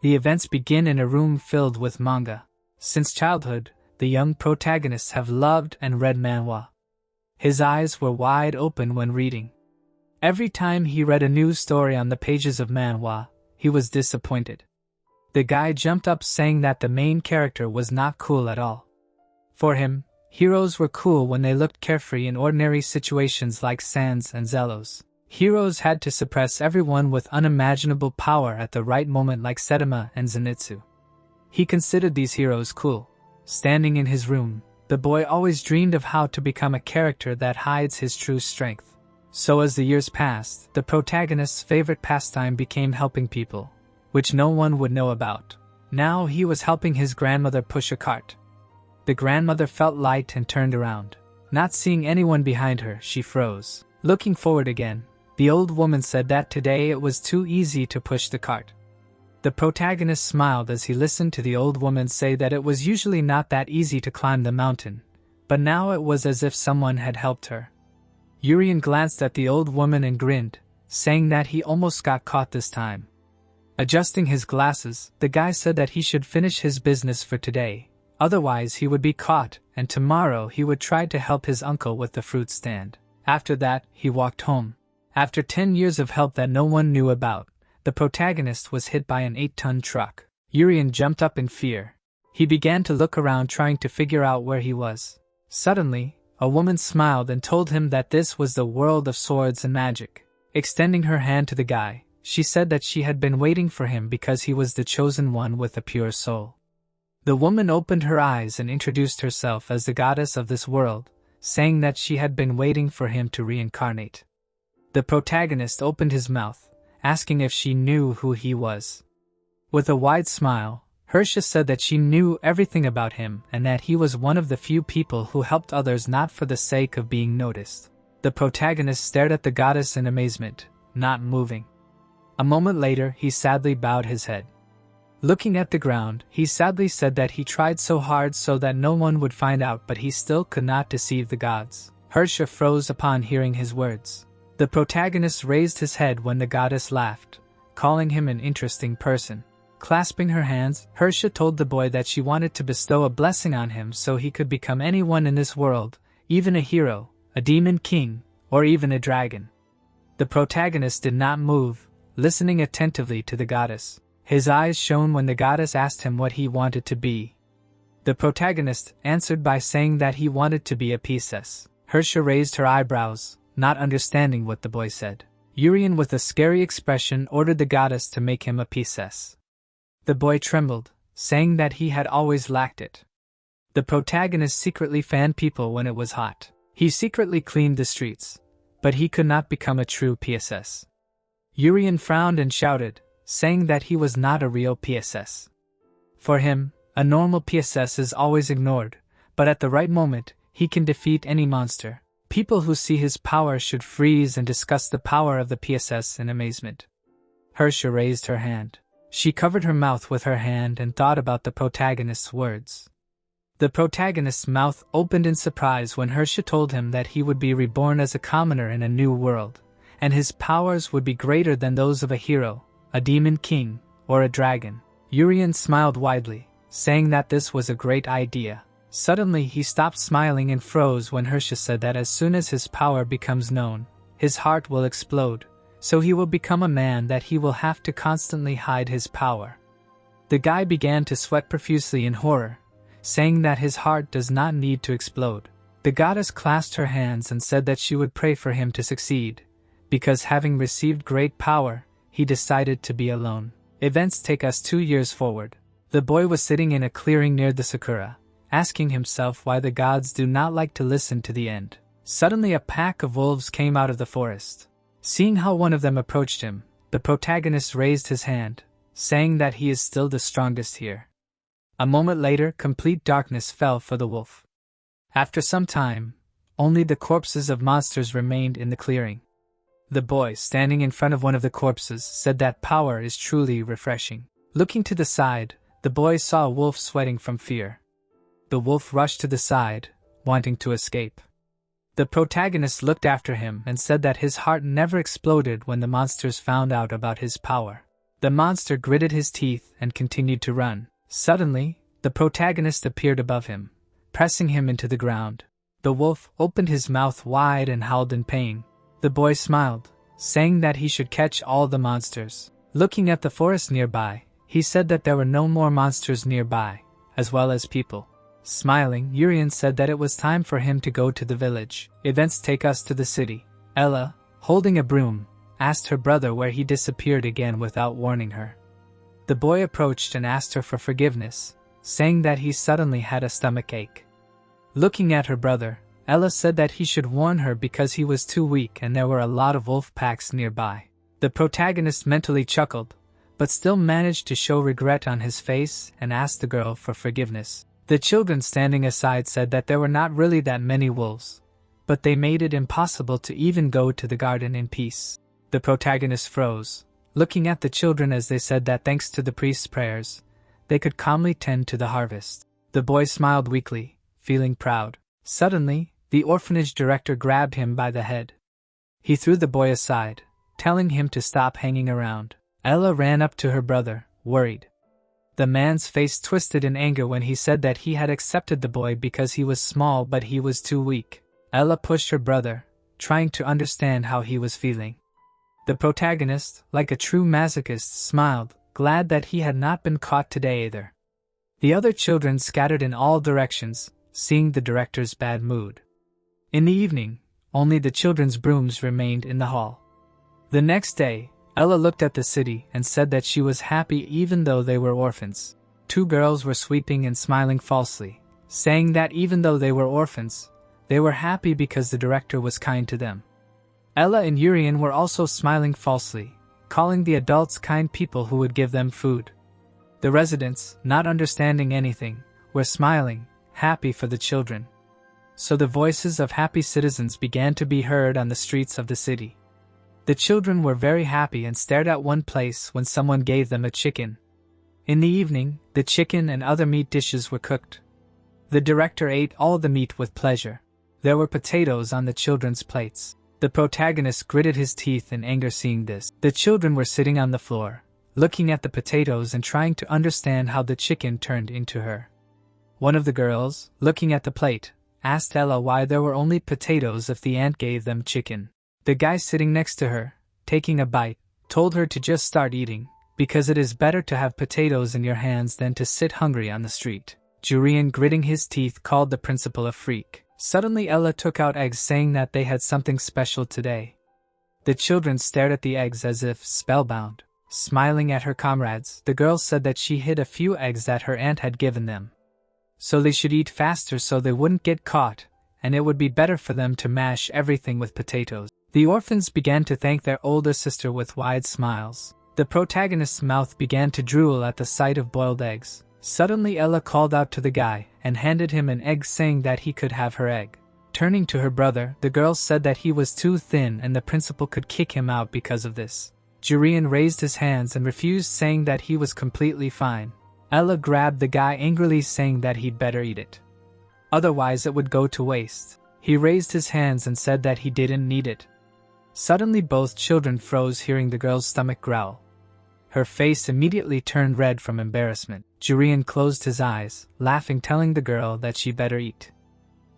The events begin in a room filled with manga. Since childhood, the young protagonists have loved and read manhwa. His eyes were wide open when reading. Every time he read a new story on the pages of manhwa, he was disappointed. The guy jumped up saying that the main character was not cool at all. For him, heroes were cool when they looked carefree in ordinary situations like Sans and Zelos. Heroes had to suppress everyone with unimaginable power at the right moment like Setama and Zenitsu. He considered these heroes cool. Standing in his room, the boy always dreamed of how to become a character that hides his true strength. So as the years passed, the protagonist's favorite pastime became helping people, which no one would know about. Now he was helping his grandmother push a cart. The grandmother felt light and turned around. Not seeing anyone behind her, she froze. Looking forward again, the old woman said that today it was too easy to push the cart. The protagonist smiled as he listened to the old woman say that it was usually not that easy to climb the mountain, but now it was as if someone had helped her. Urien glanced at the old woman and grinned, saying that he almost got caught this time. Adjusting his glasses, the guy said that he should finish his business for today, otherwise he would be caught, and tomorrow he would try to help his uncle with the fruit stand. After that, he walked home. After 10 years of help that no one knew about, the protagonist was hit by an 8-ton truck. Urien jumped up in fear. He began to look around trying to figure out where he was. Suddenly, a woman smiled and told him that this was the world of swords and magic. Extending her hand to the guy, she said that she had been waiting for him because he was the chosen one with a pure soul. The woman opened her eyes and introduced herself as the goddess of this world, saying that she had been waiting for him to reincarnate. The protagonist opened his mouth, asking if she knew who he was. With a wide smile, Hersha said that she knew everything about him and that he was one of the few people who helped others not for the sake of being noticed. The protagonist stared at the goddess in amazement, not moving. A moment later, he sadly bowed his head. Looking at the ground, he sadly said that he tried so hard so that no one would find out, but he still could not deceive the gods. Hersha froze upon hearing his words. The protagonist raised his head when the goddess laughed, calling him an interesting person. Clasping her hands, Hersha told the boy that she wanted to bestow a blessing on him so he could become anyone in this world, even a hero, a demon king, or even a dragon. The protagonist did not move, listening attentively to the goddess. His eyes shone when the goddess asked him what he wanted to be. The protagonist answered by saying that he wanted to be a princess. Hersha raised her eyebrows, not understanding what the boy said. Urien with a scary expression ordered the goddess to make him a princess. The boy trembled, saying that he had always lacked it. The protagonist secretly fanned people when it was hot. He secretly cleaned the streets, but he could not become a true princess. Urien frowned and shouted, saying that he was not a real princess. For him, a normal princess is always ignored, but at the right moment, he can defeat any monster. People who see his power should freeze and discuss the power of the princess in amazement. Hersha raised her hand. She covered her mouth with her hand and thought about the protagonist's words. The protagonist's mouth opened in surprise when Hersha told him that he would be reborn as a commoner in a new world, and his powers would be greater than those of a hero, a demon king, or a dragon. Urien smiled widely, saying that this was a great idea. Suddenly he stopped smiling and froze when Hersha said that as soon as his power becomes known, his heart will explode, so he will become a man that he will have to constantly hide his power. The guy began to sweat profusely in horror, saying that his heart does not need to explode. The goddess clasped her hands and said that she would pray for him to succeed, because having received great power, he decided to be alone. Events take us 2 years forward. The boy was sitting in a clearing near the sakura, asking himself why the gods do not like to listen to the end. Suddenly a pack of wolves came out of the forest. Seeing how one of them approached him, the protagonist raised his hand, saying that he is still the strongest here. A moment later, complete darkness fell for the wolf. After some time, only the corpses of monsters remained in the clearing. The boy, standing in front of one of the corpses, said that power is truly refreshing. Looking to the side, the boy saw a wolf sweating from fear. The wolf rushed to the side, wanting to escape. The protagonist looked after him and said that his heart never exploded when the monsters found out about his power. The monster gritted his teeth and continued to run. Suddenly, the protagonist appeared above him, pressing him into the ground. The wolf opened his mouth wide and howled in pain. The boy smiled, saying that he should catch all the monsters. Looking at the forest nearby, he said that there were no more monsters nearby, as well as people. Smiling, Urian said that it was time for him to go to the village. Events take us to the city. Ella, holding a broom, asked her brother where he disappeared again without warning her. The boy approached and asked her for forgiveness, saying that he suddenly had a stomachache. Looking at her brother, Ella said that he should warn her because he was too weak and there were a lot of wolf packs nearby. The protagonist mentally chuckled, but still managed to show regret on his face and asked the girl for forgiveness. The children standing aside said that there were not really that many wolves, but they made it impossible to even go to the garden in peace. The protagonist froze, looking at the children as they said that thanks to the priest's prayers, they could calmly tend to the harvest. The boy smiled weakly, feeling proud. Suddenly, the orphanage director grabbed him by the head. He threw the boy aside, telling him to stop hanging around. Ella ran up to her brother, worried. The man's face twisted in anger when he said that he had accepted the boy because he was small but he was too weak. Ella pushed her brother, trying to understand how he was feeling. The protagonist, like a true masochist, smiled, glad that he had not been caught today either. The other children scattered in all directions, seeing the director's bad mood. In the evening, only the children's brooms remained in the hall. The next day, Ella looked at the city and said that she was happy even though they were orphans. Two girls were sweeping and smiling falsely, saying that even though they were orphans, they were happy because the director was kind to them. Ella and Urian were also smiling falsely, calling the adults kind people who would give them food. The residents, not understanding anything, were smiling, happy for the children. So the voices of happy citizens began to be heard on the streets of the city. The children were very happy and stared at one place when someone gave them a chicken. In the evening, the chicken and other meat dishes were cooked. The director ate all the meat with pleasure. There were potatoes on the children's plates. The protagonist gritted his teeth in anger seeing this. The children were sitting on the floor, looking at the potatoes and trying to understand how the chicken turned into her. One of the girls, looking at the plate, asked Ella why there were only potatoes if the aunt gave them chicken. The guy sitting next to her, taking a bite, told her to just start eating, because it is better to have potatoes in your hands than to sit hungry on the street. Jurian, gritting his teeth, called the principal a freak. Suddenly Ella took out eggs saying that they had something special today. The children stared at the eggs as if spellbound. Smiling at her comrades, the girl said that she hid a few eggs that her aunt had given them. So they should eat faster so they wouldn't get caught, and it would be better for them to mash everything with potatoes. The orphans began to thank their older sister with wide smiles. The protagonist's mouth began to drool at the sight of boiled eggs. Suddenly Ella called out to the guy and handed him an egg saying that he could have her egg. Turning to her brother, the girl said that he was too thin and the principal could kick him out because of this. Jurian raised his hands and refused, saying that he was completely fine. Ella grabbed the guy angrily saying that he'd better eat it. Otherwise it would go to waste. He raised his hands and said that he didn't need it. Suddenly both children froze hearing the girl's stomach growl. Her face immediately turned red from embarrassment. Jurian closed his eyes, laughing, telling the girl that she better eat.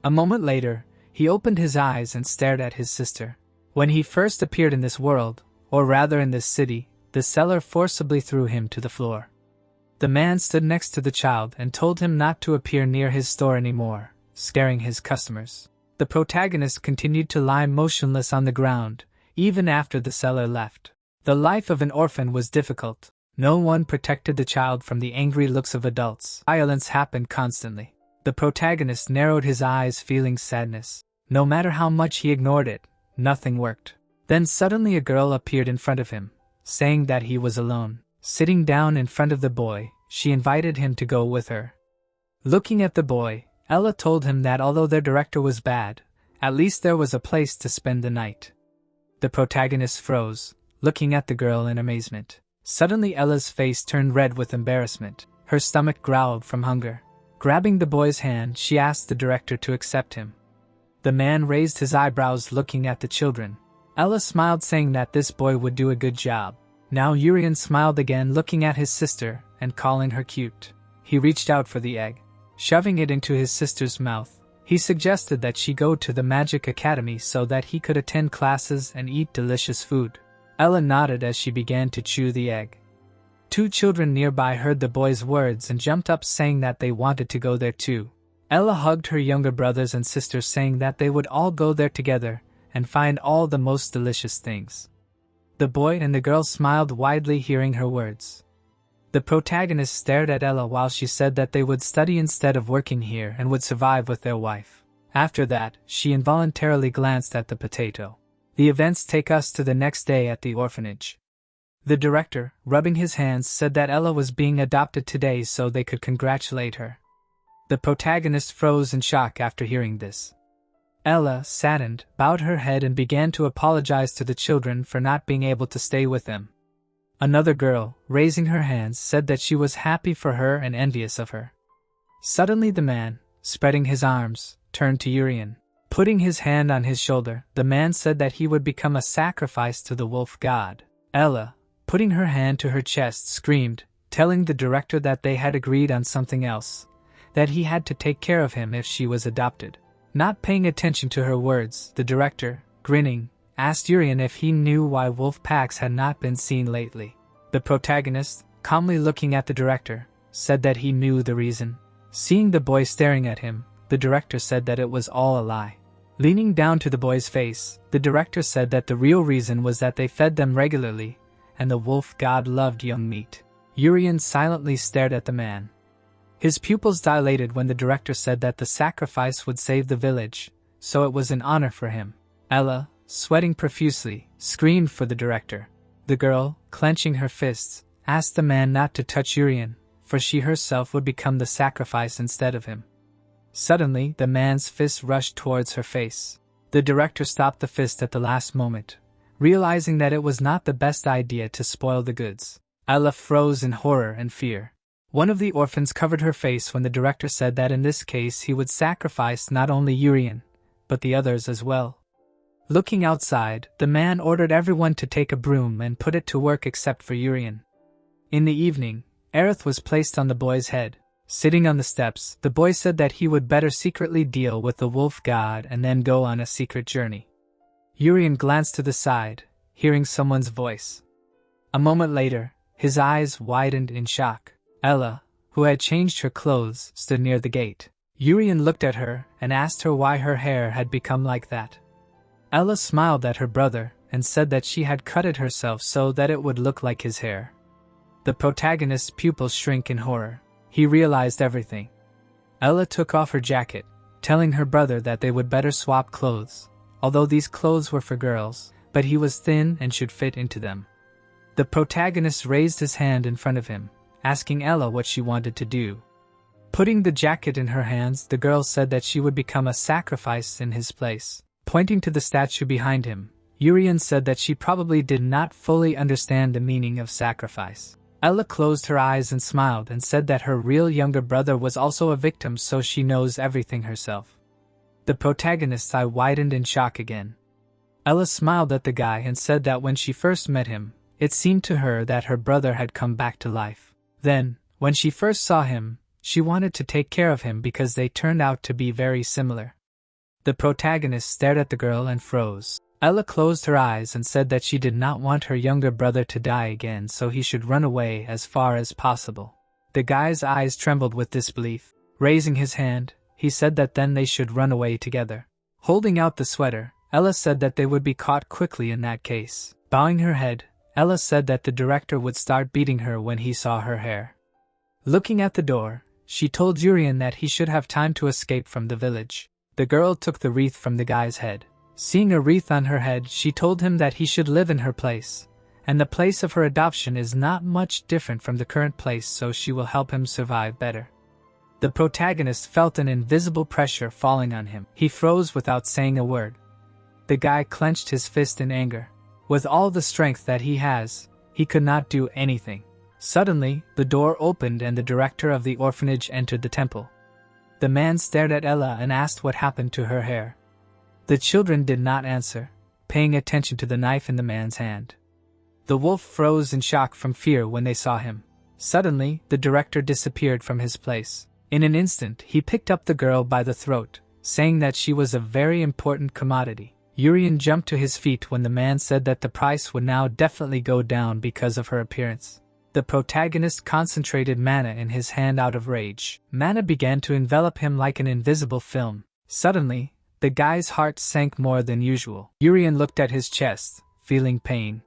A moment later, he opened his eyes and stared at his sister. When he first appeared in this world, or rather in this city, the seller forcibly threw him to the floor. The man stood next to the child and told him not to appear near his store anymore, scaring his customers. The protagonist continued to lie motionless on the ground, even after the seller left. The life of an orphan was difficult. No one protected the child from the angry looks of adults. Violence happened constantly. The protagonist narrowed his eyes, feeling sadness. No matter how much he ignored it, nothing worked. Then suddenly a girl appeared in front of him, saying that he was alone. Sitting down in front of the boy, she invited him to go with her. Looking at the boy, Ella told him that although their director was bad, at least there was a place to spend the night. The protagonist froze, looking at the girl in amazement. Suddenly Ella's face turned red with embarrassment. Her stomach growled from hunger. Grabbing the boy's hand, she asked the director to accept him. The man raised his eyebrows looking at the children. Ella smiled, saying that this boy would do a good job. Now Urian smiled again, looking at his sister and calling her cute. He reached out for the egg. Shoving it into his sister's mouth, he suggested that she go to the Magic Academy so that he could attend classes and eat delicious food. Ella nodded as she began to chew the egg. Two children nearby heard the boy's words and jumped up, saying that they wanted to go there too. Ella hugged her younger brothers and sisters, saying that they would all go there together and find all the most delicious things. The boy and the girl smiled widely hearing her words. The protagonist stared at Ella while she said that they would study instead of working here and would survive with their wife. After that, she involuntarily glanced at the potato. The events take us to the next day at the orphanage. The director, rubbing his hands, said that Ella was being adopted today so they could congratulate her. The protagonist froze in shock after hearing this. Ella, saddened, bowed her head and began to apologize to the children for not being able to stay with them. Another girl, raising her hands, said that she was happy for her and envious of her. Suddenly the man, spreading his arms, turned to Urian. Putting his hand on his shoulder, the man said that he would become a sacrifice to the wolf god. Ella, putting her hand to her chest, screamed, telling the director that they had agreed on something else, that he had to take care of him if she was adopted. Not paying attention to her words, the director, grinning, asked Urian if he knew why wolf packs had not been seen lately. The protagonist, calmly looking at the director, said that he knew the reason. Seeing the boy staring at him, the director said that it was all a lie. Leaning down to the boy's face, the director said that the real reason was that they fed them regularly, and the wolf god loved young meat. Urian silently stared at the man. His pupils dilated when the director said that the sacrifice would save the village, so it was an honor for him. Ella, sweating profusely, screamed for the director. The girl, clenching her fists, asked the man not to touch Urian, for she herself would become the sacrifice instead of him. Suddenly, the man's fist rushed towards her face. The director stopped the fist at the last moment, realizing that it was not the best idea to spoil the goods. Ella froze in horror and fear. One of the orphans covered her face when the director said that in this case he would sacrifice not only Urian, but the others as well. Looking outside, the man ordered everyone to take a broom and put it to work except for Urian. In the evening, Aerith was placed on the boy's head. Sitting on the steps, the boy said that he would better secretly deal with the wolf god and then go on a secret journey. Urian glanced to the side, hearing someone's voice. A moment later, his eyes widened in shock. Ella, who had changed her clothes, stood near the gate. Urian looked at her and asked her why her hair had become like that. Ella smiled at her brother and said that she had cut it herself so that it would look like his hair. The protagonist's pupils shrank in horror. He realized everything. Ella took off her jacket, telling her brother that they would better swap clothes, although these clothes were for girls, but he was thin and should fit into them. The protagonist raised his hand in front of him, asking Ella what she wanted to do. Putting the jacket in her hands, the girl said that she would become a sacrifice in his place. Pointing to the statue behind him, Urian said that she probably did not fully understand the meaning of sacrifice. Ella closed her eyes and smiled and said that her real younger brother was also a victim, so she knows everything herself. The protagonist's eye widened in shock again. Ella smiled at the guy and said that when she first met him, it seemed to her that her brother had come back to life. Then, when she first saw him, she wanted to take care of him because they turned out to be very similar. The protagonist stared at the girl and froze. Ella closed her eyes and said that she did not want her younger brother to die again, so he should run away as far as possible. The guy's eyes trembled with disbelief. Raising his hand, he said that then they should run away together. Holding out the sweater, Ella said that they would be caught quickly in that case. Bowing her head, Ella said that the director would start beating her when he saw her hair. Looking at the door, she told Urian that he should have time to escape from the village. The girl took the wreath from the guy's head. Seeing a wreath on her head, she told him that he should live in her place, and the place of her adoption is not much different from the current place, so she will help him survive better. The protagonist felt an invisible pressure falling on him. He froze without saying a word. The guy clenched his fist in anger. With all the strength that he has, he could not do anything. Suddenly, the door opened and the director of the orphanage entered the temple. The man stared at Ella and asked what happened to her hair. The children did not answer, paying attention to the knife in the man's hand. The wolf froze in shock from fear when they saw him. Suddenly, the director disappeared from his place. In an instant, he picked up the girl by the throat, saying that she was a very important commodity. Urian jumped to his feet when the man said that the price would now definitely go down because of her appearance. The protagonist concentrated mana in his hand out of rage. Mana began to envelop him like an invisible film. Suddenly, the guy's heart sank more than usual. Urian looked at his chest, feeling pain.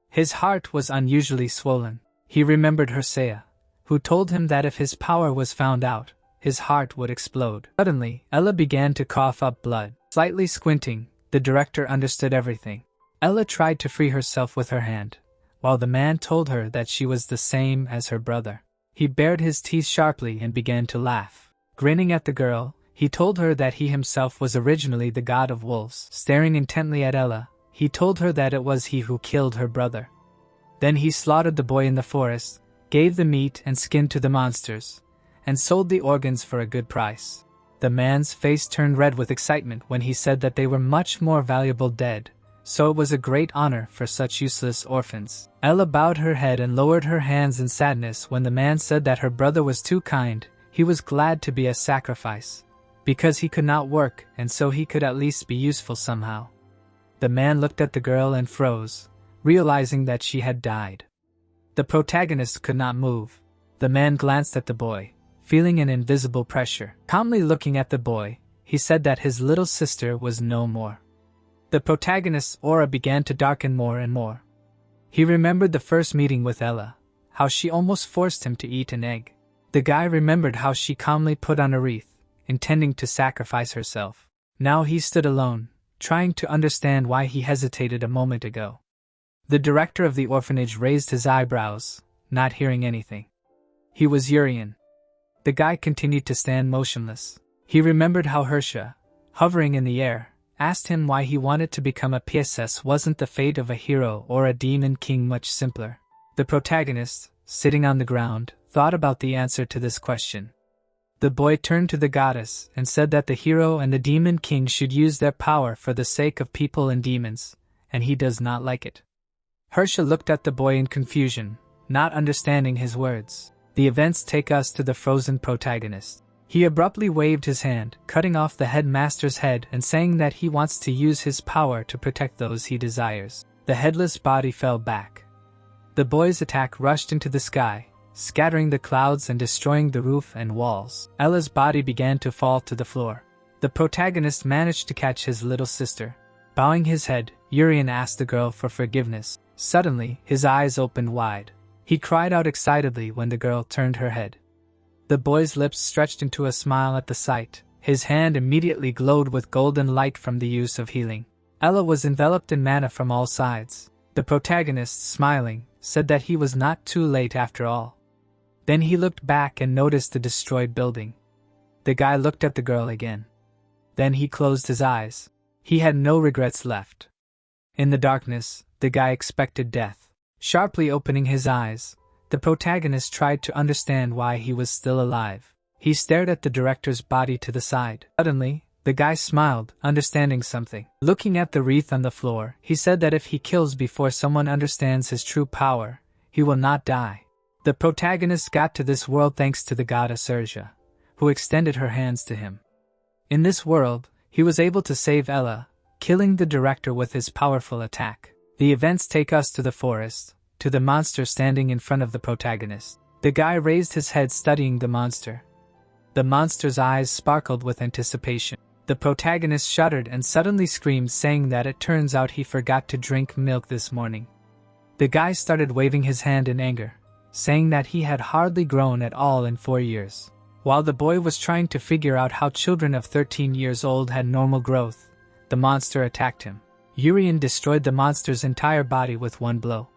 His heart was unusually swollen. He remembered Hersea, who told him that if his power was found out, his heart would explode. Suddenly, Ella began to cough up blood. Slightly squinting, the director understood everything. Ella tried to free herself with her hand, while the man told her that she was the same as her brother. He bared his teeth sharply and began to laugh. Grinning at the girl, he told her that he himself was originally the god of wolves. Staring intently at Ella, he told her that it was he who killed her brother. Then he slaughtered the boy in the forest, gave the meat and skin to the monsters, and sold the organs for a good price. The man's face turned red with excitement when he said that they were much more valuable dead, so it was a great honor for such useless orphans. Ella bowed her head and lowered her hands in sadness when the man said that her brother was too kind. He was glad to be a sacrifice, because he could not work and so he could at least be useful somehow. The man looked at the girl and froze, realizing that she had died. The protagonist could not move. The man glanced at the boy, feeling an invisible pressure. Calmly looking at the boy, he said that his little sister was no more. The protagonist's aura began to darken more and more. He remembered the first meeting with Ella, how she almost forced him to eat an egg. The guy remembered how she calmly put on a wreath, intending to sacrifice herself. Now he stood alone, trying to understand why he hesitated a moment ago. The director of the orphanage raised his eyebrows, not hearing anything. He was Urian. The guy continued to stand motionless. He remembered how Hersea, hovering in the air, asked him why he wanted to become a PSS. Wasn't the fate of a hero or a demon king much simpler? The protagonist, sitting on the ground, thought about the answer to this question. The boy turned to the goddess and said that the hero and the demon king should use their power for the sake of people and demons, and he does not like it. Hersea looked at the boy in confusion, not understanding his words. The events take us to the frozen protagonist. He abruptly waved his hand, cutting off the headmaster's head and saying that he wants to use his power to protect those he desires. The headless body fell back. The boy's attack rushed into the sky, scattering the clouds and destroying the roof and walls. Ella's body began to fall to the floor. The protagonist managed to catch his little sister. Bowing his head, Urian asked the girl for forgiveness. Suddenly, his eyes opened wide. He cried out excitedly when the girl turned her head. The boy's lips stretched into a smile at the sight. His hand immediately glowed with golden light from the use of healing. Ella was enveloped in mana from all sides. The protagonist, smiling, said that he was not too late after all. Then he looked back and noticed the destroyed building. The guy looked at the girl again. Then he closed his eyes. He had no regrets left. In the darkness, the guy expected death. Sharply opening his eyes, the protagonist tried to understand why he was still alive. He stared at the director's body to the side. Suddenly, the guy smiled, understanding something. Looking at the wreath on the floor, he said that if he kills before someone understands his true power, he will not die. The protagonist got to this world thanks to the goddess Hersea, who extended her hands to him. In this world, he was able to save Ella, killing the director with his powerful attack. The events take us to the forest, to the monster standing in front of the protagonist. The guy raised his head studying the monster. The monster's eyes sparkled with anticipation. The protagonist shuddered and suddenly screamed, saying that it turns out he forgot to drink milk this morning. The guy started waving his hand in anger, saying that he had hardly grown at all in 4 years. While the boy was trying to figure out how children of 13 years old had normal growth, the monster attacked him. Urian destroyed the monster's entire body with one blow.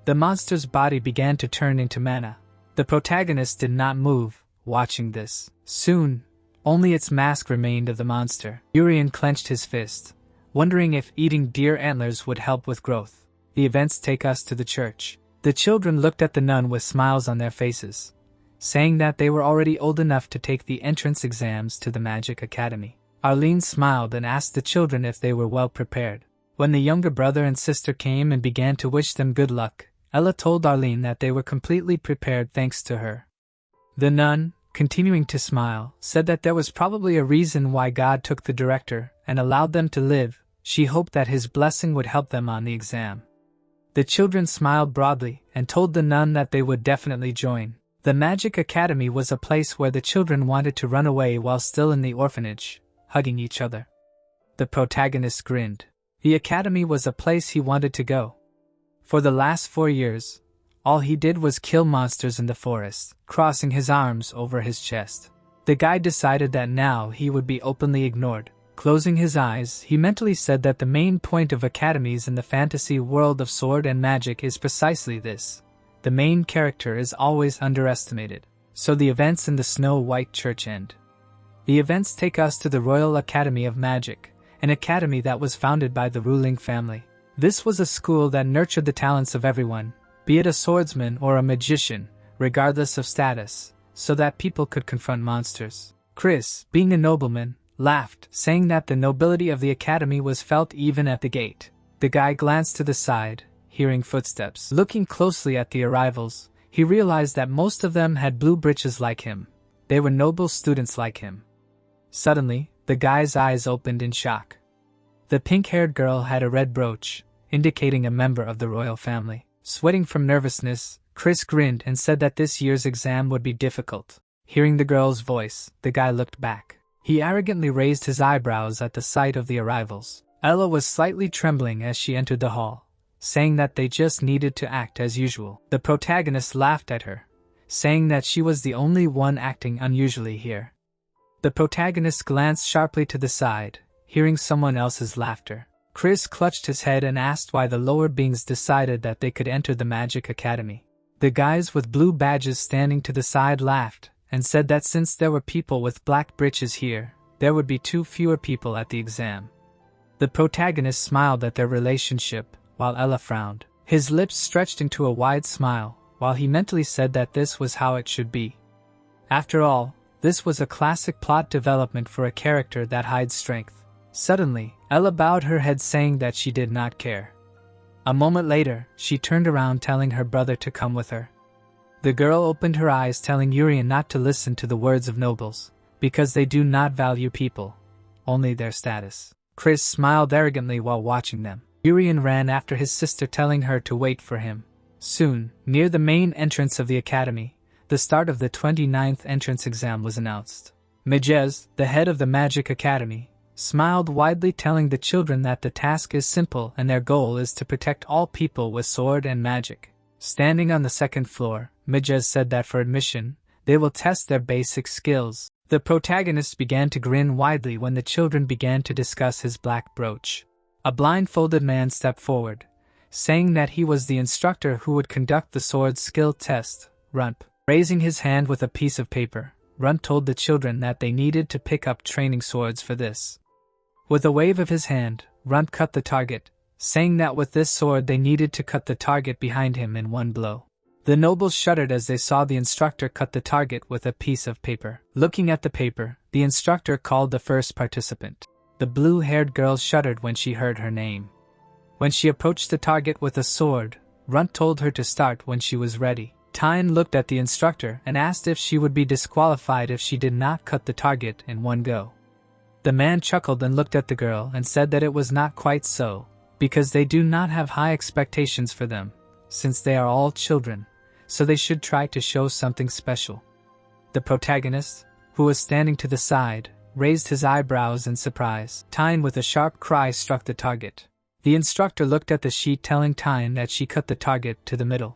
The monster's body began to turn into mana. The protagonist did not move, watching this. Soon, only its mask remained of the monster. Urian clenched his fist, wondering if eating deer antlers would help with growth. The events take us to the church. The children looked at the nun with smiles on their faces, saying that they were already old enough to take the entrance exams to the Magic Academy. Arlene smiled and asked the children if they were well prepared. When the younger brother and sister came and began to wish them good luck, Ella told Arlene that they were completely prepared thanks to her. The nun, continuing to smile, said that there was probably a reason why God took the director and allowed them to live. She hoped that his blessing would help them on the exam. The children smiled broadly and told the nun that they would definitely join. The Magic Academy was a place where the children wanted to run away while still in the orphanage, hugging each other. The protagonist grinned. The academy was a place he wanted to go. For the last 4 years, all he did was kill monsters in the forest, crossing his arms over his chest. The guy decided that now he would be openly ignored. Closing his eyes, he mentally said that the main point of academies in the fantasy world of sword and magic is precisely this. The main character is always underestimated. So the events in the Snow White Church end. The events take us to the Royal Academy of Magic, an academy that was founded by the ruling family. This was a school that nurtured the talents of everyone, be it a swordsman or a magician, regardless of status, so that people could confront monsters. Chris, being a nobleman, laughed, saying that the nobility of the academy was felt even at the gate. The guy glanced to the side, hearing footsteps. Looking closely at the arrivals, he realized that most of them had blue breeches like him. They were noble students like him. Suddenly, the guy's eyes opened in shock. The pink-haired girl had a red brooch, indicating a member of the royal family. Sweating from nervousness, Chris grinned and said that this year's exam would be difficult. Hearing the girl's voice, the guy looked back. He arrogantly raised his eyebrows at the sight of the arrivals. Ella was slightly trembling as she entered the hall, saying that they just needed to act as usual. The protagonist laughed at her, saying that she was the only one acting unusually here. The protagonist glanced sharply to the side, hearing someone else's laughter. Chris clutched his head and asked why the lower beings decided that they could enter the Magic Academy. The guys with blue badges standing to the side laughed, and said that since there were people with black breeches here, there would be 2 fewer people at the exam. The protagonist smiled at their relationship, while Ella frowned. His lips stretched into a wide smile, while he mentally said that this was how it should be. After all, this was a classic plot development for a character that hides strength. Suddenly, Ella bowed her head saying that she did not care. A moment later, she turned around telling her brother to come with her. The girl opened her eyes telling Urian not to listen to the words of nobles, because they do not value people, only their status. Chris smiled arrogantly while watching them. Urian ran after his sister telling her to wait for him. Soon, near the main entrance of the academy, the start of the 29th entrance exam was announced. Mejez, the head of the Magic Academy, smiled widely telling the children that the task is simple and their goal is to protect all people with sword and magic. Standing on the 2nd floor, Mejez said that for admission, they will test their basic skills. The protagonist began to grin widely when the children began to discuss his black brooch. A blindfolded man stepped forward, saying that he was the instructor who would conduct the sword skill test. Rump. Raising his hand with a piece of paper, Runt told the children that they needed to pick up training swords for this. With a wave of his hand, Runt cut the target, saying that with this sword they needed to cut the target behind him in one blow. The nobles shuddered as they saw the instructor cut the target with a piece of paper. Looking at the paper, the instructor called the first participant. The blue-haired girl shuddered when she heard her name. When she approached the target with a sword, Runt told her to start when she was ready. Tyne looked at the instructor and asked if she would be disqualified if she did not cut the target in one go. The man chuckled and looked at the girl and said that it was not quite so, because they do not have high expectations for them, since they are all children, so they should try to show something special. The protagonist, who was standing to the side, raised his eyebrows in surprise. Tyne with a sharp cry struck the target. The instructor looked at the sheet telling Tyne that she cut the target to the middle.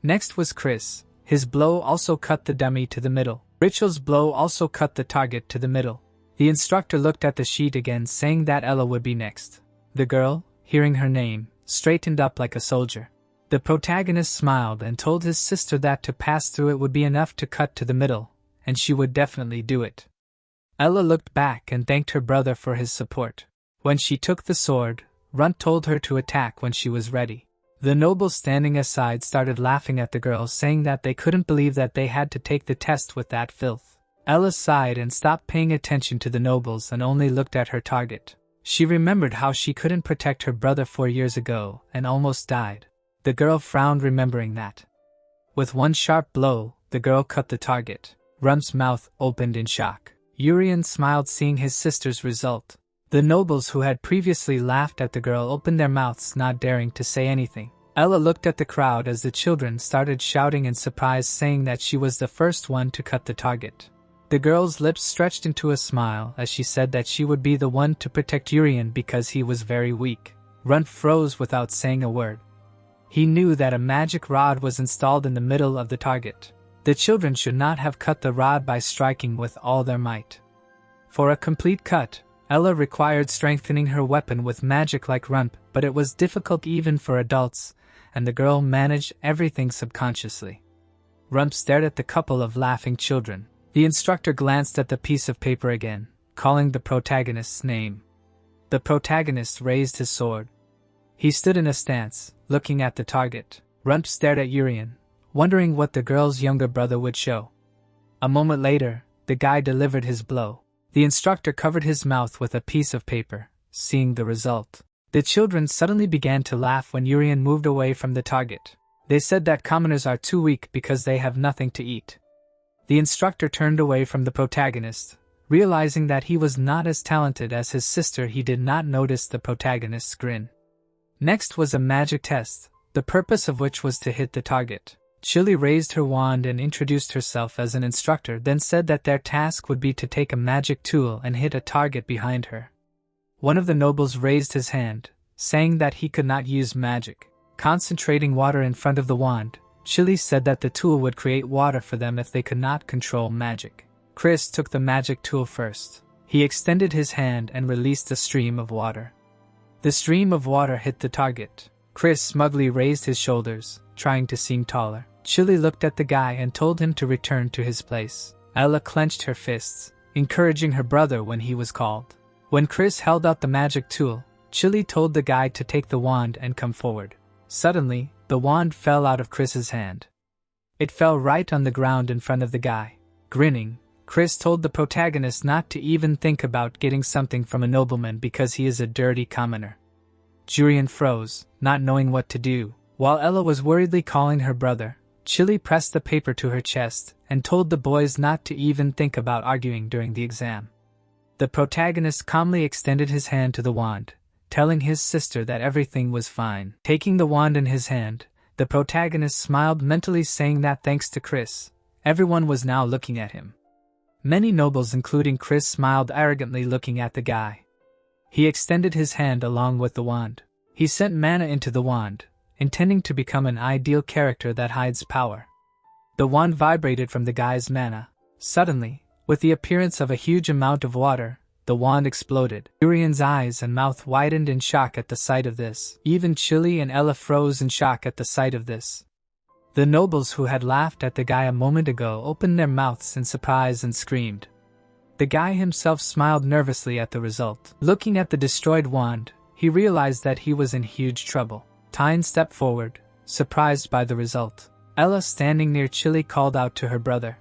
Next was Chris. His blow also cut the dummy to the middle. Rachel's blow also cut the target to the middle. The instructor looked at the sheet again saying that Ella would be next. The girl, hearing her name, straightened up like a soldier. The protagonist smiled and told his sister that to pass through it would be enough to cut to the middle, and she would definitely do it. Ella looked back and thanked her brother for his support. When she took the sword, Runt told her to attack when she was ready. The nobles standing aside started laughing at the girl, saying that they couldn't believe that they had to take the test with that filth. Ella sighed and stopped paying attention to the nobles and only looked at her target. She remembered how she couldn't protect her brother 4 years ago and almost died. The girl frowned remembering that. With one sharp blow, the girl cut the target. Rump's mouth opened in shock. Urian smiled seeing his sister's result. The nobles who had previously laughed at the girl opened their mouths, not daring to say anything. Ella looked at the crowd as the children started shouting in surprise, saying that she was the first one to cut the target. The girl's lips stretched into a smile as she said that she would be the one to protect Urian because he was very weak. Rump froze without saying a word. He knew that a magic rod was installed in the middle of the target. The children should not have cut the rod by striking with all their might. For a complete cut, Ella required strengthening her weapon with magic like Rump, but it was difficult even for adults, and the girl managed everything subconsciously. Rump stared at the couple of laughing children. The instructor glanced at the piece of paper again, calling the protagonist's name. The protagonist raised his sword. He stood in a stance, looking at the target. Rump stared at Urian, wondering what the girl's younger brother would show. A moment later, the guy delivered his blow. The instructor covered his mouth with a piece of paper, seeing the result. The children suddenly began to laugh when Urian moved away from the target. They said that commoners are too weak because they have nothing to eat. The instructor turned away from the protagonist. Realizing that he was not as talented as his sister, he did not notice the protagonist's grin. Next was a magic test, the purpose of which was to hit the target. Chili raised her wand and introduced herself as an instructor, then said that their task would be to take a magic tool and hit a target behind her. One of the nobles raised his hand, saying that he could not use magic. Concentrating water in front of the wand, Chili said that the tool would create water for them if they could not control magic. Chris took the magic tool first. He extended his hand and released a stream of water. The stream of water hit the target. Chris smugly raised his shoulders, trying to seem taller. Chili looked at the guy and told him to return to his place. Ella clenched her fists, encouraging her brother when he was called. When Chris held out the magic tool, Chili told the guy to take the wand and come forward. Suddenly, the wand fell out of Chris's hand. It fell right on the ground in front of the guy. Grinning, Chris told the protagonist not to even think about getting something from a nobleman because he is a dirty commoner. Urian froze, not knowing what to do. While Ella was worriedly calling her brother, Chili pressed the paper to her chest and told the boys not to even think about arguing during the exam. The protagonist calmly extended his hand to the wand, telling his sister that everything was fine. Taking the wand in his hand, the protagonist smiled mentally, saying that thanks to Chris, everyone was now looking at him. Many nobles including Chris smiled arrogantly looking at the guy. He extended his hand along with the wand. He sent mana into the wand, intending to become an ideal character that hides power. The wand vibrated from the guy's mana. Suddenly, with the appearance of a huge amount of water, the wand exploded. Urian's eyes and mouth widened in shock at the sight of this. Even Chili and Ella froze in shock at the sight of this. The nobles who had laughed at the guy a moment ago opened their mouths in surprise and screamed. The guy himself smiled nervously at the result. Looking at the destroyed wand, he realized that he was in huge trouble. Tyne stepped forward, surprised by the result. Ella, standing near Chili, called out to her brother.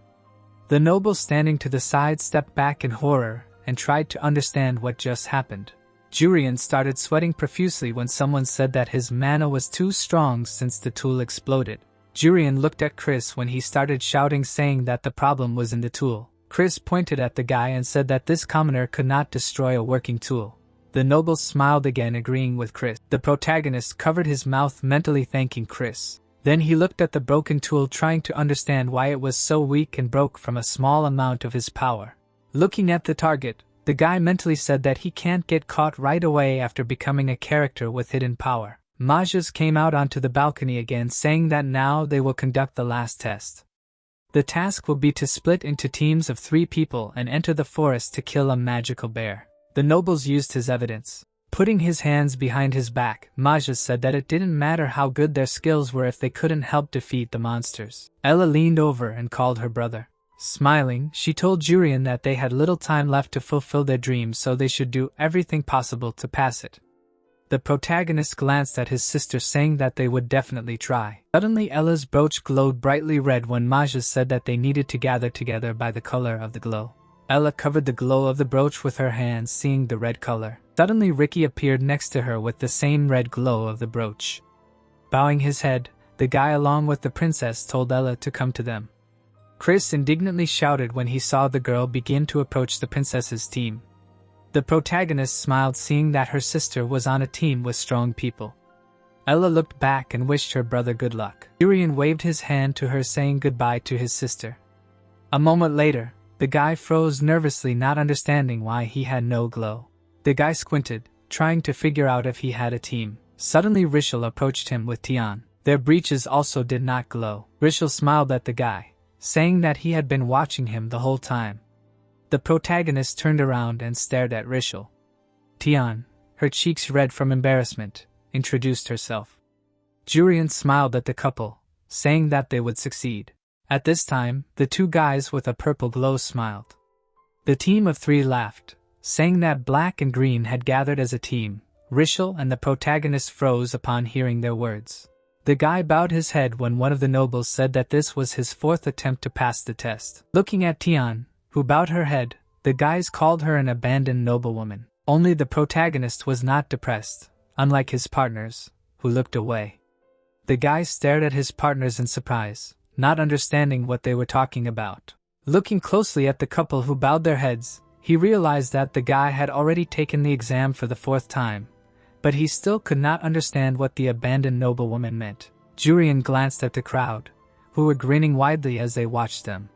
The noble standing to the side stepped back in horror and tried to understand what just happened. Urian started sweating profusely when someone said that his mana was too strong since the tool exploded. Urian looked at Chris when he started shouting, saying that the problem was in the tool. Chris pointed at the guy and said that this commoner could not destroy a working tool. The noble smiled again, agreeing with Chris. The protagonist covered his mouth, mentally thanking Chris. Then he looked at the broken tool, trying to understand why it was so weak and broke from a small amount of his power. Looking at the target, the guy mentally said that he can't get caught right away after becoming a character with hidden power. Mages came out onto the balcony again, saying that now they will conduct the last test. The task will be to split into teams of 3 people and enter the forest to kill a magical bear. The nobles used his evidence. Putting his hands behind his back, Mages said that it didn't matter how good their skills were if they couldn't help defeat the monsters. Ella leaned over and called her brother. Smiling, she told Urian that they had little time left to fulfill their dreams, so they should do everything possible to pass it. The protagonist glanced at his sister, saying that they would definitely try. Suddenly Ella's brooch glowed brightly red when Mages said that they needed to gather together by the color of the glow. Ella covered the glow of the brooch with her hands, seeing the red color. Suddenly Ricky appeared next to her with the same red glow of the brooch. Bowing his head, the guy along with the princess told Ella to come to them. Chris indignantly shouted when he saw the girl begin to approach the princess's team. The protagonist smiled seeing that her sister was on a team with strong people. Ella looked back and wished her brother good luck. Urian waved his hand to her saying goodbye to his sister. A moment later, the guy froze nervously, not understanding why he had no glow. The guy squinted, trying to figure out if he had a team. Suddenly Rishal approached him with Tian. Their breeches also did not glow. Rishal smiled at the guy, saying that he had been watching him the whole time. The protagonist turned around and stared at Rishal. Tian, her cheeks red from embarrassment, introduced herself. Jurian smiled at the couple, saying that they would succeed. At this time, the two guys with a purple glow smiled. The team of three laughed, saying that Black and Green had gathered as a team. Rishal and the protagonist froze upon hearing their words. The guy bowed his head when one of the nobles said that this was his fourth attempt to pass the test. Looking at Tian, who bowed her head, the guys called her an abandoned noblewoman. Only the protagonist was not depressed, unlike his partners, who looked away. The guy stared at his partners in surprise, not understanding what they were talking about. Looking closely at the couple who bowed their heads, he realized that the guy had already taken the exam for the fourth time, but he still could not understand what the abandoned noblewoman meant. Jurian glanced at the crowd, who were grinning widely as they watched them.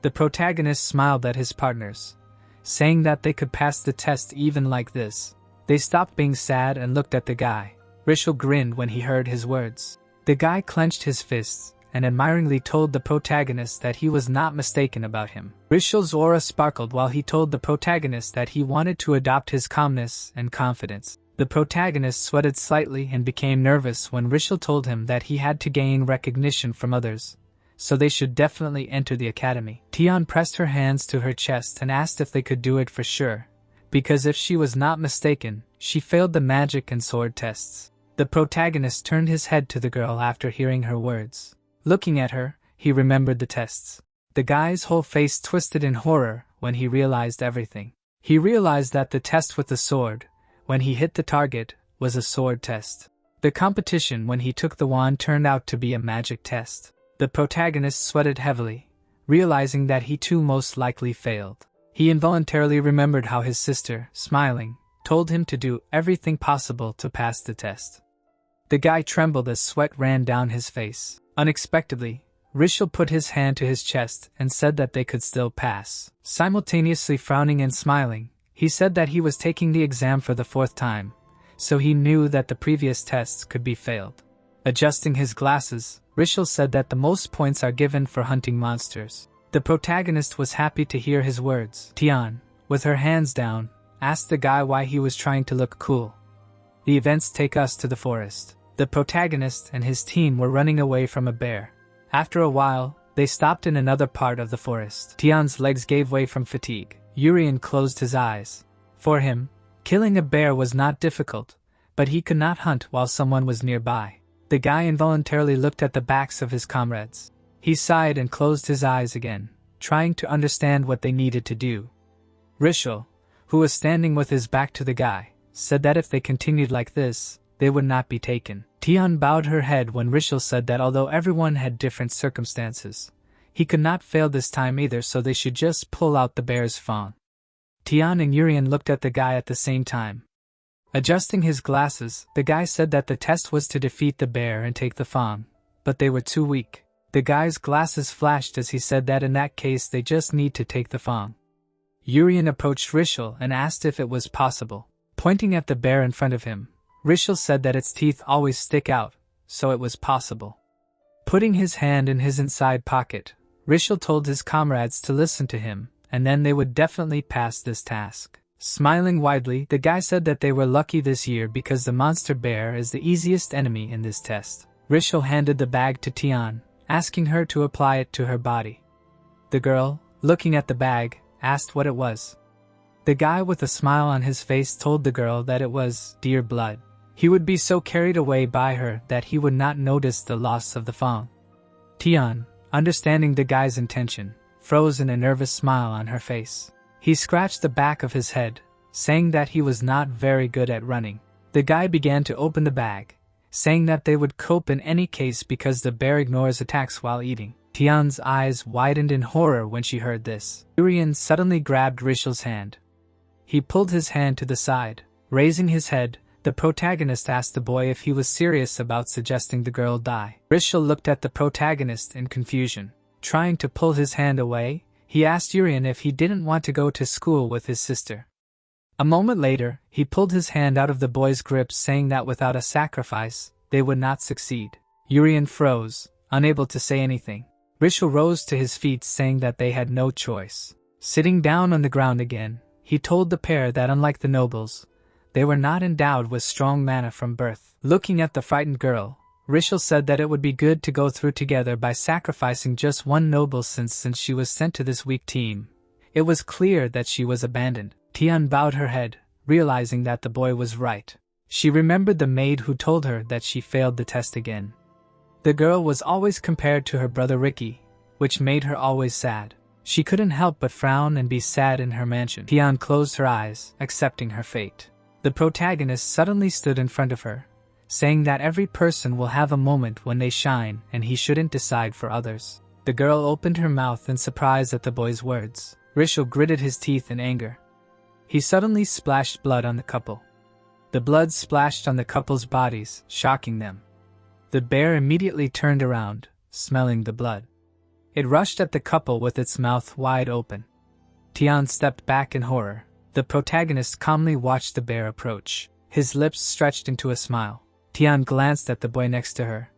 The protagonist smiled at his partners, saying that they could pass the test even like this. They stopped being sad and looked at the guy. Rishal grinned when he heard his words. The guy clenched his fists and admiringly told the protagonist that he was not mistaken about him. Rishal's aura sparkled while he told the protagonist that he wanted to adopt his calmness and confidence. The protagonist sweated slightly and became nervous when Rishal told him that he had to gain recognition from others, so they should definitely enter the academy. Tian pressed her hands to her chest and asked if they could do it for sure, because if she was not mistaken, she failed the magic and sword tests. The protagonist turned his head to the girl after hearing her words. Looking at her, he remembered the tests. The guy's whole face twisted in horror when he realized everything. He realized that the test with the sword, when he hit the target, was a sword test. The competition when he took the wand turned out to be a magic test. The protagonist sweated heavily, realizing that he too most likely failed. He involuntarily remembered how his sister, smiling, told him to do everything possible to pass the test. The guy trembled as sweat ran down his face. Unexpectedly, Rishal put his hand to his chest and said that they could still pass. Simultaneously frowning and smiling, he said that he was taking the exam for the fourth time, so he knew that the previous tests could be failed. Adjusting his glasses, Rishal said that the most points are given for hunting monsters. The protagonist was happy to hear his words. Tian, with her hands down, asked the guy why he was trying to look cool. The events take us to the forest. The protagonist and his team were running away from a bear. After a while, they stopped in another part of the forest. Tian's legs gave way from fatigue. Urian closed his eyes. For him, killing a bear was not difficult, but he could not hunt while someone was nearby. The guy involuntarily looked at the backs of his comrades. He sighed and closed his eyes again, trying to understand what they needed to do. Rishal, who was standing with his back to the guy, said that if they continued like this, they would not be taken. Tian bowed her head when Rishal said that although everyone had different circumstances, he could not fail this time either, so they should just pull out the bear's fawn. Tian and Urian looked at the guy at the same time. Adjusting his glasses, the guy said that the test was to defeat the bear and take the fawn, but they were too weak. The guy's glasses flashed as he said that in that case they just need to take the fawn. Urian approached Rishal and asked if it was possible. Pointing at the bear in front of him, Rishal said that its teeth always stick out, so it was possible. Putting his hand in his inside pocket, Rishal told his comrades to listen to him, and then they would definitely pass this task. Smiling widely, the guy said that they were lucky this year because the monster bear is the easiest enemy in this test. Rishal handed the bag to Tian, asking her to apply it to her body. The girl, looking at the bag, asked what it was. The guy with a smile on his face told the girl that it was deer blood. He would be so carried away by her that he would not notice the loss of the fawn. Tian, understanding the guy's intention, froze in a nervous smile on her face. He scratched the back of his head, saying that he was not very good at running. The guy began to open the bag, saying that they would cope in any case because the bear ignores attacks while eating. Tian's eyes widened in horror when she heard this. Urian suddenly grabbed Rishel's hand. He pulled his hand to the side. Raising his head, the protagonist asked the boy if he was serious about suggesting the girl die. Rishel looked at the protagonist in confusion. Trying to pull his hand away, he asked Urian if he didn't want to go to school with his sister. A moment later, he pulled his hand out of the boy's grip, saying that without a sacrifice, they would not succeed. Urian froze, unable to say anything. Rishel rose to his feet, saying that they had no choice. Sitting down on the ground again, he told the pair that unlike the nobles, they were not endowed with strong mana from birth. Looking at the frightened girl, Rishel said that it would be good to go through together by sacrificing just one noble since she was sent to this weak team. It was clear that she was abandoned. Tian bowed her head, realizing that the boy was right. She remembered the maid who told her that she failed the test again. The girl was always compared to her brother Ricky, which made her always sad. She couldn't help but frown and be sad in her mansion. Tian closed her eyes, accepting her fate. The protagonist suddenly stood in front of her, saying that every person will have a moment when they shine and he shouldn't decide for others. The girl opened her mouth in surprise at the boy's words. Rishel gritted his teeth in anger. He suddenly splashed blood on the couple. The blood splashed on the couple's bodies, shocking them. The bear immediately turned around, smelling the blood. It rushed at the couple with its mouth wide open. Tian stepped back in horror. The protagonist calmly watched the bear approach. His lips stretched into a smile. Tian glanced at the boy next to her.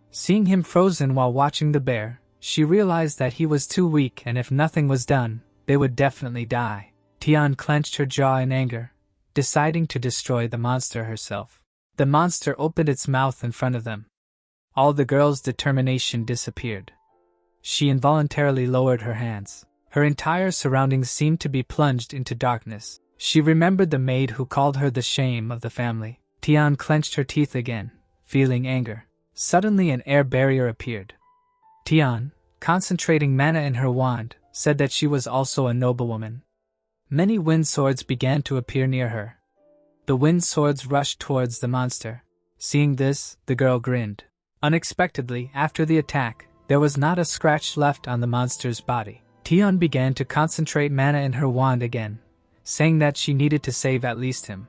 Seeing him frozen while watching the bear, she realized that he was too weak and if nothing was done, they would definitely die. Tian clenched her jaw in anger, deciding to destroy the monster herself. The monster opened its mouth in front of them. All the girl's determination disappeared. She involuntarily lowered her hands. Her entire surroundings seemed to be plunged into darkness. She remembered the maid who called her the shame of the family. Tian clenched her teeth again, feeling anger. Suddenly an air barrier appeared. Tian, concentrating mana in her wand, said that she was also a noblewoman. Many wind swords began to appear near her. The wind swords rushed towards the monster. Seeing this, the girl grinned. Unexpectedly, after the attack, there was not a scratch left on the monster's body. Tian began to concentrate mana in her wand again, saying that she needed to save at least him.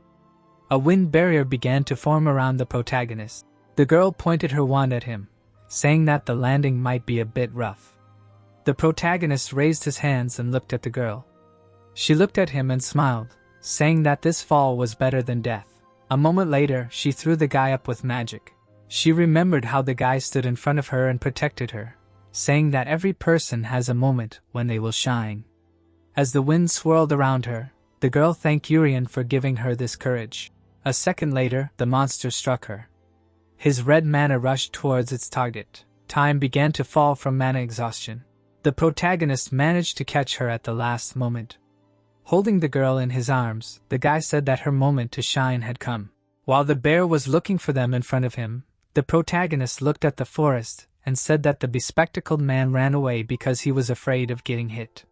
A wind barrier began to form around the protagonist. The girl pointed her wand at him, saying that the landing might be a bit rough. The protagonist raised his hands and looked at the girl. She looked at him and smiled, saying that this fall was better than death. A moment later, she threw the guy up with magic. She remembered how the guy stood in front of her and protected her, saying that every person has a moment when they will shine. As the wind swirled around her, the girl thanked Urian for giving her this courage. A second later, the monster struck her. His red mana rushed towards its target. Time began to fall from mana exhaustion. The protagonist managed to catch her at the last moment. Holding the girl in his arms, the guy said that her moment to shine had come. While the bear was looking for them in front of him, the protagonist looked at the forest and said that the bespectacled man ran away because he was afraid of getting hit.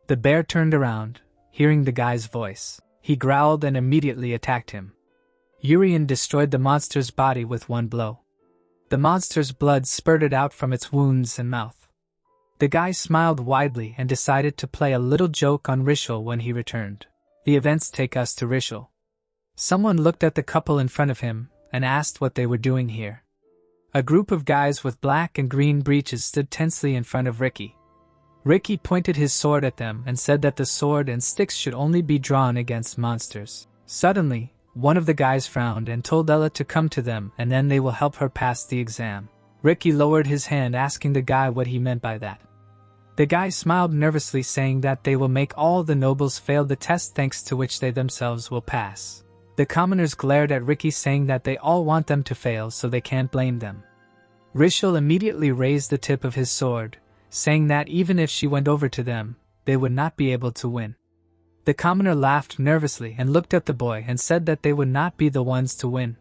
The bear turned around, hearing the guy's voice. He growled and immediately attacked him. Urian destroyed the monster's body with one blow. The monster's blood spurted out from its wounds and mouth. The guy smiled widely and decided to play a little joke on Rishel when he returned. The events take us to Rishel. Someone looked at the couple in front of him and asked what they were doing here. A group of guys with black and green breeches stood tensely in front of Ricky. Ricky pointed his sword at them and said that the sword and sticks should only be drawn against monsters. Suddenly, one of the guys frowned and told Ella to come to them and then they will help her pass the exam. Ricky lowered his hand, asking the guy what he meant by that. The guy smiled nervously, saying that they will make all the nobles fail the test, thanks to which they themselves will pass. The commoners glared at Ricky, saying that they all want them to fail so they can't blame them. Rishel immediately raised the tip of his sword, saying that even if she went over to them, they would not be able to win. The commoner laughed nervously and looked at the boy and said that they would not be the ones to win.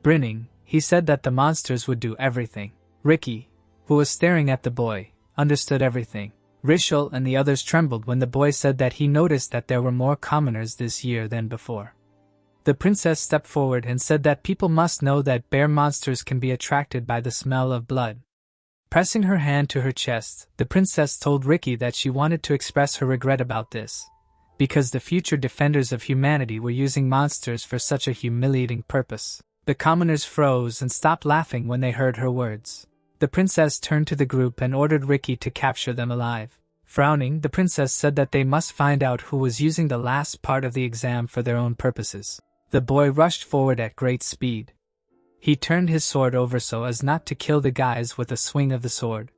Grinning, he said that the monsters would do everything. Ricky, who was staring at the boy, understood everything. Rishal and the others trembled when the boy said that he noticed that there were more commoners this year than before. The princess stepped forward and said that people must know that bear monsters can be attracted by the smell of blood. Pressing her hand to her chest, the princess told Ricky that she wanted to express her regret about this, because the future defenders of humanity were using monsters for such a humiliating purpose. The commoners froze and stopped laughing when they heard her words. The princess turned to the group and ordered Ricky to capture them alive. Frowning, the princess said that they must find out who was using the last part of the exam for their own purposes. The boy rushed forward at great speed. He turned his sword over so as not to kill the guys with a swing of the sword.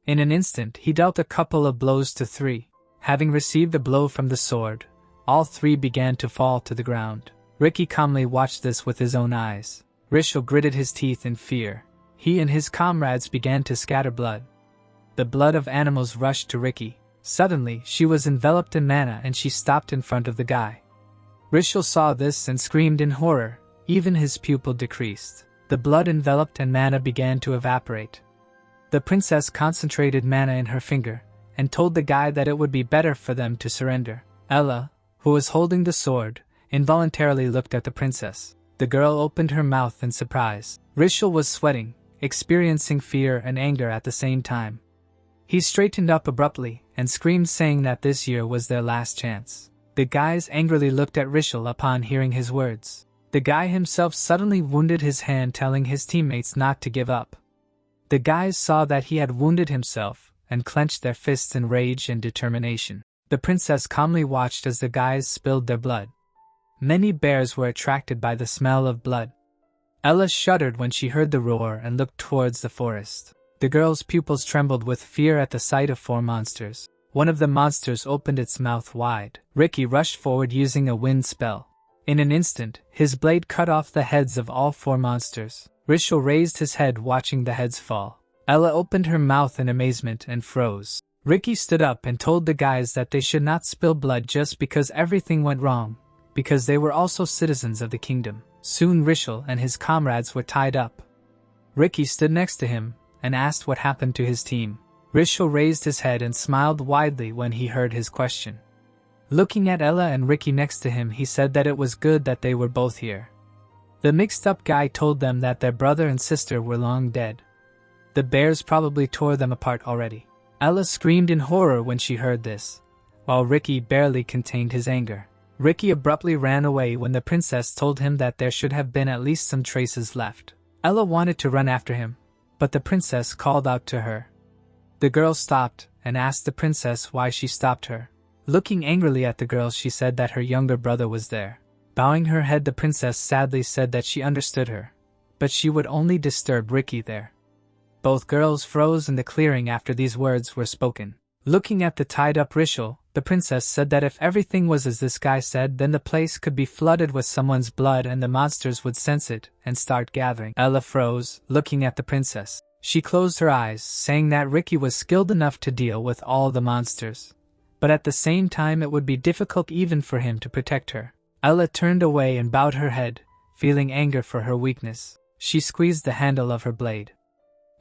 In an instant, he dealt a couple of blows to 3. Having received a blow from the sword, all 3 began to fall to the ground. Ricky calmly watched this with his own eyes. Rishal gritted his teeth in fear. He and his comrades began to scatter blood. The blood of animals rushed to Ricky. Suddenly, she was enveloped in mana and she stopped in front of the guy. Rishal saw this and screamed in horror. Even his pupil decreased. The blood enveloped and mana began to evaporate. The princess concentrated mana in her finger and told the guy that it would be better for them to surrender. Ella, who was holding the sword, involuntarily looked at the princess. The girl opened her mouth in surprise. Rishal was sweating, experiencing fear and anger at the same time. He straightened up abruptly and screamed, saying that this year was their last chance. The guys angrily looked at Rishal upon hearing his words. The guy himself suddenly wounded his hand, telling his teammates not to give up. The guys saw that he had wounded himself and clenched their fists in rage and determination. The princess calmly watched as the guys spilled their blood. Many bears were attracted by the smell of blood. Ella shuddered when she heard the roar and looked towards the forest. The girl's pupils trembled with fear at the sight of 4 monsters. One of the monsters opened its mouth wide. Ricky rushed forward using a wind spell. In an instant, his blade cut off the heads of all 4 monsters. Rishal raised his head, watching the heads fall. Ella opened her mouth in amazement and froze. Ricky stood up and told the guys that they should not spill blood just because everything went wrong, because they were also citizens of the kingdom. Soon Rishal and his comrades were tied up. Ricky stood next to him and asked what happened to his team. Rishal raised his head and smiled widely when he heard his question. Looking at Ella and Ricky next to him, he said that it was good that they were both here. The mixed-up guy told them that their brother and sister were long dead. The bears probably tore them apart already. Ella screamed in horror when she heard this, while Ricky barely contained his anger. Ricky abruptly ran away when the princess told him that there should have been at least some traces left. Ella wanted to run after him, but the princess called out to her. The girl stopped and asked the princess why she stopped her. Looking angrily at the girl, she said that her younger brother was there. Bowing her head, the princess sadly said that she understood her, but she would only disturb Ricky there. Both girls froze in the clearing after these words were spoken. Looking at the tied-up Rishal, the princess said that if everything was as this guy said, then the place could be flooded with someone's blood and the monsters would sense it and start gathering. Ella froze, looking at the princess. She closed her eyes, saying that Ricky was skilled enough to deal with all the monsters, but at the same time it would be difficult even for him to protect her. Ella turned away and bowed her head, feeling anger for her weakness. She squeezed the handle of her blade.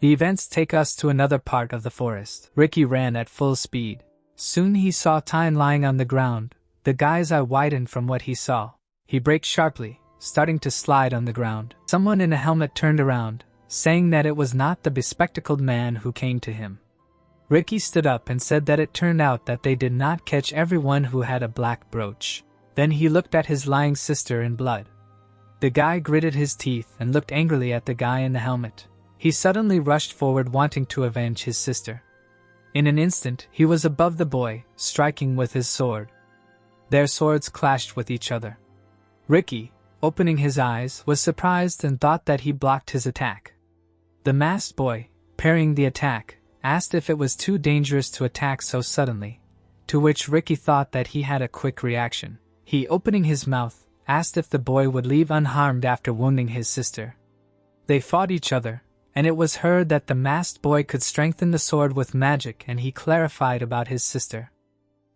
The events take us to another part of the forest. Ricky ran at full speed. Soon he saw Tyne lying on the ground. The guy's eye widened from what he saw. He braked sharply, starting to slide on the ground. Someone in a helmet turned around, saying that it was not the bespectacled man who came to him. Ricky stood up and said that it turned out that they did not catch everyone who had a black brooch. Then he looked at his lying sister in blood. The guy gritted his teeth and looked angrily at the guy in the helmet. He suddenly rushed forward, wanting to avenge his sister. In an instant, he was above the boy, striking with his sword. Their swords clashed with each other. Ricky, opening his eyes, was surprised and thought that he blocked his attack. The masked boy, parrying the attack, asked if it was too dangerous to attack so suddenly, to which Ricky thought that he had a quick reaction. He, opening his mouth, asked if the boy would leave unharmed after wounding his sister. They fought each other, and it was heard that the masked boy could strengthen the sword with magic, and he clarified about his sister.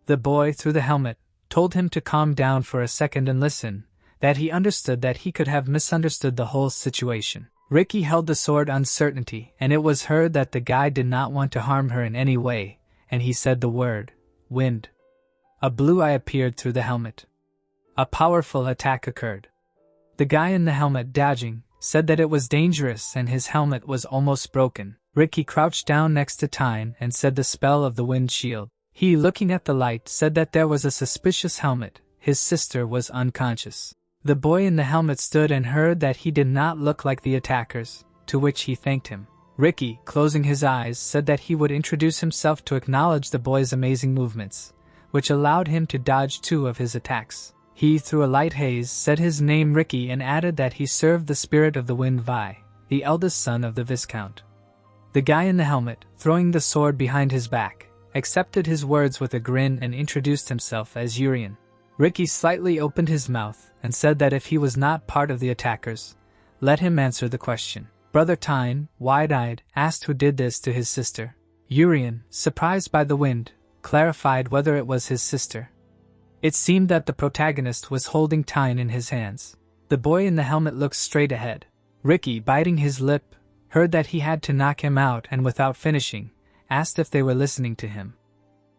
The boy, through the helmet, told him to calm down for a second and listen, that he understood that he could have misunderstood the whole situation. Ricky held the sword uncertainty, and it was heard that the guy did not want to harm her in any way, and he said the word, wind. A blue eye appeared through the helmet. A powerful attack occurred. The guy in the helmet, dodging, said that it was dangerous and his helmet was almost broken. Ricky crouched down next to Tyne and said the spell of the wind shield. He, looking at the light, said that there was a suspicious helmet. His sister was unconscious. The boy in the helmet stood and heard that he did not look like the attackers, to which he thanked him. Ricky, closing his eyes, said that he would introduce himself to acknowledge the boy's amazing movements, which allowed him to dodge 2 of his attacks. He, through a light haze, said his name Ricky and added that he served the spirit of the wind Vi, the eldest son of the Viscount. The guy in the helmet, throwing the sword behind his back, accepted his words with a grin and introduced himself as Urian. Ricky slightly opened his mouth and said that if he was not part of the attackers, let him answer the question. Brother Tyne, wide-eyed, asked who did this to his sister. Urian, surprised by the wind, clarified whether it was his sister. It seemed that the protagonist was holding Tyne in his hands. The boy in the helmet looked straight ahead. Ricky, biting his lip, heard that he had to knock him out and without finishing, asked if they were listening to him.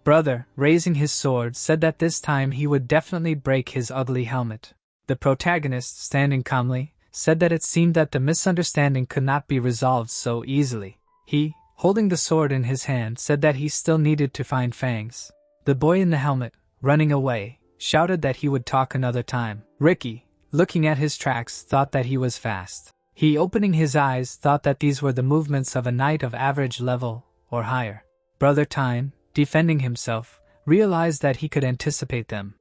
Brother, raising his sword, said that this time he would definitely break his ugly helmet. The protagonist, standing calmly, said that it seemed that the misunderstanding could not be resolved so easily. He, holding the sword in his hand, said that he still needed to find Fangs. The boy in the helmet, running away, shouted that he would talk another time. Ricky, looking at his tracks, thought that he was fast. He, opening his eyes, thought that these were the movements of a knight of average level or higher. Brother Tyne, defending himself, realized that he could anticipate them.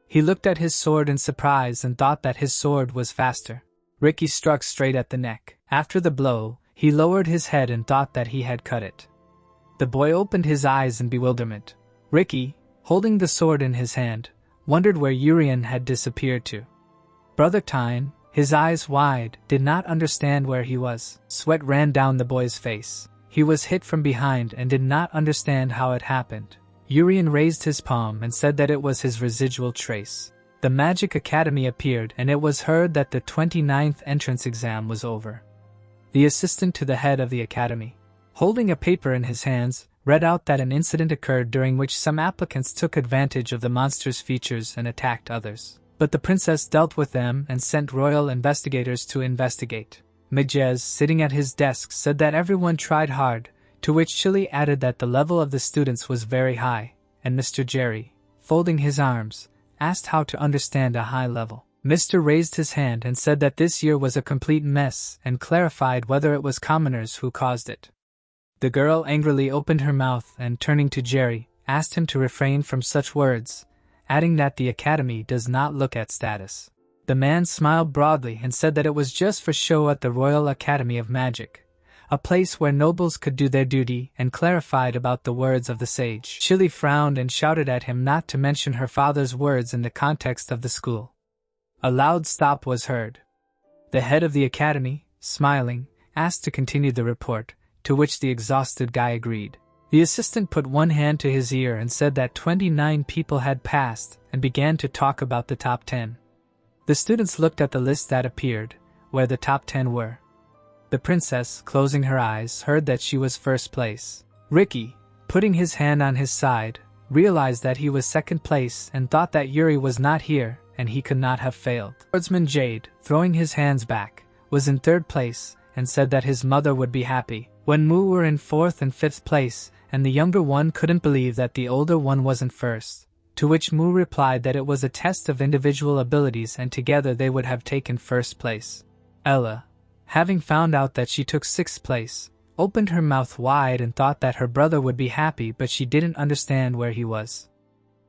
He looked at his sword in surprise and thought that his sword was faster. Ricky struck straight at the neck. After the blow, he lowered his head and thought that he had cut it. The boy opened his eyes in bewilderment. Ricky, holding the sword in his hand, wondered where Urian had disappeared to. Brother Tyne, his eyes wide, did not understand where he was. Sweat ran down the boy's face. He was hit from behind and did not understand how it happened. Urian raised his palm and said that it was his residual trace. The Magic Academy appeared and it was heard that the 29th entrance exam was over. The assistant to the head of the academy, holding a paper in his hands, read out that an incident occurred during which some applicants took advantage of the monster's features and attacked others. But the princess dealt with them and sent royal investigators to investigate. Majez, sitting at his desk, said that everyone tried hard, to which Chili added that the level of the students was very high, and Mr. Jerry, folding his arms, asked how to understand a high level. Mr. raised his hand and said that this year was a complete mess and clarified whether it was commoners who caused it. The girl angrily opened her mouth and, turning to Jerry, asked him to refrain from such words, adding that the academy does not look at status. The man smiled broadly and said that it was just for show at the Royal Academy of Magic, a place where nobles could do their duty, and clarified about the words of the sage. Chili frowned and shouted at him not to mention her father's words in the context of the school. A loud stop was heard. The head of the academy, smiling, asked to continue the report, to which the exhausted guy agreed. The assistant put one hand to his ear and said that 29 people had passed and began to talk about the top 10. The students looked at the list that appeared, where the top 10 were. The princess, closing her eyes, heard that she was first place. Ricky, putting his hand on his side, realized that he was second place and thought that Yuri was not here and he could not have failed. Swordsman Jade, throwing his hands back, was in third place and said that his mother would be happy. When Mu were in fourth and fifth place, and the younger one couldn't believe that the older one wasn't first, to which Mu replied that it was a test of individual abilities and together they would have taken first place. Ella, having found out that she took sixth place, opened her mouth wide and thought that her brother would be happy, but she didn't understand where he was.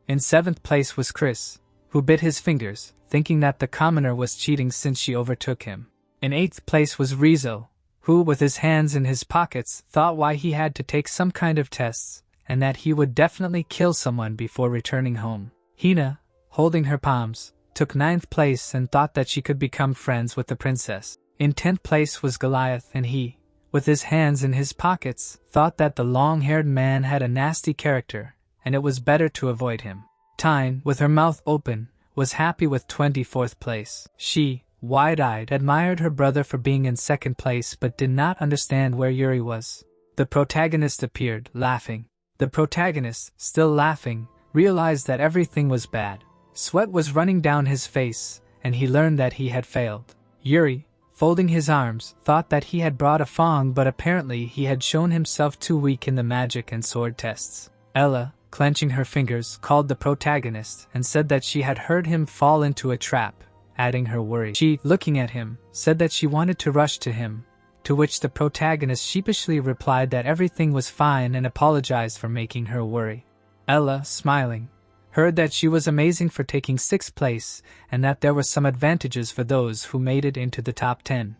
In seventh place was Chris, who bit his fingers, thinking that the commoner was cheating since she overtook him. In eighth place was Rizzo, who, with his hands in his pockets, thought why he had to take some kind of tests, and that he would definitely kill someone before returning home. Hina, holding her palms, took ninth place and thought that she could become friends with the princess. In 10th place was Goliath, and he, with his hands in his pockets, thought that the long-haired man had a nasty character, and it was better to avoid him. Tyne, with her mouth open, was happy with 24th place. She, wide-eyed, admired her brother for being in second place but did not understand where Yuri was. The protagonist appeared, laughing. The protagonist, still laughing, realized that everything was bad. Sweat was running down his face, and he learned that he had failed. Yuri, folding his arms, thought that he had brought a Fong, but apparently he had shown himself too weak in the magic and sword tests. Ella, clenching her fingers, called the protagonist and said that she had heard him fall into a trap, adding her worry. She, looking at him, said that she wanted to rush to him, to which the protagonist sheepishly replied that everything was fine and apologized for making her worry. Ella, smiling, heard that she was amazing for taking 6th place and that there were some advantages for those who made it into the top 10.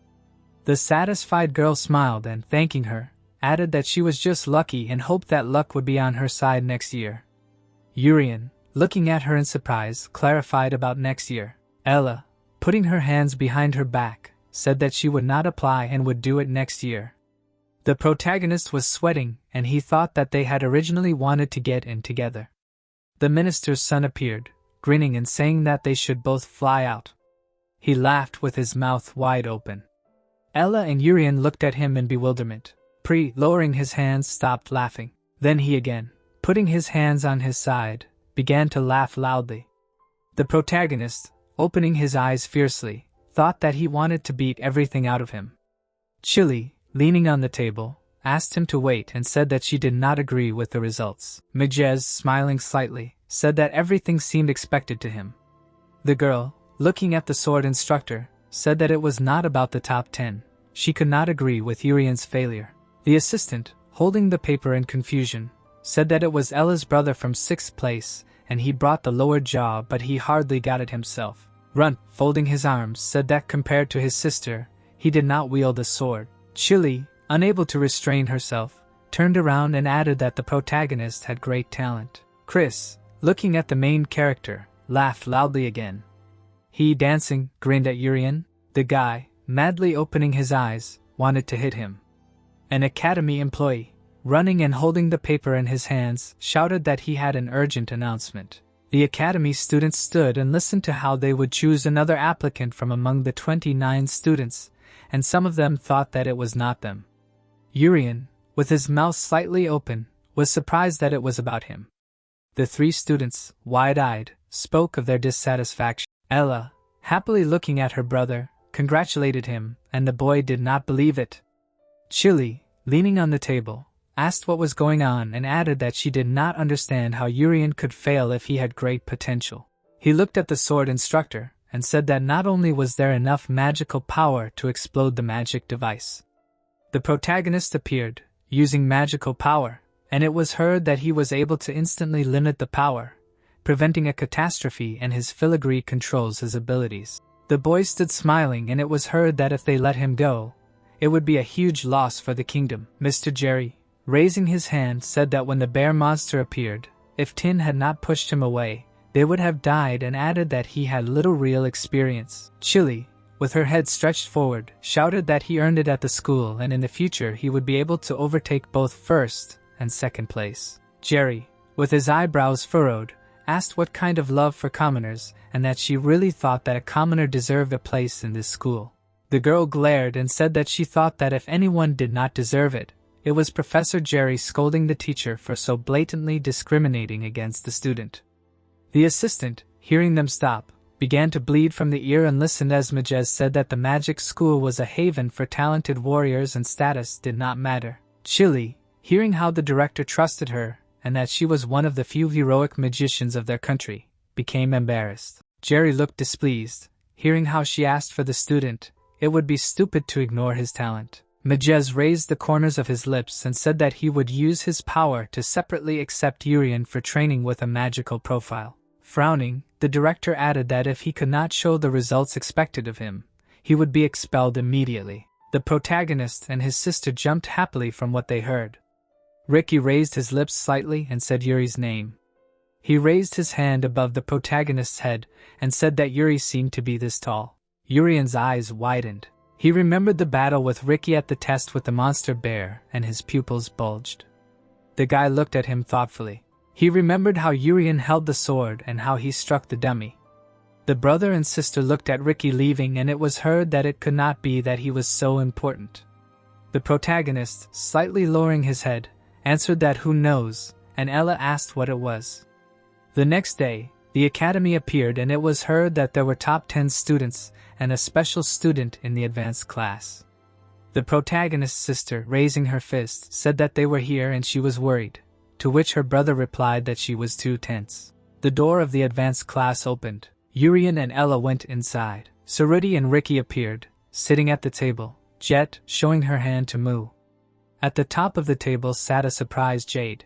The satisfied girl smiled and, thanking her, added that she was just lucky and hoped that luck would be on her side next year. Urian, looking at her in surprise, clarified about next year. Ella, putting her hands behind her back, said that she would not apply and would do it next year. The protagonist was sweating, and he thought that they had originally wanted to get in together. The minister's son appeared, grinning and saying that they should both fly out. He laughed with his mouth wide open. Ella and Urian looked at him in bewilderment. Pri, lowering his hands, stopped laughing. Then he again, putting his hands on his side, began to laugh loudly. The protagonist, opening his eyes fiercely, thought that he wanted to beat everything out of him. Chili, leaning on the table, asked him to wait and said that she did not agree with the results. Majez, smiling slightly, said that everything seemed expected to him. The girl, looking at the sword instructor, said that it was not about the top 10. She could not agree with Urian's failure. The assistant, holding the paper in confusion, said that it was Ella's brother from 6th place, and he brought the lower jaw, but he hardly got it himself. Runt, folding his arms, said that compared to his sister, he did not wield a sword. Chili, unable to restrain herself, turned around and added that the protagonist had great talent. Chris, looking at the main character, laughed loudly again. He, dancing, grinned at Urian. The guy, madly opening his eyes, wanted to hit him. An academy employee, running and holding the paper in his hands, shouted that he had an urgent announcement. The academy students stood and listened to how they would choose another applicant from among the 29 students, and some of them thought that it was not them. Urian, with his mouth slightly open, was surprised that it was about him. The 3 students, wide-eyed, spoke of their dissatisfaction. Ella, happily looking at her brother, congratulated him, and the boy did not believe it. Chili, leaning on the table, asked what was going on and added that she did not understand how Urian could fail if he had great potential. He looked at the sword instructor and said that not only was there enough magical power to explode the magic device. The protagonist appeared, using magical power, and it was heard that he was able to instantly limit the power, preventing a catastrophe, and his filigree controls his abilities. The boy stood smiling, and it was heard that if they let him go, it would be a huge loss for the kingdom. Mr. Jerry, raising his hand, said that when the bear monster appeared, if Tin had not pushed him away, they would have died, and added that he had little real experience. Chili, with her head stretched forward, shouted that he earned it at the school and in the future he would be able to overtake both 1st and 2nd place. Jerry, with his eyebrows furrowed, asked what kind of love for commoners, and that she really thought that a commoner deserved a place in this school. The girl glared and said that she thought that if anyone did not deserve it, it was Professor Jerry, scolding the teacher for so blatantly discriminating against the student. The assistant, hearing them stop, began to bleed from the ear and listened as Majez said that the magic school was a haven for talented warriors and status did not matter. Chili, hearing how the director trusted her, and that she was one of the few heroic magicians of their country, became embarrassed. Jerry looked displeased, hearing how she asked for the student. It would be stupid to ignore his talent. Majez raised the corners of his lips and said that he would use his power to separately accept Urian for training with a magical profile. Frowning, the director added that if he could not show the results expected of him, he would be expelled immediately. The protagonist and his sister jumped happily from what they heard. Ricky raised his lips slightly and said Yuri's name. He raised his hand above the protagonist's head and said that Yuri seemed to be this tall. Urian's eyes widened. He remembered the battle with Ricky at the test with the monster bear, and his pupils bulged. The guy looked at him thoughtfully. He remembered how Urian held the sword and how he struck the dummy. The brother and sister looked at Ricky leaving, and it was heard that it could not be that he was so important. The protagonist, slightly lowering his head, answered that who knows, and Ella asked what it was. The next day, the academy appeared and it was heard that there were top 10 students and a special student in the advanced class. The protagonist's sister, raising her fist, said that they were here and she was worried, to which her brother replied that she was too tense. The door of the advanced class opened. Urian and Ella went inside. Saruti and Ricky appeared, sitting at the table, Jet showing her hand to Mu. At the top of the table sat a surprised Jade.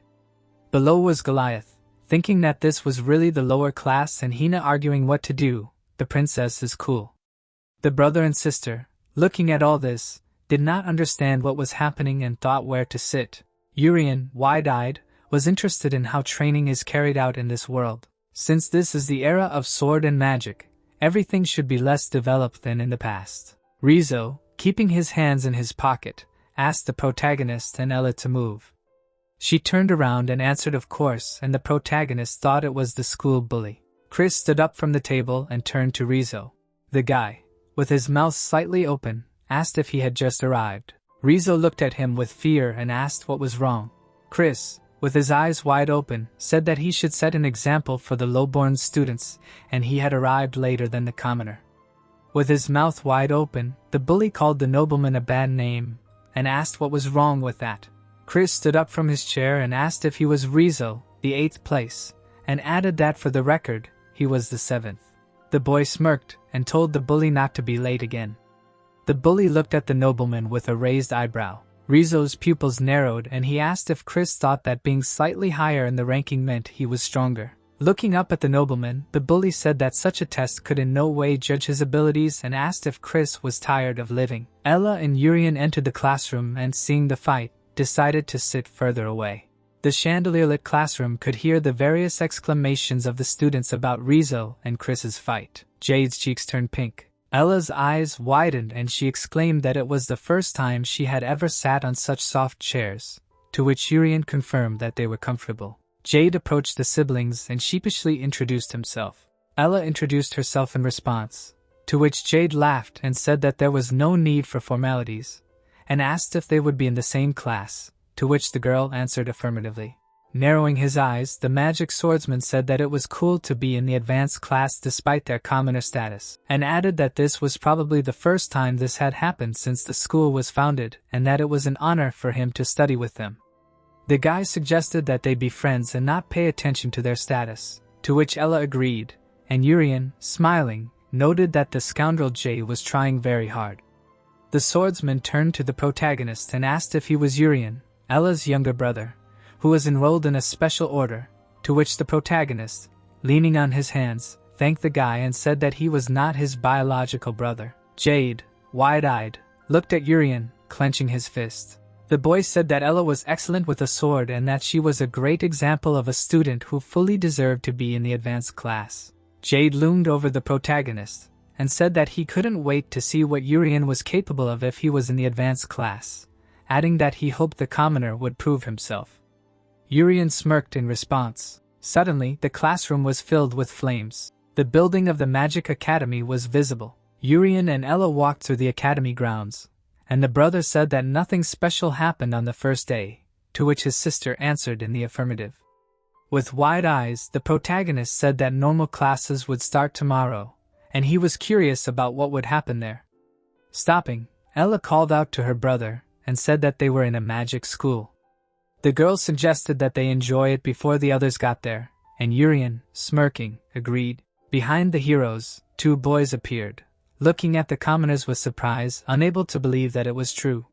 Below was Goliath, thinking that this was really the lower class, and Hina arguing what to do. The princess is cool. The brother and sister, looking at all this, did not understand what was happening and thought where to sit. Urian, wide-eyed, was interested in how training is carried out in this world. Since this is the era of sword and magic, everything should be less developed than in the past. Rizzo, keeping his hands in his pocket, asked the protagonist and Ella to move. She turned around and answered of course, and the protagonist thought it was the school bully. Chris stood up from the table and turned to Rizzo. The guy, with his mouth slightly open, asked if he had just arrived. Rizzo looked at him with fear and asked what was wrong. Chris, with his eyes wide open, said that he should set an example for the low-born students, and he had arrived later than the commoner. With his mouth wide open, the bully called the nobleman a bad name, and asked what was wrong with that. Chris stood up from his chair and asked if he was Rizzo, the 8th place, and added that for the record, he was the 7th. The boy smirked and told the bully not to be late again. The bully looked at the nobleman with a raised eyebrow. Rizzo's pupils narrowed and he asked if Chris thought that being slightly higher in the ranking meant he was stronger. Looking up at the nobleman, the bully said that such a test could in no way judge his abilities and asked if Chris was tired of living. Ella and Urian entered the classroom and, seeing the fight, decided to sit further away. The chandelier-lit classroom could hear the various exclamations of the students about Rizzo and Chris's fight. Jade's cheeks turned pink. Ella's eyes widened and she exclaimed that it was the first time she had ever sat on such soft chairs, to which Urian confirmed that they were comfortable. Jade approached the siblings and sheepishly introduced himself. Ella introduced herself in response, to which Jade laughed and said that there was no need for formalities, and asked if they would be in the same class, to which the girl answered affirmatively. Narrowing his eyes, the magic swordsman said that it was cool to be in the advanced class despite their commoner status, and added that this was probably the first time this had happened since the school was founded, and that it was an honor for him to study with them. The guy suggested that they be friends and not pay attention to their status, to which Ella agreed, and Urian, smiling, noted that the scoundrel Jay was trying very hard. The swordsman turned to the protagonist and asked if he was Urian, Ella's younger brother, who was enrolled in a special order, to which the protagonist, leaning on his hands, thanked the guy and said that he was not his biological brother. Jade, wide-eyed, looked at Urian, clenching his fist. The boy said that Ella was excellent with a sword and that she was a great example of a student who fully deserved to be in the advanced class. Jade loomed over the protagonist, and said that he couldn't wait to see what Urian was capable of if he was in the advanced class, adding that he hoped the commoner would prove himself. Urian smirked in response. Suddenly, the classroom was filled with flames. The building of the Magic Academy was visible. Urian and Ella walked through the academy grounds, and the brother said that nothing special happened on the first day, to which his sister answered in the affirmative. With wide eyes, the protagonist said that normal classes would start tomorrow, and he was curious about what would happen there. Stopping, Ella called out to her brother and said that they were in a magic school. The girl suggested that they enjoy it before the others got there, and Urian, smirking, agreed. Behind the heroes, 2 boys appeared, looking at the commoners with surprise, unable to believe that it was true.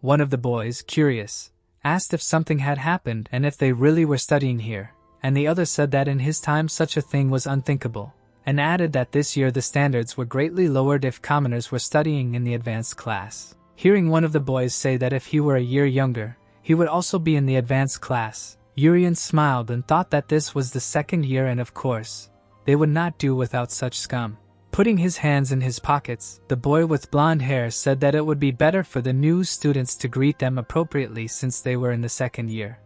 One of the boys, curious, asked if something had happened and if they really were studying here, and the other said that in his time such a thing was unthinkable, and added that this year the standards were greatly lowered if commoners were studying in the advanced class. Hearing one of the boys say that if he were a year younger, he would also be in the advanced class, Urian smiled and thought that this was the 2nd year and of course, they would not do without such scum. Putting his hands in his pockets, the boy with blonde hair said that it would be better for the new students to greet them appropriately since they were in the 2nd year.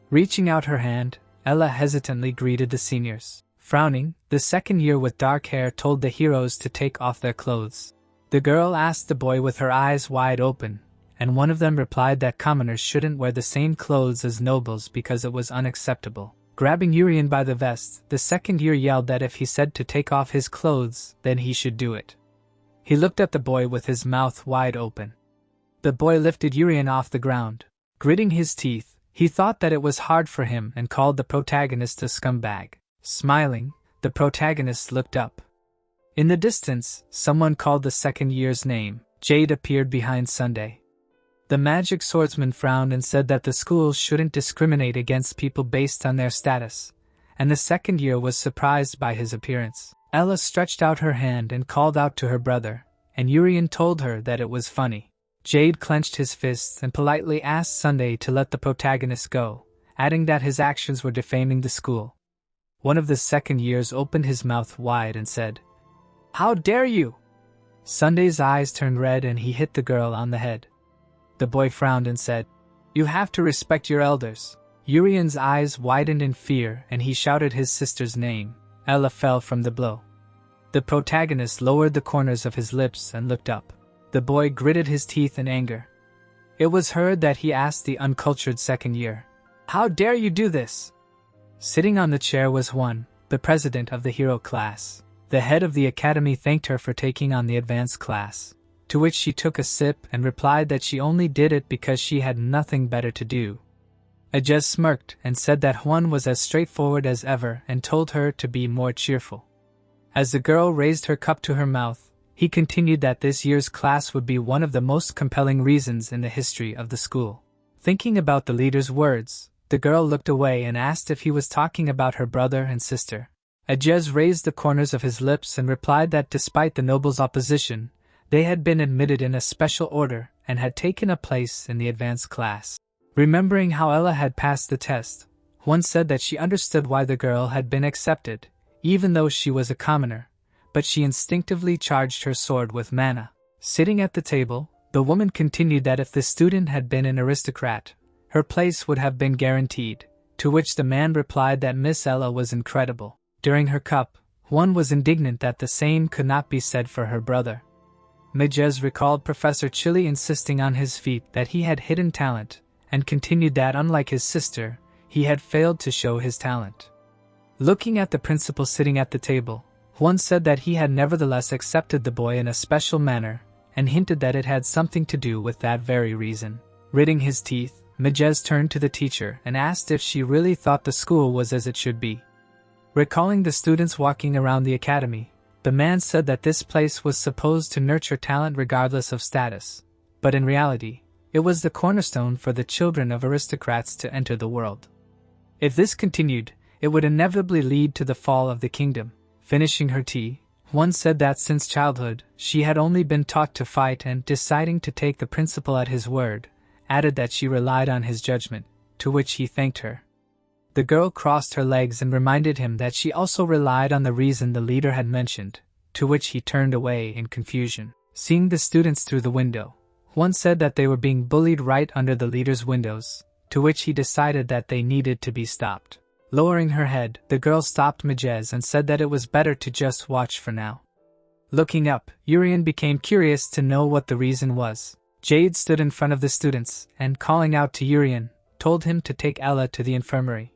Reaching out her hand, Ella hesitantly greeted the seniors. Frowning, the 2nd year with dark hair told the heroes to take off their clothes. The girl asked the boy with her eyes wide open, and one of them replied that commoners shouldn't wear the same clothes as nobles because it was unacceptable. Grabbing Urian by the vest, the second year yelled that if he said to take off his clothes, then he should do it. He looked at the boy with his mouth wide open. The boy lifted Urian off the ground. Gritting his teeth, he thought that it was hard for him and called the protagonist a scumbag. Smiling, the protagonist looked up. In the distance, someone called the second year's name. Jade appeared behind Sunday. The magic swordsman frowned and said that the school shouldn't discriminate against people based on their status, and the second year was surprised by his appearance. Ella stretched out her hand and called out to her brother, and Urian told her that it was funny. Jade clenched his fists and politely asked Sunday to let the protagonist go, adding that his actions were defaming the school. One of the second years opened his mouth wide and said, "How dare you!" Sunday's eyes turned red and he hit the girl on the head. The boy frowned and said, "You have to respect your elders." Urian's eyes widened in fear and he shouted his sister's name. Ella fell from the blow. The protagonist lowered the corners of his lips and looked up. The boy gritted his teeth in anger. It was heard that he asked the uncultured second year, "How dare you do this?" Sitting on the chair was Juan, the president of the hero class. The head of the academy thanked her for taking on the advanced class, to which she took a sip and replied that she only did it because she had nothing better to do. Ajez smirked and said that Juan was as straightforward as ever and told her to be more cheerful. As the girl raised her cup to her mouth, he continued that this year's class would be one of the most compelling reasons in the history of the school. Thinking about the leader's words, the girl looked away and asked if he was talking about her brother and sister. Ajez raised the corners of his lips and replied that despite the nobles' opposition, they had been admitted in a special order and had taken a place in the advanced class. Remembering how Ella had passed the test, one said that she understood why the girl had been accepted, even though she was a commoner, but she instinctively charged her sword with mana. Sitting at the table, the woman continued that if the student had been an aristocrat, her place would have been guaranteed, to which the man replied that Miss Ella was incredible. During her cup, one was indignant that the same could not be said for her brother. Majez recalled Professor Chili insisting on his feat that he had hidden talent, and continued that unlike his sister, he had failed to show his talent. Looking at the principal sitting at the table, one said that he had nevertheless accepted the boy in a special manner, and hinted that it had something to do with that very reason. Gritting his teeth, Majez turned to the teacher and asked if she really thought the school was as it should be. Recalling the students walking around the academy, the man said that this place was supposed to nurture talent regardless of status, but in reality, it was the cornerstone for the children of aristocrats to enter the world. If this continued, it would inevitably lead to the fall of the kingdom. Finishing her tea, one said that since childhood, she had only been taught to fight and, deciding to take the principal at his word, added that she relied on his judgment, to which he thanked her. The girl crossed her legs and reminded him that she also relied on the reason the leader had mentioned, to which he turned away in confusion. Seeing the students through the window, one said that they were being bullied right under the leader's windows, to which he decided that they needed to be stopped. Lowering her head, the girl stopped Majez and said that it was better to just watch for now. Looking up, Urian became curious to know what the reason was. Jade stood in front of the students and, calling out to Urian, told him to take Ella to the infirmary.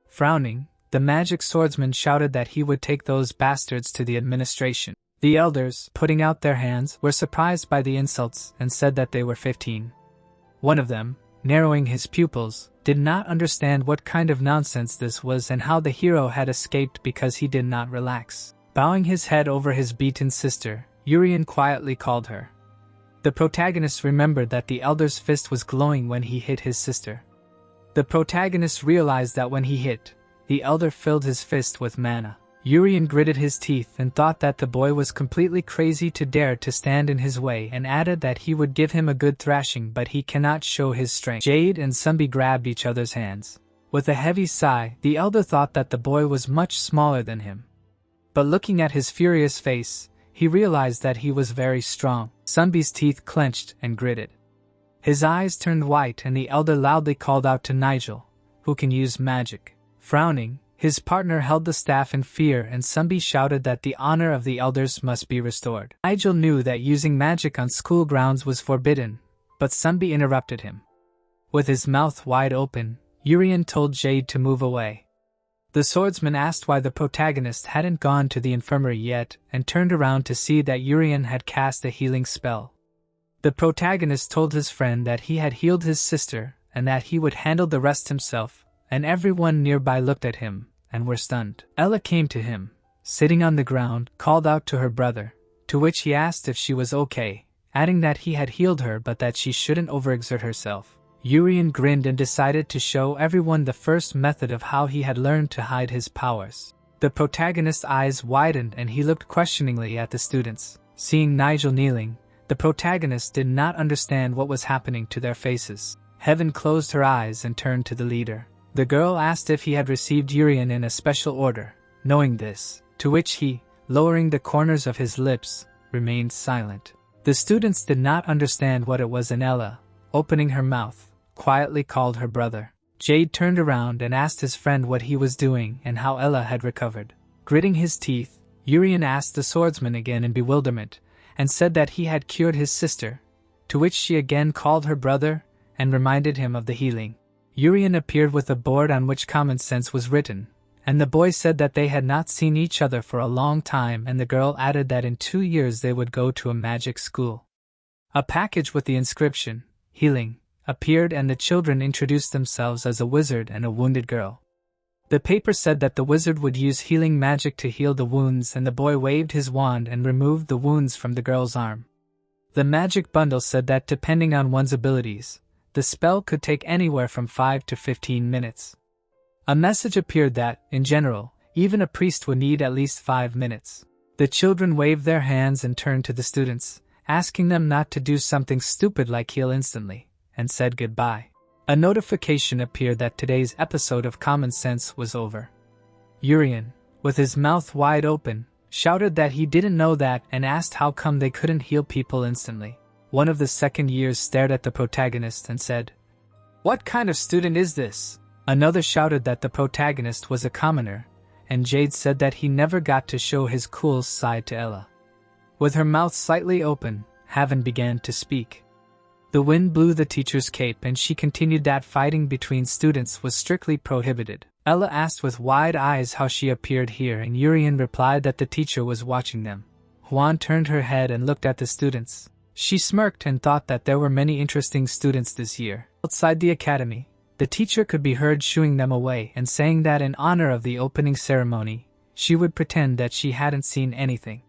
Frowning, the magic swordsman shouted that he would take those bastards to the administration. The elders, putting out their hands, were surprised by the insults and said that they were 15. One of them, narrowing his pupils, did not understand what kind of nonsense this was and how the hero had escaped because he did not relax. Bowing his head over his beaten sister, Urian quietly called her. The protagonist remembered that the elder's fist was glowing when he hit his sister. The protagonist realized that when he hit, the elder filled his fist with mana. Urian gritted his teeth and thought that the boy was completely crazy to dare to stand in his way and added that he would give him a good thrashing but he cannot show his strength. Jade and Sunbi grabbed each other's hands. With a heavy sigh, the elder thought that the boy was much smaller than him. But looking at his furious face, he realized that he was very strong. Sunbi's teeth clenched and gritted. His eyes turned white and the elder loudly called out to Nigel, who can use magic. Frowning, his partner held the staff in fear and Sunbi shouted that the honor of the elders must be restored. Nigel knew that using magic on school grounds was forbidden, but Sunbi interrupted him. With his mouth wide open, Urian told Jade to move away. The swordsman asked why the protagonist hadn't gone to the infirmary yet and turned around to see that Urian had cast a healing spell. The protagonist told his friend that he had healed his sister and that he would handle the rest himself, and everyone nearby looked at him and were stunned. Ella came to him, sitting on the ground, called out to her brother, to which he asked if she was okay, adding that he had healed her but that she shouldn't overexert herself. Urian grinned and decided to show everyone the first method of how he had learned to hide his powers. The protagonist's eyes widened and he looked questioningly at the students. Seeing Nigel kneeling, the protagonist did not understand what was happening to their faces. Heaven closed her eyes and turned to the leader. The girl asked if he had received Urian in a special order, knowing this, to which he, lowering the corners of his lips, remained silent. The students did not understand what it was, and Ella, opening her mouth, quietly called her brother. Jade turned around and asked his friend what he was doing and how Ella had recovered. Gritting his teeth, Urian asked the swordsman again in bewilderment, and said that he had cured his sister, to which she again called her brother and reminded him of the healing. Urian appeared with a board on which common sense was written, and the boy said that they had not seen each other for a long time, and the girl added that in 2 years they would go to a magic school. A package with the inscription, "Healing," appeared and the children introduced themselves as a wizard and a wounded girl. The paper said that the wizard would use healing magic to heal the wounds, and the boy waved his wand and removed the wounds from the girl's arm. The magic bundle said that depending on one's abilities, the spell could take anywhere from 5 to 15 minutes. A message appeared that, in general, even a priest would need at least 5 minutes. The children waved their hands and turned to the students, asking them not to do something stupid like heal instantly, and said goodbye. A notification appeared that today's episode of Common Sense was over. Urian, with his mouth wide open, shouted that he didn't know that and asked how come they couldn't heal people instantly. One of the second years stared at the protagonist and said, "What kind of student is this?" Another shouted that the protagonist was a commoner, and Jade said that he never got to show his cool side to Ella. With her mouth slightly open, Haven began to speak. The wind blew the teacher's cape and she continued that fighting between students was strictly prohibited. Ella asked with wide eyes how she appeared here, and Urian replied that the teacher was watching them. Juan turned her head and looked at the students. She smirked and thought that there were many interesting students this year. Outside the academy, the teacher could be heard shooing them away and saying that in honor of the opening ceremony, she would pretend that she hadn't seen anything.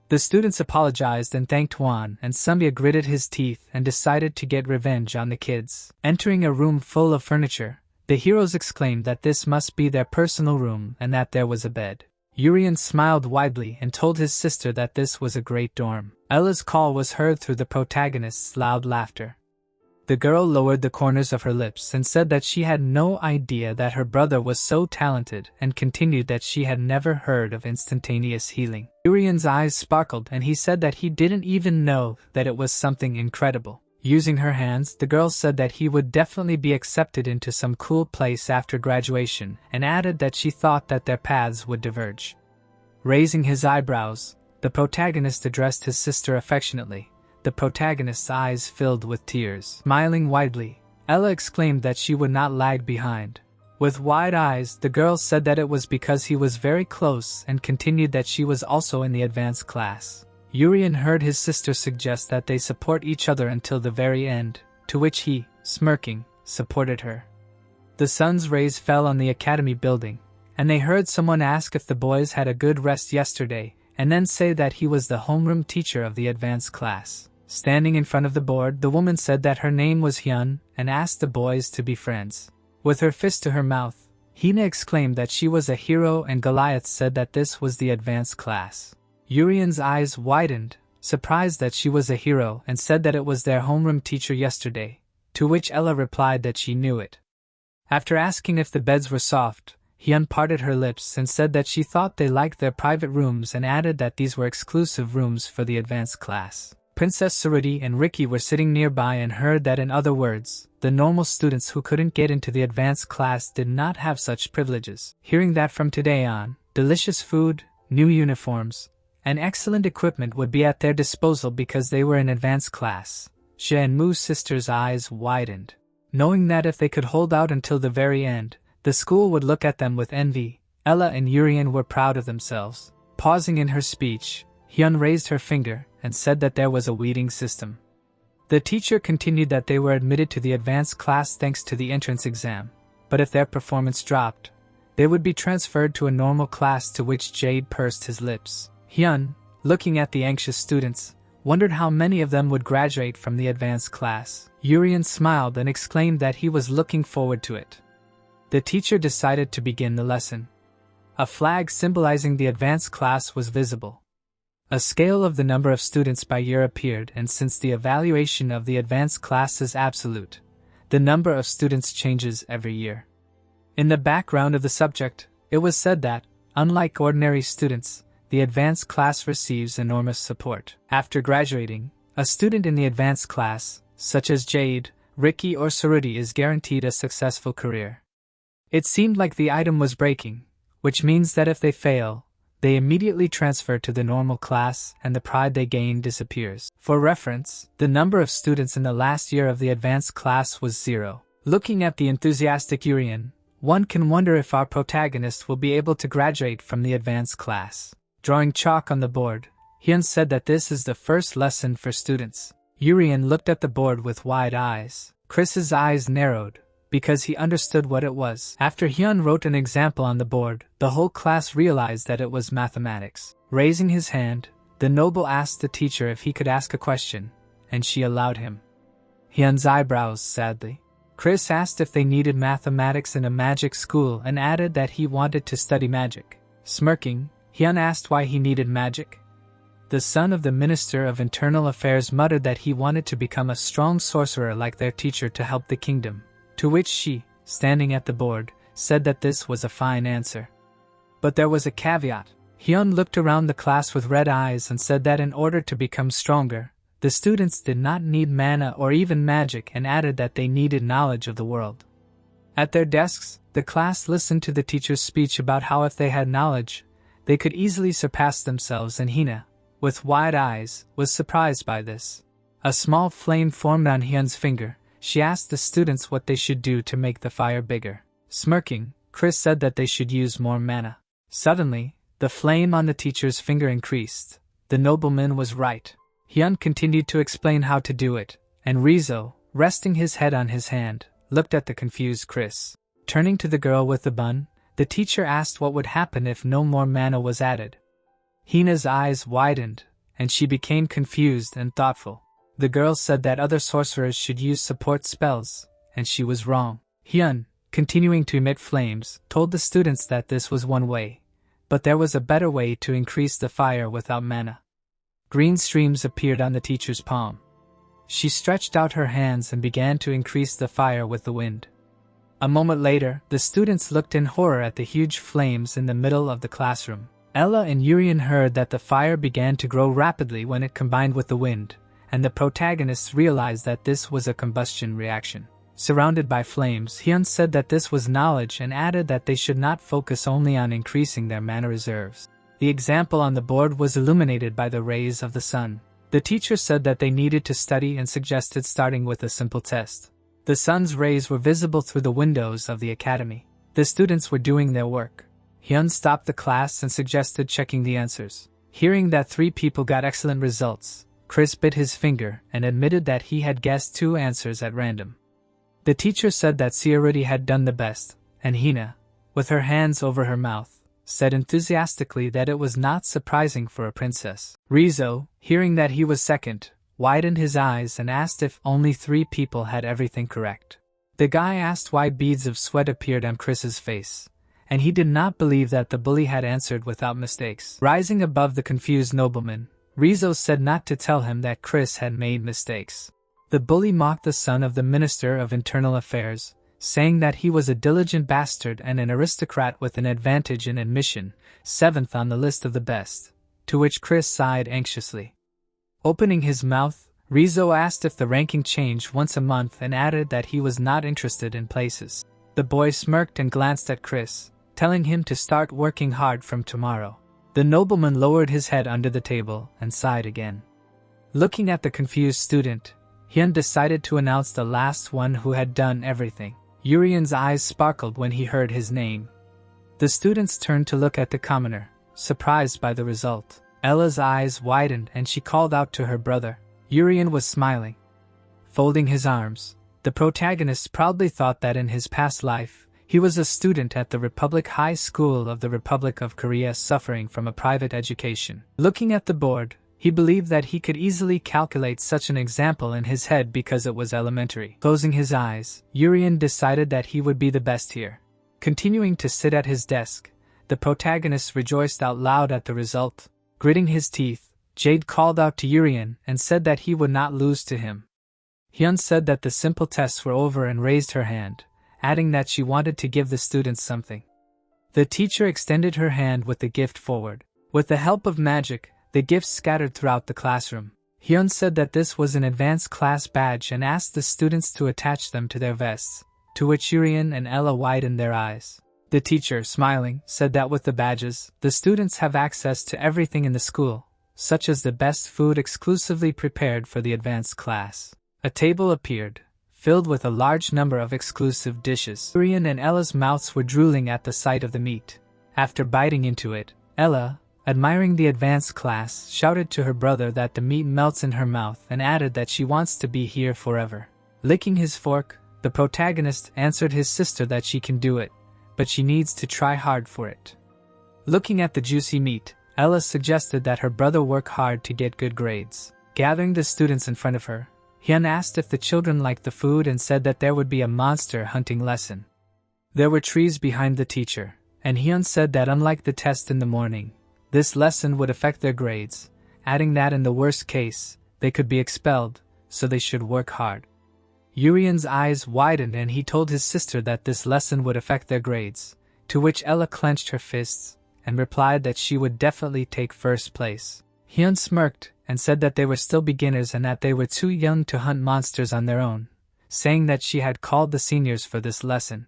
The students apologized and thanked Juan, and Sambia gritted his teeth and decided to get revenge on the kids. Entering a room full of furniture, the heroes exclaimed that this must be their personal room and that there was a bed. Urian smiled widely and told his sister that this was a great dorm. Ella's call was heard through the protagonist's loud laughter. The girl lowered the corners of her lips and said that she had no idea that her brother was so talented, and continued that she had never heard of instantaneous healing. Urian's eyes sparkled and he said that he didn't even know that it was something incredible. Using her hands, the girl said that he would definitely be accepted into some cool place after graduation, and added that she thought that their paths would diverge. Raising his eyebrows, the protagonist addressed his sister affectionately. The protagonist's eyes filled with tears. Smiling widely, Ella exclaimed that she would not lag behind. With wide eyes, the girl said that it was because he was very close, and continued that she was also in the advanced class. Urian heard his sister suggest that they support each other until the very end, to which he, smirking, supported her. The sun's rays fell on the academy building, and they heard someone ask if the boys had a good rest yesterday, and then say that he was the homeroom teacher of the advanced class. Standing in front of the board, the woman said that her name was Hyun and asked the boys to be friends. With her fist to her mouth, Hina exclaimed that she was a hero, and Goliath said that this was the advanced class. Urian's eyes widened, surprised that she was a hero, and said that it was their homeroom teacher yesterday, to which Ella replied that she knew it. After asking if the beds were soft, Hyun parted her lips and said that she thought they liked their private rooms, and added that these were exclusive rooms for the advanced class. Princess Saruti and Ricky were sitting nearby and heard that, in other words, the normal students who couldn't get into the advanced class did not have such privileges. Hearing that from today on, delicious food, new uniforms, and excellent equipment would be at their disposal because they were in advanced class, She and Mu's sister's eyes widened, knowing that if they could hold out until the very end, the school would look at them with envy. Ella and Urian were proud of themselves. Pausing in her speech, Hyun raised her finger and said that there was a weeding system. The teacher continued that they were admitted to the advanced class thanks to the entrance exam, but if their performance dropped, they would be transferred to a normal class, to which Jade pursed his lips. Hyun, looking at the anxious students, wondered how many of them would graduate from the advanced class. Urian smiled and exclaimed that he was looking forward to it. The teacher decided to begin the lesson. A flag symbolizing the advanced class was visible. A scale of the number of students by year appeared, and since the evaluation of the advanced class is absolute, the number of students changes every year. In the background of the subject, it was said that, unlike ordinary students, the advanced class receives enormous support. After graduating, a student in the advanced class, such as Jade, Ricky or Saruti, is guaranteed a successful career. It seemed like the item was breaking, which means that if they fail, they immediately transfer to the normal class and the pride they gain disappears. For reference, the number of students in the last year of the advanced class was 0. Looking at the enthusiastic Urian, one can wonder if our protagonist will be able to graduate from the advanced class. Drawing chalk on the board, Hyun said that this is the first lesson for students. Urian looked at the board with wide eyes. Chris's eyes narrowed, because he understood what it was. After Hyun wrote an example on the board, the whole class realized that it was mathematics. Raising his hand, the noble asked the teacher if he could ask a question, and she allowed him. Hyun's eyebrows sadly. Chris asked if they needed mathematics in a magic school and added that he wanted to study magic. Smirking, Hyun asked why he needed magic. The son of the Minister of Internal Affairs muttered that he wanted to become a strong sorcerer like their teacher to help the kingdom. To which she, standing at the board, said that this was a fine answer. But there was a caveat. Hyun looked around the class with red eyes and said that in order to become stronger, the students did not need mana or even magic, and added that they needed knowledge of the world. At their desks, the class listened to the teacher's speech about how if they had knowledge, they could easily surpass themselves, and Hina, with wide eyes, was surprised by this. A small flame formed on Hyun's finger. She asked the students what they should do to make the fire bigger. Smirking, Chris said that they should use more mana. Suddenly, the flame on the teacher's finger increased. The nobleman was right. Hyun continued to explain how to do it, and Rizzo, resting his head on his hand, looked at the confused Chris. Turning to the girl with the bun, the teacher asked what would happen if no more mana was added. Hina's eyes widened, and she became confused and thoughtful. The girl said that other sorcerers should use support spells, and she was wrong. Hyun, continuing to emit flames, told the students that this was one way, but there was a better way to increase the fire without mana. Green streams appeared on the teacher's palm. She stretched out her hands and began to increase the fire with the wind. A moment later, the students looked in horror at the huge flames in the middle of the classroom. Ella and Urian heard that the fire began to grow rapidly when it combined with the wind, and the protagonists realized that this was a combustion reaction. Surrounded by flames, Hyun said that this was knowledge and added that they should not focus only on increasing their mana reserves. The example on the board was illuminated by the rays of the sun. The teacher said that they needed to study and suggested starting with a simple test. The sun's rays were visible through the windows of the academy. The students were doing their work. Hyun stopped the class and suggested checking the answers. Hearing that 3 people got excellent results, Chris bit his finger and admitted that he had guessed 2 answers at random. The teacher said that Saruti had done the best, and Hina, with her hands over her mouth, said enthusiastically that it was not surprising for a princess. Rizzo, hearing that he was second, widened his eyes and asked if only 3 people had everything correct. The guy asked why beads of sweat appeared on Chris's face, and he did not believe that the bully had answered without mistakes. Rising above the confused nobleman, Rizzo said not to tell him that Chris had made mistakes. The bully mocked the son of the Minister of Internal Affairs, saying that he was a diligent bastard and an aristocrat with an advantage in admission, 7th on the list of the best, to which Chris sighed anxiously. Opening his mouth, Rizzo asked if the ranking changed once a month and added that he was not interested in places. The boy smirked and glanced at Chris, telling him to start working hard from tomorrow. The nobleman lowered his head under the table and sighed again. Looking at the confused student, Hyun decided to announce the last one who had done everything. Urian's eyes sparkled when he heard his name. The students turned to look at the commoner, surprised by the result. Ella's eyes widened and she called out to her brother. Urian was smiling. Folding his arms, the protagonist proudly thought that in his past life, he was a student at the Republic High School of the Republic of Korea suffering from a private education. Looking at the board, he believed that he could easily calculate such an example in his head because it was elementary. Closing his eyes, Urian decided that he would be the best here. Continuing to sit at his desk, the protagonist rejoiced out loud at the result. Gritting his teeth, Jade called out to Urian and said that he would not lose to him. Hyun said that the simple tests were over and raised her hand, adding that she wanted to give the students something. The teacher extended her hand with the gift forward. With the help of magic, the gifts scattered throughout the classroom. Hyun said that this was an advanced class badge and asked the students to attach them to their vests, to which Urian and Ella widened their eyes. The teacher, smiling, said that with the badges, the students have access to everything in the school, such as the best food exclusively prepared for the advanced class. A table appeared, filled with a large number of exclusive dishes. Urian and Ella's mouths were drooling at the sight of the meat. After biting into it, Ella, admiring the advanced class, shouted to her brother that the meat melts in her mouth and added that she wants to be here forever. Licking his fork, the protagonist answered his sister that she can do it, but she needs to try hard for it. Looking at the juicy meat, Ella suggested that her brother work hard to get good grades. Gathering the students in front of her, Hyun asked if the children liked the food and said that there would be a monster hunting lesson. There were trees behind the teacher, and Hyun said that unlike the test in the morning, this lesson would affect their grades, adding that in the worst case, they could be expelled, so they should work hard. Urian's eyes widened and he told his sister that this lesson would affect their grades, to which Ella clenched her fists and replied that she would definitely take first place. Hyun smirked and said that they were still beginners and that they were too young to hunt monsters on their own, saying that she had called the seniors for this lesson.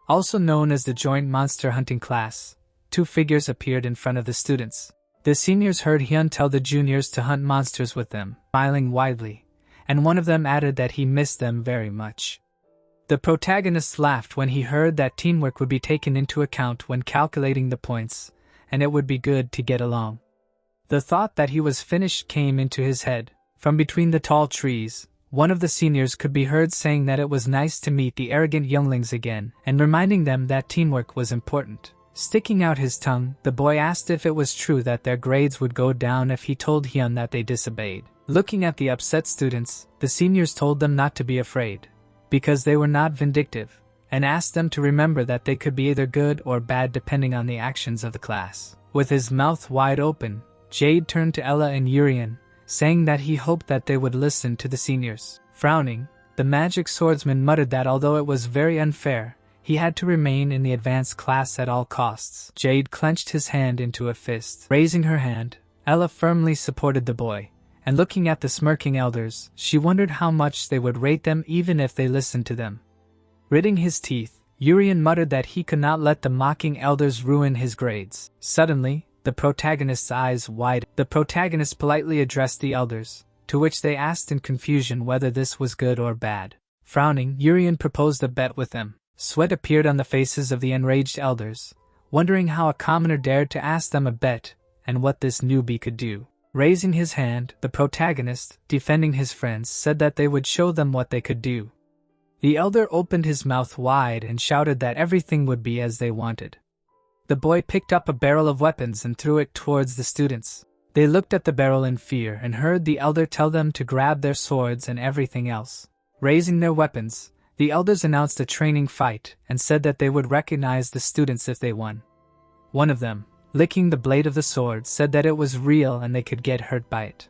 Also known as the joint monster hunting class, two figures appeared in front of the students. The seniors heard Hyun tell the juniors to hunt monsters with them, smiling widely, and one of them added that he missed them very much. The protagonist laughed when he heard that teamwork would be taken into account when calculating the points, and it would be good to get along. The thought that he was finished came into his head. From between the tall trees, one of the seniors could be heard saying that it was nice to meet the arrogant younglings again, and reminding them that teamwork was important. Sticking out his tongue, the boy asked if it was true that their grades would go down if he told Hyun that they disobeyed. Looking at the upset students, the seniors told them not to be afraid, because they were not vindictive, and asked them to remember that they could be either good or bad depending on the actions of the class. With his mouth wide open, Jade turned to Ella and Urian, saying that he hoped that they would listen to the seniors. Frowning, the magic swordsman muttered that although it was very unfair, he had to remain in the advanced class at all costs. Jade clenched his hand into a fist. Raising her hand, Ella firmly supported the boy, and looking at the smirking elders, she wondered how much they would rate them even if they listened to them. Gritting his teeth, Urian muttered that he could not let the mocking elders ruin his grades. Suddenly, the protagonist's eyes widened. The protagonist politely addressed the elders, to which they asked in confusion whether this was good or bad. Frowning, Urian proposed a bet with them. Sweat appeared on the faces of the enraged elders, wondering how a commoner dared to ask them a bet, and what this newbie could do. Raising his hand, the protagonist, defending his friends, said that they would show them what they could do. The elder opened his mouth wide and shouted that everything would be as they wanted. The boy picked up a barrel of weapons and threw it towards the students. They looked at the barrel in fear and heard the elder tell them to grab their swords and everything else. Raising their weapons, the elders announced a training fight and said that they would recognize the students if they won. One of them, licking the blade of the sword, said that it was real and they could get hurt by it.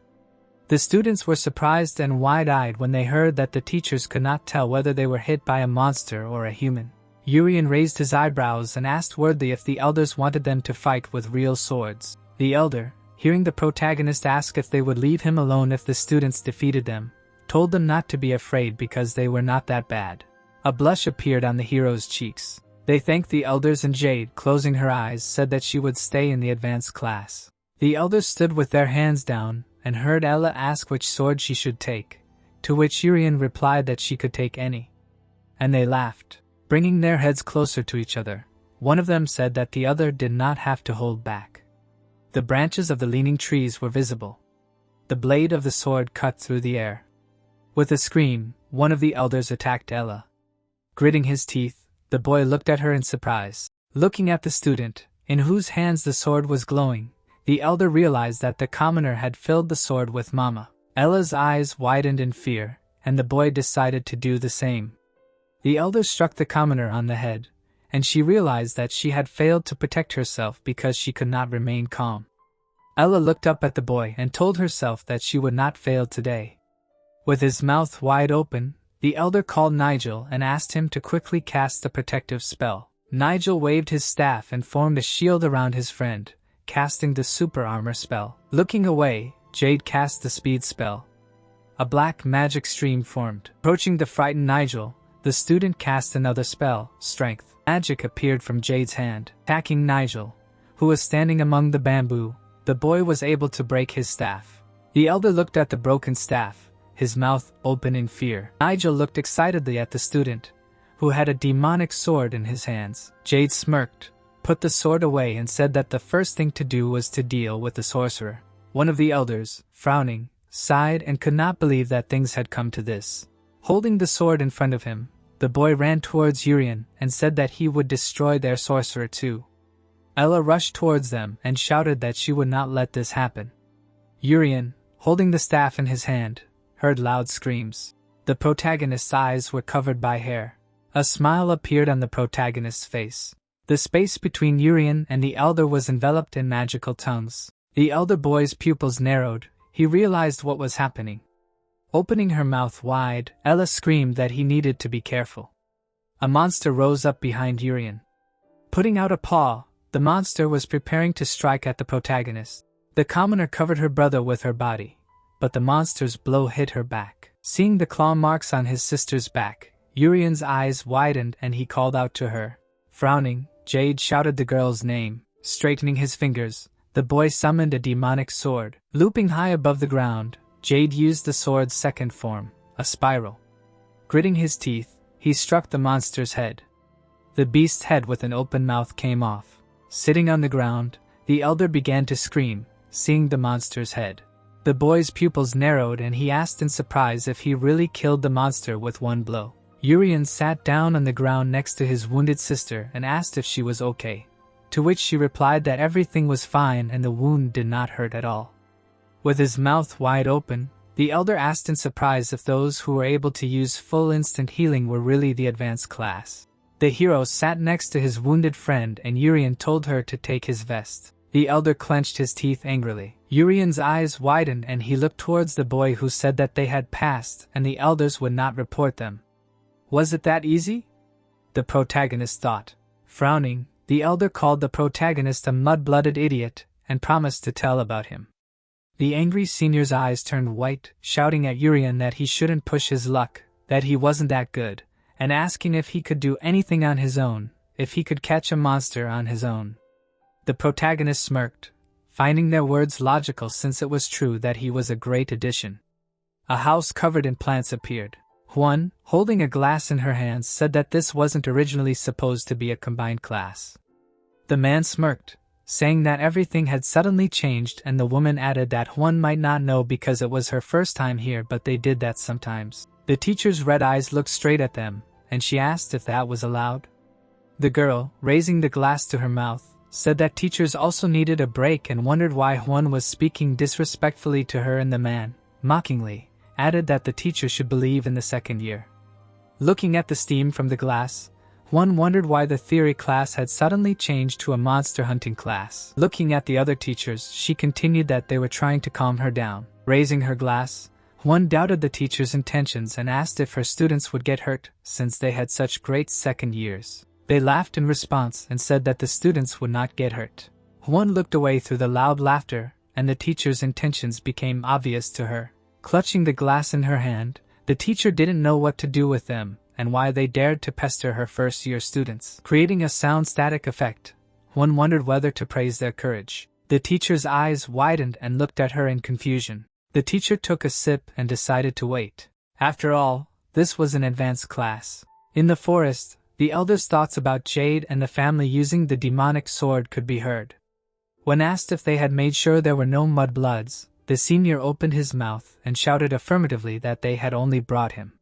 The students were surprised and wide-eyed when they heard that the teachers could not tell whether they were hit by a monster or a human. Urian raised his eyebrows and asked wordly if the elders wanted them to fight with real swords. The elder, hearing the protagonist ask if they would leave him alone if the students defeated them, told them not to be afraid because they were not that bad. A blush appeared on the hero's cheeks. They thanked the elders and Jade, closing her eyes, said that she would stay in the advanced class. The elders stood with their hands down and heard Ella ask which sword she should take, to which Urian replied that she could take any. And they laughed, bringing their heads closer to each other. One of them said that the other did not have to hold back. The branches of the leaning trees were visible. The blade of the sword cut through the air. With a scream, one of the elders attacked Ella. Gritting his teeth, the boy looked at her in surprise. Looking at the student, in whose hands the sword was glowing, the elder realized that the commoner had filled the sword with Mama. Ella's eyes widened in fear, and the boy decided to do the same. The elder struck the commoner on the head, and she realized that she had failed to protect herself because she could not remain calm. Ella looked up at the boy and told herself that she would not fail today. With his mouth wide open, the elder called Nigel and asked him to quickly cast the protective spell. Nigel waved his staff and formed a shield around his friend, casting the super armor spell. Looking away, Jade cast the speed spell. A black magic stream formed. Approaching the frightened Nigel, the student cast another spell, Strength. Magic appeared from Jade's hand, attacking Nigel, who was standing among the bamboo. The boy was able to break his staff. The elder looked at the broken staff, his mouth open in fear. Nigel looked excitedly at the student, who had a demonic sword in his hands. Jade smirked, put the sword away and said that the first thing to do was to deal with the sorcerer. One of the elders, frowning, sighed and could not believe that things had come to this. Holding the sword in front of him, the boy ran towards Urian and said that he would destroy their sorcerer too. Ella rushed towards them and shouted that she would not let this happen. Urian, holding the staff in his hand, heard loud screams. The protagonist's eyes were covered by hair. A smile appeared on the protagonist's face. The space between Urian and the elder was enveloped in magical tongues. The elder boy's pupils narrowed. He realized what was happening. Opening her mouth wide, Ella screamed that he needed to be careful. A monster rose up behind Urian. Putting out a paw, the monster was preparing to strike at the protagonist. The commoner covered her brother with her body, but the monster's blow hit her back. Seeing the claw marks on his sister's back, Urian's eyes widened and he called out to her. Frowning, Jade shouted the girl's name. Straightening his fingers, the boy summoned a demonic sword. Looping high above the ground, Jade used the sword's second form, a spiral. Gritting his teeth, he struck the monster's head. The beast's head with an open mouth came off. Sitting on the ground, the elder began to scream, seeing the monster's head. The boy's pupils narrowed and he asked in surprise if he really killed the monster with one blow. Urian sat down on the ground next to his wounded sister and asked if she was okay, to which she replied that everything was fine and the wound did not hurt at all. With his mouth wide open, the elder asked in surprise if those who were able to use full instant healing were really the advanced class. The hero sat next to his wounded friend and Urian told her to take his vest. The elder clenched his teeth angrily. Urian's eyes widened and he looked towards the boy who said that they had passed and the elders would not report them. Was it that easy? The protagonist thought. Frowning, the elder called the protagonist a mud-blooded idiot and promised to tell about him. The angry senior's eyes turned white, shouting at Urian that he shouldn't push his luck, that he wasn't that good, and asking if he could do anything on his own, if he could catch a monster on his own. The protagonist smirked, finding their words logical since it was true that he was a great addition. A house covered in plants appeared. Juan, holding a glass in her hands, said that this wasn't originally supposed to be a combined class. The man smirked, saying that everything had suddenly changed, and the woman added that Juan might not know because it was her first time here, but they did that sometimes. The teacher's red eyes looked straight at them, and she asked if that was allowed. The girl, raising the glass to her mouth, said that teachers also needed a break and wondered why Juan was speaking disrespectfully to her, and the man, mockingly, added that the teacher should believe in the second year. Looking at the steam from the glass, Juan wondered why the theory class had suddenly changed to a monster hunting class. Looking at the other teachers, she continued that they were trying to calm her down. Raising her glass, Juan doubted the teacher's intentions and asked if her students would get hurt since they had such great second years. They laughed in response and said that the students would not get hurt. Juan looked away through the loud laughter, and the teacher's intentions became obvious to her. Clutching the glass in her hand, the teacher didn't know what to do with them and why they dared to pester her first-year students. Creating a sound static effect, Juan wondered whether to praise their courage. The teacher's eyes widened and looked at her in confusion. The teacher took a sip and decided to wait. After all, this was an advanced class. In the forest, the elders' thoughts about Jade and the family using the demonic sword could be heard. When asked if they had made sure there were no mudbloods, the senior opened his mouth and shouted affirmatively that they had only brought him.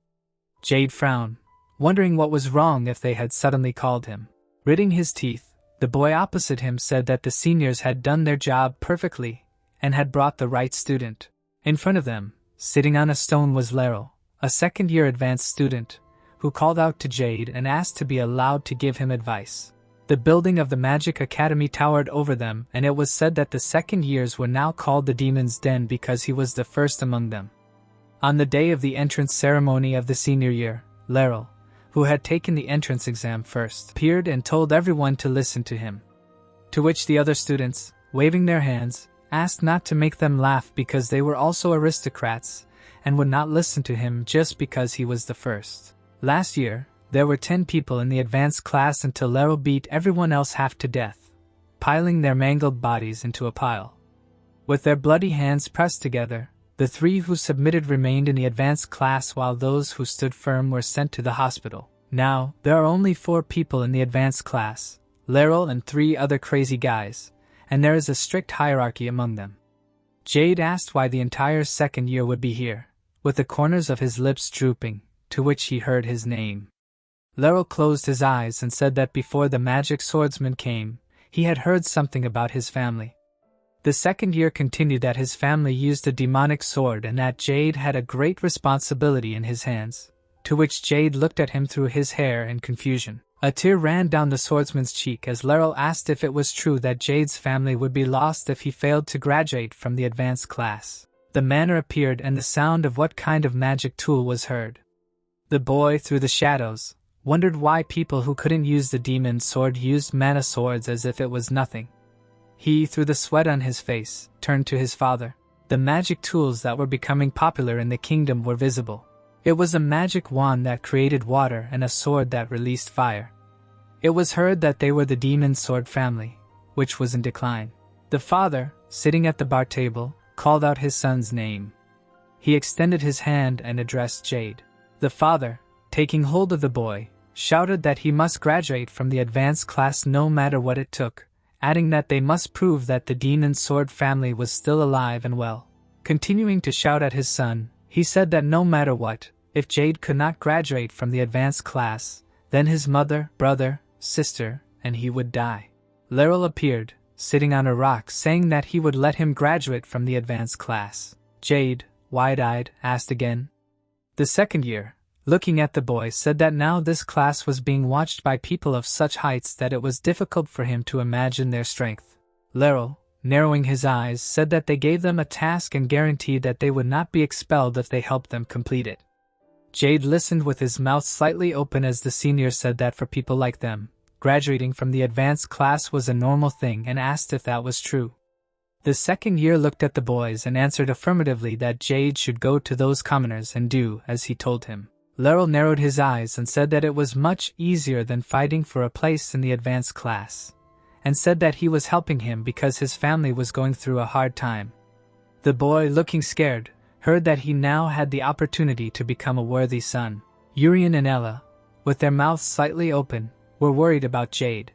Jade frowned, wondering what was wrong if they had suddenly called him. Gritting his teeth, the boy opposite him said that the seniors had done their job perfectly and had brought the right student. In front of them, sitting on a stone, was Laryl, a second-year advanced student, who called out to Jade and asked to be allowed to give him advice. The building of the Magic Academy towered over them, and it was said that the second years were now called the Demon's Den because he was the first among them. On the day of the entrance ceremony of the senior year, Laryl, who had taken the entrance exam first, appeared and told everyone to listen to him. To which the other students, waving their hands, asked not to make them laugh because they were also aristocrats and would not listen to him just because he was the first. Last year, there were 10 people in the advanced class until Laryl beat everyone else half to death, piling their mangled bodies into a pile. With their bloody hands pressed together, the 3 who submitted remained in the advanced class while those who stood firm were sent to the hospital. Now, there are only 4 people in the advanced class, Laryl and 3 other crazy guys, and there is a strict hierarchy among them. Jade asked why the entire second year would be here, with the corners of his lips drooping, to which he heard his name. Laryl closed his eyes and said that before the magic swordsman came, he had heard something about his family. The second year continued that his family used a demonic sword and that Jade had a great responsibility in his hands, to which Jade looked at him through his hair in confusion. A tear ran down the swordsman's cheek as Laryl asked if it was true that Jade's family would be lost if he failed to graduate from the advanced class. The manor appeared and the sound of what kind of magic tool was heard. The boy, through the shadows, wondered why people who couldn't use the demon's sword used mana swords as if it was nothing. He, through the sweat on his face, turned to his father. The magic tools that were becoming popular in the kingdom were visible. It was a magic wand that created water and a sword that released fire. It was heard that they were the demon's sword family, which was in decline. The father, sitting at the bar table, called out his son's name. He extended his hand and addressed Jade. The father, taking hold of the boy, shouted that he must graduate from the advanced class no matter what it took, adding that they must prove that the demon's sword family was still alive and well. Continuing to shout at his son, he said that no matter what, if Jade could not graduate from the advanced class, then his mother, brother, sister, and he would die. Laryl appeared, sitting on a rock, saying that he would let him graduate from the advanced class. Jade, wide-eyed, asked again. The second year, looking at the boy, said that now this class was being watched by people of such heights that it was difficult for him to imagine their strength. Laryl, narrowing his eyes, said that they gave them a task and guaranteed that they would not be expelled if they helped them complete it. Jade listened with his mouth slightly open as the senior said that for people like them, graduating from the advanced class was a normal thing and asked if that was true. The second year looked at the boys and answered affirmatively that Jade should go to those commoners and do as he told him. Laryl narrowed his eyes and said that it was much easier than fighting for a place in the advanced class, and said that he was helping him because his family was going through a hard time. The boy, looking scared, heard that he now had the opportunity to become a worthy son. Urian and Ella, with their mouths slightly open, were worried about Jade.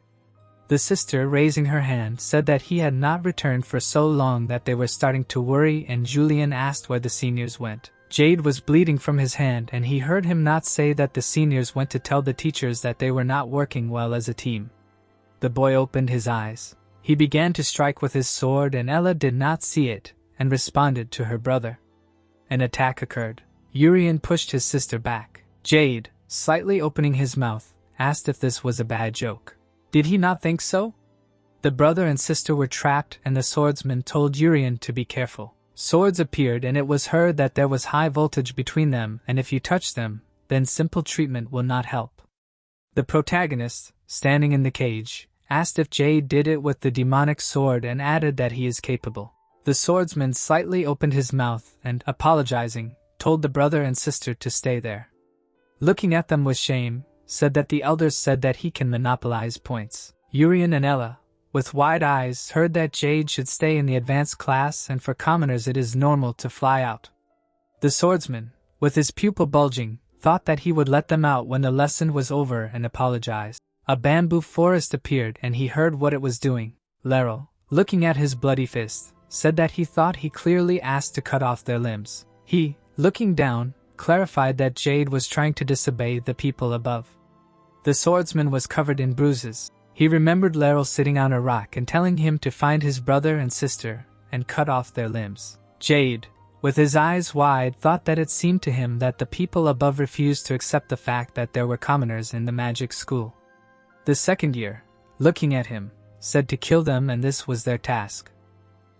The sister, raising her hand, said that he had not returned for so long that they were starting to worry, and Julian asked where the seniors went. Jade was bleeding from his hand and he heard him not say that the seniors went to tell the teachers that they were not working well as a team. The boy opened his eyes. He began to strike with his sword and Ella did not see it and responded to her brother. An attack occurred. Urian pushed his sister back. Jade, slightly opening his mouth, asked if this was a bad joke. Did he not think so? The brother and sister were trapped and the swordsman told Urian to be careful. Swords appeared and it was heard that there was high voltage between them and if you touch them, then simple treatment will not help. The protagonist, standing in the cage, asked if Jade did it with the demonic sword and added that he is capable. The swordsman slightly opened his mouth and, apologizing, told the brother and sister to stay there. Looking at them with shame, said that the elders said that he can monopolize points. Urian and Ella, with wide eyes, heard that Jade should stay in the advanced class and for commoners it is normal to fly out. The swordsman, with his pupil bulging, thought that he would let them out when the lesson was over and apologized. A bamboo forest appeared and he heard what it was doing. Leril, looking at his bloody fist, said that he thought he clearly asked to cut off their limbs. He, looking down, clarified that Jade was trying to disobey the people above. The swordsman was covered in bruises. He remembered Leril sitting on a rock and telling him to find his brother and sister and cut off their limbs. Jade, with his eyes wide, thought that it seemed to him that the people above refused to accept the fact that there were commoners in the magic school. The second year, looking at him, said to kill them, and this was their task.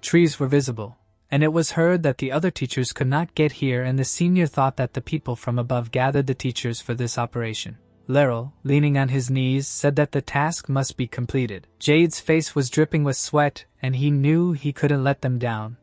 Trees were visible, and it was heard that the other teachers could not get here, and the senior thought that the people from above gathered the teachers for this operation. Leril, leaning on his knees, said that the task must be completed. Jade's face was dripping with sweat, and he knew he couldn't let them down.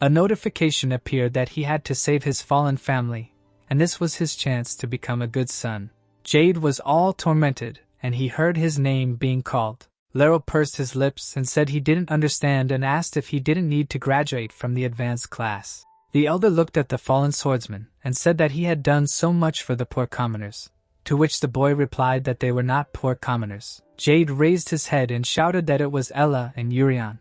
A notification appeared that he had to save his fallen family, and this was his chance to become a good son. Jade was all tormented, and he heard his name being called. Leril pursed his lips and said he didn't understand and asked if he didn't need to graduate from the advanced class. The elder looked at the fallen swordsman and said that he had done so much for the poor commoners, to which the boy replied that they were not poor commoners. Jade raised his head and shouted that it was Ella and Urian.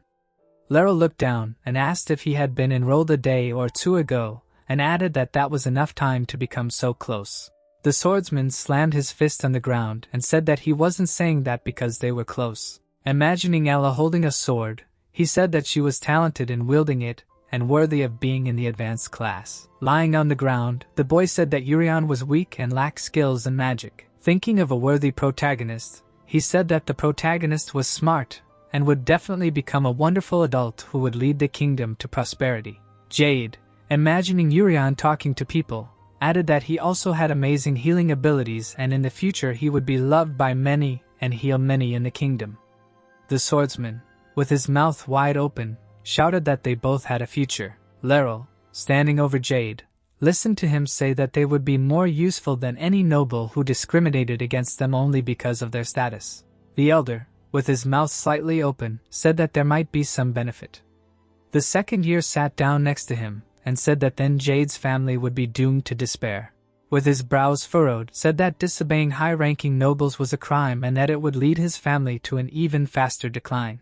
Leril looked down and asked if he had been enrolled a day or two ago, and added that that was enough time to become so close. The swordsman slammed his fist on the ground and said that he wasn't saying that because they were close. Imagining Ella holding a sword, he said that she was talented in wielding it and worthy of being in the advanced class. Lying on the ground, the boy said that Urian was weak and lacked skills in magic. Thinking of a worthy protagonist, he said that the protagonist was smart and would definitely become a wonderful adult who would lead the kingdom to prosperity. Jade, imagining Urian talking to people, added that he also had amazing healing abilities and in the future he would be loved by many and heal many in the kingdom. The swordsman, with his mouth wide open, shouted that they both had a future. Leril, standing over Jade, listened to him say that they would be more useful than any noble who discriminated against them only because of their status. The elder, with his mouth slightly open, said that there might be some benefit. The second year sat down next to him and said that then Jade's family would be doomed to despair. With his brows furrowed, said that disobeying high-ranking nobles was a crime and that it would lead his family to an even faster decline.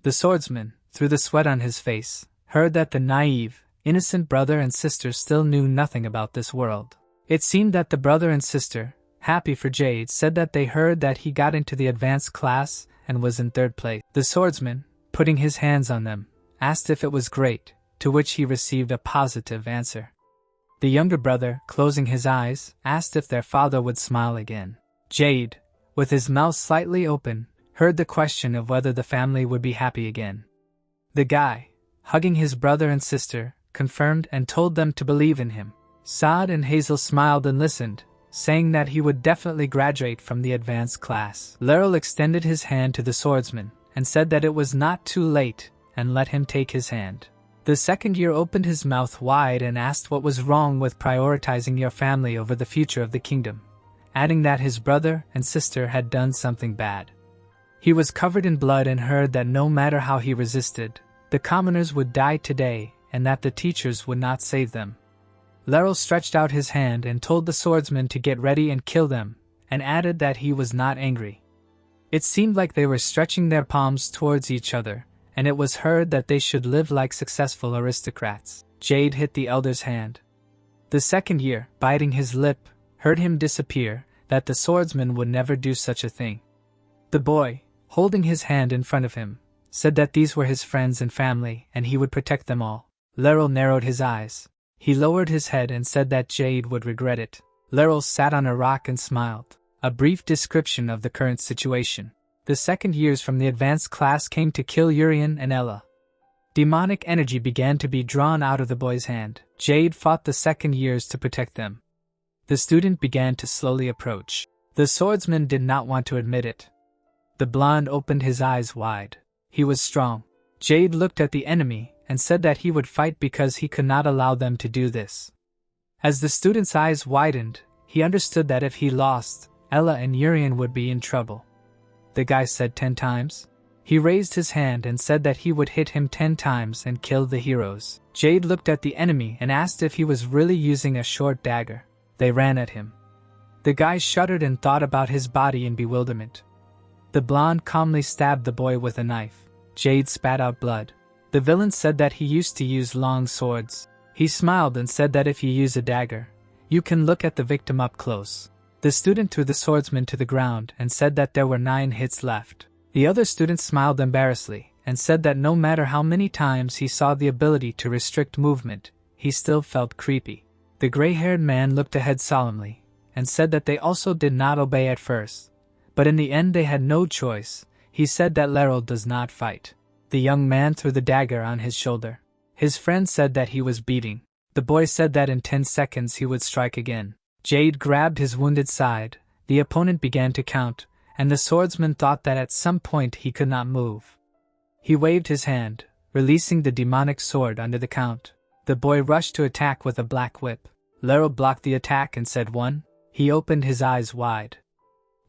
The swordsman, through the sweat on his face, heard that the naive, innocent brother and sister still knew nothing about this world. It seemed that the brother and sister, happy for Jade, said that they heard that he got into the advanced class and was in third place. The swordsman, putting his hands on them, asked if it was great, to which he received a positive answer. The younger brother, closing his eyes, asked if their father would smile again. Jade, with his mouth slightly open, heard the question of whether the family would be happy again. The guy, hugging his brother and sister, confirmed and told them to believe in him. Saad and Hazel smiled and listened, saying that he would definitely graduate from the advanced class. Leril extended his hand to the swordsman and said that it was not too late and let him take his hand. The second year opened his mouth wide and asked what was wrong with prioritizing your family over the future of the kingdom, adding that his brother and sister had done something bad. He was covered in blood and heard that no matter how he resisted, the commoners would die today and that the teachers would not save them. Leril stretched out his hand and told the swordsman to get ready and kill them, and added that he was not angry. It seemed like they were stretching their palms towards each other, and it was heard that they should live like successful aristocrats. Jade hit the elder's hand. The second year, biting his lip, heard him disappear, that the swordsman would never do such a thing. The boy, holding his hand in front of him, said that these were his friends and family and he would protect them all. Leril narrowed his eyes. He lowered his head and said that Jade would regret it. Leril sat on a rock and smiled. A brief description of the current situation. The second years from the advanced class came to kill Urian and Ella. Demonic energy began to be drawn out of the boy's hand. Jade fought the second years to protect them. The student began to slowly approach. The swordsman did not want to admit it. The blonde opened his eyes wide. He was strong. Jade looked at the enemy and said that he would fight because he could not allow them to do this. As the student's eyes widened, he understood that if he lost, Ella and Urian would be in trouble. The guy said 10 times. He raised his hand and said that he would hit him 10 times and kill the heroes. Jade looked at the enemy and asked if he was really using a short dagger. They ran at him. The guy shuddered and thought about his body in bewilderment. The blonde calmly stabbed the boy with a knife. Jade spat out blood. The villain said that he used to use long swords. He smiled and said that if you use a dagger, you can look at the victim up close. The student threw the swordsman to the ground and said that there were 9 hits left. The other student smiled embarrassedly and said that no matter how many times he saw the ability to restrict movement, he still felt creepy. The gray-haired man looked ahead solemnly and said that they also did not obey at first, but in the end they had no choice. He said that Lerol does not fight. The young man threw the dagger on his shoulder. His friend said that he was beating. The boy said that in 10 seconds he would strike again. Jade grabbed his wounded side. The opponent began to count, and the swordsman thought that at some point he could not move. He waved his hand, releasing the demonic sword under the count. The boy rushed to attack with a black whip. Lerol blocked the attack and said 1. He opened his eyes wide.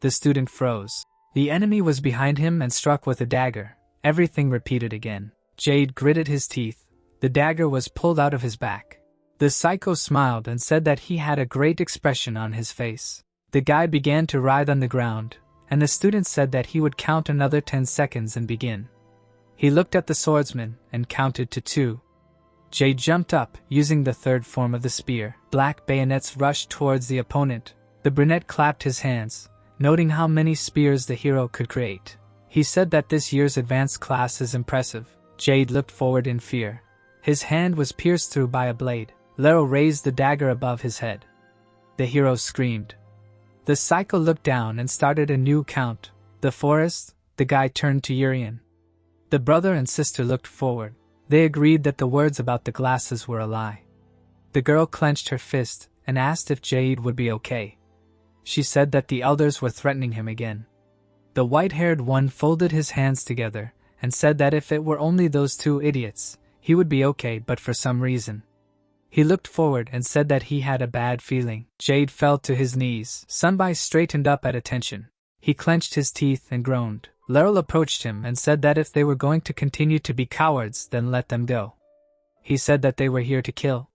The student froze. The enemy was behind him and struck with a dagger. Everything repeated again. Jade gritted his teeth. The dagger was pulled out of his back. The psycho smiled and said that he had a great expression on his face. The guy began to writhe on the ground, and the student said that he would count another 10 seconds and begin. He looked at the swordsman and counted to 2. Jade jumped up, using the third form of the spear. Black bayonets rushed towards the opponent. The brunette clapped his hands, noting how many spears the hero could create. He said that this year's advanced class is impressive. Jade looked forward in fear. His hand was pierced through by a blade. Lerol raised the dagger above his head. The hero screamed. The psycho looked down and started a new count. The forest. The guy turned to Urian. The brother and sister looked forward. They agreed that the words about the glasses were a lie. The girl clenched her fist and asked if Jade would be okay. She said that the elders were threatening him again. The white-haired one folded his hands together and said that if it were only those 2 idiots, he would be okay, but for some reason. He looked forward and said that he had a bad feeling. Jade fell to his knees. Sunbai straightened up at attention. He clenched his teeth and groaned. Lerol approached him and said that if they were going to continue to be cowards, then let them go. He said that they were here to kill.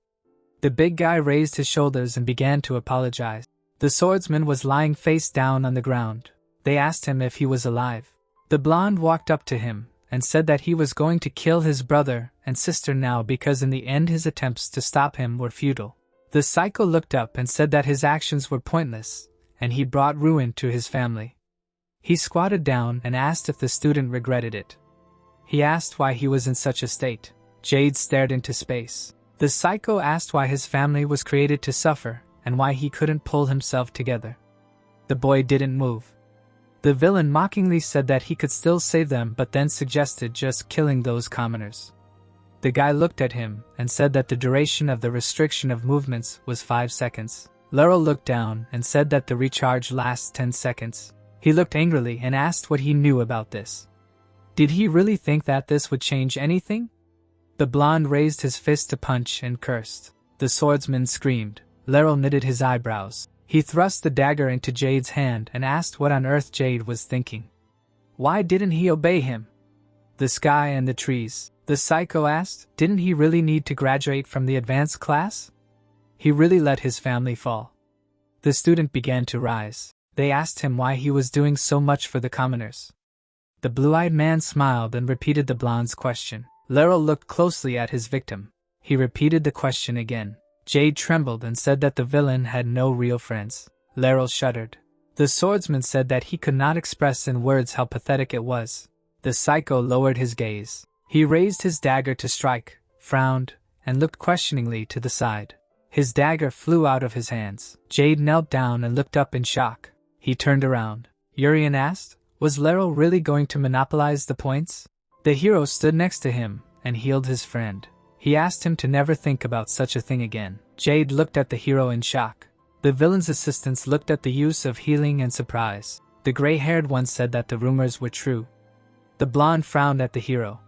The big guy raised his shoulders and began to apologize. The swordsman was lying face down on the ground. They asked him if he was alive. The blonde walked up to him and said that he was going to kill his brother and sister now because in the end his attempts to stop him were futile. The psycho looked up and said that his actions were pointless, and he brought ruin to his family. He squatted down and asked if the student regretted it. He asked why he was in such a state. Jade stared into space. The psycho asked why his family was created to suffer and why he couldn't pull himself together. The boy didn't move. The villain mockingly said that he could still save them, but then suggested just killing those commoners. The guy looked at him and said that the duration of the restriction of movements was 5 seconds. Lerol looked down and said that the recharge lasts 10 seconds. He looked angrily and asked what he knew about this. Did he really think that this would change anything? The blonde raised his fist to punch and cursed. The swordsman screamed. Lerol knitted his eyebrows. He thrust the dagger into Jade's hand and asked what on earth Jade was thinking. Why didn't he obey him? The sky and the trees. The psycho asked, didn't he really need to graduate from the advanced class? He really let his family fall. The student began to rise. They asked him why he was doing so much for the commoners. The blue-eyed man smiled and repeated the blonde's question. Lerol looked closely at his victim. He repeated the question again. Jade trembled and said that the villain had no real friends. Lerol shuddered. The swordsman said that he could not express in words how pathetic it was. The psycho lowered his gaze. He raised his dagger to strike, frowned, and looked questioningly to the side. His dagger flew out of his hands. Jade knelt down and looked up in shock. He turned around. Urian asked, was Lerol really going to monopolize the points? The hero stood next to him and healed his friend. He asked him to never think about such a thing again. Jade looked at the hero in shock. The villain's assistants looked at the use of healing in surprise. The gray-haired one said that the rumors were true. The blonde frowned at the hero.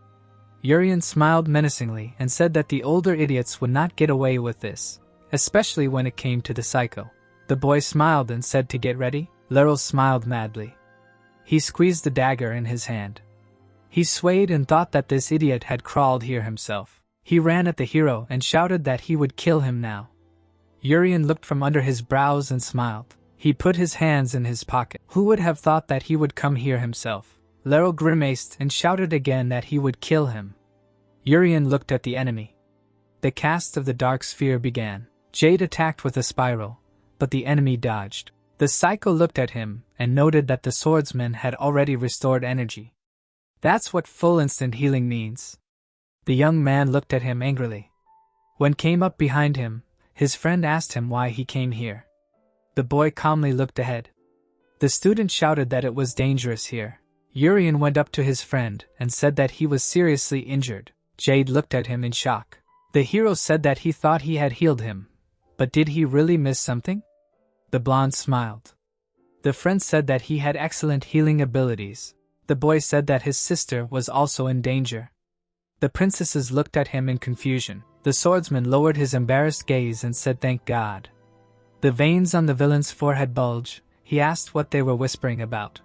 Urian smiled menacingly and said that the older idiots would not get away with this, especially when it came to the psycho. The boy smiled and said to get ready. Lerol smiled madly. He squeezed the dagger in his hand. He swayed and thought that this idiot had crawled here himself. He ran at the hero and shouted that he would kill him now. Urian looked from under his brows and smiled. He put his hands in his pocket. Who would have thought that he would come here himself? Lero grimaced and shouted again that he would kill him. Urian looked at the enemy. The cast of the dark sphere began. Jade attacked with a spiral, but the enemy dodged. The psycho looked at him and noted that the swordsman had already restored energy. That's what full instant healing means. The young man looked at him angrily. When came up behind him, his friend asked him why he came here. The boy calmly looked ahead. The student shouted that it was dangerous here. Urian went up to his friend and said that he was seriously injured. Jade looked at him in shock. The hero said that he thought he had healed him, but did he really miss something? The blonde smiled. The friend said that he had excellent healing abilities. The boy said that his sister was also in danger. The princesses looked at him in confusion. The swordsman lowered his embarrassed gaze and said thank God. The veins on the villain's forehead bulged. He asked what they were whispering about.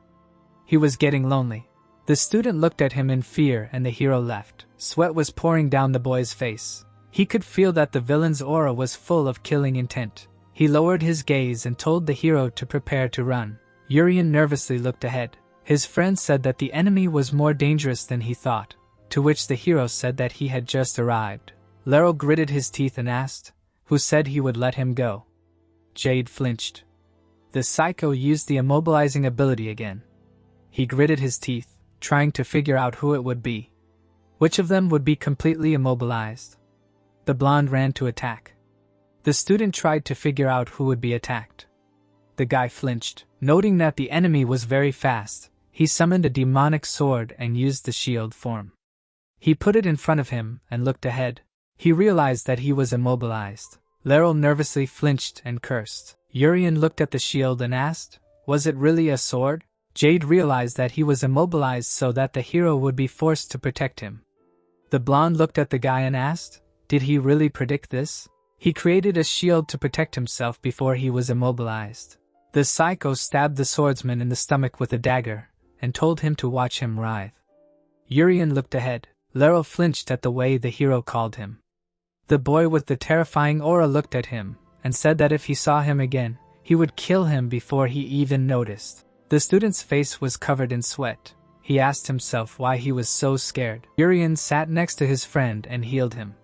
He was getting lonely. The student looked at him in fear and the hero left. Sweat was pouring down the boy's face. He could feel that the villain's aura was full of killing intent. He lowered his gaze and told the hero to prepare to run. Urian nervously looked ahead. His friend said that the enemy was more dangerous than he thought, to which the hero said that he had just arrived. Lero gritted his teeth and asked, who said he would let him go? Jade flinched. The psycho used the immobilizing ability again. He gritted his teeth, trying to figure out who it would be. Which of them would be completely immobilized? The blonde ran to attack. The student tried to figure out who would be attacked. The guy flinched. Noting that the enemy was very fast, he summoned a demonic sword and used the shield form. He put it in front of him and looked ahead. He realized that he was immobilized. Lero nervously flinched and cursed. Urian looked at the shield and asked, was it really a sword? Jade realized that he was immobilized so that the hero would be forced to protect him. The blonde looked at the guy and asked, did he really predict this? He created a shield to protect himself before he was immobilized. The psycho stabbed the swordsman in the stomach with a dagger and told him to watch him writhe. Urian looked ahead. Lero flinched at the way the hero called him. The boy with the terrifying aura looked at him and said that if he saw him again, he would kill him before he even noticed. The student's face was covered in sweat. He asked himself why he was so scared. Urian sat next to his friend and healed him.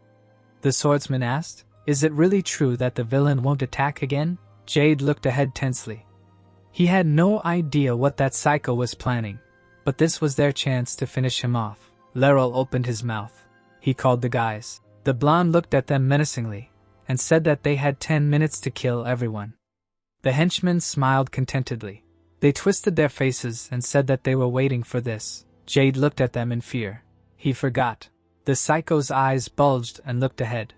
The swordsman asked, is it really true that the villain won't attack again? Jade looked ahead tensely. He had no idea what that psycho was planning, but this was their chance to finish him off. Lero opened his mouth. He called the guys. The blonde looked at them menacingly and said that they had 10 minutes to kill everyone. The henchmen smiled contentedly. They twisted their faces and said that they were waiting for this. Jade looked at them in fear. He forgot. The psycho's eyes bulged and looked ahead.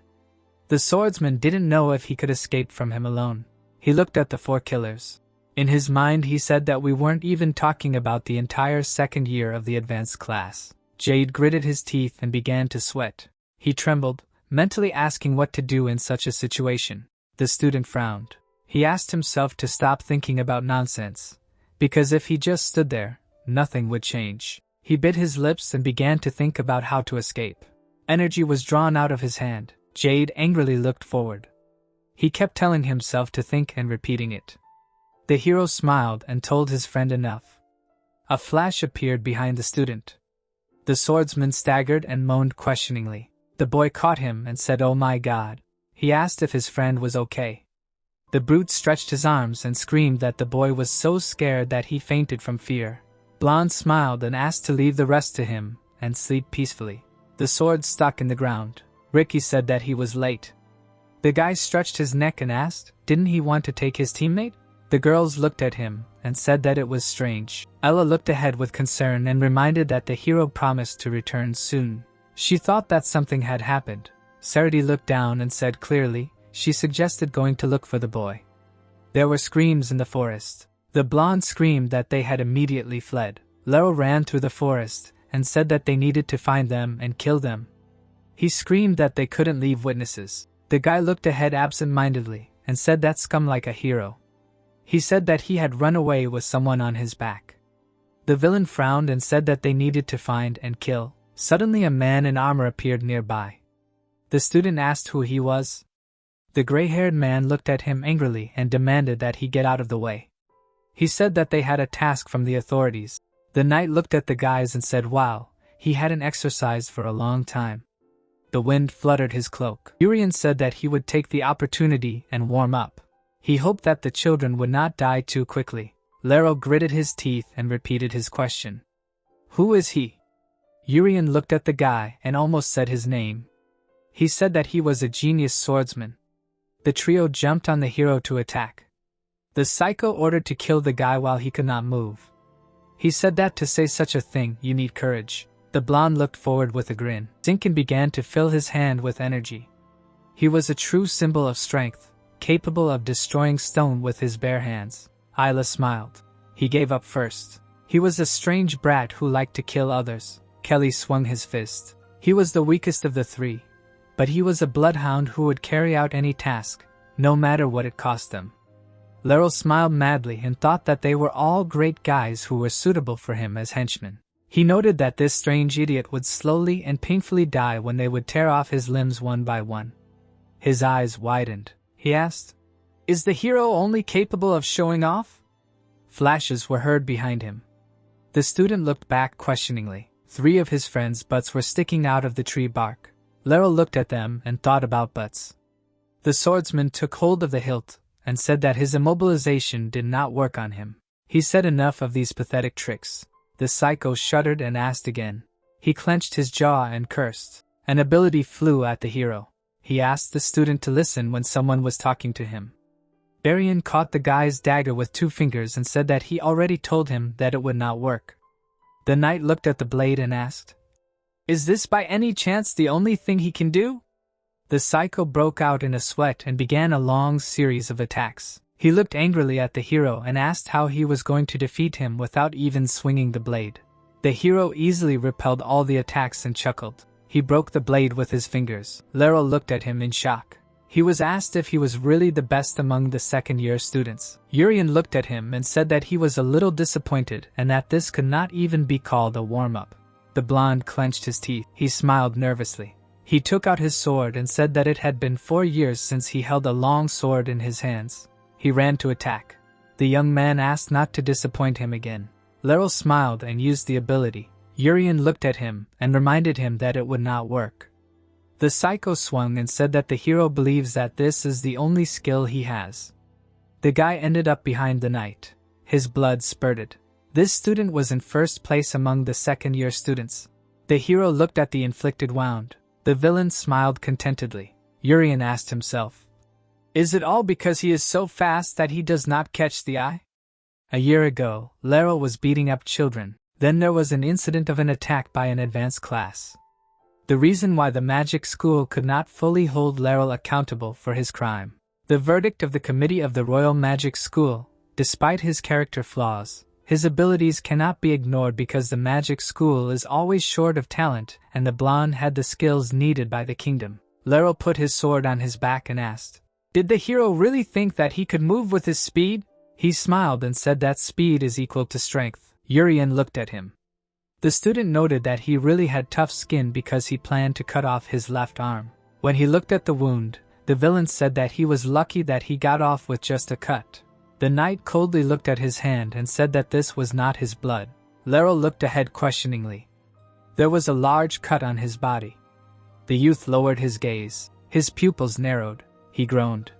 The swordsman didn't know if he could escape from him alone. He looked at the 4 killers. In his mind he said that we weren't even talking about the entire second year of the advanced class. Jade gritted his teeth and began to sweat. He trembled, mentally asking what to do in such a situation. The student frowned. He asked himself to stop thinking about nonsense, because if he just stood there, nothing would change. He bit his lips and began to think about how to escape. Energy was drawn out of his hand. Jade angrily looked forward. He kept telling himself to think and repeating it. The hero smiled and told his friend enough. A flash appeared behind the student. The swordsman staggered and moaned questioningly. The boy caught him and said, "Oh my God." He asked if his friend was okay. The brute stretched his arms and screamed that the boy was so scared that he fainted from fear. Blonde smiled and asked to leave the rest to him and sleep peacefully. The sword stuck in the ground. Ricky said that he was late. The guy stretched his neck and asked, didn't he want to take his teammate? The girls looked at him and said that it was strange. Ella looked ahead with concern and reminded that the hero promised to return soon. She thought that something had happened. Saradi looked down and said clearly, she suggested going to look for the boy. There were screams in the forest. The blonde screamed that they had immediately fled. Lero ran through the forest and said that they needed to find them and kill them. He screamed that they couldn't leave witnesses. The guy looked ahead absent-mindedly and said that scum like a hero. He said that he had run away with someone on his back. The villain frowned and said that they needed to find and kill. Suddenly a man in armor appeared nearby. The student asked who he was. The gray-haired man looked at him angrily and demanded that he get out of the way. He said that they had a task from the authorities. The knight looked at the guys and said wow, he hadn't exercised for a long time. The wind fluttered his cloak. Urian said that he would take the opportunity and warm up. He hoped that the children would not die too quickly. Lero gritted his teeth and repeated his question. Who is he? Urian looked at the guy and almost said his name. He said that he was a genius swordsman. The trio jumped on the hero to attack. The psycho ordered to kill the guy while he could not move. He said that to say such a thing, you need courage. The blonde looked forward with a grin. Zinkin began to fill his hand with energy. He was a true symbol of strength, capable of destroying stone with his bare hands. Isla smiled. He gave up first. He was a strange brat who liked to kill others. Kelly swung his fist. He was the weakest of the three, but he was a bloodhound who would carry out any task, no matter what it cost them. Laurel smiled madly and thought that they were all great guys who were suitable for him as henchmen. He noted that this strange idiot would slowly and painfully die when they would tear off his limbs one by one. His eyes widened. He asked, "Is the hero only capable of showing off?" Flashes were heard behind him. The student looked back questioningly. 3 of his friends' butts were sticking out of the tree bark. Laurel looked at them and thought about butts. The swordsman took hold of the hilt and said that his immobilization did not work on him. He said enough of these pathetic tricks. The psycho shuddered and asked again. He clenched his jaw and cursed. An ability flew at the hero. He asked the student to listen when someone was talking to him. Barian caught the guy's dagger with 2 fingers and said that he already told him that it would not work. The knight looked at the blade and asked, "Is this by any chance the only thing he can do?" The psycho broke out in a sweat and began a long series of attacks. He looked angrily at the hero and asked how he was going to defeat him without even swinging the blade. The hero easily repelled all the attacks and chuckled. He broke the blade with his fingers. Laurel looked at him in shock. He was asked if he was really the best among the second-year students. Urian looked at him and said that he was a little disappointed and that this could not even be called a warm-up. The blonde clenched his teeth. He smiled nervously. He took out his sword and said that it had been 4 years since he held a long sword in his hands. He ran to attack. The young man asked not to disappoint him again. Laurel smiled and used the ability. Urian looked at him and reminded him that it would not work. The psycho swung and said that the hero believes that this is the only skill he has. The guy ended up behind the knight. His blood spurted. This student was in first place among the second-year students. The hero looked at the inflicted wound. The villain smiled contentedly. Urian asked himself, "Is it all because he is so fast that he does not catch the eye?" A year ago, Laurel was beating up children. Then there was an incident of an attack by an advanced class. The reason why the magic school could not fully hold Laurel accountable for his crime. The verdict of the committee of the Royal Magic School, despite his character flaws, his abilities cannot be ignored because the magic school is always short of talent and the blonde had the skills needed by the kingdom. Laurel put his sword on his back and asked, "Did the hero really think that he could move with his speed?" He smiled and said that speed is equal to strength. Urian looked at him. The student noted that he really had tough skin because he planned to cut off his left arm. When he looked at the wound, the villain said that he was lucky that he got off with just a cut. The knight coldly looked at his hand and said that this was not his blood. Laurel looked ahead questioningly. There was a large cut on his body. The youth lowered his gaze. His pupils narrowed. He groaned.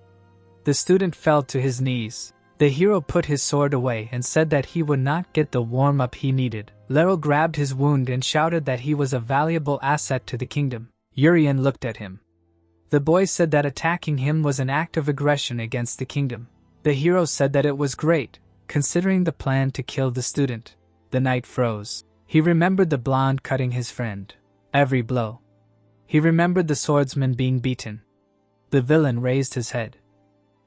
The student fell to his knees. The hero put his sword away and said that he would not get the warm-up he needed. Laurel grabbed his wound and shouted that he was a valuable asset to the kingdom. Urian looked at him. The boy said that attacking him was an act of aggression against the kingdom. The hero said that it was great, considering the plan to kill the student. The knight froze. He remembered the blonde cutting his friend. Every blow. He remembered the swordsman being beaten. The villain raised his head.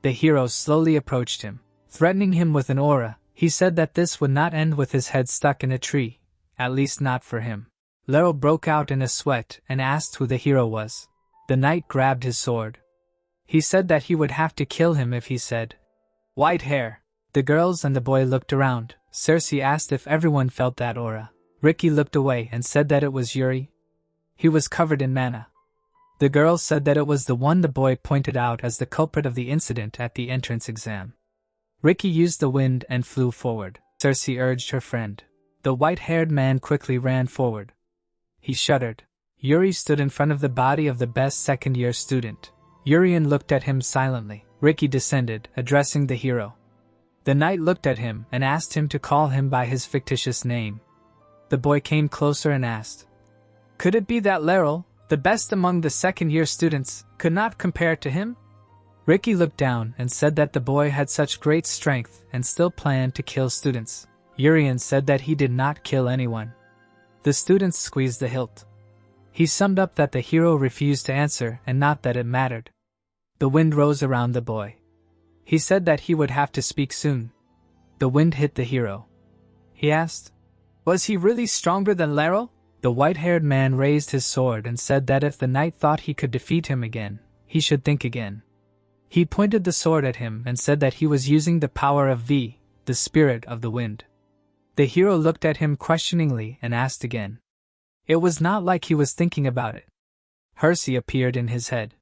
The hero slowly approached him. Threatening him with an aura, he said that this would not end with his head stuck in a tree, at least not for him. Laurel broke out in a sweat and asked who the hero was. The knight grabbed his sword. He said that he would have to kill him if he said, "White hair, The girls and the boy looked around. Cersei asked if everyone felt that aura. Ricky looked away and said that it was Yuri. He was covered in mana. The girls said that it was the one the boy pointed out as the culprit of the incident at the entrance exam. Ricky used the wind and flew forward. Cersei urged her friend. The white-haired man quickly ran forward. He shuddered. Yuri stood in front of the body of the best second-year student. Urian looked at him silently. Ricky descended, addressing the hero. The knight looked at him and asked him to call him by his fictitious name. The boy came closer and asked, "Could it be that Laeral, the best among the second-year students, could not compare to him?" Ricky looked down and said that the boy had such great strength and still planned to kill students. Urian said that he did not kill anyone. The students squeezed the hilt. He summed up that the hero refused to answer and not that it mattered. The wind rose around the boy. He said that he would have to speak soon. The wind hit the hero. He asked, "Was he really stronger than Laeral?" The white-haired man raised his sword and said that if the knight thought he could defeat him again, he should think again. He pointed the sword at him and said that he was using the power of V, the spirit of the wind. The hero looked at him questioningly and asked again. It was not like he was thinking about it. Hersey appeared in his head.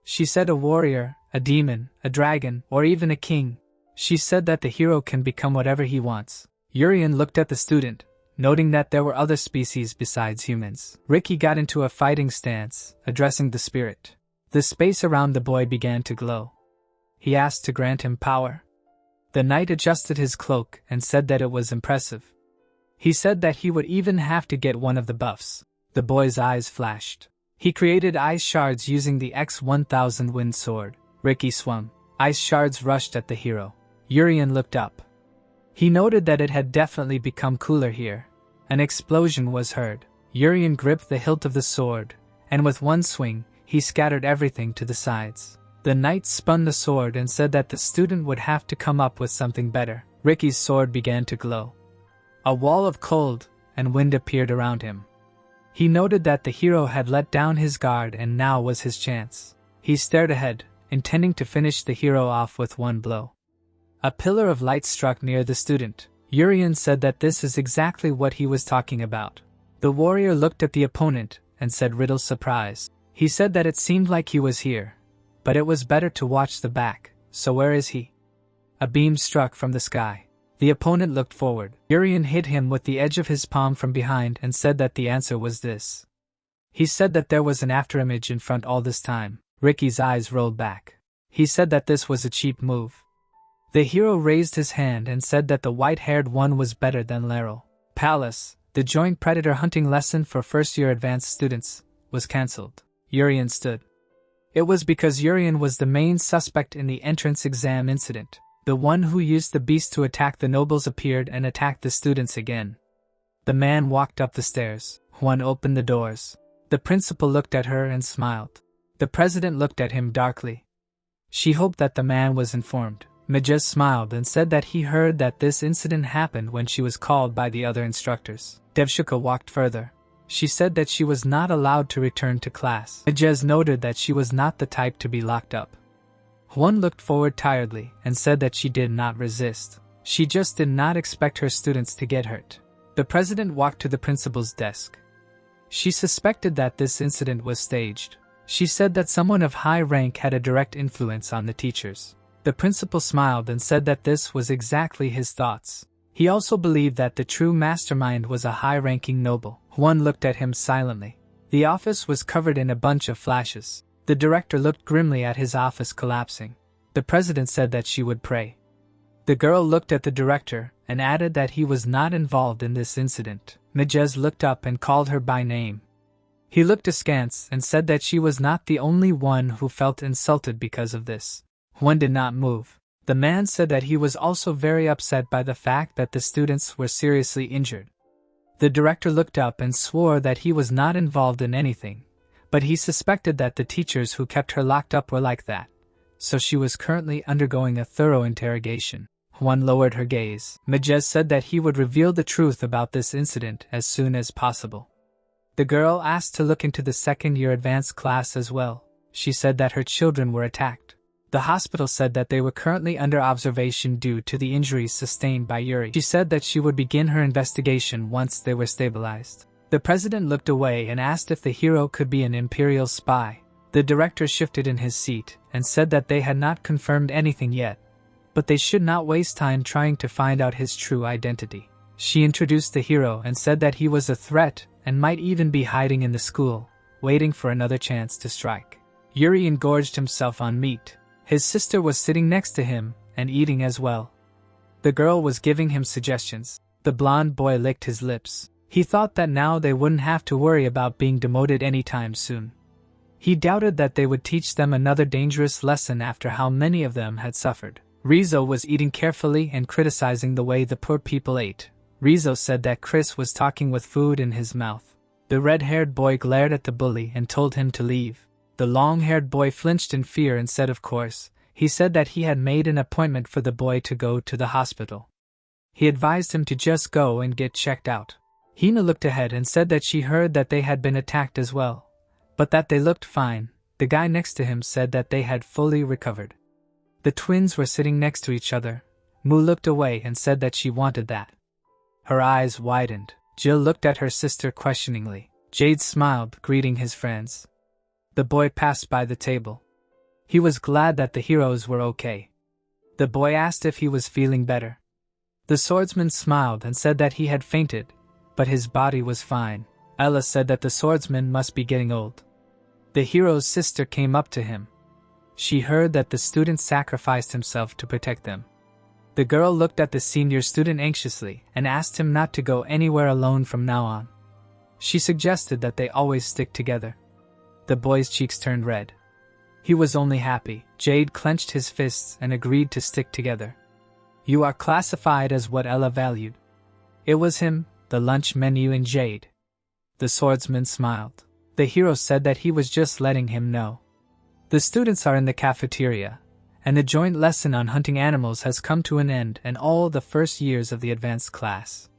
She said a warrior, a demon, a dragon, or even a king. She said that the hero can become whatever he wants. Urian looked at the student, noting that there were other species besides humans. Ricky got into a fighting stance, addressing the spirit. The space around the boy began to glow. He asked to grant him power. The knight adjusted his cloak and said that it was impressive. He said that he would even have to get one of the buffs. The boy's eyes flashed. He created ice shards using the X-1000 wind sword. Ricky swung. Ice shards rushed at the hero. Urian looked up. He noted that it had definitely become cooler here. An explosion was heard. Urian gripped the hilt of the sword, and with one swing, he scattered everything to the sides. The knight spun the sword and said that the student would have to come up with something better. Ricky's sword began to glow. A wall of cold and wind appeared around him. He noted that the hero had let down his guard and now was his chance. He stared ahead, intending to finish the hero off with one blow. A pillar of light struck near the student. Urian said that this is exactly what he was talking about. The warrior looked at the opponent and said riddle surprise. He said that it seemed like he was here, but it was better to watch the back, so where is he? A beam struck from the sky. The opponent looked forward. Urian hit him with the edge of his palm from behind and said that the answer was this. He said that there was an afterimage in front all this time. Ricky's eyes rolled back. He said that this was a cheap move. The hero raised his hand and said that the white-haired one was better than Laeral. Palace, the joint predator hunting lesson for first-year advanced students, was cancelled. Urian stood. It was because Urian was the main suspect in the entrance exam incident. The one who used the beast to attack the nobles appeared and attacked the students again. The man walked up the stairs. One opened the doors. The principal looked at her and smiled. The president looked at him darkly. She hoped that the man was informed. Majes smiled and said that he heard that this incident happened when she was called by the other instructors. Devshika walked further. She said that she was not allowed to return to class. Majes noted that she was not the type to be locked up. One looked forward tiredly and said that she did not resist. She just did not expect her students to get hurt. The president walked to the principal's desk. She suspected that this incident was staged. She said that someone of high rank had a direct influence on the teachers. The principal smiled and said that this was exactly his thoughts. He also believed that the true mastermind was a high-ranking noble. One looked at him silently. The office was covered in a bunch of flashes. The director looked grimly at his office collapsing. The president said that she would pray. The girl looked at the director and added that he was not involved in this incident. Majes looked up and called her by name. He looked askance and said that she was not the only one who felt insulted because of this. One did not move. The man said that he was also very upset by the fact that the students were seriously injured. The director looked up and swore that he was not involved in anything, but he suspected that the teachers who kept her locked up were like that, so she was currently undergoing a thorough interrogation. One lowered her gaze. Majes said that he would reveal the truth about this incident as soon as possible. The girl asked to look into the second-year advanced class as well. She said that her children were attacked. The hospital said that they were currently under observation due to the injuries sustained by Yuri. She said that she would begin her investigation once they were stabilized. The president looked away and asked if the hero could be an imperial spy. The director shifted in his seat and said that they had not confirmed anything yet, but they should not waste time trying to find out his true identity. She introduced the hero and said that he was a threat and might even be hiding in the school, waiting for another chance to strike. Yuri engorged himself on meat. His sister was sitting next to him and eating as well. The girl was giving him suggestions. The blonde boy licked his lips. He thought that now they wouldn't have to worry about being demoted anytime soon. He doubted that they would teach them another dangerous lesson after how many of them had suffered. Rizzo was eating carefully and criticizing the way the poor people ate. Rizzo said that Chris was talking with food in his mouth. The red-haired boy glared at the bully and told him to leave. The long-haired boy flinched in fear and said of course. He said that he had made an appointment for the boy to go to the hospital. He advised him to just go and get checked out. Hina looked ahead and said that she heard that they had been attacked as well, but that they looked fine. The guy next to him said that they had fully recovered. The twins were sitting next to each other. Mu looked away and said that she wanted that. Her eyes widened. Jill looked at her sister questioningly. Jade smiled, greeting his friends. The boy passed by the table. He was glad that the heroes were okay. The boy asked if he was feeling better. The swordsman smiled and said that he had fainted, but his body was fine. Ella said that the swordsman must be getting old. The hero's sister came up to him. She heard that the student sacrificed himself to protect them. The girl looked at the senior student anxiously and asked him not to go anywhere alone from now on. She suggested that they always stick together. The boy's cheeks turned red. He was only happy. Jade clenched his fists and agreed to stick together. You are classified as what Ella valued. It was him, the lunch menu, and Jade. The swordsman smiled. The hero said that he was just letting him know. The students are in the cafeteria, and the joint lesson on hunting animals has come to an end and all the first years of the advanced class.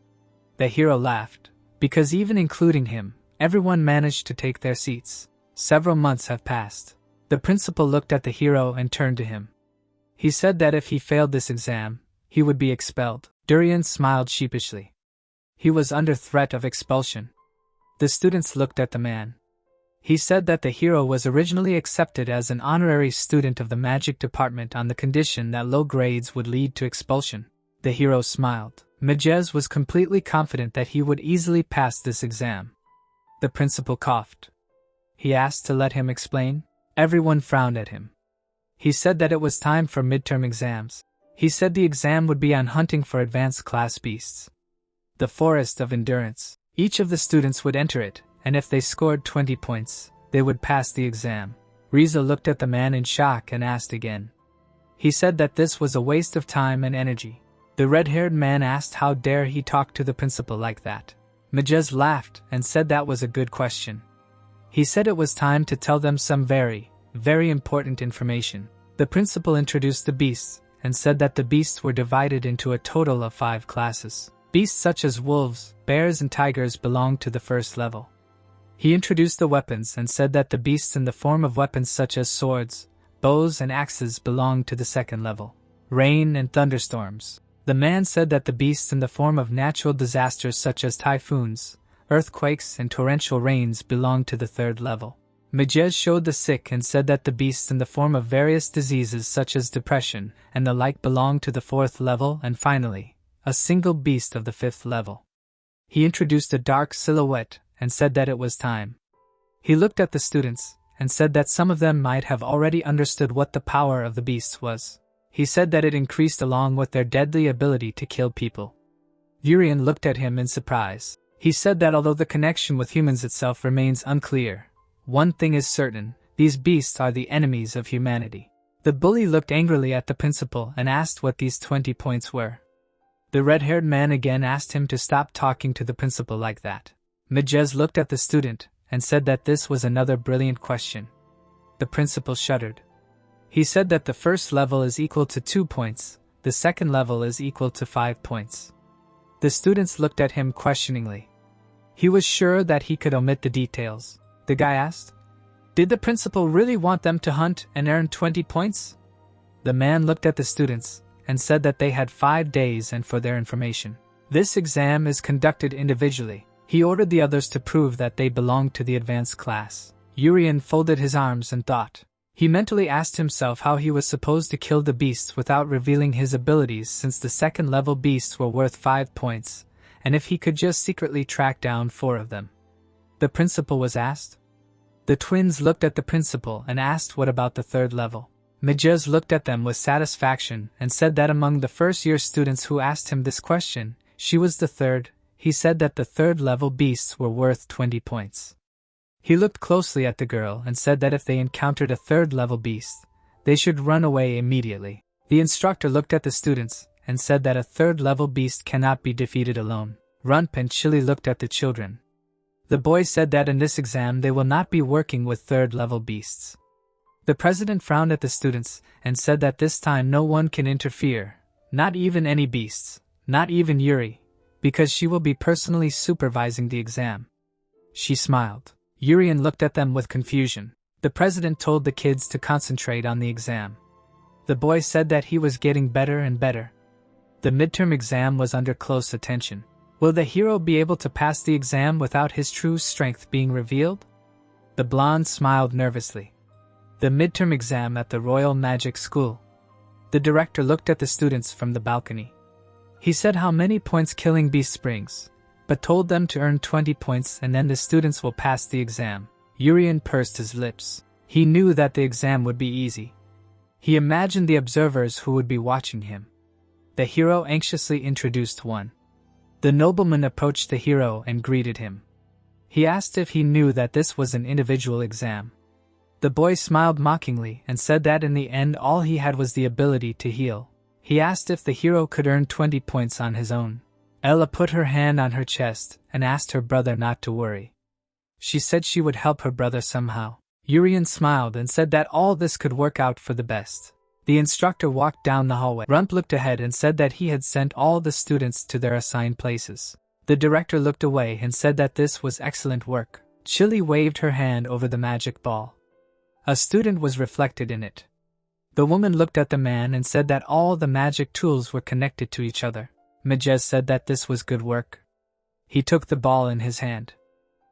The hero laughed, because even including him, everyone managed to take their seats. Several months have passed. The principal looked at the hero and turned to him. He said that if he failed this exam, he would be expelled. Durian smiled sheepishly. He was under threat of expulsion. The students looked at the man. He said that the hero was originally accepted as an honorary student of the magic department on the condition that low grades would lead to expulsion. The hero smiled. Majez was completely confident that he would easily pass this exam. The principal coughed. He asked to let him explain. Everyone frowned at him. He said that it was time for midterm exams. He said the exam would be on hunting for advanced class beasts. The Forest of Endurance. Each of the students would enter it, and if they scored 20 points, they would pass the exam. Riza looked at the man in shock and asked again. He said that this was a waste of time and energy. The red-haired man asked how dare he talk to the principal like that. Majez laughed and said that was a good question. He said it was time to tell them some very, very important information. The principal introduced the beasts and said that the beasts were divided into a total of 5 classes. Beasts such as wolves, bears and tigers belonged to the first level. He introduced the weapons and said that the beasts in the form of weapons such as swords, bows and axes belonged to the second level. Rain and thunderstorms. The man said that the beasts in the form of natural disasters such as typhoons, earthquakes and torrential rains belonged to the third level. Majez showed the sick and said that the beasts in the form of various diseases such as depression and the like belonged to the 4th level, and finally, a single beast of the 5th level. He introduced a dark silhouette and said that it was time. He looked at the students and said that some of them might have already understood what the power of the beasts was. He said that it increased along with their deadly ability to kill people. Urian looked at him in surprise. He said that although the connection with humans itself remains unclear, one thing is certain, these beasts are the enemies of humanity. The bully looked angrily at the principal and asked what these 20 points were. The red-haired man again asked him to stop talking to the principal like that. Majez looked at the student and said that this was another brilliant question. The principal shuddered. He said that the first level is equal to 2 points, the second level is equal to 5 points. The students looked at him questioningly. He was sure that he could omit the details. The guy asked, "Did the principal really want them to hunt and earn 20 points?" The man looked at the students and said that they had 5 days and for their information. This exam is conducted individually. He ordered the others to prove that they belonged to the advanced class. Urian folded his arms and thought. He mentally asked himself how he was supposed to kill the beasts without revealing his abilities, since the second-level beasts were worth 5 points, and if he could just secretly track down 4 of them. The principal was asked. The twins looked at the principal and asked what about the 3rd level. Majez looked at them with satisfaction and said that among the first-year students who asked him this question, she was the 3rd. He said that the 3rd-level beasts were worth 20 points. He looked closely at the girl and said that if they encountered a 3rd-level beast, they should run away immediately. The instructor looked at the students and said that a 3rd-level beast cannot be defeated alone. Rump and Chili looked at the children. The boy said that in this exam they will not be working with 3rd-level beasts. The president frowned at the students and said that this time no one can interfere, not even any beasts, not even Yuri, because she will be personally supervising the exam. She smiled. Urian looked at them with confusion. The president told the kids to concentrate on the exam. The boy said that he was getting better and better. The midterm exam was under close attention. Will the hero be able to pass the exam without his true strength being revealed? The blonde smiled nervously. The midterm exam at the Royal Magic School. The director looked at the students from the balcony. He said how many points killing beasts brings, but told them to earn 20 points and then the students will pass the exam. Urian pursed his lips. He knew that the exam would be easy. He imagined the observers who would be watching him. The hero anxiously introduced one. The nobleman approached the hero and greeted him. He asked if he knew that this was an individual exam. The boy smiled mockingly and said that in the end all he had was the ability to heal. He asked if the hero could earn 20 points on his own. Ella put her hand on her chest and asked her brother not to worry. She said she would help her brother somehow. Urian smiled and said that all this could work out for the best. The instructor walked down the hallway. Rump looked ahead and said that he had sent all the students to their assigned places. The director looked away and said that this was excellent work. Chili waved her hand over the magic ball. A student was reflected in it. The woman looked at the man and said that all the magic tools were connected to each other. Majez said that this was good work. He took the ball in his hand.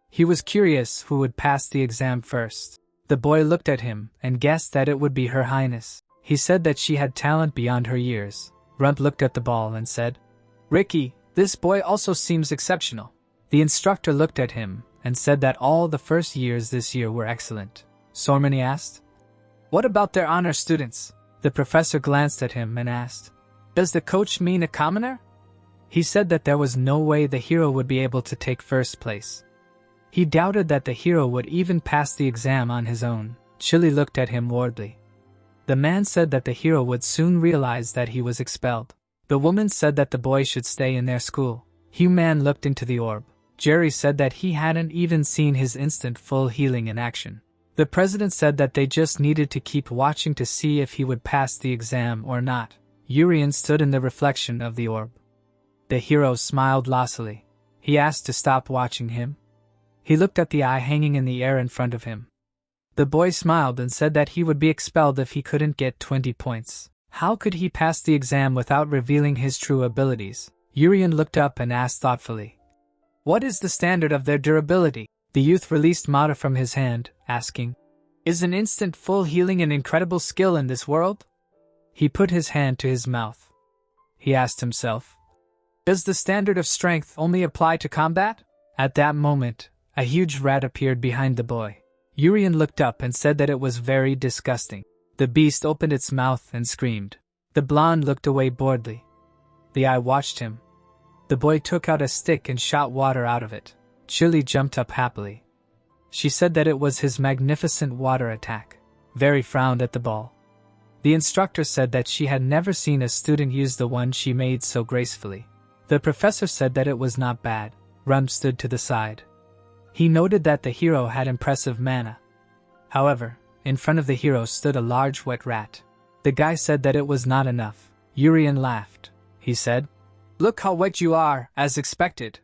He was curious who would pass the exam first. The boy looked at him and guessed that it would be Her Highness. He said that she had talent beyond her years. Rump looked at the ball and said, "Ricky, this boy also seems exceptional." The instructor looked at him and said that all the first years this year were excellent. Sormani asked, "What about their honor students?" The professor glanced at him and asked, "Does the coach mean a commoner?" He said that there was no way the hero would be able to take first place. He doubted that the hero would even pass the exam on his own. Chili looked at him worriedly. The man said that the hero would soon realize that he was expelled. The woman said that the boy should stay in their school. Human looked into the orb. Jerry said that he hadn't even seen his instant full healing in action. The president said that they just needed to keep watching to see if he would pass the exam or not. Urian stood in the reflection of the orb. The hero smiled lossily. He asked to stop watching him. He looked at the eye hanging in the air in front of him. The boy smiled and said that he would be expelled if he couldn't get 20 points. How could he pass the exam without revealing his true abilities? Urian looked up and asked thoughtfully, "What is the standard of their durability?" The youth released Mata from his hand, asking, "Is an instant full healing an incredible skill in this world?" He put his hand to his mouth. He asked himself, "Does the standard of strength only apply to combat?" At that moment, a huge rat appeared behind the boy. Urian looked up and said that it was very disgusting. The beast opened its mouth and screamed. The blonde looked away boredly. The eye watched him. The boy took out a stick and shot water out of it. Chili jumped up happily. She said that it was his magnificent water attack. Very frowned at the ball. The instructor said that she had never seen a student use the one she made so gracefully. The professor said that it was not bad. Rum stood to the side. He noted that the hero had impressive mana. However, in front of the hero stood a large wet rat. The guy said that it was not enough. Urian laughed. He said, "Look how wet you are, as expected."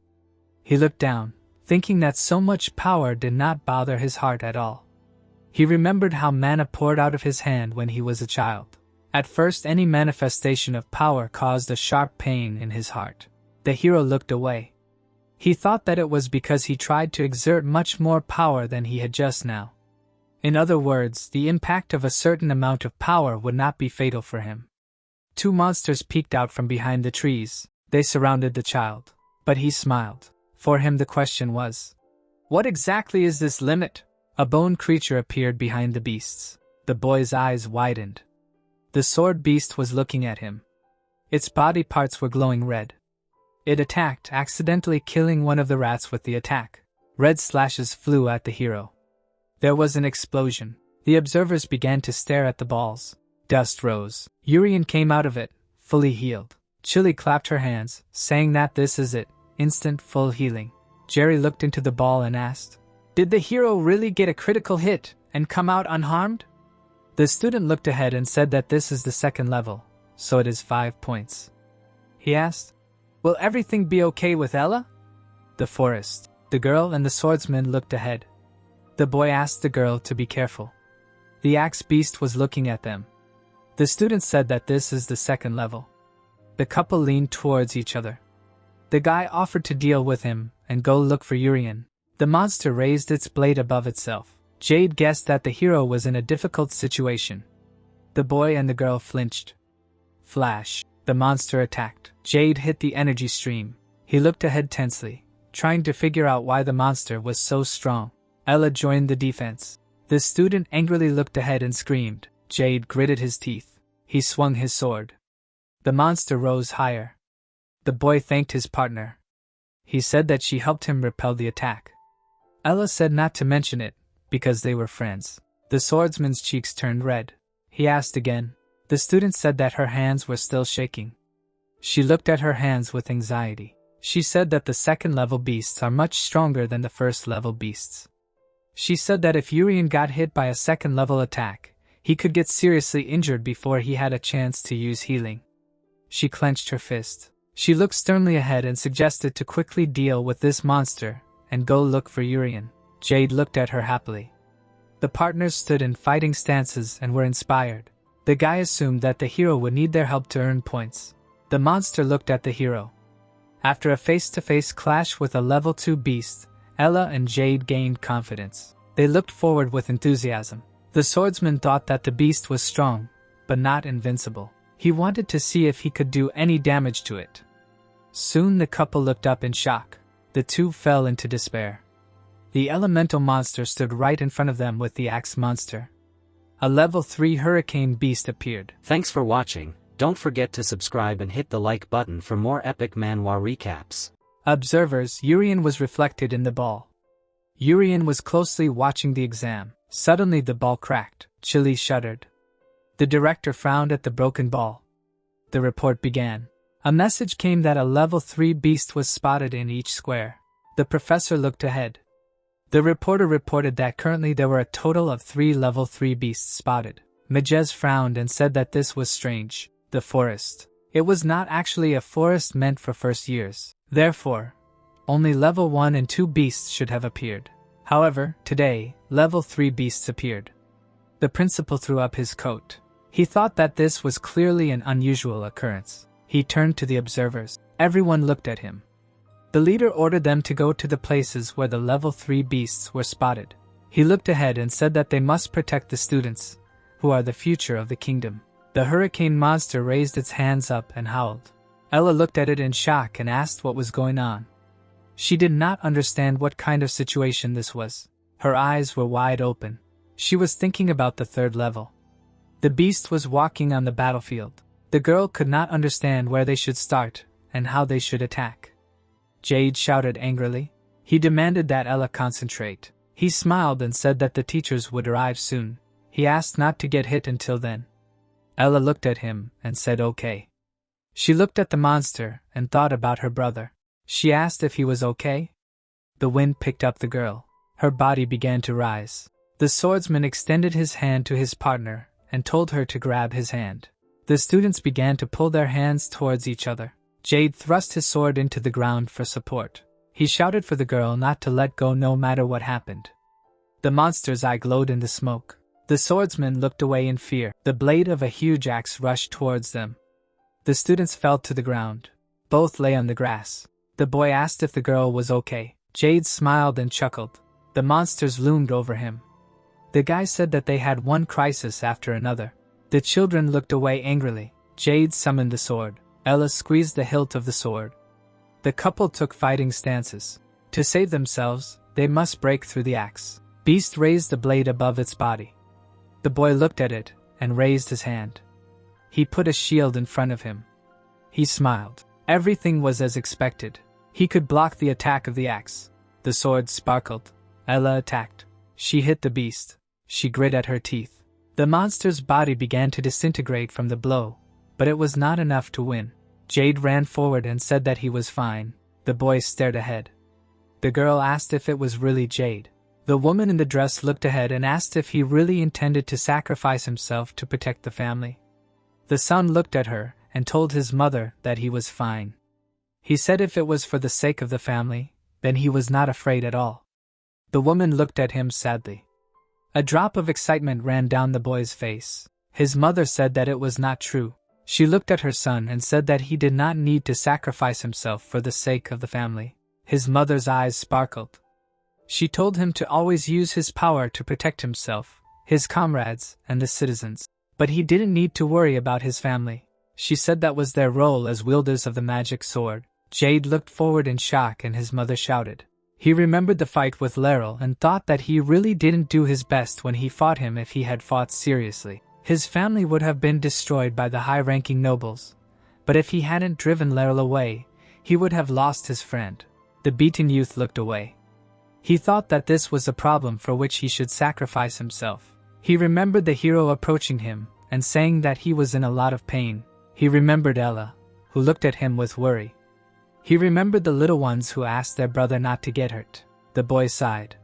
He looked down, thinking that so much power did not bother his heart at all. He remembered how mana poured out of his hand when he was a child, At first, any manifestation of power caused a sharp pain in his heart. The hero looked away. He thought that it was because he tried to exert much more power than he had just now. In other words, the impact of a certain amount of power would not be fatal for him. Two monsters peeked out from behind the trees. They surrounded the child. But he smiled. For him the question was, what exactly is this limit? A bone creature appeared behind the beasts. The boy's eyes widened. The sword beast was looking at him. Its body parts were glowing red. It attacked, accidentally killing one of the rats with the attack. Red slashes flew at the hero. There was an explosion. The observers began to stare at the balls. Dust rose. Urien came out of it, fully healed. Chili clapped her hands, saying that this is it, instant full healing. Jerry looked into the ball and asked, did the hero really get a critical hit and come out unharmed? The student looked ahead and said that this is the second level, so it is 5 points. He asked, will everything be okay with Ella? The forest. The girl and the swordsman looked ahead. The boy asked the girl to be careful. The axe beast was looking at them. The student said that this is the second level. The couple leaned towards each other. The guy offered to deal with him and go look for Urien. The monster raised its blade above itself. Jade guessed that the hero was in a difficult situation. The boy and the girl flinched. Flash. The monster attacked. Jade hit the energy stream. He looked ahead tensely, trying to figure out why the monster was so strong. Ella joined the defense. The student angrily looked ahead and screamed. Jade gritted his teeth. He swung his sword. The monster rose higher. The boy thanked his partner. He said that she helped him repel the attack. Ella said not to mention it, because they were friends. The swordsman's cheeks turned red. He asked again. The student said that her hands were still shaking. She looked at her hands with anxiety. She said that the second-level beasts are much stronger than the first-level beasts. She said that if Urien got hit by a second-level attack, he could get seriously injured before he had a chance to use healing. She clenched her fist. She looked sternly ahead and suggested to quickly deal with this monster and go look for Urien. Jade looked at her happily. The partners stood in fighting stances and were inspired. The guy assumed that the hero would need their help to earn points. The monster looked at the hero. After a face-to-face clash with a level 2 beast, Ella and Jade gained confidence. They looked forward with enthusiasm. The swordsman thought that the beast was strong, but not invincible. He wanted to see if he could do any damage to it. Soon the couple looked up in shock. The two fell into despair. The elemental monster stood right in front of them with the axe monster. A level 3 hurricane beast appeared. Thanks for watching. Don't forget to subscribe and hit the like button for more epic manhwa recaps. Observers, Urien was reflected in the ball. Urien was closely watching the exam. Suddenly the ball cracked. Chili shuddered. The director frowned at the broken ball. The report began. A message came that a level 3 beast was spotted in each square. The professor looked ahead. The reporter reported that currently there were a total of 3 level 3 beasts spotted. Majez frowned and said that this was strange. The forest. It was not actually a forest meant for first years. Therefore, only level 1 and 2 beasts should have appeared. However, today, level 3 beasts appeared. The principal threw up his coat. He thought that this was clearly an unusual occurrence. He turned to the observers. Everyone looked at him. The leader ordered them to go to the places where the level 3 beasts were spotted. He looked ahead and said that they must protect the students, who are the future of the kingdom. The hurricane monster raised its hands up and howled. Ella looked at it in shock and asked what was going on. She did not understand what kind of situation this was. Her eyes were wide open. She was thinking about the 3rd level. The beast was walking on the battlefield. The girl could not understand where they should start and how they should attack. Jade shouted angrily. He demanded that Ella concentrate. He smiled and said that the teachers would arrive soon. He asked not to get hit until then. Ella looked at him and said okay. She looked at the monster and thought about her brother. She asked if he was okay. The wind picked up the girl. Her body began to rise. The swordsman extended his hand to his partner and told her to grab his hand. The students began to pull their hands towards each other. Jade thrust his sword into the ground for support. He shouted for the girl not to let go no matter what happened. The monster's eye glowed in the smoke. The swordsman looked away in fear. The blade of a huge axe rushed towards them. The students fell to the ground. Both lay on the grass. The boy asked if the girl was okay. Jade smiled and chuckled. The monsters loomed over him. The guy said that they had one crisis after another. The children looked away angrily. Jade summoned the sword. Ella squeezed the hilt of the sword. The couple took fighting stances. To save themselves, they must break through the axe. Beast raised the blade above its body. The boy looked at it and raised his hand. He put a shield in front of him. He smiled. Everything was as expected. He could block the attack of the axe. The sword sparkled. Ella attacked. She hit the beast. She grit at her teeth. The monster's body began to disintegrate from the blow, but it was not enough to win. Jade ran forward and said that he was fine. The boy stared ahead. The girl asked if it was really Jade. The woman in the dress looked ahead and asked if he really intended to sacrifice himself to protect the family. The son looked at her and told his mother that he was fine. He said if it was for the sake of the family, then he was not afraid at all. The woman looked at him sadly. A drop of excitement ran down the boy's face. His mother said that it was not true. She looked at her son and said that he did not need to sacrifice himself for the sake of the family. His mother's eyes sparkled. She told him to always use his power to protect himself, his comrades, and the citizens. But he didn't need to worry about his family. She said that was their role as wielders of the magic sword. Jade looked forward in shock and his mother shouted. He remembered the fight with Laurel and thought that he really didn't do his best when he fought him. If he had fought seriously, his family would have been destroyed by the high-ranking nobles. But if he hadn't driven Laurel away, he would have lost his friend. The beaten youth looked away. He thought that this was a problem for which he should sacrifice himself. He remembered the hero approaching him and saying that he was in a lot of pain. He remembered Ella, who looked at him with worry. He remembered the little ones who asked their brother not to get hurt. The boy sighed.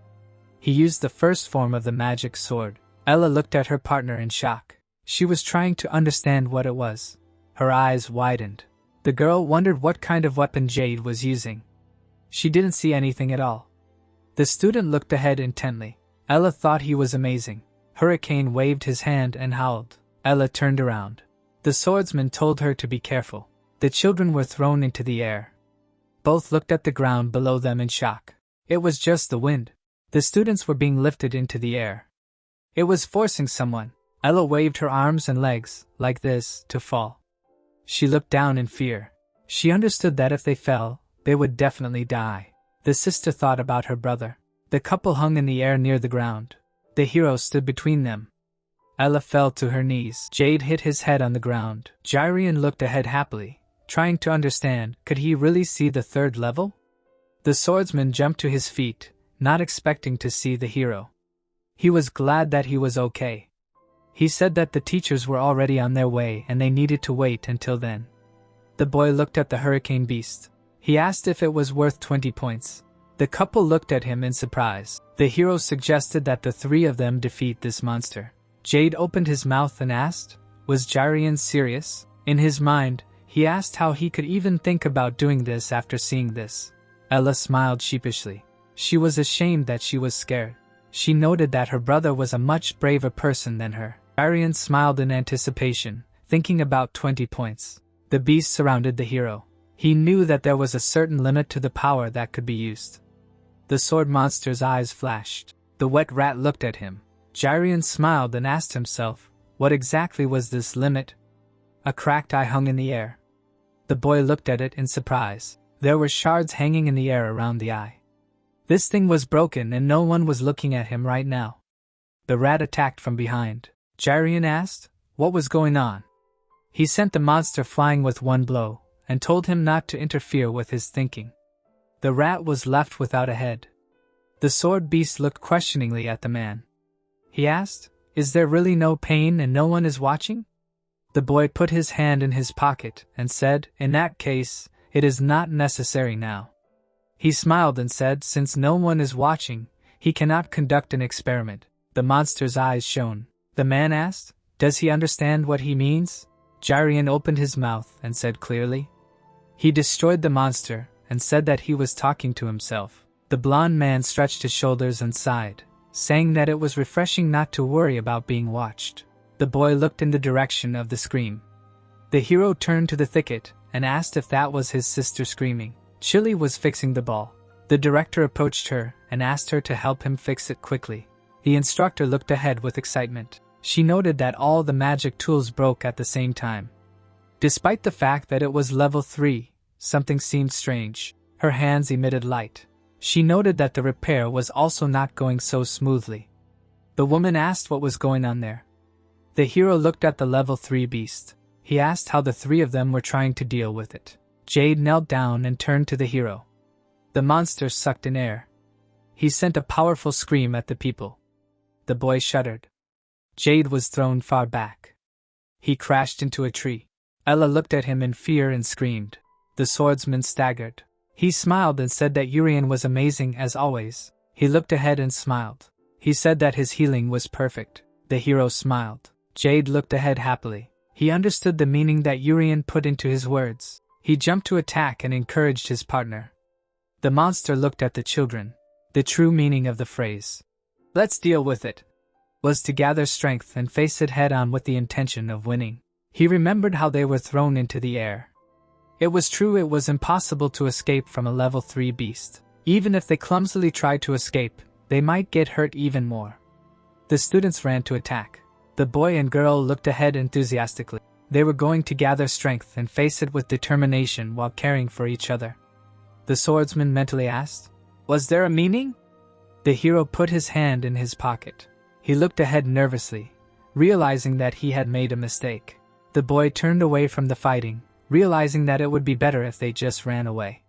He used the first form of the magic sword. Ella looked at her partner in shock. She was trying to understand what it was. Her eyes widened. The girl wondered what kind of weapon Jade was using. She didn't see anything at all. The student looked ahead intently. Ella thought he was amazing. Hurricane waved his hand and howled. Ella turned around. The swordsman told her to be careful. The children were thrown into the air. Both looked at the ground below them in shock. It was just the wind. The students were being lifted into the air. It was forcing someone. Ella waved her arms and legs, like this, to fall. She looked down in fear. She understood that if they fell, they would definitely die. The sister thought about her brother. The couple hung in the air near the ground. The hero stood between them. Ella fell to her knees. Jade hit his head on the ground. Gyrian looked ahead happily, trying to understand, could he really see the third level? The swordsman jumped to his feet, not expecting to see the hero. He was glad that he was okay. He said that the teachers were already on their way and they needed to wait until then. The boy looked at the hurricane beast. He asked if it was worth 20 points. The couple looked at him in surprise. The hero suggested that the three of them defeat this monster. Jade opened his mouth and asked, was Gyrian serious? In his mind, he asked how he could even think about doing this after seeing this. Ella smiled sheepishly. She was ashamed that she was scared. She noted that her brother was a much braver person than her. Gyrian smiled in anticipation, thinking about 20 points. The beast surrounded the hero. He knew that there was a certain limit to the power that could be used. The sword monster's eyes flashed. The wet rat looked at him. Gyrian smiled and asked himself, what exactly was this limit? A cracked eye hung in the air. The boy looked at it in surprise. There were shards hanging in the air around the eye. This thing was broken and no one was looking at him right now. The rat attacked from behind. Gyrian asked, what was going on? He sent the monster flying with one blow, and told him not to interfere with his thinking. The rat was left without a head. The sword beast looked questioningly at the man. He asked, is there really no pain and no one is watching? The boy put his hand in his pocket and said, in that case, it is not necessary now. He smiled and said, since no one is watching, he cannot conduct an experiment. The monster's eyes shone. The man asked, does he understand what he means? Gyrian opened his mouth and said clearly. He destroyed the monster and said that he was talking to himself. The blond man stretched his shoulders and sighed. saying that it was refreshing not to worry about being watched. The boy looked in the direction of the scream. The hero turned to the thicket and asked if that was his sister screaming. Chili was fixing the ball. The director approached her and asked her to help him fix it quickly. The instructor looked ahead with excitement. She noted that all the magic tools broke at the same time. Despite the fact that it was level 3, something seemed strange. Her hands emitted light. She noted that the repair was also not going so smoothly. The woman asked what was going on there. The hero looked at the level 3 beast. He asked how the three of them were trying to deal with it. Jade knelt down and turned to the hero. The monster sucked in air. He sent a powerful scream at the people. The boy shuddered. Jade was thrown far back. He crashed into a tree. Ella looked at him in fear and screamed. The swordsman staggered. He smiled and said that Urian was amazing as always. He looked ahead and smiled. He said that his healing was perfect. The hero smiled. Jade looked ahead happily. He understood the meaning that Urian put into his words. He jumped to attack and encouraged his partner. The monster looked at the children. The true meaning of the phrase, "Let's deal with it," was to gather strength and face it head-on with the intention of winning. He remembered how they were thrown into the air. It was true it was impossible to escape from a level 3 beast. Even if they clumsily tried to escape, they might get hurt even more. The students ran to attack. The boy and girl looked ahead enthusiastically. They were going to gather strength and face it with determination while caring for each other. The swordsman mentally asked, "Was there a meaning?" The hero put his hand in his pocket. He looked ahead nervously, realizing that he had made a mistake. The boy turned away from the fighting, realizing that it would be better if they just ran away.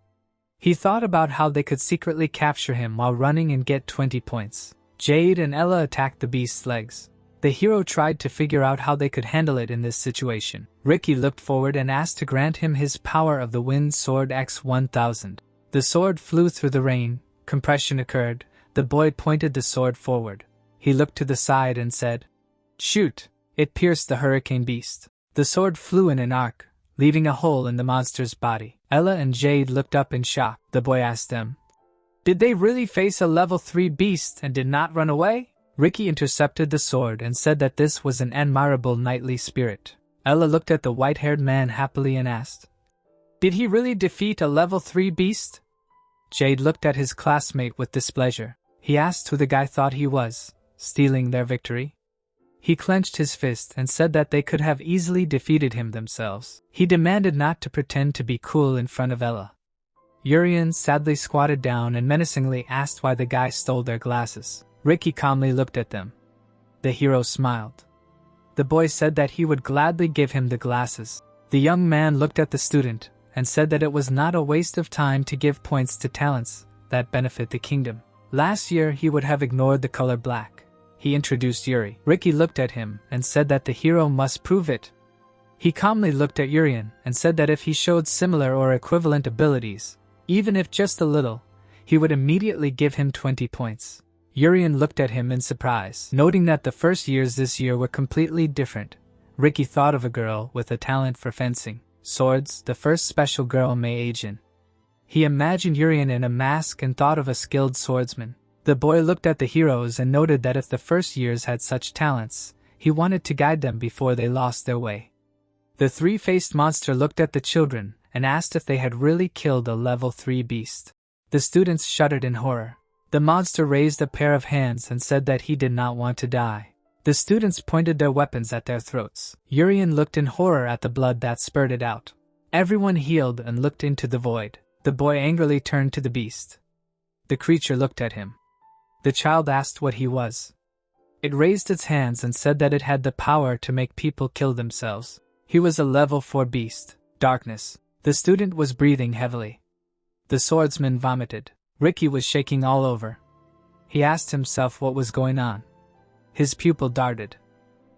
He thought about how they could secretly capture him while running and get 20 points. Jade and Ella attacked the beast's legs. The hero tried to figure out how they could handle it in this situation. Ricky looked forward and asked to grant him his power of the wind sword X-1000. The sword flew through the rain, compression occurred, the boy pointed the sword forward. He looked to the side and said, "Shoot!" It pierced the hurricane beast. The sword flew in an arc, leaving a hole in the monster's body. Ella and Jade looked up in shock. The boy asked them, "Did they really face a level 3 beast and did not run away?" Ricky intercepted the sword and said that this was an admirable knightly spirit. Ella looked at the white-haired man happily and asked, "Did he really defeat a level 3 beast?" Jade looked at his classmate with displeasure. He asked who the guy thought he was, stealing their victory. He clenched his fist and said that they could have easily defeated him themselves. He demanded not to pretend to be cool in front of Ella. Urian sadly squatted down and menacingly asked why the guy stole their glasses. Ricky calmly looked at them. The hero smiled. The boy said that he would gladly give him the glasses. The young man looked at the student and said that it was not a waste of time to give points to talents that benefit the kingdom. Last year he would have ignored the color black. He introduced Yuri. Ricky looked at him and said that the hero must prove it. He calmly looked at Urian and said that if he showed similar or equivalent abilities, even if just a little, he would immediately give him 20 points. Urian looked at him in surprise, noting that the first years this year were completely different. Ricky thought of a girl with a talent for fencing, swords, the first special girl may age in. He imagined Urian in a mask and thought of a skilled swordsman. The boy looked at the heroes and noted that if the first years had such talents, he wanted to guide them before they lost their way. The three-faced monster looked at the children and asked if they had really killed a level 3 beast. The students shuddered in horror. The monster raised a pair of hands and said that he did not want to die. The students pointed their weapons at their throats. Urian looked in horror at the blood that spurted out. Everyone healed and looked into the void. The boy angrily turned to the beast. The creature looked at him. The child asked what he was. It raised its hands and said that it had the power to make people kill themselves. He was a level 4 beast. Darkness. The student was breathing heavily. The swordsman vomited. Ricky was shaking all over. He asked himself what was going on. His pupil darted.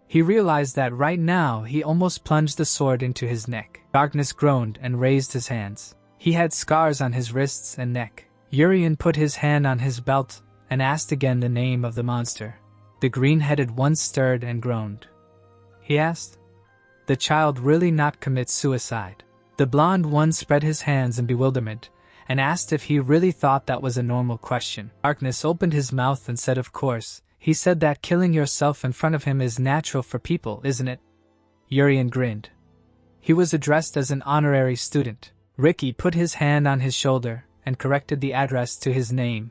He realized that right now he almost plunged the sword into his neck. Darkness groaned and raised his hands. He had scars on his wrists and neck. Urian put his hand on his belt and asked again the name of the monster. The green-headed one stirred and groaned. He asked, "The child really not commit suicide?" The blonde one spread his hands in bewilderment and asked if he really thought that was a normal question. Darkness opened his mouth and said of course. He said that killing yourself in front of him is natural for people, isn't it? Urian grinned. He was addressed as an honorary student. Ricky put his hand on his shoulder and corrected the address to his name.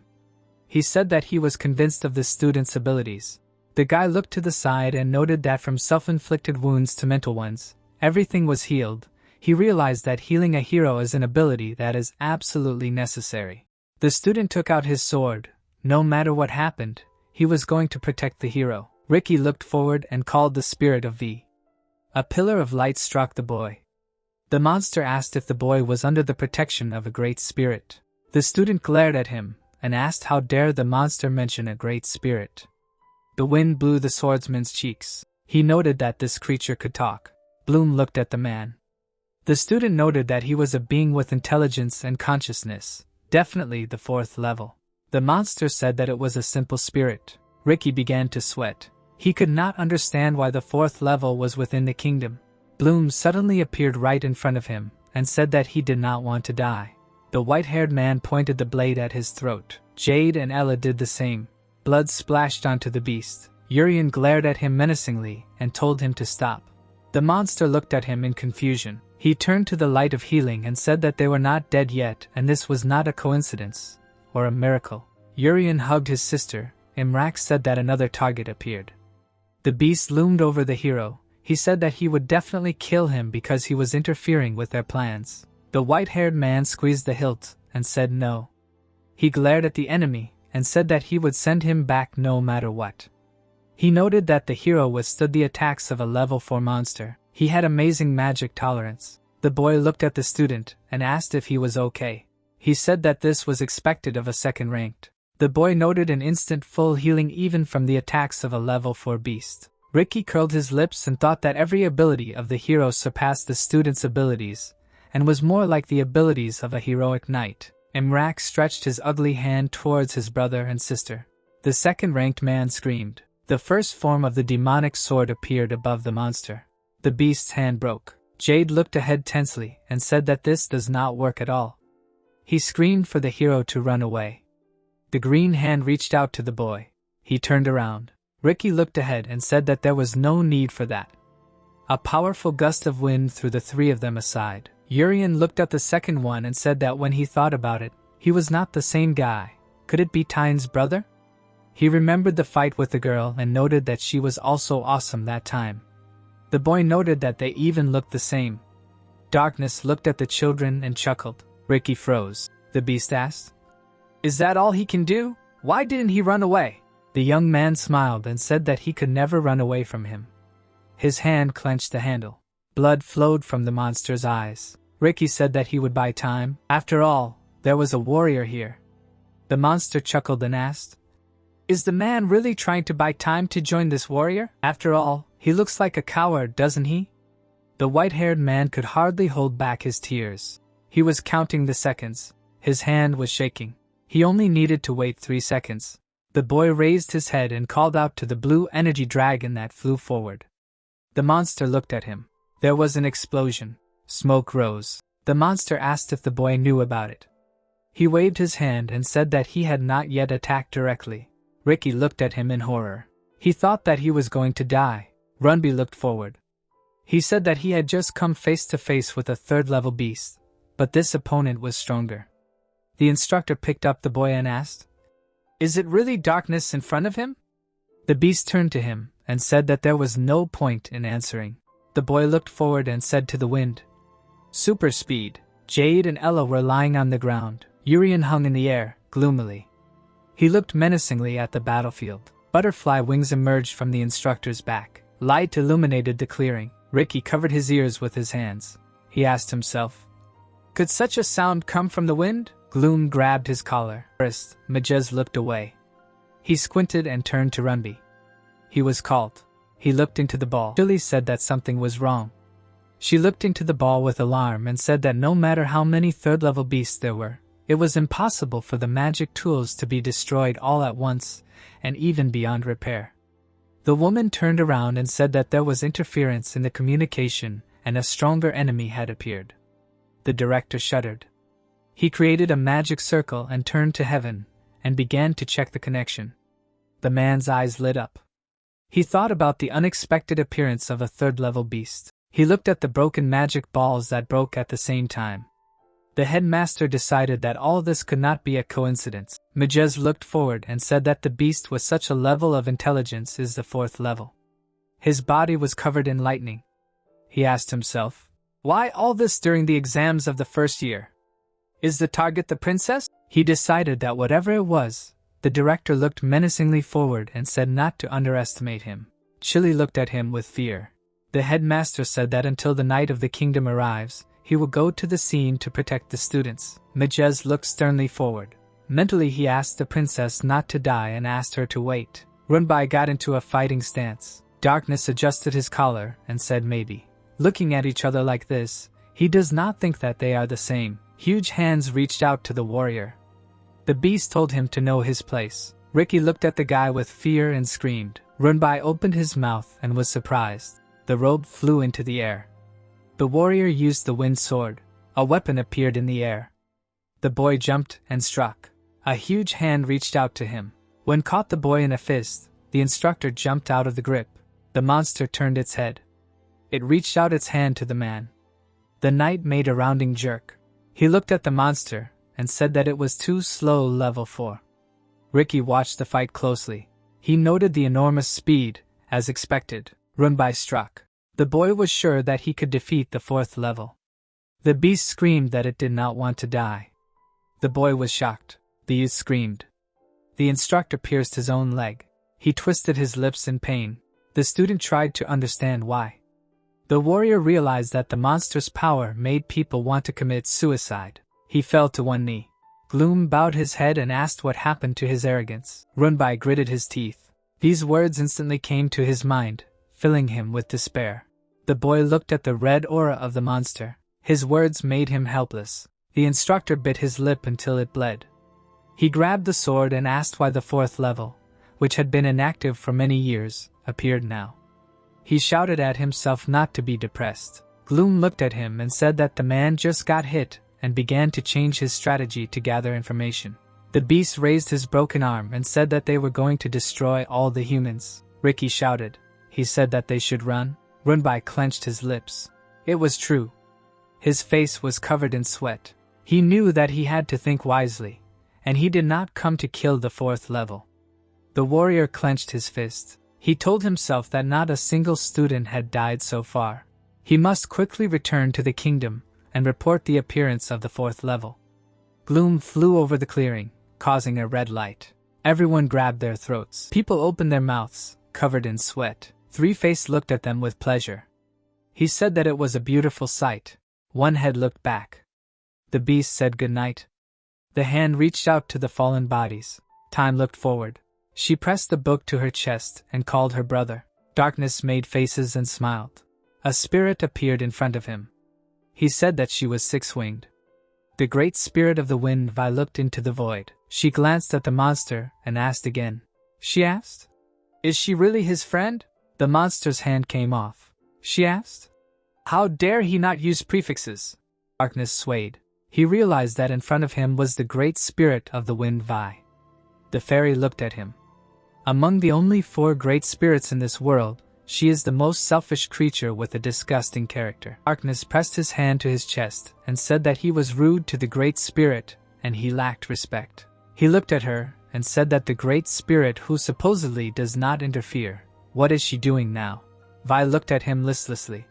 He said that he was convinced of the student's abilities. The guy looked to the side and noted that from self-inflicted wounds to mental ones, everything was healed. He realized that healing a hero is an ability that is absolutely necessary. The student took out his sword. No matter what happened, he was going to protect the hero. Ricky looked forward and called the spirit of V. A pillar of light struck the boy. The monster asked if the boy was under the protection of a great spirit. The student glared at him and asked how dare the monster mention a great spirit. The wind blew the swordsman's cheeks. He noted that this creature could talk. Bloom looked at the man. The student noted that he was a being with intelligence and consciousness, definitely the 4th level. The monster said that it was a simple spirit. Ricky began to sweat. He could not understand why the 4th level was within the kingdom. Bloom suddenly appeared right in front of him and said that he did not want to die. The white-haired man pointed the blade at his throat. Jade and Ella did the same. Blood splashed onto the beast. Urian glared at him menacingly and told him to stop. The monster looked at him in confusion. He turned to the light of healing and said that they were not dead yet and this was not a coincidence or a miracle. Urian hugged his sister. Imrak said that another target appeared. The beast loomed over the hero. He said that he would definitely kill him because he was interfering with their plans. The white-haired man squeezed the hilt and said no. He glared at the enemy and said that he would send him back no matter what. He noted that the hero withstood the attacks of a level 4 monster. He had amazing magic tolerance. The boy looked at the student and asked if he was okay. He said that this was expected of a second ranked. The boy noted an instant full healing even from the attacks of a level 4 beast. Ricky curled his lips and thought that every ability of the hero surpassed the student's abilities, and was more like the abilities of a heroic knight. Imrak stretched his ugly hand towards his brother and sister. The second-ranked man screamed. The first form of the demonic sword appeared above the monster. The beast's hand broke. Jade looked ahead tensely and said that this does not work at all. He screamed for the hero to run away. The green hand reached out to the boy. He turned around. Ricky looked ahead and said that there was no need for that. A powerful gust of wind threw the 3 of them aside. Urian looked at the second one and said that when he thought about it, he was not the same guy. Could it be Tyne's brother? He remembered the fight with the girl and noted that she was also awesome that time. The boy noted that they even looked the same. Darkness looked at the children and chuckled. Ricky froze. The beast asked, "Is that all he can do? Why didn't he run away?" The young man smiled and said that he could never run away from him. His hand clenched the handle. Blood flowed from the monster's eyes. Ricky said that he would buy time. After all, there was a warrior here. The monster chuckled and asked, "Is the man really trying to buy time to join this warrior? After all, he looks like a coward, doesn't he?" The white-haired man could hardly hold back his tears. He was counting the seconds. His hand was shaking. He only needed to wait 3 seconds. The boy raised his head and called out to the blue energy dragon that flew forward. The monster looked at him. There was an explosion. Smoke rose. The monster asked if the boy knew about it. He waved his hand and said that he had not yet attacked directly. Ricky looked at him in horror. He thought that he was going to die. Runby looked forward. He said that he had just come face to face with a 3rd-level beast, but this opponent was stronger. The instructor picked up the boy and asked, "Is it really darkness in front of him?" The beast turned to him and said that there was no point in answering. The boy looked forward and said to the wind, "Super speed." Jade and Ella were lying on the ground. Urian hung in the air, gloomily. He looked menacingly at the battlefield. Butterfly wings emerged from the instructor's back. Light illuminated the clearing. Ricky covered his ears with his hands. He asked himself, "Could such a sound come from the wind?" Gloom grabbed his collar. First, Majez looked away. He squinted and turned to Runby. He was called. He looked into the ball. Julie said that something was wrong. She looked into the ball with alarm and said that no matter how many 3rd-level beasts there were, it was impossible for the magic tools to be destroyed all at once, and even beyond repair. The woman turned around and said that there was interference in the communication and a stronger enemy had appeared. The director shuddered. He created a magic circle and turned to heaven, and began to check the connection. The man's eyes lit up. He thought about the unexpected appearance of a third-level beast. He looked at the broken magic balls that broke at the same time. The headmaster decided that all this could not be a coincidence. Majez looked forward and said that the beast with such a level of intelligence is the 4th level. His body was covered in lightning. He asked himself, why all this during the exams of the first year? Is the target the princess? He decided that whatever it was, the director looked menacingly forward and said not to underestimate him. Chili looked at him with fear. The headmaster said that until the night of the kingdom arrives, he will go to the scene to protect the students. Majez looked sternly forward. Mentally he asked the princess not to die and asked her to wait. Runbai got into a fighting stance. Darkness adjusted his collar and said maybe. Looking at each other like this, he does not think that they are the same. Huge hands reached out to the warrior. The beast told him to know his place. Ricky looked at the guy with fear and screamed. Runbai opened his mouth and was surprised. The robe flew into the air. The warrior used the wind sword. A weapon appeared in the air. The boy jumped and struck. A huge hand reached out to him. When caught the boy in a fist, the instructor jumped out of the grip. The monster turned its head. It reached out its hand to the man. The knight made a rounding jerk. He looked at the monster and said that it was too slow level 4. Ricky watched the fight closely. He noted the enormous speed, as expected. Runbai struck. The boy was sure that he could defeat the 4th level. The beast screamed that it did not want to die. The boy was shocked. The youth screamed. The instructor pierced his own leg. He twisted his lips in pain. The student tried to understand why. The warrior realized that the monster's power made people want to commit suicide. He fell to one knee. Gloom bowed his head and asked what happened to his arrogance. Runbai gritted his teeth. These words instantly came to his mind, filling him with despair. The boy looked at the red aura of the monster. His words made him helpless. The instructor bit his lip until it bled. He grabbed the sword and asked why the 4th level, which had been inactive for many years, appeared now. He shouted at himself not to be depressed. Gloom looked at him and said that the man just got hit and began to change his strategy to gather information. The beast raised his broken arm and said that they were going to destroy all the humans. Ricky shouted. He said that they should run. Runbai clenched his lips. It was true. His face was covered in sweat. He knew that he had to think wisely, and he did not come to kill the 4th level. The warrior clenched his fist. He told himself that not a single student had died so far. He must quickly return to the kingdom and report the appearance of the 4th level. Gloom flew over the clearing, causing a red light. Everyone grabbed their throats. People opened their mouths, covered in sweat. Three-Face looked at them with pleasure. He said that it was a beautiful sight. One head looked back. The beast said goodnight. The hand reached out to the fallen bodies. Time looked forward. She pressed the book to her chest and called her brother. Darkness made faces and smiled. A spirit appeared in front of him. He said that she was 6-winged. The great spirit of the wind Vi looked into the void. She glanced at the monster and asked again. She asked, "Is she really his friend?" The monster's hand came off. She asked, "How dare he not use prefixes?" Darkness swayed. He realized that in front of him was the great spirit of the wind Vi. The fairy looked at him. Among the only 4 great spirits in this world, she is the most selfish creature with a disgusting character. Darkness pressed his hand to his chest and said that he was rude to the great spirit and he lacked respect. He looked at her and said that the great spirit who supposedly does not interfere. What is she doing now? Vi looked at him listlessly.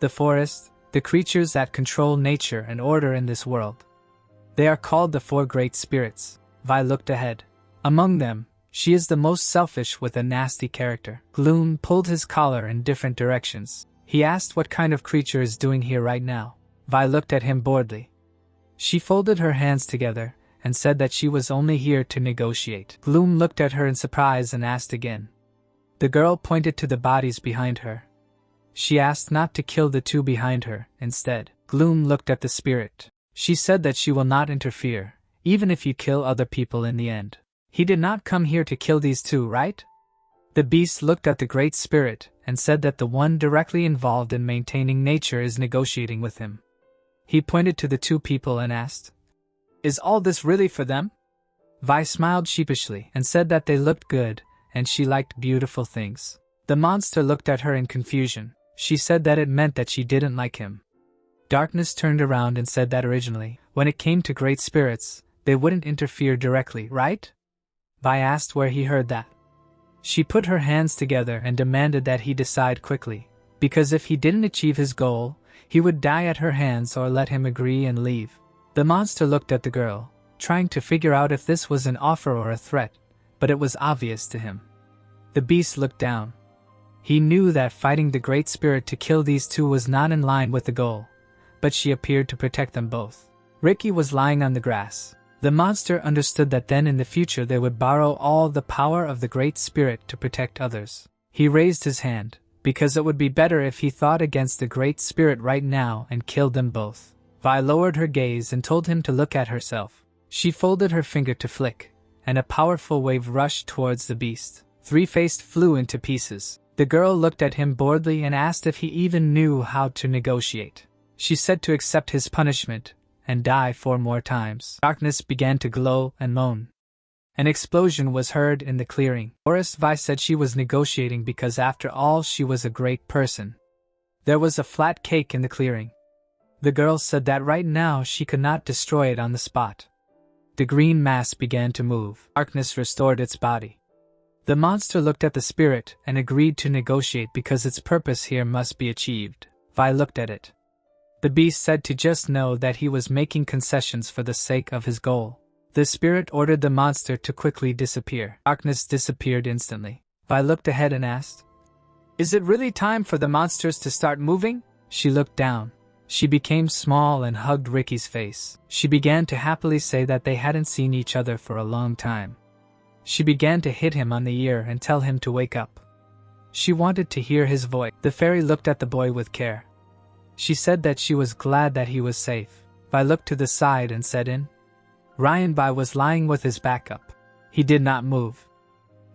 The forest, the creatures that control nature and order in this world. They are called the 4 great spirits. Vi looked ahead. Among them, she is the most selfish with a nasty character. Gloom pulled his collar in different directions. He asked what kind of creature is doing here right now. Vi looked at him boredly. She folded her hands together and said that she was only here to negotiate. Gloom looked at her in surprise and asked again. The girl pointed to the bodies behind her. She asked not to kill the 2 behind her, instead. Gloom looked at the spirit. She said that she will not interfere, even if you kill other people in the end. He did not come here to kill these 2, right? The beast looked at the great spirit and said that the one directly involved in maintaining nature is negotiating with him. He pointed to the 2 people and asked, Is all this really for them? Vi smiled sheepishly and said that they looked good, and she liked beautiful things. The monster looked at her in confusion. She said that it meant that she didn't like him. Darkness turned around and said that originally, when it came to great spirits, they wouldn't interfere directly, right? Vi asked where he heard that. She put her hands together and demanded that he decide quickly, because if he didn't achieve his goal, he would die at her hands or let him agree and leave. The monster looked at the girl, trying to figure out if this was an offer or a threat, but it was obvious to him. The beast looked down. He knew that fighting the Great Spirit to kill these two was not in line with the goal, but she appeared to protect them both. Ricky was lying on the grass. The monster understood that then in the future they would borrow all the power of the Great Spirit to protect others. He raised his hand, because it would be better if he fought against the Great Spirit right now and killed them both. Vi lowered her gaze and told him to look at herself. She folded her finger to flick, and a powerful wave rushed towards the beast. Three-Faced flew into pieces. The girl looked at him boredly and asked if he even knew how to negotiate. She said to accept his punishment and die 4 more times. Darkness began to glow and moan. An explosion was heard in the clearing. Forest Vi said she was negotiating because after all she was a great person. There was a flat cake in the clearing. The girl said that right now she could not destroy it on the spot. The green mass began to move. Darkness restored its body. The monster looked at the spirit and agreed to negotiate because its purpose here must be achieved. Vi looked at it. The beast said to just know that he was making concessions for the sake of his goal. The spirit ordered the monster to quickly disappear. Darkness disappeared instantly. Vi looked ahead and asked, "Is it really time for the monsters to start moving?" She looked down. She became small and hugged Ricky's face. She began to happily say that they hadn't seen each other for a long time. She began to hit him on the ear and tell him to wake up. She wanted to hear his voice. The fairy looked at the boy with care. She said that she was glad that he was safe. Vi looked to the side and said in. Ryan Bai was lying with his back up. He did not move.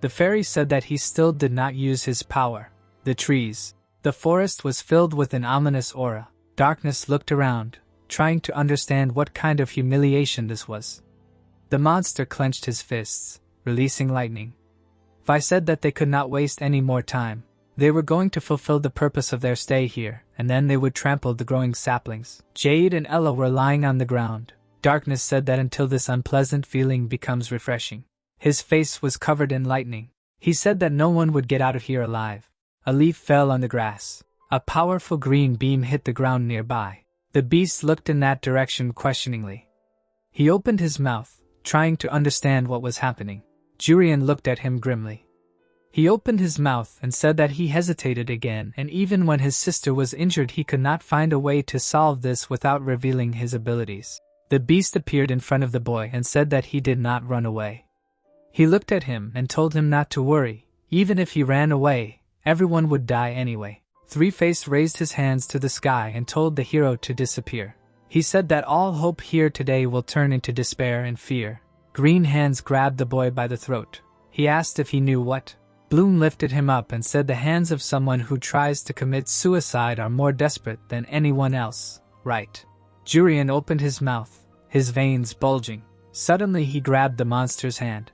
The fairy said that he still did not use his power. The trees. The forest was filled with an ominous aura. Darkness looked around, trying to understand what kind of humiliation this was. The monster clenched his fists, releasing lightning. Vi said that they could not waste any more time. They were going to fulfill the purpose of their stay here, and then they would trample the growing saplings. Jade and Ella were lying on the ground. Darkness said that until this unpleasant feeling becomes refreshing. His face was covered in lightning. He said that no one would get out of here alive. A leaf fell on the grass. A powerful green beam hit the ground nearby. The beast looked in that direction questioningly. He opened his mouth, trying to understand what was happening. Jurian looked at him grimly. He opened his mouth and said that he hesitated again, and even when his sister was injured he could not find a way to solve this without revealing his abilities. The beast appeared in front of the boy and said that he did not run away. He looked at him and told him not to worry. Even if he ran away, everyone would die anyway. Three-Face raised his hands to the sky and told the hero to disappear. He said that all hope here today will turn into despair and fear. Green hands grabbed the boy by the throat. He asked if he knew what. Bloom lifted him up and said the hands of someone who tries to commit suicide are more desperate than anyone else, right? Jurian opened his mouth, his veins bulging. Suddenly he grabbed the monster's hand.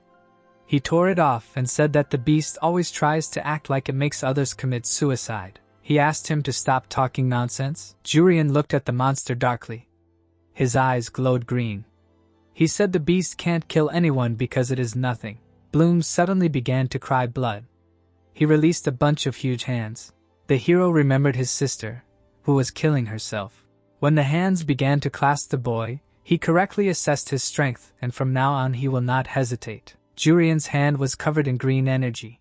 He tore it off and said that the beast always tries to act like it makes others commit suicide. He asked him to stop talking nonsense. Jurian looked at the monster darkly. His eyes glowed green. He said the beast can't kill anyone because it is nothing. Bloom suddenly began to cry blood. He released a bunch of huge hands. The hero remembered his sister, who was killing herself. When the hands began to clasp the boy, he correctly assessed his strength, and from now on he will not hesitate. Jurian's hand was covered in green energy.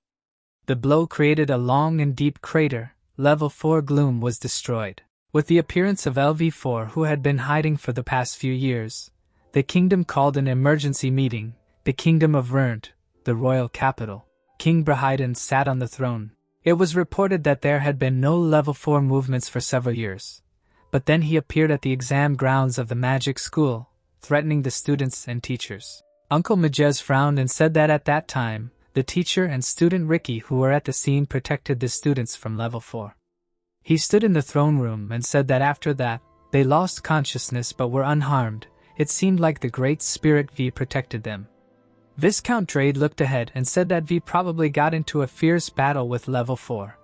The blow created a long and deep crater. Level 4 gloom was destroyed. With the appearance of LV4 who had been hiding for the past few years, the kingdom called an emergency meeting. The kingdom of Rent, the royal capital. King Brahiden sat on the throne. It was reported that there had been no level 4 movements for several years. But then he appeared at the exam grounds of the magic school, threatening the students and teachers. Uncle Majez frowned and said that at that time, the teacher and student Ricky who were at the scene protected the students from level 4. He stood in the throne room and said that after that, they lost consciousness but were unharmed, it seemed like the Great Spirit V protected them. Viscount Drade looked ahead and said that V probably got into a fierce battle with level 4.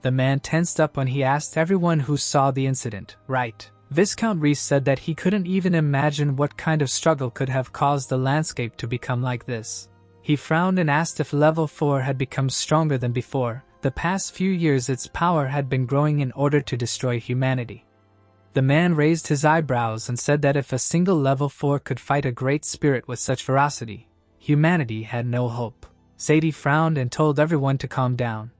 The man tensed up when he asked everyone who saw the incident, right? Viscount Reese said that he couldn't even imagine what kind of struggle could have caused the landscape to become like this. He frowned and asked if level 4 had become stronger than before. The past few years its power had been growing in order to destroy humanity. The man raised his eyebrows and said that if a single level 4 could fight a great spirit with such ferocity, humanity had no hope. Sadie frowned and told everyone to calm down.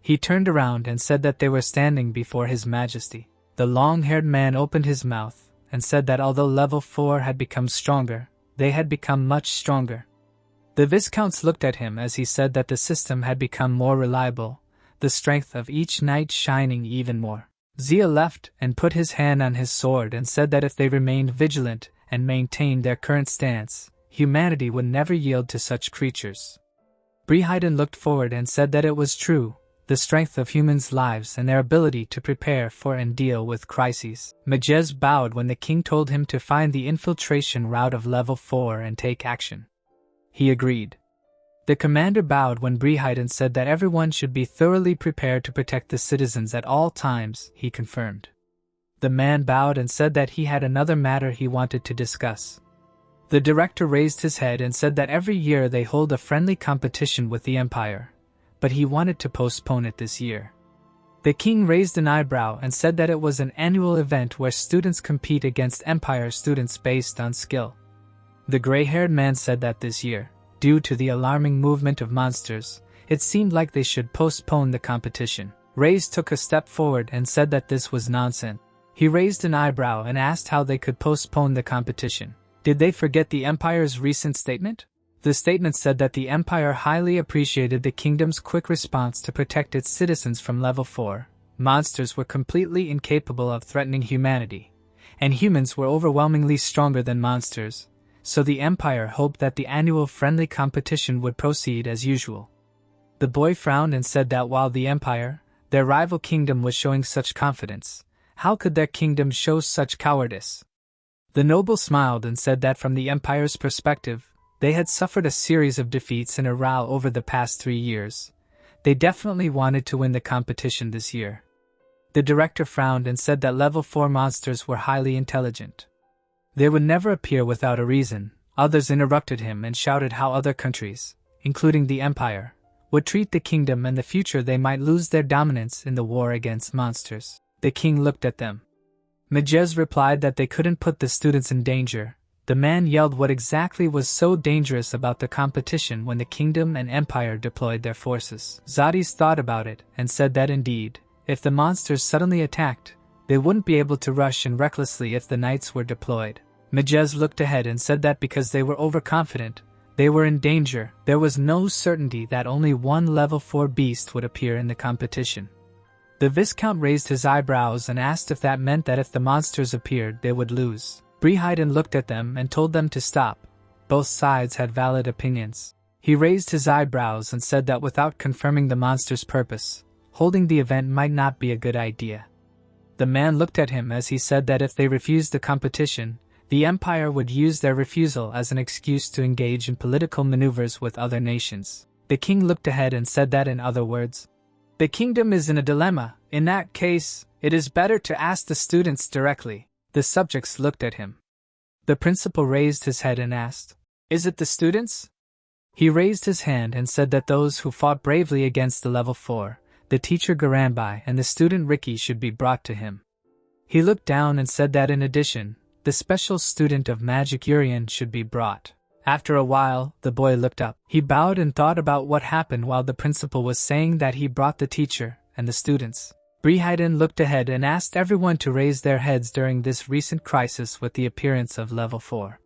He turned around and said that they were standing before His Majesty. The long-haired man opened his mouth and said that although level 4 had become stronger, they had become much stronger. The Viscounts looked at him as he said that the system had become more reliable, the strength of each knight shining even more. Zia left and put his hand on his sword and said that if they remained vigilant and maintained their current stance, humanity would never yield to such creatures. Brehiden looked forward and said that it was true, the strength of humans' lives and their ability to prepare for and deal with crises. Majez bowed when the king told him to find the infiltration route of level 4 and take action. He agreed. The commander bowed when Brehiden said that everyone should be thoroughly prepared to protect the citizens at all times, he confirmed. The man bowed and said that he had another matter he wanted to discuss. The director raised his head and said that every year they hold a friendly competition with the Empire, but he wanted to postpone it this year. The king raised an eyebrow and said that it was an annual event where students compete against Empire students based on skill. The gray-haired man said that this year, due to the alarming movement of monsters, it seemed like they should postpone the competition. Reyes took a step forward and said that this was nonsense. He raised an eyebrow and asked how they could postpone the competition. Did they forget the Empire's recent statement? The statement said that the Empire highly appreciated the kingdom's quick response to protect its citizens from level 4. Monsters were completely incapable of threatening humanity, and humans were overwhelmingly stronger than monsters, so the Empire hoped that the annual friendly competition would proceed as usual. The boy frowned and said that while the Empire, their rival kingdom, was showing such confidence, how could their kingdom show such cowardice? The noble smiled and said that from the Empire's perspective, they had suffered a series of defeats in a row over the past 3 years. They definitely wanted to win the competition this year. The director frowned and said that level 4 monsters were highly intelligent. They would never appear without a reason. Others interrupted him and shouted how other countries, including the Empire, would treat the kingdom and the future they might lose their dominance in the war against monsters. The king looked at them. Majez replied that they couldn't put the students in danger. The man yelled what exactly was so dangerous about the competition when the kingdom and Empire deployed their forces. Zadis thought about it and said that indeed, if the monsters suddenly attacked, they wouldn't be able to rush in recklessly if the knights were deployed. Majez looked ahead and said that because they were overconfident, they were in danger. There was no certainty that only one level 4 beast would appear in the competition. The Viscount raised his eyebrows and asked if that meant that if the monsters appeared they would lose. Brehiden looked at them and told them to stop. Both sides had valid opinions. He raised his eyebrows and said that without confirming the monster's purpose, holding the event might not be a good idea. The man looked at him as he said that if they refused the competition, the Empire would use their refusal as an excuse to engage in political maneuvers with other nations. The king looked ahead and said that in other words, the kingdom is in a dilemma. In that case, it is better to ask the students directly. The subjects looked at him. The principal raised his head and asked, "Is it the students?" He raised his hand and said that those who fought bravely against the level 4, the teacher Garanbai and the student Ricky should be brought to him. He looked down and said that in addition, the special student of magic Urian should be brought. After a while, the boy looked up. He bowed and thought about what happened while the principal was saying that he brought the teacher and the students. Brehiden looked ahead and asked everyone to raise their heads during this recent crisis with the appearance of level 4.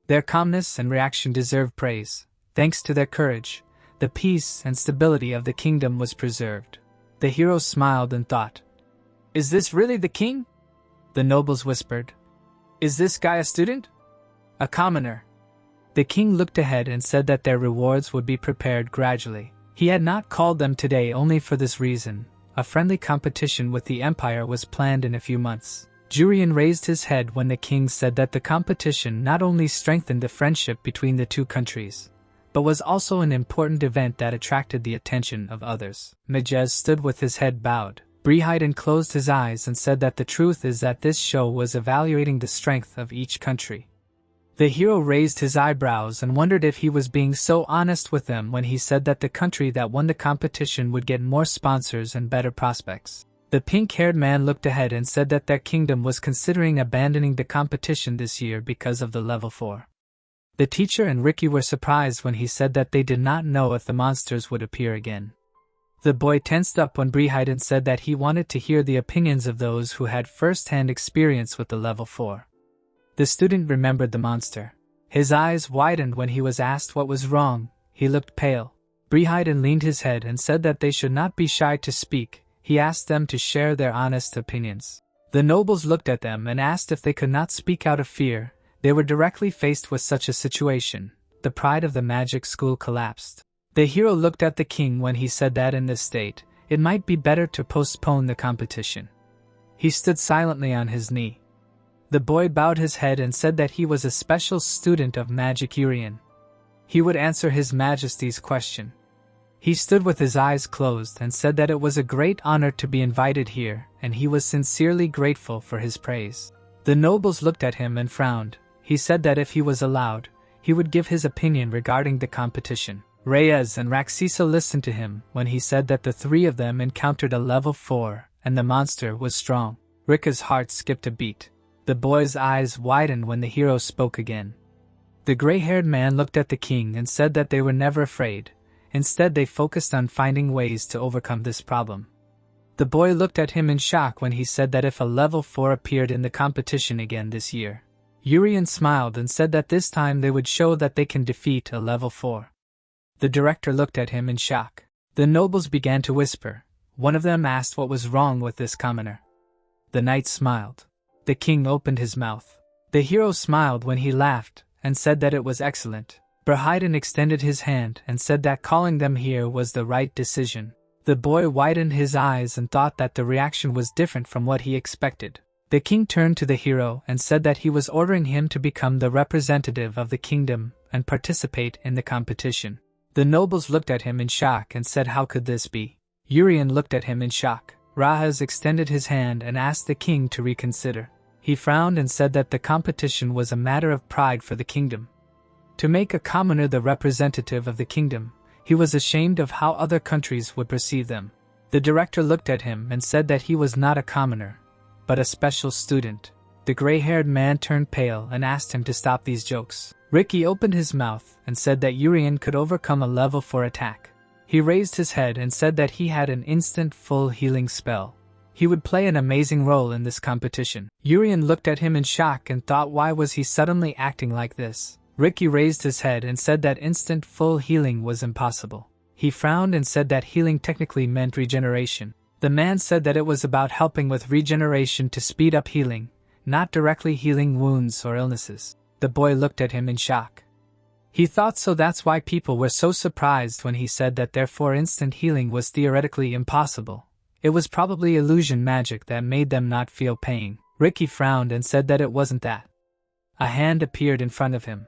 Their calmness and reaction deserve praise. Thanks to their courage, the peace and stability of the kingdom was preserved. The heroes smiled and thought, "Is this really the king?" The nobles whispered, "Is this guy a student? A commoner?" The king looked ahead and said that their rewards would be prepared gradually. He had not called them today only for this reason. A friendly competition with the Empire was planned in a few months. Jurian raised his head when the king said that the competition not only strengthened the friendship between the two countries, but was also an important event that attracted the attention of others. Majez stood with his head bowed. Brehiden closed his eyes and said that the truth is that this show was evaluating the strength of each country. The hero raised his eyebrows and wondered if he was being so honest with them when he said that the country that won the competition would get more sponsors and better prospects. The pink-haired man looked ahead and said that their kingdom was considering abandoning the competition this year because of the level 4. The teacher and Ricky were surprised when he said that they did not know if the monsters would appear again. The boy tensed up when Brehiden said that he wanted to hear the opinions of those who had first-hand experience with the level 4. The student remembered the monster. His eyes widened when he was asked what was wrong. He looked pale. Brehiden leaned his head and said that they should not be shy to speak. He asked them to share their honest opinions. The nobles looked at them and asked if they could not speak out of fear. They were directly faced with such a situation. The pride of the magic school collapsed. The hero looked at the king when he said that in this state, it might be better to postpone the competition. He stood silently on his knee. The boy bowed his head and said that he was a special student of Magic Urian. He would answer His Majesty's question. He stood with his eyes closed and said that it was a great honor to be invited here, and he was sincerely grateful for his praise. The nobles looked at him and frowned. He said that if he was allowed, he would give his opinion regarding the competition. Reyes and Raxiso listened to him when he said that the three of them encountered a level 4, and the monster was strong. Rika's heart skipped a beat. The boy's eyes widened when the hero spoke again. The gray-haired man looked at the king and said that they were never afraid. Instead, they focused on finding ways to overcome this problem. The boy looked at him in shock when he said that if a level 4 appeared in the competition again this year. Urian smiled and said that this time they would show that they can defeat a level 4. The director looked at him in shock. The nobles began to whisper. One of them asked what was wrong with this commoner. The knight smiled. The king opened his mouth. The hero smiled when he laughed and said that it was excellent. Brehiden extended his hand and said that calling them here was the right decision. The boy widened his eyes and thought that the reaction was different from what he expected. The king turned to the hero and said that he was ordering him to become the representative of the kingdom and participate in the competition. The nobles looked at him in shock and said, "How could this be?" Urian looked at him in shock. Rahaz extended his hand and asked the king to reconsider. He frowned and said that the competition was a matter of pride for the kingdom. To make a commoner the representative of the kingdom, he was ashamed of how other countries would perceive them. The director looked at him and said that he was not a commoner, but a special student. The gray-haired man turned pale and asked him to stop these jokes. Ricky opened his mouth and said that Urian could overcome a level 4 attack. He raised his head and said that he had an instant full healing spell. He would play an amazing role in this competition. Urian looked at him in shock and thought, why was he suddenly acting like this? Ricky raised his head and said that instant full healing was impossible. He frowned and said that healing technically meant regeneration. The man said that it was about helping with regeneration to speed up healing, not directly healing wounds or illnesses. The boy looked at him in shock. He thought so that's why people were so surprised when he said that therefore instant healing was theoretically impossible. It was probably illusion magic that made them not feel pain. Ricky frowned and said that it wasn't that. A hand appeared in front of him.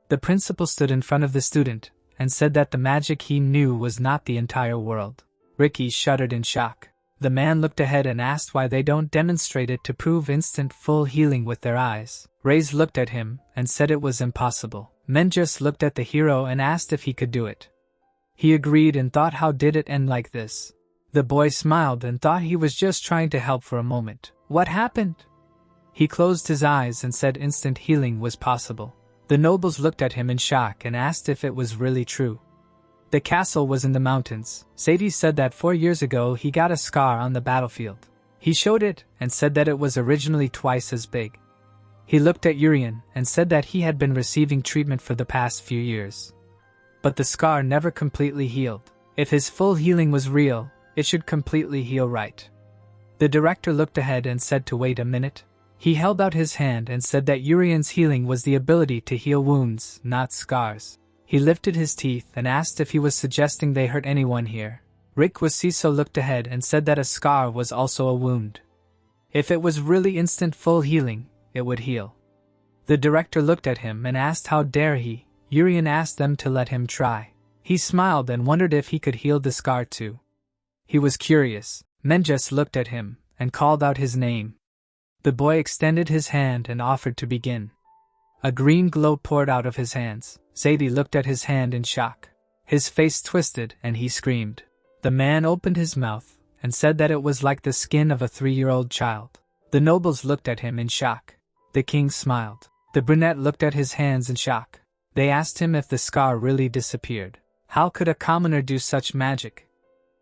The principal stood in front of the student and said that the magic he knew was not the entire world. Ricky shuddered in shock. The man looked ahead and asked why they don't demonstrate it to prove instant full healing with their eyes. Reyes looked at him and said it was impossible. Menjus looked at the hero and asked if he could do it. He agreed and thought, how did it end like this? The boy smiled and thought he was just trying to help for a moment. What happened? He closed his eyes and said instant healing was possible. The nobles looked at him in shock and asked if it was really true. The castle was in the mountains. Sadie said that 4 years ago he got a scar on the battlefield. He showed it and said that it was originally twice as big. He looked at Urian and said that he had been receiving treatment for the past few years. But the scar never completely healed. If his full healing was real, it should completely heal right. The director looked ahead and said to wait a minute. He held out his hand and said that Urian's healing was the ability to heal wounds, not scars. He lifted his teeth and asked if he was suggesting they hurt anyone here. Rick Wasiso looked ahead and said that a scar was also a wound. If it was really instant full healing, it would heal. The director looked at him and asked how dare he. Urian asked them to let him try. He smiled and wondered if he could heal the scar too. He was curious. Menjes looked at him and called out his name. The boy extended his hand and offered to begin. A green glow poured out of his hands. Zadie looked at his hand in shock. His face twisted and he screamed. The man opened his mouth and said that it was like the skin of a 3-year-old child. The nobles looked at him in shock. The king smiled. The brunette looked at his hands in shock. They asked him if the scar really disappeared. How could a commoner do such magic?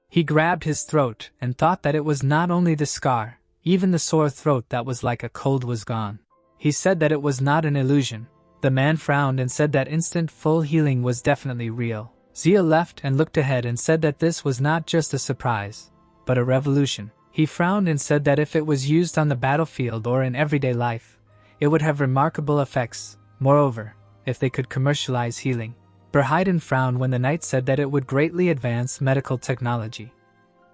He grabbed his throat and thought that it was not only the scar, even the sore throat that was like a cold was gone. He said that it was not an illusion. The man frowned and said that instant full healing was definitely real. Zia left and looked ahead and said that this was not just a surprise, but a revolution. He frowned and said that if it was used on the battlefield or in everyday life, it would have remarkable effects. Moreover, if they could commercialize healing. Berheiden frowned when the knight said that it would greatly advance medical technology.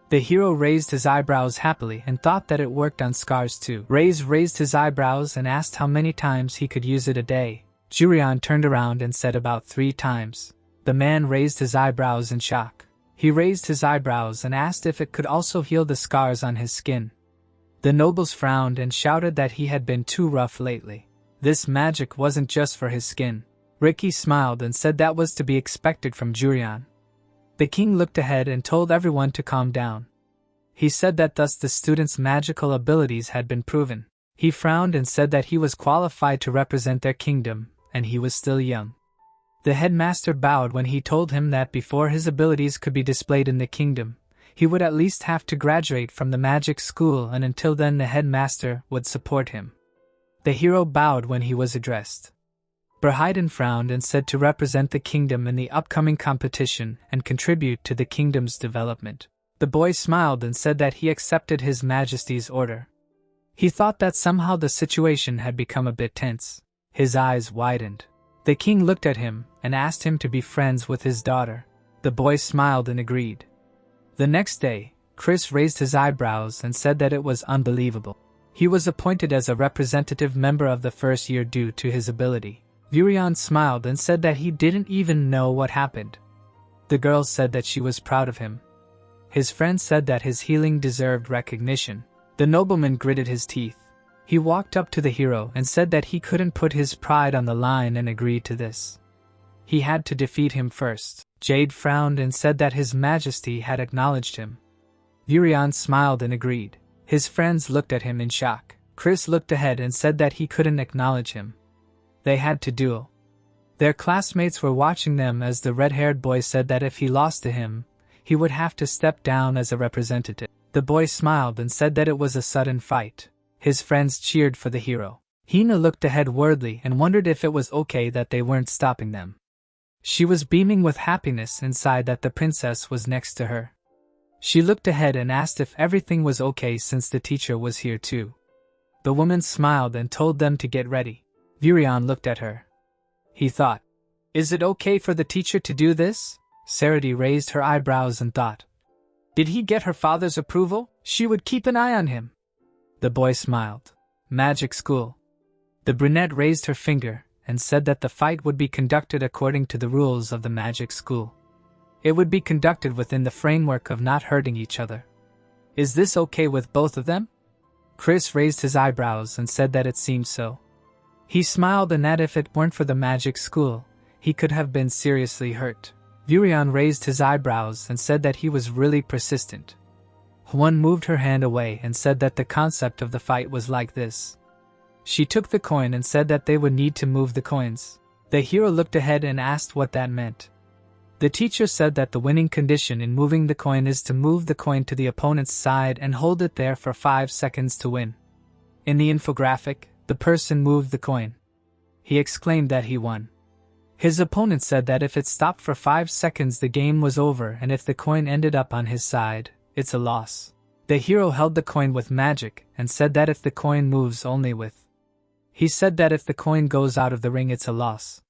The hero raised his eyebrows happily and thought that it worked on scars too. Raised his eyebrows and asked how many times he could use it a day. Jurian turned around and said about 3 times. The man raised his eyebrows in shock. He raised his eyebrows and asked if it could also heal the scars on his skin. The nobles frowned and shouted that he had been too rough lately. This magic wasn't just for his skin. Ricky smiled and said that was to be expected from Jurian. The king looked ahead and told everyone to calm down. He said that thus the students' magical abilities had been proven. He frowned and said that he was qualified to represent their kingdom, and he was still young. The headmaster bowed when he told him that before his abilities could be displayed in the kingdom, he would at least have to graduate from the magic school, and until then the headmaster would support him. The hero bowed when he was addressed. Berheiden frowned and said to represent the kingdom in the upcoming competition and contribute to the kingdom's development. The boy smiled and said that he accepted His Majesty's order. He thought that somehow the situation had become a bit tense. His eyes widened. The king looked at him and asked him to be friends with his daughter. The boy smiled and agreed. The next day, Chris raised his eyebrows and said that it was unbelievable. He was appointed as a representative member of the first year due to his ability. Vurian smiled and said that he didn't even know what happened. The girl said that she was proud of him. His friend said that his healing deserved recognition. The nobleman gritted his teeth. He walked up to the hero and said that he couldn't put his pride on the line and agreed to this. He had to defeat him first. Jade frowned and said that His Majesty had acknowledged him. Vurian smiled and agreed. His friends looked at him in shock. Chris looked ahead and said that he couldn't acknowledge him. They had to duel. Their classmates were watching them as the red-haired boy said that if he lost to him, he would have to step down as a representative. The boy smiled and said that it was a sudden fight. His friends cheered for the hero. Hina looked ahead worriedly and wondered if it was okay that they weren't stopping them. She was beaming with happiness inside that the princess was next to her. She looked ahead and asked if everything was okay since the teacher was here too. The woman smiled and told them to get ready. Vurian looked at her. He thought, "Is it okay for the teacher to do this?" Saradi raised her eyebrows and thought, "Did he get her father's approval? She would keep an eye on him." The boy smiled. Magic school. The brunette raised her finger and said that the fight would be conducted according to the rules of the magic school. It would be conducted within the framework of not hurting each other. "Is this okay with both of them?" Chris raised his eyebrows and said that it seemed so. He smiled and that if it weren't for the magic school, he could have been seriously hurt. Vurian raised his eyebrows and said that he was really persistent. One moved her hand away and said that the concept of the fight was like this. She took the coin and said that they would need to move the coins. The hero looked ahead and asked what that meant. The teacher said that the winning condition in moving the coin is to move the coin to the opponent's side and hold it there for 5 seconds to win. In the infographic, the person moved the coin. He exclaimed that he won. His opponent said that if it stopped for 5 seconds the game was over, and if the coin ended up on his side, it's a loss. The hero held the coin with magic and said that if the coin moves only with. He said that if the coin goes out of the ring it's a loss.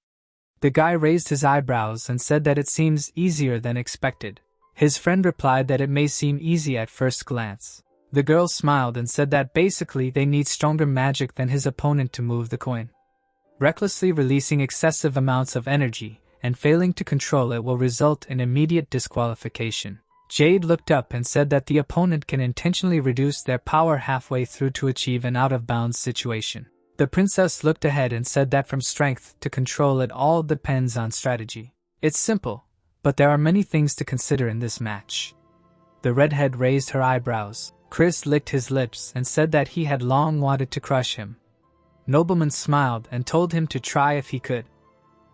The guy raised his eyebrows and said that it seems easier than expected. His friend replied that it may seem easy at first glance. The girl smiled and said that basically they need stronger magic than his opponent to move the coin. Recklessly releasing excessive amounts of energy and failing to control it will result in immediate disqualification. Jade looked up and said that the opponent can intentionally reduce their power halfway through to achieve an out-of-bounds situation. The princess looked ahead and said that from strength to control it all depends on strategy. It's simple, but there are many things to consider in this match. The redhead raised her eyebrows. Chris licked his lips and said that he had long wanted to crush him. Nobleman smiled and told him to try if he could.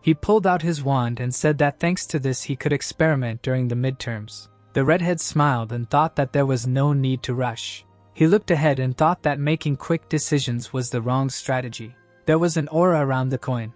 He pulled out his wand and said that thanks to this he could experiment during the midterms. The redhead smiled and thought that there was no need to rush. He looked ahead and thought that making quick decisions was the wrong strategy. There was an aura around the coin.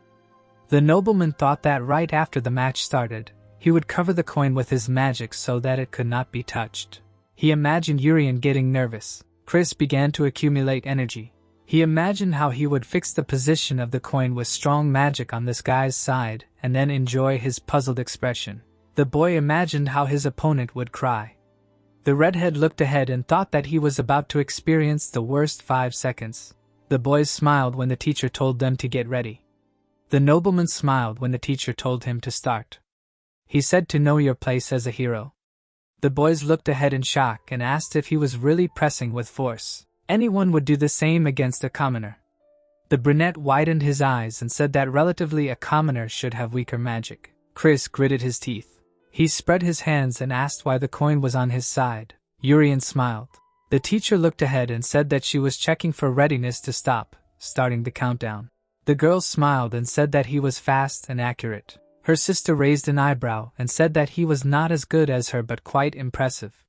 The nobleman thought that right after the match started, he would cover the coin with his magic so that it could not be touched. He imagined Urian getting nervous. Chris began to accumulate energy. He imagined how he would fix the position of the coin with strong magic on this guy's side and then enjoy his puzzled expression. The boy imagined how his opponent would cry. The redhead looked ahead and thought that he was about to experience the worst 5 seconds. The boys smiled when the teacher told them to get ready. The nobleman smiled when the teacher told him to start. He said to know your place as a hero. The boys looked ahead in shock and asked if he was really pressing with force. Anyone would do the same against a commoner. The brunette widened his eyes and said that relatively a commoner should have weaker magic. Chris gritted his teeth. He spread his hands and asked why the coin was on his side. Urian smiled. The teacher looked ahead and said that she was checking for readiness to stop, starting the countdown. The girl smiled and said that he was fast and accurate. Her sister raised an eyebrow and said that he was not as good as her but quite impressive.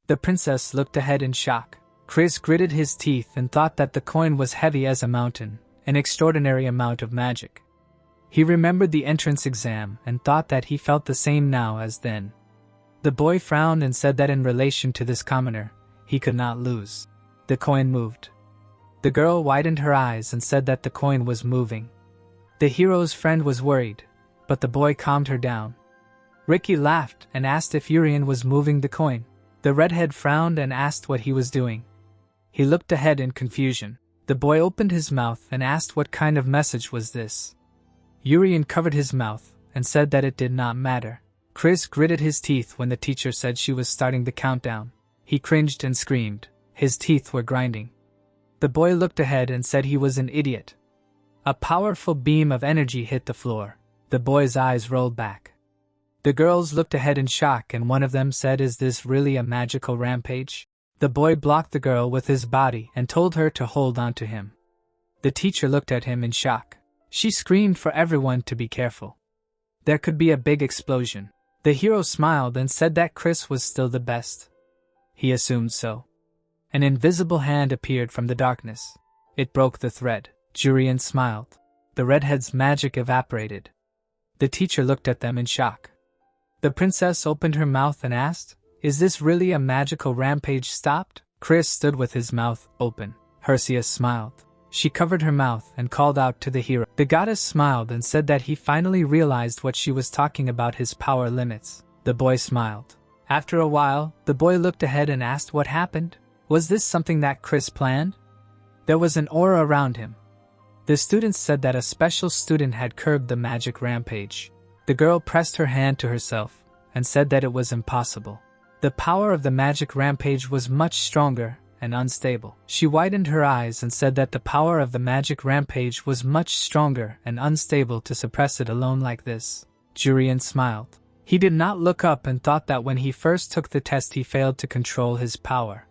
The princess looked ahead in shock. Chris gritted his teeth and thought that the coin was heavy as a mountain, an extraordinary amount of magic. He remembered the entrance exam and thought that he felt the same now as then. The boy frowned and said that in relation to this commoner, he could not lose. The coin moved. The girl widened her eyes and said that the coin was moving. The hero's friend was worried, but the boy calmed her down. Ricky laughed and asked if Urian was moving the coin. The redhead frowned and asked what he was doing. He looked ahead in confusion. The boy opened his mouth and asked what kind of message was this. Urian covered his mouth and said that it did not matter. Chris gritted his teeth when the teacher said she was starting the countdown. He cringed and screamed. His teeth were grinding. The boy looked ahead and said he was an idiot. A powerful beam of energy hit the floor. The boy's eyes rolled back. The girls looked ahead in shock and one of them said, "Is this really a magical rampage?" The boy blocked the girl with his body and told her to hold on to him. The teacher looked at him in shock. She screamed for everyone to be careful. There could be a big explosion. The hero smiled and said that Chris was still the best. He assumed so. An invisible hand appeared from the darkness. It broke the thread. Urian smiled. The redhead's magic evaporated. The teacher looked at them in shock. The princess opened her mouth and asked, "Is this really a magical rampage stopped?" Chris stood with his mouth open. Perseus smiled. She covered her mouth and called out to the hero. The goddess smiled and said that he finally realized what she was talking about, his power limits. The boy smiled. After a while, the boy looked ahead and asked what happened. Was this something that Chris planned? There was an aura around him. The students said that a special student had curbed the magic rampage. The girl pressed her hand to herself and said that it was impossible. The power of the magic rampage was much stronger and unstable. She widened her eyes and said that the power of the magic rampage was much stronger and unstable to suppress it alone like this. Urian smiled. He did not look up and thought that when he first took the test he failed to control his power.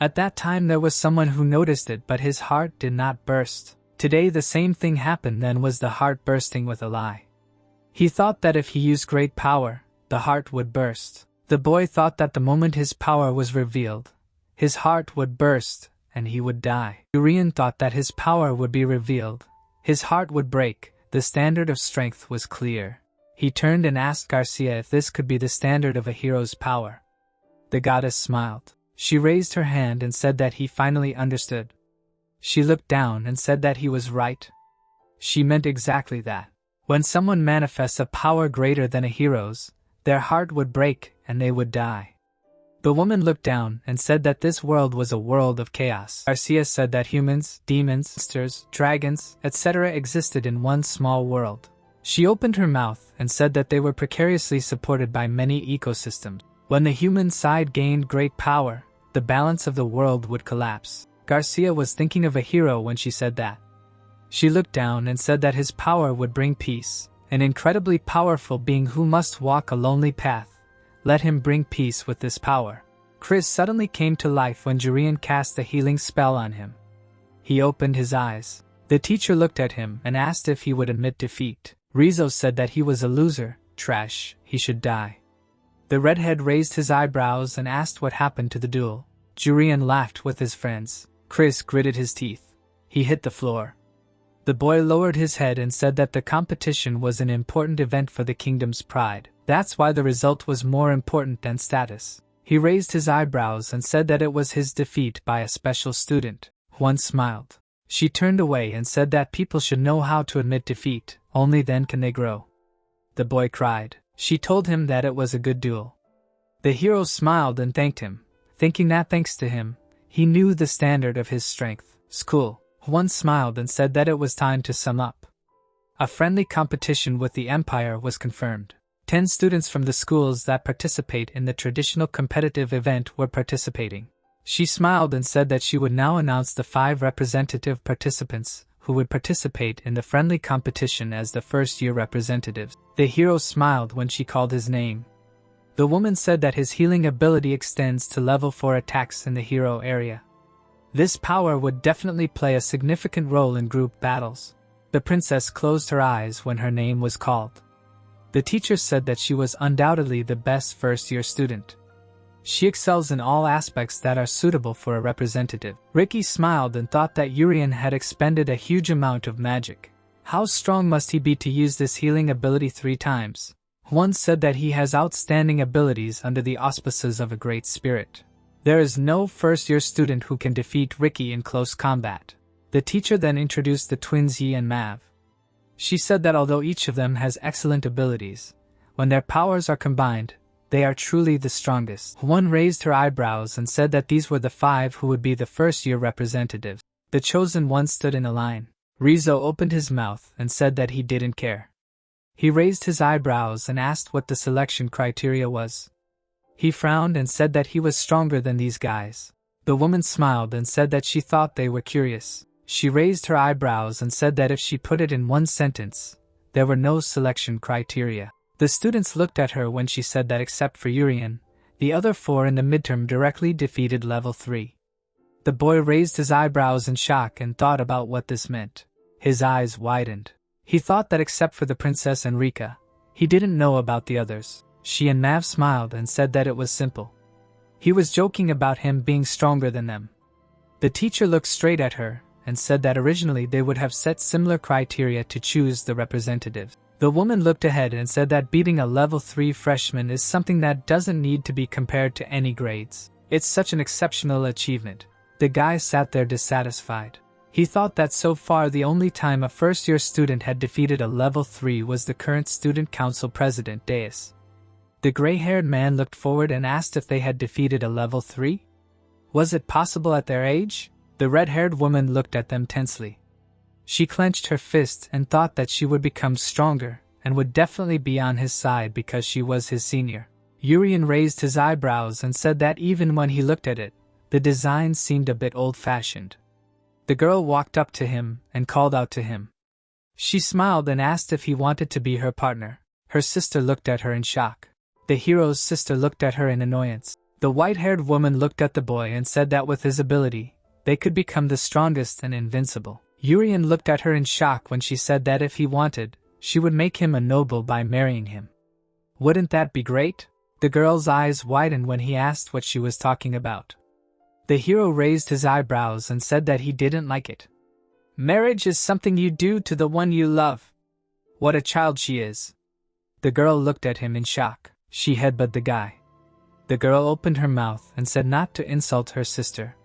At that time there was someone who noticed it, but his heart did not burst. Today the same thing happened, then was the heart bursting with a lie. He thought that if he used great power, the heart would burst. The boy thought that the moment his power was revealed, his heart would burst and he would die. Urian thought that his power would be revealed, his heart would break. The standard of strength was clear. He turned and asked Garcia if this could be the standard of a hero's power. The goddess smiled. She raised her hand and said that he finally understood. She looked down and said that he was right. She meant exactly that. When someone manifests a power greater than a hero's, their heart would break and they would die. The woman looked down and said that this world was a world of chaos. Garcia said that humans, demons, monsters, dragons, etc. existed in one small world. She opened her mouth and said that they were precariously supported by many ecosystems. When the human side gained great power, the balance of the world would collapse. Garcia was thinking of a hero when she said that. She looked down and said that his power would bring peace, an incredibly powerful being who must walk a lonely path. Let him bring peace with this power. Chris suddenly came to life when Jurian cast a healing spell on him. He opened his eyes. The teacher looked at him and asked if he would admit defeat. Rizzo said that he was a loser, trash, he should die. The redhead raised his eyebrows and asked what happened to the duel. Jurian laughed with his friends. Chris gritted his teeth. He hit the floor. The boy lowered his head and said that the competition was an important event for the kingdom's pride. That's why the result was more important than status. He raised his eyebrows and said that it was his defeat by a special student. Juan smiled. She turned away and said that people should know how to admit defeat, only then can they grow. The boy cried. She told him that it was a good duel. The hero smiled and thanked him, thinking that thanks to him, he knew the standard of his strength. School. Juan smiled and said that it was time to sum up. A friendly competition with the Empire was confirmed. 10 students from the schools that participate in the traditional competitive event were participating. She smiled and said that she would now announce the 5 representative participants who would participate in the friendly competition as the first-year representatives. The hero smiled when she called his name. The woman said that his healing ability extends to level 4 attacks in the hero area. This power would definitely play a significant role in group battles. The princess closed her eyes when her name was called. The teacher said that she was undoubtedly the best first-year student. She excels in all aspects that are suitable for a representative. Ricky smiled and thought that Urian had expended a huge amount of magic. How strong must he be to use this healing ability 3 times? One said that he has outstanding abilities under the auspices of a great spirit. There is no first-year student who can defeat Ricky in close combat. The teacher then introduced the twins Yi and Mav. She said that although each of them has excellent abilities, when their powers are combined, they are truly the strongest. One raised her eyebrows and said that these were the 5 who would be the first-year representatives. The chosen one stood in a line. Rizzo opened his mouth and said that he didn't care. He raised his eyebrows and asked what the selection criteria was. He frowned and said that he was stronger than these guys. The woman smiled and said that she thought they were curious. She raised her eyebrows and said that if she put it in one sentence, there were no selection criteria. The students looked at her when she said that except for Urian, the other 4 in the midterm directly defeated level 3. The boy raised his eyebrows in shock and thought about what this meant. His eyes widened. He thought that except for the princess Enrica, he didn't know about the others. She and Mav smiled and said that it was simple. He was joking about him being stronger than them. The teacher looked straight at her and said that originally they would have set similar criteria to choose the representatives. The woman looked ahead and said that beating a level 3 freshman is something that doesn't need to be compared to any grades. It's such an exceptional achievement. The guy sat there dissatisfied. He thought that so far the only time a first-year student had defeated a level 3 was the current student council president, Deus. The gray-haired man looked forward and asked if they had defeated a level 3? Was it possible at their age? The red-haired woman looked at them tensely. She clenched her fist and thought that she would become stronger and would definitely be on his side because she was his senior. Urian raised his eyebrows and said that even when he looked at it, the design seemed a bit old-fashioned. The girl walked up to him and called out to him. She smiled and asked if he wanted to be her partner. Her sister looked at her in shock. The hero's sister looked at her in annoyance. The white-haired woman looked at the boy and said that with his ability, they could become the strongest and invincible. Urian looked at her in shock when she said that if he wanted, she would make him a noble by marrying him. Wouldn't that be great? The girl's eyes widened when he asked what she was talking about. The hero raised his eyebrows and said that he didn't like it. Marriage is something you do to the one you love. What a child she is. The girl looked at him in shock. She headbutted the guy. The girl opened her mouth and said not to insult her sister.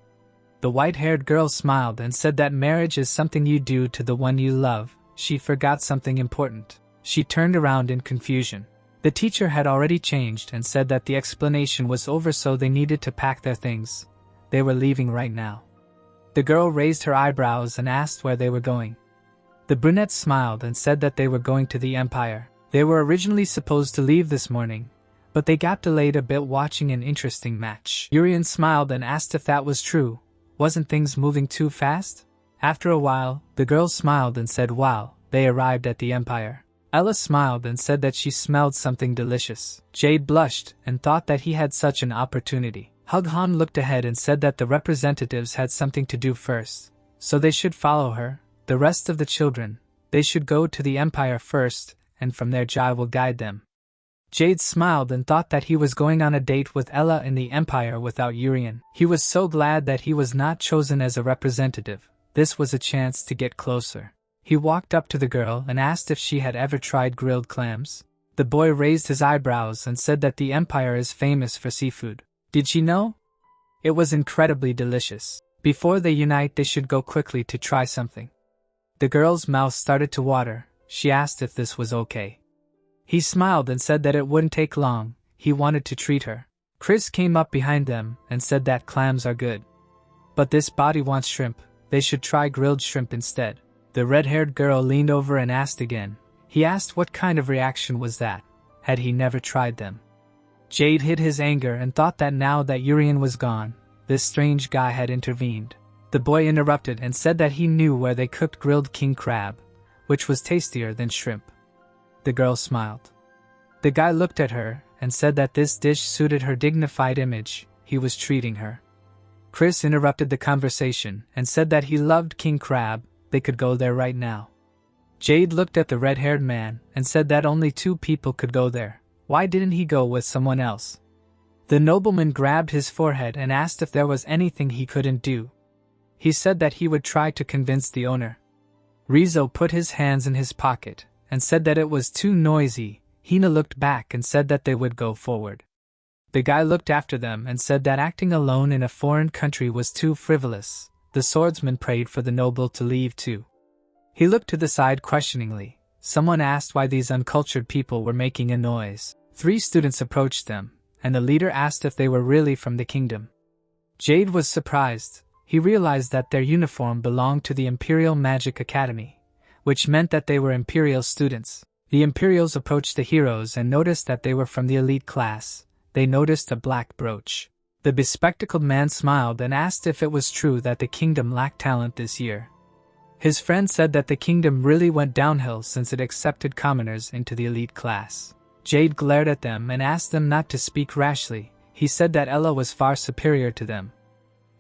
The white-haired girl smiled and said that marriage is something you do to the one you love. She forgot something important. She turned around in confusion. The teacher had already changed and said that the explanation was over, so they needed to pack their things. They were leaving right now. The girl raised her eyebrows and asked where they were going. The brunette smiled and said that they were going to the Empire. They were originally supposed to leave this morning, but they got delayed a bit watching an interesting match. Urian smiled and asked if that was true. Wasn't things moving too fast? After a while, the girl smiled and said wow, they arrived at the Empire. Ella smiled and said that she smelled something delicious. Jade blushed and thought that he had such an opportunity. Hughan looked ahead and said that the representatives had something to do first, so they should follow her. The rest of the children, they should go to the Empire first, and from there Jai will guide them. Jade smiled and thought that he was going on a date with Ella in the Empire without Urian. He was so glad that he was not chosen as a representative. This was a chance to get closer. He walked up to the girl and asked if she had ever tried grilled clams. The boy raised his eyebrows and said that the Empire is famous for seafood. Did she know? It was incredibly delicious. Before they unite, they should go quickly to try something. The girl's mouth started to water. She asked if this was okay. He smiled and said that it wouldn't take long. He wanted to treat her. Chris came up behind them and said that clams are good. But this body wants shrimp. They should try grilled shrimp instead. The red-haired girl leaned over and asked again. He asked what kind of reaction was that. Had he never tried them? Jade hid his anger and thought that now that Urian was gone, this strange guy had intervened. The boy interrupted and said that he knew where they cooked grilled king crab, which was tastier than shrimp. The girl smiled. The guy looked at her and said that this dish suited her dignified image. He was treating her. Chris interrupted the conversation and said that he loved king crab. They could go there right now. Jade looked at the red-haired man and said that only 2 people could go there. Why didn't he go with someone else? The nobleman grabbed his forehead and asked if there was anything he couldn't do. He said that he would try to convince the owner. Rizzo put his hands in his pocket and said that it was too noisy. Hina looked back and said that they would go forward. The guy looked after them and said that acting alone in a foreign country was too frivolous. The swordsman prayed for the noble to leave too. He looked to the side questioningly. Someone asked why these uncultured people were making a noise. 3 students approached them, and the leader asked if they were really from the kingdom. Jade was surprised. He realized that their uniform belonged to the Imperial Magic Academy, which meant that they were Imperial students. The Imperials approached the heroes and noticed that they were from the elite class. They noticed a black brooch. The bespectacled man smiled and asked if it was true that the kingdom lacked talent this year. His friend said that the kingdom really went downhill since it accepted commoners into the elite class. Jade glared at them and asked them not to speak rashly. He said that Ella was far superior to them.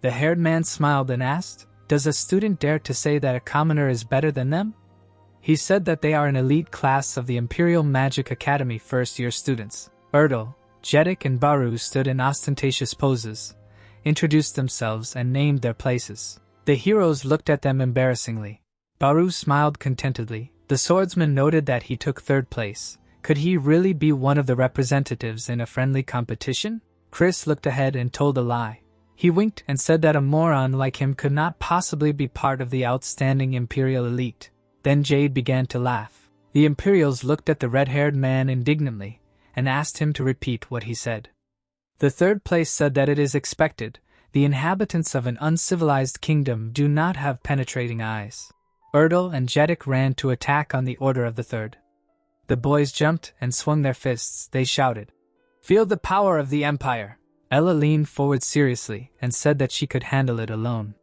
The haired man smiled and asked, "Does a student dare to say that a commoner is better than them?" He said that they are an elite class of the Imperial Magic Academy first-year students. Erdal, Jeddik and Baru stood in ostentatious poses, introduced themselves and named their places. The heroes looked at them embarrassingly. Baru smiled contentedly. The swordsman noted that he took 3rd place. Could he really be one of the representatives in a friendly competition? Chris looked ahead and told a lie. He winked and said that a moron like him could not possibly be part of the outstanding Imperial elite. Then Jade began to laugh. The Imperials looked at the red-haired man indignantly and asked him to repeat what he said. The 3rd place said that it is expected. The inhabitants of an uncivilized kingdom do not have penetrating eyes. Erdal and Jeddik ran to attack on the order of the 3rd. The boys jumped and swung their fists. They shouted, "Feel the power of the Empire!" Ella leaned forward seriously and said that she could handle it alone.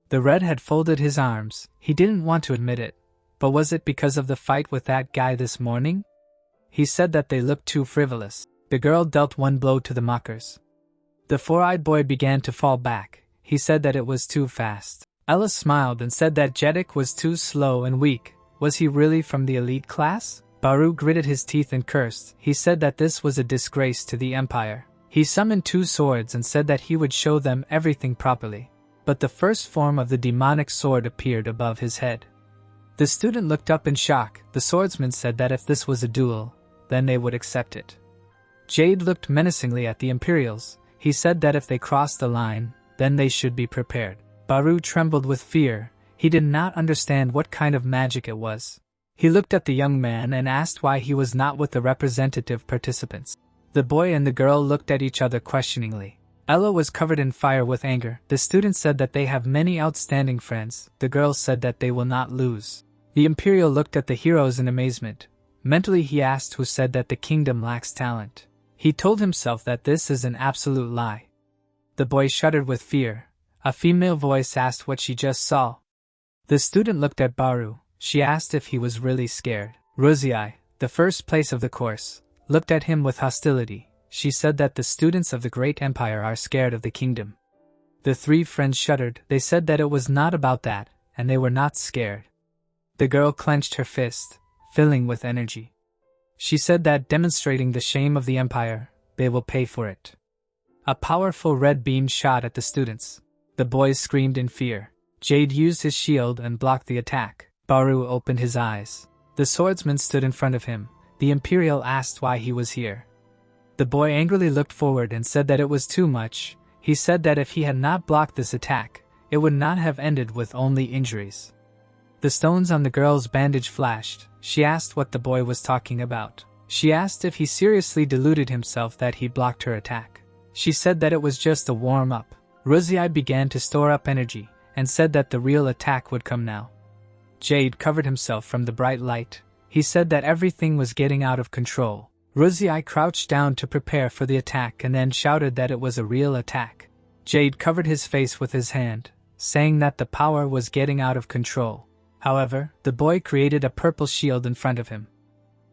The red had folded his arms. He didn't want to admit it, but was it because of the fight with that guy this morning? He said that they looked too frivolous. The girl dealt 1 blow to the mockers. The 4-eyed boy began to fall back. He said that it was too fast. Ella smiled and said that Jeddik was too slow and weak. Was he really from the elite class? Baru gritted his teeth and cursed. He said that this was a disgrace to the Empire. He summoned 2 swords and said that he would show them everything properly. But the first form of the demonic sword appeared above his head. The student looked up in shock. The swordsman said that if this was a duel, then they would accept it. Jade looked menacingly at the Imperials. He said that if they crossed the line, then they should be prepared. Baru trembled with fear. He did not understand what kind of magic it was. He looked at the young man and asked why he was not with the representative participants. The boy and the girl looked at each other questioningly. Ella was covered in fire with anger. The student said that they have many outstanding friends. The girl said that they will not lose. The Imperial looked at the heroes in amazement. Mentally he asked who said that the kingdom lacks talent. He told himself that this is an absolute lie. The boy shuddered with fear. A female voice asked what she just saw. The student looked at Baru. She asked if he was really scared. Ruzai, the first place of the course, looked at him with hostility. She said that the students of the great empire are scared of the kingdom. The three friends shuddered. They said that it was not about that, and they were not scared. The girl clenched her fist, filling with energy. She said that demonstrating the shame of the empire, they will pay for it. A powerful red beam shot at the students. The boys screamed in fear. Jade used his shield and blocked the attack. Baru opened his eyes. The swordsman stood in front of him. The Imperial asked why he was here. The boy angrily looked forward and said that it was too much. He said that if he had not blocked this attack, it would not have ended with only injuries. The stones on the girl's bandage flashed. She asked what the boy was talking about. She asked if he seriously deluded himself that he blocked her attack. She said that it was just a warm-up. Ruzai began to store up energy, and said that the real attack would come now. Jade covered himself from the bright light. He said that everything was getting out of control. Ruzai crouched down to prepare for the attack and then shouted that it was a real attack. Jade covered his face with his hand, saying that the power was getting out of control. However, the boy created a purple shield in front of him.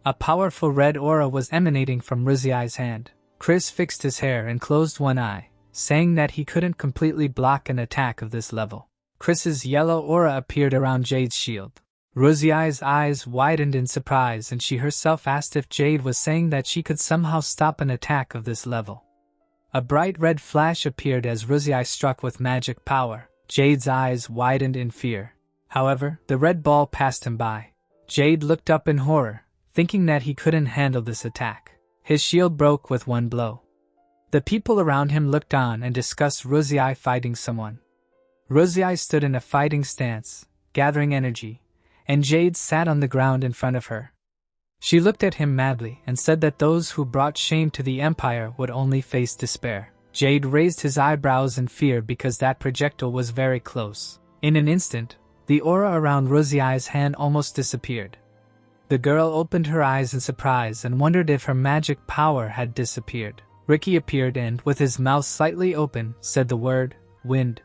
A powerful red aura was emanating from Ruzai's hand. Chris fixed his hair and closed one eye, saying that he couldn't completely block an attack of this level. Chris's yellow aura appeared around Jade's shield. Ruzai's eyes widened in surprise and she herself asked if Jade was saying that she could somehow stop an attack of this level. A bright red flash appeared as Ruzai struck with magic power. Jade's eyes widened in fear. However, the red ball passed him by. Jade looked up in horror, thinking that he couldn't handle this attack. His shield broke with one blow. The people around him looked on and discussed Ruzai fighting someone. Ruzai stood in a fighting stance, gathering energy, and Jade sat on the ground in front of her. She looked at him madly and said that those who brought shame to the empire would only face despair. Jade raised his eyebrows in fear because that projectile was very close. In an instant, the aura around Ruzai's hand almost disappeared. The girl opened her eyes in surprise and wondered if her magic power had disappeared. Ricky appeared and, with his mouth slightly open, said the word, wind.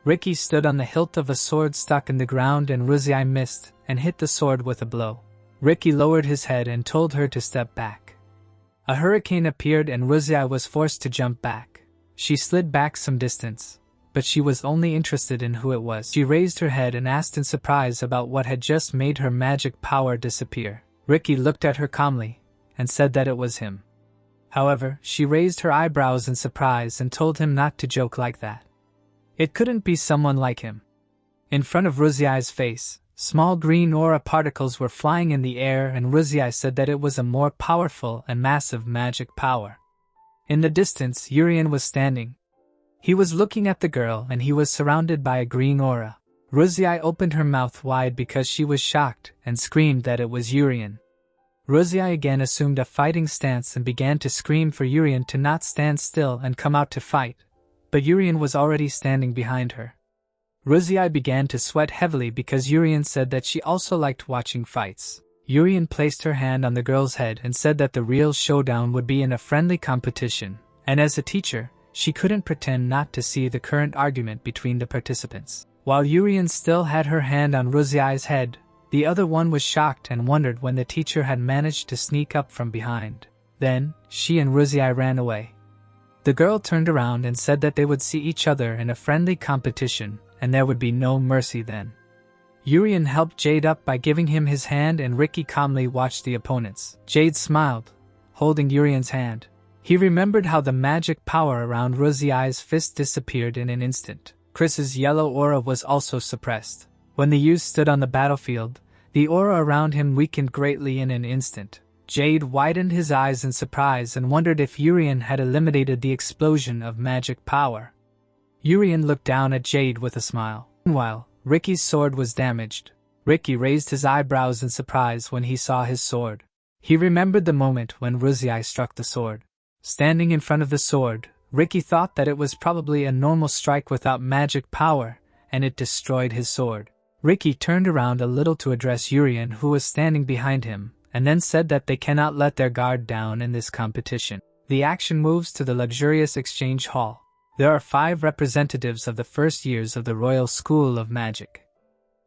Ricky stood on the hilt of a sword stuck in the ground and Ruzai missed and hit the sword with a blow. Ricky lowered his head and told her to step back. A hurricane appeared and Ruzai was forced to jump back. She slid back some distance, but she was only interested in who it was. She raised her head and asked in surprise about what had just made her magic power disappear. Ricky looked at her calmly and said that it was him. However, she raised her eyebrows in surprise and told him not to joke like that. It couldn't be someone like him. In front of Ruzai's face, small green aura particles were flying in the air and Ruzai said that it was a more powerful and massive magic power. In the distance, Urien was standing. He was looking at the girl and he was surrounded by a green aura. Ruzai opened her mouth wide because she was shocked and screamed that it was Urien. Ruzai again assumed a fighting stance and began to scream for Urien to not stand still and come out to fight. But Urien was already standing behind her. Ruzai began to sweat heavily because Urien said that she also liked watching fights. Urien placed her hand on the girl's head and said that the real showdown would be in a friendly competition, and as a teacher, she couldn't pretend not to see the current argument between the participants. While Urien still had her hand on Ruzai's head, the other one was shocked and wondered when the teacher had managed to sneak up from behind. Then, she and Ruzai ran away. The girl turned around and said that they would see each other in a friendly competition, and there would be no mercy then. Urien helped Jade up by giving him his hand and Ricky calmly watched the opponents. Jade smiled, holding Urien's hand. He remembered how the magic power around Ruzai's fist disappeared in an instant. Chris's yellow aura was also suppressed. When the youth stood on the battlefield, the aura around him weakened greatly in an instant. Jade widened his eyes in surprise and wondered if Urien had eliminated the explosion of magic power. Urien looked down at Jade with a smile. Meanwhile, Ricky's sword was damaged. Ricky raised his eyebrows in surprise when he saw his sword. He remembered the moment when Ruzai struck the sword. Standing in front of the sword, Ricky thought that it was probably a normal strike without magic power, and it destroyed his sword. Ricky turned around a little to address Urian, who was standing behind him, and then said that they cannot let their guard down in this competition. The action moves to the luxurious exchange hall. There are 5 representatives of the first years of the Royal School of Magic.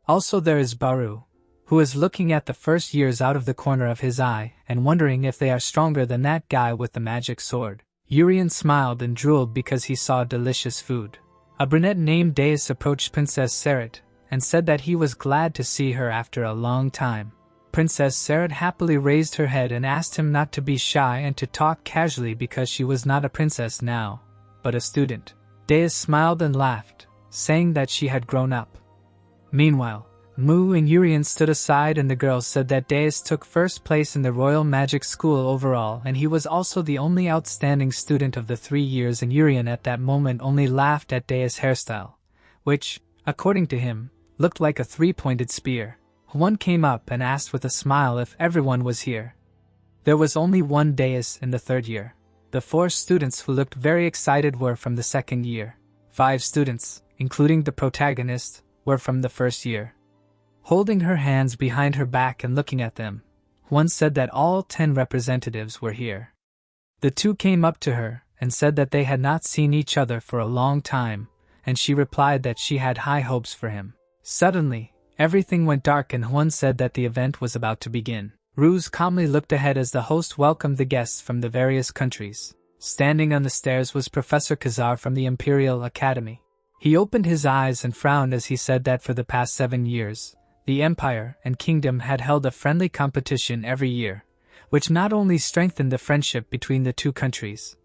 Also there is Baru, who is looking at the first years out of the corner of his eye and wondering if they are stronger than that guy with the magic sword. Urian smiled and drooled because he saw delicious food. A brunette named Deis approached Princess Seret and said that he was glad to see her after a long time. Princess Seret happily raised her head and asked him not to be shy and to talk casually because she was not a princess now, but a student. Deis smiled and laughed, saying that she had grown up. Meanwhile, Mu and Urian stood aside and the girls said that Deis took first place in the Royal Magic School overall and he was also the only outstanding student of the 3 years, and Urian at that moment only laughed at Deis' hairstyle, which, according to him, looked like a 3-pointed spear. One came up and asked with a smile if everyone was here. There was only one Deis in the 3rd year. The 4 students who looked very excited were from the 2nd year. 5 students, including the protagonist, were from the 1st year. Holding her hands behind her back and looking at them, one said that all 10 representatives were here. The 2 came up to her and said that they had not seen each other for a long time, and she replied that she had high hopes for him. Suddenly, everything went dark and one said that the event was about to begin. Ruse calmly looked ahead as the host welcomed the guests from the various countries. Standing on the stairs was Professor Khazar from the Imperial Academy. He opened his eyes and frowned as he said that for the past 7 years, the Empire and Kingdom had held a friendly competition every year, which not only strengthened the friendship between the 2 countries,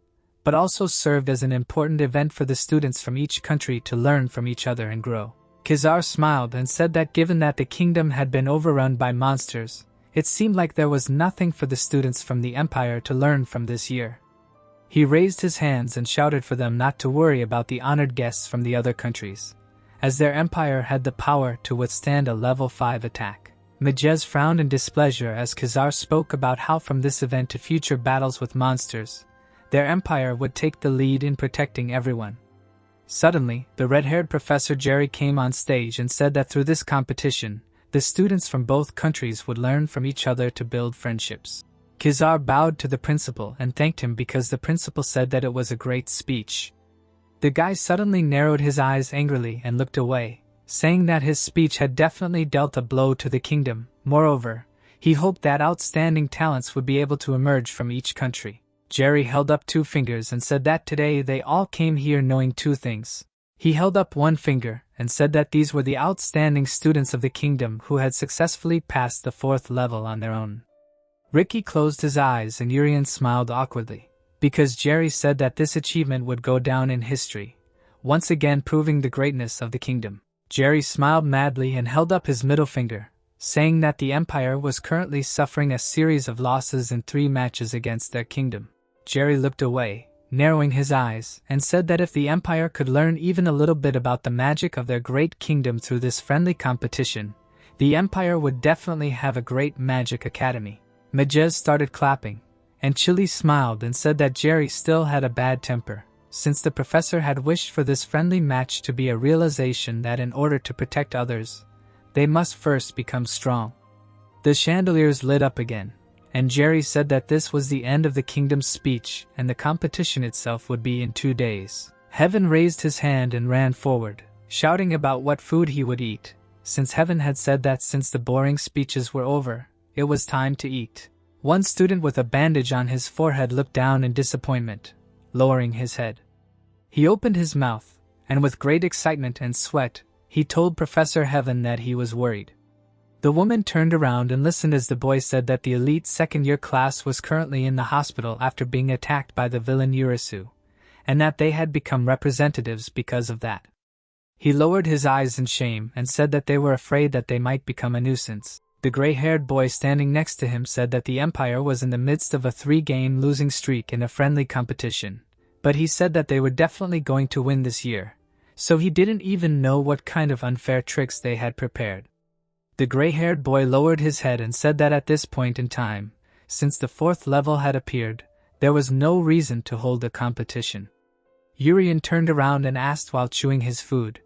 but also served as an important event for the students from each country to learn from each other and grow. Khazar smiled and said that given that the kingdom had been overrun by monsters, it seemed like there was nothing for the students from the Empire to learn from this year. He raised his hands and shouted for them not to worry about the honored guests from the other countries, as their empire had the power to withstand a level 5 attack. Majez frowned in displeasure as Khazar spoke about how from this event to future battles with monsters, their empire would take the lead in protecting everyone. Suddenly, the red-haired Professor Jerry came on stage and said that through this competition, the students from both countries would learn from each other to build friendships. Khazar bowed to the principal and thanked him because the principal said that it was a great speech. The guy suddenly narrowed his eyes angrily and looked away, saying that his speech had definitely dealt a blow to the kingdom. Moreover, he hoped that outstanding talents would be able to emerge from each country. Jerry held up 2 fingers and said that today they all came here knowing 2 things. He held up 1 finger and said that these were the outstanding students of the kingdom who had successfully passed the 4th level on their own. Ricky closed his eyes and Urian smiled awkwardly, because Jerry said that this achievement would go down in history, once again proving the greatness of the kingdom. Jerry smiled madly and held up his middle finger, saying that the Empire was currently suffering a series of losses in 3 matches against their kingdom. Jerry looked away, narrowing his eyes, and said that if the Empire could learn even a little bit about the magic of their great kingdom through this friendly competition, the Empire would definitely have a great magic academy. Majez started clapping, and Chili smiled and said that Jerry still had a bad temper, since the professor had wished for this friendly match to be a realization that in order to protect others, they must first become strong. The chandeliers lit up again, and Jerry said that this was the end of the kingdom's speech and the competition itself would be in 2 days. Heaven raised his hand and ran forward, shouting about what food he would eat, since Heaven had said that since the boring speeches were over, it was time to eat. One student with a bandage on his forehead looked down in disappointment, lowering his head. He opened his mouth, and with great excitement and sweat, he told Professor Heaven that he was worried. The woman turned around and listened as the boy said that the elite 2nd-year class was currently in the hospital after being attacked by the villain Urisu, and that they had become representatives because of that. He lowered his eyes in shame and said that they were afraid that they might become a nuisance. The gray-haired boy standing next to him said that the Empire was in the midst of a 3-game losing streak in a friendly competition, but he said that they were definitely going to win this year, so he didn't even know what kind of unfair tricks they had prepared. The gray-haired boy lowered his head and said that at this point in time, since the 4th level had appeared, there was no reason to hold a competition. Urien turned around and asked while chewing his food,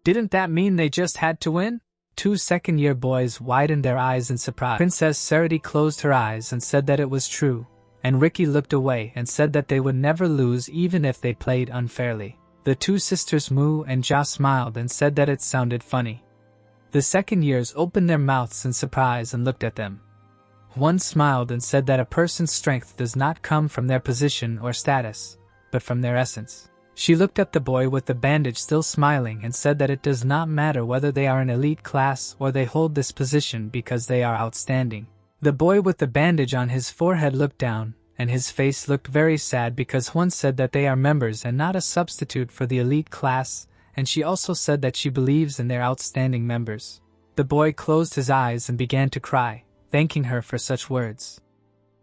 "Didn't that mean they just had to win?" 2 second-year boys widened their eyes in surprise. Princess Sarity closed her eyes and said that it was true, and Ricky looked away and said that they would never lose even if they played unfairly. The 2 sisters Mu and Ja smiled and said that it sounded funny. The second years opened their mouths in surprise and looked at them. One smiled and said that a person's strength does not come from their position or status, but from their essence. She looked at the boy with the bandage still smiling and said that it does not matter whether they are an elite class or they hold this position because they are outstanding. The boy with the bandage on his forehead looked down, and his face looked very sad because one said that they are members and not a substitute for the elite class, and she also said that she believes in their outstanding members. The boy closed his eyes and began to cry, thanking her for such words.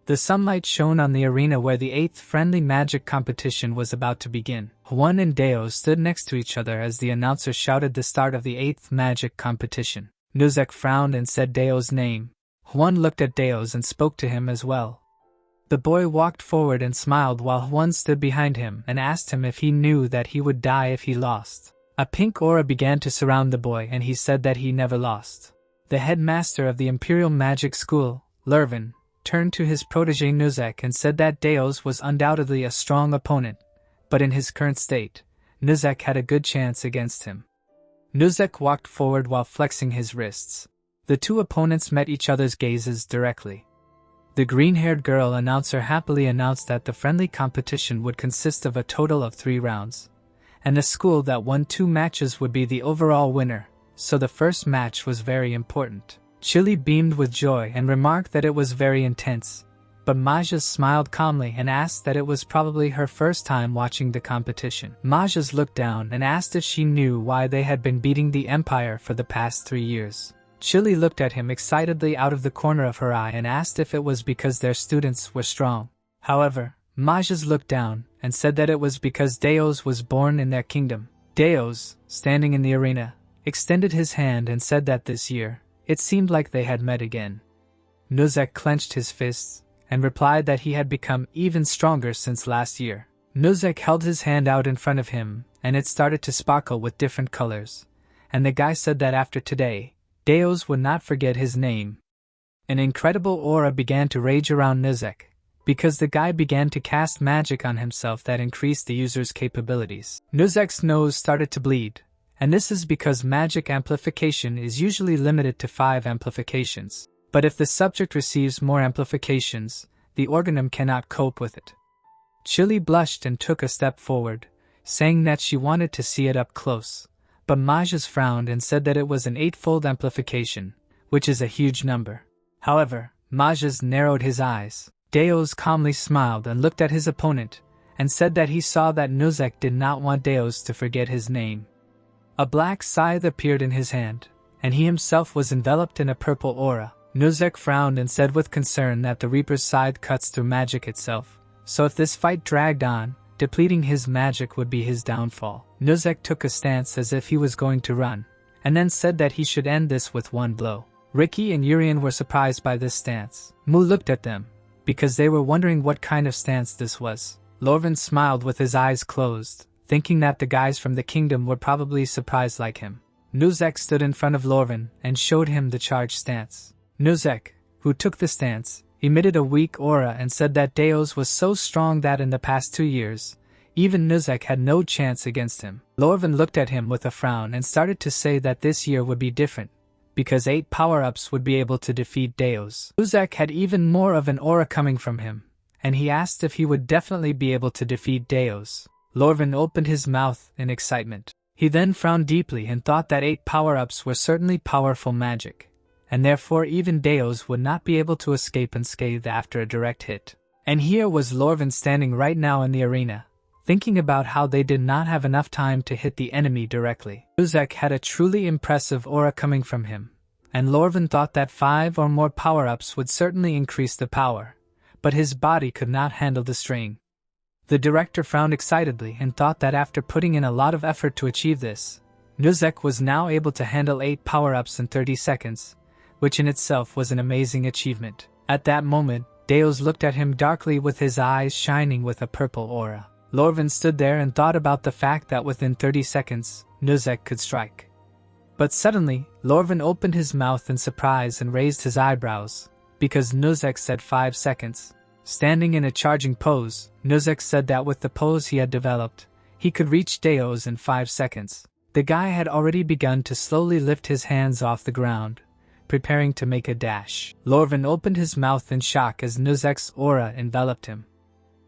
The sunlight shone on the arena where the 8th friendly magic competition was about to begin. Juan and Deo stood next to each other as the announcer shouted the start of the 8th magic competition. Nuzek frowned and said Deo's name. Juan looked at Deo's and spoke to him as well. The boy walked forward and smiled while Juan stood behind him and asked him if he knew that he would die if he lost. A pink aura began to surround the boy and he said that he never lost. The headmaster of the Imperial Magic School, Lurvin, turned to his protege Nuzek and said that Deos was undoubtedly a strong opponent, but in his current state, Nuzek had a good chance against him. Nuzek walked forward while flexing his wrists. The 2 opponents met each other's gazes directly. The green-haired girl announcer happily announced that the friendly competition would consist of a total of 3 rounds, and the school that won 2 matches would be the overall winner, so the first match was very important. Chili beamed with joy and remarked that it was very intense, but Maja smiled calmly and asked that it was probably her first time watching the competition. Maja looked down and asked if she knew why they had been beating the Empire for the past 3 years. Chili looked at him excitedly out of the corner of her eye and asked if it was because their students were strong. However, Maja looked down and said that it was because Deos was born in their kingdom. Deos, standing in the arena, extended his hand and said that this year, it seemed like they had met again. Nuzek clenched his fists and replied that he had become even stronger since last year. Nuzek held his hand out in front of him and it started to sparkle with different colors, and the guy said that after today, Deos would not forget his name. An incredible aura began to rage around Nuzek, because the guy began to cast magic on himself that increased the user's capabilities. Nuzek's nose started to bleed, and this is because magic amplification is usually limited to 5 amplifications, but if the subject receives more amplifications, the organism cannot cope with it. Chili blushed and took a step forward, saying that she wanted to see it up close. But Majas frowned and said that it was an 8-fold amplification, which is a huge number. However, Majas narrowed his eyes. Deos calmly smiled and looked at his opponent, and said that he saw that Nuzek did not want Deos to forget his name. A black scythe appeared in his hand, and he himself was enveloped in a purple aura. Nuzek frowned and said with concern that the Reaper's scythe cuts through magic itself, so if this fight dragged on, depleting his magic would be his downfall. Nuzek took a stance as if he was going to run, and then said that he should end this with 1 blow. Ricky and Urien were surprised by this stance. Mu looked at them, because they were wondering what kind of stance this was. Lorvin smiled with his eyes closed, thinking that the guys from the kingdom were probably surprised like him. Nuzek stood in front of Lorvin and showed him the charge stance. Nuzek, who took the stance, emitted a weak aura and said that Deos was so strong that in the past 2 years, even Nuzek had no chance against him. Lorvin looked at him with a frown and started to say that this year would be different, because 8 power-ups would be able to defeat Deos. Nuzek had even more of an aura coming from him, and he asked if he would definitely be able to defeat Deos. Lorvin opened his mouth in excitement. He then frowned deeply and thought that 8 power-ups were certainly powerful magic, and therefore even Deos would not be able to escape unscathed after a direct hit. And here was Lorvin standing right now in the arena, thinking about how they did not have enough time to hit the enemy directly. Nuzek had a truly impressive aura coming from him, and Lorvin thought that 5 or more power-ups would certainly increase the power, but his body could not handle the strain. The director frowned excitedly and thought that after putting in a lot of effort to achieve this, Nuzek was now able to handle 8 power-ups in 30 seconds, which in itself was an amazing achievement. At that moment, Deos looked at him darkly with his eyes shining with a purple aura. Lorvin stood there and thought about the fact that within 30 seconds, Nuzek could strike. But suddenly, Lorvin opened his mouth in surprise and raised his eyebrows, because Nuzek said 5 seconds. Standing in a charging pose, Nuzek said that with the pose he had developed, he could reach Deos in 5 seconds. The guy had already begun to slowly lift his hands off the ground, preparing to make a dash. Lorvin opened his mouth in shock as Nuzek's aura enveloped him.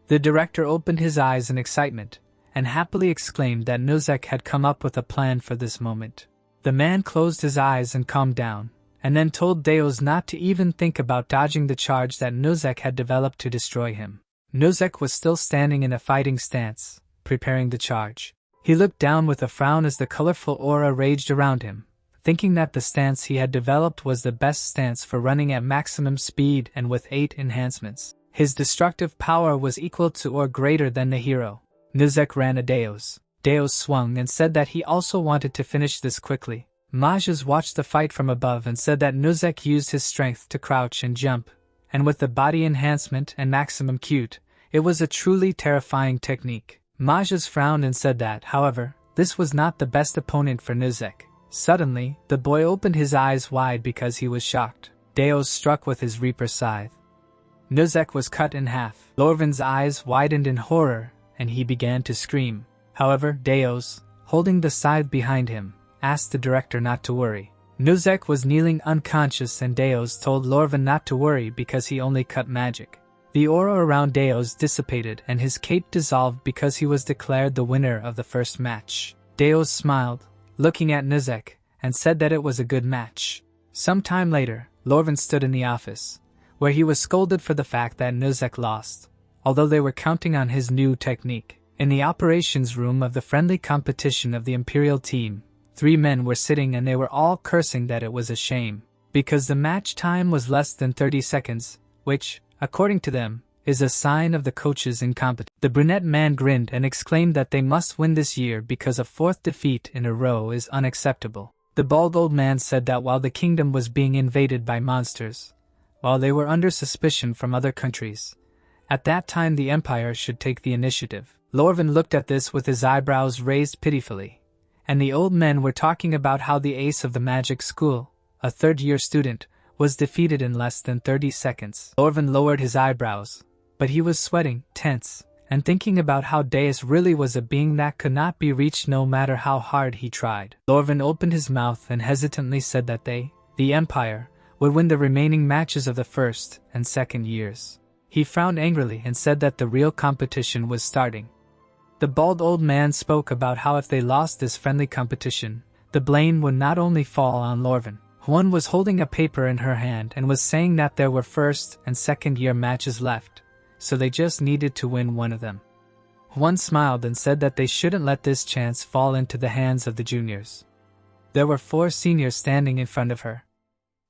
The director opened his eyes in excitement, and happily exclaimed that Nuzek had come up with a plan for this moment. The man closed his eyes and calmed down, and then told Deos not to even think about dodging the charge that Nuzek had developed to destroy him. Nuzek was still standing in a fighting stance, preparing the charge. He looked down with a frown as the colorful aura raged around him, thinking that the stance he had developed was the best stance for running at maximum speed and with 8 enhancements. His destructive power was equal to or greater than the hero. Nuzek ran at Deos. Deos swung and said that he also wanted to finish this quickly. Mages watched the fight from above and said that Nuzek used his strength to crouch and jump, and with the body enhancement and maximum cute, it was a truly terrifying technique. Mages frowned and said that, however, this was not the best opponent for Nuzek. Suddenly, the boy opened his eyes wide because he was shocked. Deos struck with his Reaper scythe. Nuzek was cut in half. Lorvin's eyes widened in horror, and he began to scream. However, Deos, holding the scythe behind him, asked the director not to worry. Nuzek was kneeling unconscious and Deos told Lorvin not to worry because he only cut magic. The aura around Deos dissipated and his cape dissolved because he was declared the winner of the first match. Deos smiled, looking at Nuzek, and said that it was a good match. Some time later, Lorvin stood in the office, where he was scolded for the fact that Nuzek lost, although they were counting on his new technique. In the operations room of the friendly competition of the Imperial team, 3 men were sitting and they were all cursing that it was a shame, because the match time was less than 30 seconds, which, according to them, is a sign of the coach's incompetence. The brunette man grinned and exclaimed that they must win this year because a 4th defeat in a row is unacceptable. The bald old man said that while the kingdom was being invaded by monsters, while they were under suspicion from other countries, at that time the Empire should take the initiative. Lorvin looked at this with his eyebrows raised pitifully, and the old men were talking about how the ace of the magic school, a 3rd-year student, was defeated in less than 30 seconds. Lorvin lowered his eyebrows, but he was sweating, tense, and thinking about how Deus really was a being that could not be reached no matter how hard he tried. Lorvin opened his mouth and hesitantly said that they, the Empire, would win the remaining matches of the 1st and 2nd years. He frowned angrily and said that the real competition was starting. The bald old man spoke about how if they lost this friendly competition, the blame would not only fall on Lorvin. One was holding a paper in her hand and was saying that there were 1st and 2nd year matches left, so they just needed to win one of them. One smiled and said that they shouldn't let this chance fall into the hands of the juniors. There were 4 seniors standing in front of her.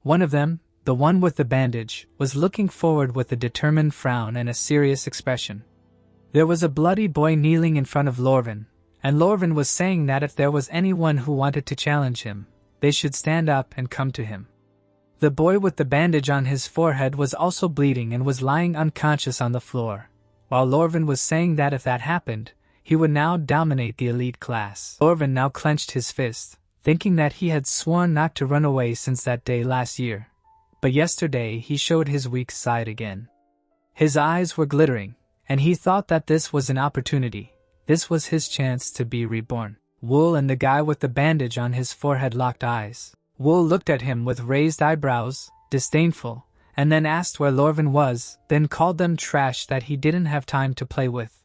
One of them, the one with the bandage, was looking forward with a determined frown and a serious expression. There was a bloody boy kneeling in front of Lorvin, and Lorvin was saying that if there was anyone who wanted to challenge him, they should stand up and come to him. The boy with the bandage on his forehead was also bleeding and was lying unconscious on the floor, while Lorvin was saying that if that happened, he would now dominate the elite class. Lorvin now clenched his fist, thinking that he had sworn not to run away since that day last year, but yesterday he showed his weak side again. His eyes were glittering, and he thought that this was an opportunity. This was his chance to be reborn. Wool and the guy with the bandage on his forehead locked eyes. Wool looked at him with raised eyebrows, disdainful, and then asked where Lorvin was, then called them trash that he didn't have time to play with.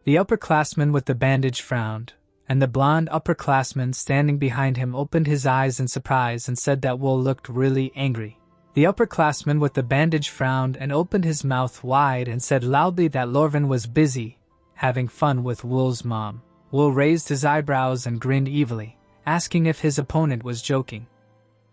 The upperclassman with the bandage frowned, and the blonde upperclassman standing behind him opened his eyes in surprise and said that Wool looked really angry. The upperclassman with the bandage frowned and opened his mouth wide and said loudly that Lorvin was busy, having fun with Wool's mom. Wool raised his eyebrows and grinned evilly, asking if his opponent was joking.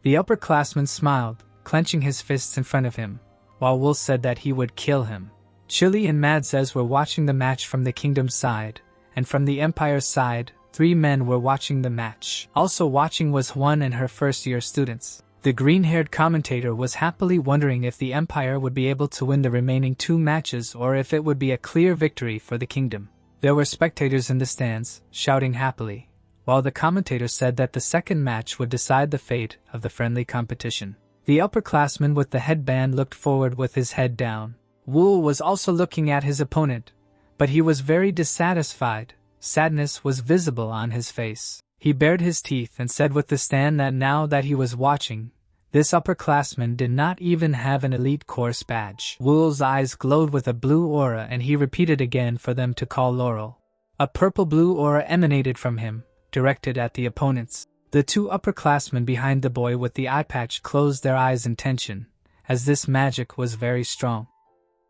The upperclassman smiled, clenching his fists in front of him, while Wool said that he would kill him. Chili and Madzes were watching the match from the kingdom's side, and from the Empire's side, 3 men were watching the match. Also watching was Hwan and her first-year students. The green-haired commentator was happily wondering if the Empire would be able to win the remaining 2 matches or if it would be a clear victory for the kingdom. There were spectators in the stands, shouting happily, while the commentator said that the second match would decide the fate of the friendly competition. The upperclassman with the headband looked forward with his head down. Wool was also looking at his opponent, but he was very dissatisfied. Sadness was visible on his face. He bared his teeth and said with the stand that now that he was watching, this upperclassman did not even have an elite course badge. Wool's eyes glowed with a blue aura and he repeated again for them to call Laurel. A purple-blue aura emanated from him, directed at the opponents. The 2 upperclassmen behind the boy with the eye patch closed their eyes in tension, as this magic was very strong.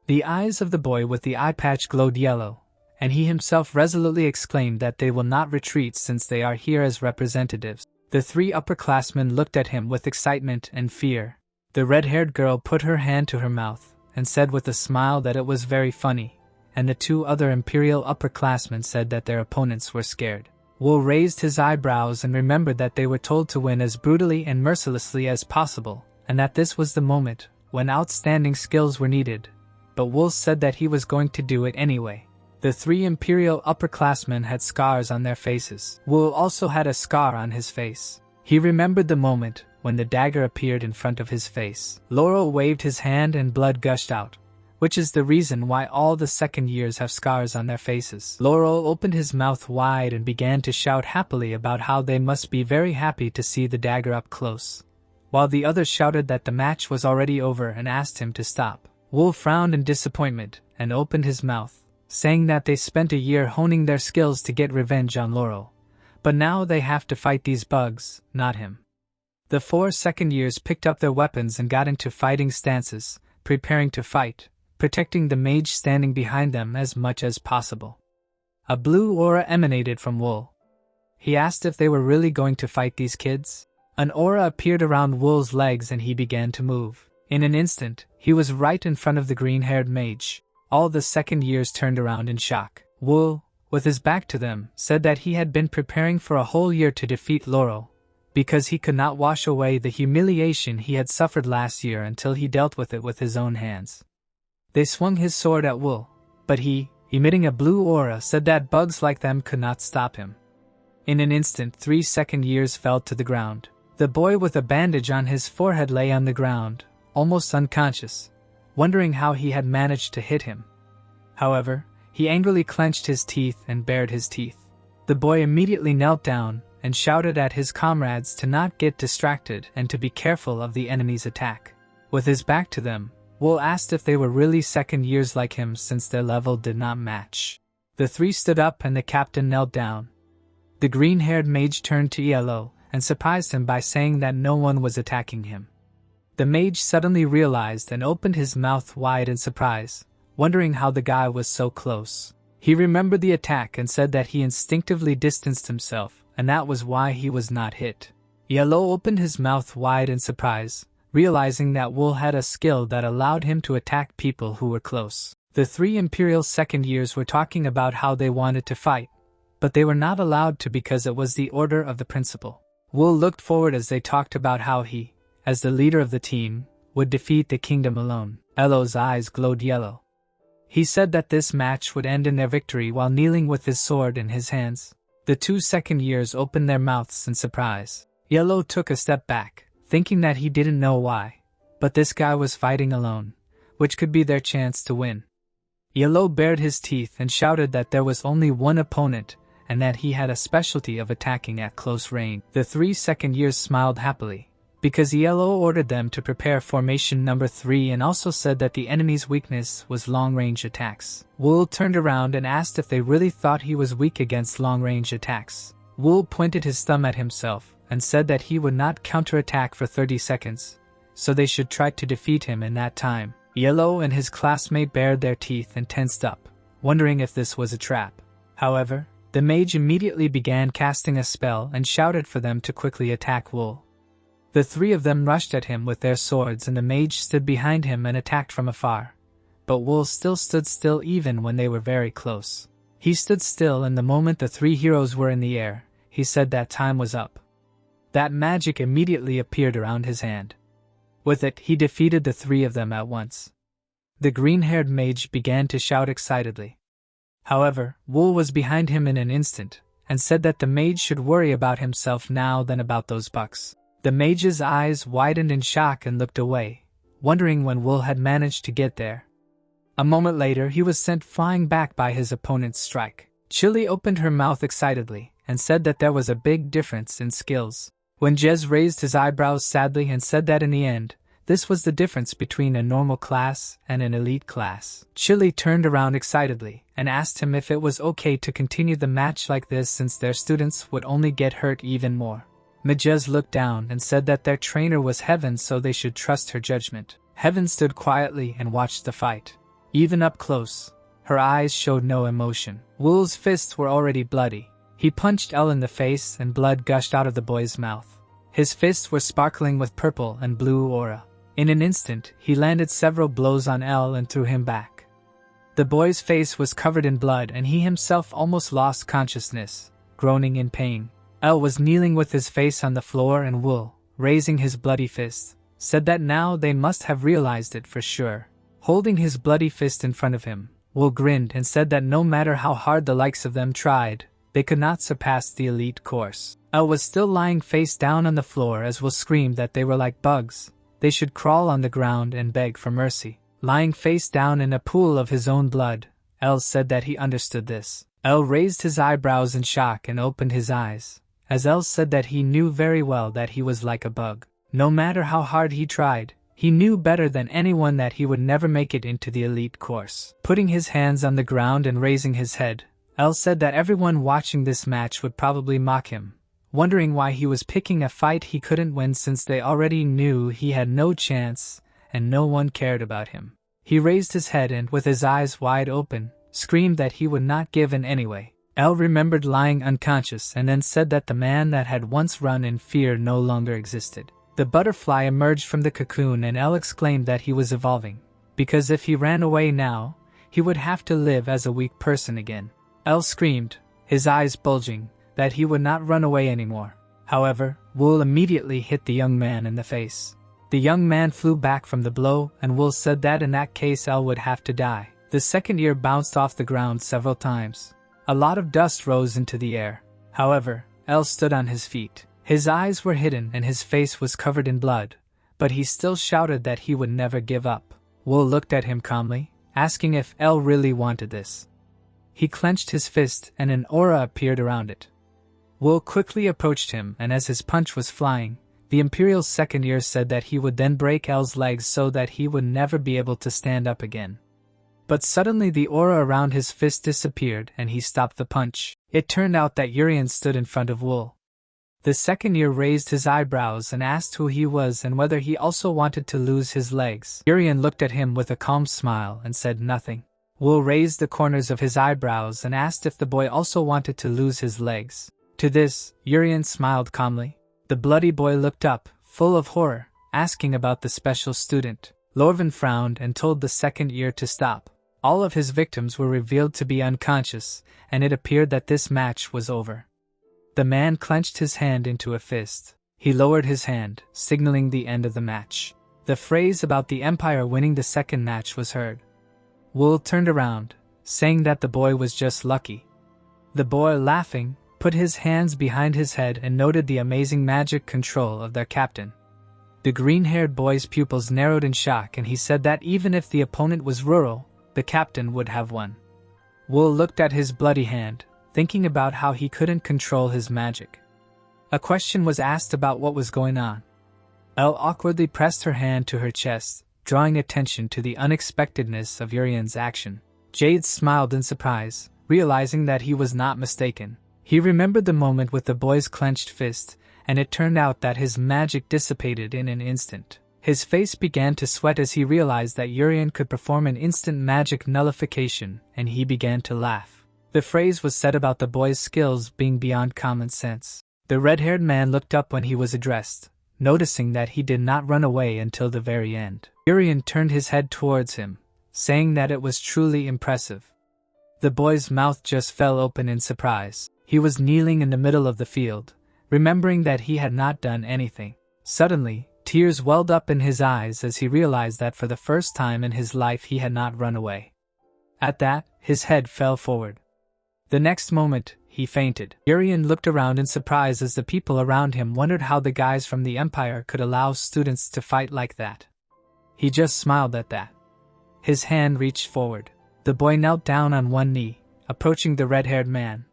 The eyes of the boy with the eye patch glowed yellow, and he himself resolutely exclaimed that they will not retreat since they are here as representatives. The 3 upperclassmen looked at him with excitement and fear. The red-haired girl put her hand to her mouth and said with a smile that it was very funny, and the 2 other imperial upperclassmen said that their opponents were scared. Wool raised his eyebrows and remembered that they were told to win as brutally and mercilessly as possible, and that this was the moment when outstanding skills were needed, but Wool said that he was going to do it anyway. The 3 imperial upperclassmen had scars on their faces. Wool also had a scar on his face. He remembered the moment when the dagger appeared in front of his face. Laurel waved his hand and blood gushed out, which is the reason why all the second years have scars on their faces. Laurel opened his mouth wide and began to shout happily about how they must be very happy to see the dagger up close, while the others shouted that the match was already over and asked him to stop. Wool frowned in disappointment and opened his mouth, saying that they spent a year honing their skills to get revenge on Laurel, but now they have to fight these bugs, not him. The 4 second years picked up their weapons and got into fighting stances, preparing to fight, protecting the mage standing behind them as much as possible. A blue aura emanated from Wool. He asked if they were really going to fight these kids. An aura appeared around Wool's legs and he began to move. In an instant, he was right in front of the green-haired mage. All the second years turned around in shock. Wool, with his back to them, said that he had been preparing for a whole year to defeat Laurel, because he could not wash away the humiliation he had suffered last year until he dealt with it with his own hands. They swung his sword at Wool, but he, emitting a blue aura, said that bugs like them could not stop him. In an instant 3 second years fell to the ground. The boy with a bandage on his forehead lay on the ground, almost unconscious, wondering how he had managed to hit him. However, he angrily clenched his teeth and bared his teeth. The boy immediately knelt down and shouted at his comrades to not get distracted and to be careful of the enemy's attack. With his back to them, Wool asked if they were really second years like him since their level did not match. The 3 stood up and the captain knelt down. The green-haired mage turned to ELO and surprised him by saying that no one was attacking him. The mage suddenly realized and opened his mouth wide in surprise, wondering how the guy was so close. He remembered the attack and said that he instinctively distanced himself, and that was why he was not hit. Yellow opened his mouth wide in surprise, realizing that Wool had a skill that allowed him to attack people who were close. The 3 Imperial second years were talking about how they wanted to fight, but they were not allowed to because it was the order of the principal. Wool looked forward as they talked about how he, as the leader of the team, would defeat the kingdom alone. Elo's eyes glowed yellow. He said that this match would end in their victory while kneeling with his sword in his hands. The 2 second years opened their mouths in surprise. Yellow took a step back, thinking that he didn't know why, but this guy was fighting alone, which could be their chance to win. Yellow bared his teeth and shouted that there was only one opponent and that he had a specialty of attacking at close range. The 3 second years smiled happily, because Yellow ordered them to prepare formation number 3 and also said that the enemy's weakness was long-range attacks. Wool turned around and asked if they really thought he was weak against long-range attacks. Wool pointed his thumb at himself and said that he would not counterattack for 30 seconds, so they should try to defeat him in that time. Yellow and his classmate bared their teeth and tensed up, wondering if this was a trap. However, the mage immediately began casting a spell and shouted for them to quickly attack Wool. The 3 of them rushed at him with their swords and the mage stood behind him and attacked from afar, but Wool still stood still even when they were very close. He stood still, and the moment the three heroes were in the air, he said that time was up. That magic immediately appeared around his hand. With it, he defeated the three of them at once. The green-haired mage began to shout excitedly. However, Wool was behind him in an instant, and said that the mage should worry about himself now than about those bucks. The mage's eyes widened in shock and looked away, wondering when Wool had managed to get there. A moment later, he was sent flying back by his opponent's strike. Chili opened her mouth excitedly, and said that there was a big difference in skills. When Jez raised his eyebrows sadly and said that in the end, this was the difference between a normal class and an elite class. Chili turned around excitedly, and asked him if it was okay to continue the match like this since their students would only get hurt even more. Majez looked down and said that their trainer was Heaven, so they should trust her judgment. Heaven stood quietly and watched the fight. Even up close, her eyes showed no emotion. Wool's fists were already bloody. He punched Elle in the face and blood gushed out of the boy's mouth. His fists were sparkling with purple and blue aura. In an instant, he landed several blows on Elle and threw him back. The boy's face was covered in blood and he himself almost lost consciousness, groaning in pain. Elle was kneeling with his face on the floor, and Wool, raising his bloody fist, said that now they must have realized it for sure. Holding his bloody fist in front of him, Wool grinned and said that no matter how hard the likes of them tried, they could not surpass the elite course. Elle was still lying face down on the floor as Wool screamed that they were like bugs. They should crawl on the ground and beg for mercy. Lying face down in a pool of his own blood, Elle said that he understood this. Elle raised his eyebrows in shock and opened his eyes, as Elle said that he knew very well that he was like a bug. No matter how hard he tried, he knew better than anyone that he would never make it into the elite course. Putting his hands on the ground and raising his head, Elle said that everyone watching this match would probably mock him, wondering why he was picking a fight he couldn't win since they already knew he had no chance and no one cared about him. He raised his head and, with his eyes wide open, screamed that he would not give in anyway. Elle remembered lying unconscious and then said that the man that had once run in fear no longer existed. The butterfly emerged from the cocoon and Elle exclaimed that he was evolving, because if he ran away now, he would have to live as a weak person again. Elle screamed, his eyes bulging, that he would not run away anymore. However, Wool immediately hit the young man in the face. The young man flew back from the blow, and Wool said that in that case Elle would have to die. The second ear bounced off the ground several times. A lot of dust rose into the air. However, Elle stood on his feet. His eyes were hidden and his face was covered in blood, but he still shouted that he would never give up. Wool looked at him calmly, asking if Elle really wanted this. He clenched his fist and an aura appeared around it. Wool quickly approached him, and as his punch was flying, the Imperial's second ear said that he would then break Elle's legs so that he would never be able to stand up again. But suddenly the aura around his fist disappeared and he stopped the punch. It turned out that Urian stood in front of Wool. The second ear raised his eyebrows and asked who he was and whether he also wanted to lose his legs. Urian looked at him with a calm smile and said nothing. Wool raised the corners of his eyebrows and asked if the boy also wanted to lose his legs. To this, Urian smiled calmly. The bloody boy looked up, full of horror, asking about the special student. Lorvin frowned and told the second ear to stop. All of his victims were revealed to be unconscious, and it appeared that this match was over. The man clenched his hand into a fist. He lowered his hand, signaling the end of the match. The phrase about the Empire winning the second match was heard. Wool turned around, saying that the boy was just lucky. The boy, laughing, put his hands behind his head and noted the amazing magic control of their captain. The green-haired boy's pupils narrowed in shock and he said that even if the opponent was rural, the captain would have won. Wool looked at his bloody hand, thinking about how he couldn't control his magic. A question was asked about what was going on. Elle awkwardly pressed her hand to her chest, drawing attention to the unexpectedness of Urian's action. Jade smiled in surprise, realizing that he was not mistaken. He remembered the moment with the boy's clenched fist, and it turned out that his magic dissipated in an instant. His face began to sweat as he realized that Urian could perform an instant magic nullification, and he began to laugh. The phrase was said about the boy's skills being beyond common sense. The red-haired man looked up when he was addressed, noticing that he did not run away until the very end. Urian turned his head towards him, saying that it was truly impressive. The boy's mouth just fell open in surprise. He was kneeling in the middle of the field, remembering that he had not done anything. Suddenly, tears welled up in his eyes as he realized that for the first time in his life he had not run away. At that, his head fell forward. The next moment, he fainted. Urian looked around in surprise as the people around him wondered how the guys from the Empire could allow students to fight like that. He just smiled at that. His hand reached forward. The boy knelt down on one knee, approaching the red-haired man.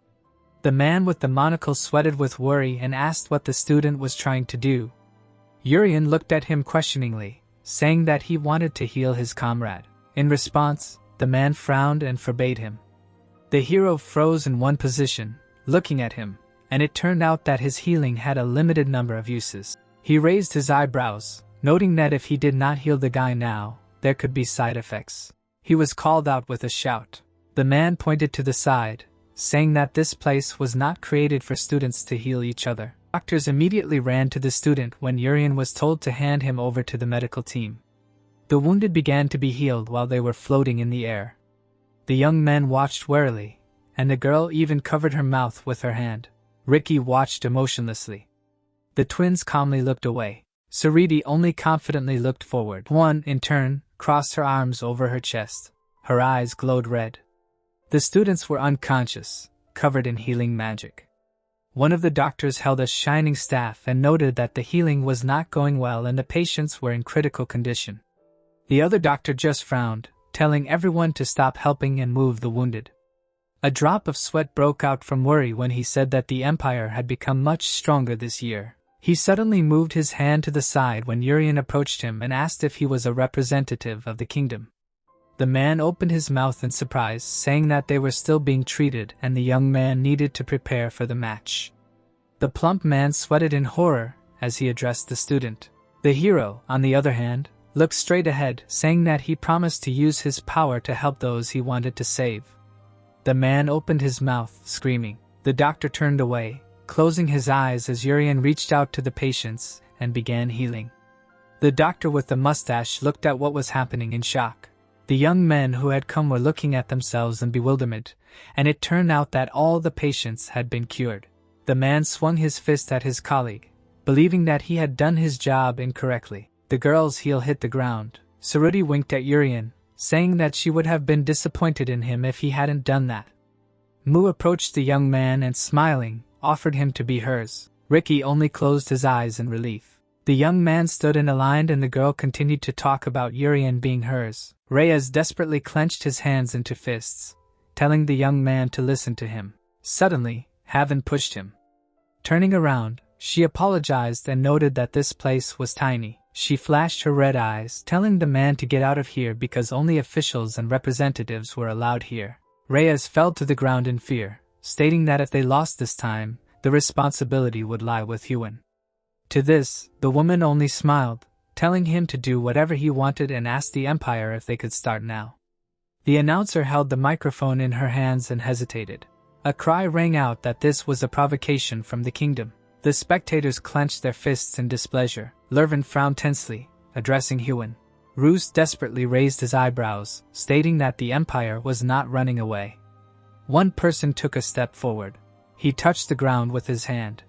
The man with the monocle sweated with worry and asked what the student was trying to do. Urian looked at him questioningly, saying that he wanted to heal his comrade. In response, the man frowned and forbade him. The hero froze in one position, looking at him, and it turned out that his healing had a limited number of uses. He raised his eyebrows, noting that if he did not heal the guy now, there could be side effects. He was called out with a shout. The man pointed to the side, saying that this place was not created for students to heal each other. Doctors immediately ran to the student when Urian was told to hand him over to the medical team. The wounded began to be healed while they were floating in the air. The young men watched warily, and the girl even covered her mouth with her hand. Ricky watched emotionlessly. The twins calmly looked away. Sariti only confidently looked forward. One, in turn, crossed her arms over her chest. Her eyes glowed red. The students were unconscious, covered in healing magic. One of the doctors held a shining staff and noted that the healing was not going well and the patients were in critical condition. The other doctor just frowned, telling everyone to stop helping and move the wounded. A drop of sweat broke out from worry when he said that the Empire had become much stronger this year. He suddenly moved his hand to the side when Urian approached him and asked if he was a representative of the kingdom. The man opened his mouth in surprise, saying that they were still being treated and the young man needed to prepare for the match. The plump man sweated in horror as he addressed the student. The hero, on the other hand, looked straight ahead, saying that he promised to use his power to help those he wanted to save. The man opened his mouth, screaming. The doctor turned away, closing his eyes as Urian reached out to the patients and began healing. The doctor with the mustache looked at what was happening in shock. The young men who had come were looking at themselves in bewilderment, and it turned out that all the patients had been cured. The man swung his fist at his colleague, believing that he had done his job incorrectly. The girl's heel hit the ground. Sariti winked at Urian, saying that she would have been disappointed in him if he hadn't done that. Mu approached the young man and, smiling, offered him to be hers. Ricky only closed his eyes in relief. The young man stood and aligned and the girl continued to talk about Urian being hers. Reyes desperately clenched his hands into fists, telling the young man to listen to him. Suddenly, Haven pushed him. Turning around, she apologized and noted that this place was tiny. She flashed her red eyes, telling the man to get out of here because only officials and representatives were allowed here. Reyes fell to the ground in fear, stating that if they lost this time, the responsibility would lie with Huan. To this, the woman only smiled, telling him to do whatever he wanted and asked the Empire if they could start now. The announcer held the microphone in her hands and hesitated. A cry rang out that this was a provocation from the kingdom. The spectators clenched their fists in displeasure. Lurven frowned tensely, addressing Huan. Roos desperately raised his eyebrows, stating that the Empire was not running away. One person took a step forward. He touched the ground with his hand.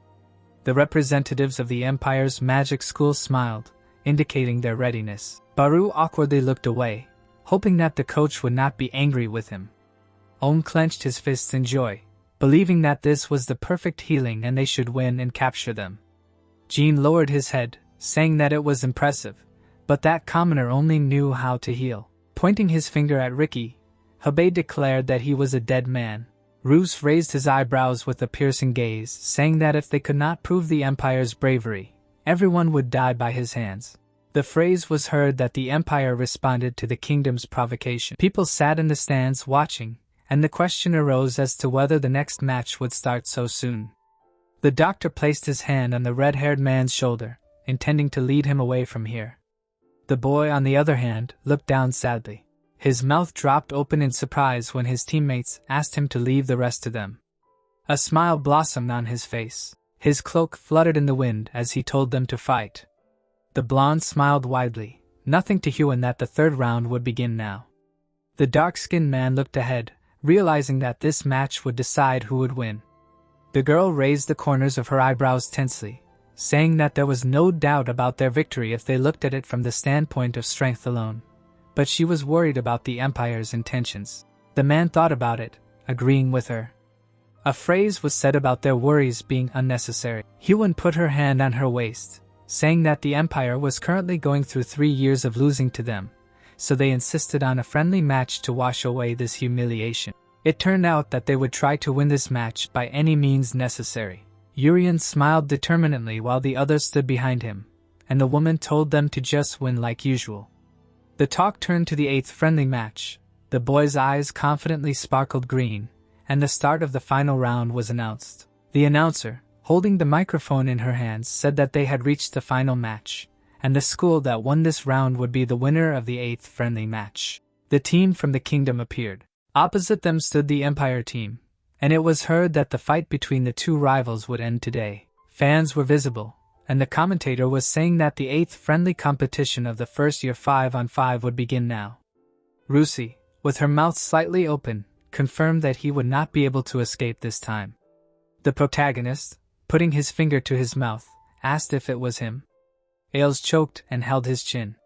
The representatives of the Empire's magic school smiled, indicating their readiness. Baru awkwardly looked away, hoping that the coach would not be angry with him. Ohm clenched his fists in joy, believing that this was the perfect healing and they should win and capture them. Jean lowered his head, saying that it was impressive, but that commoner only knew how to heal. Pointing his finger at Ricky, Hebei declared that he was a dead man. Roos raised his eyebrows with a piercing gaze, saying that if they could not prove the Empire's bravery, everyone would die by his hands. The phrase was heard that the Empire responded to the kingdom's provocation. People sat in the stands watching, and the question arose as to whether the next match would start so soon. The doctor placed his hand on the red-haired man's shoulder, intending to lead him away from here. The boy, on the other hand, looked down sadly. His mouth dropped open in surprise when his teammates asked him to leave the rest to them. A smile blossomed on his face. His cloak fluttered in the wind as he told them to fight. The blonde smiled widely, nothing to Huan that the third round would begin now. The dark-skinned man looked ahead, realizing that this match would decide who would win. The girl raised the corners of her eyebrows tensely, saying that there was no doubt about their victory if they looked at it from the standpoint of strength alone. But she was worried about the Empire's intentions. The man thought about it, agreeing with her. A phrase was said about their worries being unnecessary. Hyun put her hand on her waist, saying that the Empire was currently going through 3 years of losing to them, so they insisted on a friendly match to wash away this humiliation. It turned out that they would try to win this match by any means necessary. Urian smiled determinedly while the others stood behind him, and the woman told them to just win like usual. The talk turned to the 8th friendly match. The boys' eyes confidently sparkled green, and the start of the final round was announced. The announcer, holding the microphone in her hands, said that they had reached the final match, and the school that won this round would be the winner of the 8th friendly match. The team from the kingdom appeared. Opposite them stood the Empire team, and it was heard that the fight between the two rivals would end today. Fans were visible, and the commentator was saying that the 8th friendly competition of the first year 5-on-5 would begin now. Rusi, with her mouth slightly open, confirmed that he would not be able to escape this time. The protagonist, putting his finger to his mouth, asked if it was him. Ailes choked and held his chin.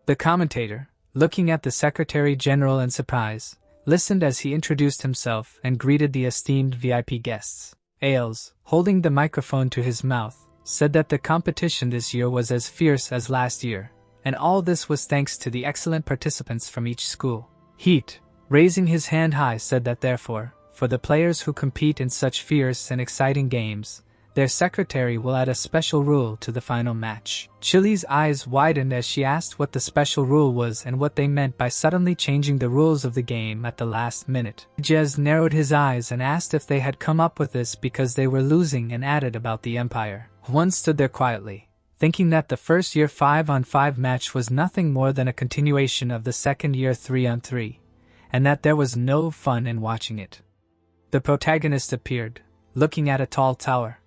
The commentator, looking at the Secretary General in surprise, listened as he introduced himself and greeted the esteemed VIP guests. Ailes, holding the microphone to his mouth, said that the competition this year was as fierce as last year, and all this was thanks to the excellent participants from each school. Heat, raising his hand high, said that therefore, for the players who compete in such fierce and exciting games, their secretary will add a special rule to the final match. Chili's eyes widened as she asked what the special rule was and what they meant by suddenly changing the rules of the game at the last minute. Jez narrowed his eyes and asked if they had come up with this because they were losing and added about the Empire. One stood there quietly, thinking that the first year 5-on-5 match was nothing more than a continuation of the second year 3-on-3, and that there was no fun in watching it. The protagonist appeared, looking at a tall tower.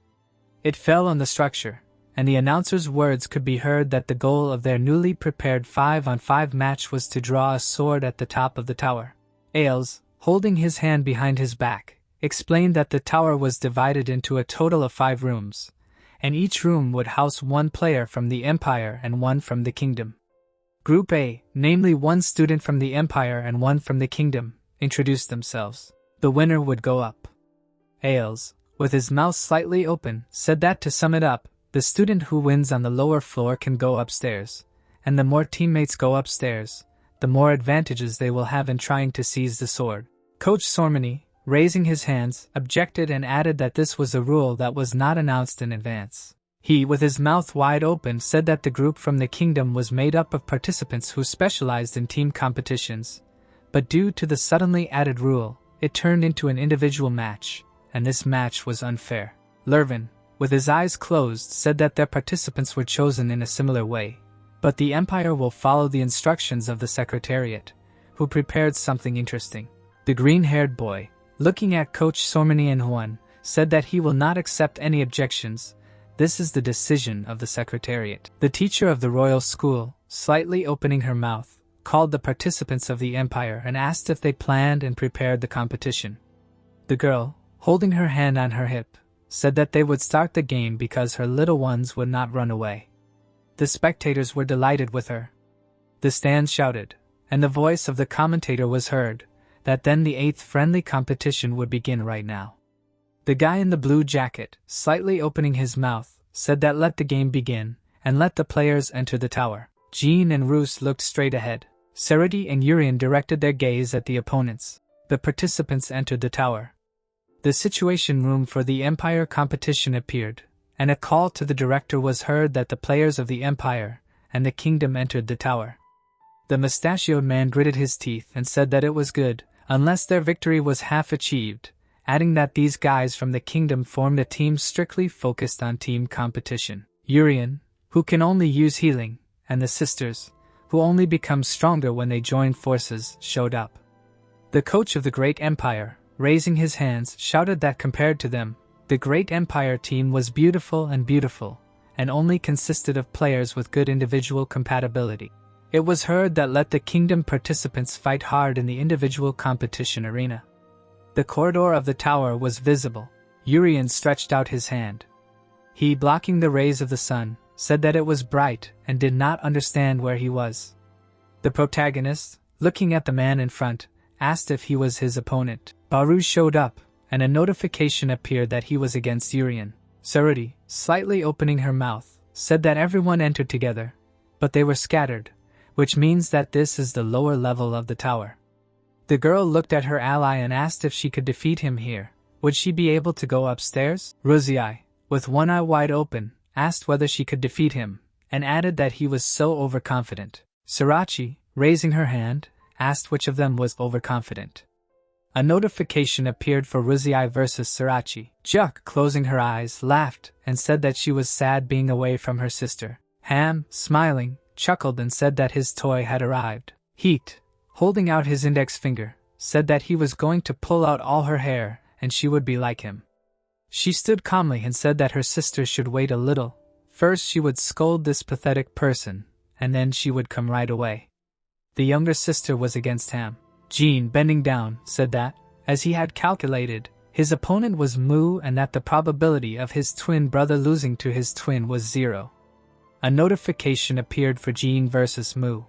It fell on the structure, and the announcer's words could be heard that the goal of their newly prepared 5-on-5 match was to draw a sword at the top of the tower. Ailes, holding his hand behind his back, explained that the tower was divided into a total of 5 rooms, and each room would house 1 player from the Empire and 1 from the Kingdom. Group A, namely 1 student from the Empire and 1 from the Kingdom, introduced themselves. The winner would go up. Ailes, with his mouth slightly open, said that to sum it up, the student who wins on the lower floor can go upstairs, and the more teammates go upstairs, the more advantages they will have in trying to seize the sword. Coach Sormany, raising his hands, objected and added that this was a rule that was not announced in advance. He, with his mouth wide open, said that the group from the Kingdom was made up of participants who specialized in team competitions, but due to the suddenly added rule, it turned into an individual match, and this match was unfair. Lervin, with his eyes closed, said that their participants were chosen in a similar way, but the Empire will follow the instructions of the Secretariat, who prepared something interesting. The green-haired boy, looking at Coach Sormany and Huan, said that he will not accept any objections. This is the decision of the Secretariat. The teacher of the royal school, slightly opening her mouth, called the participants of the Empire and asked if they planned and prepared the competition. The girl, holding her hand on her hip, said that they would start the game because her little ones would not run away. The spectators were delighted with her. The stand shouted, and the voice of the commentator was heard, that then the 8th friendly competition would begin right now. The guy in the blue jacket, slightly opening his mouth, said that let the game begin, and let the players enter the tower. Jean and Roos looked straight ahead. Serity and Urian directed their gaze at the opponents. The participants entered the tower. The situation room for the Empire competition appeared, and a call to the director was heard that the players of the Empire and the Kingdom entered the tower. The mustachioed man gritted his teeth and said that it was good, unless their victory was half achieved, adding that these guys from the Kingdom formed a team strictly focused on team competition. Urian, who can only use healing, and the sisters, who only become stronger when they join forces, showed up. The coach of the Great Empire, raising his hands, shouted that compared to them, the Great Empire team was beautiful, and only consisted of players with good individual compatibility. It was heard that let the Kingdom participants fight hard in the individual competition arena. The corridor of the tower was visible. Urian stretched out his hand. He, blocking the rays of the sun, said that it was bright and did not understand where he was. The protagonist, looking at the man in front, asked if he was his opponent. Baru showed up, and a notification appeared that he was against Urian. Saruti, slightly opening her mouth, said that everyone entered together, but they were scattered, which means that this is the lower level of the tower. The girl looked at her ally and asked if she could defeat him here. Would she be able to go upstairs? Ruziai, with one eye wide open, asked whether she could defeat him, and added that he was so overconfident. Sirachi, raising her hand, asked which of them was overconfident. A notification appeared for Ruziai versus Sirachi. Juk, closing her eyes, laughed and said that she was sad being away from her sister. Ham, smiling, chuckled and said that his toy had arrived. Heat, holding out his index finger, said that he was going to pull out all her hair and she would be like him. She stood calmly and said that her sister should wait a little. First she would scold this pathetic person, and then she would come right away. The younger sister was against Ham. Jean, bending down, said that, as he had calculated, his opponent was Mu and that the probability of his twin brother losing to his twin was 0. A notification appeared for Jean versus Mu.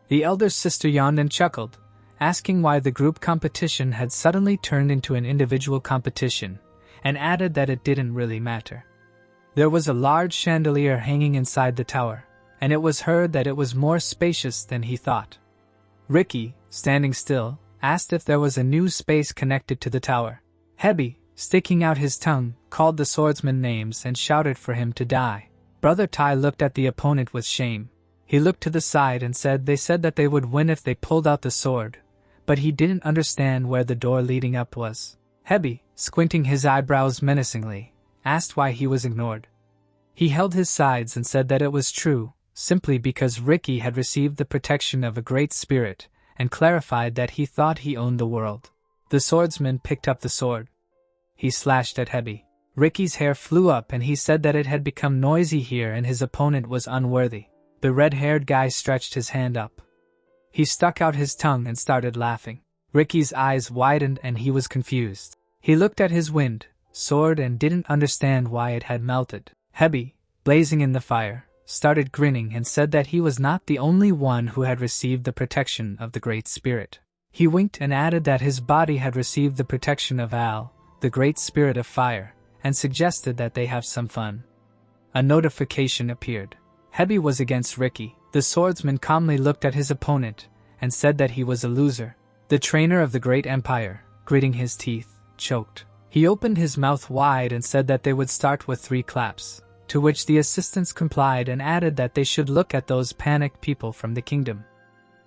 The elder sister yawned and chuckled, asking why the group competition had suddenly turned into an individual competition, and added that it didn't really matter. There was a large chandelier hanging inside the tower, and it was heard that it was more spacious than he thought. Ricky, standing still, asked if there was a new space connected to the tower. Hebi, sticking out his tongue, called the swordsman names and shouted for him to die. Brother Tai looked at the opponent with shame. He looked to the side and said they said that they would win if they pulled out the sword, but he didn't understand where the door leading up was. Hebi, squinting his eyebrows menacingly, asked why he was ignored. He held his sides and said that it was true, simply because Ricky had received the protection of a great spirit, and clarified that he thought he owned the world. The swordsman picked up the sword. He slashed at Hebi. Ricky's hair flew up and he said that it had become noisy here and his opponent was unworthy. The red-haired guy stretched his hand up. He stuck out his tongue and started laughing. Ricky's eyes widened and he was confused. He looked at his sword and didn't understand why it had melted. Hebi, blazing in the fire, started grinning and said that he was not the only one who had received the protection of the Great Spirit. He winked and added that his body had received the protection of Al, the Great Spirit of Fire, and suggested that they have some fun. A notification appeared. Hebi was against Ricky. The swordsman calmly looked at his opponent and said that he was a loser. The trainer of the Great Empire, gritting his teeth, choked. He opened his mouth wide and said that they would start with 3 claps, to which the assistants complied and added that they should look at those panicked people from the kingdom.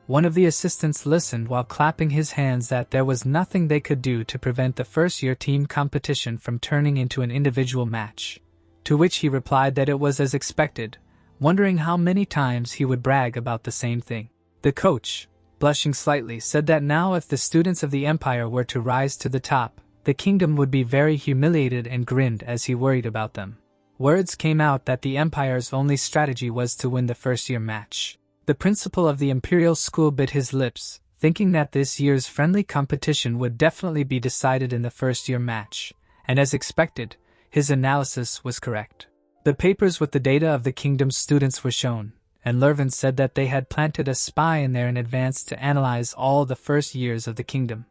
One of the assistants listened while clapping his hands that there was nothing they could do to prevent the first-year team competition from turning into an individual match, to which he replied that it was as expected, wondering how many times he would brag about the same thing. The coach, blushing slightly, said that now if the students of the Empire were to rise to the top, the kingdom would be very humiliated and grinned as he worried about them. Words came out that the Empire's only strategy was to win the first-year match. The principal of the Imperial School bit his lips, thinking that this year's friendly competition would definitely be decided in the first-year match, and as expected, his analysis was correct. The papers with the data of the kingdom's students were shown, and Lurvin said that they had planted a spy in there in advance to analyze all the first years of the kingdom.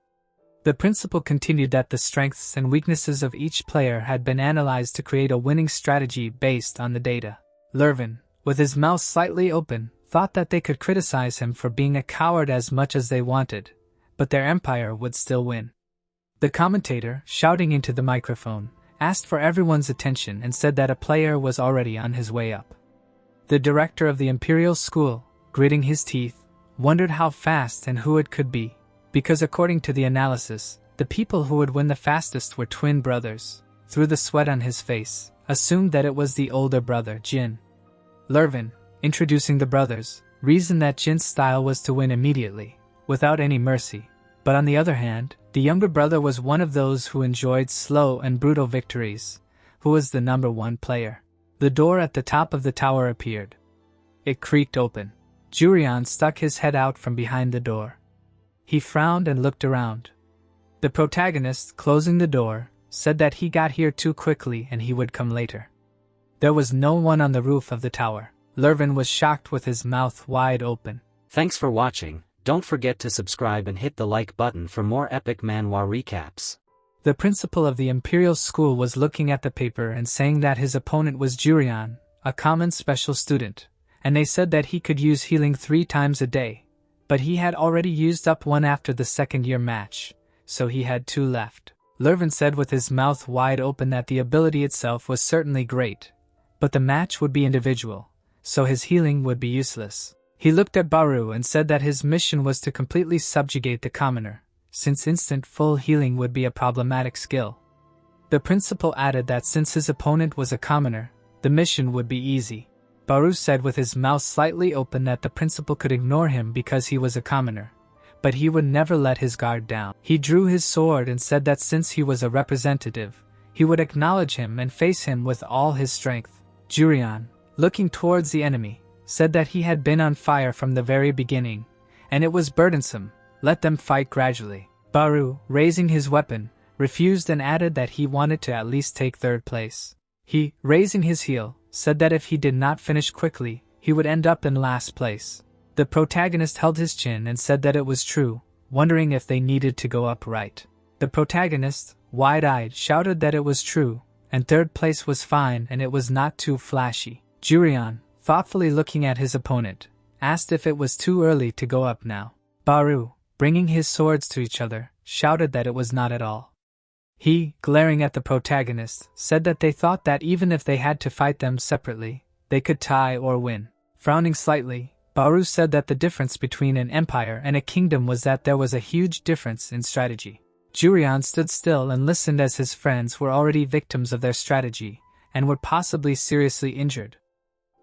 The principal continued that the strengths and weaknesses of each player had been analyzed to create a winning strategy based on the data. Lurvin, with his mouth slightly open, thought that they could criticize him for being a coward as much as they wanted, but their empire would still win. The commentator, shouting into the microphone, asked for everyone's attention and said that a player was already on his way up. The director of the Imperial School, gritting his teeth, wondered how fast and who it could be, because according to the analysis, the people who would win the fastest were twin brothers. Through the sweat on his face, assumed that it was the older brother, Jin. Lurvin, introducing the brothers, reasoned that Jin's style was to win immediately, without any mercy, but on the other hand, the younger brother was one of those who enjoyed slow and brutal victories, who was the number 1 player. The door at the top of the tower appeared. It creaked open. Jurian stuck his head out from behind the door. He frowned and looked around. The protagonist, closing the door, said that he got here too quickly and he would come later. There was no one on the roof of the tower. Lurvin was shocked with his mouth wide open. Thanks for watching. Don't forget to subscribe and hit the like button for more epic manhwa recaps. The principal of the Imperial School was looking at the paper and saying that his opponent was Jurian, a common special student, and they said that he could use healing 3 times a day, but he had already used up 1 after the second-year match, so he had 2 left. Lurvin said with his mouth wide open that the ability itself was certainly great, but the match would be individual, so his healing would be useless. He looked at Baru and said that his mission was to completely subjugate the commoner, since instant full healing would be a problematic skill. The principal added that since his opponent was a commoner, the mission would be easy. Baru said with his mouth slightly open that the principal could ignore him because he was a commoner, but he would never let his guard down. He drew his sword and said that since he was a representative, he would acknowledge him and face him with all his strength. Jurian, looking towards the enemy, said that he had been on fire from the very beginning, and it was burdensome. Let them fight gradually. Baru, raising his weapon, refused and added that he wanted to at least take 3rd place. He, raising his heel, said that if he did not finish quickly, he would end up in last place. The protagonist held his chin and said that it was true, wondering if they needed to go up right. The protagonist, wide-eyed, shouted that it was true, and 3rd place was fine and it was not too flashy. Jurian, thoughtfully looking at his opponent, asked if it was too early to go up now. Baru, bringing his swords to each other, shouted that it was not at all. He, glaring at the protagonist, said that they thought that even if they had to fight them separately, they could tie or win. Frowning slightly, Baru said that the difference between an empire and a kingdom was that there was a huge difference in strategy. Jurian stood still and listened as his friends were already victims of their strategy, and were possibly seriously injured.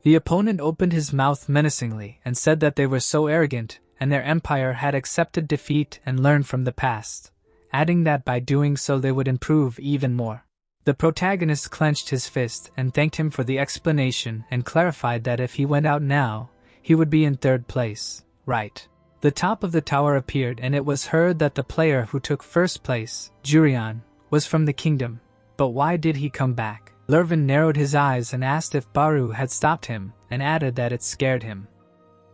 The opponent opened his mouth menacingly and said that they were so arrogant and their empire had accepted defeat and learned from the past, adding that by doing so they would improve even more. The protagonist clenched his fist and thanked him for the explanation and clarified that if he went out now, he would be in 3rd place. Right. The top of the tower appeared and it was heard that the player who took 1st place, Jurian, was from the kingdom. But why did he come back? Lurvin narrowed his eyes and asked if Baru had stopped him, and added that it scared him.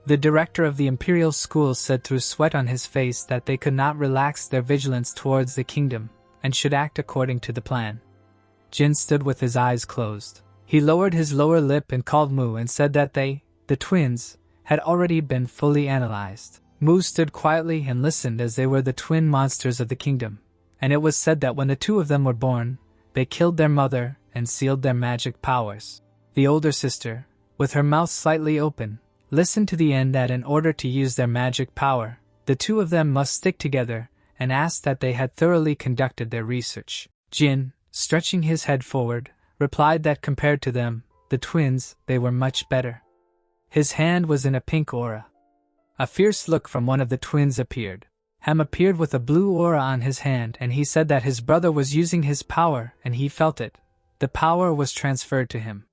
The director of the Imperial School said through sweat on his face that they could not relax their vigilance towards the kingdom, and should act according to the plan. Jin stood with his eyes closed. He lowered his lower lip and called Mu and said that they, the twins, had already been fully analyzed. Mu stood quietly and listened as they were the twin monsters of the kingdom, and it was said that when the 2 of them were born, they killed their mother and sealed their magic powers. The older sister, with her mouth slightly open, listened to the end that in order to use their magic power, the 2 of them must stick together, and asked that they had thoroughly conducted their research. Jin, stretching his head forward, replied that compared to them, the twins, they were much better. His hand was in a pink aura. A fierce look from one of the twins appeared. Ham appeared with a blue aura on his hand and he said that his brother was using his power and he felt it. The power was transferred to him.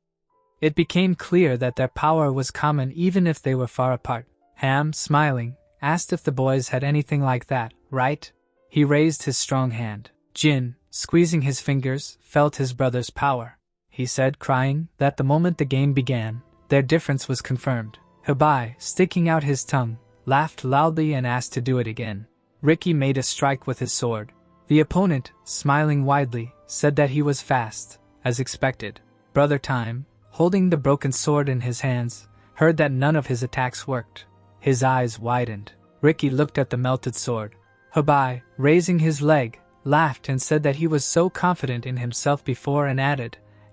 It became clear that their power was common even if they were far apart. Ham, smiling, asked if the boys had anything like that, right? He raised his strong hand. Jin, squeezing his fingers, felt his brother's power. He said, crying, that the moment the game began, their difference was confirmed. Habai, sticking out his tongue, laughed loudly and asked to do it again. Ricky made a strike with his sword. The opponent, smiling widely, said that he was fast, as expected. Brother Time, holding the broken sword in his hands, heard that none of his attacks worked. His eyes widened. Ricky looked at the melted sword. Habai, raising his leg, laughed and said that he was so confident in himself before and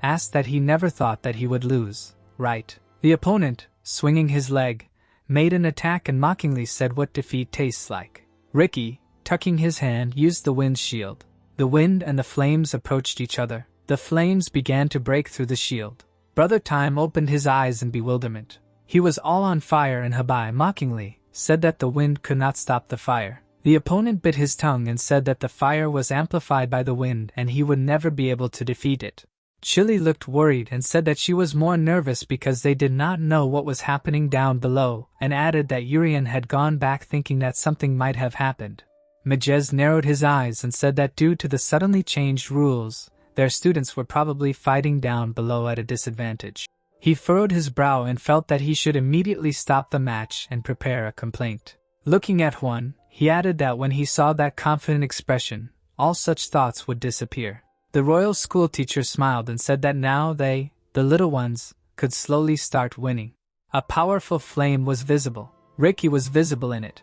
asked that he never thought that he would lose, right? The opponent, swinging his leg, made an attack and mockingly said what defeat tastes like. Ricky, tucking his hand, used the wind shield. The wind and the flames approached each other. The flames began to break through the shield. Brother Time opened his eyes in bewilderment. He was all on fire and Habai, mockingly, said that the wind could not stop the fire. The opponent bit his tongue and said that the fire was amplified by the wind and he would never be able to defeat it. Chili looked worried and said that she was more nervous because they did not know what was happening down below, and added that Urian had gone back thinking that something might have happened. Majez narrowed his eyes and said that due to the suddenly changed rules, their students were probably fighting down below at a disadvantage. He furrowed his brow and felt that he should immediately stop the match and prepare a complaint. Looking at Juan, he added that when he saw that confident expression, all such thoughts would disappear. The royal schoolteacher smiled and said that now they, the little ones, could slowly start winning. A powerful flame was visible. Ricky was visible in it.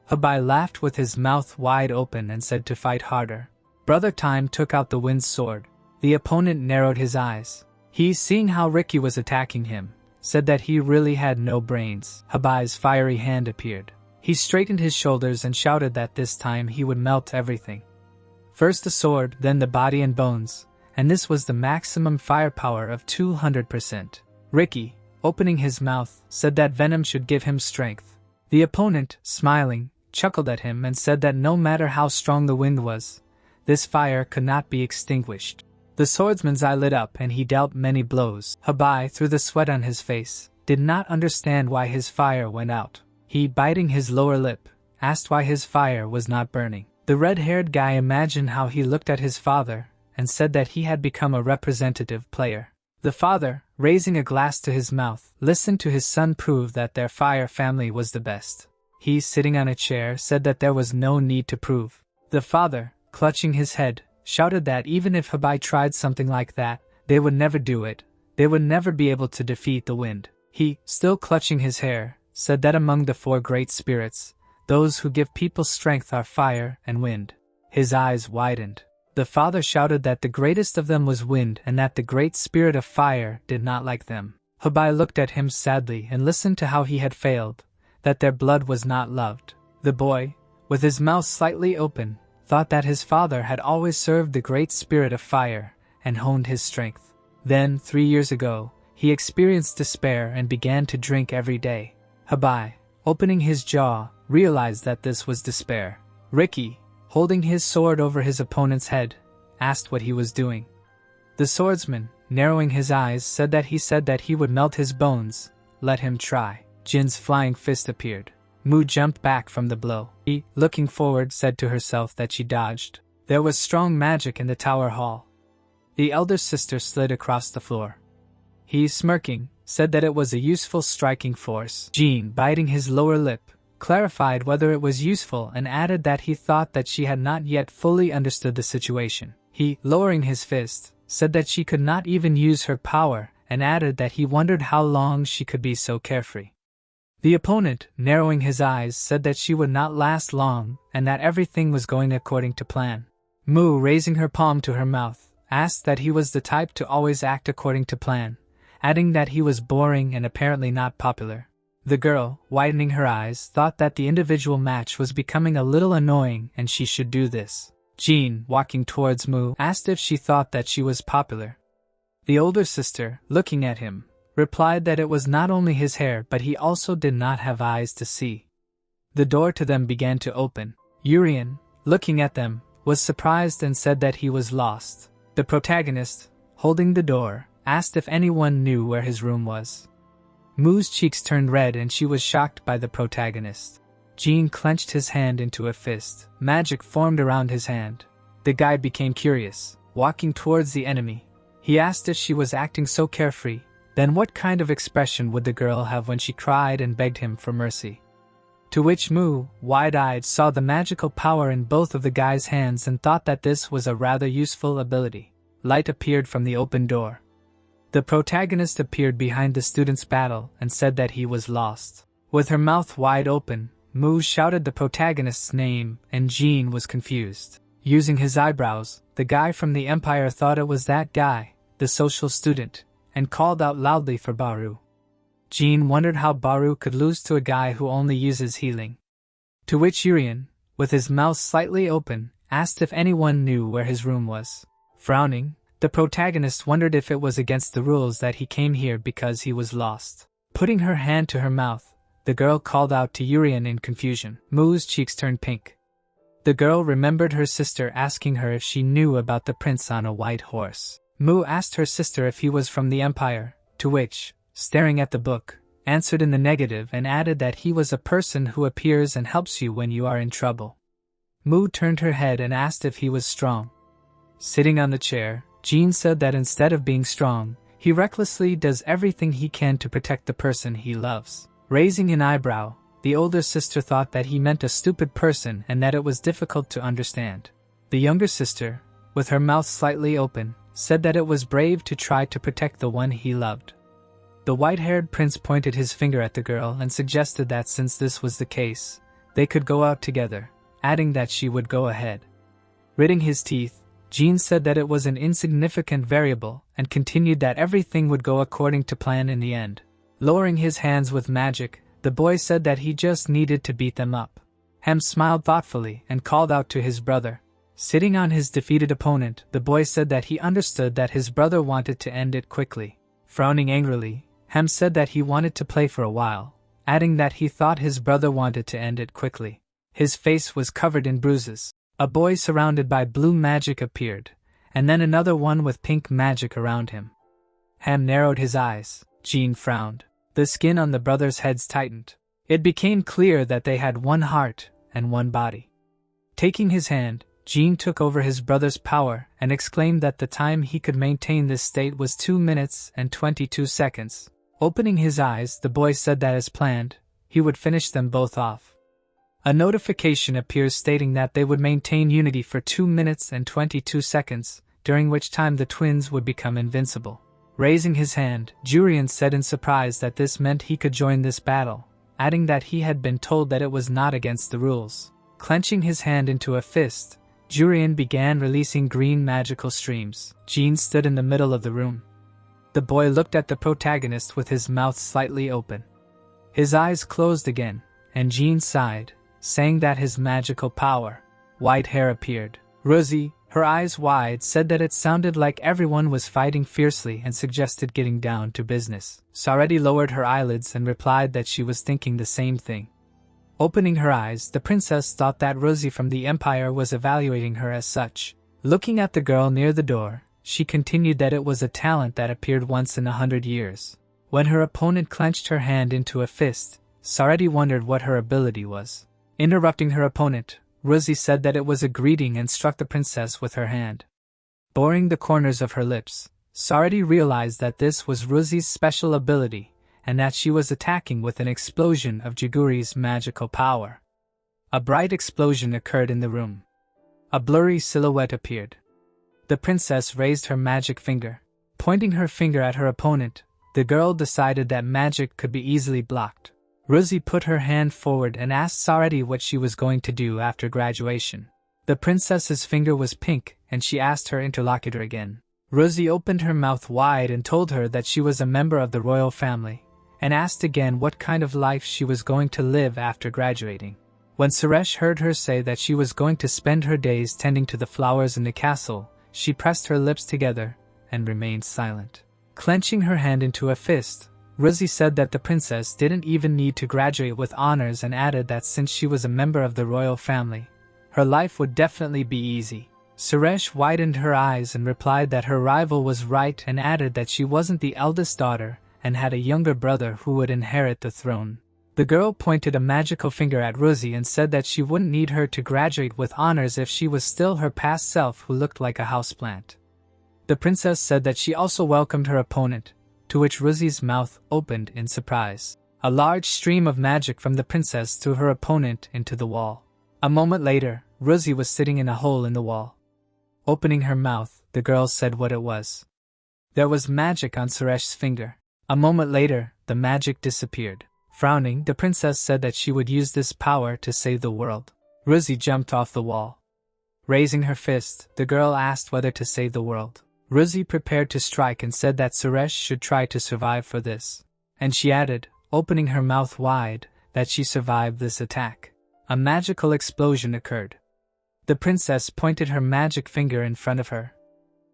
Habai laughed with his mouth wide open and said to fight harder. Brother Time took out the wind sword. The opponent narrowed his eyes. He, seeing how Ricky was attacking him, said that he really had no brains. Habai's fiery hand appeared. He straightened his shoulders and shouted that this time he would melt everything. First the sword, then the body and bones, and this was the maximum firepower of 200%. Ricky, opening his mouth, said that venom should give him strength. The opponent, smiling, chuckled at him and said that no matter how strong the wind was, this fire could not be extinguished. The swordsman's eye lit up and he dealt many blows. Habai, through the sweat on his face, did not understand why his fire went out. He, biting his lower lip, asked why his fire was not burning. The red-haired guy imagined how he looked at his father and said that he had become a representative player. The father, raising a glass to his mouth, listened to his son prove that their fire family was the best. He, sitting on a chair, said that there was no need to prove. The father, clutching his head, shouted that even if Habai tried something like that, they would never do it. They would never be able to defeat the wind. He, still clutching his hair, said that among the four great spirits, those who give people strength are fire and wind. His eyes widened. The father shouted that the greatest of them was wind and that the great spirit of fire did not like them. Habai looked at him sadly and listened to how he had failed, that their blood was not loved. The boy, with his mouth slightly open, thought that his father had always served the great spirit of fire and honed his strength. Then, 3 years ago, he experienced despair and began to drink every day. Habai, opening his jaw, realized that this was despair. Ricky, holding his sword over his opponent's head, asked what he was doing. The swordsman, narrowing his eyes, said that he would melt his bones. Let him try. Jin's flying fist appeared. Mu jumped back from the blow. He, looking forward, said to herself that she dodged. There was strong magic in the tower hall. The elder sister slid across the floor. He, smirking, said that it was a useful striking force. Jin, biting his lower lip, clarified whether it was useful and added that he thought that she had not yet fully understood the situation. He, lowering his fist, said that she could not even use her power and added that he wondered how long she could be so carefree. The opponent, narrowing his eyes, said that she would not last long and that everything was going according to plan. Mu, raising her palm to her mouth, asked that he was the type to always act according to plan, adding that he was boring and apparently not popular. The girl, widening her eyes, thought that the individual match was becoming a little annoying and she should do this. Jean, walking towards Mu, asked if she thought that she was popular. The older sister, looking at him, replied that it was not only his hair but he also did not have eyes to see. The door to them began to open. Urian, looking at them, was surprised and said that he was lost. The protagonist, holding the door, asked if anyone knew where his room was. Mu's cheeks turned red and she was shocked by the protagonist. Jean clenched his hand into a fist. Magic formed around his hand. The guy became curious, walking towards the enemy. He asked if she was acting so carefree, then what kind of expression would the girl have when she cried and begged him for mercy? To which Mu, wide-eyed, saw the magical power in both of the guy's hands and thought that this was a rather useful ability. Light appeared from the open door. The protagonist appeared behind the student's battle and said that he was lost. With her mouth wide open, Mu shouted the protagonist's name and Jean was confused. Using his eyebrows, the guy from the Empire thought it was that guy, the social student, and called out loudly for Baru. Jean wondered how Baru could lose to a guy who only uses healing. To which Urian, with his mouth slightly open, asked if anyone knew where his room was. Frowning, the protagonist wondered if it was against the rules that he came here because he was lost. Putting her hand to her mouth, the girl called out to Urian in confusion. Mu's cheeks turned pink. The girl remembered her sister asking her if she knew about the prince on a white horse. Mu asked her sister if he was from the Empire, to which, staring at the book, answered in the negative and added that he was a person who appears and helps you when you are in trouble. Mu turned her head and asked if he was strong. Sitting on the chair, Jean said that instead of being strong, he recklessly does everything he can to protect the person he loves. Raising an eyebrow, the older sister thought that he meant a stupid person and that it was difficult to understand. The younger sister, with her mouth slightly open, said that it was brave to try to protect the one he loved. The white-haired prince pointed his finger at the girl and suggested that since this was the case, they could go out together, adding that she would go ahead. Gritting his teeth, Jean said that it was an insignificant variable and continued that everything would go according to plan in the end. Lowering his hands with magic, the boy said that he just needed to beat them up. Ham smiled thoughtfully and called out to his brother. Sitting on his defeated opponent, the boy said that he understood that his brother wanted to end it quickly. Frowning angrily, Ham said that he wanted to play for a while, adding that he thought his brother wanted to end it quickly. His face was covered in bruises. A boy surrounded by blue magic appeared, and then another one with pink magic around him. Ham narrowed his eyes. Jean frowned. The skin on the brothers' heads tightened. It became clear that they had one heart and one body. Taking his hand, Jean took over his brother's power and exclaimed that the time he could maintain this state was 2 minutes and 22 seconds. Opening his eyes, the boy said that as planned, he would finish them both off. A notification appears stating that they would maintain unity for 2 minutes and 22 seconds, during which time the twins would become invincible. Raising his hand, Jurian said in surprise that this meant he could join this battle, adding that he had been told that it was not against the rules. Clenching his hand into a fist, Jurian began releasing green magical streams. Jean stood in the middle of the room. The boy looked at the protagonist with his mouth slightly open. His eyes closed again, and Jean sighed, saying that his magical power. White hair appeared. Rosie, her eyes wide, said that it sounded like everyone was fighting fiercely and suggested getting down to business. Sareti lowered her eyelids and replied that she was thinking the same thing. Opening her eyes, the princess thought that Rosie from the Empire was evaluating her as such. Looking at the girl near the door, she continued that it was a talent that appeared once in 100 years. When her opponent clenched her hand into a fist, Sareti wondered what her ability was. Interrupting her opponent, Rosie said that it was a greeting and struck the princess with her hand. Boring the corners of her lips, Sareti realized that this was Rosie's special ability, and that she was attacking with an explosion of Jiguri's magical power. A bright explosion occurred in the room. A blurry silhouette appeared. The princess raised her magic finger. Pointing her finger at her opponent, the girl decided that magic could be easily blocked. Rosie put her hand forward and asked Sareti what she was going to do after graduation. The princess's finger was pink, and she asked her interlocutor again. Rosie opened her mouth wide and told her that she was a member of the royal family, and asked again what kind of life she was going to live after graduating. When Suresh heard her say that she was going to spend her days tending to the flowers in the castle, she pressed her lips together and remained silent. Clenching her hand into a fist, Rosie said that the princess didn't even need to graduate with honors and added that since she was a member of the royal family, her life would definitely be easy. Suresh widened her eyes and replied that her rival was right and added that she wasn't the eldest daughter and had a younger brother who would inherit the throne. The girl pointed a magical finger at Rosie and said that she wouldn't need her to graduate with honors if she was still her past self who looked like a houseplant. The princess said that she also welcomed her opponent, to which Rosie's mouth opened in surprise. A large stream of magic from the princess threw her opponent into the wall. A moment later, Rosie was sitting in a hole in the wall. Opening her mouth, the girl said what it was. There was magic on Suresh's finger. A moment later, the magic disappeared. Frowning, the princess said that she would use this power to save the world. Rosie jumped off the wall. Raising her fist, the girl asked whether to save the world. Rosie prepared to strike and said that Suresh should try to survive for this. And she added, opening her mouth wide, that she survived this attack. A magical explosion occurred. The princess pointed her magic finger in front of her.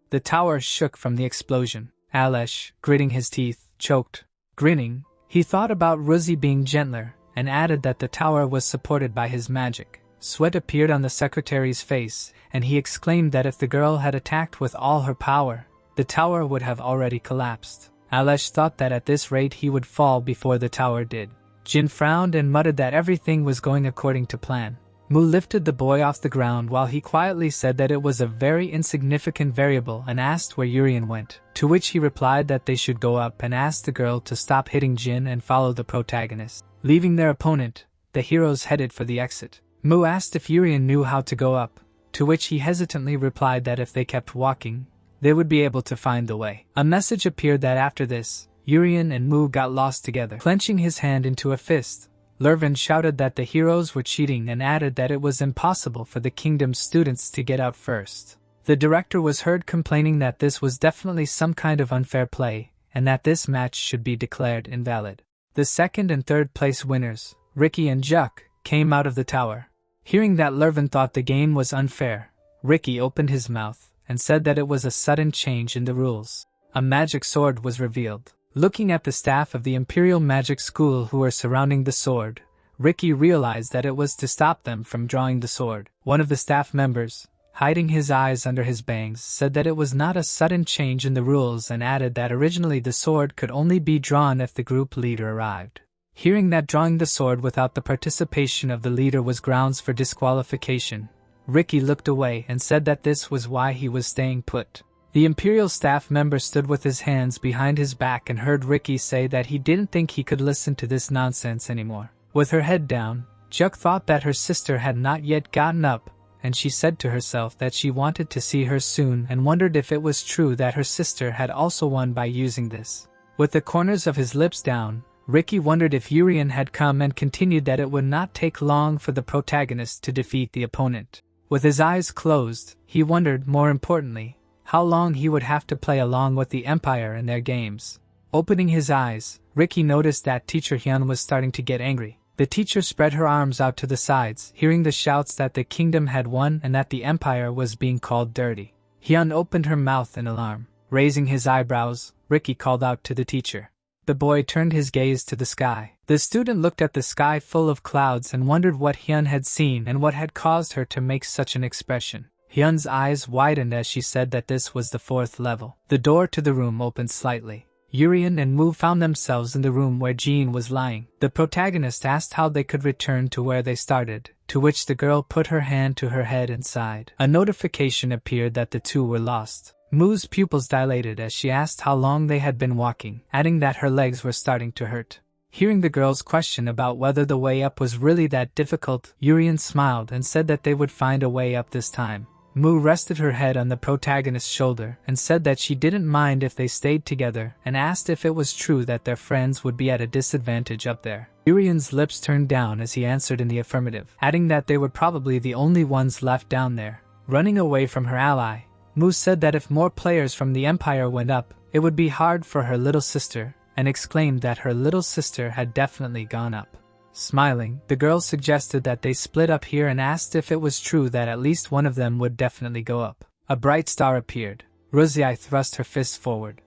The tower shook from the explosion. Alesh, gritting his teeth, choked. Grinning, he thought about Rosie being gentler, and added that the tower was supported by his magic. Sweat appeared on the secretary's face, and he exclaimed that if the girl had attacked with all her power, the tower would have already collapsed. Alesh thought that at this rate he would fall before the tower did. Jin frowned and muttered that everything was going according to plan. Mu lifted the boy off the ground while he quietly said that it was a very insignificant variable and asked where Urian went, to which he replied that they should go up and asked the girl to stop hitting Jin and follow the protagonist. Leaving their opponent, the heroes headed for the exit. Mu asked if Urian knew how to go up, to which he hesitantly replied that if they kept walking, they would be able to find the way. A message appeared that after this, Urian and Mu got lost together. Clenching his hand into a fist, Lurvin shouted that the heroes were cheating and added that it was impossible for the kingdom's students to get out first. The director was heard complaining that this was definitely some kind of unfair play, and that this match should be declared invalid. The second and third place winners, Ricky and Juck, came out of the tower. Hearing that Lurvin thought the game was unfair, Ricky opened his mouth and said that it was a sudden change in the rules. A magic sword was revealed. Looking at the staff of the Imperial Magic School who were surrounding the sword, Ricky realized that it was to stop them from drawing the sword. One of the staff members, hiding his eyes under his bangs, said that it was not a sudden change in the rules and added that originally the sword could only be drawn if the group leader arrived. Hearing that drawing the sword without the participation of the leader was grounds for disqualification, Ricky looked away and said that this was why he was staying put. The Imperial staff member stood with his hands behind his back and heard Ricky say that he didn't think he could listen to this nonsense anymore. With her head down, Juck thought that her sister had not yet gotten up, and she said to herself that she wanted to see her soon and wondered if it was true that her sister had also won by using this. With the corners of his lips down, Ricky wondered if Urian had come and continued that it would not take long for the protagonist to defeat the opponent. With his eyes closed, he wondered, more importantly, how long he would have to play along with the Empire in their games. Opening his eyes, Ricky noticed that teacher Hyun was starting to get angry. The teacher spread her arms out to the sides, hearing the shouts that the kingdom had won and that the Empire was being called dirty. Hyun opened her mouth in alarm. Raising his eyebrows, Ricky called out to the teacher. The boy turned his gaze to the sky. The student looked at the sky full of clouds and wondered what Hyun had seen and what had caused her to make such an expression. Hyun's eyes widened as she said that this was the 4th level. The door to the room opened slightly. Urian and Mu found themselves in the room where Jean was lying. The protagonist asked how they could return to where they started, to which the girl put her hand to her head and sighed. A notification appeared that the two were lost. Mu's pupils dilated as she asked how long they had been walking, adding that her legs were starting to hurt. Hearing the girl's question about whether the way up was really that difficult, Urian smiled and said that they would find a way up this time. Mu rested her head on the protagonist's shoulder and said that she didn't mind if they stayed together and asked if it was true that their friends would be at a disadvantage up there. Urian's lips turned down as he answered in the affirmative, adding that they were probably the only ones left down there. Running away from her ally, Mu said that if more players from the Empire went up, it would be hard for her little sister, and exclaimed that her little sister had definitely gone up. Smiling, the girl suggested that they split up here and asked if it was true that at least one of them would definitely go up. A bright star appeared. Ruziai thrust her fist forward.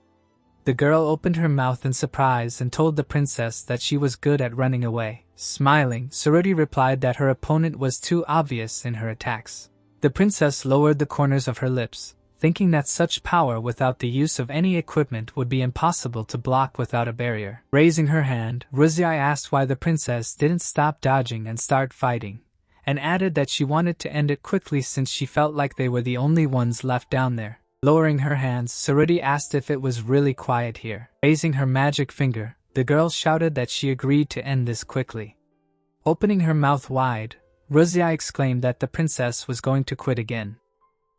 The girl opened her mouth in surprise and told the princess that she was good at running away. Smiling, Saruti replied that her opponent was too obvious in her attacks. The princess lowered the corners of her lips, thinking that such power without the use of any equipment would be impossible to block without a barrier. Raising her hand, Ruziai asked why the princess didn't stop dodging and start fighting, and added that she wanted to end it quickly since she felt like they were the only ones left down there. Lowering her hands, Saruti asked if it was really quiet here. Raising her magic finger, the girl shouted that she agreed to end this quickly. Opening her mouth wide, Ruziai exclaimed that the princess was going to quit again.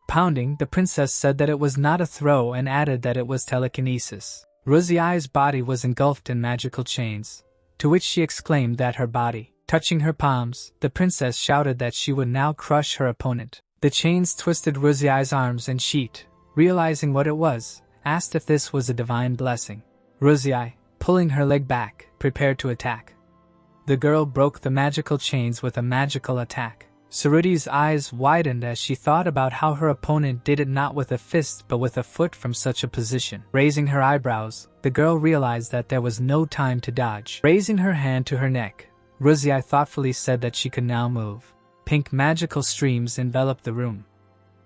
Pounding, the princess said that it was not a throw and added that it was telekinesis. Ruziai's body was engulfed in magical chains, to which she exclaimed that her body. Touching her palms, the princess shouted that she would now crush her opponent. The chains twisted Ruziai's arms and sheet, realizing what it was, asked if this was a divine blessing. Ruziai, pulling her leg back, prepared to attack. The girl broke the magical chains with a magical attack. Saruti's eyes widened as she thought about how her opponent did it not with a fist but with a foot from such a position. Raising her eyebrows, the girl realized that there was no time to dodge. Raising her hand to her neck, Ruziai thoughtfully said that she could now move. Pink magical streams enveloped the room.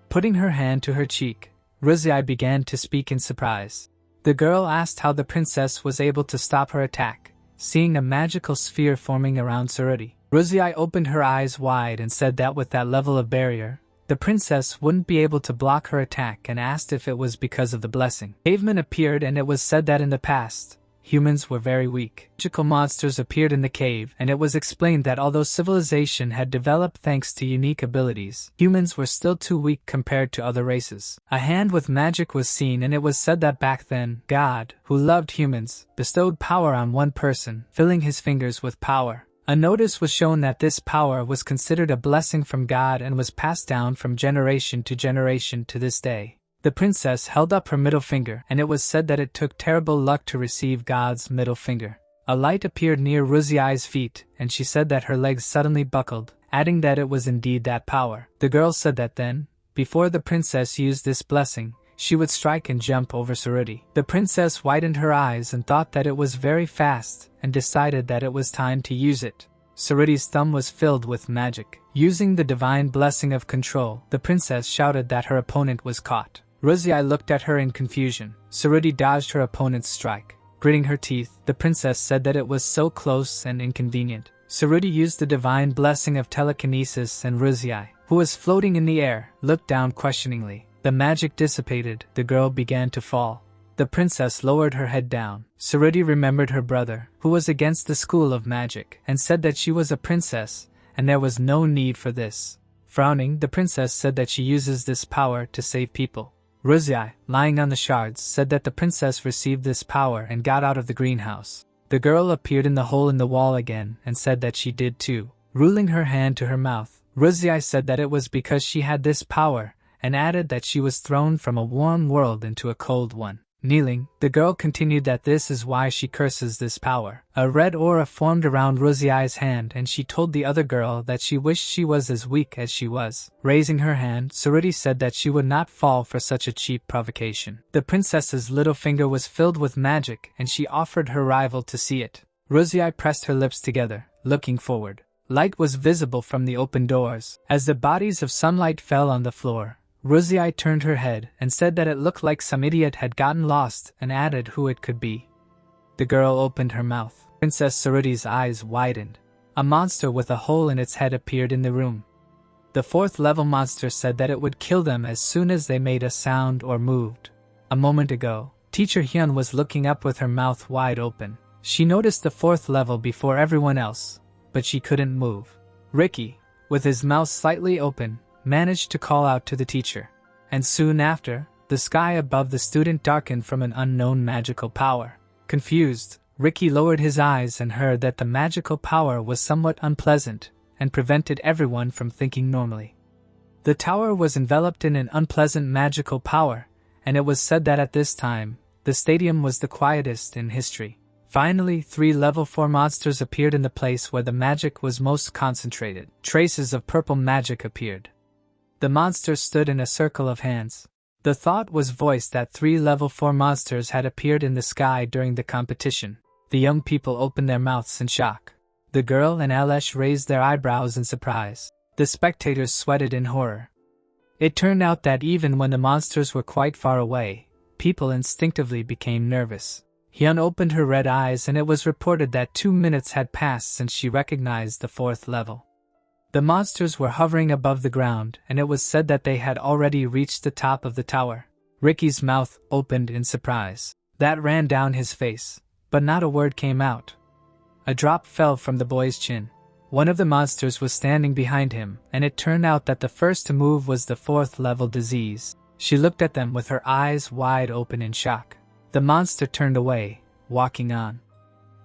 Putting her hand to her cheek, Ruziai began to speak in surprise. The girl asked how the princess was able to stop her attack, seeing a magical sphere forming around Saruti. Ruziai opened her eyes wide and said that with that level of barrier, the princess wouldn't be able to block her attack, and asked if it was because of the blessing. Cavemen appeared, and it was said that in the past, humans were very weak. Magical monsters appeared in the cave, and it was explained that although civilization had developed thanks to unique abilities, humans were still too weak compared to other races. A hand with magic was seen, and it was said that back then, God, who loved humans, bestowed power on one person, filling his fingers with power. A notice was shown that this power was considered a blessing from God and was passed down from generation to this day. The princess held up her middle finger, and it was said that it took terrible luck to receive God's middle finger. A light appeared near Ruziai's feet, and she said that her legs suddenly buckled, adding that it was indeed that power. The girl said that then, before the princess used this blessing, she would strike and jump over Sorcerer. The princess widened her eyes and thought that it was very fast, and decided that it was time to use it. Sorcerer's thumb was filled with magic. Using the divine blessing of control, the princess shouted that her opponent was caught. Ruziai looked at her in confusion. Sorcerer dodged her opponent's strike. Gritting her teeth, the princess said that it was so close and inconvenient. Sorcerer used the divine blessing of telekinesis, and Ruziai, who was floating in the air, looked down questioningly. The magic dissipated, the girl began to fall. The princess lowered her head down. Sorcerer remembered her brother, who was against the school of magic, and said that she was a princess, and there was no need for this. Frowning, the princess said that she uses this power to save people. Ruziai, lying on the shards, said that the princess received this power and got out of the greenhouse. The girl appeared in the hole in the wall again and said that she did too. Ruling her hand to her mouth, Ruziai said that it was because she had this power, and added that she was thrown from a warm world into a cold one. Kneeling, the girl continued that this is why she curses this power. A red aura formed around Ruziai's hand, and she told the other girl that she wished she was as weak as she was. Raising her hand, Sorcerer said that she would not fall for such a cheap provocation. The princess's little finger was filled with magic, and she offered her rival to see it. Ruziai pressed her lips together, looking forward. Light was visible from the open doors. As the bodies of sunlight fell on the floor, Ruziai turned her head and said that it looked like some idiot had gotten lost, and added who it could be. The girl opened her mouth. Princess Sorcerer's eyes widened. A monster with a hole in its head appeared in the room. The 4th level monster said that it would kill them as soon as they made a sound or moved. A moment ago, Teacher Hyun was looking up with her mouth wide open. She noticed the 4th level before everyone else, but she couldn't move. Ricky, with his mouth slightly open, managed to call out to the teacher, and soon after, the sky above the student darkened from an unknown magical power. Confused, Ricky lowered his eyes and heard that the magical power was somewhat unpleasant and prevented everyone from thinking normally. The tower was enveloped in an unpleasant magical power, and it was said that at this time, the stadium was the quietest in history. Finally, 3 level 4 monsters appeared in the place where the magic was most concentrated. Traces of purple magic appeared. The monsters stood in a circle of hands. The thought was voiced that 3 level 4 monsters had appeared in the sky during the competition. The young people opened their mouths in shock. The girl and Alesh raised their eyebrows in surprise. The spectators sweated in horror. It turned out that even when the monsters were quite far away, people instinctively became nervous. Hyun opened her red eyes, and it was reported that 2 minutes had passed since she recognized the 4th level. The monsters were hovering above the ground, and it was said that they had already reached the top of the tower. Ricky's mouth opened in surprise. That ran down his face, but not a word came out. A drop fell from the boy's chin. One of the monsters was standing behind him, and it turned out that the first to move was the 4th level disease. She looked at them with her eyes wide open in shock. The monster turned away, walking on.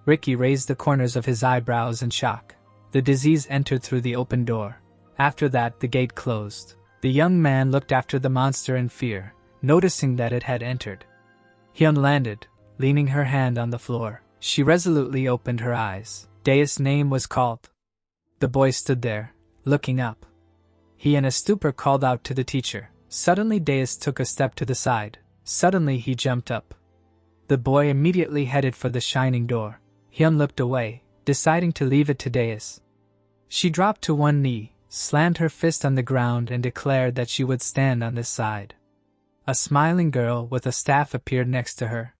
Ricky raised the corners of his eyebrows in shock. The disease entered through the open door. After that, the gate closed. The young man looked after the monster in fear, noticing that it had entered. Hyun landed, leaning her hand on the floor. She resolutely opened her eyes. Dae's name was called. The boy stood there, looking up. He in a stupor called out to the teacher. Suddenly Daeus took a step to the side. Suddenly he jumped up. The boy immediately headed for the shining door. Hyun looked away, deciding to leave it to Daeus. She dropped to one knee, slammed her fist on the ground, and declared that she would stand on this side. A smiling girl with a staff appeared next to her.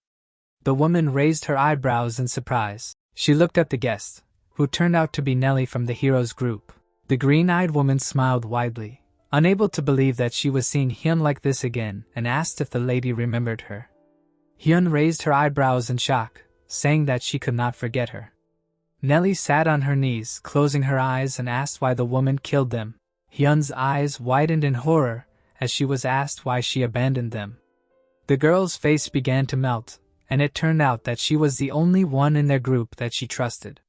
The woman raised her eyebrows in surprise. She looked at the guest, who turned out to be Nellie from the heroes group. The green-eyed woman smiled widely, unable to believe that she was seeing Hyun like this again, and asked if the lady remembered her. Hyun raised her eyebrows in shock, saying that she could not forget her. Nellie sat on her knees, closing her eyes, and asked why the woman killed them. Hyun's eyes widened in horror as she was asked why she abandoned them. The girl's face began to melt, and it turned out that she was the only one in their group that she trusted.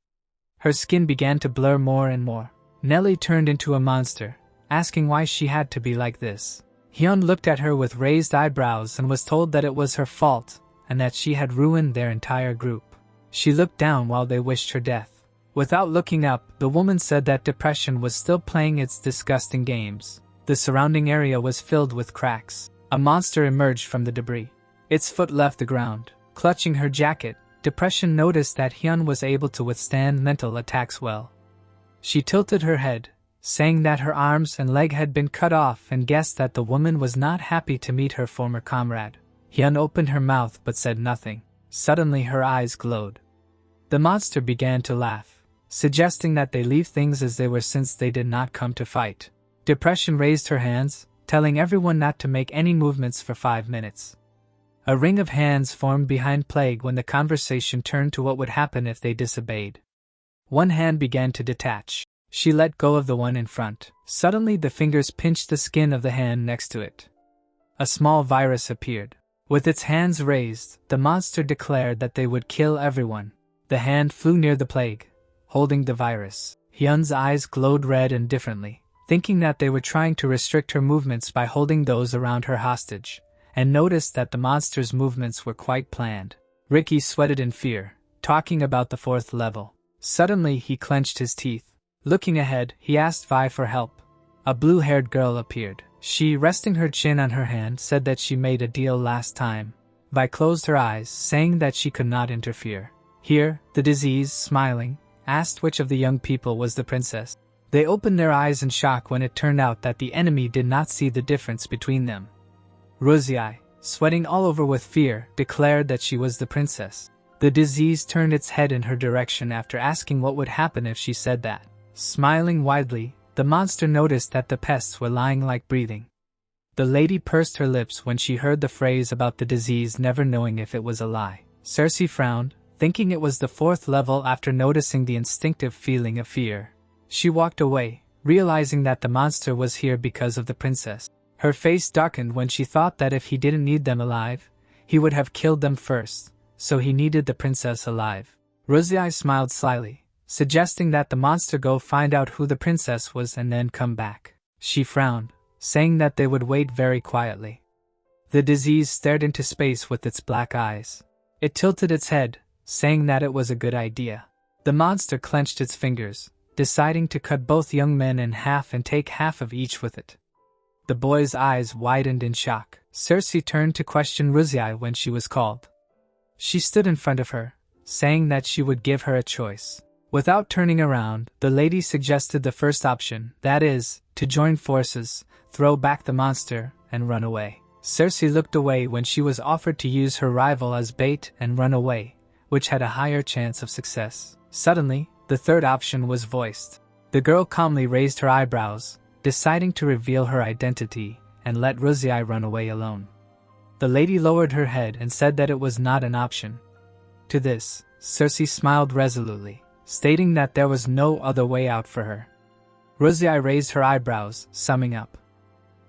Her skin began to blur more and more. Nellie turned into a monster, asking why she had to be like this. Hyun looked at her with raised eyebrows and was told that it was her fault and that she had ruined their entire group. She looked down while they wished her death. Without looking up, the woman said that depression was still playing its disgusting games. The surrounding area was filled with cracks. A monster emerged from the debris. Its foot left the ground. Clutching her jacket, Depression noticed that Hyun was able to withstand mental attacks well. She tilted her head, saying that her arms and leg had been cut off, and guessed that the woman was not happy to meet her former comrade. Hyun opened her mouth but said nothing. Suddenly her eyes glowed. The monster began to laugh, suggesting that they leave things as they were since they did not come to fight. Depression raised her hands, telling everyone not to make any movements for 5 minutes. A ring of hands formed behind Plague when the conversation turned to what would happen if they disobeyed. One hand began to detach. She let go of the one in front. Suddenly the fingers pinched the skin of the hand next to it. A small virus appeared. With its hands raised, the monster declared that they would kill everyone. The hand flew near the Plague, holding the virus. Hyun's eyes glowed red and differently, thinking that they were trying to restrict her movements by holding those around her hostage, and noticed that the monster's movements were quite planned. Ricky sweated in fear, talking about the 4th level. Suddenly he clenched his teeth. Looking ahead, he asked Vi for help. A blue-haired girl appeared. She, resting her chin on her hand, said that she made a deal last time. Vi closed her eyes, saying that she could not interfere. Here, the disease, smiling, asked which of the young people was the princess. They opened their eyes in shock when it turned out that the enemy did not see the difference between them. Ruziai, sweating all over with fear, declared that she was the princess. The disease turned its head in her direction after asking what would happen if she said that. Smiling widely, the monster noticed that the pests were lying like breathing. The lady pursed her lips when she heard the phrase about the disease, never knowing if it was a lie. Cersei frowned, thinking it was the 4th level after noticing the instinctive feeling of fear. She walked away, realizing that the monster was here because of the princess. Her face darkened when she thought that if he didn't need them alive, he would have killed them first, so he needed the princess alive. Ruziai smiled slyly, suggesting that the monster go find out who the princess was and then come back. She frowned, saying that they would wait very quietly. The disease stared into space with its black eyes. It tilted its head, saying that it was a good idea. The monster clenched its fingers, deciding to cut both young men in half and take half of each with it. The boy's eyes widened in shock. Cersei turned to question Ruziai when she was called. She stood in front of her, saying that she would give her a choice. Without turning around, the lady suggested the first option, that is, to join forces, throw back the monster, and run away. Cersei looked away when she was offered to use her rival as bait and run away, which had a higher chance of success. Suddenly, the third option was voiced. The girl calmly raised her eyebrows, deciding to reveal her identity and let Ruziai run away alone. The lady lowered her head and said that it was not an option. To this, Cersei smiled resolutely, stating that there was no other way out for her. Ruziai raised her eyebrows, summing up.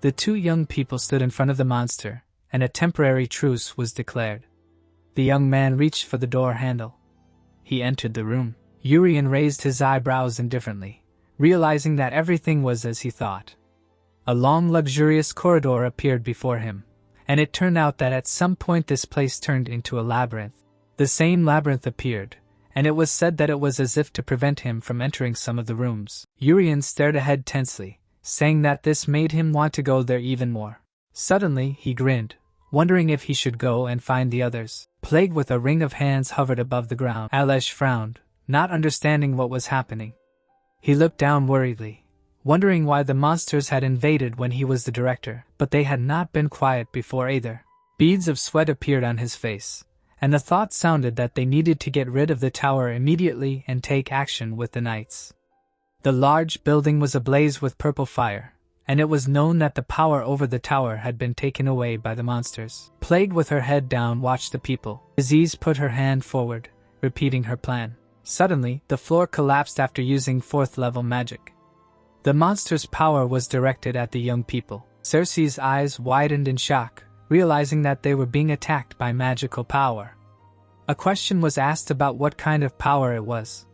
The two young people stood in front of the monster, and a temporary truce was declared. The young man reached for the door handle. He entered the room. Urian raised his eyebrows indifferently, realizing that everything was as he thought. A long, luxurious corridor appeared before him, and it turned out that at some point this place turned into a labyrinth. The same labyrinth appeared, and it was said that it was as if to prevent him from entering some of the rooms. Urian stared ahead tensely, saying that this made him want to go there even more. Suddenly, he grinned, wondering if he should go and find the others. Plague with a ring of hands hovered above the ground. Alesh frowned, not understanding what was happening. He looked down worriedly, wondering why the monsters had invaded when he was the director, but they had not been quiet before either. Beads of sweat appeared on his face, and the thought sounded that they needed to get rid of the tower immediately and take action with the knights. The large building was ablaze with purple fire, and it was known that the power over the tower had been taken away by the monsters. Plague, with her head down, watched the people. Disease put her hand forward, repeating her plan. Suddenly, the floor collapsed after using 4th level magic. The monster's power was directed at the young people. Cersei's eyes widened in shock, realizing that they were being attacked by magical power. A question was asked about what kind of power it was.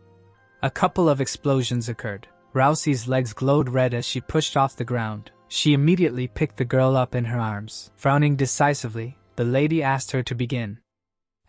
A couple of explosions occurred. Rousey's legs glowed red as she pushed off the ground. She immediately picked the girl up in her arms. Frowning decisively, the lady asked her to begin.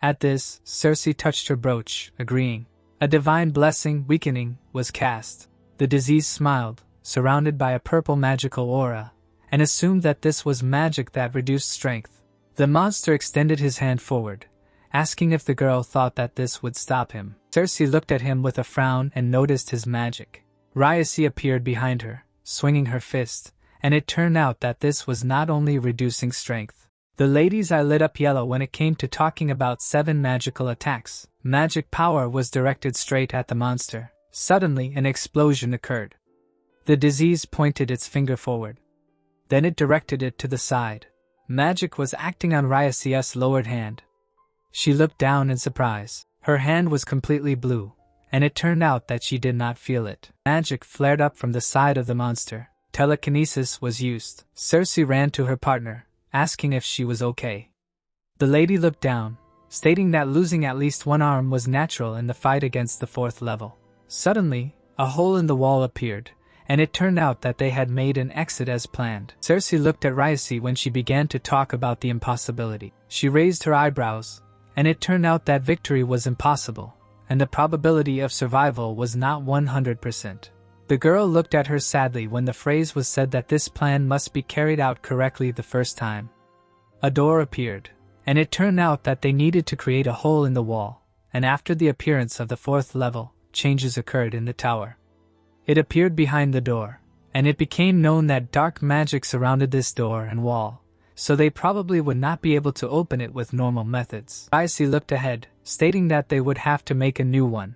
At this, Cersei touched her brooch, agreeing. A divine blessing, Weakening, was cast. The disease smiled, surrounded by a purple magical aura, and assumed that this was magic that reduced strength. The monster extended his hand forward, asking if the girl thought that this would stop him. Cersei looked at him with a frown and noticed his magic. Ryacy appeared behind her, swinging her fist, and it turned out that this was not only reducing strength. The lady's eye lit up yellow when it came to talking about 7 magical attacks. Magic power was directed straight at the monster. Suddenly, an explosion occurred. The disease pointed its finger forward. Then it directed it to the side. Magic was acting on Ryacy's lowered hand. She looked down in surprise. Her hand was completely blue, and it turned out that she did not feel it. Magic flared up from the side of the monster. Telekinesis was used. Cersei ran to her partner, asking if she was okay. The lady looked down, stating that losing at least one arm was natural in the fight against the 4th level. Suddenly, a hole in the wall appeared, and it turned out that they had made an exit as planned. Cersei looked at Ryacy when she began to talk about the impossibility. She raised her eyebrows, and it turned out that victory was impossible, and the probability of survival was not 100%. The girl looked at her sadly when the phrase was said that this plan must be carried out correctly the first time. A door appeared, and it turned out that they needed to create a hole in the wall, and after the appearance of the 4th level, changes occurred in the tower. It appeared behind the door, and it became known that dark magic surrounded this door and wall, so they probably would not be able to open it with normal methods. Ryacy looked ahead, stating that they would have to make a new one.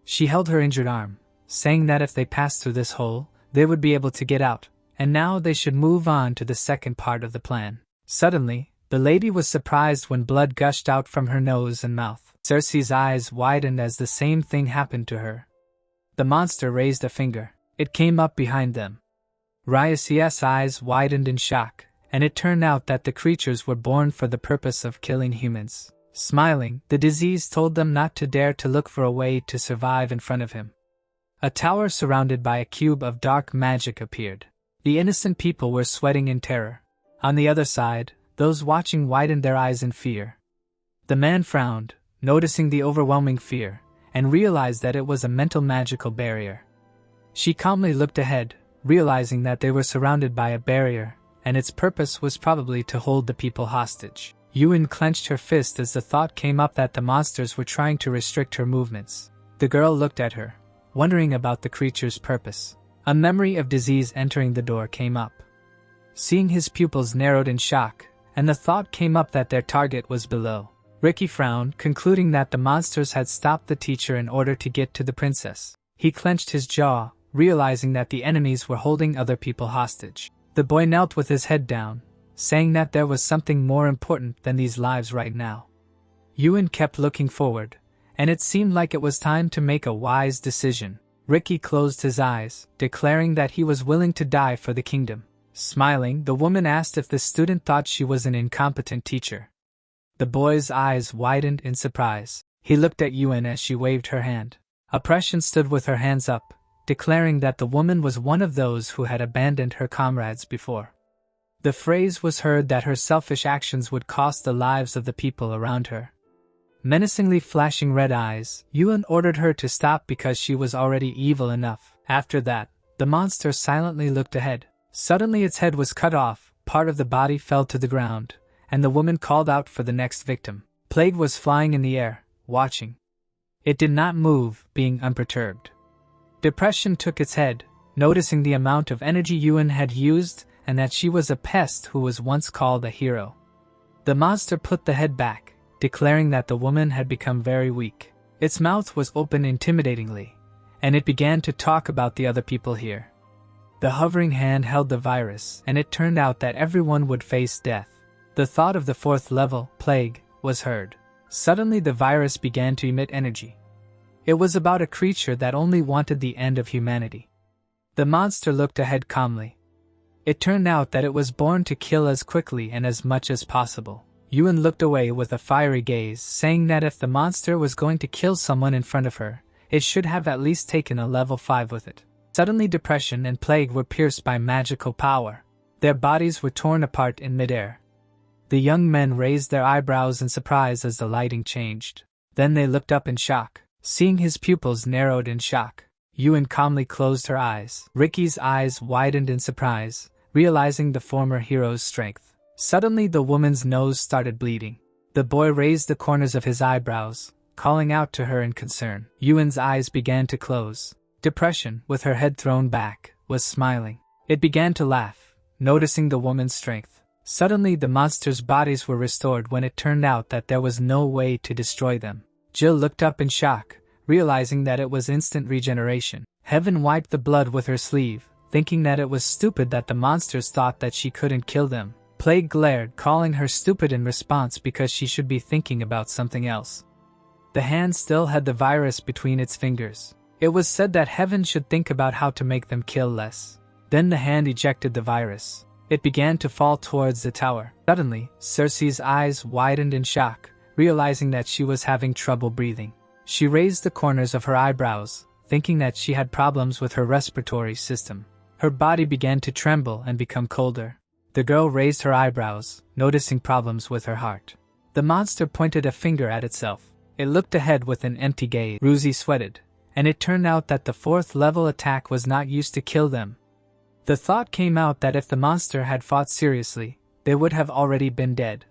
She held her injured arm, saying that if they passed through this hole, they would be able to get out, and now they should move on to the second part of the plan. Suddenly, the lady was surprised when blood gushed out from her nose and mouth. Cersei's eyes widened as the same thing happened to her. The monster raised a finger. It came up behind them. Ryacy's eyes widened in shock, and it turned out that the creatures were born for the purpose of killing humans. Smiling, the disease told them not to dare to look for a way to survive in front of him. A tower surrounded by a cube of dark magic appeared. The innocent people were sweating in terror. On the other side, those watching widened their eyes in fear. The man frowned, noticing the overwhelming fear, and realized that it was a mental magical barrier. She calmly looked ahead, realizing that they were surrounded by a barrier, and its purpose was probably to hold the people hostage. Yuan clenched her fist as the thought came up that the monsters were trying to restrict her movements. The girl looked at her, wondering about the creature's purpose. A memory of disease entering the door came up. Seeing his pupils narrowed in shock, and the thought came up that their target was below. Ricky frowned, concluding that the monsters had stopped the teacher in order to get to the princess. He clenched his jaw, realizing that the enemies were holding other people hostage. The boy knelt with his head down, saying that there was something more important than these lives right now. Yuan kept looking forward, and it seemed like it was time to make a wise decision. Ricky closed his eyes, declaring that he was willing to die for the kingdom. Smiling, the woman asked if the student thought she was an incompetent teacher. The boy's eyes widened in surprise. He looked at Yuan as she waved her hand. Oppression stood with her hands up, declaring that the woman was one of those who had abandoned her comrades before. The phrase was heard that her selfish actions would cost the lives of the people around her. Menacingly flashing red eyes, Yuan ordered her to stop because she was already evil enough. After that, the monster silently looked ahead. Suddenly its head was cut off, part of the body fell to the ground, and the woman called out for the next victim. Plague was flying in the air, watching. It did not move, being unperturbed. Depression took its head, noticing the amount of energy Yuan had used and that she was a pest who was once called a hero. The monster put the head back, declaring that the woman had become very weak. Its mouth was open intimidatingly, and it began to talk about the other people here. The hovering hand held the virus, and it turned out that everyone would face death. The thought of the 4th level, plague, was heard. Suddenly the virus began to emit energy. It was about a creature that only wanted the end of humanity. The monster looked ahead calmly. It turned out that it was born to kill as quickly and as much as possible. Yuan looked away with a fiery gaze, saying that if the monster was going to kill someone in front of her, it should have at least taken a level 5 with it. Suddenly depression and plague were pierced by magical power. Their bodies were torn apart in midair. The young men raised their eyebrows in surprise as the lighting changed. Then they looked up in shock. Seeing his pupils narrowed in shock, Yuan calmly closed her eyes. Ricky's eyes widened in surprise, realizing the former hero's strength. Suddenly the woman's nose started bleeding. The boy raised the corners of his eyebrows, calling out to her in concern. Yuan's eyes began to close. Depression, with her head thrown back, was smiling. It began to laugh, noticing the woman's strength. Suddenly the monsters' bodies were restored when it turned out that there was no way to destroy them. Jill looked up in shock, realizing that it was instant regeneration. Heaven wiped the blood with her sleeve, thinking that it was stupid that the monsters thought that she couldn't kill them. Plague glared, calling her stupid in response because she should be thinking about something else. The hand still had the virus between its fingers. It was said that Heaven should think about how to make them kill less. Then the hand ejected the virus. It began to fall towards the tower. Suddenly, Circe's eyes widened in shock, realizing that she was having trouble breathing. She raised the corners of her eyebrows, thinking that she had problems with her respiratory system. Her body began to tremble and become colder. The girl raised her eyebrows, noticing problems with her heart. The monster pointed a finger at itself. It looked ahead with an empty gaze. Ruzi sweated, and it turned out that the 4th level attack was not used to kill them. The thought came out that if the monster had fought seriously, they would have already been dead.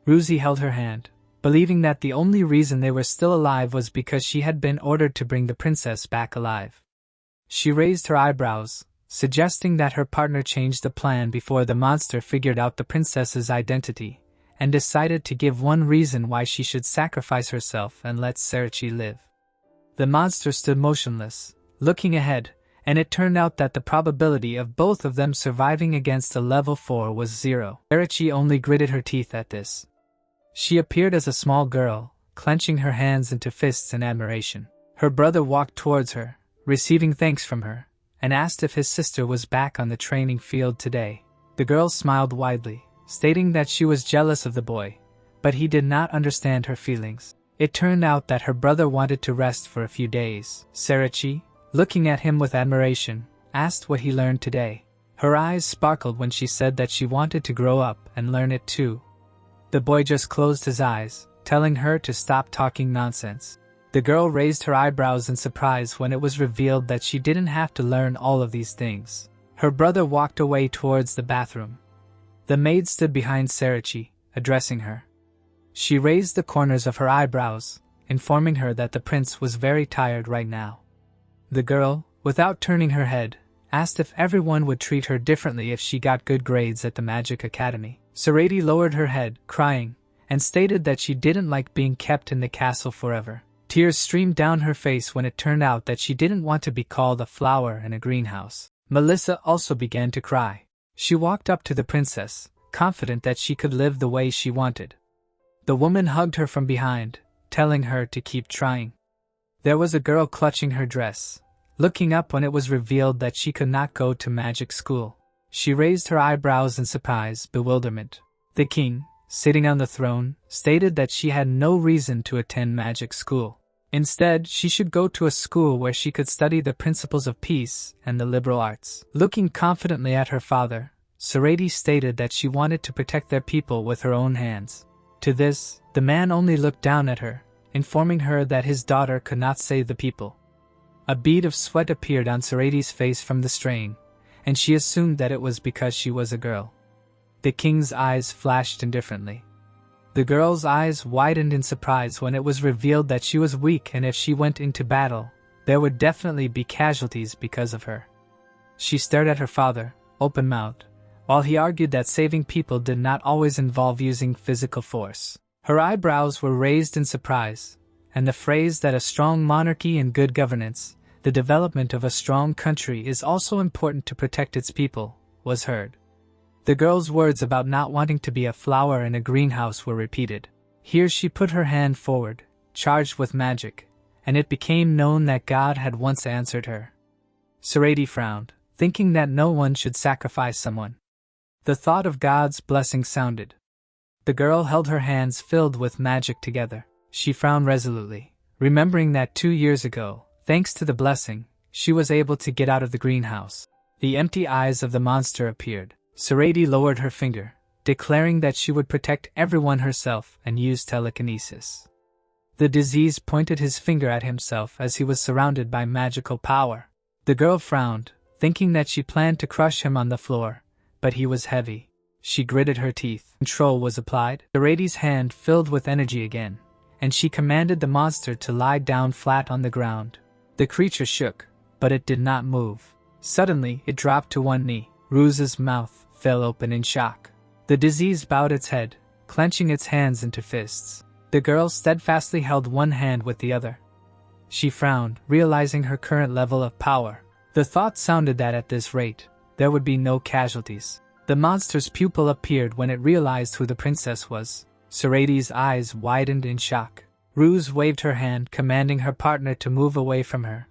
Ruzi held her hand, believing that the only reason they were still alive was because she had been ordered to bring the princess back alive. She raised her eyebrows, suggesting that her partner change the plan before the monster figured out the princess's identity, and decided to give one reason why she should sacrifice herself and let Cerci live. The monster stood motionless, looking ahead, and it turned out that the probability of both of them surviving against a level 4 was 0. Cerci only gritted her teeth at this. She appeared as a small girl, clenching her hands into fists in admiration. Her brother walked towards her, receiving thanks from her, and asked if his sister was back on the training field today. The girl smiled widely, stating that she was jealous of the boy, but he did not understand her feelings. It turned out that her brother wanted to rest for a few days. Cerci, looking at him with admiration, asked what he learned today. Her eyes sparkled when she said that she wanted to grow up and learn it too. The boy just closed his eyes, telling her to stop talking nonsense. The girl raised her eyebrows in surprise when it was revealed that she didn't have to learn all of these things. Her brother walked away towards the bathroom. The maid stood behind Cerci, addressing her. She raised the corners of her eyebrows, informing her that the prince was very tired right now. The girl, without turning her head, asked if everyone would treat her differently if she got good grades at the Magic Academy. Cerci lowered her head, crying, and stated that she didn't like being kept in the castle forever. Tears streamed down her face when it turned out that she didn't want to be called a flower in a greenhouse. Melissa also began to cry. She walked up to the princess, confident that she could live the way she wanted. The woman hugged her from behind, telling her to keep trying. There was a girl clutching her dress, looking up when it was revealed that she could not go to magic school. She raised her eyebrows in surprise, bewilderment. The king, sitting on the throne, stated that she had no reason to attend magic school. Instead, she should go to a school where she could study the principles of peace and the liberal arts. Looking confidently at her father, Cerci stated that she wanted to protect their people with her own hands. To this, the man only looked down at her, informing her that his daughter could not save the people. A bead of sweat appeared on Cerci's face from the strain, and she assumed that it was because she was a girl. The king's eyes flashed indifferently. The girl's eyes widened in surprise when it was revealed that she was weak, and if she went into battle, there would definitely be casualties because of her. She stared at her father, open-mouthed, while he argued that saving people did not always involve using physical force. Her eyebrows were raised in surprise, and the phrase that a strong monarchy and good governance, the development of a strong country, is also important to protect its people, was heard. The girl's words about not wanting to be a flower in a greenhouse were repeated. Here she put her hand forward, charged with magic, and it became known that God had once answered her. Sorcerer frowned, thinking that no one should sacrifice someone. The thought of God's blessing sounded. The girl held her hands filled with magic together. She frowned resolutely, remembering that 2 years ago, thanks to the blessing, she was able to get out of the greenhouse. The empty eyes of the monster appeared. Sorcerer lowered her finger, declaring that she would protect everyone herself and use telekinesis. The disease pointed his finger at himself as he was surrounded by magical power. The girl frowned, thinking that she planned to crush him on the floor, but he was heavy. She gritted her teeth. Control was applied. Sorcerer's hand filled with energy again, and she commanded the monster to lie down flat on the ground. The creature shook, but it did not move. Suddenly, it dropped to one knee. Ruse's mouth fell open in shock. The disease bowed its head, clenching its hands into fists. The girl steadfastly held one hand with the other. She frowned, realizing her current level of power. The thought sounded that at this rate, there would be no casualties. The monster's pupil appeared when it realized who the princess was. Sorcerer's eyes widened in shock. Ruse waved her hand, commanding her partner to move away from her.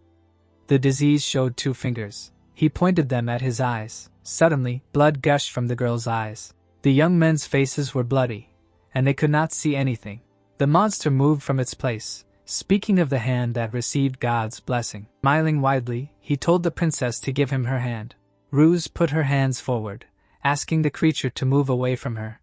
The disease showed 2 fingers. He pointed them at his eyes. Suddenly, blood gushed from the girl's eyes. The young men's faces were bloody, and they could not see anything. The monster moved from its place, speaking of the hand that received God's blessing. Smiling widely, he told the princess to give him her hand. Ruse put her hands forward, asking the creature to move away from her.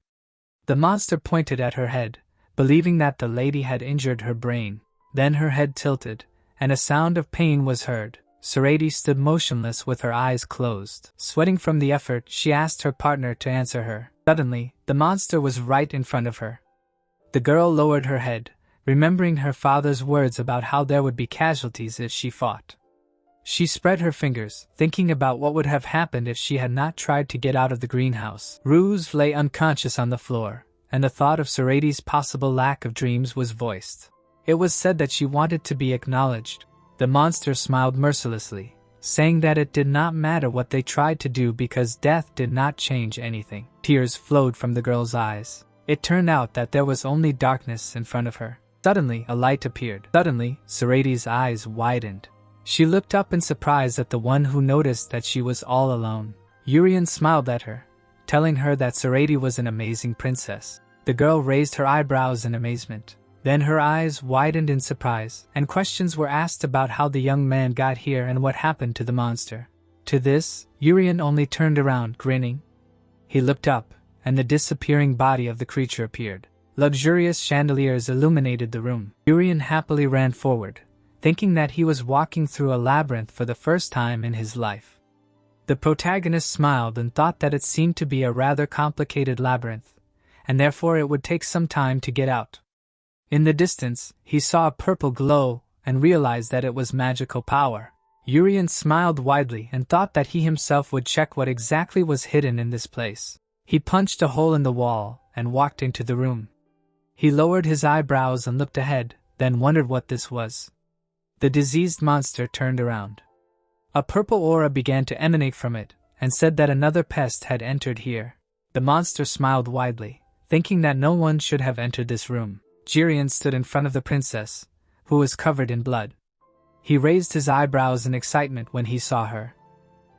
The monster pointed at her head, believing that the lady had injured her brain. Then her head tilted, and a sound of pain was heard. Sorcerer stood motionless with her eyes closed. Sweating from the effort, she asked her partner to answer her. Suddenly, the monster was right in front of her. The girl lowered her head, remembering her father's words about how there would be casualties if she fought. She spread her fingers, thinking about what would have happened if she had not tried to get out of the greenhouse. Ruse lay unconscious on the floor, and the thought of Sorcerer's possible lack of dreams was voiced. It was said that she wanted to be acknowledged. The monster smiled mercilessly, saying that it did not matter what they tried to do because death did not change anything. Tears flowed from the girl's eyes. It turned out that there was only darkness in front of her. Suddenly, a light appeared. Suddenly, Sorcerer's eyes widened. She looked up in surprise at the one who noticed that she was all alone. Urian smiled at her, telling her that Sorcerer was an amazing princess. The girl raised her eyebrows in amazement. Then her eyes widened in surprise, and questions were asked about how the young man got here and what happened to the monster. To this, Urian only turned around, grinning. He looked up, and the disappearing body of the creature appeared. Luxurious chandeliers illuminated the room. Urian happily ran forward, thinking that he was walking through a labyrinth for the first time in his life. The protagonist smiled and thought that it seemed to be a rather complicated labyrinth, and therefore it would take some time to get out. In the distance, he saw a purple glow and realized that it was magical power. Urian smiled widely and thought that he himself would check what exactly was hidden in this place. He punched a hole in the wall and walked into the room. He lowered his eyebrows and looked ahead, then wondered what this was. The diseased monster turned around. A purple aura began to emanate from it, and said that another pest had entered here. The monster smiled widely, thinking that no one should have entered this room. Jirian stood in front of the princess, who was covered in blood. He raised his eyebrows in excitement when he saw her.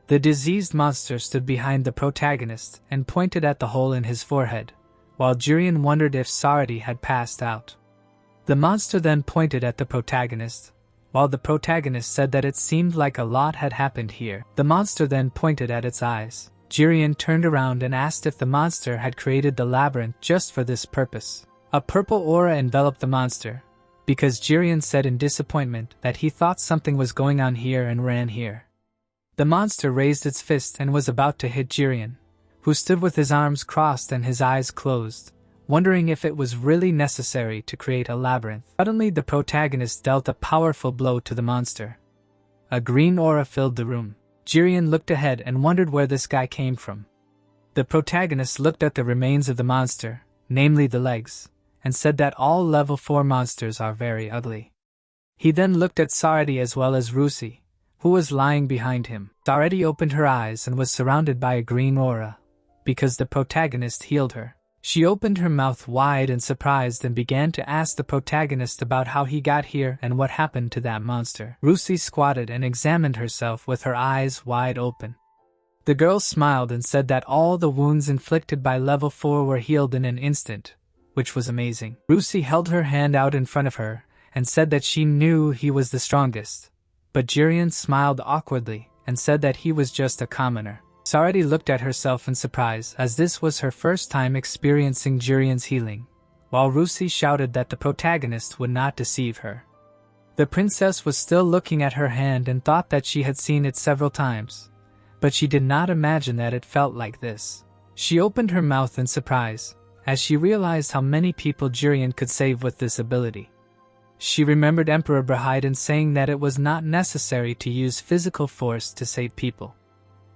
The diseased monster stood behind the protagonist and pointed at the hole in his forehead, while Jirian wondered if Sarati had passed out. The monster then pointed at the protagonist, while the protagonist said that it seemed like a lot had happened here. The monster then pointed at its eyes. Jirian turned around and asked if the monster had created the labyrinth just for this purpose. A purple aura enveloped the monster, because Jirian said in disappointment that he thought something was going on here and ran here. The monster raised its fist and was about to hit Jirian, who stood with his arms crossed and his eyes closed, wondering if it was really necessary to create a labyrinth. Suddenly the protagonist dealt a powerful blow to the monster. A green aura filled the room. Jirian looked ahead and wondered where this guy came from. The protagonist looked at the remains of the monster, namely the legs, and said that all level 4 monsters are very ugly. He then looked at Sarati as well as Rusi, who was lying behind him. Sarati opened her eyes and was surrounded by a green aura, because the protagonist healed her. She opened her mouth wide and surprised and began to ask the protagonist about how he got here and what happened to that monster. Rusi squatted and examined herself with her eyes wide open. The girl smiled and said that all the wounds inflicted by level 4 were healed in an instant, which was amazing. Rusi held her hand out in front of her and said that she knew he was the strongest, but Jirian smiled awkwardly and said that he was just a commoner. Sarati looked at herself in surprise as this was her first time experiencing Jirian's healing, while Rusi shouted that the protagonist would not deceive her. The princess was still looking at her hand and thought that she had seen it several times, but she did not imagine that it felt like this. She opened her mouth in surprise as she realized how many people Jirian could save with this ability. She remembered Emperor Brahiden saying that it was not necessary to use physical force to save people.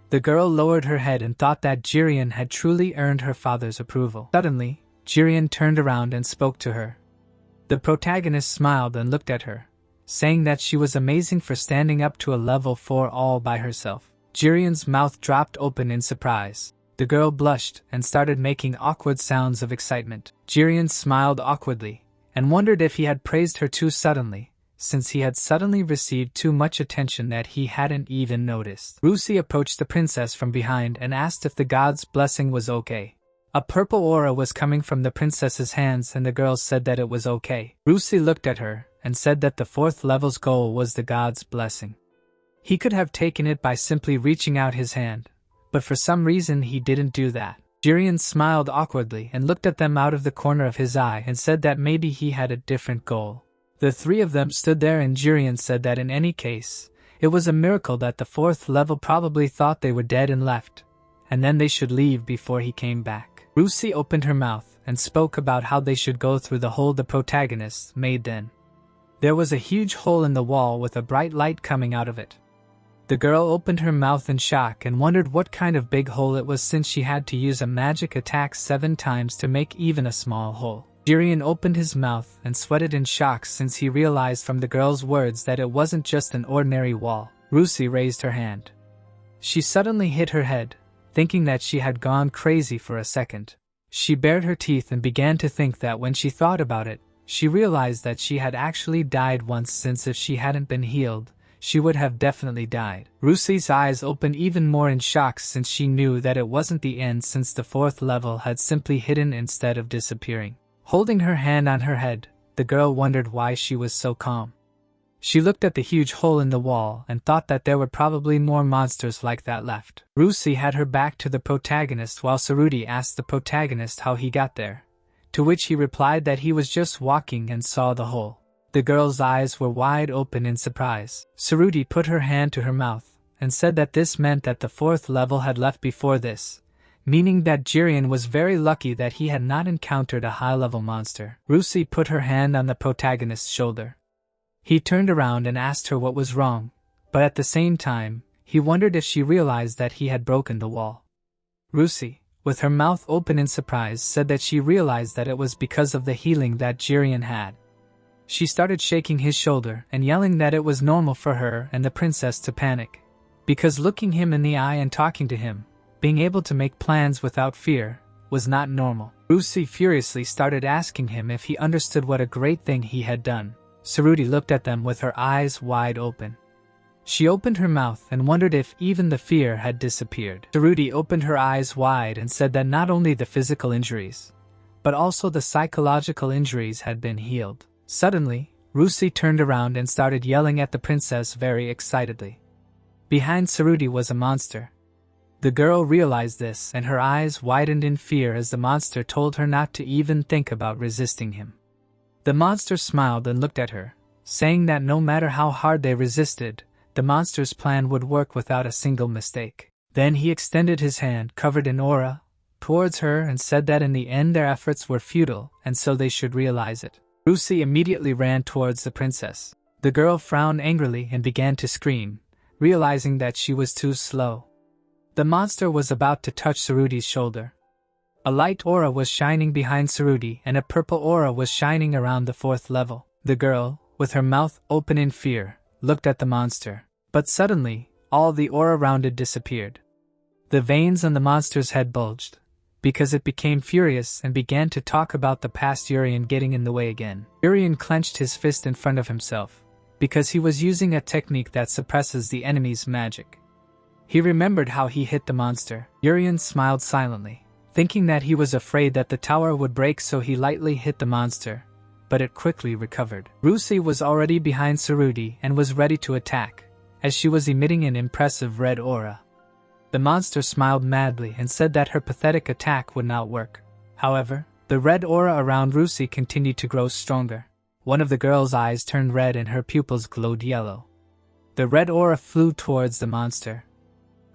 The girl lowered her head and thought that Jirian had truly earned her father's approval. Suddenly, Jirian turned around and spoke to her. The protagonist smiled and looked at her, saying that she was amazing for standing up to a level 4 all by herself. Jirian's mouth dropped open in surprise. The girl blushed and started making awkward sounds of excitement. Jirian smiled awkwardly and wondered if he had praised her too suddenly, since he had suddenly received too much attention that he hadn't even noticed. Rusi approached the princess from behind and asked if the god's blessing was okay. A purple aura was coming from the princess's hands and the girl said that it was okay. Rusi looked at her and said that the 4th level's goal was the god's blessing. He could have taken it by simply reaching out his hand, but for some reason he didn't do that. Jirian smiled awkwardly and looked at them out of the corner of his eye and said that maybe he had a different goal. The 3 of them stood there and Jirian said that in any case, it was a miracle that the 4th level probably thought they were dead and left, and then they should leave before he came back. Rusi opened her mouth and spoke about how they should go through the hole the protagonist made then. There was a huge hole in the wall with a bright light coming out of it. The girl opened her mouth in shock and wondered what kind of big hole it was since she had to use a magic attack 7 times to make even a small hole. Jirian opened his mouth and sweated in shock since he realized from the girl's words that it wasn't just an ordinary wall. Rusi raised her hand. She suddenly hit her head, thinking that she had gone crazy for a second. She bared her teeth and began to think that when she thought about it, she realized that she had actually died once since if she hadn't been healed, she would have definitely died. Rusi's eyes opened even more in shock since she knew that it wasn't the end since the 4th level had simply hidden instead of disappearing. Holding her hand on her head, the girl wondered why she was so calm. She looked at the huge hole in the wall and thought that there were probably more monsters like that left. Rusi had her back to the protagonist while Sarati asked the protagonist how he got there, to which he replied that he was just walking and saw the hole. The girl's eyes were wide open in surprise. Sarati put her hand to her mouth and said that this meant that the 4th level had left before this, meaning that Jirian was very lucky that he had not encountered a high-level monster. Rusi put her hand on the protagonist's shoulder. He turned around and asked her what was wrong, but at the same time, he wondered if she realized that he had broken the wall. Rusi, with her mouth open in surprise, said that she realized that it was because of the healing that Jirian had. She started shaking his shoulder and yelling that it was normal for her and the princess to panic, because looking him in the eye and talking to him, being able to make plans without fear, was not normal. Rusi furiously started asking him if he understood what a great thing he had done. Sarati looked at them with her eyes wide open. She opened her mouth and wondered if even the fear had disappeared. Sarati opened her eyes wide and said that not only the physical injuries, but also the psychological injuries had been healed. Suddenly, Rusi turned around and started yelling at the princess very excitedly. Behind Sarati was a monster. The girl realized this and her eyes widened in fear as the monster told her not to even think about resisting him. The monster smiled and looked at her, saying that no matter how hard they resisted, the monster's plan would work without a single mistake. Then he extended his hand, covered in aura, towards her and said that in the end their efforts were futile and so they should realize it. Rusi immediately ran towards the princess. The girl frowned angrily and began to scream, realizing that she was too slow. The monster was about to touch Saruti's shoulder. A light aura was shining behind Sarudi and a purple aura was shining around the 4th level. The girl, with her mouth open in fear, looked at the monster. But suddenly, all the aura around it disappeared. The veins on the monster's head bulged, because it became furious and began to talk about the past Urian getting in the way again. Urian clenched his fist in front of himself, because he was using a technique that suppresses the enemy's magic. He remembered how he hit the monster. Urian smiled silently, thinking that he was afraid that the tower would break, so he lightly hit the monster, but it quickly recovered. Rusi was already behind Sarudi and was ready to attack, as she was emitting an impressive red aura. The monster smiled madly and said that her pathetic attack would not work. However, the red aura around Rusi continued to grow stronger. One of the girl's eyes turned red and her pupils glowed yellow. The red aura flew towards the monster.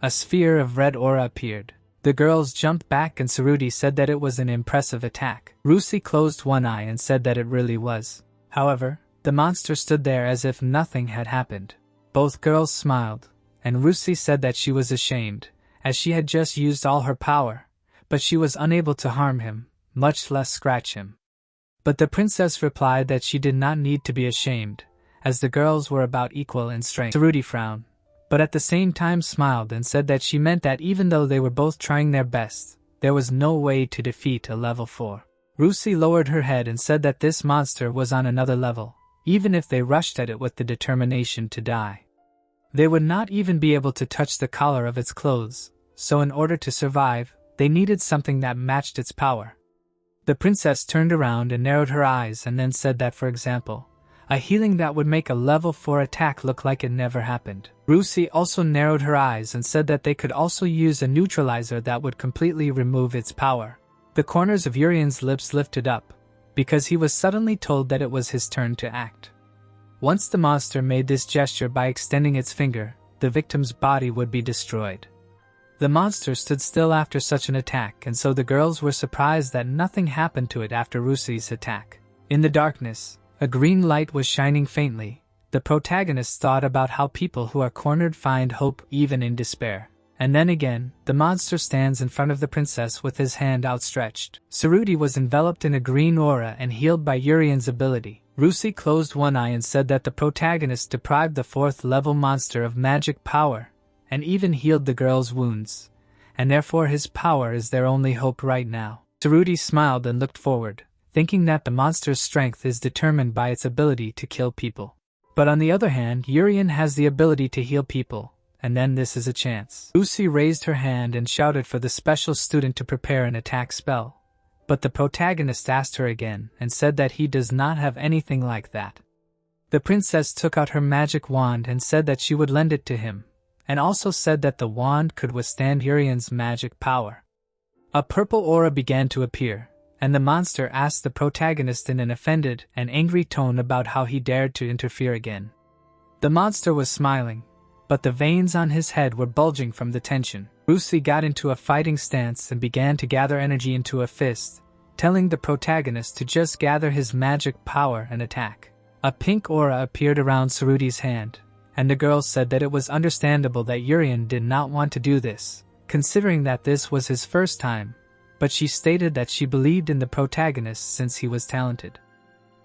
A sphere of red aura appeared. The girls jumped back and Sarudi said that it was an impressive attack. Rusi closed one eye and said that it really was. However, the monster stood there as if nothing had happened. Both girls smiled, and Rusi said that she was ashamed, as she had just used all her power, but she was unable to harm him, much less scratch him. But the princess replied that she did not need to be ashamed, as the girls were about equal in strength. Sarudi frowned, but at the same time smiled and said that she meant that even though they were both trying their best, there was no way to defeat a level 4. Rusi lowered her head and said that this monster was on another level, even if they rushed at it with the determination to die. They would not even be able to touch the collar of its clothes, so in order to survive, they needed something that matched its power. The princess turned around and narrowed her eyes and then said that, for example, a healing that would make a level 4 attack look like it never happened. Rusi also narrowed her eyes and said that they could also use a neutralizer that would completely remove its power. The corners of Urian's lips lifted up, because he was suddenly told that it was his turn to act. Once the monster made this gesture by extending its finger, the victim's body would be destroyed. The monster stood still after such an attack, and so the girls were surprised that nothing happened to it after Rusi's attack. In the darkness, a green light was shining faintly. The protagonist thought about how people who are cornered find hope even in despair. And then again, the monster stands in front of the princess with his hand outstretched. Sarudi was enveloped in a green aura and healed by Urian's ability. Rusi closed one eye and said that the protagonist deprived the 4th level monster of magic power, and even healed the girl's wounds, and therefore his power is their only hope right now. Sarudi smiled and looked forward, thinking that the monster's strength is determined by its ability to kill people. But on the other hand, Urian has the ability to heal people, and then this is a chance. Rusi raised her hand and shouted for the special student to prepare an attack spell, but the protagonist asked her again and said that he does not have anything like that. The princess took out her magic wand and said that she would lend it to him, and also said that the wand could withstand Urian's magic power. A purple aura began to appear, and the monster asked the protagonist in an offended and angry tone about how he dared to interfere again. The monster was smiling, but the veins on his head were bulging from the tension. Rusi got into a fighting stance and began to gather energy into a fist, telling the protagonist to just gather his magic power and attack. A pink aura appeared around Sarudi's hand, and the girl said that it was understandable that Urian did not want to do this, considering that this was his first time, but she stated that she believed in the protagonist since he was talented.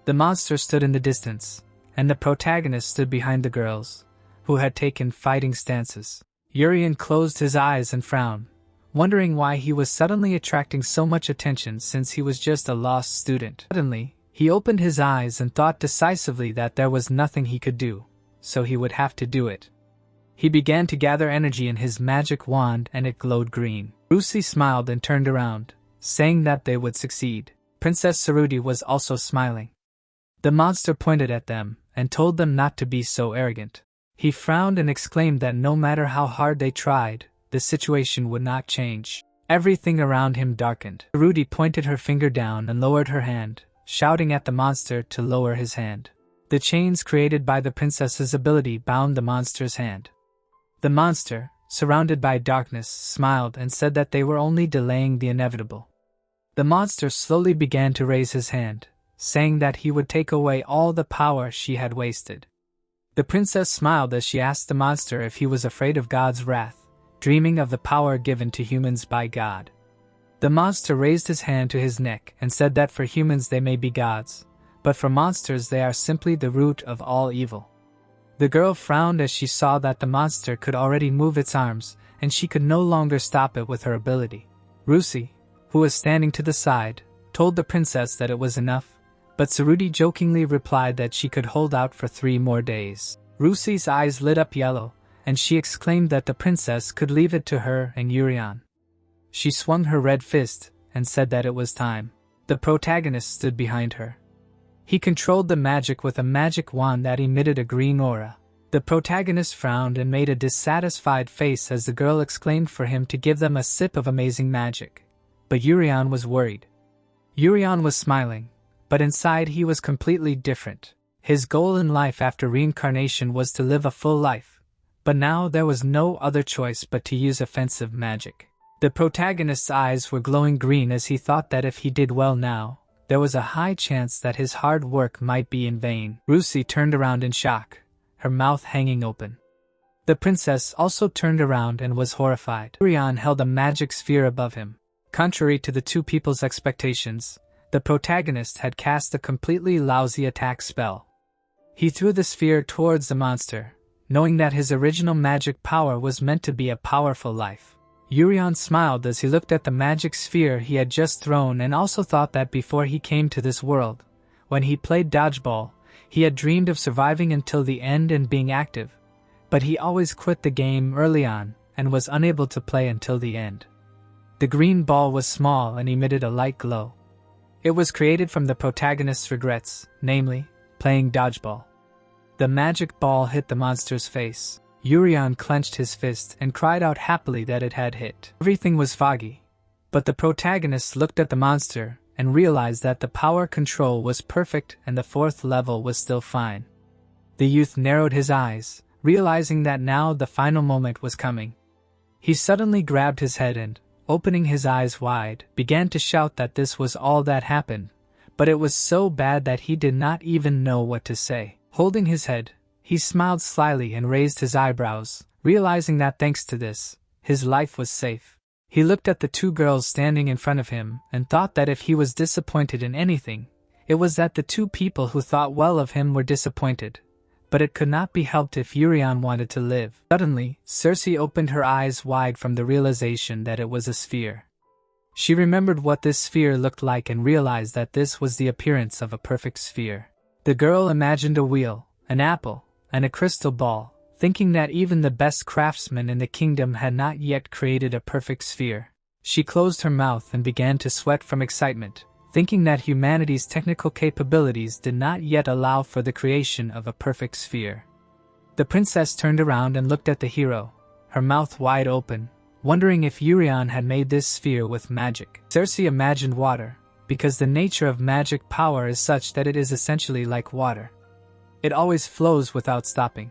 The monster stood in the distance, and the protagonist stood behind the girls, who had taken fighting stances. Urian closed his eyes and frowned, wondering why he was suddenly attracting so much attention since he was just a lost student. Suddenly, he opened his eyes and thought decisively that there was nothing he could do, so he would have to do it. He began to gather energy in his magic wand and it glowed green. Rusi smiled and turned around, saying that they would succeed. Princess Sarudi was also smiling. The monster pointed at them and told them not to be so arrogant. He frowned and exclaimed that no matter how hard they tried, the situation would not change. Everything around him darkened. Sarudi pointed her finger down and lowered her hand, shouting at the monster to lower his hand. The chains created by the princess's ability bound the monster's hand. The monster, surrounded by darkness, smiled and said that they were only delaying the inevitable. The monster slowly began to raise his hand, saying that he would take away all the power she had wasted. The princess smiled as she asked the monster if he was afraid of God's wrath, dreaming of the power given to humans by God. The monster raised his hand to his neck and said that for humans they may be gods, but for monsters they are simply the root of all evil. The girl frowned as she saw that the monster could already move its arms, and she could no longer stop it with her ability. Rusi, who was standing to the side, told the princess that it was enough, but Sarudi jokingly replied that she could hold out for 3 more days. Rusi's eyes lit up yellow, and she exclaimed that the princess could leave it to her and Urian. She swung her red fist and said that it was time. The protagonist stood behind her. He controlled the magic with a magic wand that emitted a green aura. The protagonist frowned and made a dissatisfied face as the girl exclaimed for him to give them a sip of amazing magic. But Urian was worried. Urian was smiling, but inside he was completely different. His goal in life after reincarnation was to live a full life, but now there was no other choice but to use offensive magic. The protagonist's eyes were glowing green as he thought that if he did well now, there was a high chance that his hard work might be in vain. Rusi turned around in shock, her mouth hanging open. The princess also turned around and was horrified. Urian held a magic sphere above him. Contrary to the two people's expectations, the protagonist had cast a completely lousy attack spell. He threw the sphere towards the monster, knowing that his original magic power was meant to be a powerful life. Urian smiled as he looked at the magic sphere he had just thrown and also thought that before he came to this world, when he played dodgeball, he had dreamed of surviving until the end and being active, but he always quit the game early on and was unable to play until the end. The green ball was small and emitted a light glow. It was created from the protagonist's regrets, namely, playing dodgeball. The magic ball hit the monster's face. Urian clenched his fist and cried out happily that it had hit. Everything was foggy, but the protagonist looked at the monster and realized that the power control was perfect and the 4th level was still fine. The youth narrowed his eyes, realizing that now the final moment was coming. He suddenly grabbed his head and, opening his eyes wide, began to shout that this was all that happened, but it was so bad that he did not even know what to say. Holding his head, he smiled slyly and raised his eyebrows, realizing that thanks to this, his life was safe. He looked at the 2 girls standing in front of him and thought that if he was disappointed in anything, it was that the 2 people who thought well of him were disappointed. But it could not be helped if Urian wanted to live. Suddenly, Cersei opened her eyes wide from the realization that it was a sphere. She remembered what this sphere looked like and realized that this was the appearance of a perfect sphere. The girl imagined a wheel, an apple, and a crystal ball, thinking that even the best craftsman in the kingdom had not yet created a perfect sphere. She closed her mouth and began to sweat from excitement, thinking that humanity's technical capabilities did not yet allow for the creation of a perfect sphere. The princess turned around and looked at the hero, her mouth wide open, wondering if Urian had made this sphere with magic. Cersei imagined water, because the nature of magic power is such that it is essentially like water. It always flows without stopping.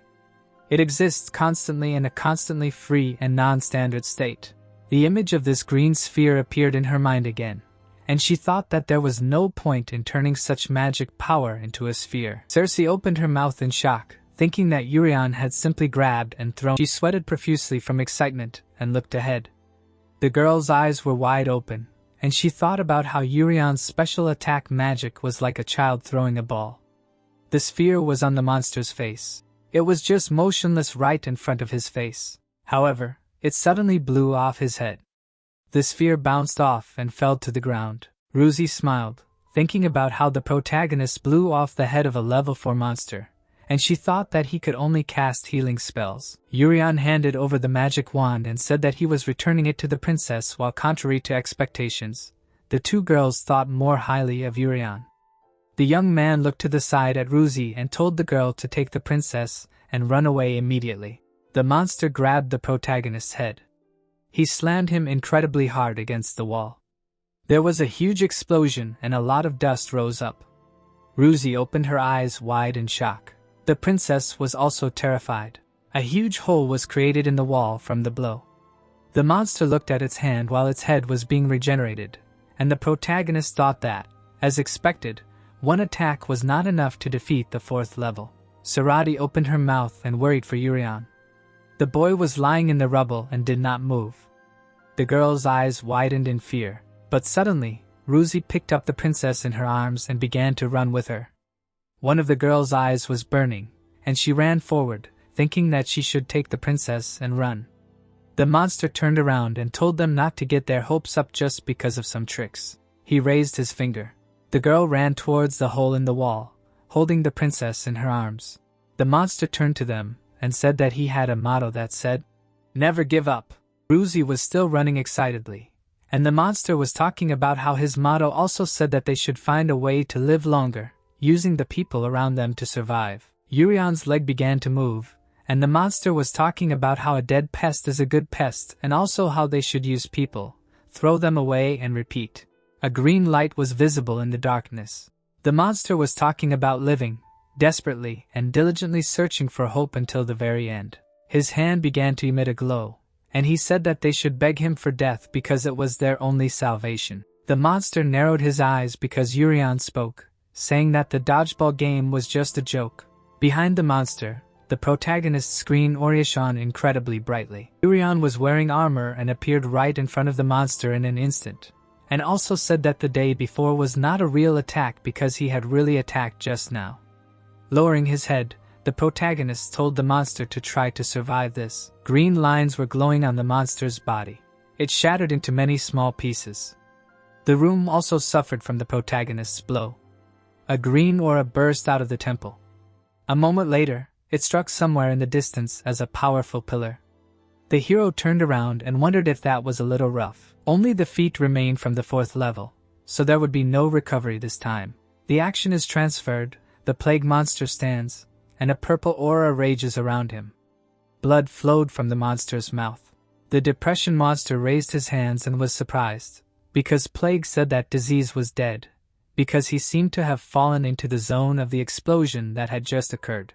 It exists constantly in a constantly free and non-standard state. The image of this green sphere appeared in her mind again, and she thought that there was no point in turning such magic power into a sphere. Cersei opened her mouth in shock, thinking that Urian had simply grabbed and thrown. She sweated profusely from excitement and looked ahead. The girl's eyes were wide open, and she thought about how Urian's special attack magic was like a child throwing a ball. The sphere was on the monster's face. It was just motionless right in front of his face. However, it suddenly blew off his head. The sphere bounced off and fell to the ground. Rusi smiled, thinking about how the protagonist blew off the head of a level 4 monster, and she thought that he could only cast healing spells. Urian handed over the magic wand and said that he was returning it to the princess while, contrary to expectations, the 2 girls thought more highly of Urian. The young man looked to the side at Rusi and told the girl to take the princess and run away immediately. The monster grabbed the protagonist's head. He slammed him incredibly hard against the wall. There was a huge explosion and a lot of dust rose up. Rusi opened her eyes wide in shock. The princess was also terrified. A huge hole was created in the wall from the blow. The monster looked at its hand while its head was being regenerated, and the protagonist thought that, as expected, one attack was not enough to defeat the 4th level. Saradi opened her mouth and worried for Urian. The boy was lying in the rubble and did not move. The girl's eyes widened in fear. But suddenly, Ruzi picked up the princess in her arms and began to run with her. One of the girl's eyes was burning, and she ran forward, thinking that she should take the princess and run. The monster turned around and told them not to get their hopes up just because of some tricks. He raised his finger. The girl ran towards the hole in the wall, holding the princess in her arms. The monster turned to them and said that he had a motto that said, "Never give up." Ruzi was still running excitedly, and the monster was talking about how his motto also said that they should find a way to live longer, using the people around them to survive. Urion's leg began to move, and the monster was talking about how a dead pest is a good pest and also how they should use people, throw them away and repeat. A green light was visible in the darkness. The monster was talking about living, desperately and diligently searching for hope until the very end. His hand began to emit a glow, and he said that they should beg him for death because it was their only salvation. The monster narrowed his eyes because Urion spoke, saying that the dodgeball game was just a joke. Behind the monster, the protagonist's screen shone incredibly brightly. Urion was wearing armor and appeared right in front of the monster in an instant, and also said that the day before was not a real attack because he had really attacked just now. Lowering his head, the protagonist told the monster to try to survive this. Green lines were glowing on the monster's body. It shattered into many small pieces. The room also suffered from the protagonist's blow. A green aura burst out of the temple. A moment later, it struck somewhere in the distance as a powerful pillar. The hero turned around and wondered if that was a little rough. Only the feet remained from the 4th level, so there would be no recovery this time. The action is transferred, the plague monster stands, and a purple aura rages around him. Blood flowed from the monster's mouth. The depression monster raised his hands and was surprised, because Plague said that disease was dead, because he seemed to have fallen into the zone of the explosion that had just occurred.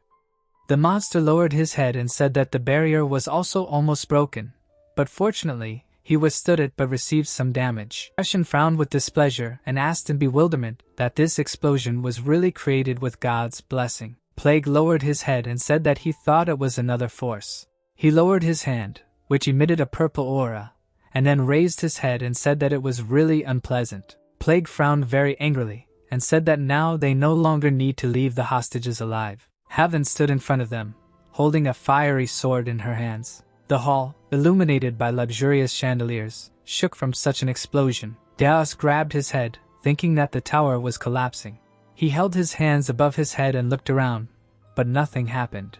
The monster lowered his head and said that the barrier was also almost broken, but fortunately, he withstood it but received some damage. Depression frowned with displeasure and asked in bewilderment that this explosion was really created with God's blessing. Plague lowered his head and said that he thought it was another force. He lowered his hand, which emitted a purple aura, and then raised his head and said that it was really unpleasant. Plague frowned very angrily and said that now they no longer need to leave the hostages alive. Haven stood in front of them, holding a fiery sword in her hands. The hall, illuminated by luxurious chandeliers, shook from such an explosion. Dallas grabbed his head, thinking that the tower was collapsing. He held his hands above his head and looked around, but nothing happened.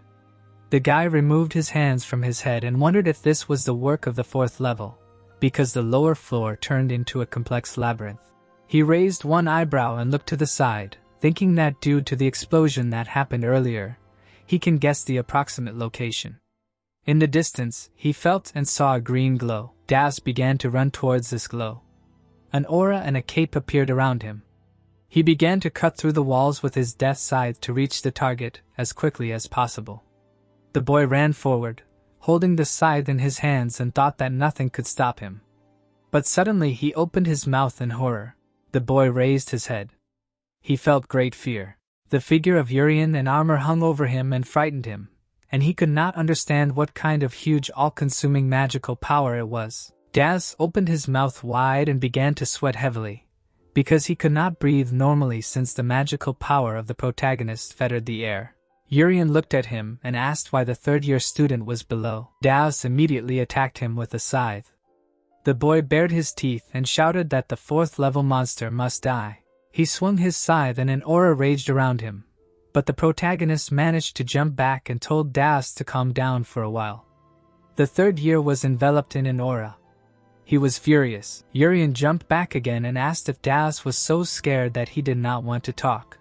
The guy removed his hands from his head and wondered if this was the work of the 4th level, because the lower floor turned into a complex labyrinth. He raised one eyebrow and looked to the side, thinking that due to the explosion that happened earlier, he can guess the approximate location. In the distance, he felt and saw a green glow. Das began to run towards this glow. An aura and a cape appeared around him. He began to cut through the walls with his death scythe to reach the target as quickly as possible. The boy ran forward, holding the scythe in his hands and thought that nothing could stop him. But suddenly he opened his mouth in horror. The boy raised his head. He felt great fear. The figure of Urian in armor hung over him and frightened him, and he could not understand what kind of huge all-consuming magical power it was. Daz opened his mouth wide and began to sweat heavily, because he could not breathe normally since the magical power of the protagonist fettered the air. Urian looked at him and asked why the third-year student was below. Daz immediately attacked him with a scythe. The boy bared his teeth and shouted that the 4th-level monster must die. He swung his scythe and an aura raged around him, but the protagonist managed to jump back and told Daz to calm down for a while. The 3rd year was enveloped in an aura. He was furious. Urian jumped back again and asked if Daz was so scared that he did not want to talk.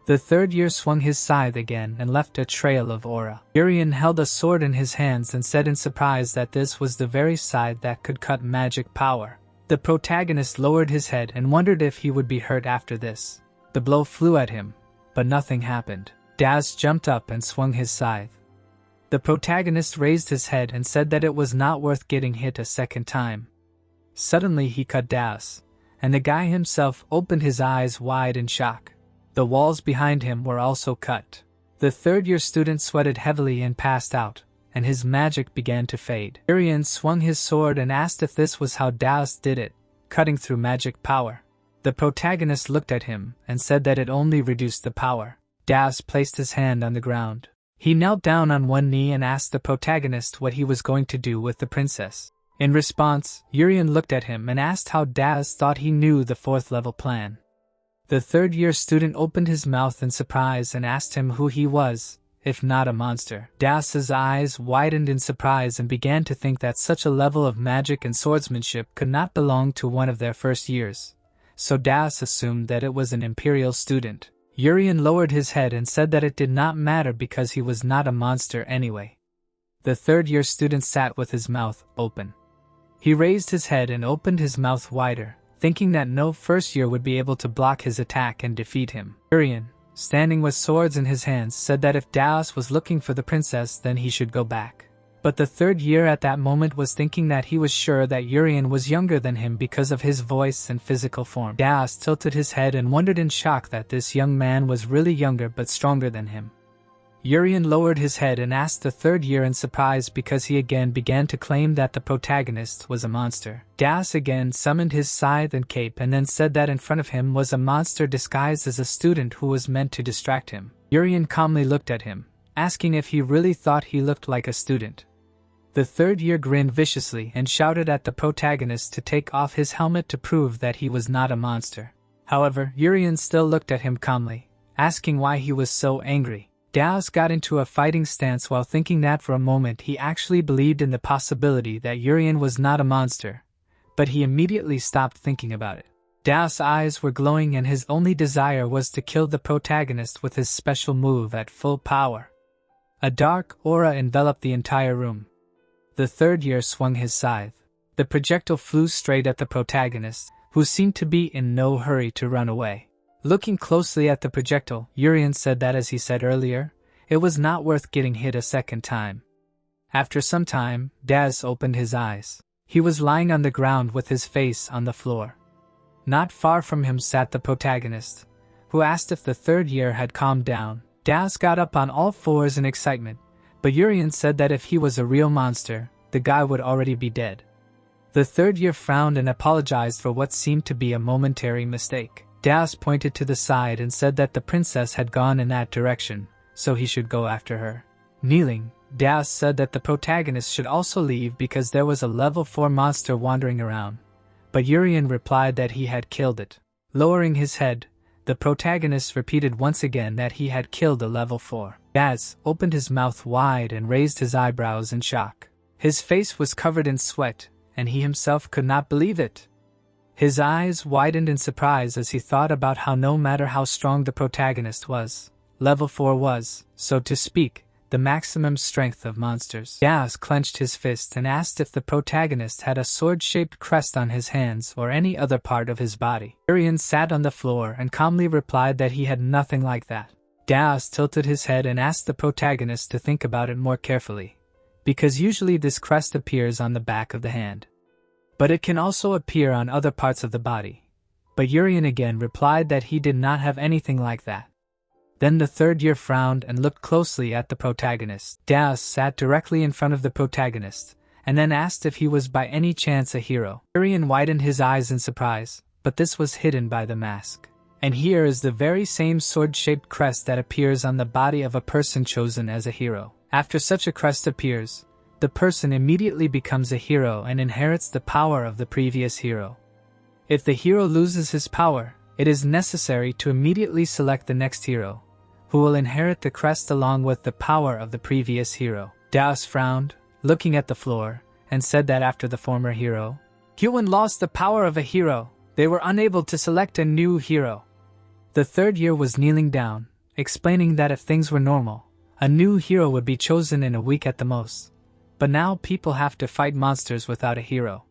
The 3rd year swung his scythe again and left a trail of aura. Urian held a sword in his hands and said in surprise that this was the very scythe that could cut magic power. The protagonist lowered his head and wondered if he would be hurt after this. The blow flew at him, but nothing happened. Daz jumped up and swung his scythe. The protagonist raised his head and said that it was not worth getting hit a second time. Suddenly he cut Daz, and the guy himself opened his eyes wide in shock. The walls behind him were also cut. The 3rd-year student sweated heavily and passed out, and his magic began to fade. Urian swung his sword and asked if this was how Daz did it, cutting through magic power. The protagonist looked at him and said that it only reduced the power. Das placed his hand on the ground. He knelt down on one knee and asked the protagonist what he was going to do with the princess. In response, Urian looked at him and asked how Das thought he knew the 4th level plan. The 3rd-year student opened his mouth in surprise and asked him who he was, if not a monster. Das's eyes widened in surprise and began to think that such a level of magic and swordsmanship could not belong to one of their first years, so Das assumed that it was an imperial student. Urian lowered his head and said that it did not matter because he was not a monster anyway. The 3rd-year student sat with his mouth open. He raised his head and opened his mouth wider, thinking that no first-year would be able to block his attack and defeat him. Urian, standing with swords in his hands, said that if Das was looking for the princess, then he should go back. But the 3rd-year at that moment was thinking that he was sure that Urian was younger than him because of his voice and physical form. Das tilted his head and wondered in shock that this young man was really younger but stronger than him. Urian lowered his head and asked the 3rd-year in surprise because he again began to claim that the protagonist was a monster. Das again summoned his scythe and cape and then said that in front of him was a monster disguised as a student who was meant to distract him. Urian calmly looked at him, asking if he really thought he looked like a student. The 3rd-year grinned viciously and shouted at the protagonist to take off his helmet to prove that he was not a monster. However, Urian still looked at him calmly, asking why he was so angry. Das got into a fighting stance while thinking that for a moment he actually believed in the possibility that Urian was not a monster, but he immediately stopped thinking about it. Das' eyes were glowing and his only desire was to kill the protagonist with his special move at full power. A dark aura enveloped the entire room. The 3rd-year swung his scythe. The projectile flew straight at the protagonist, who seemed to be in no hurry to run away. Looking closely at the projectile, Urian said that, as he said earlier, it was not worth getting hit a second time. After some time, Das opened his eyes. He was lying on the ground with his face on the floor. Not far from him sat the protagonist, who asked if the 3rd-year had calmed down. Das got up on all fours in excitement, but Urian said that if he was a real monster, the guy would already be dead. The 3rd-year frowned and apologized for what seemed to be a momentary mistake. Das pointed to the side and said that the princess had gone in that direction, so he should go after her. Kneeling, Das said that the protagonist should also leave because there was a level 4 monster wandering around, but Urian replied that he had killed it. Lowering his head, the protagonist repeated once again that he had killed a level 4. Das opened his mouth wide and raised his eyebrows in shock. His face was covered in sweat, and he himself could not believe it. His eyes widened in surprise as he thought about how no matter how strong the protagonist was, level 4 was, so to speak, the maximum strength of monsters. Das clenched his fist and asked if the protagonist had a sword-shaped crest on his hands or any other part of his body. Urian sat on the floor and calmly replied that he had nothing like that. Das tilted his head and asked the protagonist to think about it more carefully, because usually this crest appears on the back of the hand. But it can also appear on other parts of the body. But Urian again replied that he did not have anything like that. Then the 3rd-year frowned and looked closely at the protagonist. Das sat directly in front of the protagonist, and then asked if he was by any chance a hero. Urian widened his eyes in surprise, but this was hidden by the mask. And here is the very same sword-shaped crest that appears on the body of a person chosen as a hero. After such a crest appears, the person immediately becomes a hero and inherits the power of the previous hero. If the hero loses his power, it is necessary to immediately select the next hero, who will inherit the crest along with the power of the previous hero. Das frowned, looking at the floor, and said that after the former hero, Huan lost the power of a hero, they were unable to select a new hero. The 3rd-year was kneeling down, explaining that if things were normal, a new hero would be chosen in a week at the most. But now people have to fight monsters without a hero.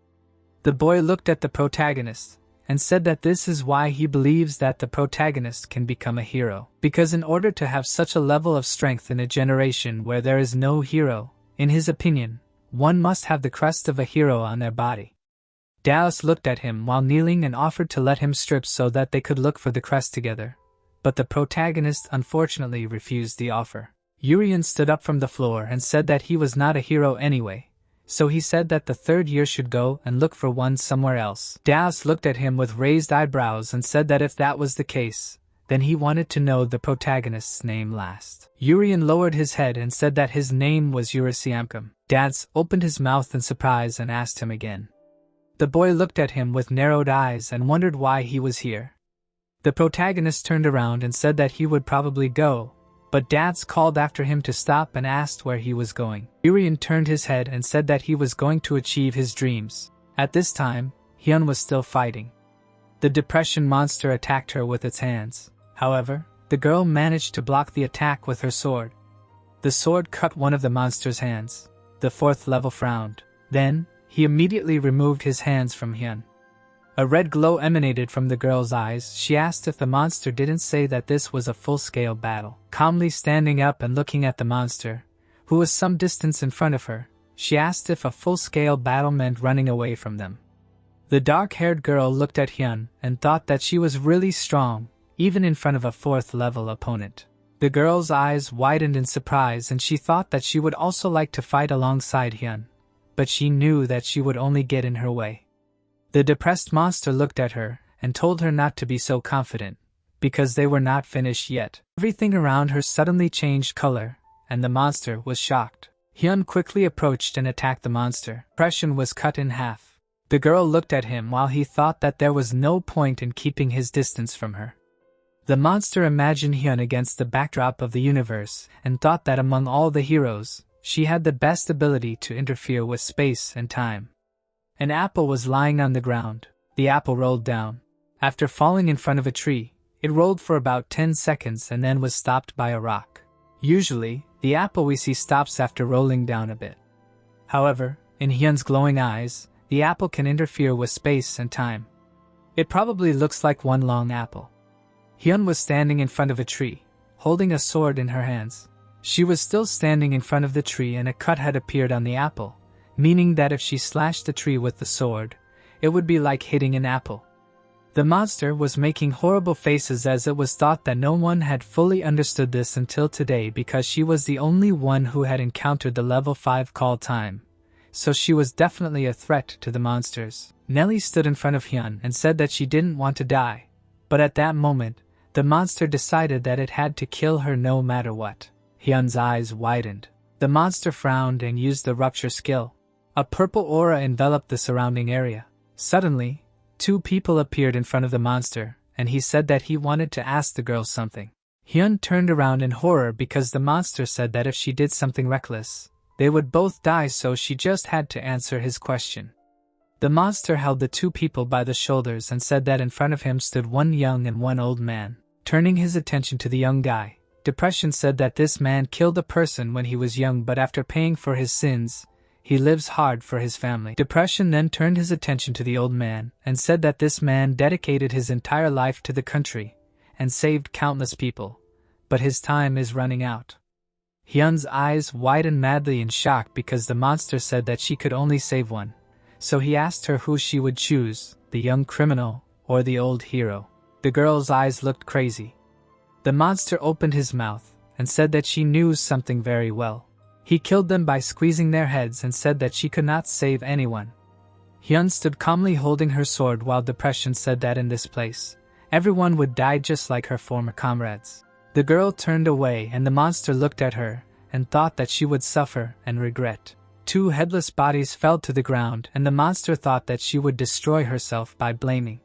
The boy looked at the protagonist, and said that this is why he believes that the protagonist can become a hero. Because in order to have such a level of strength in a generation where there is no hero, in his opinion, one must have the crest of a hero on their body. Das looked at him while kneeling and offered to let him strip so that they could look for the crest together, but the protagonist unfortunately refused the offer. Urian stood up from the floor and said that he was not a hero anyway, so he said that the third year should go and look for one somewhere else. Daos looked at him with raised eyebrows and said that if that was the case, then he wanted to know the protagonist's name last. Urian lowered his head and said that his name was Urasiamkum. Daos opened his mouth in surprise and asked him again. The boy looked at him with narrowed eyes and wondered why he was here. The protagonist turned around and said that he would probably go, but Daos called after him to stop and asked where he was going. Urian turned his head and said that he was going to achieve his dreams. At this time, Hyun was still fighting. The depression monster attacked her with its hands. However, the girl managed to block the attack with her sword. The sword cut one of the monster's hands. The fourth level frowned. Then, he immediately removed his hands from Hyun. A red glow emanated from the girl's eyes. She asked if the monster didn't say that this was a full-scale battle. Calmly standing up and looking at the monster, who was some distance in front of her, she asked if a full-scale battle meant running away from them. The dark-haired girl looked at Hyun and thought that she was really strong, even in front of a fourth-level opponent. The girl's eyes widened in surprise and she thought that she would also like to fight alongside Hyun, but she knew that she would only get in her way. The depressed monster looked at her and told her not to be so confident, because they were not finished yet. Everything around her suddenly changed color, and the monster was shocked. Hyun quickly approached and attacked the monster. Depression was cut in half. The girl looked at him while he thought that there was no point in keeping his distance from her. The monster imagined Hyun against the backdrop of the universe and thought that among all the heroes, she had the best ability to interfere with space and time. An apple was lying on the ground. The apple rolled down. After falling in front of a tree, it rolled for about 10 seconds and then was stopped by a rock. Usually, the apple we see stops after rolling down a bit. However, in Hyun's glowing eyes, the apple can interfere with space and time. It probably looks like one long apple. Hyun was standing in front of a tree, holding a sword in her hands. She was still standing in front of the tree and a cut had appeared on the apple, meaning that if she slashed the tree with the sword, it would be like hitting an apple. The monster was making horrible faces as it was thought that no one had fully understood this until today because she was the only one who had encountered the level 5 call time, so she was definitely a threat to the monsters. Nellie stood in front of Hyun and said that she didn't want to die, but at that moment, the monster decided that it had to kill her no matter what. Hyun's eyes widened. The monster frowned and used the rupture skill. A purple aura enveloped the surrounding area. Suddenly, two people appeared in front of the monster, and he said that he wanted to ask the girl something. Hyun turned around in horror because the monster said that if she did something reckless, they would both die, so she just had to answer his question. The monster held the two people by the shoulders and said that in front of him stood one young and one old man. Turning his attention to the young guy, Depression said that this man killed a person when he was young, but after paying for his sins, he lives hard for his family. Depression then turned his attention to the old man and said that this man dedicated his entire life to the country and saved countless people, but his time is running out. Hyun's eyes widened madly in shock because the monster said that she could only save one, so he asked her who she would choose, the young criminal or the old hero. The girl's eyes looked crazy. The monster opened his mouth and said that she knew something very well. He killed them by squeezing their heads and said that she could not save anyone. Hyun stood calmly holding her sword while Depression said that in this place, everyone would die just like her former comrades. The girl turned away and the monster looked at her and thought that she would suffer and regret. Two headless bodies fell to the ground and the monster thought that she would destroy herself by blaming.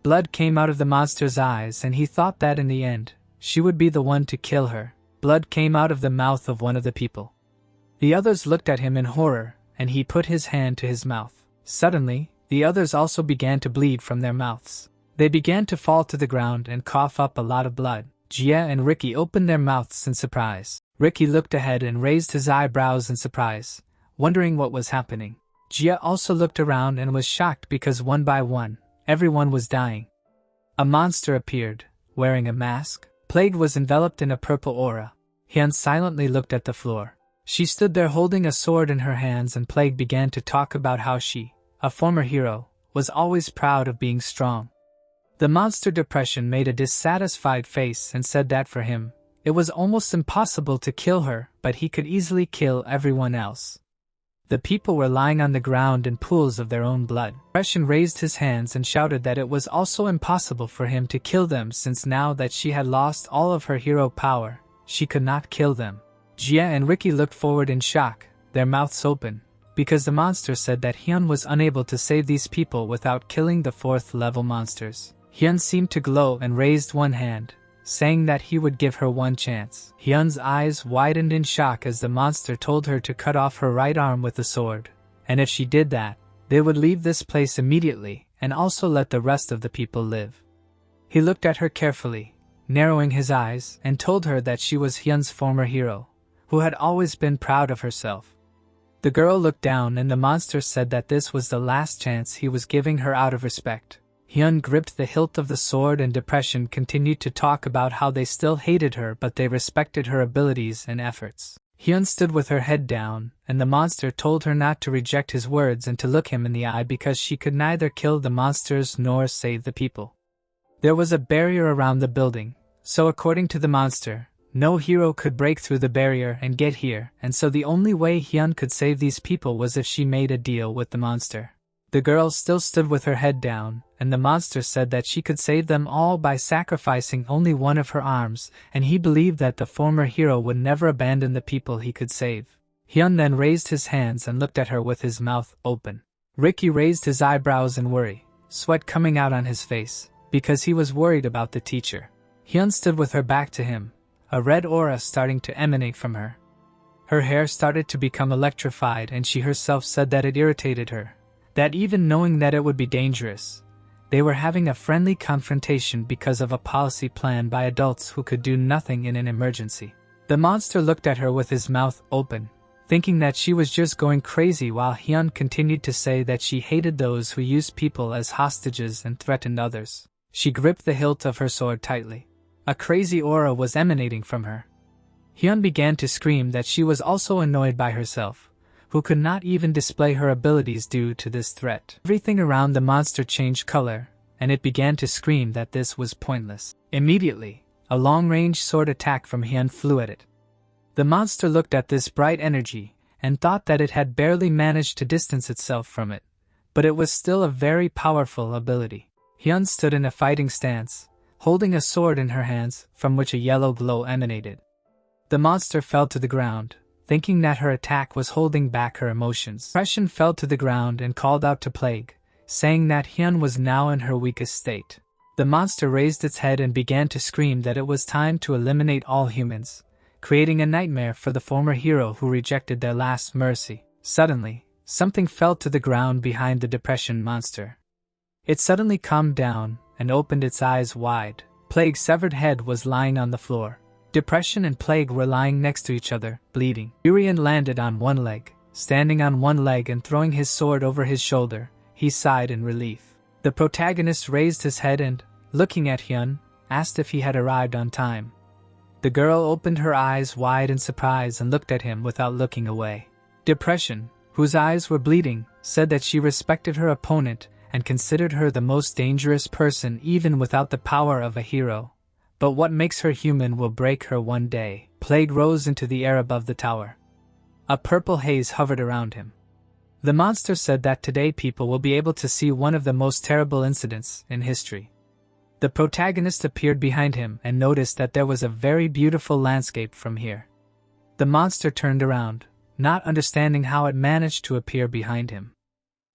Blood came out of the monster's eyes and he thought that in the end, she would be the one to kill her. Blood came out of the mouth of one of the people. The others looked at him in horror, and he put his hand to his mouth. Suddenly, the others also began to bleed from their mouths. They began to fall to the ground and cough up a lot of blood. Jia and Ricky opened their mouths in surprise. Ricky looked ahead and raised his eyebrows in surprise, wondering what was happening. Jia also looked around and was shocked because one by one, everyone was dying. A monster appeared, wearing a mask. Plague was enveloped in a purple aura. Hyun silently looked at the floor. She stood there holding a sword in her hands and Plague began to talk about how she, a former hero, was always proud of being strong. The monster Depression made a dissatisfied face and said that for him, it was almost impossible to kill her, but he could easily kill everyone else. The people were lying on the ground in pools of their own blood. Depression raised his hands and shouted that it was also impossible for him to kill them, since now that she had lost all of her hero power, she could not kill them. Jia and Ricky looked forward in shock, their mouths open, because the monster said that Hyun was unable to save these people without killing the 4th level monsters. Hyun seemed to glow and raised one hand, saying that he would give her one chance. Hyun's eyes widened in shock as the monster told her to cut off her right arm with a sword, and if she did that, they would leave this place immediately and also let the rest of the people live. He looked at her carefully, narrowing his eyes, and told her that she was Hyun's former hero, who had always been proud of herself. The girl looked down and the monster said that this was the last chance he was giving her out of respect. Hyun gripped the hilt of the sword and Depression continued to talk about how they still hated her but they respected her abilities and efforts. Hyun stood with her head down, and the monster told her not to reject his words and to look him in the eye because she could neither kill the monsters nor save the people. There was a barrier around the building, so according to the monster, no hero could break through the barrier and get here, and so the only way Hyun could save these people was if she made a deal with the monster. The girl still stood with her head down, and the monster said that she could save them all by sacrificing only one of her arms, and he believed that the former hero would never abandon the people he could save. Hyun then raised his hands and looked at her with his mouth open. Ricky raised his eyebrows in worry, sweat coming out on his face, because he was worried about the teacher. Hyun stood with her back to him, a red aura starting to emanate from her. Her hair started to become electrified and she herself said that it irritated her, that even knowing that it would be dangerous, they were having a friendly confrontation because of a policy plan by adults who could do nothing in an emergency. The monster looked at her with his mouth open, thinking that she was just going crazy while Hyun continued to say that she hated those who used people as hostages and threatened others. She gripped the hilt of her sword tightly. A crazy aura was emanating from her. Hyun began to scream that she was also annoyed by herself, who could not even display her abilities due to this threat. Everything around the monster changed color, and it began to scream that this was pointless. Immediately, a long-range sword attack from Hyun flew at it. The monster looked at this bright energy and thought that it had barely managed to distance itself from it, but it was still a very powerful ability. Hyun stood in a fighting stance, holding a sword in her hands from which a yellow glow emanated. The monster fell to the ground, thinking that her attack was holding back her emotions. Depression fell to the ground and called out to Plague, saying that Hyun was now in her weakest state. The monster raised its head and began to scream that it was time to eliminate all humans, creating a nightmare for the former hero who rejected their last mercy. Suddenly, something fell to the ground behind the Depression monster. It suddenly calmed down and opened its eyes wide. Plague's severed head was lying on the floor. Depression and Plague were lying next to each other, bleeding. Urian landed on one leg, standing on one leg and throwing his sword over his shoulder. He sighed in relief. The protagonist raised his head and, looking at Hyun, asked if he had arrived on time. The girl opened her eyes wide in surprise and looked at him without looking away. Depression, whose eyes were bleeding, said that she respected her opponent and considered her the most dangerous person even without the power of a hero. But what makes her human will break her one day. Plague rose into the air above the tower. A purple haze hovered around him. The monster said that today people will be able to see one of the most terrible incidents in history. The protagonist appeared behind him and noticed that there was a very beautiful landscape from here. The monster turned around, not understanding how it managed to appear behind him.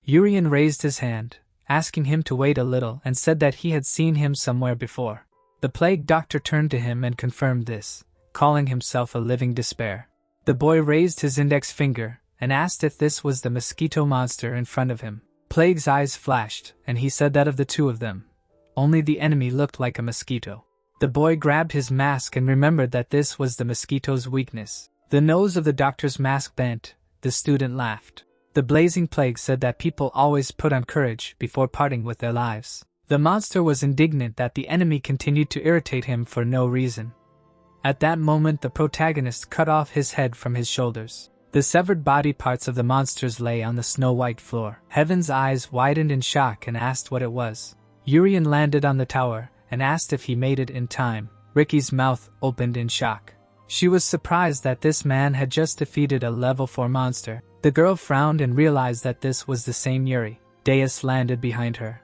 Urian raised his hand, asking him to wait a little and said that he had seen him somewhere before. The plague doctor turned to him and confirmed this, calling himself a living despair. The boy raised his index finger and asked if this was the mosquito monster in front of him. Plague's eyes flashed, and he said that of the two of them, only the enemy looked like a mosquito. The boy grabbed his mask and remembered that this was the mosquito's weakness. The nose of the doctor's mask bent. The student laughed. The blazing plague said that people always put on courage before parting with their lives. The monster was indignant that the enemy continued to irritate him for no reason. At that moment the protagonist cut off his head from his shoulders. The severed body parts of the monsters lay on the snow-white floor. Heaven's eyes widened in shock and asked what it was. Urian landed on the tower and asked if he made it in time. Ricky's mouth opened in shock. She was surprised that this man had just defeated a level 4 monster. The girl frowned and realized that this was the same Yuri. Deus landed behind her.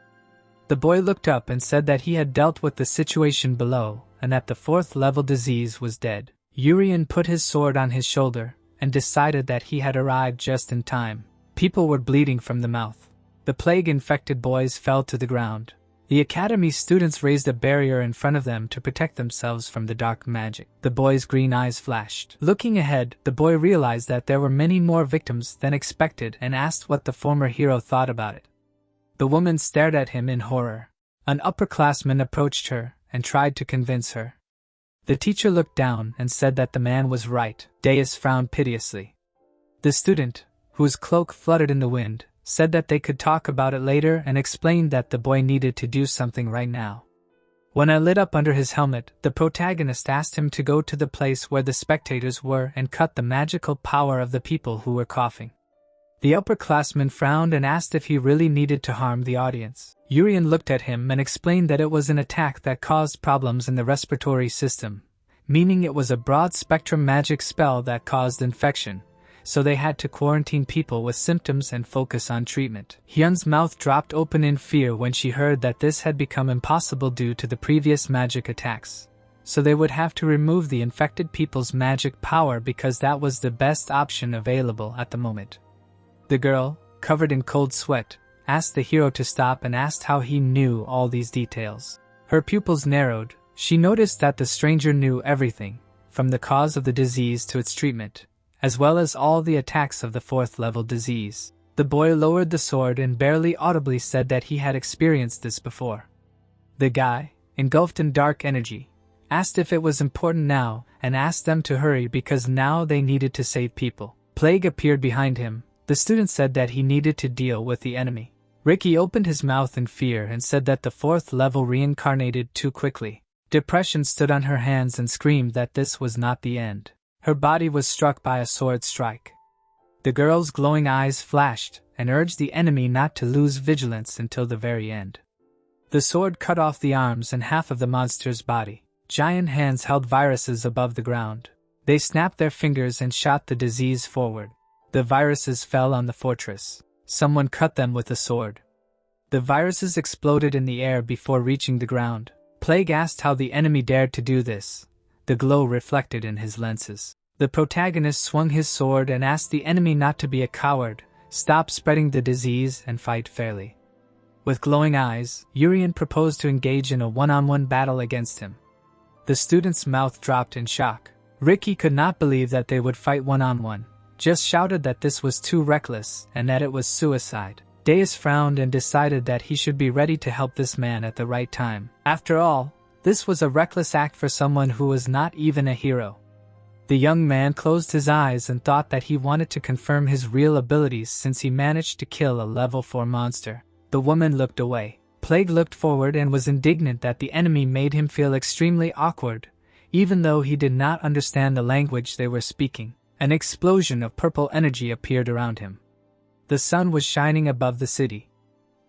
The boy looked up and said that he had dealt with the situation below and that the 4th level disease was dead. Urian put his sword on his shoulder and decided that he had arrived just in time. People were bleeding from the mouth. The plague-infected boys fell to the ground. The academy students raised a barrier in front of them to protect themselves from the dark magic. The boy's green eyes flashed. Looking ahead, the boy realized that there were many more victims than expected and asked what the former hero thought about it. The woman stared at him in horror. An upperclassman approached her and tried to convince her. The teacher looked down and said that the man was right. Deus frowned piteously. The student, whose cloak fluttered in the wind, said that they could talk about it later and explained that the boy needed to do something right now. When I lit up under his helmet, the protagonist asked him to go to the place where the spectators were and cut the magical power of the people who were coughing. The upperclassman frowned and asked if he really needed to harm the audience. Urian looked at him and explained that it was an attack that caused problems in the respiratory system, meaning it was a broad-spectrum magic spell that caused infection, so they had to quarantine people with symptoms and focus on treatment. Hyun's mouth dropped open in fear when she heard that this had become impossible due to the previous magic attacks, so they would have to remove the infected people's magic power because that was the best option available at the moment. The girl, covered in cold sweat, asked the hero to stop and asked how he knew all these details. Her pupils narrowed. She noticed that the stranger knew everything, from the cause of the disease to its treatment, as well as all the attacks of the 4th level disease. The boy lowered the sword and barely audibly said that he had experienced this before. The guy, engulfed in dark energy, asked if it was important now and asked them to hurry because now they needed to save people. Plague appeared behind him. The student said that he needed to deal with the enemy. Ricky opened his mouth in fear and said that the 4th level reincarnated too quickly. Depression stood on her hands and screamed that this was not the end. Her body was struck by a sword strike. The girl's glowing eyes flashed and urged the enemy not to lose vigilance until the very end. The sword cut off the arms and half of the monster's body. Giant hands held viruses above the ground. They snapped their fingers and shot the disease forward. The viruses fell on the fortress. Someone cut them with a sword. The viruses exploded in the air before reaching the ground. Plague asked how the enemy dared to do this. The glow reflected in his lenses. The protagonist swung his sword and asked the enemy not to be a coward, stop spreading the disease and fight fairly. With glowing eyes, Urian proposed to engage in a one-on-one battle against him. The student's mouth dropped in shock. Ricky could not believe that they would fight one-on-one. Just shouted that this was too reckless and that it was suicide. Deus frowned and decided that he should be ready to help this man at the right time. After all, this was a reckless act for someone who was not even a hero. The young man closed his eyes and thought that he wanted to confirm his real abilities since he managed to kill a level 4 monster. The woman looked away. Plague looked forward and was indignant that the enemy made him feel extremely awkward, even though he did not understand the language they were speaking. An explosion of purple energy appeared around him. The sun was shining above the city.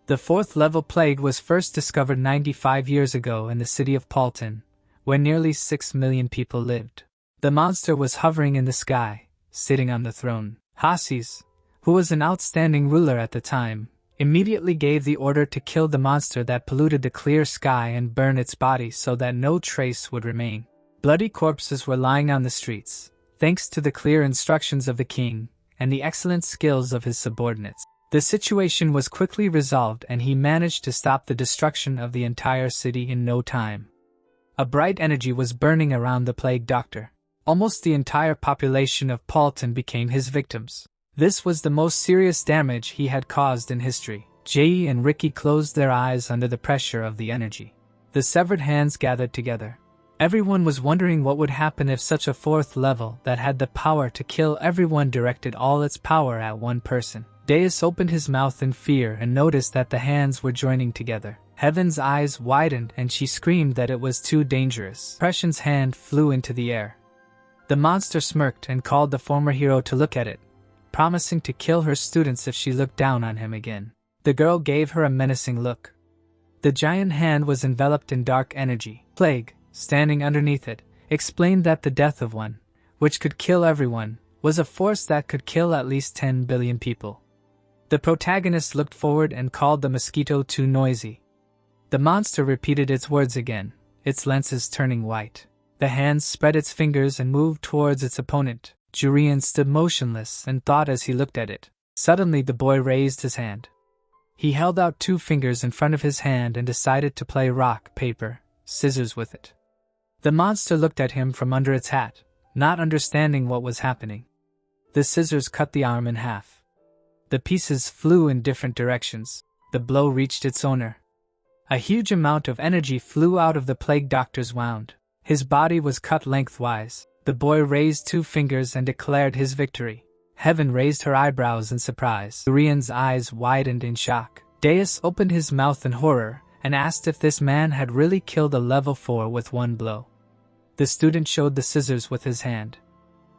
The 4th level plague was first discovered 95 years ago in the city of Paulton, where nearly 6 million people lived. The monster was hovering in the sky, sitting on the throne. Hasis, who was an outstanding ruler at the time, immediately gave the order to kill the monster that polluted the clear sky and burn its body so that no trace would remain. Bloody corpses were lying on the streets, thanks to the clear instructions of the king and the excellent skills of his subordinates. The situation was quickly resolved and he managed to stop the destruction of the entire city in no time. A bright energy was burning around the plague doctor. Almost the entire population of Paulton became his victims. This was the most serious damage he had caused in history. Jay and Ricky closed their eyes under the pressure of the energy. The severed hands gathered together. Everyone was wondering what would happen if such a 4th level that had the power to kill everyone directed all its power at one person. Deus opened his mouth in fear and noticed that the hands were joining together. Heaven's eyes widened and she screamed that it was too dangerous. Prescient's hand flew into the air. The monster smirked and called the former hero to look at it, promising to kill her students if she looked down on him again. The girl gave her a menacing look. The giant hand was enveloped in dark energy. Plague, standing underneath it, explained that the death of one, which could kill everyone, was a force that could kill at least 10 billion people. The protagonist looked forward and called the mosquito too noisy. The monster repeated its words again, its lenses turning white. The hand spread its fingers and moved towards its opponent. Jurian stood motionless and thought as he looked at it. Suddenly the boy raised his hand. He held out 2 fingers in front of his hand and decided to play rock, paper, scissors with it. The monster looked at him from under its hat, not understanding what was happening. The scissors cut the arm in half. The pieces flew in different directions. The blow reached its owner. A huge amount of energy flew out of the plague doctor's wound. His body was cut lengthwise. The boy raised 2 fingers and declared his victory. Heaven raised her eyebrows in surprise. Urian's eyes widened in shock. Deus opened his mouth in horror and asked if this man had really killed a level 4 with 1 blow. The student showed the scissors with his hand.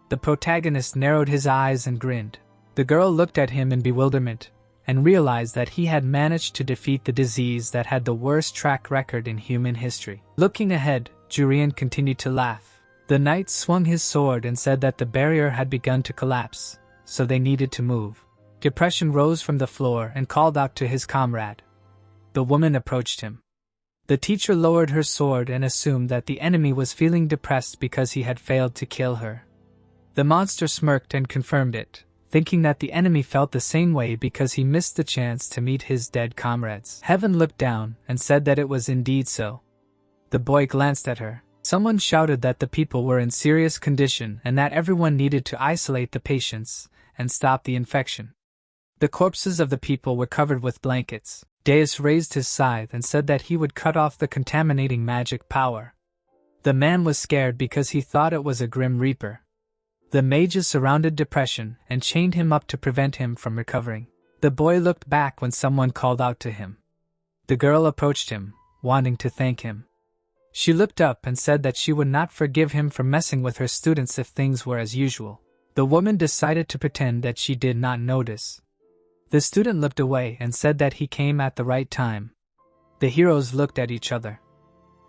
The protagonist narrowed his eyes and grinned. The girl looked at him in bewilderment and realized that he had managed to defeat the disease that had the worst track record in human history. Looking ahead, Jurian continued to laugh. The knight swung his sword and said that the barrier had begun to collapse, so they needed to move. Depression rose from the floor and called out to his comrade. The woman approached him. The teacher lowered her sword and assumed that the enemy was feeling depressed because he had failed to kill her. The monster smirked and confirmed it, thinking that the enemy felt the same way because he missed the chance to meet his dead comrades. Heaven looked down and said that it was indeed so. The boy glanced at her. Someone shouted that the people were in serious condition and that everyone needed to isolate the patients and stop the infection. The corpses of the people were covered with blankets. Deus raised his scythe and said that he would cut off the contaminating magic power. The man was scared because he thought it was a grim reaper. The mages surrounded Depression and chained him up to prevent him from recovering. The boy looked back when someone called out to him. The girl approached him, wanting to thank him. She looked up and said that she would not forgive him for messing with her students if things were as usual. The woman decided to pretend that she did not notice. The student looked away and said that he came at the right time. The heroes looked at each other.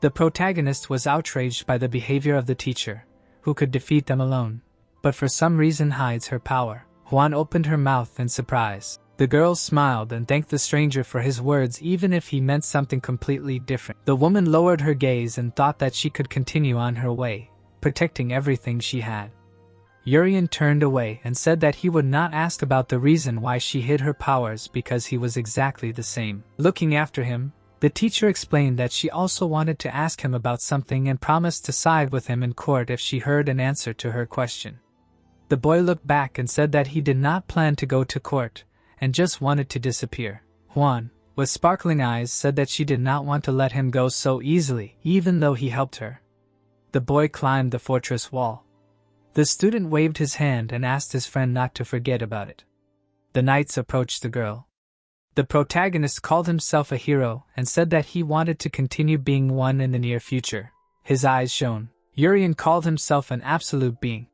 The protagonist was outraged by the behavior of the teacher, who could defeat them alone, but for some reason hides her power. Juan opened her mouth in surprise. The girl smiled and thanked the stranger for his words even if he meant something completely different. The woman lowered her gaze and thought that she could continue on her way, protecting everything she had. Urian turned away and said that he would not ask about the reason why she hid her powers because he was exactly the same. Looking after him, the teacher explained that she also wanted to ask him about something and promised to side with him in court if she heard an answer to her question. The boy looked back and said that he did not plan to go to court and just wanted to disappear. Juan, with sparkling eyes, said that she did not want to let him go so easily, even though he helped her. The boy climbed the fortress wall. The student waved his hand and asked his friend not to forget about it. The knights approached the girl. The protagonist called himself a hero and said that he wanted to continue being one in the near future. His eyes shone. Urian called himself an absolute being.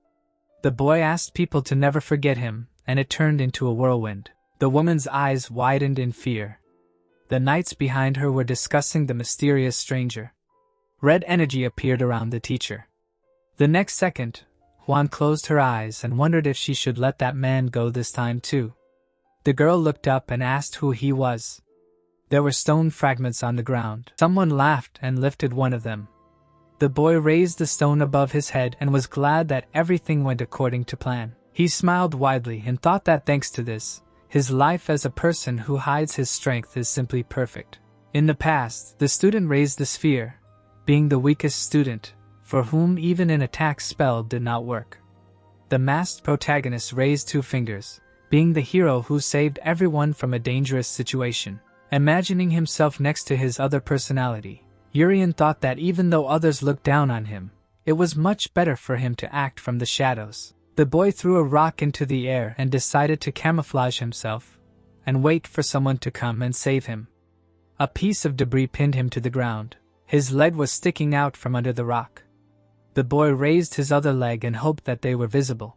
The boy asked people to never forget him, and it turned into a whirlwind. The woman's eyes widened in fear. The knights behind her were discussing the mysterious stranger. Red energy appeared around the teacher. The next second, Juan closed her eyes and wondered if she should let that man go this time too. The girl looked up and asked who he was. There were stone fragments on the ground. Someone laughed and lifted one of them. The boy raised the stone above his head and was glad that everything went according to plan. He smiled widely and thought that thanks to this, his life as a person who hides his strength is simply perfect. In the past, the student raised the sphere, being the weakest student, for whom even an attack spell did not work. The masked protagonist raised 2 fingers, being the hero who saved everyone from a dangerous situation. Imagining himself next to his other personality, Urian thought that even though others looked down on him, it was much better for him to act from the shadows. The boy threw a rock into the air and decided to camouflage himself and wait for someone to come and save him. A piece of debris pinned him to the ground. His leg was sticking out from under the rock. The boy raised his other leg and hoped that they were visible.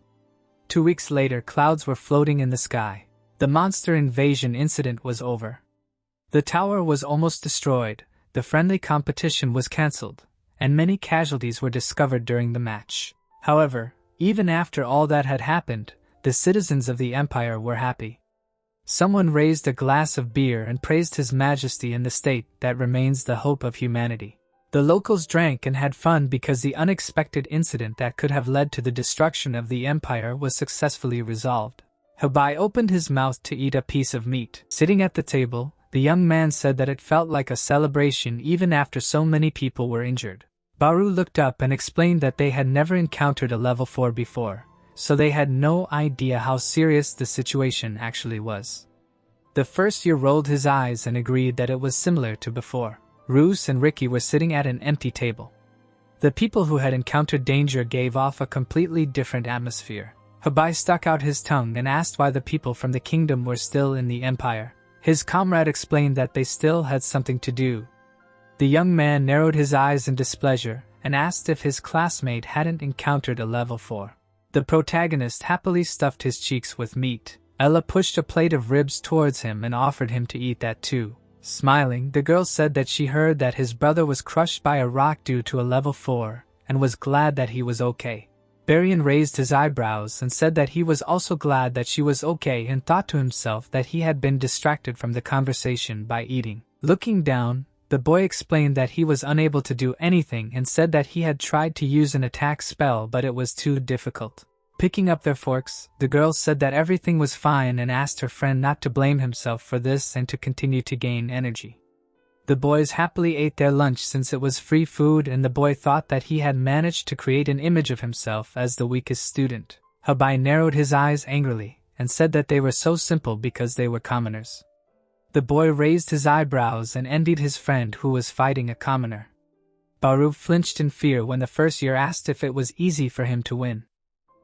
2 weeks later, clouds were floating in the sky. The monster invasion incident was over. The tower was almost destroyed, the friendly competition was cancelled, and many casualties were discovered during the match. However, Even after all that had happened, the citizens of the empire were happy. Someone raised a glass of beer and praised His Majesty in the state that remains the hope of humanity. The locals drank and had fun because the unexpected incident that could have led to the destruction of the empire was successfully resolved. Habai opened his mouth to eat a piece of meat. Sitting at the table, the young man said that it felt like a celebration even after so many people were injured. Baru looked up and explained that they had never encountered a level 4 before, so they had no idea how serious the situation actually was. The first year rolled his eyes and agreed that it was similar to before. Roos and Ricky were sitting at an empty table. The people who had encountered danger gave off a completely different atmosphere. Habai stuck out his tongue and asked why the people from the kingdom were still in the empire. His comrade explained that they still had something to do. The young man narrowed his eyes in displeasure and asked if his classmate hadn't encountered a level 4. The protagonist happily stuffed his cheeks with meat. Ella pushed a plate of ribs towards him and offered him to eat that too. Smiling, the girl said that she heard that his brother was crushed by a rock due to a level 4 and was glad that he was okay. Barian raised his eyebrows and said that he was also glad that she was okay and thought to himself that he had been distracted from the conversation by eating. Looking down, the boy explained that he was unable to do anything and said that he had tried to use an attack spell but it was too difficult. Picking up their forks, the girl said that everything was fine and asked her friend not to blame himself for this and to continue to gain energy. The boys happily ate their lunch since it was free food and the boy thought that he had managed to create an image of himself as the weakest student. Habai narrowed his eyes angrily and said that they were so simple because they were commoners. The boy raised his eyebrows and envied his friend who was fighting a commoner. Baru flinched in fear when the first year asked if it was easy for him to win.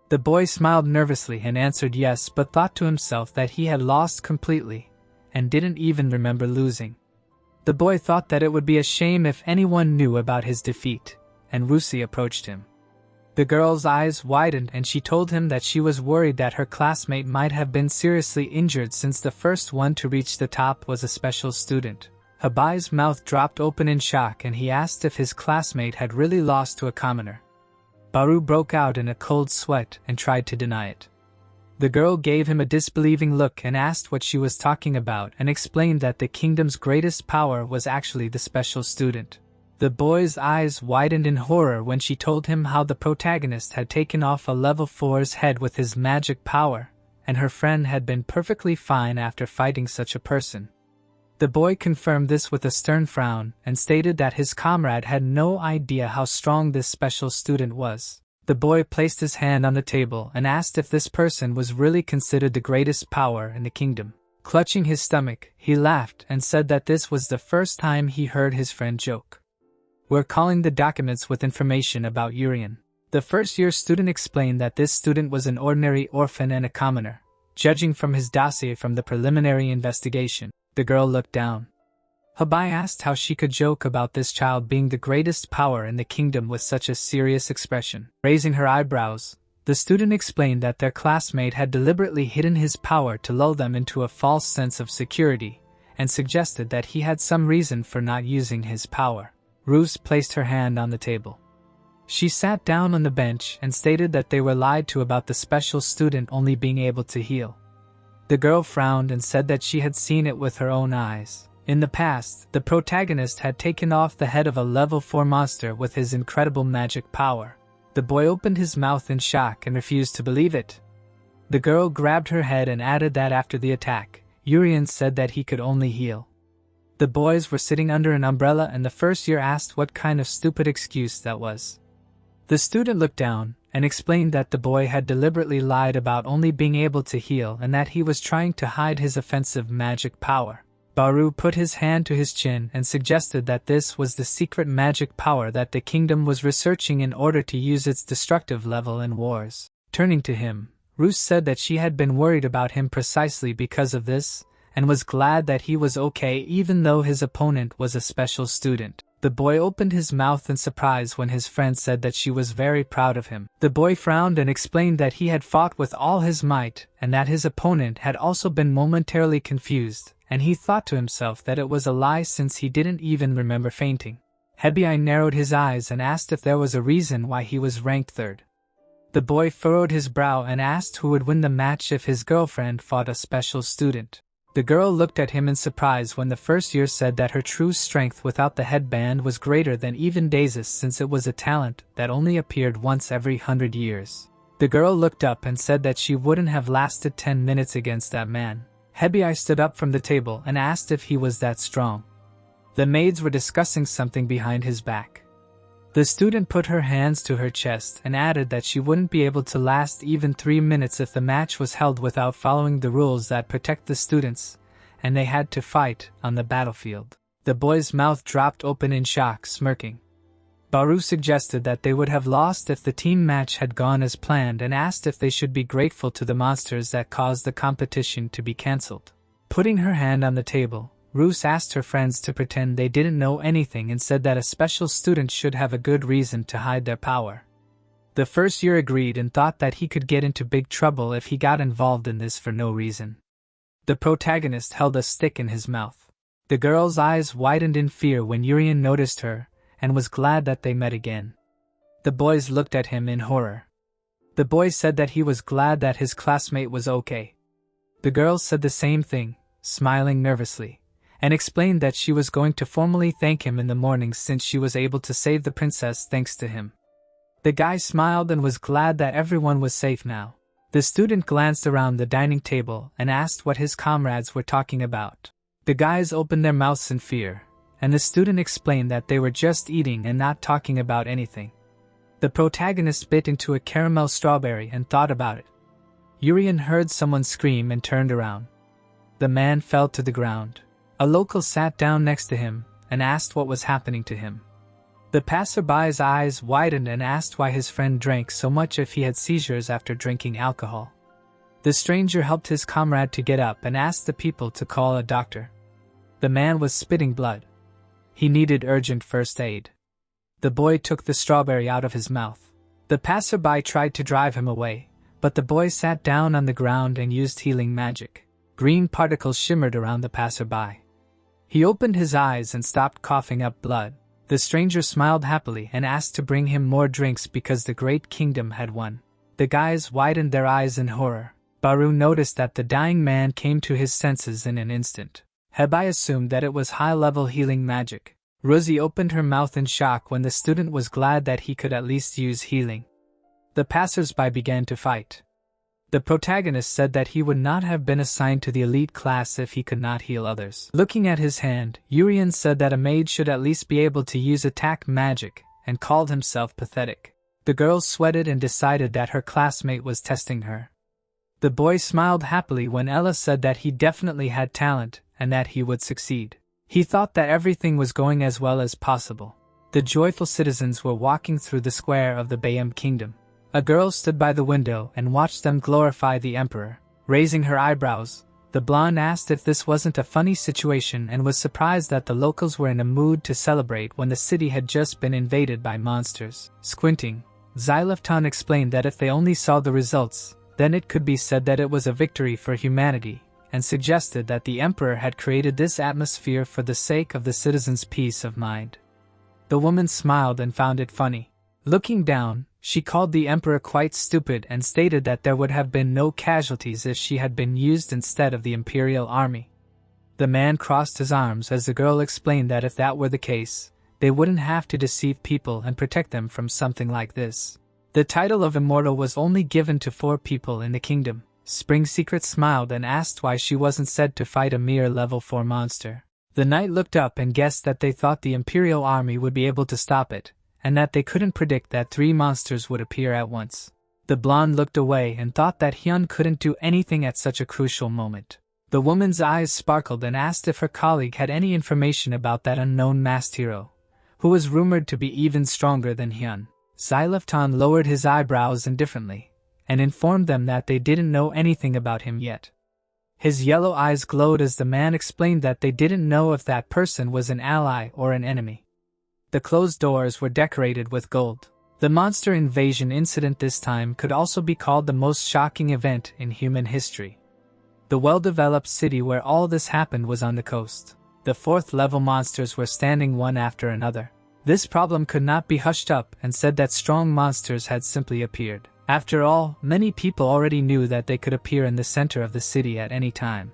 The boy smiled nervously and answered yes but thought to himself that he had lost completely and didn't even remember losing. The boy thought that it would be a shame if anyone knew about his defeat, and Rusi approached him. The girl's eyes widened and she told him that she was worried that her classmate might have been seriously injured since the first one to reach the top was a special student. Habai's mouth dropped open in shock and he asked if his classmate had really lost to a commoner. Baru broke out in a cold sweat and tried to deny it. The girl gave him a disbelieving look and asked what she was talking about and explained that the kingdom's greatest power was actually the special student. The boy's eyes widened in horror when she told him how the protagonist had taken off a level 4's head with his magic power, and her friend had been perfectly fine after fighting such a person. The boy confirmed this with a stern frown and stated that his comrade had no idea how strong this special student was. The boy placed his hand on the table and asked if this person was really considered the greatest power in the kingdom. Clutching his stomach, he laughed and said that this was the first time he heard his friend joke. "We're calling the documents with information about Urian." The first-year student explained that this student was an ordinary orphan and a commoner, judging from his dossier from the preliminary investigation. The girl looked down. Habai asked how she could joke about this child being the greatest power in the kingdom with such a serious expression. Raising her eyebrows, the student explained that their classmate had deliberately hidden his power to lull them into a false sense of security, and suggested that he had some reason for not using his power. Roos placed her hand on the table. She sat down on the bench and stated that they were lied to about the special student only being able to heal. The girl frowned and said that she had seen it with her own eyes. In the past, the protagonist had taken off the head of a level 4 monster with his incredible magic power. The boy opened his mouth in shock and refused to believe it. The girl grabbed her head and added that after the attack, Urian said that he could only heal. The boys were sitting under an umbrella and the first year asked what kind of stupid excuse that was. The student looked down and explained that the boy had deliberately lied about only being able to heal and that he was trying to hide his offensive magic power. Baru put his hand to his chin and suggested that this was the secret magic power that the kingdom was researching in order to use its destructive level in wars. Turning to him, Roos said that she had been worried about him precisely because of this, and was glad that he was okay even though his opponent was a special student. The boy opened his mouth in surprise when his friend said that she was very proud of him. The boy frowned and explained that he had fought with all his might and that his opponent had also been momentarily confused, and he thought to himself that it was a lie since he didn't even remember fainting. Hebi narrowed his eyes and asked if there was a reason why he was ranked 3rd. The boy furrowed his brow and asked who would win the match if his girlfriend fought a special student. The girl looked at him in surprise when the first year said that her true strength without the headband was greater than even Daisy's, since it was a talent that only appeared once every 100 years. The girl looked up and said that she wouldn't have lasted 10 minutes against that man. Hebi stood up from the table and asked if he was that strong. The maids were discussing something behind his back. The student put her hands to her chest and added that she wouldn't be able to last even 3 minutes if the match was held without following the rules that protect the students, and they had to fight on the battlefield. The boy's mouth dropped open in shock, smirking. Baru suggested that they would have lost if the team match had gone as planned and asked if they should be grateful to the monsters that caused the competition to be cancelled. Putting her hand on the table, Roos asked her friends to pretend they didn't know anything and said that a special student should have a good reason to hide their power. The first year agreed and thought that he could get into big trouble if he got involved in this for no reason. The protagonist held a stick in his mouth. The girl's eyes widened in fear when Urian noticed her, and was glad that they met again. The boys looked at him in horror. The boy said that he was glad that his classmate was okay. The girl said the same thing, smiling nervously, and explained that she was going to formally thank him in the morning since she was able to save the princess thanks to him. The guy smiled and was glad that everyone was safe now. The student glanced around the dining table and asked what his comrades were talking about. The guys opened their mouths in fear, and the student explained that they were just eating and not talking about anything. The protagonist bit into a caramel strawberry and thought about it. Urian heard someone scream and turned around. The man fell to the ground. A local sat down next to him and asked what was happening to him. The passerby's eyes widened and asked why his friend drank so much if he had seizures after drinking alcohol. The stranger helped his comrade to get up and asked the people to call a doctor. The man was spitting blood. He needed urgent first aid. The boy took the strawberry out of his mouth. The passerby tried to drive him away, but the boy sat down on the ground and used healing magic. Green particles shimmered around the passerby. He opened his eyes and stopped coughing up blood. The stranger smiled happily and asked to bring him more drinks because the great kingdom had won. The guys widened their eyes in horror. Baru noticed that the dying man came to his senses in an instant. Hebai assumed that it was high-level healing magic. Rosie opened her mouth in shock when the student was glad that he could at least use healing. The passers-by began to fight. The protagonist said that he would not have been assigned to the elite class if he could not heal others. Looking at his hand, Urian said that a mage should at least be able to use attack magic, and called himself pathetic. The girl sweated and decided that her classmate was testing her. The boy smiled happily when Ella said that he definitely had talent, and that he would succeed. He thought that everything was going as well as possible. The joyful citizens were walking through the square of the Bayam kingdom. A girl stood by the window and watched them glorify the emperor. Raising her eyebrows, the blonde asked if this wasn't a funny situation and was surprised that the locals were in a mood to celebrate when the city had just been invaded by monsters. Squinting, Xylefton explained that if they only saw the results, then it could be said that it was a victory for humanity, and suggested that the emperor had created this atmosphere for the sake of the citizens' peace of mind. The woman smiled and found it funny. Looking down, she called the emperor quite stupid and stated that there would have been no casualties if she had been used instead of the imperial army. The man crossed his arms as the girl explained that if that were the case, they wouldn't have to deceive people and protect them from something like this. The title of immortal was only given to 4 people in the kingdom. Spring Secret smiled and asked why she wasn't said to fight a mere level 4 monster. The knight looked up and guessed that they thought the imperial army would be able to stop it, and that they couldn't predict that 3 monsters would appear at once. The blonde looked away and thought that Hyun couldn't do anything at such a crucial moment. The woman's eyes sparkled and asked if her colleague had any information about that unknown masked hero, who was rumored to be even stronger than Hyun. Xylefton lowered his eyebrows indifferently, and informed them that they didn't know anything about him yet. His yellow eyes glowed as the man explained that they didn't know if that person was an ally or an enemy. The closed doors were decorated with gold. The monster invasion incident this time could also be called the most shocking event in human history. The well-developed city where all this happened was on the coast. The 4th-level monsters were standing one after another. This problem could not be hushed up and said that strong monsters had simply appeared. After all, many people already knew that they could appear in the center of the city at any time.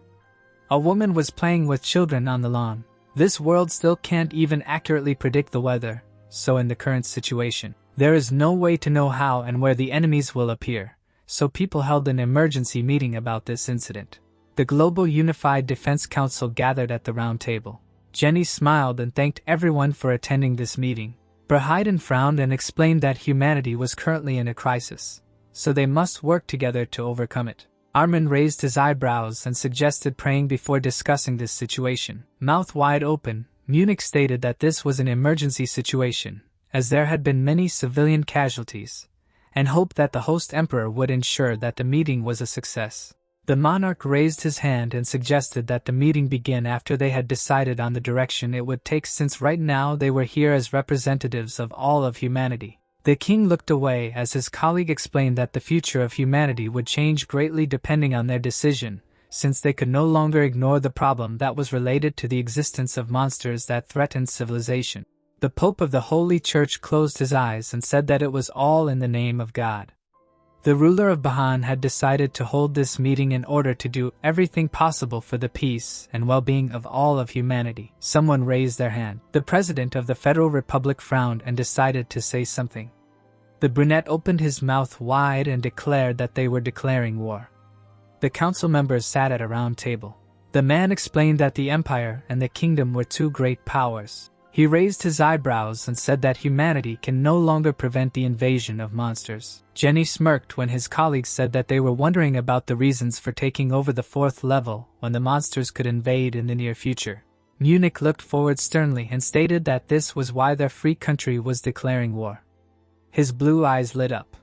A woman was playing with children on the lawn. This world still can't even accurately predict the weather, so in the current situation, there is no way to know how and where the enemies will appear, so people held an emergency meeting about this incident. The Global Unified Defense Council gathered at the round table. Jenny smiled and thanked everyone for attending this meeting. Berheiden frowned and explained that humanity was currently in a crisis, so they must work together to overcome it. Armin raised his eyebrows and suggested praying before discussing this situation. Mouth wide open, Munich stated that this was an emergency situation, as there had been many civilian casualties, and hoped that the host emperor would ensure that the meeting was a success. The monarch raised his hand and suggested that the meeting begin after they had decided on the direction it would take, since right now they were here as representatives of all of humanity. The king looked away as his colleague explained that the future of humanity would change greatly depending on their decision, since they could no longer ignore the problem that was related to the existence of monsters that threatened civilization. The Pope of the Holy Church closed his eyes and said that it was all in the name of God. The ruler of Bahan had decided to hold this meeting in order to do everything possible for the peace and well-being of all of humanity. Someone raised their hand. The president of the Federal Republic frowned and decided to say something. The brunette opened his mouth wide and declared that they were declaring war. The council members sat at a round table. The man explained that the empire and the kingdom were two great powers. He raised his eyebrows and said that humanity can no longer prevent the invasion of monsters. Jenny smirked when his colleagues said that they were wondering about the reasons for taking over the 4th level when the monsters could invade in the near future. Munich looked forward sternly and stated that this was why their free country was declaring war. His blue eyes lit up.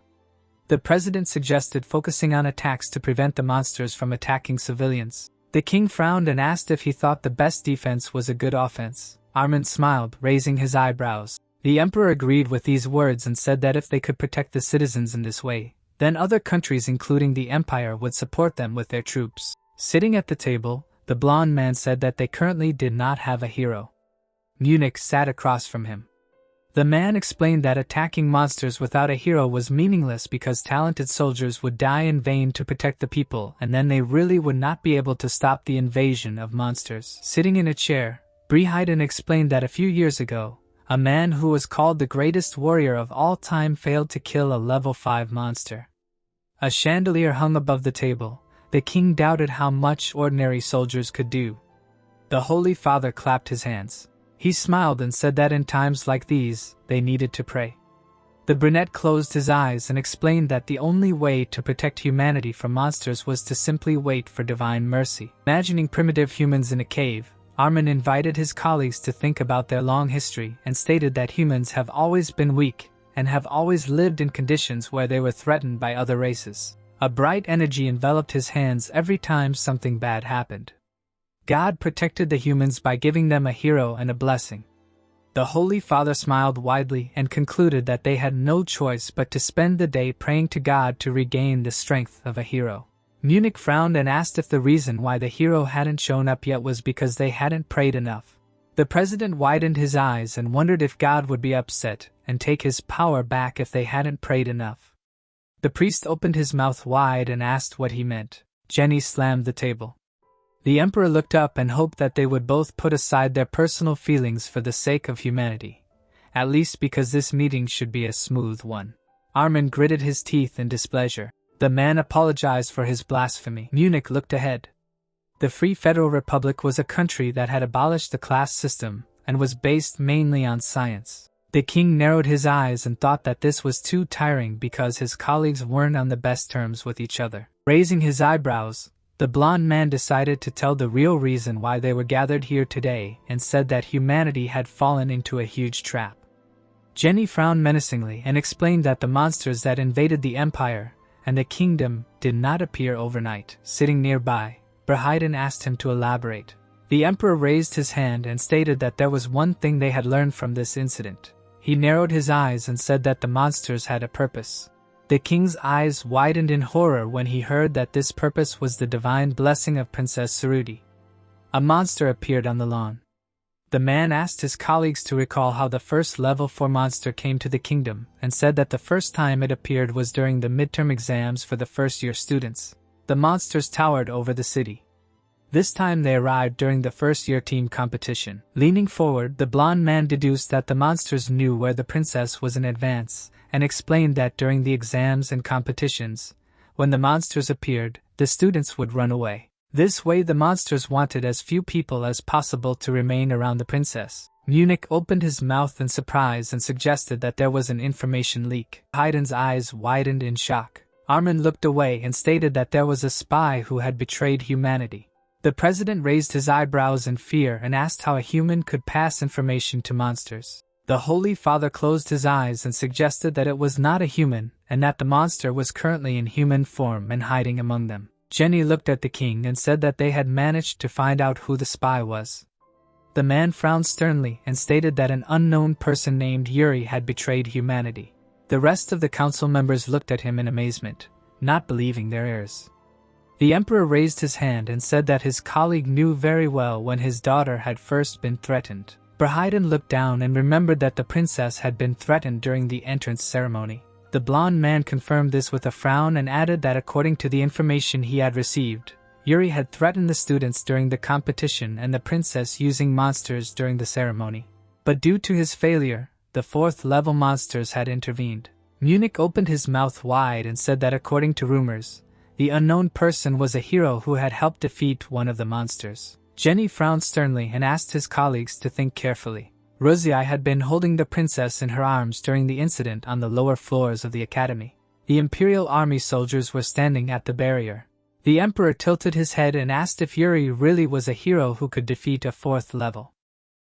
The president suggested focusing on attacks to prevent the monsters from attacking civilians. The king frowned and asked if he thought the best defense was a good offense. Armin smiled, raising his eyebrows. The emperor agreed with these words and said that if they could protect the citizens in this way, then other countries including the empire would support them with their troops. Sitting at the table, the blonde man said that they currently did not have a hero. Munich sat across from him. The man explained that attacking monsters without a hero was meaningless because talented soldiers would die in vain to protect the people, and then they really would not be able to stop the invasion of monsters. Sitting in a chair, Berheiden explained that a few years ago, a man who was called the greatest warrior of all time failed to kill a level 5 monster. A chandelier hung above the table. The king doubted how much ordinary soldiers could do. The Holy Father clapped his hands. He smiled and said that in times like these, they needed to pray. The brunette closed his eyes and explained that the only way to protect humanity from monsters was to simply wait for divine mercy. Imagining primitive humans in a cave, Armin invited his colleagues to think about their long history and stated that humans have always been weak and have always lived in conditions where they were threatened by other races. A bright energy enveloped his hands every time something bad happened. God protected the humans by giving them a hero and a blessing. The Holy Father smiled widely and concluded that they had no choice but to spend the day praying to God to regain the strength of a hero. Munich frowned and asked if the reason why the hero hadn't shown up yet was because they hadn't prayed enough. The president widened his eyes and wondered if God would be upset and take his power back if they hadn't prayed enough. The priest opened his mouth wide and asked what he meant. Jenny slammed the table. The emperor looked up and hoped that they would both put aside their personal feelings for the sake of humanity, at least because this meeting should be a smooth one. Armin gritted his teeth in displeasure. The man apologized for his blasphemy. Munich looked ahead. The Free Federal Republic was a country that had abolished the class system and was based mainly on science. The king narrowed his eyes and thought that this was too tiring because his colleagues weren't on the best terms with each other. Raising his eyebrows, the blonde man decided to tell the real reason why they were gathered here today and said that humanity had fallen into a huge trap. Jenny frowned menacingly and explained that the monsters that invaded the empire and the kingdom did not appear overnight. Sitting nearby, Berheiden asked him to elaborate. The emperor raised his hand and stated that there was one thing they had learned from this incident. He narrowed his eyes and said that the monsters had a purpose. The king's eyes widened in horror when he heard that this purpose was the divine blessing of Princess Suruti. A monster appeared on the lawn. The man asked his colleagues to recall how the first level 4 monster came to the kingdom and said that the first time it appeared was during the midterm exams for the first-year students. The monsters towered over the city. This time they arrived during the first-year team competition. Leaning forward, the blonde man deduced that the monsters knew where the princess was in advance and explained that during the exams and competitions, when the monsters appeared, the students would run away. This way the monsters wanted as few people as possible to remain around the princess. Munich opened his mouth in surprise and suggested that there was an information leak. Haydn's eyes widened in shock. Armin looked away and stated that there was a spy who had betrayed humanity. The president raised his eyebrows in fear and asked how a human could pass information to monsters. The Holy Father closed his eyes and suggested that it was not a human and that the monster was currently in human form and hiding among them. Jenny looked at the king and said that they had managed to find out who the spy was. The man frowned sternly and stated that an unknown person named Yuri had betrayed humanity. The rest of the council members looked at him in amazement, not believing their ears. The emperor raised his hand and said that his colleague knew very well when his daughter had first been threatened. Haydn looked down and remembered that the princess had been threatened during the entrance ceremony. The blonde man confirmed this with a frown and added that according to the information he had received, Yuri had threatened the students during the competition and the princess using monsters during the ceremony. But due to his failure, the 4th level monsters had intervened. Munich opened his mouth wide and said that according to rumors, the unknown person was a hero who had helped defeat one of the monsters. Jenny frowned sternly and asked his colleagues to think carefully. Rosie had been holding the princess in her arms during the incident on the lower floors of the academy. The Imperial Army soldiers were standing at the barrier. The Emperor tilted his head and asked if Yuri really was a hero who could defeat a 4th level.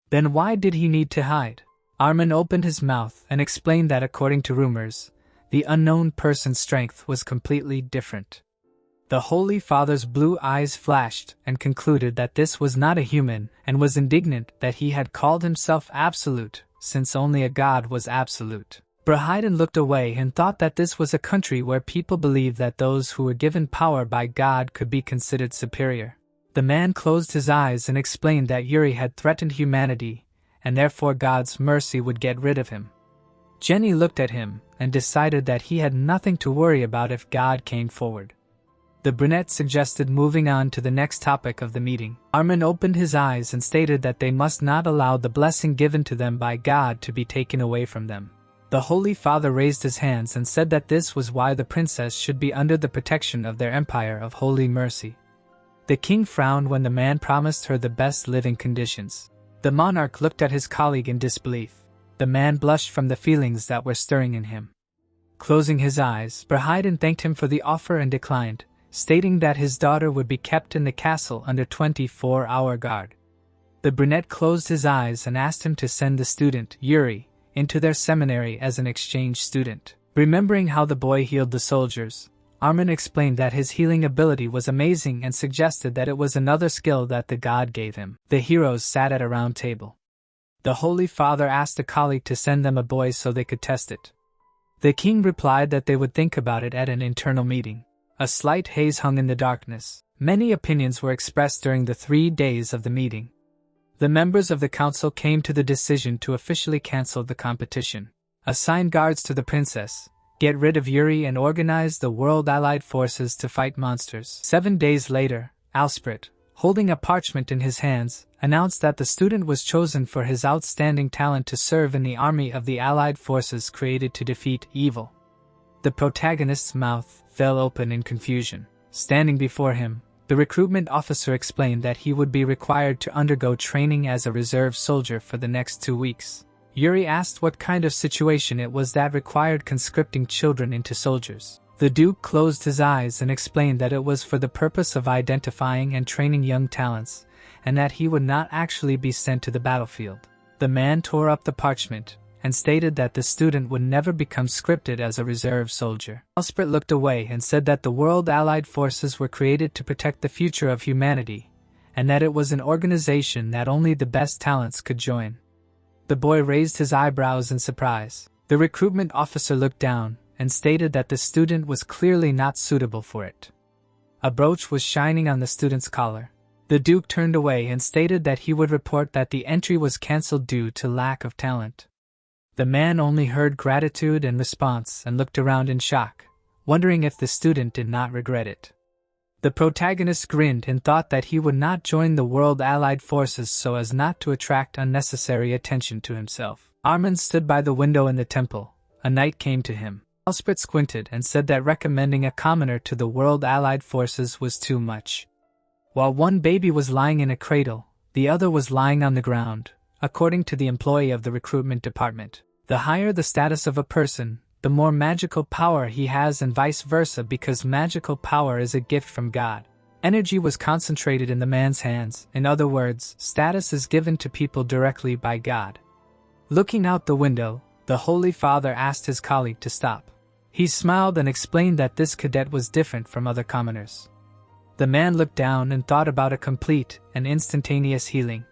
Then why did he need to hide? Armin opened his mouth and explained that according to rumors, the unknown person's strength was completely different. The Holy Father's blue eyes flashed and concluded that this was not a human and was indignant that he had called himself absolute, since only a god was absolute. Haydn looked away and thought that this was a country where people believed that those who were given power by God could be considered superior. The man closed his eyes and explained that Yuri had threatened humanity, and therefore God's mercy would get rid of him. Jenny looked at him and decided that he had nothing to worry about if God came forward. The brunette suggested moving on to the next topic of the meeting. Armin opened his eyes and stated that they must not allow the blessing given to them by God to be taken away from them. The Holy Father raised his hands and said that this was why the princess should be under the protection of their empire of holy mercy. The king frowned when the man promised her the best living conditions. The monarch looked at his colleague in disbelief. The man blushed from the feelings that were stirring in him. Closing his eyes, Haydn thanked him for the offer and declined, stating that his daughter would be kept in the castle under 24-hour guard. The brunette closed his eyes and asked him to send the student, Yuri, into their seminary as an exchange student. Remembering how the boy healed the soldiers, Armin explained that his healing ability was amazing and suggested that it was another skill that the god gave him. The heroes sat at a round table. The Holy Father asked a colleague to send them a boy so they could test it. The king replied that they would think about it at an internal meeting. A slight haze hung in the darkness. Many opinions were expressed during the 3 days of the meeting. The members of the council came to the decision to officially cancel the competition, assign guards to the princess, get rid of Yuri and organize the World Allied Forces to fight monsters. 7 days later, Alsprit, holding a parchment in his hands, announced that the student was chosen for his outstanding talent to serve in the army of the Allied Forces created to defeat evil. The protagonist's mouth fell open in confusion. Standing before him, the recruitment officer explained that he would be required to undergo training as a reserve soldier for the next 2 weeks. Yuri asked what kind of situation it was that required conscripting children into soldiers. The Duke closed his eyes and explained that it was for the purpose of identifying and training young talents, and that he would not actually be sent to the battlefield. The man tore up the parchment and stated that the student would never become scripted as a reserve soldier. Alsprit looked away and said that the World Allied Forces were created to protect the future of humanity, and that it was an organization that only the best talents could join. The boy raised his eyebrows in surprise. The recruitment officer looked down and stated that the student was clearly not suitable for it. A brooch was shining on the student's collar. The Duke turned away and stated that he would report that the entry was cancelled due to lack of talent. The man only heard gratitude and response and looked around in shock, wondering if the student did not regret it. The protagonist grinned and thought that he would not join the World Allied Forces so as not to attract unnecessary attention to himself. Armin stood by the window in the temple. A knight came to him. Elspeth squinted and said that recommending a commoner to the World Allied Forces was too much. While one baby was lying in a cradle, the other was lying on the ground, according to the employee of the recruitment department. The higher the status of a person, the more magical power he has and vice versa, because magical power is a gift from God. Energy was concentrated in the man's hands. In other words, status is given to people directly by God. Looking out the window, the Holy Father asked his colleague to stop. He smiled and explained that this cadet was different from other commoners. The man looked down and thought about a complete and instantaneous healing.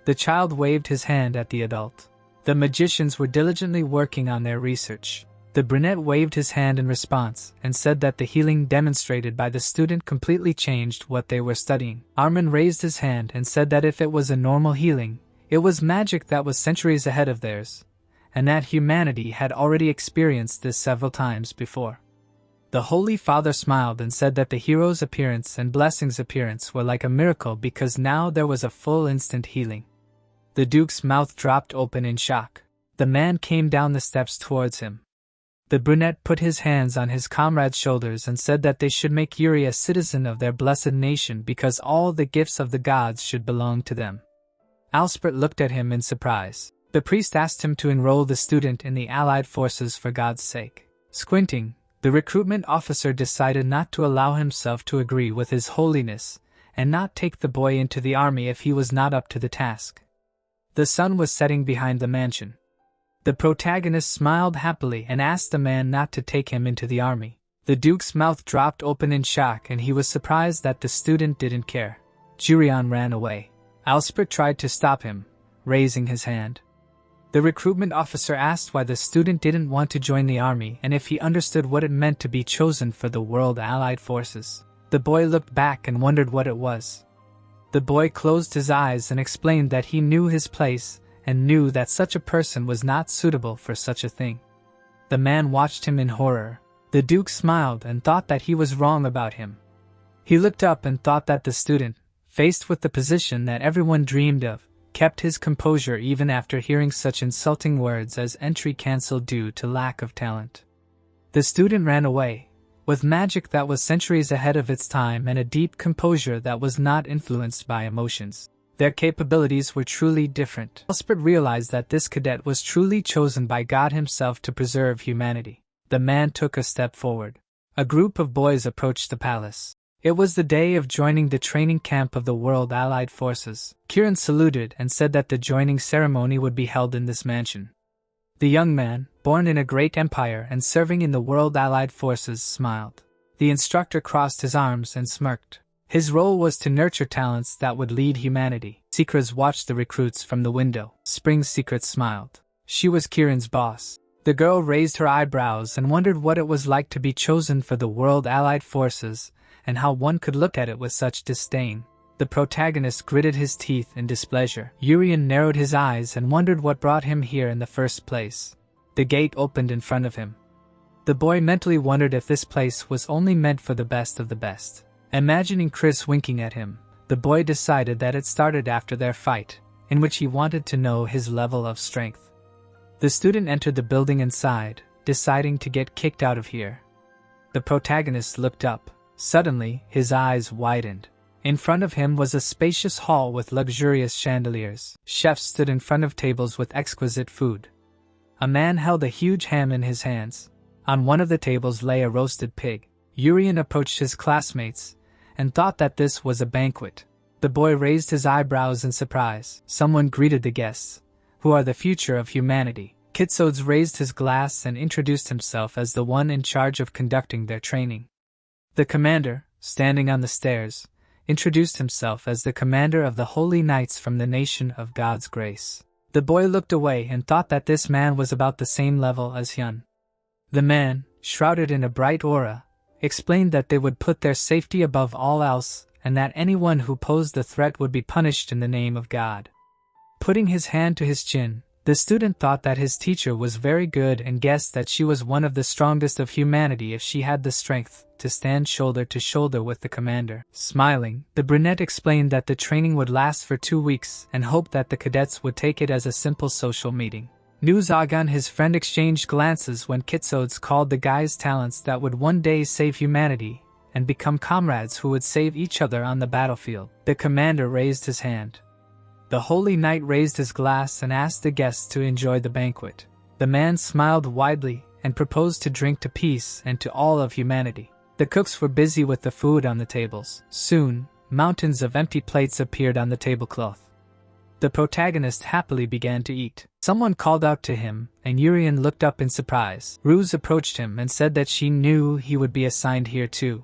The child waved his hand at the adult. The magicians were diligently working on their research. The brunette waved his hand in response and said that the healing demonstrated by the student completely changed what they were studying. Armin raised his hand and said that if it was a normal healing, it was magic that was centuries ahead of theirs, and that humanity had already experienced this several times before. The Holy Father smiled and said that the hero's appearance and blessing's appearance were like a miracle because now there was a full instant healing. The Duke's mouth dropped open in shock. The man came down the steps towards him. The brunette put his hands on his comrade's shoulders and said that they should make Yuri a citizen of their blessed nation because all the gifts of the gods should belong to them. Elspeth looked at him in surprise. The priest asked him to enroll the student in the Allied forces for God's sake. Squinting, the recruitment officer decided not to allow himself to agree with His Holiness and not take the boy into the army if he was not up to the task. The sun was setting behind the mansion. The protagonist smiled happily and asked the man not to take him into the army. The Duke's mouth dropped open in shock and he was surprised that the student didn't care. Jurian ran away. Elspeth tried to stop him, raising his hand. The recruitment officer asked why the student didn't want to join the army and if he understood what it meant to be chosen for the World Allied Forces. The boy looked back and wondered what it was. The boy closed his eyes and explained that he knew his place and knew that such a person was not suitable for such a thing. The man watched him in horror. The Duke smiled and thought that he was wrong about him. He looked up and thought that the student, faced with the position that everyone dreamed of, kept his composure even after hearing such insulting words as entry cancelled due to lack of talent. The student ran away, with magic that was centuries ahead of its time and a deep composure that was not influenced by emotions. Their capabilities were truly different. Elspeth realized that this cadet was truly chosen by God himself to preserve humanity. The man took a step forward. A group of boys approached the palace. It was the day of joining the training camp of the World Allied Forces. Kieran saluted and said that the joining ceremony would be held in this mansion. The young man, born in a great empire and serving in the World Allied Forces, smiled. The instructor crossed his arms and smirked. His role was to nurture talents that would lead humanity. Secrets watched the recruits from the window. Spring Secrets smiled. She was Kieran's boss. The girl raised her eyebrows and wondered what it was like to be chosen for the World Allied Forces and how one could look at it with such disdain. The protagonist gritted his teeth in displeasure. Urian narrowed his eyes and wondered what brought him here in the first place. The gate opened in front of him. The boy mentally wondered if this place was only meant for the best of the best. Imagining Chris winking at him, the boy decided that it started after their fight, in which he wanted to know his level of strength. The student entered the building inside, deciding to get kicked out of here. The protagonist looked up. Suddenly, his eyes widened. In front of him was a spacious hall with luxurious chandeliers. Chefs stood in front of tables with exquisite food. A man held a huge ham in his hands. On one of the tables lay a roasted pig. Urian approached his classmates and thought that this was a banquet. The boy raised his eyebrows in surprise. Someone greeted the guests, who are the future of humanity. Kitsodes raised his glass and introduced himself as the one in charge of conducting their training. The commander, standing on the stairs, introduced himself as the commander of the Holy Knights from the nation of God's grace. The boy looked away and thought that this man was about the same level as Hyun. The man, shrouded in a bright aura, explained that they would put their safety above all else and that anyone who posed the threat would be punished in the name of God. Putting his hand to his chin, the student thought that his teacher was very good and guessed that she was one of the strongest of humanity if she had the strength to stand shoulder to shoulder with the commander. Smiling, the brunette explained that the training would last for 2 weeks and hoped that the cadets would take it as a simple social meeting. Nuzaga and his friend exchanged glances when Kitsodes called the guy's talents that would one day save humanity and become comrades who would save each other on the battlefield. The commander raised his hand. The holy knight raised his glass and asked the guests to enjoy the banquet. The man smiled widely and proposed to drink to peace and to all of humanity. The cooks were busy with the food on the tables. Soon, mountains of empty plates appeared on the tablecloth. The protagonist happily began to eat. Someone called out to him, and Urian looked up in surprise. Ruse approached him and said that she knew he would be assigned here too.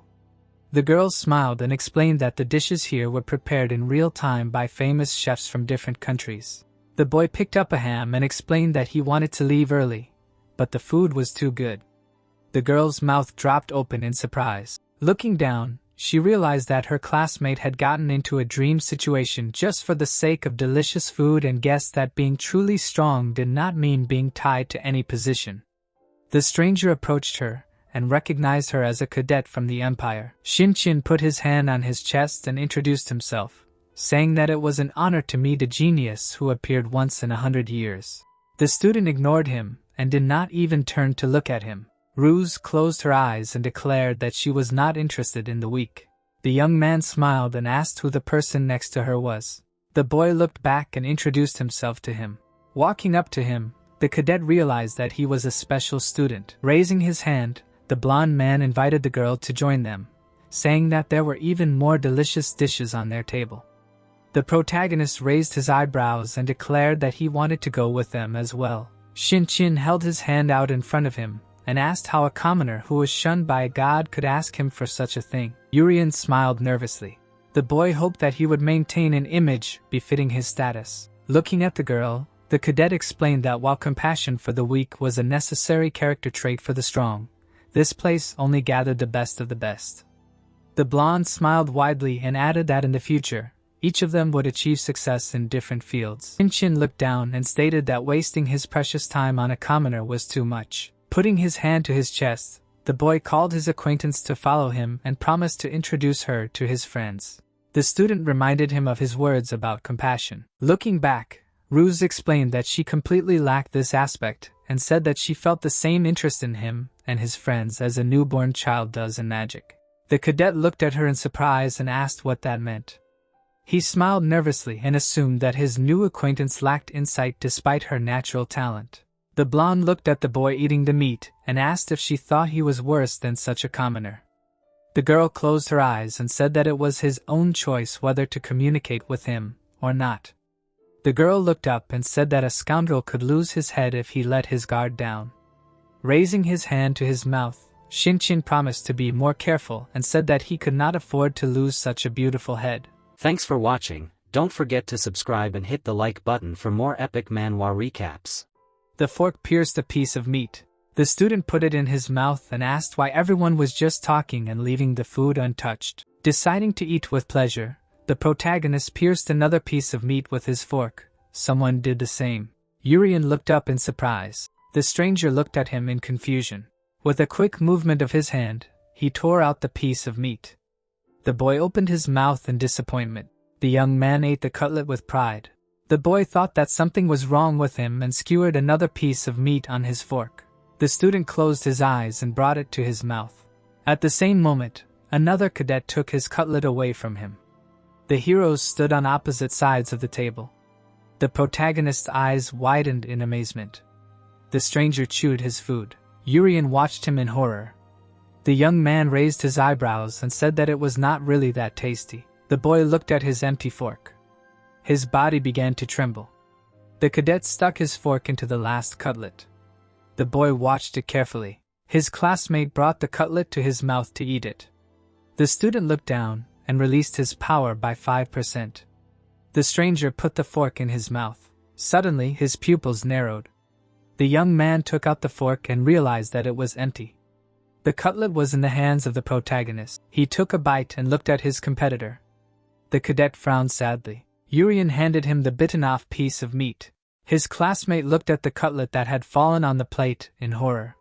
The girl smiled and explained that the dishes here were prepared in real time by famous chefs from different countries. The boy picked up a ham and explained that he wanted to leave early, but the food was too good. The girl's mouth dropped open in surprise. Looking down, she realized that her classmate had gotten into a dream situation just for the sake of delicious food and guessed that being truly strong did not mean being tied to any position. The stranger approached her and recognized her as a cadet from the Empire. Shinchin put his hand on his chest and introduced himself, saying that it was an honor to meet a genius who appeared once in 100 years. The student ignored him and did not even turn to look at him. Ruse closed her eyes and declared that she was not interested in the weak. The young man smiled and asked who the person next to her was. The boy looked back and introduced himself to him. Walking up to him, the cadet realized that he was a special student. Raising his hand, the blonde man invited the girl to join them, saying that there were even more delicious dishes on their table. The protagonist raised his eyebrows and declared that he wanted to go with them as well. Shinchin held his hand out in front of him and asked how a commoner who was shunned by a god could ask him for such a thing. Urian smiled nervously. The boy hoped that he would maintain an image befitting his status. Looking at the girl, the cadet explained that while compassion for the weak was a necessary character trait for the strong, this place only gathered the best of the best. The blonde smiled widely and added that in the future, each of them would achieve success in different fields. Shinchin looked down and stated that wasting his precious time on a commoner was too much. Putting his hand to his chest, the boy called his acquaintance to follow him and promised to introduce her to his friends. The student reminded him of his words about compassion. Looking back, Ruse explained that she completely lacked this aspect and said that she felt the same interest in him and his friends as a newborn child does in magic. The cadet looked at her in surprise and asked what that meant. He smiled nervously and assumed that his new acquaintance lacked insight despite her natural talent. The blonde looked at the boy eating the meat and asked if she thought he was worse than such a commoner. The girl closed her eyes and said that it was his own choice whether to communicate with him or not. The girl looked up and said that a scoundrel could lose his head if he let his guard down. Raising his hand to his mouth, Shinchin promised to be more careful and said that he could not afford to lose such a beautiful head. Thanks for watching. Don't forget to subscribe and hit the like button for more epic manhwa recaps. The fork pierced a piece of meat. The student put it in his mouth and asked why everyone was just talking and leaving the food untouched. Deciding to eat with pleasure, the protagonist pierced another piece of meat with his fork. Someone did the same. Urian looked up in surprise. The stranger looked at him in confusion. With a quick movement of his hand, he tore out the piece of meat. The boy opened his mouth in disappointment. The young man ate the cutlet with pride. The boy thought that something was wrong with him and skewered another piece of meat on his fork. The student closed his eyes and brought it to his mouth. At the same moment, another cadet took his cutlet away from him. The heroes stood on opposite sides of the table. The protagonist's eyes widened in amazement. The stranger chewed his food. Urian watched him in horror. The young man raised his eyebrows and said that it was not really that tasty. The boy looked at his empty fork. His body began to tremble. The cadet stuck his fork into the last cutlet. The boy watched it carefully. His classmate brought the cutlet to his mouth to eat it. The student looked down and released his power by 5%. The stranger put the fork in his mouth. Suddenly, his pupils narrowed. The young man took out the fork and realized that it was empty. The cutlet was in the hands of the protagonist. He took a bite and looked at his competitor. The cadet frowned sadly. Urian handed him the bitten-off piece of meat. His classmate looked at the cutlet that had fallen on the plate in horror.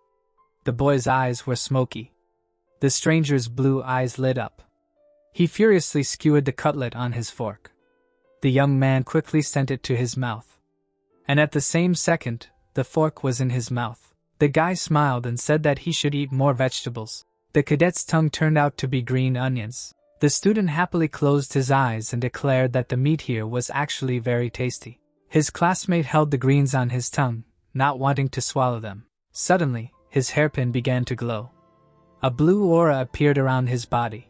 The boy's eyes were smoky. The stranger's blue eyes lit up. He furiously skewered the cutlet on his fork. The young man quickly sent it to his mouth. And at the same second, the fork was in his mouth. The guy smiled and said that he should eat more vegetables. The cadet's tongue turned out to be green onions. The student happily closed his eyes and declared that the meat here was actually very tasty. His classmate held the greens on his tongue, not wanting to swallow them. Suddenly, his hairpin began to glow. A blue aura appeared around his body.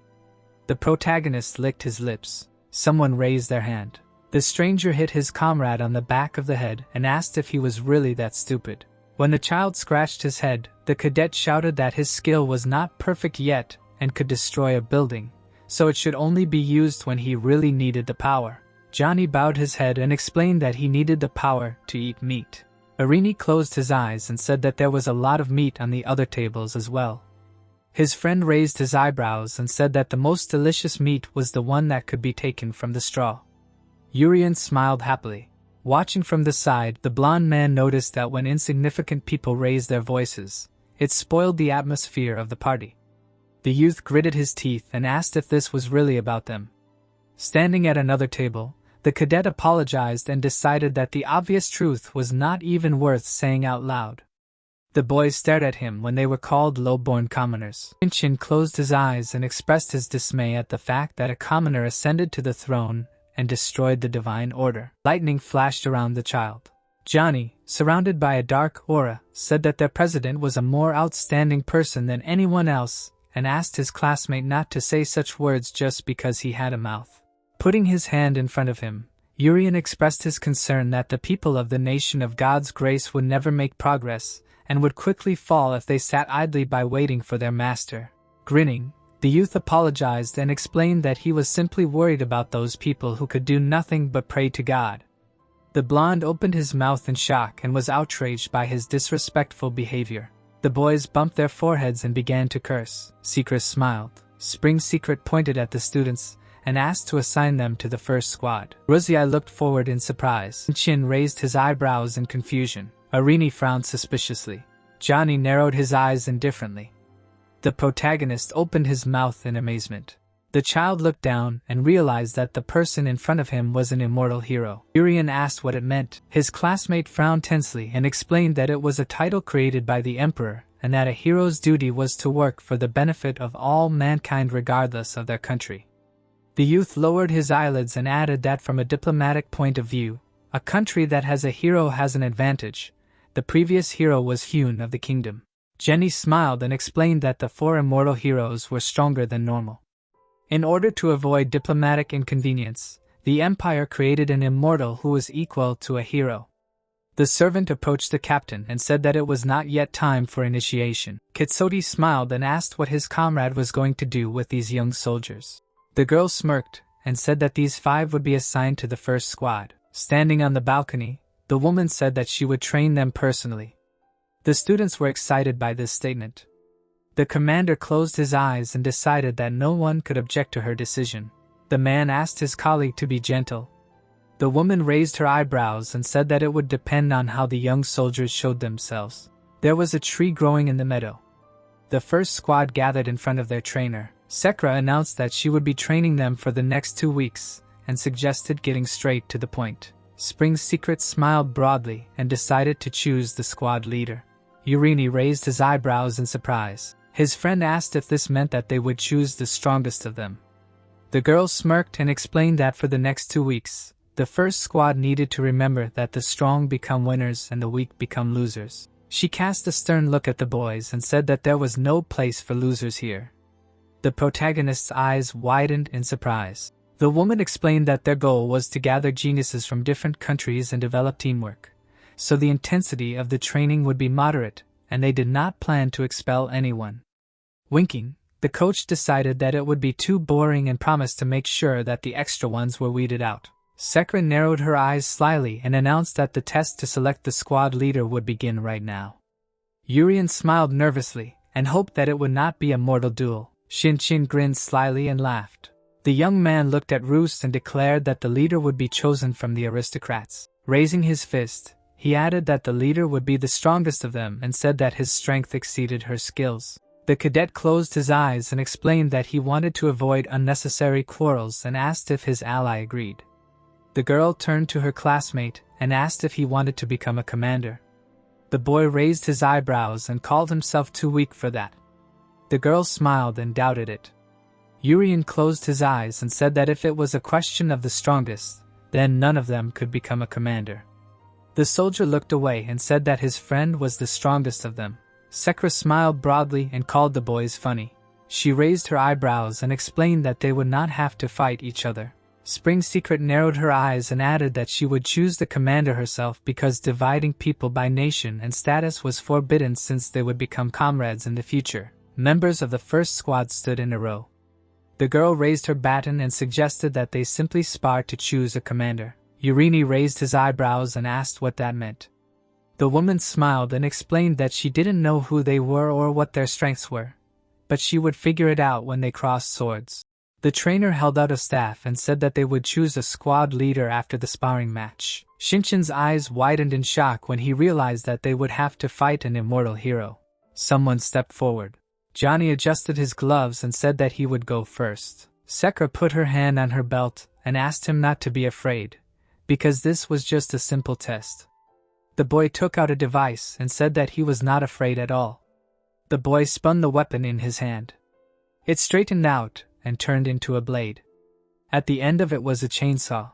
The protagonist licked his lips. Someone raised their hand. The stranger hit his comrade on the back of the head and asked if he was really that stupid. When the child scratched his head, the cadet shouted that his skill was not perfect yet and could destroy a building, so it should only be used when he really needed the power. Johnny bowed his head and explained that he needed the power to eat meat. Irini closed his eyes and said that there was a lot of meat on the other tables as well. His friend raised his eyebrows and said that the most delicious meat was the one that could be taken from the straw. Urian smiled happily. Watching from the side, the blond man noticed that when insignificant people raised their voices, it spoiled the atmosphere of the party. The youth gritted his teeth and asked if this was really about them. Standing at another table, the cadet apologized and decided that the obvious truth was not even worth saying out loud. The boys stared at him when they were called low-born commoners. Chin closed his eyes and expressed his dismay at the fact that a commoner ascended to the throne and destroyed the divine order. Lightning flashed around the child. Johnny, surrounded by a dark aura, said that their president was a more outstanding person than anyone else and asked his classmate not to say such words just because he had a mouth. Putting his hand in front of him, Urian expressed his concern that the people of the nation of God's grace would never make progress and would quickly fall if they sat idly by waiting for their master. Grinning, the youth apologized and explained that he was simply worried about those people who could do nothing but pray to God. The blonde opened his mouth in shock and was outraged by his disrespectful behavior. The boys bumped their foreheads and began to curse. Secret smiled. Spring Secret pointed at the students and asked to assign them to the first squad. Ruziai looked forward in surprise. Chin raised his eyebrows in confusion. Irini frowned suspiciously. Johnny narrowed his eyes indifferently. The protagonist opened his mouth in amazement. The child looked down and realized that the person in front of him was an immortal hero. Urian asked what it meant. His classmate frowned tensely and explained that it was a title created by the emperor and that a hero's duty was to work for the benefit of all mankind regardless of their country. The youth lowered his eyelids and added that from a diplomatic point of view, a country that has a hero has an advantage. The previous hero was hewn of the kingdom. Jenny smiled and explained that the 4 immortal heroes were stronger than normal. In order to avoid diplomatic inconvenience, the Empire created an immortal who was equal to a hero. The servant approached the captain and said that it was not yet time for initiation. Kitsoti smiled and asked what his comrade was going to do with these young soldiers. The girl smirked and said that these 5 would be assigned to the first squad. Standing on the balcony, the woman said that she would train them personally. The students were excited by this statement. The commander closed his eyes and decided that no one could object to her decision. The man asked his colleague to be gentle. The woman raised her eyebrows and said that it would depend on how the young soldiers showed themselves. There was a tree growing in the meadow. The first squad gathered in front of their trainer. Sekra announced that she would be training them for the next 2 weeks and suggested getting straight to the point. Spring Secret smiled broadly and decided to choose the squad leader. Urini raised his eyebrows in surprise. His friend asked if this meant that they would choose the strongest of them. The girl smirked and explained that for the next 2 weeks, the first squad needed to remember that the strong become winners and the weak become losers. She cast a stern look at the boys and said that there was no place for losers here. The protagonist's eyes widened in surprise. The woman explained that their goal was to gather geniuses from different countries and develop teamwork, so the intensity of the training would be moderate, and they did not plan to expel anyone. Winking, the coach decided that it would be too boring and promised to make sure that the extra ones were weeded out. Sekra narrowed her eyes slyly and announced that the test to select the squad leader would begin right now. Urian smiled nervously and hoped that it would not be a mortal duel. Shin grinned slyly and laughed. The young man looked at Roost and declared that the leader would be chosen from the aristocrats. Raising his fist, he added that the leader would be the strongest of them and said that his strength exceeded her skills. The cadet closed his eyes and explained that he wanted to avoid unnecessary quarrels and asked if his ally agreed. The girl turned to her classmate and asked if he wanted to become a commander. The boy raised his eyebrows and called himself too weak for that. The girl smiled and doubted it. Urian closed his eyes and said that if it was a question of the strongest, then none of them could become a commander. The soldier looked away and said that his friend was the strongest of them. Sekra smiled broadly and called the boys funny. She raised her eyebrows and explained that they would not have to fight each other. Spring Secret narrowed her eyes and added that she would choose the commander herself because dividing people by nation and status was forbidden since they would become comrades in the future. Members of the first squad stood in a row. The girl raised her baton and suggested that they simply spar to choose a commander. Urini raised his eyebrows and asked what that meant. The woman smiled and explained that she didn't know who they were or what their strengths were, but she would figure it out when they crossed swords. The trainer held out a staff and said that they would choose a squad leader after the sparring match. Shinchin's eyes widened in shock when he realized that they would have to fight an immortal hero. Someone stepped forward. Johnny adjusted his gloves and said that he would go first. Sekra put her hand on her belt and asked him not to be afraid, because this was just a simple test. The boy took out a device and said that he was not afraid at all. The boy spun the weapon in his hand. It straightened out and turned into a blade. At the end of it was a chainsaw.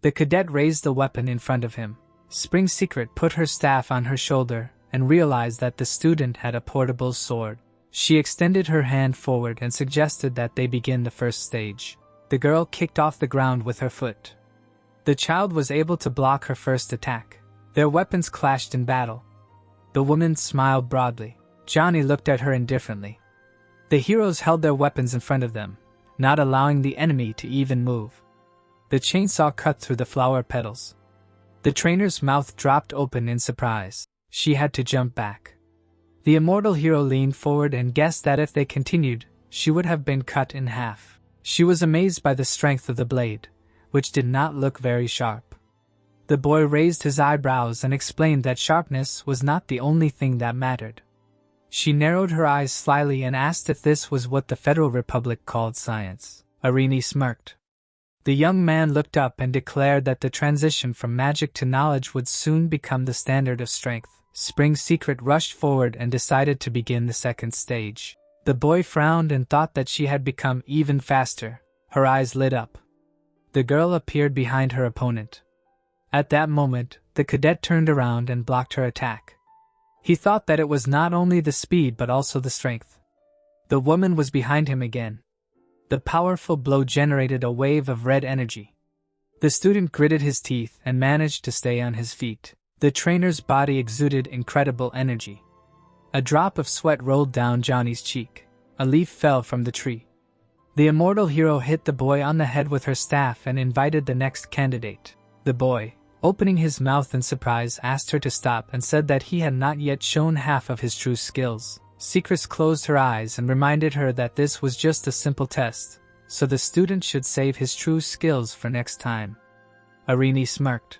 The cadet raised the weapon in front of him. Spring Secret put her staff on her shoulder and realized that the student had a portable sword. She extended her hand forward and suggested that they begin the first stage. The girl kicked off the ground with her foot. The child was able to block her first attack. Their weapons clashed in battle. The woman smiled broadly. Johnny looked at her indifferently. The heroes held their weapons in front of them, not allowing the enemy to even move. The chainsaw cut through the flower petals. The trainer's mouth dropped open in surprise. She had to jump back. The immortal hero leaned forward and guessed that if they continued, she would have been cut in half. She was amazed by the strength of the blade, which did not look very sharp. The boy raised his eyebrows and explained that sharpness was not the only thing that mattered. She narrowed her eyes slyly and asked if this was what the Federal Republic called science. Arini smirked. The young man looked up and declared that the transition from magic to knowledge would soon become the standard of strength. Spring Secret rushed forward and decided to begin the second stage. The boy frowned and thought that she had become even faster. Her eyes lit up. The girl appeared behind her opponent. At that moment, the cadet turned around and blocked her attack. He thought that it was not only the speed but also the strength. The woman was behind him again. The powerful blow generated a wave of red energy. The student gritted his teeth and managed to stay on his feet. The trainer's body exuded incredible energy. A drop of sweat rolled down Johnny's cheek. A leaf fell from the tree. The immortal hero hit the boy on the head with her staff and invited the next candidate. The boy, opening his mouth in surprise, asked her to stop and said that he had not yet shown half of his true skills. Secrets closed her eyes and reminded her that this was just a simple test, so the student should save his true skills for next time. Arini smirked.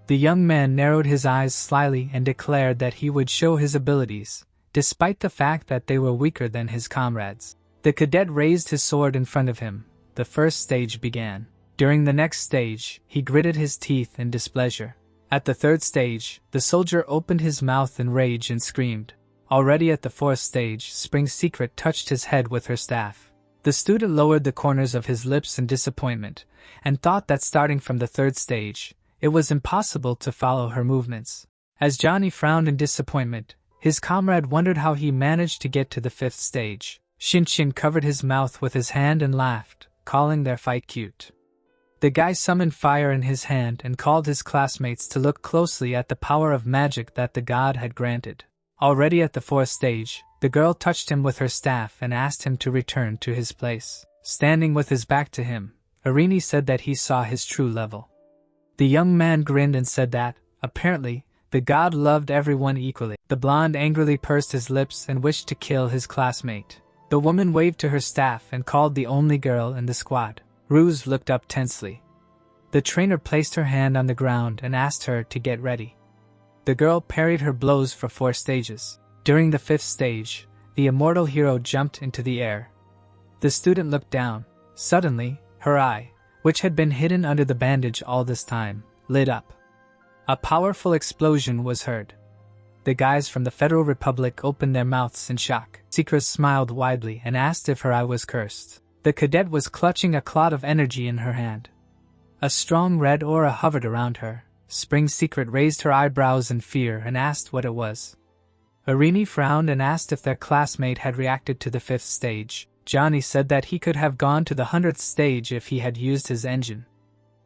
The young man narrowed his eyes slyly and declared that he would show his abilities, despite the fact that they were weaker than his comrades. The cadet raised his sword in front of him. The first stage began. During the next stage, he gritted his teeth in displeasure. At the third stage, the soldier opened his mouth in rage and screamed. Already at the fourth stage, Spring Secret touched his head with her staff. The student lowered the corners of his lips in disappointment, and thought that starting from the third stage, it was impossible to follow her movements. As Johnny frowned in disappointment, his comrade wondered how he managed to get to the fifth stage. Shinchin covered his mouth with his hand and laughed, calling their fight cute. The guy summoned fire in his hand and called his classmates to look closely at the power of magic that the god had granted. Already at the fourth stage, the girl touched him with her staff and asked him to return to his place. Standing with his back to him, Arini said that he saw his true level. The young man grinned and said that, apparently, the god loved everyone equally. The blonde angrily pursed his lips and wished to kill his classmate. The woman waved to her staff and called the only girl in the squad. Ruse looked up tensely. The trainer placed her hand on the ground and asked her to get ready. The girl parried her blows for 4 stages. During the 5th stage, the immortal hero jumped into the air. The student looked down. Suddenly, her eye, which had been hidden under the bandage all this time, lit up. A powerful explosion was heard. The guys from the Federal Republic opened their mouths in shock. Secret smiled widely and asked if her eye was cursed. The cadet was clutching a clot of energy in her hand. A strong red aura hovered around her. Spring Secret raised her eyebrows in fear and asked what it was. Irini frowned and asked if their classmate had reacted to the 5th stage. Johnny said that he could have gone to the 100th stage if he had used his engine.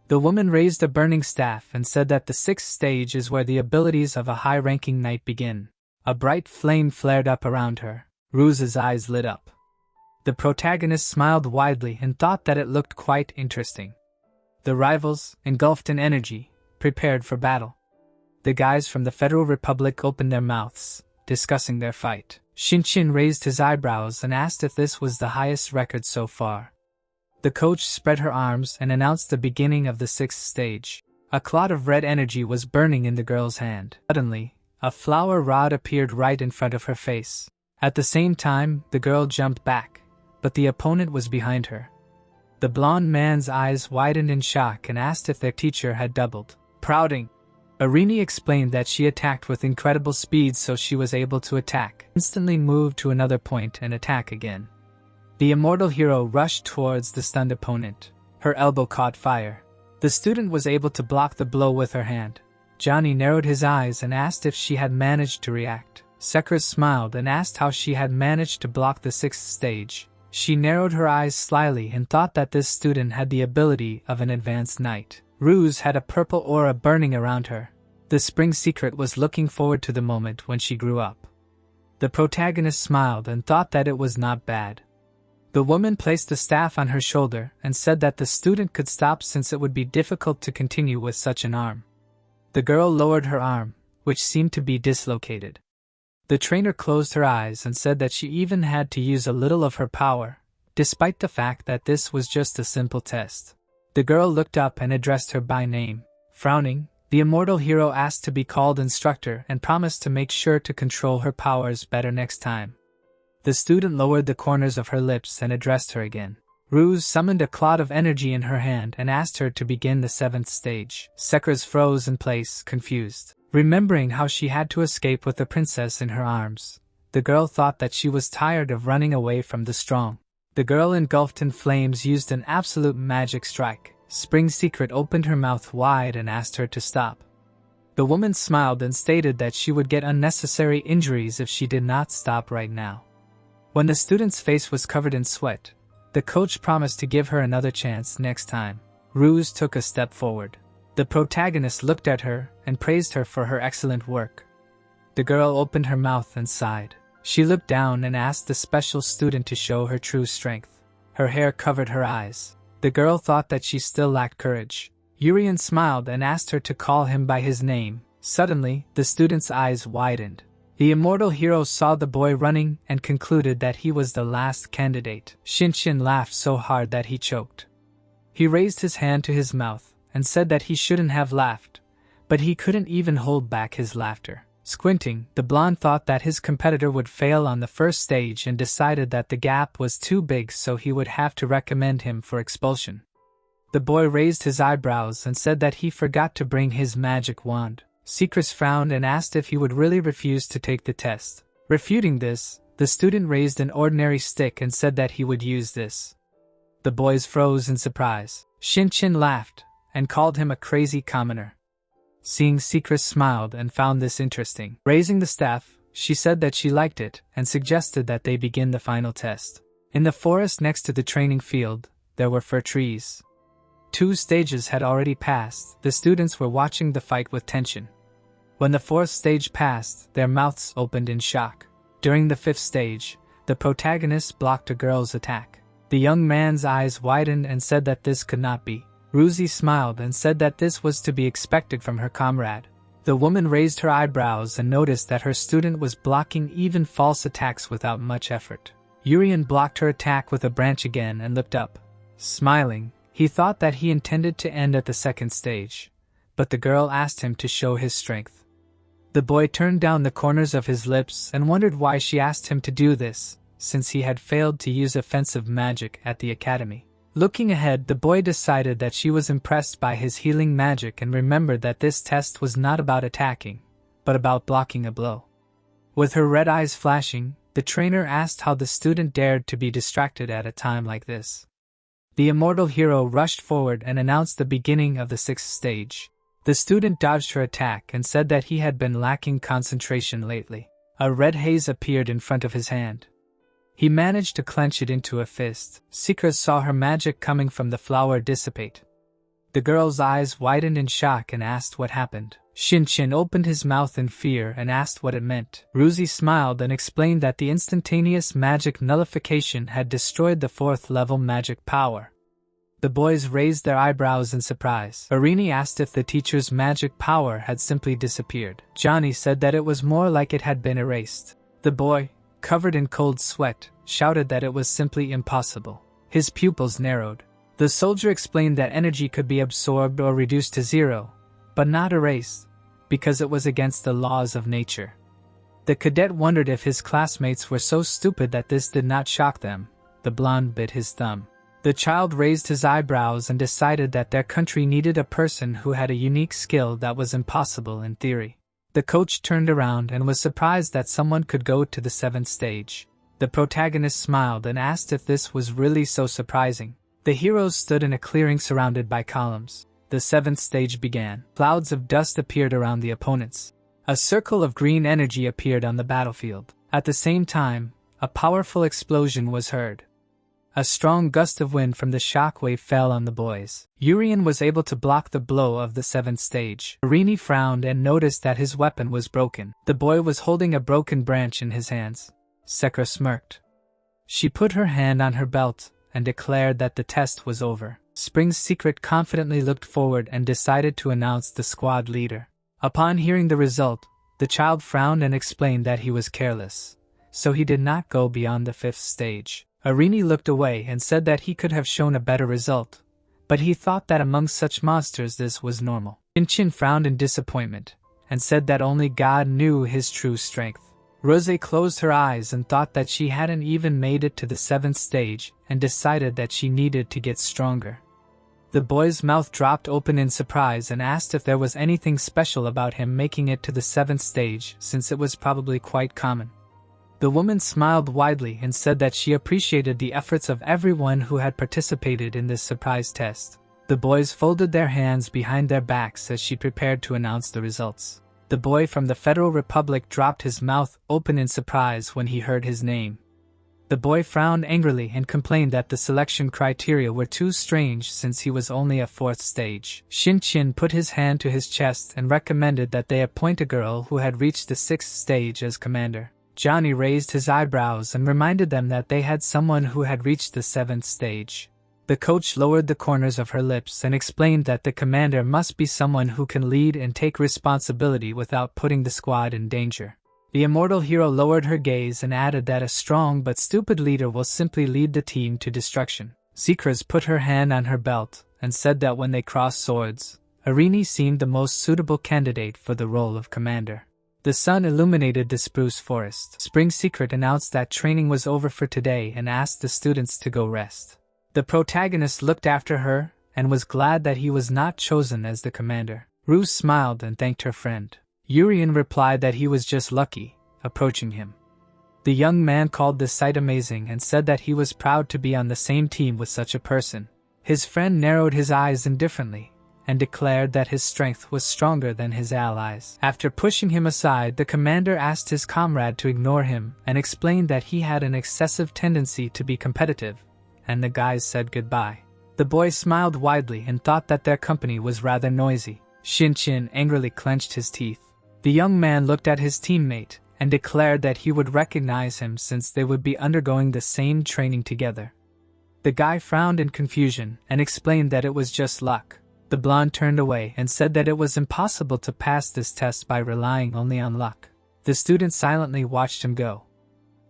The woman raised a burning staff and said that the 6th stage is where the abilities of a high-ranking knight begin. A bright flame flared up around her. Ruse's eyes lit up. The protagonist smiled widely and thought that it looked quite interesting. The rivals, engulfed in energy, prepared for battle. The guys from the Federal Republic opened their mouths, discussing their fight. Shinchin raised his eyebrows and asked if this was the highest record so far. The coach spread her arms and announced the beginning of the 6th stage. A clot of red energy was burning in the girl's hand. Suddenly, a flower rod appeared right in front of her face. At the same time, the girl jumped back, but the opponent was behind her. The blonde man's eyes widened in shock and asked if their teacher had doubled. Prouding, Irini explained that she attacked with incredible speed, so she was able to attack, instantly move to another point and attack again. The immortal hero rushed towards the stunned opponent. Her elbow caught fire. The student was able to block the blow with her hand. Johnny narrowed his eyes and asked if she had managed to react. Sekra smiled and asked how she had managed to block the 6th stage. She narrowed her eyes slyly and thought that this student had the ability of an advanced knight. Ruse had a purple aura burning around her. The Spring Secret was looking forward to the moment when she grew up. The protagonist smiled and thought that it was not bad. The woman placed the staff on her shoulder and said that the student could stop since it would be difficult to continue with such an arm. The girl lowered her arm, which seemed to be dislocated. The trainer closed her eyes and said that she even had to use a little of her power, despite the fact that this was just a simple test. The girl looked up and addressed her by name. Frowning, the immortal hero asked to be called instructor and promised to make sure to control her powers better next time. The student lowered the corners of her lips and addressed her again. Ruse summoned a clot of energy in her hand and asked her to begin the 7th stage. Sekras froze in place, confused. Remembering how she had to escape with the princess in her arms, the girl thought that she was tired of running away from the strong. The girl engulfed in flames used an absolute magic strike. Spring Secret opened her mouth wide and asked her to stop. The woman smiled and stated that she would get unnecessary injuries if she did not stop right now. When the student's face was covered in sweat, the coach promised to give her another chance next time. Ruse took a step forward. The protagonist looked at her and praised her for her excellent work. The girl opened her mouth and sighed. She looked down and asked the special student to show her true strength. Her hair covered her eyes. The girl thought that she still lacked courage. Urian smiled and asked her to call him by his name. Suddenly, the student's eyes widened. The immortal hero saw the boy running and concluded that he was the last candidate. Shinshin laughed so hard that he choked. He raised his hand to his mouth and said that he shouldn't have laughed, but he couldn't even hold back his laughter. Squinting, the blonde thought that his competitor would fail on the first stage and decided that the gap was too big, so he would have to recommend him for expulsion. The boy raised his eyebrows and said that he forgot to bring his magic wand. Secrets frowned and asked if he would really refuse to take the test. Refuting this, the student raised an ordinary stick and said that he would use this. The boys froze in surprise. Shinchin laughed and called him a crazy commoner. Seeing Secrets smiled and found this interesting. Raising the staff, she said that she liked it and suggested that they begin the final test. In the forest next to the training field, there were fir trees. 2 stages had already passed. The students were watching the fight with tension. When the 4th stage passed, their mouths opened in shock. During the 5th stage, the protagonist blocked a girl's attack. The young man's eyes widened and said that this could not be. Ruzi smiled and said that this was to be expected from her comrade. The woman raised her eyebrows and noticed that her student was blocking even false attacks without much effort. Urian blocked her attack with a branch again and looked up. Smiling, he thought that he intended to end at the second stage, but the girl asked him to show his strength. The boy turned down the corners of his lips and wondered why she asked him to do this, since he had failed to use offensive magic at the academy. Looking ahead, the boy decided that she was impressed by his healing magic and remembered that this test was not about attacking, but about blocking a blow. With her red eyes flashing, the trainer asked how the student dared to be distracted at a time like this. The immortal hero rushed forward and announced the beginning of the sixth stage. The student dodged her attack and said that he had been lacking concentration lately. A red haze appeared in front of his hand. He managed to clench it into a fist. Seekers saw her magic coming from the flower dissipate. The girl's eyes widened in shock and asked what happened. Shinchin opened his mouth in fear and asked what it meant. Ruzi smiled and explained that the instantaneous magic nullification had destroyed the 4th level magic power. The boys raised their eyebrows in surprise. Arini asked if the teacher's magic power had simply disappeared. Johnny said that it was more like it had been erased. The boy, covered in cold sweat, shouted that it was simply impossible. His pupils narrowed. The soldier explained that energy could be absorbed or reduced to zero, but not erased, because it was against the laws of nature. The cadet wondered if his classmates were so stupid that this did not shock them. The blonde bit his thumb. The child raised his eyebrows and decided that their country needed a person who had a unique skill that was impossible in theory. The coach turned around and was surprised that someone could go to the 7th stage. The protagonist smiled and asked if this was really so surprising. The heroes stood in a clearing surrounded by columns. The 7th stage began. Clouds of dust appeared around the opponents. A circle of green energy appeared on the battlefield. At the same time, a powerful explosion was heard. A strong gust of wind from the shockwave fell on the boys. Urian was able to block the blow of the 7th stage. Arini frowned and noticed that his weapon was broken. The boy was holding a broken branch in his hands. Sekra smirked. She put her hand on her belt and declared that the test was over. Spring's Secret confidently looked forward and decided to announce the squad leader. Upon hearing the result, the child frowned and explained that he was careless, so he did not go beyond the 5th stage. Arini looked away and said that he could have shown a better result, but he thought that among such monsters this was normal. Shinchin frowned in disappointment, and said that only God knew his true strength. Rose closed her eyes and thought that she hadn't even made it to the 7th stage and decided that she needed to get stronger. The boy's mouth dropped open in surprise and asked if there was anything special about him making it to the 7th stage, since it was probably quite common. The woman smiled widely and said that she appreciated the efforts of everyone who had participated in this surprise test. The boys folded their hands behind their backs as she prepared to announce the results. The boy from the Federal Republic dropped his mouth open in surprise when he heard his name. The boy frowned angrily and complained that the selection criteria were too strange since he was only a 4th stage. Shinchin put his hand to his chest and recommended that they appoint a girl who had reached the 6th stage as commander. Johnny raised his eyebrows and reminded them that they had someone who had reached the 7th stage. The coach lowered the corners of her lips and explained that the commander must be someone who can lead and take responsibility without putting the squad in danger. The immortal hero lowered her gaze and added that a strong but stupid leader will simply lead the team to destruction. Zekras put her hand on her belt and said that when they crossed swords, Arini seemed the most suitable candidate for the role of commander. The sun illuminated the spruce forest. Spring's Secret announced that training was over for today and asked the students to go rest. The protagonist looked after her and was glad that he was not chosen as the commander. Ruse smiled and thanked her friend. Urian replied that he was just lucky, approaching him. The young man called this sight amazing and said that he was proud to be on the same team with such a person. His friend narrowed his eyes indifferently and declared that his strength was stronger than his allies. After pushing him aside, the commander asked his comrade to ignore him and explained that he had an excessive tendency to be competitive, and the guys said goodbye. The boy smiled widely and thought that their company was rather noisy. Shinchin angrily clenched his teeth. The young man looked at his teammate and declared that he would recognize him since they would be undergoing the same training together. The guy frowned in confusion and explained that it was just luck. The blonde turned away and said that it was impossible to pass this test by relying only on luck. The student silently watched him go.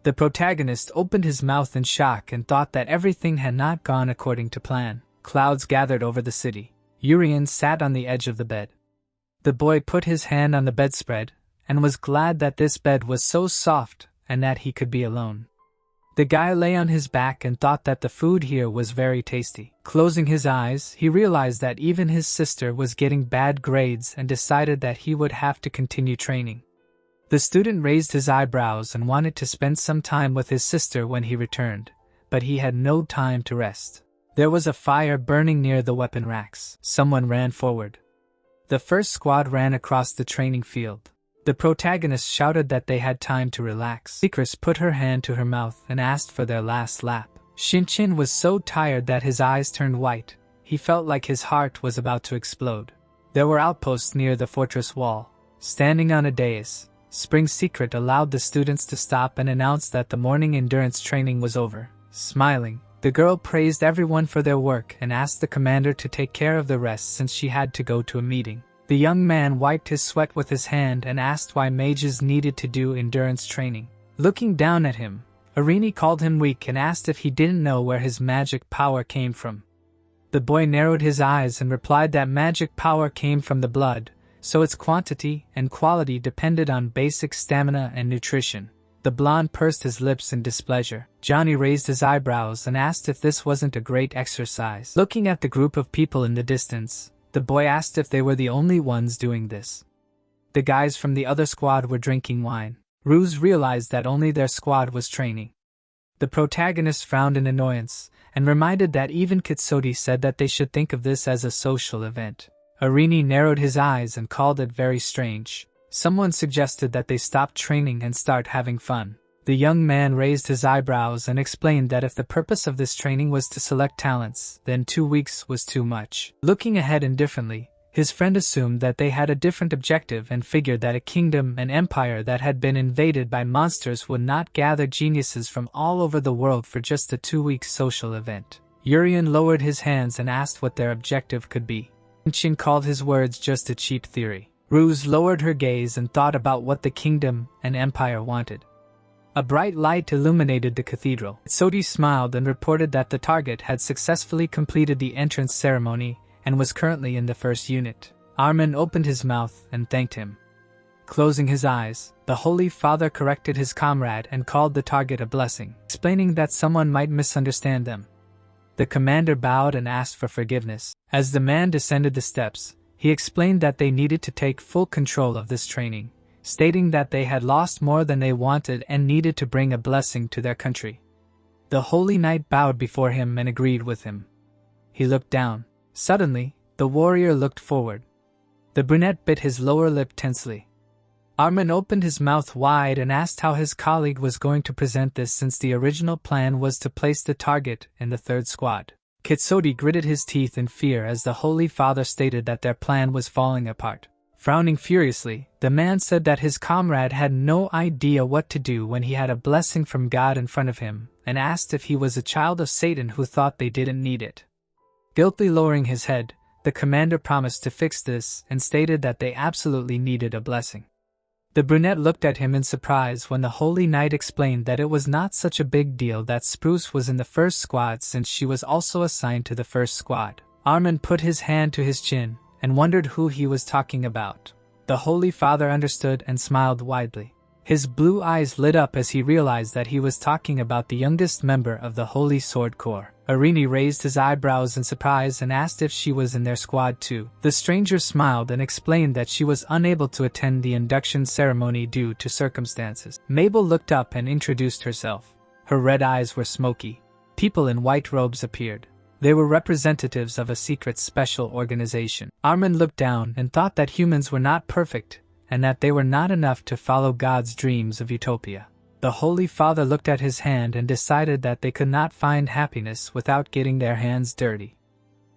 The protagonist opened his mouth in shock and thought that everything had not gone according to plan. Clouds gathered over the city. Urian sat on the edge of the bed. The boy put his hand on the bedspread, and was glad that this bed was so soft and that he could be alone. The guy lay on his back and thought that the food here was very tasty. Closing his eyes, he realized that even his sister was getting bad grades and decided that he would have to continue training. The student raised his eyebrows and wanted to spend some time with his sister when he returned, but he had no time to rest. There was a fire burning near the weapon racks. Someone ran forward. The first squad ran across the training field. The protagonist shouted that they had time to relax. Secrets put her hand to her mouth and asked for their last lap. Shinchin was so tired that his eyes turned white. He felt like his heart was about to explode. There were outposts near the fortress wall. Standing on a dais, Spring Secret allowed the students to stop and announced that the morning endurance training was over. Smiling, the girl praised everyone for their work and asked the commander to take care of the rest since she had to go to a meeting. The young man wiped his sweat with his hand and asked why mages needed to do endurance training. Looking down at him, Arini called him weak and asked if he didn't know where his magic power came from. The boy narrowed his eyes and replied that magic power came from the blood, so its quantity and quality depended on basic stamina and nutrition. The blonde pursed his lips in displeasure. Johnny raised his eyebrows and asked if this wasn't a great exercise. Looking at the group of people in the distance, the boy asked if they were the only ones doing this. The guys from the other squad were drinking wine. Ruse realized that only their squad was training. The protagonist frowned in annoyance, and reminded that even Kitsodi said that they should think of this as a social event. Arini narrowed his eyes and called it very strange. Someone suggested that they stop training and start having fun. The young man raised his eyebrows and explained that if the purpose of this training was to select talents, then 2 weeks was too much. Looking ahead indifferently, his friend assumed that they had a different objective and figured that a kingdom and empire that had been invaded by monsters would not gather geniuses from all over the world for just a 2-week social event. Urian lowered his hands and asked what their objective could be. Chin called his words just a cheap theory. Ruse lowered her gaze and thought about what the kingdom and empire wanted. A bright light illuminated the cathedral. Sodi smiled and reported that the target had successfully completed the entrance ceremony and was currently in the first unit. Armin opened his mouth and thanked him. Closing his eyes, the Holy Father corrected his comrade and called the target a blessing, explaining that someone might misunderstand them. The commander bowed and asked for forgiveness. As the man descended the steps, he explained that they needed to take full control of this training, stating that they had lost more than they wanted and needed to bring a blessing to their country. The Holy Knight bowed before him and agreed with him. He looked down. Suddenly, the warrior looked forward. The brunette bit his lower lip tensely. Armin opened his mouth wide and asked how his colleague was going to present this since the original plan was to place the target in the third squad. Kitsodi gritted his teeth in fear as the Holy Father stated that their plan was falling apart. Frowning furiously, the man said that his comrade had no idea what to do when he had a blessing from God in front of him, and asked if he was a child of Satan who thought they didn't need it. Guiltily lowering his head, the commander promised to fix this and stated that they absolutely needed a blessing. The brunette looked at him in surprise when the Holy Knight explained that it was not such a big deal that Spruce was in the first squad since she was also assigned to the first squad. Armin put his hand to his chin and wondered who he was talking about. The Holy Father understood and smiled widely. His blue eyes lit up as he realized that he was talking about the youngest member of the Holy Sword Corps. Arini raised his eyebrows in surprise and asked if she was in their squad too. The stranger smiled and explained that she was unable to attend the induction ceremony due to circumstances. Mabel looked up and introduced herself. Her red eyes were smoky. People in white robes appeared. They were representatives of a secret special organization. Armin looked down and thought that humans were not perfect, and that they were not enough to follow God's dreams of utopia. The Holy Father looked at his hand and decided that they could not find happiness without getting their hands dirty.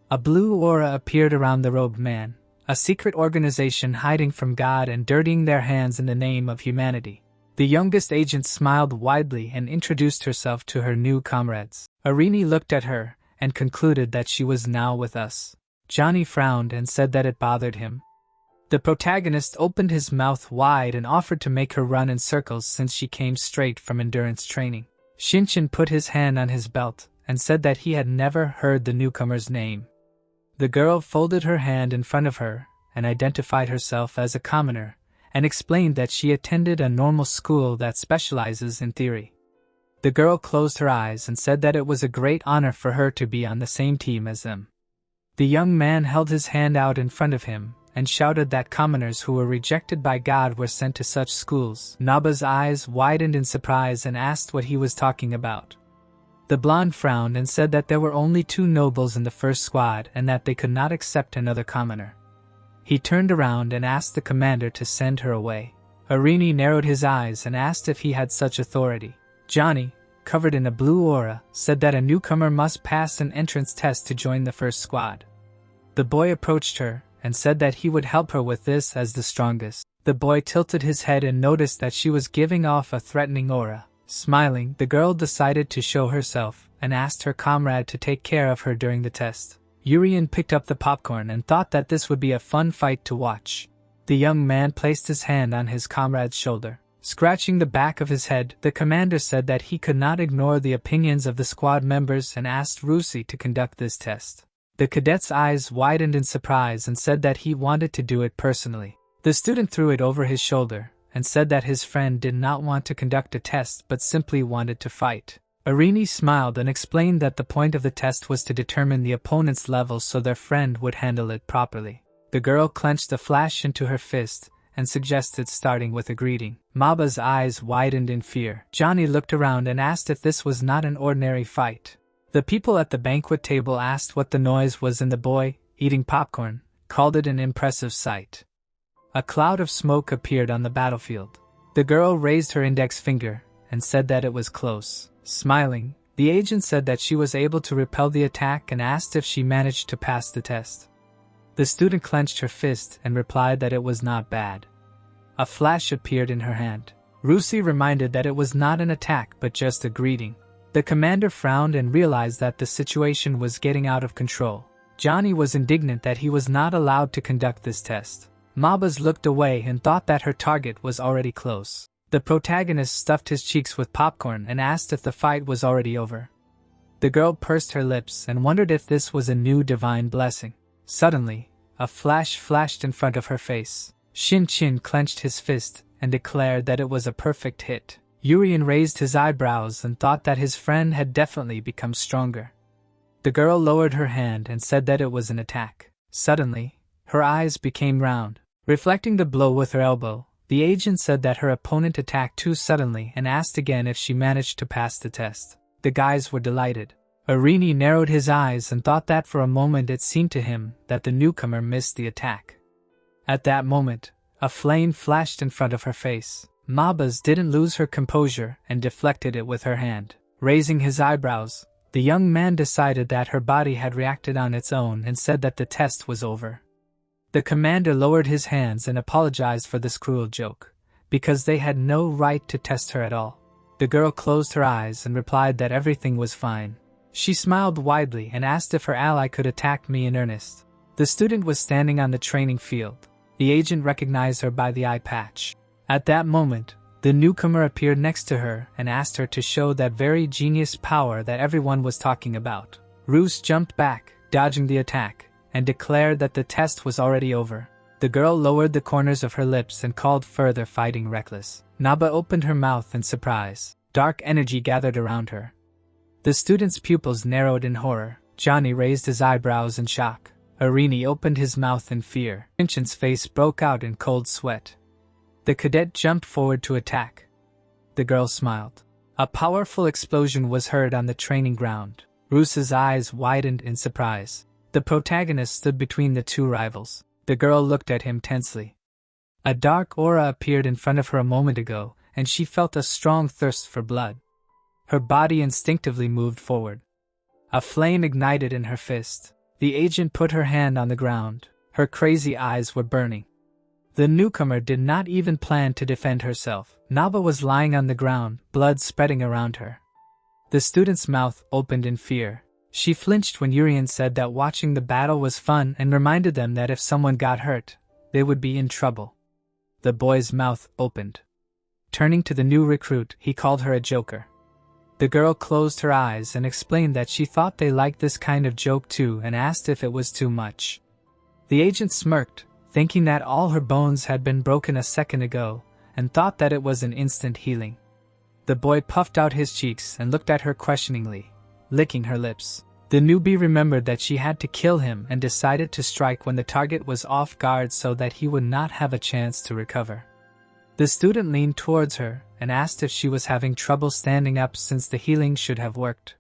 A blue aura appeared around the robed man, a secret organization hiding from God and dirtying their hands in the name of humanity. The youngest agent smiled widely and introduced herself to her new comrades. Arini looked at her and concluded that she was now with us. Johnny frowned and said that it bothered him. The protagonist opened his mouth wide and offered to make her run in circles since she came straight from endurance training. Shinchin put his hand on his belt and said that he had never heard the newcomer's name. The girl folded her hand in front of her and identified herself as a commoner, and explained that she attended a normal school that specializes in theory. The girl closed her eyes and said that it was a great honor for her to be on the same team as them. The young man held his hand out in front of him and shouted that commoners who were rejected by God were sent to such schools. Naba's eyes widened in surprise and asked what he was talking about. The blonde frowned and said that there were only 2 nobles in the first squad and that they could not accept another commoner. He turned around and asked the commander to send her away. Arini narrowed his eyes and asked if he had such authority. Johnny, covered in a blue aura, said that a newcomer must pass an entrance test to join the first squad. The boy approached her and said that he would help her with this as the strongest. The boy tilted his head and noticed that she was giving off a threatening aura. Smiling, the girl decided to show herself and asked her comrade to take care of her during the test. Urian picked up the popcorn and thought that this would be a fun fight to watch. The young man placed his hand on his comrade's shoulder. Scratching the back of his head, the commander said that he could not ignore the opinions of the squad members and asked Rusi to conduct this test. The cadet's eyes widened in surprise and said that he wanted to do it personally. The student threw it over his shoulder and said that his friend did not want to conduct a test but simply wanted to fight. Arini smiled and explained that the point of the test was to determine the opponent's level so their friend would handle it properly. The girl clenched a flash into her fist and suggested starting with a greeting. Maba's eyes widened in fear. Johnny looked around and asked if this was not an ordinary fight. The people at the banquet table asked what the noise was and the boy, eating popcorn, called it an impressive sight. A cloud of smoke appeared on the battlefield. The girl raised her index finger and said that it was close. Smiling, the agent said that she was able to repel the attack and asked if she managed to pass the test. The student clenched her fist and replied that it was not bad. A flash appeared in her hand. Rusi reminded that it was not an attack but just a greeting. The commander frowned and realized that the situation was getting out of control. Johnny was indignant that he was not allowed to conduct this test. Mabas looked away and thought that her target was already close. The protagonist stuffed his cheeks with popcorn and asked if the fight was already over. The girl pursed her lips and wondered if this was a new divine blessing. Suddenly, a flash flashed in front of her face. Shin Chin clenched his fist and declared that it was a perfect hit. Urian raised his eyebrows and thought that his friend had definitely become stronger. The girl lowered her hand and said that it was an attack. Suddenly, her eyes became round. Reflecting the blow with her elbow, the agent said that her opponent attacked too suddenly and asked again if she managed to pass the test. The guys were delighted. Arini narrowed his eyes and thought that for a moment it seemed to him that the newcomer missed the attack. At that moment, a flame flashed in front of her face. Mabas didn't lose her composure and deflected it with her hand. Raising his eyebrows, the young man decided that her body had reacted on its own and said that the test was over. The commander lowered his hands and apologized for this cruel joke, because they had no right to test her at all. The girl closed her eyes and replied that everything was fine. She smiled widely and asked if her ally could attack me in earnest. The student was standing on the training field. The agent recognized her by the eye patch. At that moment, the newcomer appeared next to her and asked her to show that very genius power that everyone was talking about. Roos jumped back, dodging the attack, and declared that the test was already over. The girl lowered the corners of her lips and called further fighting reckless. Naba opened her mouth in surprise. Dark energy gathered around her. The student's pupils narrowed in horror. Johnny raised his eyebrows in shock. Arini opened his mouth in fear. Vincent's face broke out in cold sweat. The cadet jumped forward to attack. The girl smiled. A powerful explosion was heard on the training ground. Roos's eyes widened in surprise. The protagonist stood between the two rivals. The girl looked at him tensely. A dark aura appeared in front of her a moment ago, and she felt a strong thirst for blood. Her body instinctively moved forward. A flame ignited in her fist. The agent put her hand on the ground. Her crazy eyes were burning. The newcomer did not even plan to defend herself. Naba was lying on the ground, blood spreading around her. The student's mouth opened in fear. She flinched when Urian said that watching the battle was fun and reminded them that if someone got hurt, they would be in trouble. The boy's mouth opened. Turning to the new recruit, he called her a joker. The girl closed her eyes and explained that she thought they liked this kind of joke too and asked if it was too much. The agent smirked, thinking that all her bones had been broken a second ago, and thought that it was an instant healing. The boy puffed out his cheeks and looked at her questioningly, licking her lips. The newbie remembered that she had to kill him and decided to strike when the target was off guard so that he would not have a chance to recover. The student leaned towards her and asked if she was having trouble standing up since the healing should have worked.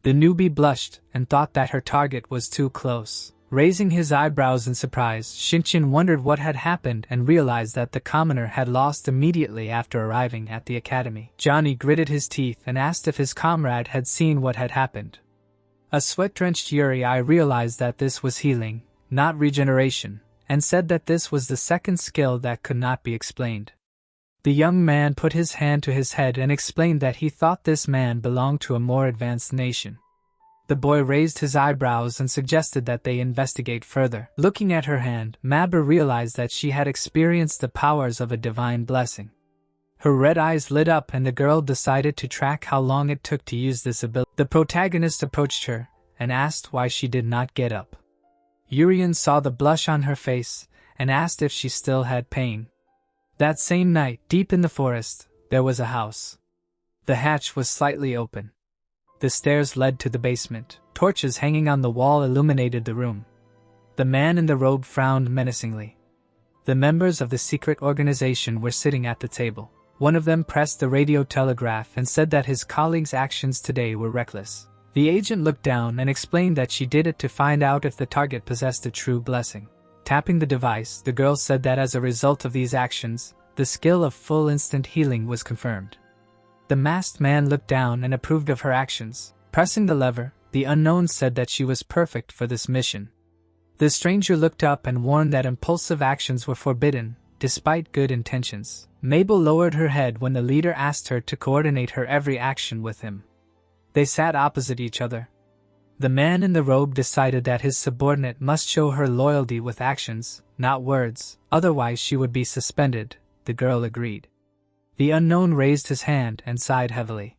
The newbie blushed and thought that her target was too close. Raising his eyebrows in surprise, Shinchin wondered what had happened and realized that the commoner had lost immediately after arriving at the academy. Johnny gritted his teeth and asked if his comrade had seen what had happened. A sweat-drenched Yuri realized that this was healing, not regeneration, and said that this was the second skill that could not be explained. The young man put his hand to his head and explained that he thought this man belonged to a more advanced nation. The boy raised his eyebrows and suggested that they investigate further. Looking at her hand, Mabra realized that she had experienced the powers of a divine blessing. Her red eyes lit up and the girl decided to track how long it took to use this ability. The protagonist approached her and asked why she did not get up. Urian saw the blush on her face and asked if she still had pain. That same night, deep in the forest, there was a house. The hatch was slightly open. The stairs led to the basement. Torches hanging on the wall illuminated the room. The man in the robe frowned menacingly. The members of the secret organization were sitting at the table. One of them pressed the radio telegraph and said that his colleague's actions today were reckless. The agent looked down and explained that she did it to find out if the target possessed a true blessing. Tapping the device, the girl said that as a result of these actions, the skill of full instant healing was confirmed. The masked man looked down and approved of her actions. Pressing the lever, the unknown said that she was perfect for this mission. The stranger looked up and warned that impulsive actions were forbidden, despite good intentions. Mabel lowered her head when the leader asked her to coordinate her every action with him. They sat opposite each other. The man in the robe decided that his subordinate must show her loyalty with actions, not words, otherwise she would be suspended. The girl agreed. The unknown raised his hand and sighed heavily.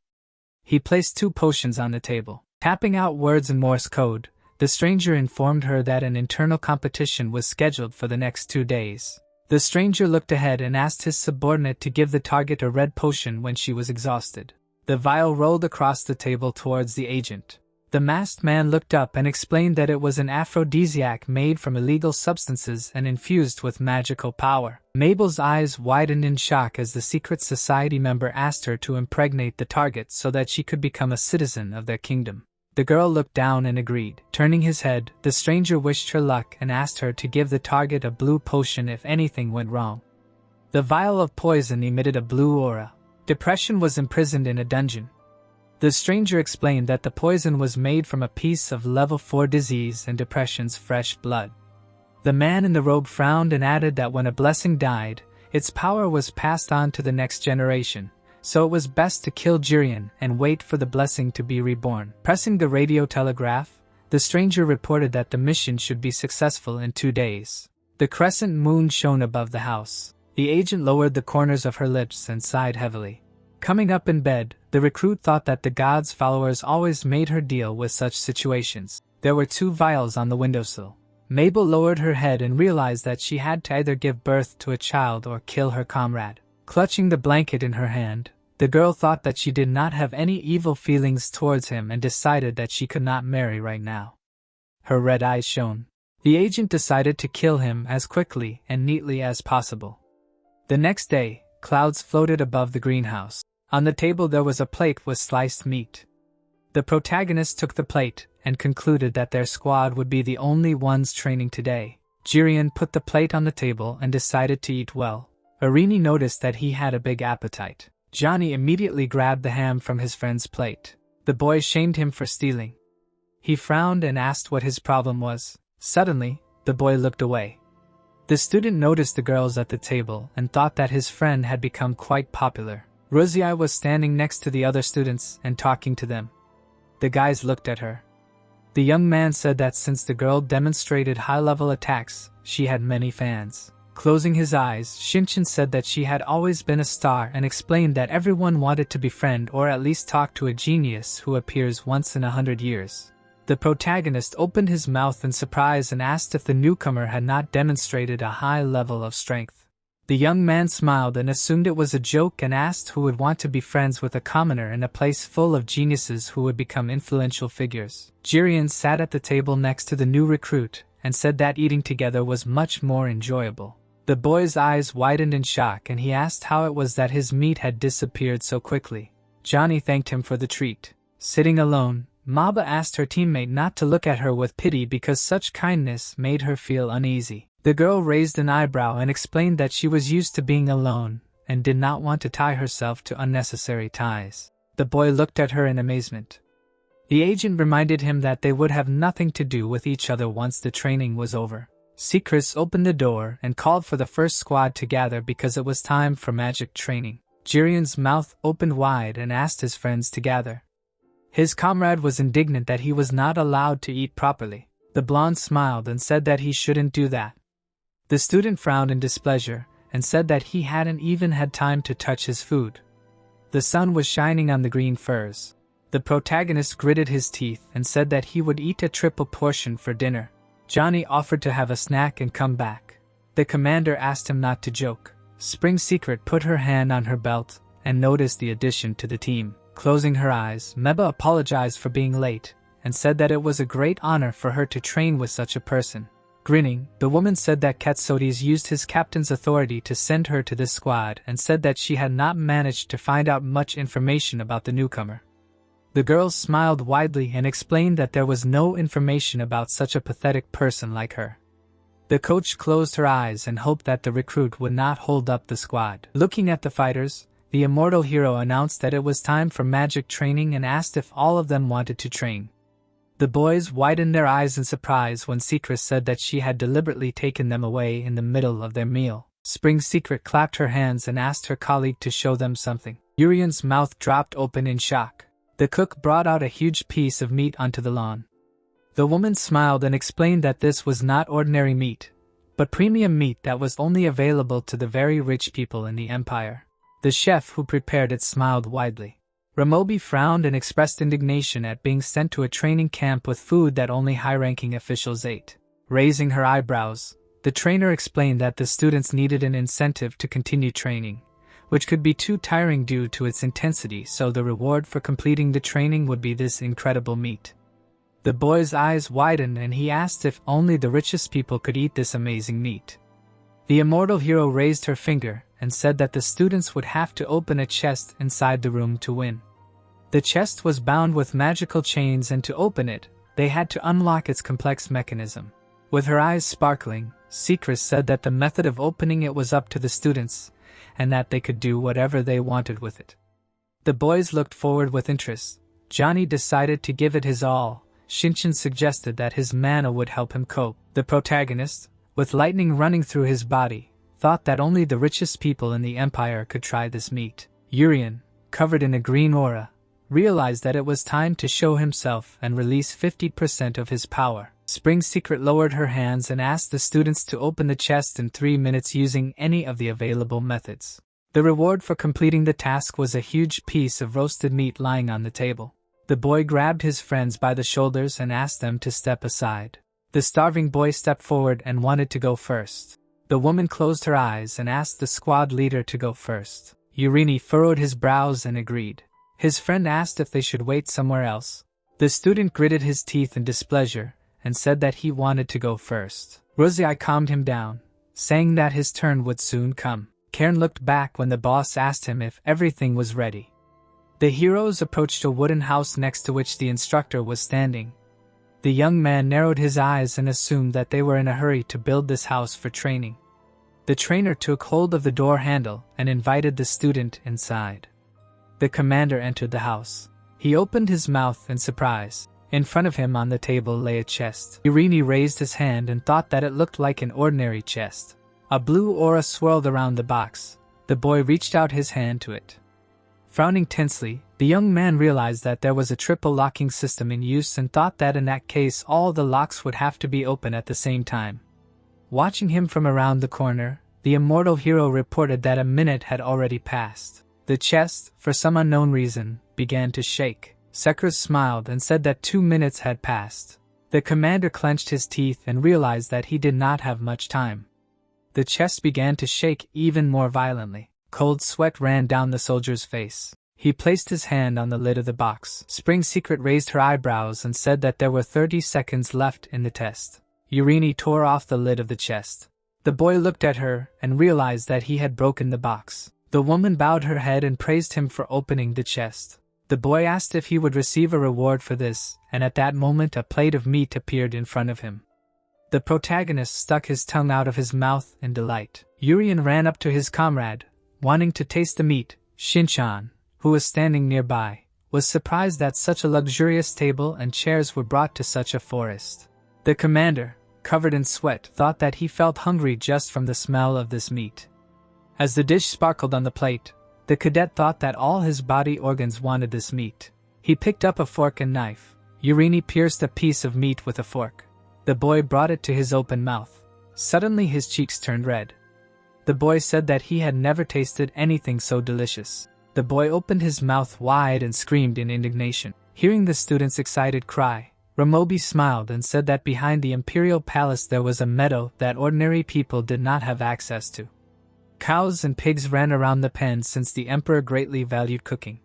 He placed 2 potions on the table. Tapping out words in Morse code, the stranger informed her that an internal competition was scheduled for the next 2 days. The stranger looked ahead and asked his subordinate to give the target a red potion when she was exhausted. The vial rolled across the table towards the agent. The masked man looked up and explained that it was an aphrodisiac made from illegal substances and infused with magical power. Mabel's eyes widened in shock as the secret society member asked her to impregnate the target so that she could become a citizen of their kingdom. The girl looked down and agreed. Turning his head, the stranger wished her luck and asked her to give the target a blue potion if anything went wrong. The vial of poison emitted a blue aura. Depression was imprisoned in a dungeon. The stranger explained that the poison was made from a piece of level 4 disease and depression's fresh blood. The man in the robe frowned and added that when a blessing died, its power was passed on to the next generation, so it was best to kill Jirian and wait for the blessing to be reborn. Pressing the radio telegraph, the stranger reported that the mission should be successful in 2 days. The crescent moon shone above the house. The agent lowered the corners of her lips and sighed heavily. Coming up in bed, the recruit thought that the god's followers always made her deal with such situations. There were 2 vials on the windowsill. Mabel lowered her head and realized that she had to either give birth to a child or kill her comrade. Clutching the blanket in her hand, the girl thought that she did not have any evil feelings towards him and decided that she could not marry right now. Her red eyes shone. The agent decided to kill him as quickly and neatly as possible. The next day, clouds floated above the greenhouse. On the table there was a plate with sliced meat. The protagonist took the plate and concluded that their squad would be the only ones training today. Jirian put the plate on the table and decided to eat well. Irini noticed that he had a big appetite. Johnny immediately grabbed the ham from his friend's plate. The boy shamed him for stealing. He frowned and asked what his problem was. Suddenly, the boy looked away. The student noticed the girls at the table and thought that his friend had become quite popular. Rosie was standing next to the other students and talking to them. The guys looked at her. The young man said that since the girl demonstrated high-level attacks, she had many fans. Closing his eyes, Shinchin said that she had always been a star and explained that everyone wanted to befriend or at least talk to a genius who appears once in 100 years. The protagonist opened his mouth in surprise and asked if the newcomer had not demonstrated a high level of strength. The young man smiled and assumed it was a joke and asked who would want to be friends with a commoner in a place full of geniuses who would become influential figures. Jirian sat at the table next to the new recruit and said that eating together was much more enjoyable. The boy's eyes widened in shock and he asked how it was that his meat had disappeared so quickly. Johnny thanked him for the treat. Sitting alone, Maba asked her teammate not to look at her with pity because such kindness made her feel uneasy. The girl raised an eyebrow and explained that she was used to being alone and did not want to tie herself to unnecessary ties. The boy looked at her in amazement. The agent reminded him that they would have nothing to do with each other once the training was over. Secrets opened the door and called for the first squad to gather because it was time for magic training. Jirian's mouth opened wide and asked his friends to gather. His comrade was indignant that he was not allowed to eat properly. The blonde smiled and said that he shouldn't do that. The student frowned in displeasure and said that he hadn't even had time to touch his food. The sun was shining on the green furs. The protagonist gritted his teeth and said that he would eat a triple portion for dinner. Johnny offered to have a snack and come back. The commander asked him not to joke. Spring Secret put her hand on her belt and noticed the addition to the team. Closing her eyes, Meba apologized for being late and said that it was a great honor for her to train with such a person. Grinning, the woman said that Katsotis used his captain's authority to send her to this squad and said that she had not managed to find out much information about the newcomer. The girl smiled widely and explained that there was no information about such a pathetic person like her. The coach closed her eyes and hoped that the recruit would not hold up the squad. Looking at the fighters, the immortal hero announced that it was time for magic training and asked if all of them wanted to train. The boys widened their eyes in surprise when Secret said that she had deliberately taken them away in the middle of their meal. Spring Secret clapped her hands and asked her colleague to show them something. Urian's mouth dropped open in shock. The cook brought out a huge piece of meat onto the lawn. The woman smiled and explained that this was not ordinary meat, but premium meat that was only available to the very rich people in the empire. The chef who prepared it smiled widely. Ramobi frowned and expressed indignation at being sent to a training camp with food that only high-ranking officials ate. Raising her eyebrows, the trainer explained that the students needed an incentive to continue training, which could be too tiring due to its intensity, so the reward for completing the training would be this incredible meat. The boy's eyes widened and he asked if only the richest people could eat this amazing meat. The immortal hero raised her finger and said that the students would have to open a chest inside the room to win. The chest was bound with magical chains and to open it, they had to unlock its complex mechanism. With her eyes sparkling, Secret said that the method of opening it was up to the students, and that they could do whatever they wanted with it. The boys looked forward with interest. Johnny decided to give it his all. Shinchin suggested that his mana would help him cope. The protagonist, with lightning running through his body, thought that only the richest people in the empire could try this meat. Urian, covered in a green aura, realized that it was time to show himself and release 50% of his power. Spring Secret lowered her hands and asked the students to open the chest in 3 minutes using any of the available methods. The reward for completing the task was a huge piece of roasted meat lying on the table. The boy grabbed his friends by the shoulders and asked them to step aside. The starving boy stepped forward and wanted to go first. The woman closed her eyes and asked the squad leader to go first. Urini furrowed his brows and agreed. His friend asked if they should wait somewhere else. The student gritted his teeth in displeasure and said that he wanted to go first. Rosei calmed him down, saying that his turn would soon come. Cairn looked back when the boss asked him if everything was ready. The heroes approached a wooden house next to which the instructor was standing. The young man narrowed his eyes and assumed that they were in a hurry to build this house for training. The trainer took hold of the door handle and invited the student inside. The commander entered the house. He opened his mouth in surprise. In front of him on the table lay a chest. Irini raised his hand and thought that it looked like an ordinary chest. A blue aura swirled around the box. The boy reached out his hand to it. Frowning tensely, the young man realized that there was a triple locking system in use and thought that in that case all the locks would have to be open at the same time. Watching him from around the corner, The immortal hero reported that a minute had already passed. The chest, for some unknown reason, began to shake. Sekiro smiled and said that 2 minutes had passed. The commander clenched his teeth and realized that he did not have much time. The chest began to shake even more violently. Cold sweat ran down the soldier's face. He placed his hand on the lid of the box. Spring Secret raised her eyebrows and said that there were 30 seconds left in the test. Yurini tore off the lid of the chest. The boy looked at her and realized that he had broken the box. The woman bowed her head and praised him for opening the chest. The boy asked if he would receive a reward for this, and at that moment a plate of meat appeared in front of him. The protagonist stuck his tongue out of his mouth in delight. Urien ran up to his comrade, wanting to taste the meat. Shinchan, who was standing nearby, was surprised that such a luxurious table and chairs were brought to such a forest. The commander, covered in sweat, thought that he felt hungry just from the smell of this meat. As the dish sparkled on the plate, the cadet thought that all his body organs wanted this meat. He picked up a fork and knife. Yurini pierced a piece of meat with a fork. The boy brought it to his open mouth. Suddenly his cheeks turned red. The boy said that he had never tasted anything so delicious. The boy opened his mouth wide and screamed in indignation. Hearing the student's excited cry, Ramobi smiled and said that behind the imperial palace there was a meadow that ordinary people did not have access to. Cows and pigs ran around the pen since the emperor greatly valued cooking.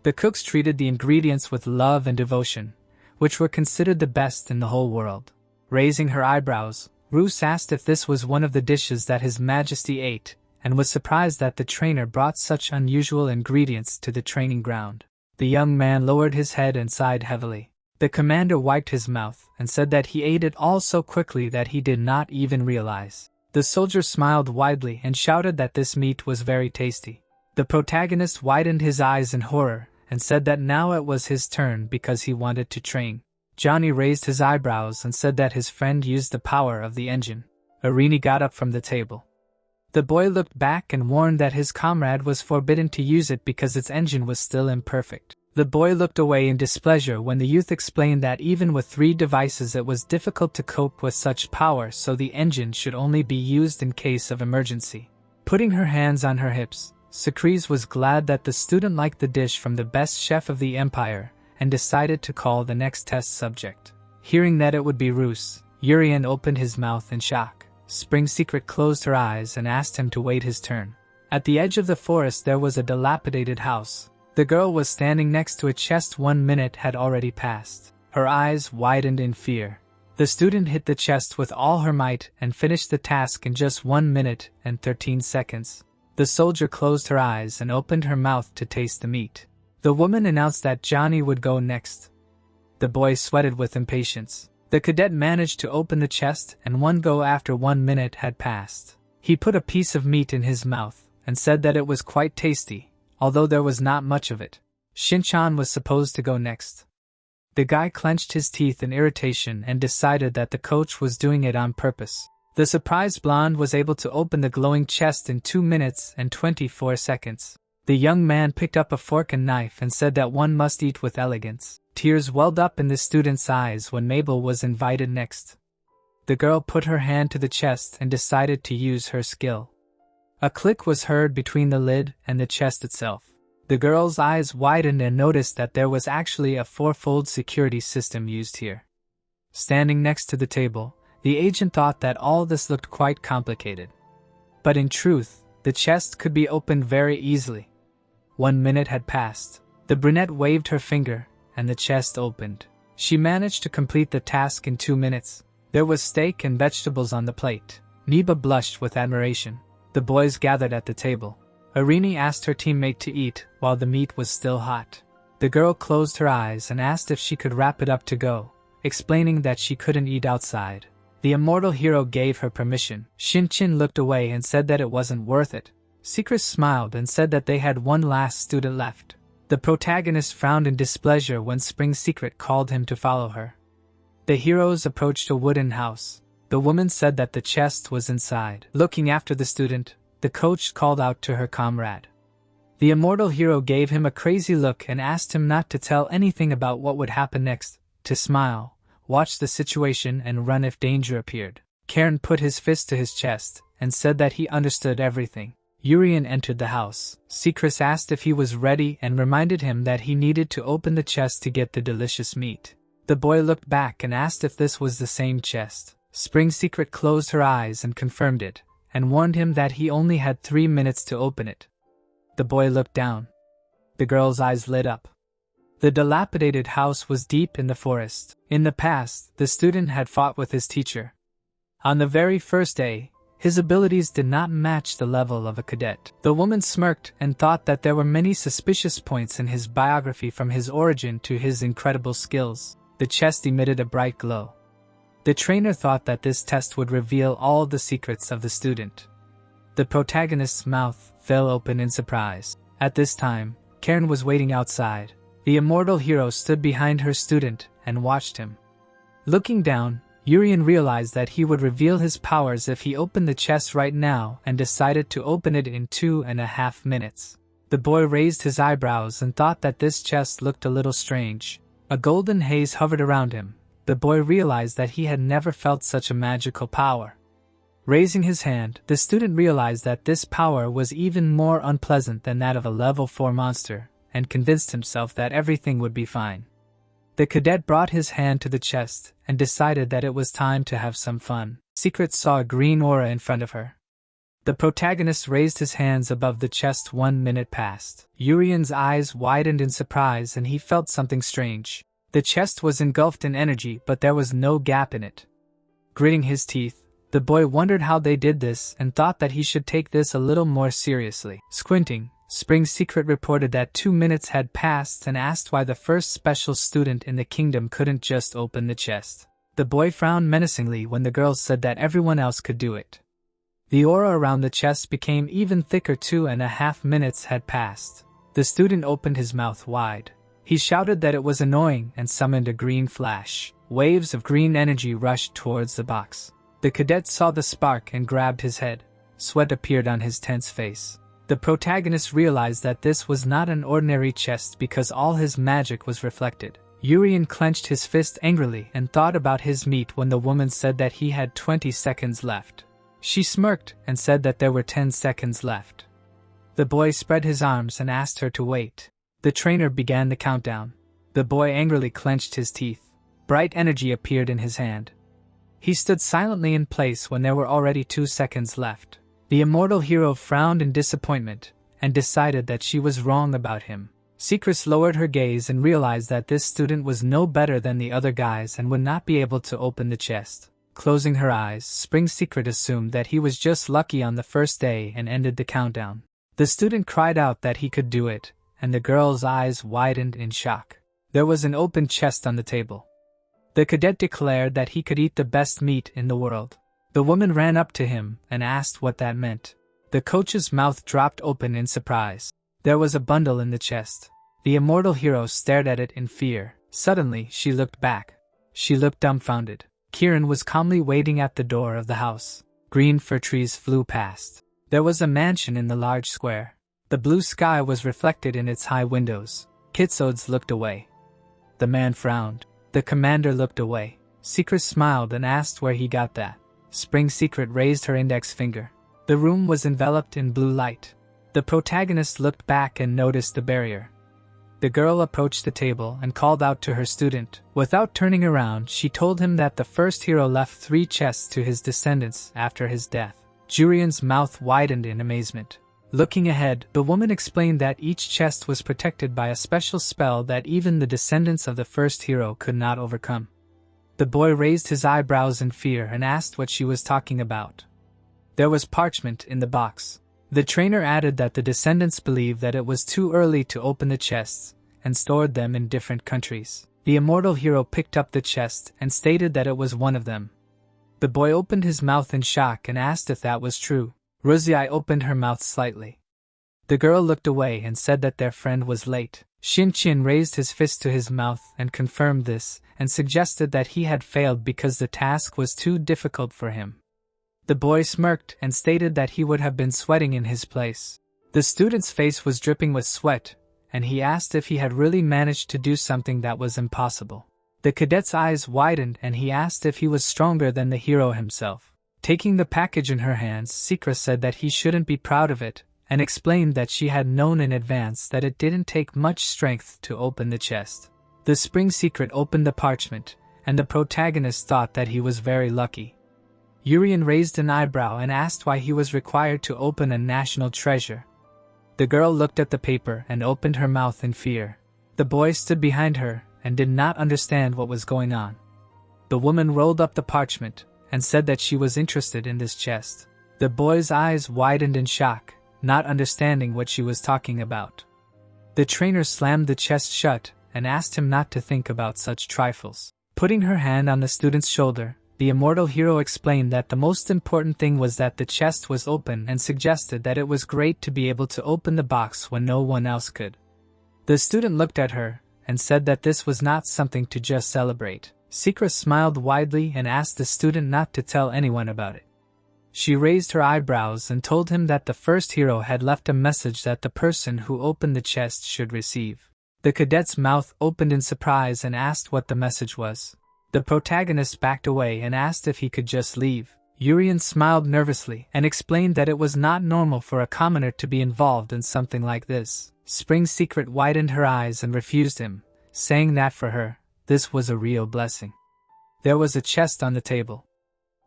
The cooks treated the ingredients with love and devotion, which were considered the best in the whole world. Raising her eyebrows, Roos asked if this was one of the dishes that His Majesty ate, and was surprised that the trainer brought such unusual ingredients to the training ground. The young man lowered his head and sighed heavily. The commander wiped his mouth and said that he ate it all so quickly that he did not even realize. The soldier smiled widely and shouted that this meat was very tasty. The protagonist widened his eyes in horror and said that now it was his turn because he wanted to train. Johnny raised his eyebrows and said that his friend used the power of the engine. Irini got up from the table. The boy looked back and warned that his comrade was forbidden to use it because its engine was still imperfect. The boy looked away in displeasure when the youth explained that even with 3 devices it was difficult to cope with such power, so the engine should only be used in case of emergency. Putting her hands on her hips, Sakriz was glad that the student liked the dish from the best chef of the empire and decided to call the next test subject. Hearing that it would be Roos, Urien opened his mouth in shock. Spring Secret closed her eyes and asked him to wait his turn. At the edge of the forest there was a dilapidated house. The girl was standing next to a chest. 1 minute had already passed. Her eyes widened in fear. The student hit the chest with all her might and finished the task in just 1 minute and 13 seconds. The soldier closed her eyes and opened her mouth to taste the meat. The woman announced that Johnny would go next. The boy sweated with impatience. The cadet managed to open the chest and one go after 1 minute had passed. He put a piece of meat in his mouth and said that it was quite tasty, although there was not much of it. Shinchan was supposed to go next. The guy clenched his teeth in irritation and decided that the coach was doing it on purpose. The surprised blonde was able to open the glowing chest in 2 minutes and 24 seconds. The young man picked up a fork and knife and said that one must eat with elegance. Tears welled up in the student's eyes when Mabel was invited next. The girl put her hand to the chest and decided to use her skill. A click was heard between the lid and the chest itself. The girl's eyes widened and noticed that there was actually a 4-fold security system used here. Standing next to the table, the agent thought that all this looked quite complicated. But in truth, the chest could be opened very easily. 1 minute had passed. The brunette waved her finger, and the chest opened. She managed to complete the task in 2 minutes. There was steak and vegetables on the plate. Niba blushed with admiration. The boys gathered at the table. Irini asked her teammate to eat while the meat was still hot. The girl closed her eyes and asked if she could wrap it up to go, explaining that she couldn't eat outside. The immortal hero gave her permission. Shinchin looked away and said that it wasn't worth it. Secret smiled and said that they had one last student left. The protagonist frowned in displeasure when Spring Secret called him to follow her. The heroes approached a wooden house. The woman said that the chest was inside. Looking after the student, the coach called out to her comrade. The immortal hero gave him a crazy look and asked him not to tell anything about what would happen next, to smile, watch the situation and run if danger appeared. Karen put his fist to his chest and said that he understood everything. Urian entered the house. Secret asked if he was ready and reminded him that he needed to open the chest to get the delicious meat. The boy looked back and asked if this was the same chest. Spring Secret closed her eyes and confirmed it, and warned him that he only had 3 minutes to open it. The boy looked down. The girl's eyes lit up. The dilapidated house was deep in the forest. In the past, the student had fought with his teacher. On the very first day, his abilities did not match the level of a cadet. The woman smirked and thought that there were many suspicious points in his biography from his origin to his incredible skills. The chest emitted a bright glow. The trainer thought that this test would reveal all the secrets of the student. The protagonist's mouth fell open in surprise. At this time, Karen was waiting outside. The immortal hero stood behind her student and watched him. Looking down, Urian realized that he would reveal his powers if he opened the chest right now and decided to open it in 2.5 minutes. The boy raised his eyebrows and thought that this chest looked a little strange. A golden haze hovered around him. The boy realized that he had never felt such a magical power. Raising his hand, the student realized that this power was even more unpleasant than that of a level 4 monster, and convinced himself that everything would be fine. The cadet brought his hand to the chest and decided that it was time to have some fun. Secret saw a green aura in front of her. The protagonist raised his hands above the chest. 1 minute passed. Urian's eyes widened in surprise and he felt something strange. The chest was engulfed in energy, but there was no gap in it. Gritting his teeth, the boy wondered how they did this and thought that he should take this a little more seriously. Squinting, Spring Secret reported that 2 minutes had passed and asked why the first special student in the kingdom couldn't just open the chest. The boy frowned menacingly when the girl said that everyone else could do it. The aura around the chest became even thicker. 2.5 minutes had passed. The student opened his mouth wide. He shouted that it was annoying and summoned a green flash. Waves of green energy rushed towards the box. The cadet saw the spark and grabbed his head. Sweat appeared on his tense face. The protagonist realized that this was not an ordinary chest because all his magic was reflected. Urian clenched his fist angrily and thought about his meat when the woman said that he had 20 seconds left. She smirked and said that there were 10 seconds left. The boy spread his arms and asked her to wait. The trainer began the countdown. The boy angrily clenched his teeth. Bright energy appeared in his hand. He stood silently in place when there were already 2 seconds left. The immortal hero frowned in disappointment and decided that she was wrong about him. Secret lowered her gaze and realized that this student was no better than the other guys and would not be able to open the chest. Closing her eyes, Spring Secret assumed that he was just lucky on the first day and ended the countdown. The student cried out that he could do it, and the girl's eyes widened in shock. There was an open chest on the table. The cadet declared that he could eat the best meat in the world. The woman ran up to him and asked what that meant. The coach's mouth dropped open in surprise. There was a bundle in the chest. The immortal hero stared at it in fear. Suddenly, she looked back. She looked dumbfounded. Kieran was calmly waiting at the door of the house. Green fir trees flew past. There was a mansion in the large square. The blue sky was reflected in its high windows. Kitsodes looked away. The man frowned. The commander looked away. Secret smiled and asked where he got that. Spring Secret raised her index finger. The room was enveloped in blue light. The protagonist looked back and noticed the barrier. The girl approached the table and called out to her student. Without turning around, she told him that the first hero left 3 chests to his descendants after his death. Jurian's mouth widened in amazement. Looking ahead, the woman explained that each chest was protected by a special spell that even the descendants of the first hero could not overcome. The boy raised his eyebrows in fear and asked what she was talking about. There was parchment in the box. The trainer added that the descendants believed that it was too early to open the chests and stored them in different countries. The immortal hero picked up the chest and stated that it was one of them. The boy opened his mouth in shock and asked if that was true. Ruziai opened her mouth slightly. The girl looked away and said that their friend was late. Shin-Chin raised his fist to his mouth and confirmed this, and suggested that he had failed because the task was too difficult for him. The boy smirked and stated that he would have been sweating in his place. The student's face was dripping with sweat, and he asked if he had really managed to do something that was impossible. The cadet's eyes widened and he asked if he was stronger than the hero himself. Taking the package in her hands, Secra said that he shouldn't be proud of it, and explained that she had known in advance that it didn't take much strength to open the chest. The spring secret opened the parchment, and the protagonist thought that he was very lucky. Urian raised an eyebrow and asked why he was required to open a national treasure. The girl looked at the paper and opened her mouth in fear. The boy stood behind her and did not understand what was going on. The woman rolled up the parchment and said that she was interested in this chest. The boy's eyes widened in shock, not understanding what she was talking about. The trainer slammed the chest shut and asked him not to think about such trifles. Putting her hand on the student's shoulder, the immortal hero explained that the most important thing was that the chest was open and suggested that it was great to be able to open the box when no one else could. The student looked at her and said that this was not something to just celebrate. Secra smiled widely and asked the student not to tell anyone about it. She raised her eyebrows and told him that the first hero had left a message that the person who opened the chest should receive. The cadet's mouth opened in surprise and asked what the message was. The protagonist backed away and asked if he could just leave. Urian smiled nervously and explained that it was not normal for a commoner to be involved in something like this. Spring's secret widened her eyes and refused him, saying that for her, this was a real blessing. There was a chest on the table.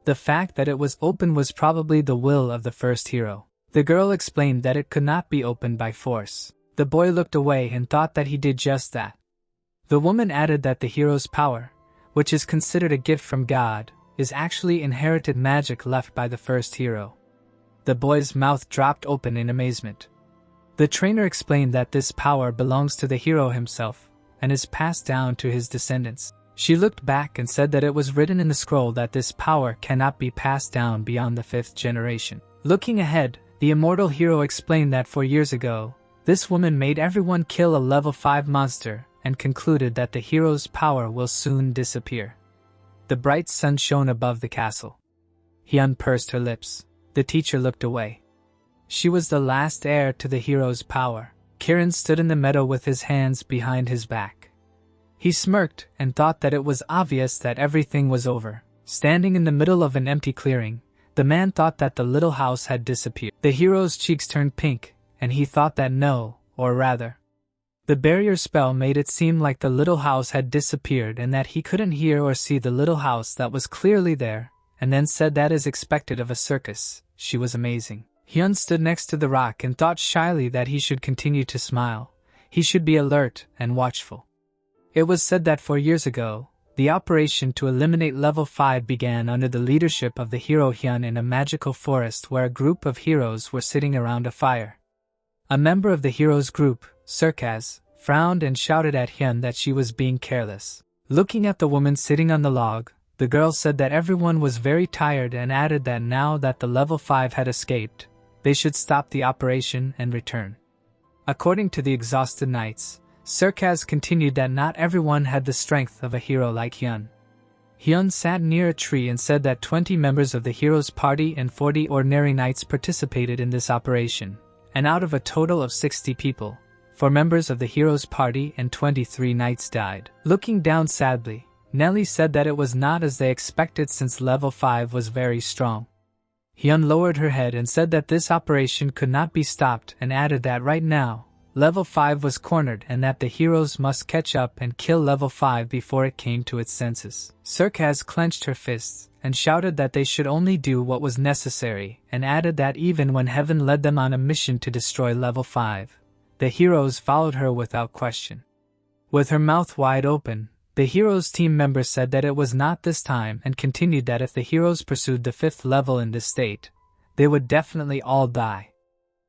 The fact that it was open was probably the will of the first hero. The girl explained that it could not be opened by force. The boy looked away and thought that he did just that. The woman added that the hero's power, which is considered a gift from God, is actually inherited magic left by the first hero. The boy's mouth dropped open in amazement. The trainer explained that this power belongs to the hero himself and is passed down to his descendants. She looked back and said that it was written in the scroll that this power cannot be passed down beyond the 5th generation. Looking ahead, the immortal hero explained that 4 years ago, this woman made everyone kill a level 5 monster and concluded that the hero's power will soon disappear. The bright sun shone above the castle. Hyun pursed her lips. The teacher looked away. She was the last heir to the hero's power. Kiran stood in the meadow with his hands behind his back. He smirked and thought that it was obvious that everything was over. Standing in the middle of an empty clearing, the man thought that the little house had disappeared. The hero's cheeks turned pink, and he thought that no, or rather, the barrier spell made it seem like the little house had disappeared and that he couldn't hear or see the little house that was clearly there, and then said that as expected of a circus, she was amazing. Hyun stood next to the rock and thought shyly that he should continue to smile. He should be alert and watchful. It was said that 4 years ago, the operation to eliminate level 5 began under the leadership of the hero Hyun in a magical forest where a group of heroes were sitting around a fire. A member of the heroes' group, Sarkaz, frowned and shouted at Hyun that she was being careless. Looking at the woman sitting on the log, the girl said that everyone was very tired and added that now that the level 5 had escaped, they should stop the operation and return. According to the exhausted knights, Sarkaz continued that not everyone had the strength of a hero like Hyun. Hyun sat near a tree and said that 20 members of the hero's party and 40 ordinary knights participated in this operation, and out of a total of 60 people, 4 members of the hero's party and 23 knights died. Looking down sadly, Nelly said that it was not as they expected since level 5 was very strong. Hyun lowered her head and said that this operation could not be stopped and added that right now, level 5 was cornered and that the heroes must catch up and kill level 5 before it came to its senses. Sarkaz clenched her fists and shouted that they should only do what was necessary and added that even when heaven led them on a mission to destroy level 5, the heroes followed her without question. With her mouth wide open, the heroes' team member said that it was not this time and continued that if the heroes pursued the 5th level in this state, they would definitely all die.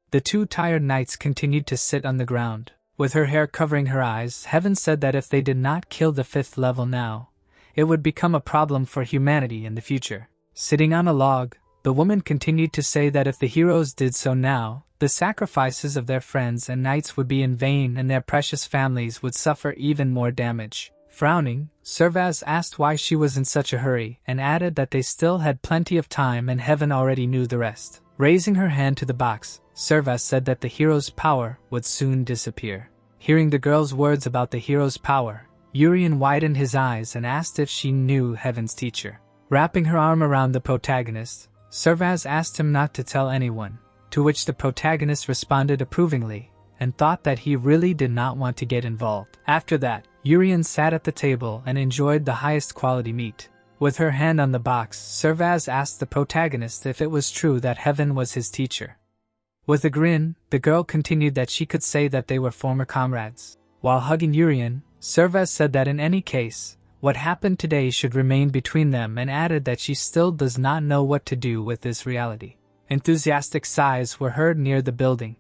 The 2 tired knights continued to sit on the ground. With her hair covering her eyes, Heaven said that if they did not kill the 5th level now, it would become a problem for humanity in the future. Sitting on a log, the woman continued to say that if the heroes did so now, the sacrifices of their friends and knights would be in vain and their precious families would suffer even more damage. Frowning, Sarkaz asked why she was in such a hurry and added that they still had plenty of time and Heaven already knew the rest. Raising her hand to the box, Sarkaz said that the hero's power would soon disappear. Hearing the girl's words about the hero's power, Urian widened his eyes and asked if she knew Heaven's teacher. Wrapping her arm around the protagonist, Servaz asked him not to tell anyone, to which the protagonist responded approvingly, and thought that he really did not want to get involved. After that, Urian sat at the table and enjoyed the highest quality meat. With her hand on the box, Servaz asked the protagonist if it was true that Heaven was his teacher. With a grin, the girl continued that she could say that they were former comrades. While hugging Urian, Servaz said that in any case, what happened today should remain between them, and added that she still does not know what to do with this reality. Enthusiastic sighs were heard near the building.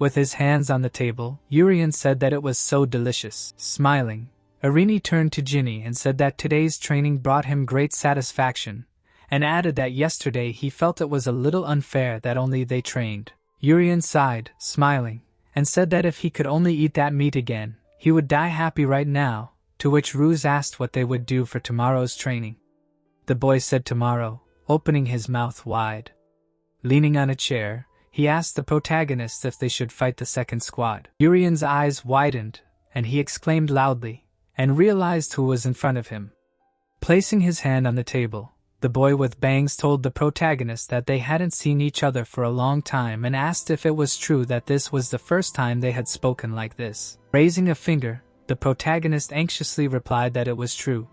With his hands on the table, Urian said that it was so delicious. Smiling, Irini turned to Ginny and said that today's training brought him great satisfaction, and added that yesterday he felt it was a little unfair that only they trained. Urian sighed, smiling, and said that if he could only eat that meat again, he would die happy right now, to which Ruse asked what they would do for tomorrow's training. The boy said tomorrow, opening his mouth wide. Leaning on a chair, he asked the protagonist if they should fight the second squad. Urian's eyes widened, and he exclaimed loudly, and realized who was in front of him. Placing his hand on the table, the boy with bangs told the protagonist that they hadn't seen each other for a long time and asked if it was true that this was the first time they had spoken like this. Raising a finger, the protagonist anxiously replied that it was true.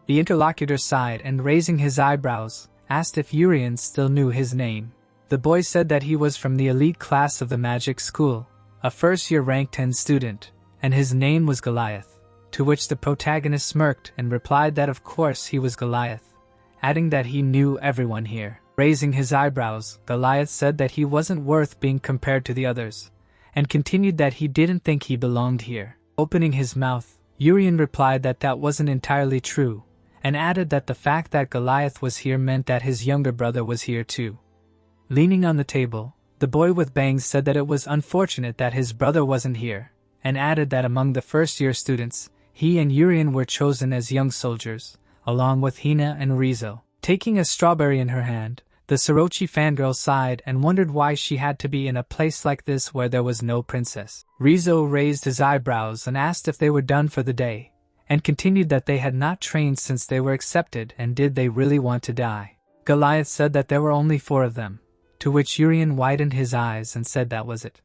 The interlocutor sighed and, raising his eyebrows, asked if Urian still knew his name. The boy said that he was from the elite class of the magic school, a first-year rank 10 student, and his name was Goliath, to which the protagonist smirked and replied that of course he was Goliath, adding that he knew everyone here. Raising his eyebrows, Goliath said that he wasn't worth being compared to the others, and continued that he didn't think he belonged here. Opening his mouth, Urian replied that that wasn't entirely true, and added that the fact that Goliath was here meant that his younger brother was here too. Leaning on the table, the boy with bangs said that it was unfortunate that his brother wasn't here, and added that among the first-year students, he and Urian were chosen as young soldiers, along with Hina and Rizzo. Taking a strawberry in her hand, the Sorochi fangirl sighed and wondered why she had to be in a place like this where there was no princess. Rizzo raised his eyebrows and asked if they were done for the day, and continued that they had not trained since they were accepted, and did they really want to die. Goliath said that there were only 4 of them, to which Urian widened his eyes and said that was it.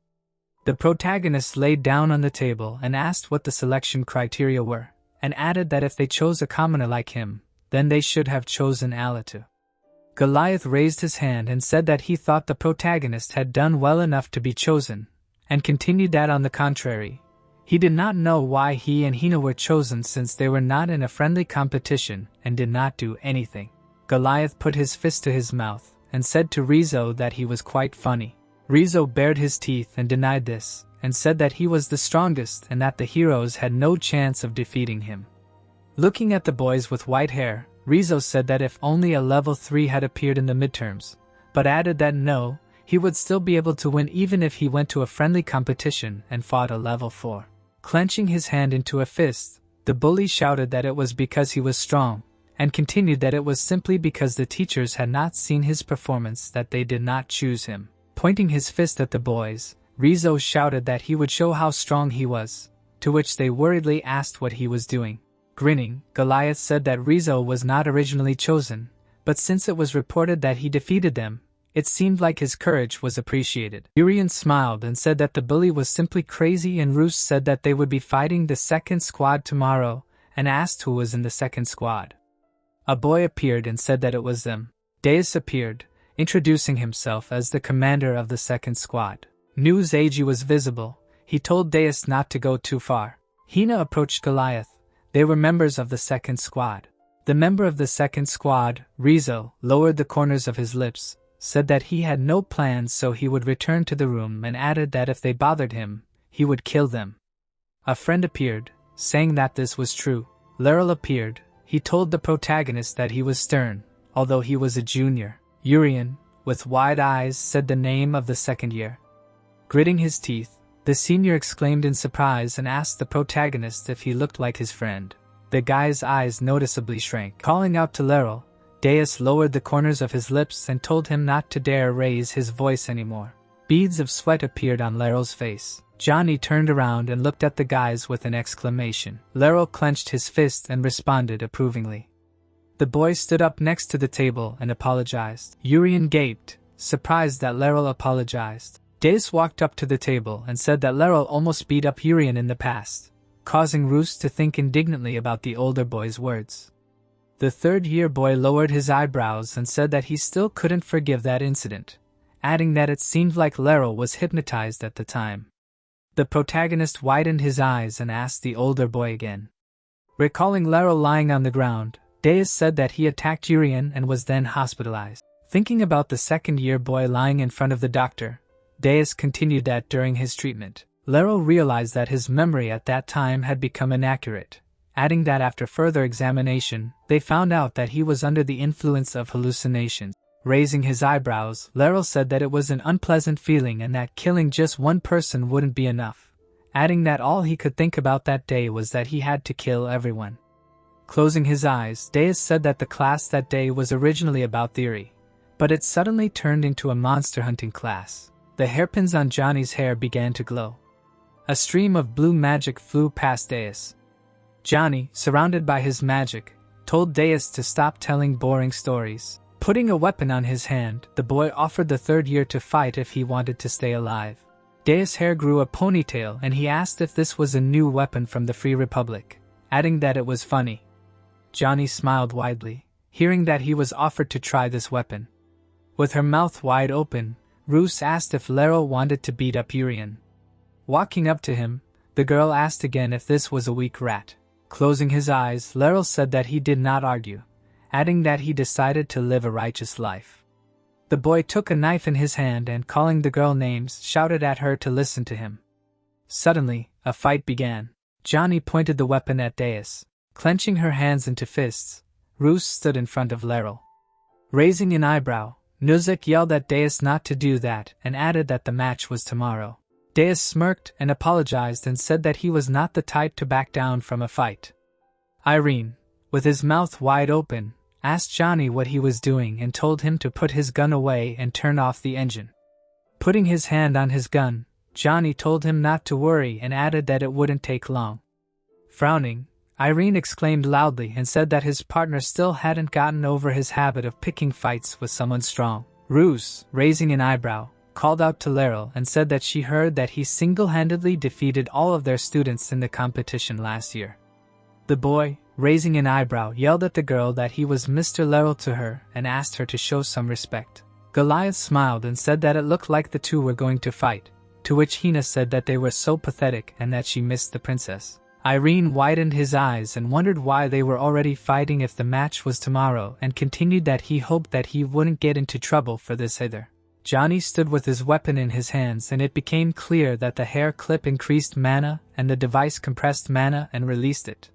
The protagonist laid down on the table and asked what the selection criteria were, and added that if they chose a commoner like him, then they should have chosen Alatu. Goliath raised his hand and said that he thought the protagonist had done well enough to be chosen, and continued that on the contrary, he did not know why he and Hina were chosen since they were not in a friendly competition and did not do anything. Goliath put his fist to his mouth and said to Rizzo that he was quite funny. Rizzo bared his teeth and denied this, and said that he was the strongest and that the heroes had no chance of defeating him. Looking at the boys with white hair, Rizzo said that if only a level 3 had appeared in the midterms, but added that no, he would still be able to win even if he went to a friendly competition and fought a level 4. Clenching his hand into a fist, the bully shouted that it was because he was strong, and continued that it was simply because the teachers had not seen his performance that they did not choose him. Pointing his fist at the boys, Rizzo shouted that he would show how strong he was, to which they worriedly asked what he was doing. Grinning, Goliath said that Rizzo was not originally chosen, but since it was reported that he defeated them, it seemed like his courage was appreciated. Urian smiled and said that the bully was simply crazy, and Roos said that they would be fighting the second squad tomorrow, and asked who was in the second squad. A boy appeared and said that it was them. Deus appeared, introducing himself as the commander of the second squad. News Agi was visible. He told Deus not to go too far. Hina approached Goliath. They were members of the second squad. The member of the second squad, Rizzo, lowered the corners of his lips, said that he had no plans, so he would return to the room, and added that if they bothered him, he would kill them. A friend appeared, saying that this was true. Laurel appeared. He told the protagonist that he was stern, although he was a junior. Urian, with wide eyes, said the name of the second year. Gritting his teeth, the senior exclaimed in surprise and asked the protagonist if he looked like his friend. The guy's eyes noticeably shrank. Calling out to Laurel, Deus lowered the corners of his lips and told him not to dare raise his voice anymore. Beads of sweat appeared on Laurel's face. Johnny turned around and looked at the guys with an exclamation. Laurel clenched his fist and responded approvingly. The boy stood up next to the table and apologized. Urian gaped, surprised that Laryl apologized. Deis walked up to the table and said that Laryl almost beat up Urian in the past, causing Roos to think indignantly about the older boy's words. The third-year boy lowered his eyebrows and said that he still couldn't forgive that incident, adding that it seemed like Laryl was hypnotized at the time. The protagonist widened his eyes and asked the older boy again. Recalling Laryl lying on the ground, Deis said that he attacked Urian and was then hospitalized. Thinking about the second-year boy lying in front of the doctor, Deis continued that during his treatment, Laryl realized that his memory at that time had become inaccurate, adding that after further examination, they found out that he was under the influence of hallucinations. Raising his eyebrows, Laryl said that it was an unpleasant feeling and that killing just one person wouldn't be enough, adding that all he could think about that day was that he had to kill everyone. Closing his eyes, Deis said that the class that day was originally about theory, but it suddenly turned into a monster hunting class. The hairpins on Johnny's hair began to glow. A stream of blue magic flew past Deis. Johnny, surrounded by his magic, told Deis to stop telling boring stories. Putting a weapon on his hand, the boy offered the third year to fight if he wanted to stay alive. Deis' hair grew a ponytail and he asked if this was a new weapon from the Free Republic, adding that it was funny. Johnny smiled widely, hearing that he was offered to try this weapon. With her mouth wide open, Roos asked if Laryl wanted to beat up Urian. Walking up to him, the girl asked again if this was a weak rat. Closing his eyes, Laryl said that he did not argue, adding that he decided to live a righteous life. The boy took a knife in his hand and, calling the girl names, shouted at her to listen to him. Suddenly, a fight began. Johnny pointed the weapon at Deis. Clenching her hands into fists, Roos stood in front of Laryl. Raising an eyebrow, Nuzek yelled at Deis not to do that and added that the match was tomorrow. Deis smirked and apologized and said that he was not the type to back down from a fight. Irene, with his mouth wide open, asked Johnny what he was doing and told him to put his gun away and turn off the engine. Putting his hand on his gun, Johnny told him not to worry and added that it wouldn't take long. Frowning, Irene exclaimed loudly and said that his partner still hadn't gotten over his habit of picking fights with someone strong. Roos, raising an eyebrow, called out to Laryl and said that she heard that he single-handedly defeated all of their students in the competition last year. The boy, raising an eyebrow, yelled at the girl that he was Mr. Laryl to her and asked her to show some respect. Goliath smiled and said that it looked like the two were going to fight, to which Hina said that they were so pathetic and that she missed the princess. Irene widened his eyes and wondered why they were already fighting if the match was tomorrow and continued that he hoped that he wouldn't get into trouble for this either. Johnny stood with his weapon in his hands and it became clear that the hair clip increased mana and the device compressed mana and released it.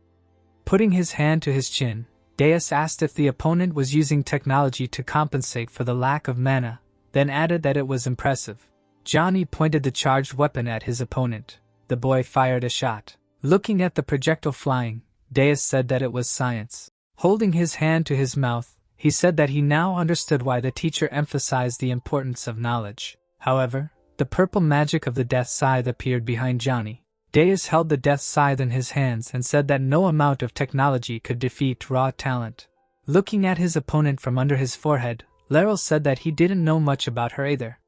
Putting his hand to his chin, Deis asked if the opponent was using technology to compensate for the lack of mana, then added that it was impressive. Johnny pointed the charged weapon at his opponent. The boy fired a shot. Looking at the projectile flying, Deis said that it was science. Holding his hand to his mouth, he said that he now understood why the teacher emphasized the importance of knowledge. However, the purple magic of the death scythe appeared behind Johnny. Deis held the death scythe in his hands and said that no amount of technology could defeat raw talent. Looking at his opponent from under his forehead, Laryl said that he didn't know much about her either.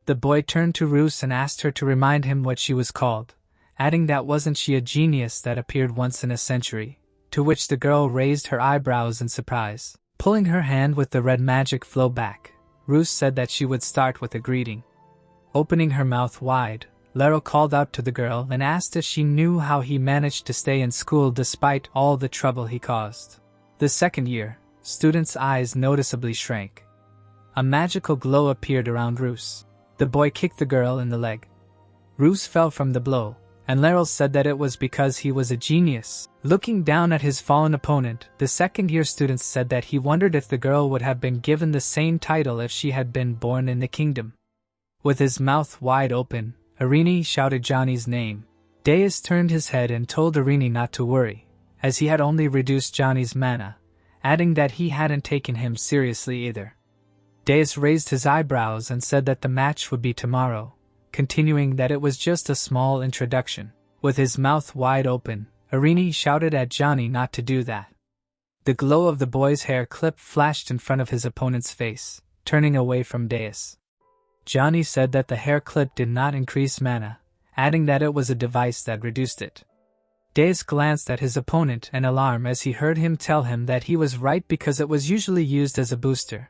The boy turned to Roos and asked her to remind him what she was called, adding that wasn't she a genius that appeared once in a century, to which the girl raised her eyebrows in surprise. Pulling her hand with the red magic flow back, Roos said that she would start with a greeting. Opening her mouth wide, Laryl called out to the girl and asked if she knew how he managed to stay in school despite all the trouble he caused. The second year, students' eyes noticeably shrank. A magical glow appeared around Roos. The boy kicked the girl in the leg. Roos fell from the blow, and Laryl said that it was because he was a genius. Looking down at his fallen opponent, the second-year students said that he wondered if the girl would have been given the same title if she had been born in the kingdom. With his mouth wide open, Irene shouted Johnny's name. Deis turned his head and told Irene not to worry, as he had only reduced Johnny's mana, adding that he hadn't taken him seriously either. Deis raised his eyebrows and said that the match would be tomorrow, continuing that it was just a small introduction. With his mouth wide open, Irene shouted at Johnny not to do that. The glow of the boy's hair clip flashed in front of his opponent's face, turning away from Deus. Johnny said that the hair clip did not increase mana, adding that it was a device that reduced it. Deus glanced at his opponent in alarm as he heard him tell him that he was right because it was usually used as a booster,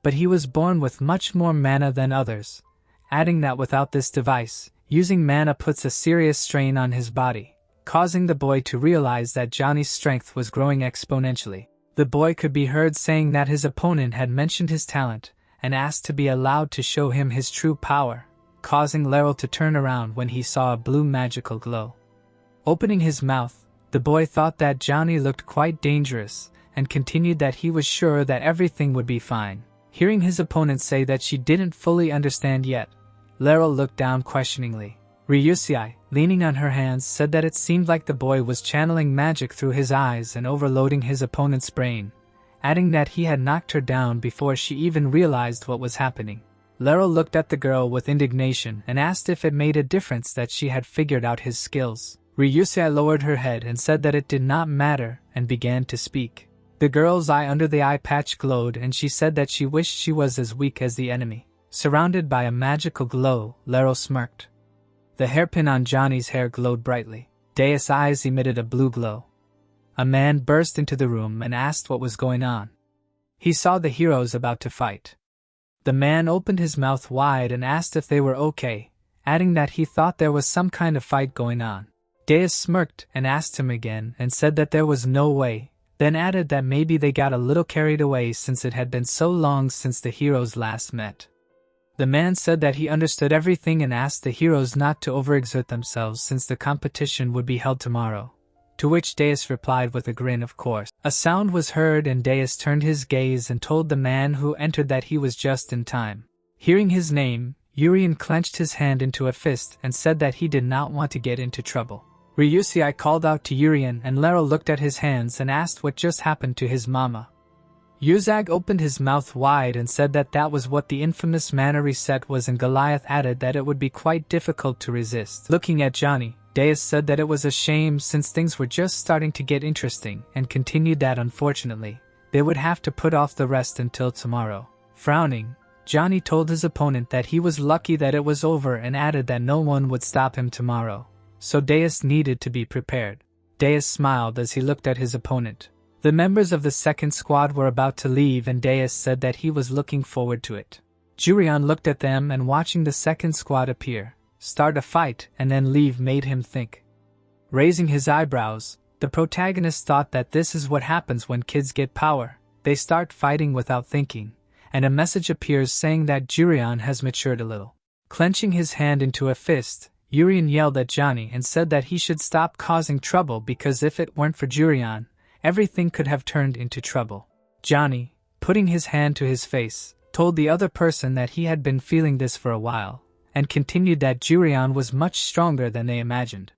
but he was born with much more mana than others, adding that without this device, using mana puts a serious strain on his body, causing the boy to realize that Johnny's strength was growing exponentially. The boy could be heard saying that his opponent had mentioned his talent and asked to be allowed to show him his true power, causing Laryl to turn around when he saw a blue magical glow. Opening his mouth, the boy thought that Johnny looked quite dangerous and continued that he was sure that everything would be fine. Hearing his opponent say that she didn't fully understand yet, Laryl looked down questioningly. Ryusei, leaning on her hands, said that it seemed like the boy was channeling magic through his eyes and overloading his opponent's brain, adding that he had knocked her down before she even realized what was happening. Laryl looked at the girl with indignation and asked if it made a difference that she had figured out his skills. Ryusei lowered her head and said that it did not matter and began to speak. The girl's eye under the eye patch glowed and she said that she wished she was as weak as the enemy. Surrounded by a magical glow, Laryl smirked. The hairpin on Johnny's hair glowed brightly. Deus' eyes emitted a blue glow. A man burst into the room and asked what was going on. He saw the heroes about to fight. The man opened his mouth wide and asked if they were okay, adding that he thought there was some kind of fight going on. Deus smirked and asked him again and said that there was no way, then added that maybe they got a little carried away since it had been so long since the heroes last met. The man said that he understood everything and asked the heroes not to overexert themselves since the competition would be held tomorrow, to which Deus replied with a grin, of course. A sound was heard and Deus turned his gaze and told the man who entered that he was just in time. Hearing his name, Urien clenched his hand into a fist and said that he did not want to get into trouble. Ryusei called out to Urien and Laryl looked at his hands and asked what just happened to his mama. Yuzag opened his mouth wide and said that that was what the infamous mana reset was, and Goliath added that it would be quite difficult to resist. Looking at Johnny, Deus said that it was a shame since things were just starting to get interesting and continued that unfortunately, they would have to put off the rest until tomorrow. Frowning, Johnny told his opponent that he was lucky that it was over and added that no one would stop him tomorrow, so Deus needed to be prepared. Deus smiled as he looked at his opponent. The members of the second squad were about to leave and Deus said that he was looking forward to it. Jurion looked at them and watching the second squad appear, start a fight and then leave made him think. Raising his eyebrows, the protagonist thought that this is what happens when kids get power. They start fighting without thinking, and a message appears saying that Jurion has matured a little. Clenching his hand into a fist, Jurion yelled at Johnny and said that he should stop causing trouble because if it weren't for Jurion, everything could have turned into trouble. Johnny, putting his hand to his face, told the other person that he had been feeling this for a while, and continued that Jurion was much stronger than they imagined.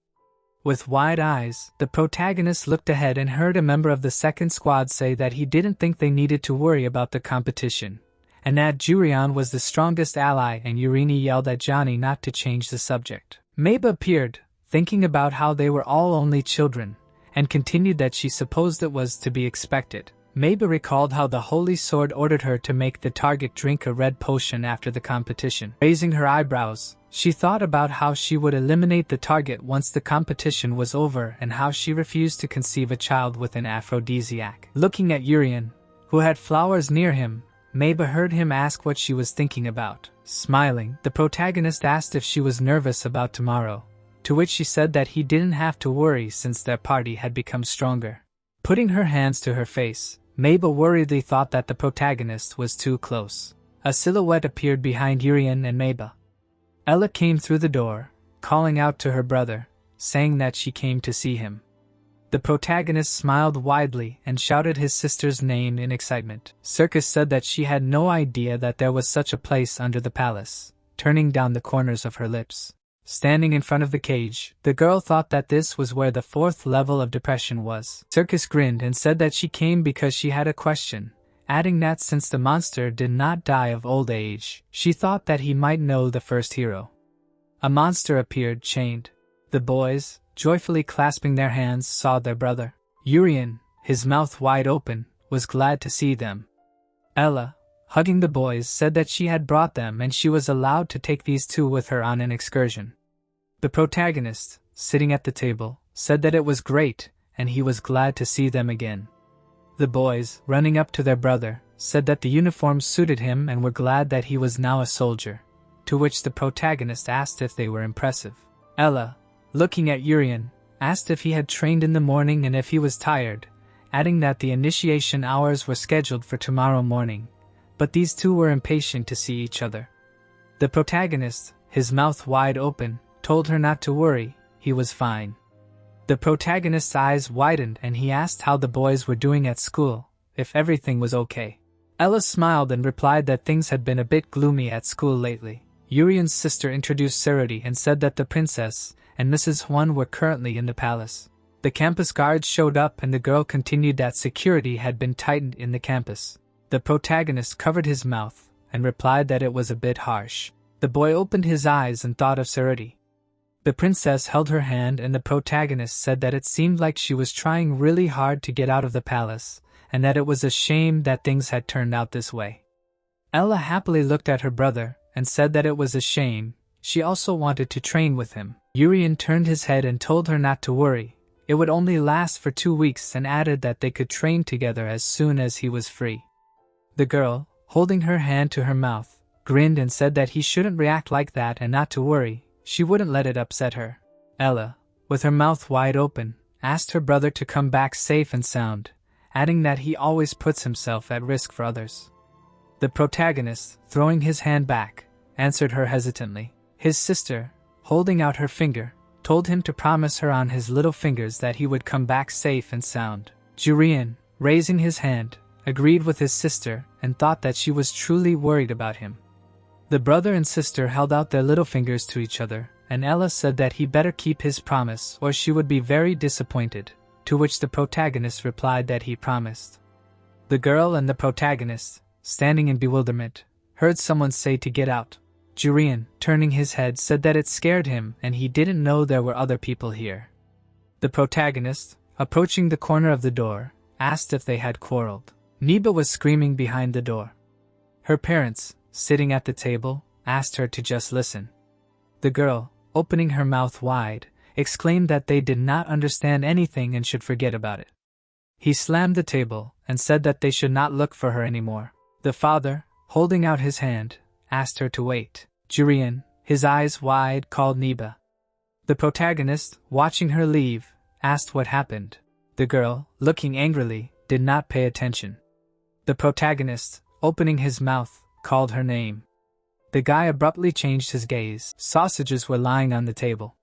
With wide eyes, the protagonist looked ahead and heard a member of the second squad say that he didn't think they needed to worry about the competition, and that Jurion was the strongest ally, and Urini yelled at Johnny not to change the subject. Maba appeared, thinking about how they were all only children, and continued that she supposed it was to be expected. Maba recalled how the Holy Sword ordered her to make the target drink a red potion after the competition. Raising her eyebrows, she thought about how she would eliminate the target once the competition was over and how she refused to conceive a child with an aphrodisiac. Looking at Urien, who had flowers near him, Maba heard him ask what she was thinking about. Smiling, the protagonist asked if she was nervous about tomorrow, to which she said that he didn't have to worry since their party had become stronger. Putting her hands to her face, Maba worriedly thought that the protagonist was too close. A silhouette appeared behind Urien and Maba. Ella came through the door, calling out to her brother, saying that she came to see him. The protagonist smiled widely and shouted his sister's name in excitement. Circus said that she had no idea that there was such a place under the palace, turning down the corners of her lips. Standing in front of the cage, the girl thought that this was where the 4th level of depression was. Circus grinned and said that she came because she had a question, adding that since the monster did not die of old age, she thought that he might know the first hero. A monster appeared chained. The boys, joyfully clasping their hands, saw their brother. Urien, his mouth wide open, was glad to see them. Ella, hugging the boys, said that she had brought them and she was allowed to take these two with her on an excursion. The protagonist, sitting at the table, said that it was great and he was glad to see them again. The boys, running up to their brother, said that the uniforms suited him and were glad that he was now a soldier, to which the protagonist asked if they were impressive. Ella, looking at Urian, asked if he had trained in the morning and if he was tired, adding that the initiation hours were scheduled for tomorrow morning, but these two were impatient to see each other. The protagonist, his mouth wide open, told her not to worry, he was fine. The protagonist's eyes widened and he asked how the boys were doing at school, if everything was okay. Ella smiled and replied that things had been a bit gloomy at school lately. Urian's sister introduced Sarati and said that the princess and Mrs. Huan were currently in the palace. The campus guards showed up and the girl continued that security had been tightened in the campus. The protagonist covered his mouth and replied that it was a bit harsh. The boy opened his eyes and thought of Sarati. The princess held her hand and the protagonist said that it seemed like she was trying really hard to get out of the palace, and that it was a shame that things had turned out this way. Ella happily looked at her brother and said that it was a shame, she also wanted to train with him. Urian turned his head and told her not to worry, it would only last for 2 weeks, and added that they could train together as soon as he was free. The girl, holding her hand to her mouth, grinned and said that he shouldn't react like that and not to worry, she wouldn't let it upset her. Ella, with her mouth wide open, asked her brother to come back safe and sound, adding that he always puts himself at risk for others. The protagonist, throwing his hand back, answered her hesitantly. His sister, holding out her finger, told him to promise her on his little fingers that he would come back safe and sound. Jurian, raising his hand, agreed with his sister and thought that she was truly worried about him. The brother and sister held out their little fingers to each other, and Ella said that he better keep his promise or she would be very disappointed, to which the protagonist replied that he promised. The girl and the protagonist, standing in bewilderment, heard someone say to get out. Jurian, turning his head, said that it scared him and he didn't know there were other people here. The protagonist, approaching the corner of the door, asked if they had quarreled. Niba was screaming behind the door. Her parents, sitting at the table, asked her to just listen. The girl, opening her mouth wide, exclaimed that they did not understand anything and should forget about it. He slammed the table and said that they should not look for her anymore. The father, holding out his hand, asked her to wait. Jurian, his eyes wide, called Niba. The protagonist, watching her leave, asked what happened. The girl, looking angrily, did not pay attention. The protagonist, opening his mouth, called her name. The guy abruptly changed his gaze. Sausages were lying on the table.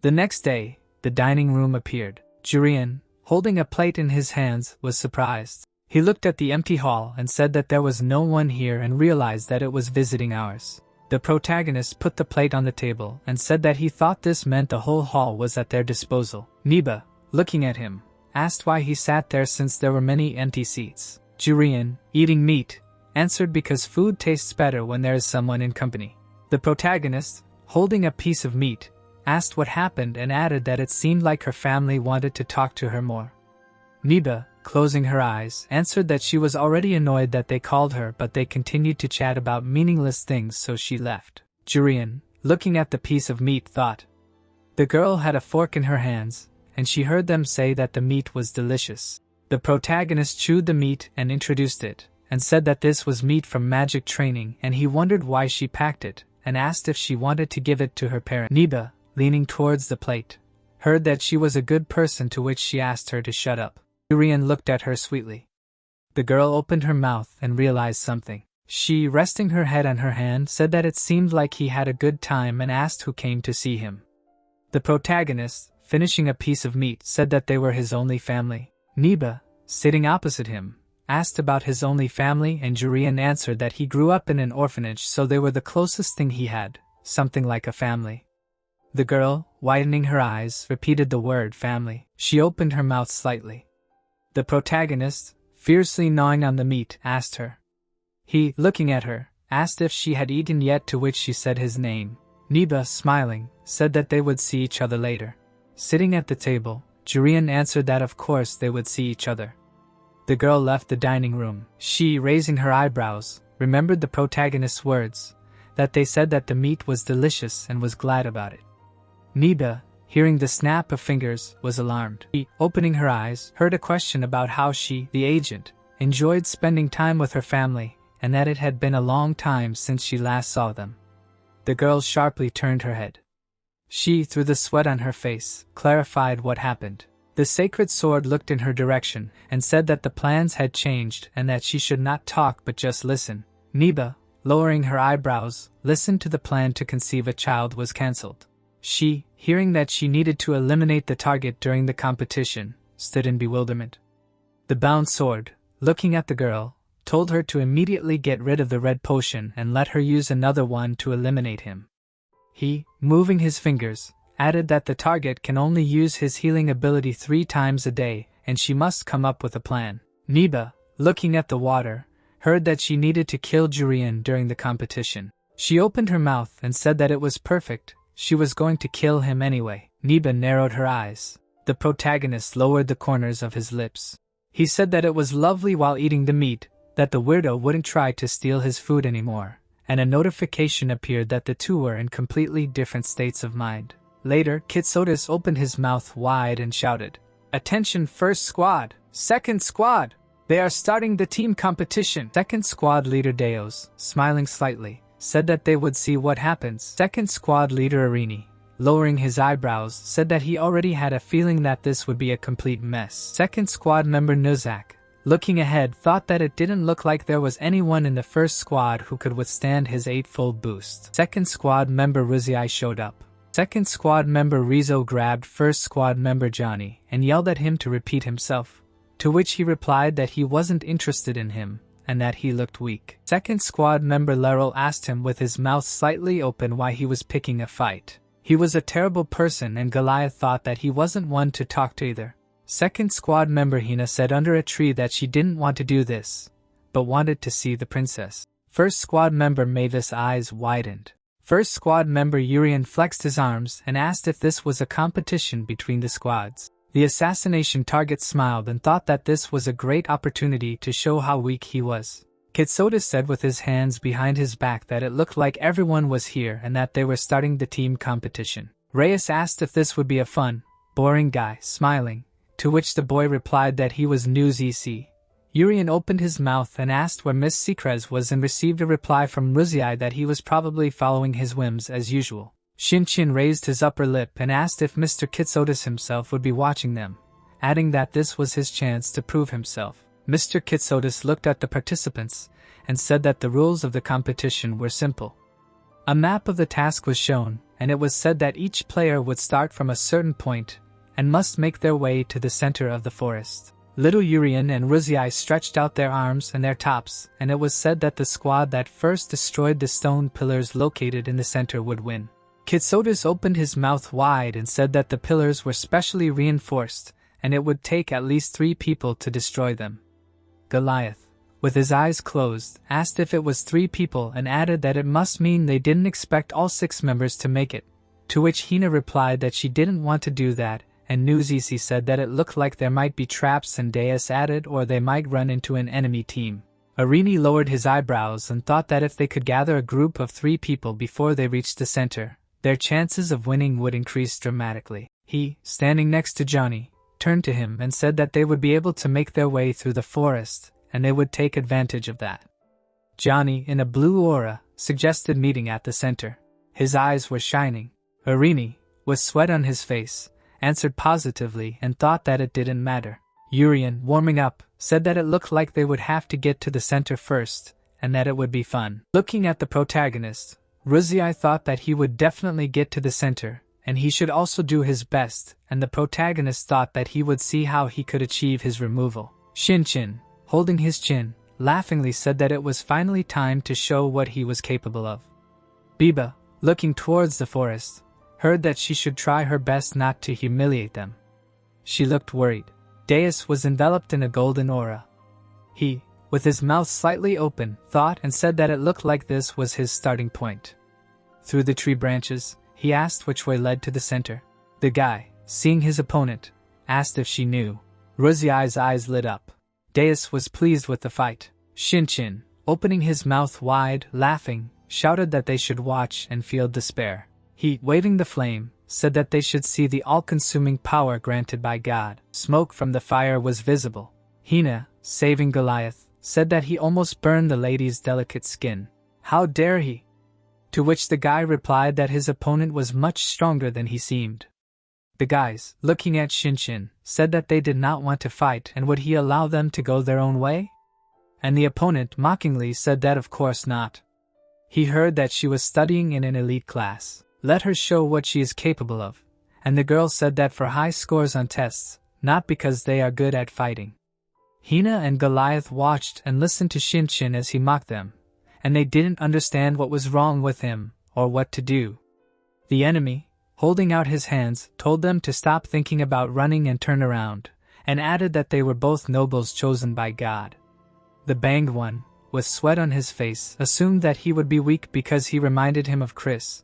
The next day, the dining room appeared. Jurian, holding a plate in his hands, was surprised. He looked at the empty hall and said that there was no one here and realized that it was visiting hours. The protagonist put the plate on the table and said that he thought this meant the whole hall was at their disposal. Niba, looking at him, asked why he sat there since there were many empty seats. Jurian, eating meat, answered because food tastes better when there is someone in company. The protagonist, holding a piece of meat, asked what happened and added that it seemed like her family wanted to talk to her more. Niba, closing her eyes, answered that she was already annoyed that they called her, but they continued to chat about meaningless things, so she left. Jurian, looking at the piece of meat, thought. The girl had a fork in her hands, and she heard them say that the meat was delicious. The protagonist chewed the meat and introduced it, and said that this was meat from magic training, and he wondered why she packed it, and asked if she wanted to give it to her parent. Niba, leaning towards the plate, heard that she was a good person, to which she asked her to shut up. Jurian looked at her sweetly. The girl opened her mouth and realized something. She, resting her head on her hand, said that it seemed like he had a good time and asked who came to see him. The protagonist, finishing a piece of meat, said that they were his only family. Niba, sitting opposite him, asked about his only family, and Jurian answered that he grew up in an orphanage, so they were the closest thing he had, something like a family. The girl, widening her eyes, repeated the word family. She opened her mouth slightly. The protagonist, fiercely gnawing on the meat, asked her. He, looking at her, asked if she had eaten yet, to which she said his name. Niba, smiling, said that they would see each other later. Sitting at the table, Jurian answered that of course they would see each other. The girl left the dining room. She, raising her eyebrows, remembered the protagonist's words, that they said that the meat was delicious and was glad about it. Niba, hearing the snap of fingers, was alarmed. She, opening her eyes, heard a question about how she, the agent, enjoyed spending time with her family, and that it had been a long time since she last saw them. The girl sharply turned her head. She, through the sweat on her face, clarified what happened. The sacred sword looked in her direction and said that the plans had changed and that she should not talk but just listen. Niba, lowering her eyebrows, listened to the plan to conceive a child was cancelled. She, hearing that she needed to eliminate the target during the competition, stood in bewilderment. The bound sword, looking at the girl, told her to immediately get rid of the red potion and let her use another one to eliminate him. He, moving his fingers, added that the target can only use his healing ability 3 times a day, and she must come up with a plan. Niba, looking at the water, heard that she needed to kill Jurian during the competition. She opened her mouth and said that it was perfect, she was going to kill him anyway. Niba narrowed her eyes. The protagonist lowered the corners of his lips. He said that it was lovely while eating the meat, that the weirdo wouldn't try to steal his food anymore, and a notification appeared that the two were in completely different states of mind. Later, Kitsotis opened his mouth wide and shouted, "Attention first squad! Second squad! They are starting the team competition!" Second squad leader Deos, smiling slightly, said that they would see what happens. Second squad leader Arini, lowering his eyebrows, said that he already had a feeling that this would be a complete mess. Second squad member Nuzak, looking ahead, thought that it didn't look like there was anyone in the first squad who could withstand his 8-fold boost. Second squad member Ruziai showed up. Second squad member Rizzo grabbed first squad member Johnny and yelled at him to repeat himself, to which he replied that he wasn't interested in him and that he looked weak. Second squad member Laryl asked him with his mouth slightly open why he was picking a fight. He was a terrible person and Goliath thought that he wasn't one to talk to either. Second squad member Hina said under a tree that she didn't want to do this, but wanted to see the princess. First squad member Mavis' eyes widened. First squad member Urian flexed his arms and asked if this was a competition between the squads. The assassination target smiled and thought that this was a great opportunity to show how weak he was. Kitsotis said with his hands behind his back that it looked like everyone was here and that they were starting the team competition. Reyes asked if this would be a fun, boring guy, smiling, to which the boy replied that he was News EC. Urian opened his mouth and asked where Miss Secrez was and received a reply from Ruziai that he was probably following his whims as usual. Shinchin raised his upper lip and asked if Mr. Kitsotis himself would be watching them, adding that this was his chance to prove himself. Mr. Kitsotis looked at the participants and said that the rules of the competition were simple. A map of the task was shown, and it was said that each player would start from a certain point and must make their way to the center of the forest. Little Urian and Ruziai stretched out their arms and their tops, and it was said that the squad that first destroyed the stone pillars located in the center would win. Kitsotis opened his mouth wide and said that the pillars were specially reinforced, and it would take at least 3 people to destroy them. Goliath, with his eyes closed, asked if it was 3 people and added that it must mean they didn't expect all 6 members to make it, to which Hina replied that she didn't want to do that, and Newsisi said that it looked like there might be traps and Deus added or they might run into an enemy team. Arini lowered his eyebrows and thought that if they could gather a group of 3 people before they reached the center, their chances of winning would increase dramatically. He, standing next to Johnny, turned to him and said that they would be able to make their way through the forest, and they would take advantage of that. Johnny, in a blue aura, suggested meeting at the center. His eyes were shining. Arini, with sweat on his face, answered positively and thought that it didn't matter. Urian, warming up, said that it looked like they would have to get to the center first, and that it would be fun. Looking at the protagonist, Ruziai thought that he would definitely get to the center, and he should also do his best, and the protagonist thought that he would see how he could achieve his removal. Shinchin, holding his chin, laughingly said that it was finally time to show what he was capable of. Biba, looking towards the forest, heard that she should try her best not to humiliate them. She looked worried. Deus was enveloped in a golden aura. He, with his mouth slightly open, thought and said that it looked like this was his starting point. Through the tree branches, he asked which way led to the center. The guy, seeing his opponent, asked if she knew. Ruziai's eyes lit up. Deus was pleased with the fight. Shinchin, opening his mouth wide, laughing, shouted that they should watch and feel despair. He, waving the flame, said that they should see the all-consuming power granted by God. Smoke from the fire was visible. Hina, saving Goliath, said that he almost burned the lady's delicate skin. How dare he? To which the guy replied that his opponent was much stronger than he seemed. The guys, looking at Shinchin, said that they did not want to fight and would he allow them to go their own way? And the opponent mockingly said that of course not. He heard that she was studying in an elite class. Let her show what she is capable of. And the girl said that for high scores on tests, not because they are good at fighting. Hina and Goliath watched and listened to Shinchin as he mocked them, and they didn't understand what was wrong with him, or what to do. The enemy, holding out his hands, told them to stop thinking about running and turn around, and added that they were both nobles chosen by God. The banged one, with sweat on his face, assumed that he would be weak because he reminded him of Chris.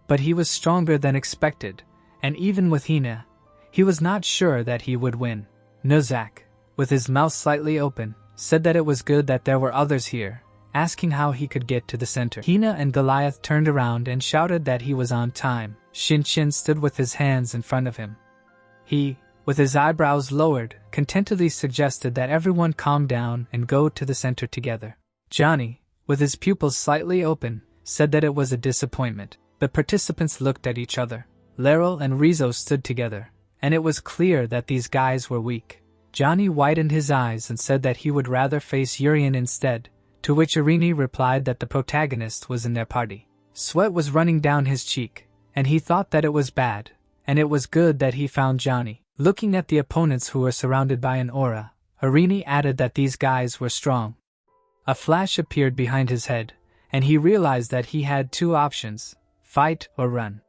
But he was stronger than expected, and even with Hina, he was not sure that he would win. Nozak, with his mouth slightly open, said that it was good that there were others here, asking how he could get to the center. Hina and Goliath turned around and shouted that he was on time. Shinchin stood with his hands in front of him. He, with his eyebrows lowered, contentedly suggested that everyone calm down and go to the center together. Johnny, with his pupils slightly open, said that it was a disappointment. The participants looked at each other. Laryl and Rizzo stood together, and it was clear that these guys were weak. Johnny widened his eyes and said that he would rather face Urian instead, to which Irini replied that the protagonist was in their party. Sweat was running down his cheek, and he thought that it was bad, and it was good that he found Johnny. Looking at the opponents who were surrounded by an aura, Irini added that these guys were strong. A flash appeared behind his head, and he realized that he had two options: fight or run.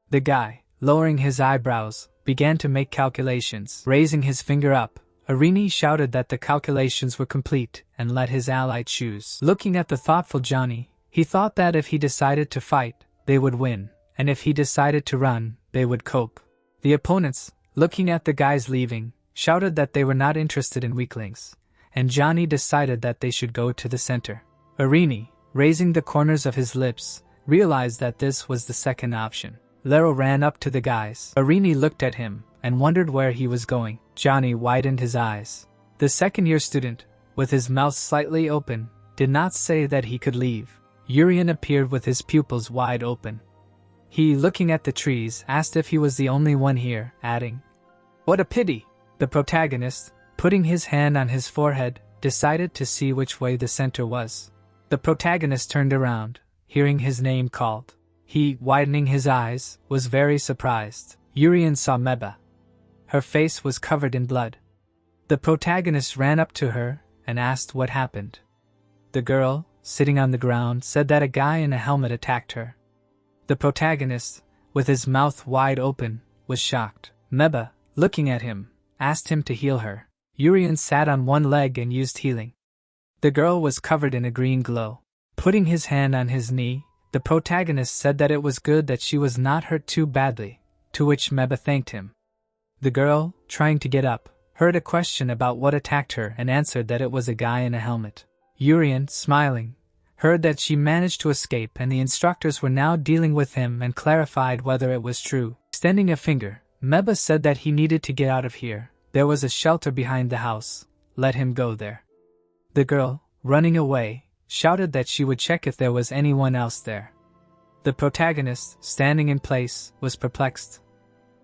The guy, lowering his eyebrows, began to make calculations. Raising his finger up, Irini shouted that the calculations were complete and let his ally choose. Looking at the thoughtful Johnny, he thought that if he decided to fight, they would win, and if he decided to run, they would cope. The opponents, looking at the guys leaving, shouted that they were not interested in weaklings, and Johnny decided that they should go to the center. Irini, raising the corners of his lips, realized that this was the second option. Lero ran up to the guys. Irini looked at him and wondered where he was going. Johnny widened his eyes. The second-year student, with his mouth slightly open, did not say that he could leave. Urian appeared with his pupils wide open. He, looking at the trees, asked if he was the only one here, adding, "What a pity!" The protagonist, putting his hand on his forehead, decided to see which way the center was. The protagonist turned around, hearing his name called. He, widening his eyes, was very surprised. Urian saw Meba. Her face was covered in blood. The protagonist ran up to her and asked what happened. The girl, sitting on the ground, said that a guy in a helmet attacked her. The protagonist, with his mouth wide open, was shocked. Meba, looking at him, asked him to heal her. Urian sat on one leg and used healing. The girl was covered in a green glow. Putting his hand on his knee, the protagonist said that it was good that she was not hurt too badly, to which Meba thanked him. The girl, trying to get up, heard a question about what attacked her and answered that it was a guy in a helmet. Urian, smiling, heard that she managed to escape and the instructors were now dealing with him and clarified whether it was true. Extending a finger, Meba said that he needed to get out of here. There was a shelter behind the house. Let him go there. The girl, running away, shouted that she would check if there was anyone else there. The protagonist, standing in place, was perplexed.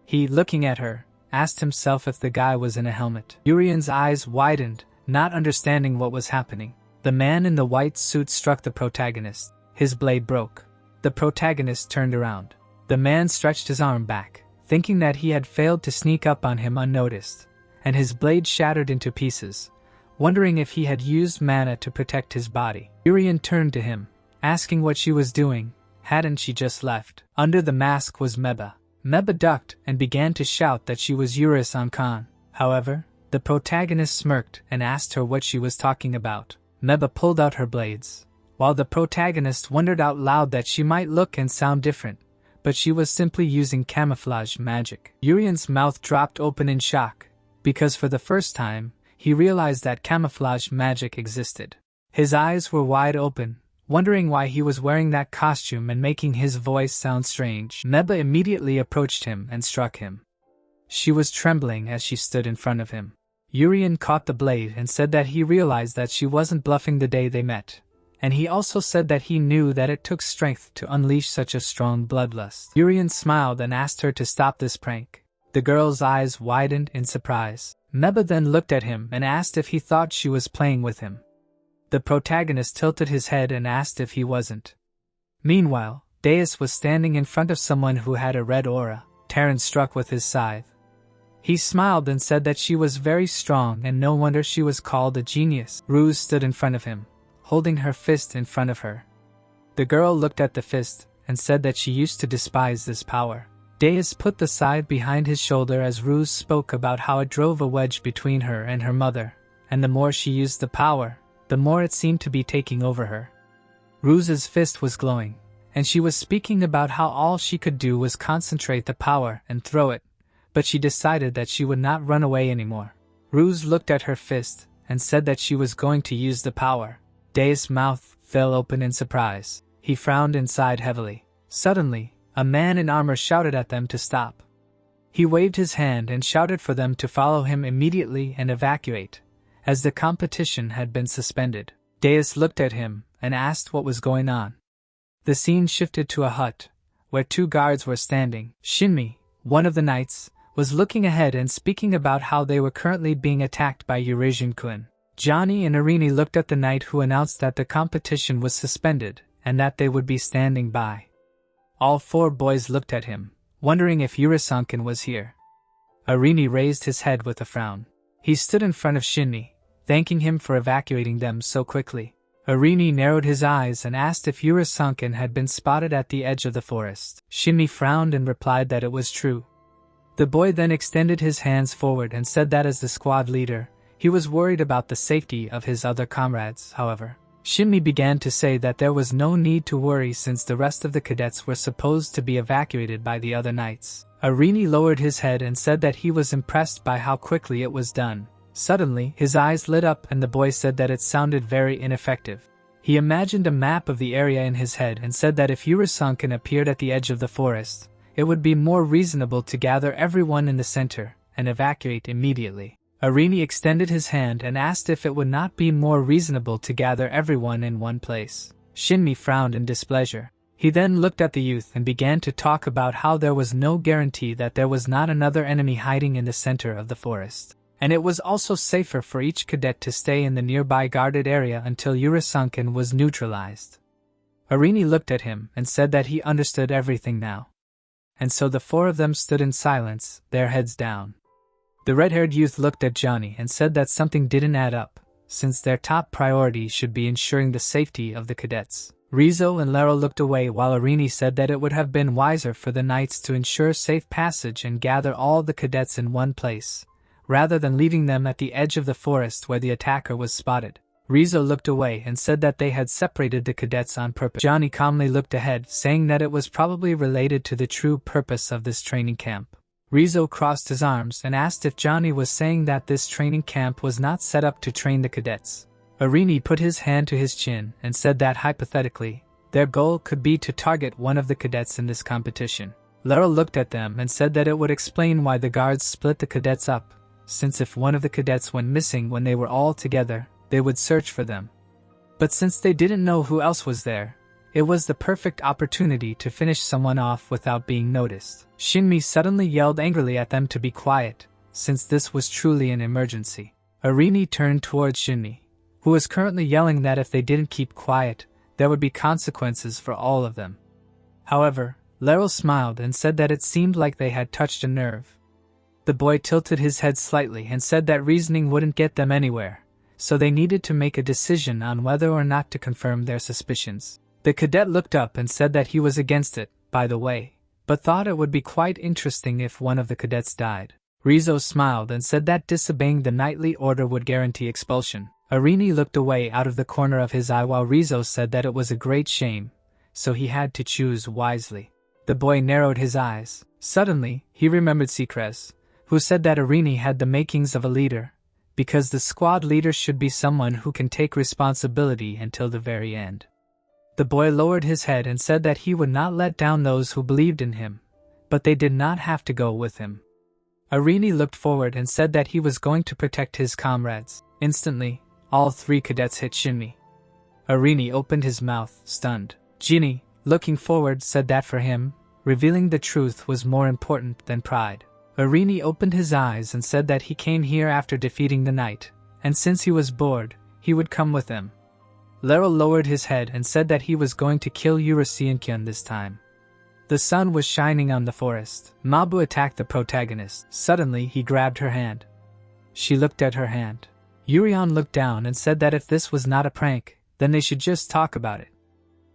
He, looking at her, asked himself if the guy was in a helmet. Urian's eyes widened, not understanding what was happening. The man in the white suit struck the protagonist. His blade broke. The protagonist turned around. The man stretched his arm back, thinking that he had failed to sneak up on him unnoticed, and his blade shattered into pieces, wondering if he had used mana to protect his body. Urian turned to him, asking what she was doing. Hadn't she just left? Under the mask was Meba. Meba ducked and began to shout that she was Eurus on Khan. However, the protagonist smirked and asked her what she was talking about. Meba pulled out her blades, while the protagonist wondered out loud that she might look and sound different, but she was simply using camouflage magic. Urian's mouth dropped open in shock, because for the first time, he realized that camouflage magic existed. His eyes were wide open, wondering why he was wearing that costume and making his voice sound strange. Meba immediately approached him and struck him. She was trembling as she stood in front of him. Urian caught the blade and said that he realized that she wasn't bluffing the day they met, and he also said that he knew that it took strength to unleash such a strong bloodlust. Urian smiled and asked her to stop this prank. The girl's eyes widened in surprise. Meba then looked at him and asked if he thought she was playing with him. The protagonist tilted his head and asked if he wasn't. Meanwhile, Deus was standing in front of someone who had a red aura. Terran struck with his scythe. He smiled and said that she was very strong and no wonder she was called a genius. Ruse stood in front of him, holding her fist in front of her. The girl looked at the fist and said that she used to despise this power. Deus put the scythe behind his shoulder as Ruse spoke about how it drove a wedge between her and her mother, and the more she used the power, the more it seemed to be taking over her. Ruse's fist was glowing, and she was speaking about how all she could do was concentrate the power and throw it, but she decided that she would not run away anymore. Ruse looked at her fist and said that she was going to use the power. Deus' mouth fell open in surprise. He frowned and sighed heavily. Suddenly, a man in armor shouted at them to stop. He waved his hand and shouted for them to follow him immediately and evacuate, as the competition had been suspended. Deus looked at him and asked what was going on. The scene shifted to a hut, where 2 guards were standing. Shinmi, one of the knights, was looking ahead and speaking about how they were currently being attacked by Eurasian Kun. Johnny and Irini looked at the knight who announced that the competition was suspended and that they would be standing by. All 4 boys looked at him, wondering if Urasankan was here. Irini raised his head with a frown. He stood in front of Shinmi, thanking him for evacuating them so quickly. Irini narrowed his eyes and asked if Urasankan had been spotted at the edge of the forest. Shinmi frowned and replied that it was true. The boy then extended his hands forward and said that as the squad leader, he was worried about the safety of his other comrades. However, Shinmi began to say that there was no need to worry since the rest of the cadets were supposed to be evacuated by the other knights. Irini lowered his head and said that he was impressed by how quickly it was done. Suddenly, his eyes lit up and the boy said that it sounded very ineffective. He imagined a map of the area in his head and said that if Urasankan appeared at the edge of the forest, it would be more reasonable to gather everyone in the center and evacuate immediately. Irini extended his hand and asked if it would not be more reasonable to gather everyone in one place. Shinmi frowned in displeasure. He then looked at the youth and began to talk about how there was no guarantee that there was not another enemy hiding in the center of the forest, and it was also safer for each cadet to stay in the nearby guarded area until Urasankan was neutralized. Irini looked at him and said that he understood everything now. And so the 4 of them stood in silence, their heads down. The red-haired youth looked at Johnny and said that something didn't add up, since their top priority should be ensuring the safety of the cadets. Rizzo and Lero looked away while Irini said that it would have been wiser for the knights to ensure safe passage and gather all the cadets in one place, rather than leaving them at the edge of the forest where the attacker was spotted. Rizzo looked away and said that they had separated the cadets on purpose. Johnny calmly looked ahead, saying that it was probably related to the true purpose of this training camp. Rizzo crossed his arms and asked if Johnny was saying that this training camp was not set up to train the cadets. Irini put his hand to his chin and said that hypothetically, their goal could be to target one of the cadets in this competition. Lero looked at them and said that it would explain why the guards split the cadets up, since if one of the cadets went missing when they were all together, they would search for them. But since they didn't know who else was there, it was the perfect opportunity to finish someone off without being noticed. Shinmi suddenly yelled angrily at them to be quiet, since this was truly an emergency. Irini turned towards Shinmi, who was currently yelling that if they didn't keep quiet, there would be consequences for all of them. However, Lero smiled and said that it seemed like they had touched a nerve. The boy tilted his head slightly and said that reasoning wouldn't get them anywhere, so they needed to make a decision on whether or not to confirm their suspicions. The cadet looked up and said that he was against it, by the way, but thought it would be quite interesting if one of the cadets died. Rizzo smiled and said that disobeying the knightly order would guarantee expulsion. Irini looked away out of the corner of his eye while Rizzo said that it was a great shame, so he had to choose wisely. The boy narrowed his eyes. Suddenly, he remembered Secrez, who said that Irini had the makings of a leader, because the squad leader should be someone who can take responsibility until the very end. The boy lowered his head and said that he would not let down those who believed in him, but they did not have to go with him. Irini looked forward and said that he was going to protect his comrades. Instantly, all 3 cadets hit Shinmi. Irini opened his mouth, stunned. Ginny, looking forward, said that for him, revealing the truth was more important than pride. Irini opened his eyes and said that he came here after defeating the knight, and since he was bored, he would come with them. Laurel lowered his head and said that he was going to kill Urasiankyun this time. The sun was shining on the forest. Mabu attacked the protagonist. Suddenly, he grabbed her hand. She looked at her hand. Urian looked down and said that if this was not a prank, then they should just talk about it.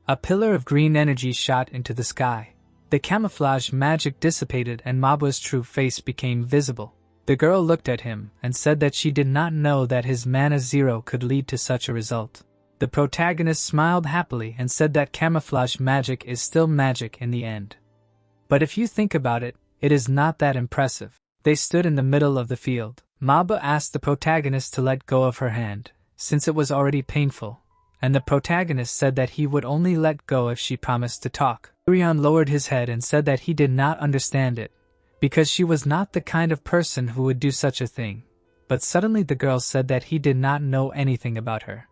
A pillar of green energy shot into the sky. The camouflage magic dissipated and Mabu's true face became visible. The girl looked at him and said that she did not know that his mana 0 could lead to such a result. The protagonist smiled happily and said that camouflage magic is still magic in the end. But if you think about it, it is not that impressive. They stood in the middle of the field. Mabu asked the protagonist to let go of her hand, since it was already painful, and the protagonist said that he would only let go if she promised to talk. Urian lowered his head and said that he did not understand it, because she was not the kind of person who would do such a thing. But suddenly the girl said that he did not know anything about her.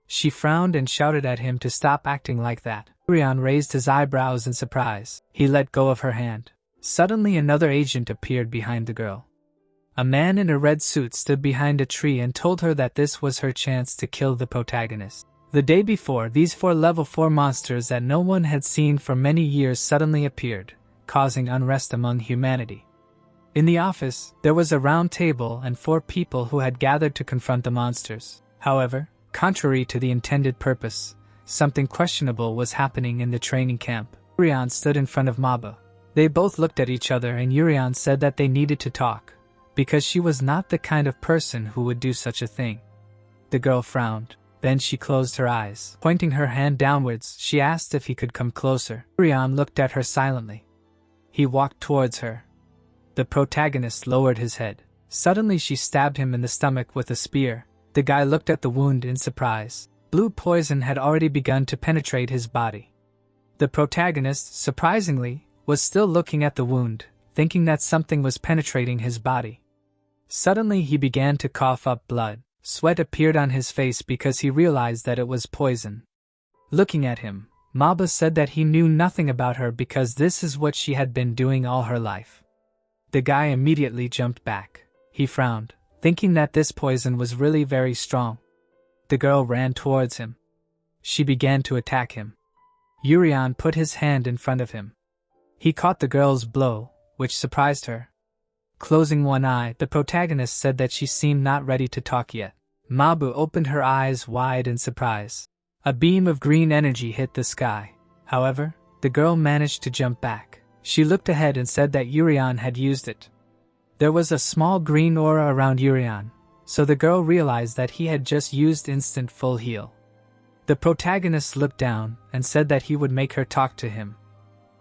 She frowned and shouted at him to stop acting like that. Urian raised his eyebrows in surprise. He let go of her hand. Suddenly another agent appeared behind the girl. A man in a red suit stood behind a tree and told her that this was her chance to kill the protagonist. The day before, these 4 level 4 monsters that no one had seen for many years suddenly appeared, causing unrest among humanity. In the office, there was a round table and 4 people who had gathered to confront the monsters. However, contrary to the intended purpose, something questionable was happening in the training camp. Urian stood in front of Mabu. They both looked at each other and Urian said that they needed to talk, because she was not the kind of person who would do such a thing. The girl frowned. Then she closed her eyes. Pointing her hand downwards, she asked if he could come closer. Urian looked at her silently. He walked towards her. The protagonist lowered his head. Suddenly she stabbed him in the stomach with a spear. The guy looked at the wound in surprise. Blue poison had already begun to penetrate his body. The protagonist, surprisingly, was still looking at the wound, thinking that something was penetrating his body. Suddenly he began to cough up blood. Sweat appeared on his face because he realized that it was poison. Looking at him, Mabu said that he knew nothing about her because this is what she had been doing all her life. The guy immediately jumped back. He frowned, thinking that this poison was really very strong. The girl ran towards him. She began to attack him. Urian put his hand in front of him. He caught the girl's blow, which surprised her. Closing one eye, the protagonist said that she seemed not ready to talk yet. Mabu opened her eyes wide in surprise. A beam of green energy hit the sky. However, the girl managed to jump back. She looked ahead and said that Urian had used it. There was a small green aura around Urian, so the girl realized that he had just used instant full heal. The protagonist looked down and said that he would make her talk to him.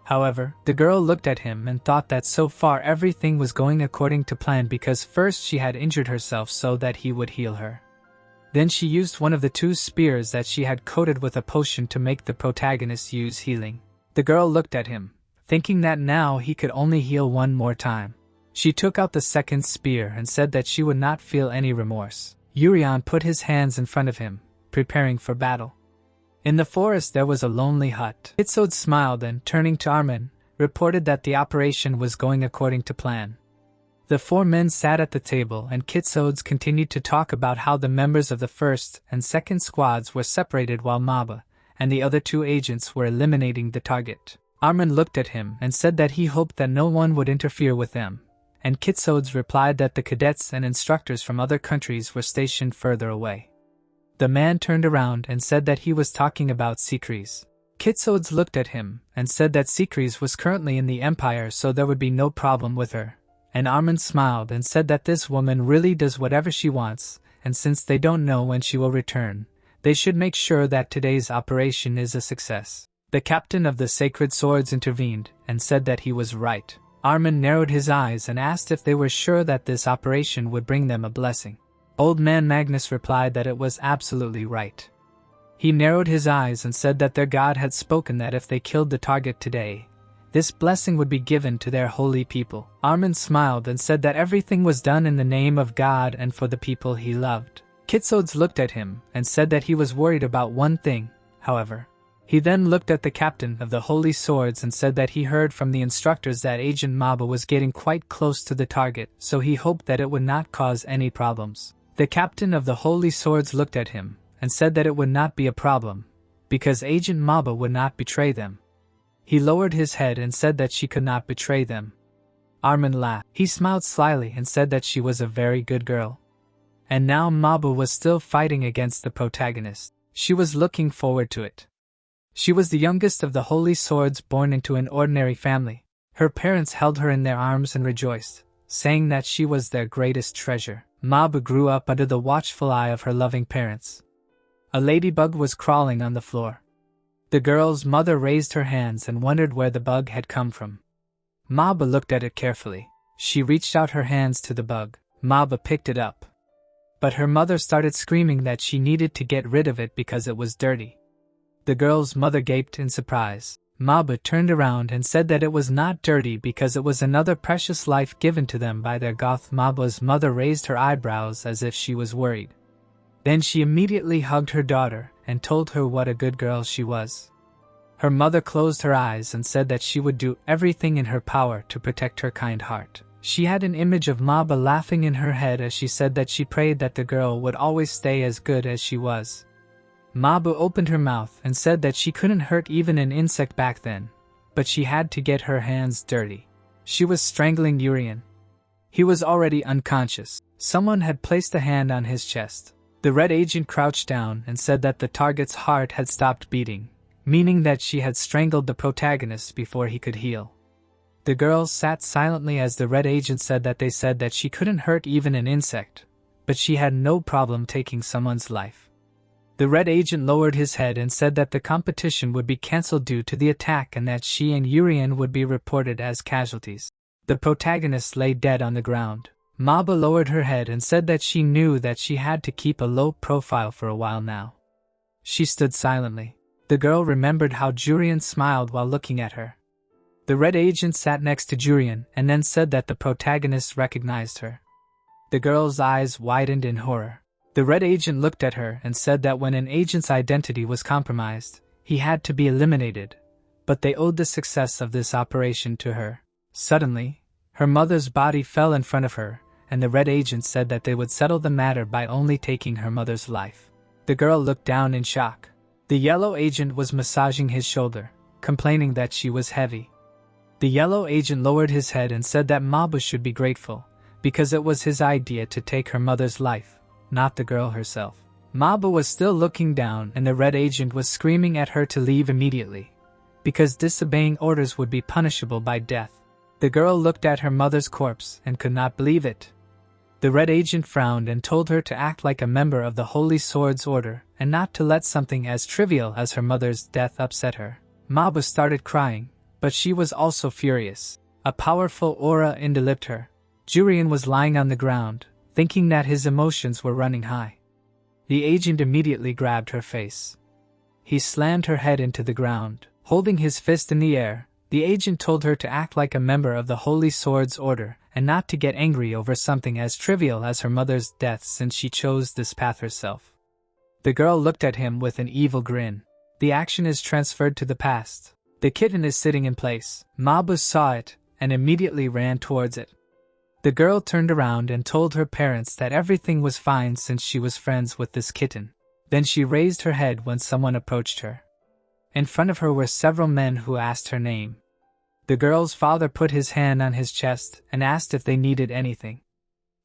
However, the girl looked at him and thought that so far everything was going according to plan because first she had injured herself so that he would heal her. Then she used one of the 2 spears that she had coated with a potion to make the protagonist use healing. The girl looked at him, thinking that now he could only heal one more time. She took out the 2nd spear and said that she would not feel any remorse. Urian put his hands in front of him, preparing for battle. In the forest there was a lonely hut. Kitsode smiled and, turning to Armin, reported that the operation was going according to plan. The 4 men sat at the table and Kitsodes continued to talk about how the members of the 1st and 2nd squads were separated while Mabu and the other 2 agents were eliminating the target. Armin looked at him and said that he hoped that no one would interfere with them, and Kitsodes replied that the cadets and instructors from other countries were stationed further away. The man turned around and said that he was talking about Sikris. Kitsodes looked at him and said that Sikris was currently in the Empire so there would be no problem with her. And Armin smiled and said that this woman really does whatever she wants, and since they don't know when she will return, they should make sure that today's operation is a success. The captain of the Sacred Swords intervened and said that he was right. Armin narrowed his eyes and asked if they were sure that this operation would bring them a blessing. Old man Magnus replied that it was absolutely right. He narrowed his eyes and said that their god had spoken that if they killed the target today, this blessing would be given to their holy people. Armin smiled and said that everything was done in the name of God and for the people he loved. Kitsodes looked at him and said that he was worried about one thing, however. He then looked at the captain of the Holy Swords and said that he heard from the instructors that Agent Maba was getting quite close to the target, so he hoped that it would not cause any problems. The captain of the Holy Swords looked at him and said that it would not be a problem, because Agent Maba would not betray them. He lowered his head and said that she could not betray them. Armin laughed. He smiled slyly and said that she was a very good girl. And now Maba was still fighting against the protagonist. She was looking forward to it. She was the youngest of the Holy Swords born into an ordinary family. Her parents held her in their arms and rejoiced, saying that she was their greatest treasure. Maba grew up under the watchful eye of her loving parents. A ladybug was crawling on the floor. The girl's mother raised her hands and wondered where the bug had come from. Maba looked at it carefully. She reached out her hands to the bug. Maba picked it up. But her mother started screaming that she needed to get rid of it because it was dirty. The girl's mother gaped in surprise. Maba turned around and said that it was not dirty because it was another precious life given to them by their goth. Maba's mother raised her eyebrows as if she was worried. Then she immediately hugged her daughter and told her what a good girl she was. Her mother closed her eyes and said that she would do everything in her power to protect her kind heart. She had an image of Maba laughing in her head as she said that she prayed that the girl would always stay as good as she was. Maba opened her mouth and said that she couldn't hurt even an insect back then, but she had to get her hands dirty. She was strangling Urien. He was already unconscious. Someone had placed a hand on his chest. The red agent crouched down and said that the target's heart had stopped beating, meaning that she had strangled the protagonist before he could heal. The girls sat silently as the red agent said that they said that she couldn't hurt even an insect, but she had no problem taking someone's life. The red agent lowered his head and said that the competition would be cancelled due to the attack and that she and Urien would be reported as casualties. The protagonist lay dead on the ground. Maba lowered her head and said that she knew that she had to keep a low profile for a while now. She stood silently. The girl remembered how Jurien smiled while looking at her. The red agent sat next to Jurien and then said that the protagonist recognized her. The girl's eyes widened in horror. The red agent looked at her and said that when an agent's identity was compromised, he had to be eliminated, but they owed the success of this operation to her. Suddenly, her mother's body fell in front of her, and the red agent said that they would settle the matter by only taking her mother's life. The girl looked down in shock. The yellow agent was massaging his shoulder, complaining that she was heavy. The yellow agent lowered his head and said that Maba should be grateful, because it was his idea to take her mother's life, not the girl herself. Maba was still looking down and the red agent was screaming at her to leave immediately, because disobeying orders would be punishable by death. The girl looked at her mother's corpse and could not believe it. The red agent frowned and told her to act like a member of the Holy Swords Order and not to let something as trivial as her mother's death upset her. Maba started crying, but she was also furious. A powerful aura enveloped her. Jurien was lying on the ground, thinking that his emotions were running high. The agent immediately grabbed her face. He slammed her head into the ground. Holding his fist in the air, the agent told her to act like a member of the Holy Swords Order and not to get angry over something as trivial as her mother's death since she chose this path herself. The girl looked at him with an evil grin. The action is transferred to the past. The kitten is sitting in place. Maba saw it and immediately ran towards it. The girl turned around and told her parents that everything was fine since she was friends with this kitten. Then she raised her head when someone approached her. In front of her were several men who asked her name. The girl's father put his hand on his chest and asked if they needed anything.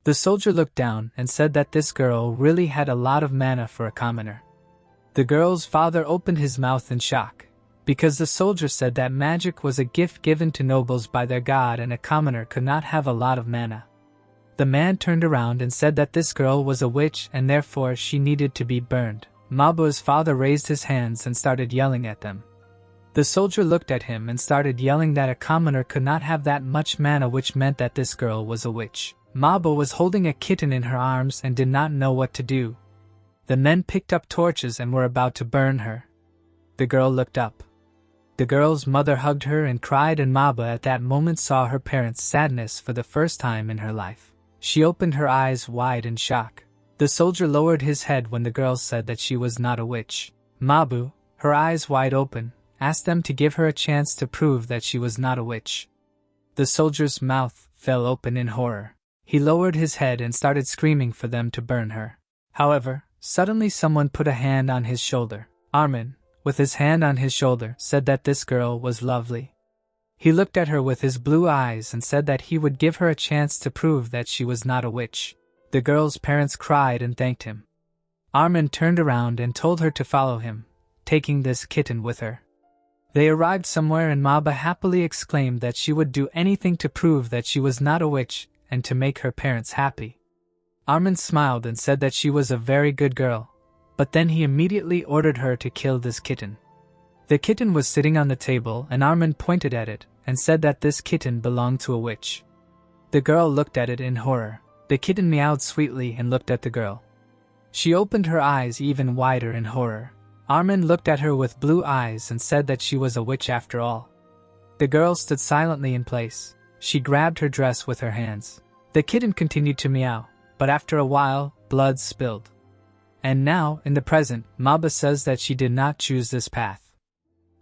The soldier looked down and said that this girl really had a lot of mana for a commoner. The girl's father opened his mouth in shock, because the soldier said that magic was a gift given to nobles by their god and a commoner could not have a lot of mana. The man turned around and said that this girl was a witch and therefore she needed to be burned. Maba's father raised his hands and started yelling at them. The soldier looked at him and started yelling that a commoner could not have that much mana, which meant that this girl was a witch. Maba was holding a kitten in her arms and did not know what to do. The men picked up torches and were about to burn her. The girl looked up. The girl's mother hugged her and cried, and Maba at that moment saw her parents' sadness for the first time in her life. She opened her eyes wide in shock. The soldier lowered his head when the girl said that she was not a witch. Mabu, her eyes wide open, asked them to give her a chance to prove that she was not a witch. The soldier's mouth fell open in horror. He lowered his head and started screaming for them to burn her. However, suddenly someone put a hand on his shoulder. Armin, with his hand on his shoulder, said that this girl was lovely. He looked at her with his blue eyes and said that he would give her a chance to prove that she was not a witch. The girl's parents cried and thanked him. Armin turned around and told her to follow him, taking this kitten with her. They arrived somewhere and Maba happily exclaimed that she would do anything to prove that she was not a witch and to make her parents happy. Armin smiled and said that she was a very good girl, but then he immediately ordered her to kill this kitten. The kitten was sitting on the table and Armin pointed at it and said that this kitten belonged to a witch. The girl looked at it in horror. The kitten meowed sweetly and looked at the girl. She opened her eyes even wider in horror. Armin looked at her with blue eyes and said that she was a witch after all. The girl stood silently in place. She grabbed her dress with her hands. The kitten continued to meow, but after a while, blood spilled. And now, in the present, Maba says that she did not choose this path.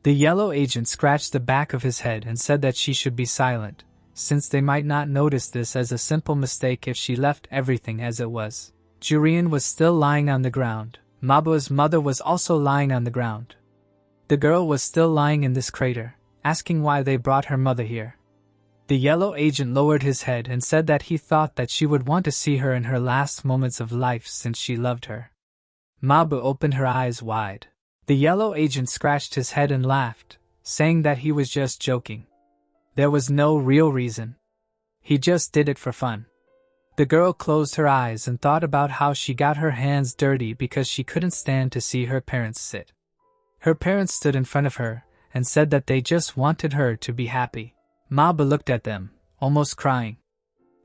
The yellow agent scratched the back of his head and said that she should be silent, since they might not notice this as a simple mistake if she left everything as it was. Jurian was still lying on the ground. Maba's mother was also lying on the ground. The girl was still lying in this crater, asking why they brought her mother here. The yellow agent lowered his head and said that he thought that she would want to see her in her last moments of life since she loved her. Maba opened her eyes wide. The yellow agent scratched his head and laughed, saying that he was just joking. There was no real reason. He just did it for fun. The girl closed her eyes and thought about how she got her hands dirty because she couldn't stand to see her parents sit. Her parents stood in front of her and said that they just wanted her to be happy. Maba looked at them, almost crying.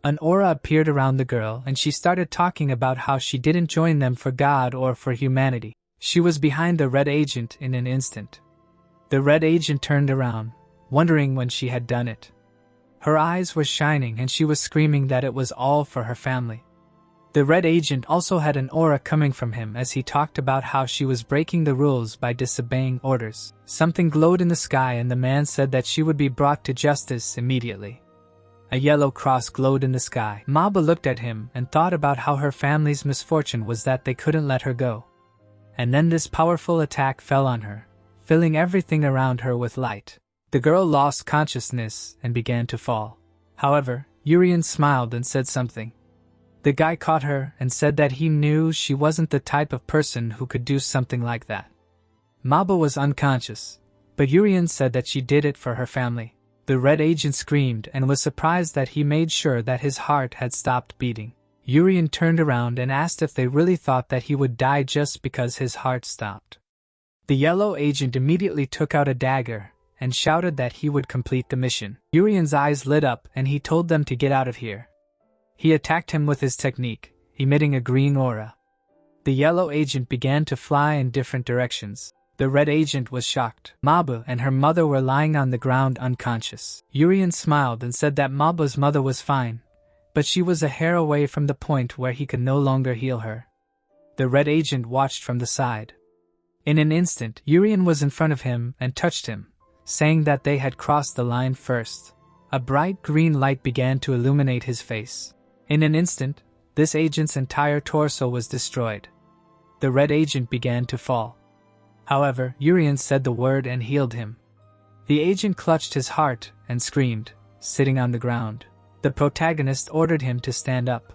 An aura appeared around the girl and she started talking about how she didn't join them for God or for humanity. She was behind the red agent in an instant. The red agent turned around, wondering when she had done it. Her eyes were shining and she was screaming that it was all for her family. The red agent also had an aura coming from him as he talked about how she was breaking the rules by disobeying orders. Something glowed in the sky and the man said that she would be brought to justice immediately. A yellow cross glowed in the sky. Maba looked at him and thought about how her family's misfortune was that they couldn't let her go. And then this powerful attack fell on her, filling everything around her with light. The girl lost consciousness and began to fall. However, Urian smiled and said something. The guy caught her and said that he knew she wasn't the type of person who could do something like that. Maba was unconscious, but Urian said that she did it for her family. The red agent screamed and was surprised that he made sure that his heart had stopped beating. Urian turned around and asked if they really thought that he would die just because his heart stopped. The yellow agent immediately took out a dagger and shouted that he would complete the mission. Urian's eyes lit up and he told them to get out of here. He attacked him with his technique, emitting a green aura. The yellow agent began to fly in different directions. The red agent was shocked. Maba and her mother were lying on the ground unconscious. Urian smiled and said that Maba's mother was fine, but she was a hair away from the point where he could no longer heal her. The red agent watched from the side. In an instant, Urian was in front of him and touched him, saying that they had crossed the line first. A bright green light began to illuminate his face. In an instant, this agent's entire torso was destroyed. The red agent began to fall. However, Urian said the word and healed him. The agent clutched his heart and screamed, sitting on the ground. The protagonist ordered him to stand up.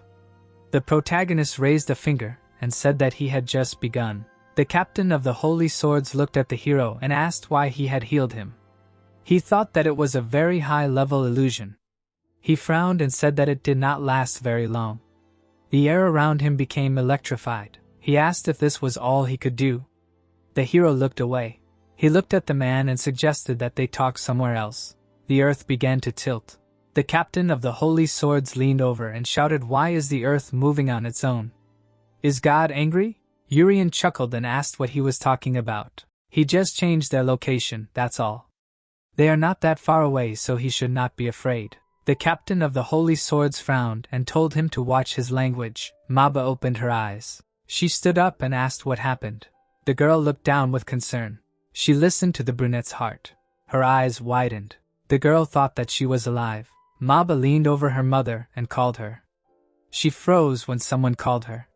The protagonist raised a finger and said that he had just begun. The captain of the Holy Swords looked at the hero and asked why he had healed him. He thought that it was a very high-level illusion. He frowned and said that it did not last very long. The air around him became electrified. He asked if this was all he could do. The hero looked away. He looked at the man and suggested that they talk somewhere else. The earth began to tilt. The captain of the Holy Swords leaned over and shouted, "Why is the earth moving on its own? Is God angry?" Urian chuckled and asked what he was talking about. He just changed their location, that's all. They are not that far away, so he should not be afraid. The captain of the Holy Swords frowned and told him to watch his language. Maba opened her eyes. She stood up and asked what happened. The girl looked down with concern. She listened to the brunette's heart. Her eyes widened. The girl thought that she was alive. Maba leaned over her mother and called her. She froze when someone called her.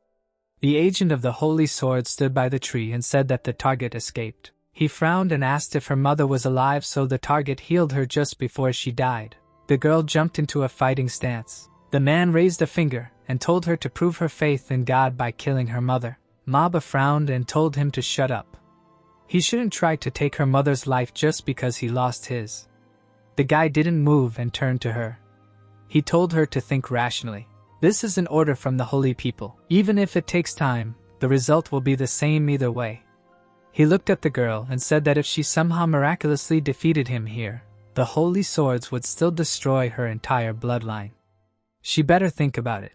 The agent of the Holy Sword stood by the tree and said that the target escaped. He frowned and asked if her mother was alive, so the target healed her just before she died. The girl jumped into a fighting stance. The man raised a finger and told her to prove her faith in God by killing her mother. Maba frowned and told him to shut up. He shouldn't try to take her mother's life just because he lost his. The guy didn't move and turned to her. He told her to think rationally. This is an order from the holy people. Even if it takes time, the result will be the same either way. He looked at the girl and said that if she somehow miraculously defeated him here, the holy swords would still destroy her entire bloodline. She better think about it.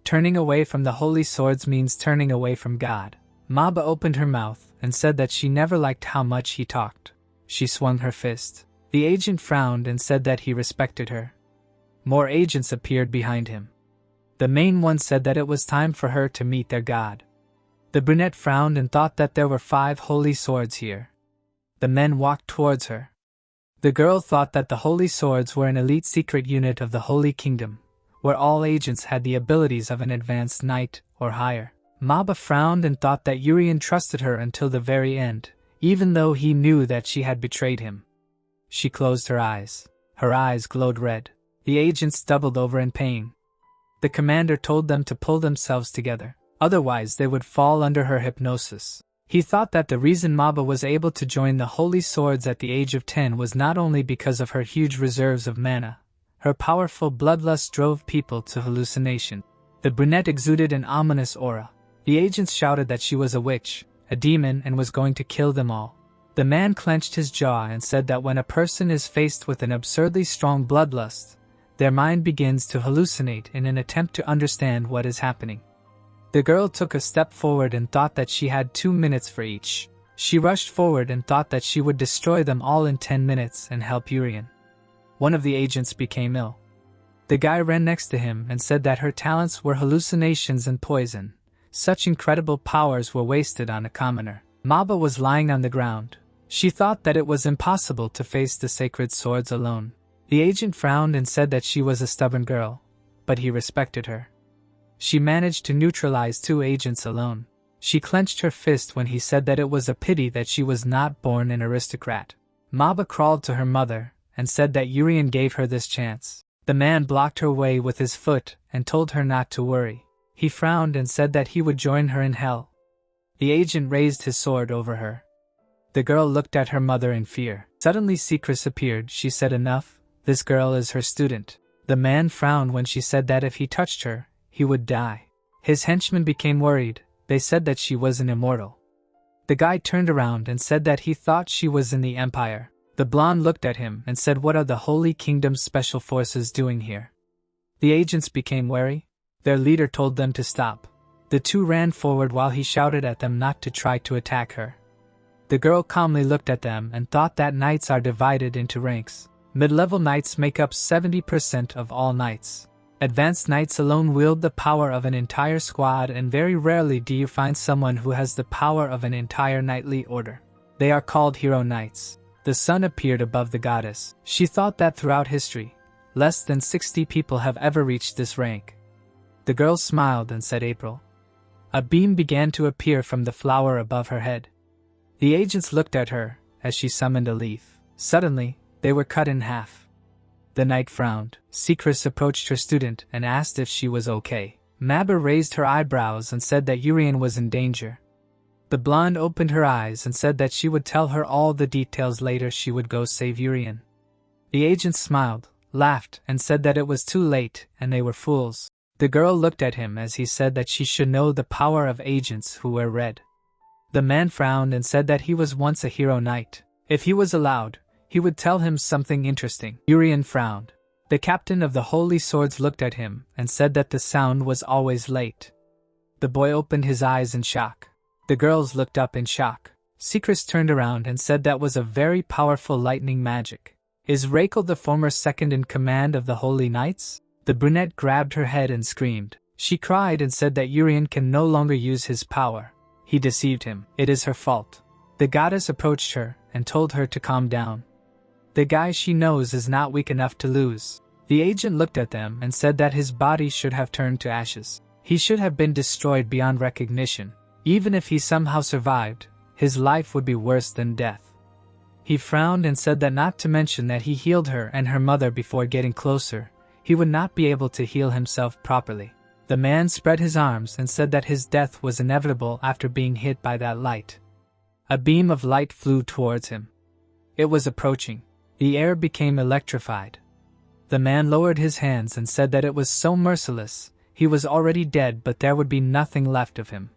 Turning away from the holy swords means turning away from God. Maba opened her mouth and said that she never liked how much he talked. She swung her fist. The agent frowned and said that he respected her. More agents appeared behind him. The main one said that it was time for her to meet their god. The brunette frowned and thought that there were 5 holy swords here. The men walked towards her. The girl thought that the holy swords were an elite secret unit of the Holy Kingdom, where all agents had the abilities of an advanced knight or higher. Maba frowned and thought that Urian trusted her until the very end, even though he knew that she had betrayed him. She closed her eyes. Her eyes glowed red. The agents doubled over in pain. The commander told them to pull themselves together, otherwise they would fall under her hypnosis. He thought that the reason Maba was able to join the Holy Swords at the age of 10 was not only because of her huge reserves of mana. Her powerful bloodlust drove people to hallucination. The brunette exuded an ominous aura. The agents shouted that she was a witch, a demon, and was going to kill them all. The man clenched his jaw and said that when a person is faced with an absurdly strong bloodlust, their mind begins to hallucinate in an attempt to understand what is happening. The girl took a step forward and thought that she had 2 minutes for each. She rushed forward and thought that she would destroy them all in 10 minutes and help Urian. One of the agents became ill. The guy ran next to him and said that her talents were hallucinations and poison. Such incredible powers were wasted on a commoner. Maba was lying on the ground. She thought that it was impossible to face the sacred swords alone. The agent frowned and said that she was a stubborn girl, but he respected her. She managed to neutralize 2 agents alone. She clenched her fist when he said that it was a pity that she was not born an aristocrat. Maba crawled to her mother and said that Urian gave her this chance. The man blocked her way with his foot and told her not to worry. He frowned and said that he would join her in hell. The agent raised his sword over her. The girl looked at her mother in fear. Suddenly Secrets appeared. She said, "Enough. This girl is her student." The man frowned when she said that if he touched her, he would die. His henchmen became worried. They said that she was an immortal. The guy turned around and said that he thought she was in the Empire. The blonde looked at him and said, "What are the Holy Kingdom's special forces doing here?" The agents became wary. Their leader told them to stop. The 2 ran forward while he shouted at them not to try to attack her. The girl calmly looked at them and thought that knights are divided into ranks. Mid-level knights make up 70% of all knights. Advanced knights alone wield the power of an entire squad, and very rarely do you find someone who has the power of an entire knightly order. They are called hero knights. The sun appeared above the goddess. She thought that throughout history, less than 60 people have ever reached this rank. The girl smiled and said, "April." A beam began to appear from the flower above her head. The agents looked at her as she summoned a leaf. Suddenly, they were cut in half. The knight frowned. Secrets approached her student and asked if she was okay. Maba raised her eyebrows and said that Urian was in danger. The blonde opened her eyes and said that she would tell her all the details later. She would go save Urian. The agent smiled, laughed, and said that it was too late and they were fools. The girl looked at him as he said that she should know the power of agents who wear red. The man frowned and said that he was once a hero knight. If he was allowed, he would tell him something interesting. Urian frowned. The captain of the Holy Swords looked at him and said that the sound was always late. The boy opened his eyes in shock. The girls looked up in shock. Secrets turned around and said that was a very powerful lightning magic. Is Rakel the former second in command of the Holy Knights? The brunette grabbed her head and screamed. She cried and said that Urian can no longer use his power. He deceived him. It is her fault. The goddess approached her and told her to calm down. The guy she knows is not weak enough to lose. The agent looked at them and said that his body should have turned to ashes. He should have been destroyed beyond recognition. Even if he somehow survived, his life would be worse than death. He frowned and said that not to mention that he healed her and her mother before getting closer, he would not be able to heal himself properly. The man spread his arms and said that his death was inevitable after being hit by that light. A beam of light flew towards him. It was approaching. The air became electrified. The man lowered his hands and said that it was so merciless, he was already dead but there would be nothing left of him.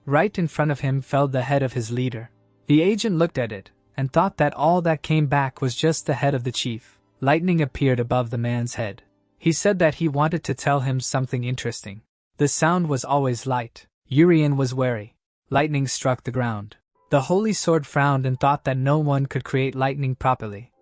Right in front of him fell the head of his leader. The agent looked at it and thought that all that came back was just the head of the chief. Lightning appeared above the man's head. He said that he wanted to tell him something interesting. The sound was always light. Urian was wary. Lightning struck the ground. The Holy Sword frowned and thought that no one could create lightning properly.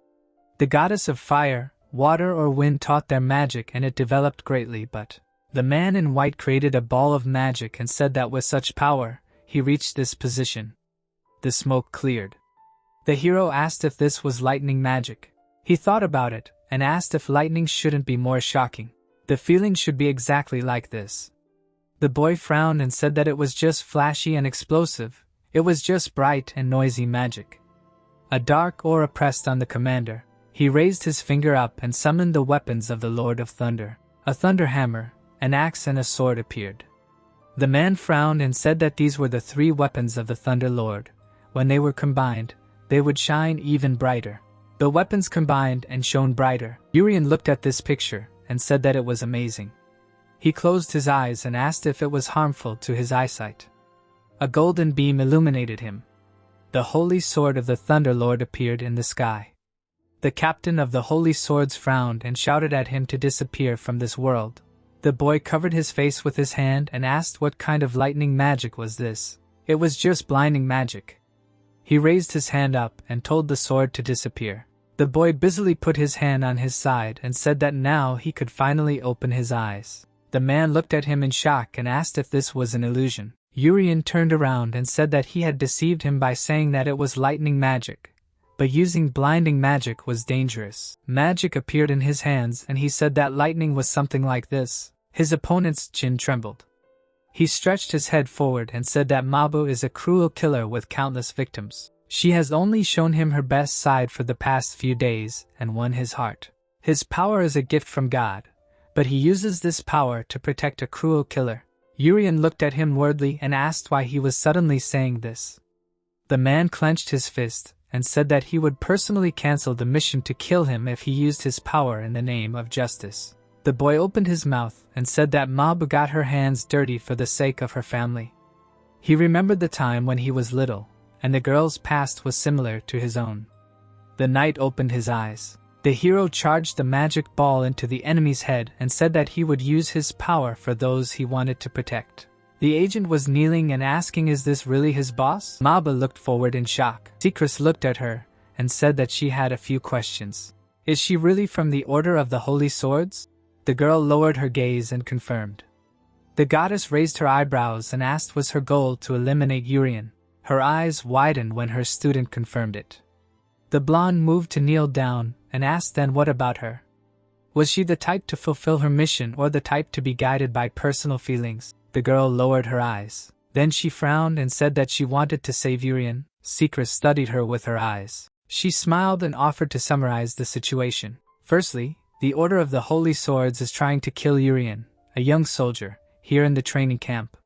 The goddess of fire, water or wind taught their magic and it developed greatly, but the man in white created a ball of magic and said that with such power, he reached this position. The smoke cleared. The hero asked if this was lightning magic. He thought about it and asked if lightning shouldn't be more shocking. The feeling should be exactly like this. The boy frowned and said that it was just flashy and explosive. It was just bright and noisy magic. A dark aura pressed on the commander. He raised his finger up and summoned the weapons of the Lord of Thunder. A thunder hammer, an axe and a sword appeared. The man frowned and said that these were the 3 weapons of the Thunder Lord. When they were combined, they would shine even brighter. The weapons combined and shone brighter. Urian looked at this picture and said that it was amazing. He closed his eyes and asked if it was harmful to his eyesight. A golden beam illuminated him. The Holy Sword of the Thunder Lord appeared in the sky. The captain of the Holy Swords frowned and shouted at him to disappear from this world. The boy covered his face with his hand and asked what kind of lightning magic was this. It was just blinding magic. He raised his hand up and told the sword to disappear. The boy busily put his hand on his side and said that now he could finally open his eyes. The man looked at him in shock and asked if this was an illusion. Urian turned around and said that he had deceived him by saying that it was lightning magic. But using blinding magic was dangerous. Magic appeared in his hands and he said that lightning was something like this. His opponent's chin trembled. He stretched his head forward and said that Mabu is a cruel killer with countless victims. She has only shown him her best side for the past few days and won his heart. His power is a gift from God, but he uses this power to protect a cruel killer. Urian looked at him weirdly and asked why he was suddenly saying this. The man clenched his fist and said that he would personally cancel the mission to kill him if he used his power in the name of justice. The boy opened his mouth and said that Mabu got her hands dirty for the sake of her family. He remembered the time when he was little, and the girl's past was similar to his own. The knight opened his eyes. The hero charged the magic ball into the enemy's head and said that he would use his power for those he wanted to protect. The agent was kneeling and asking, is this really his boss? Mabu looked forward in shock. Secrets looked at her and said that she had a few questions. Is she really from the Order of the Holy Swords? The girl lowered her gaze and confirmed. The goddess raised her eyebrows and asked was her goal to eliminate Urian. Her eyes widened when her student confirmed it. The blonde moved to kneel down and asked then what about her? Was she the type to fulfill her mission or the type to be guided by personal feelings? The girl lowered her eyes. Then she frowned and said that she wanted to save Urian. Secret studied her with her eyes. She smiled and offered to summarize the situation. Firstly, the Order of the Holy Swords is trying to kill Urian, a young soldier, here in the training camp.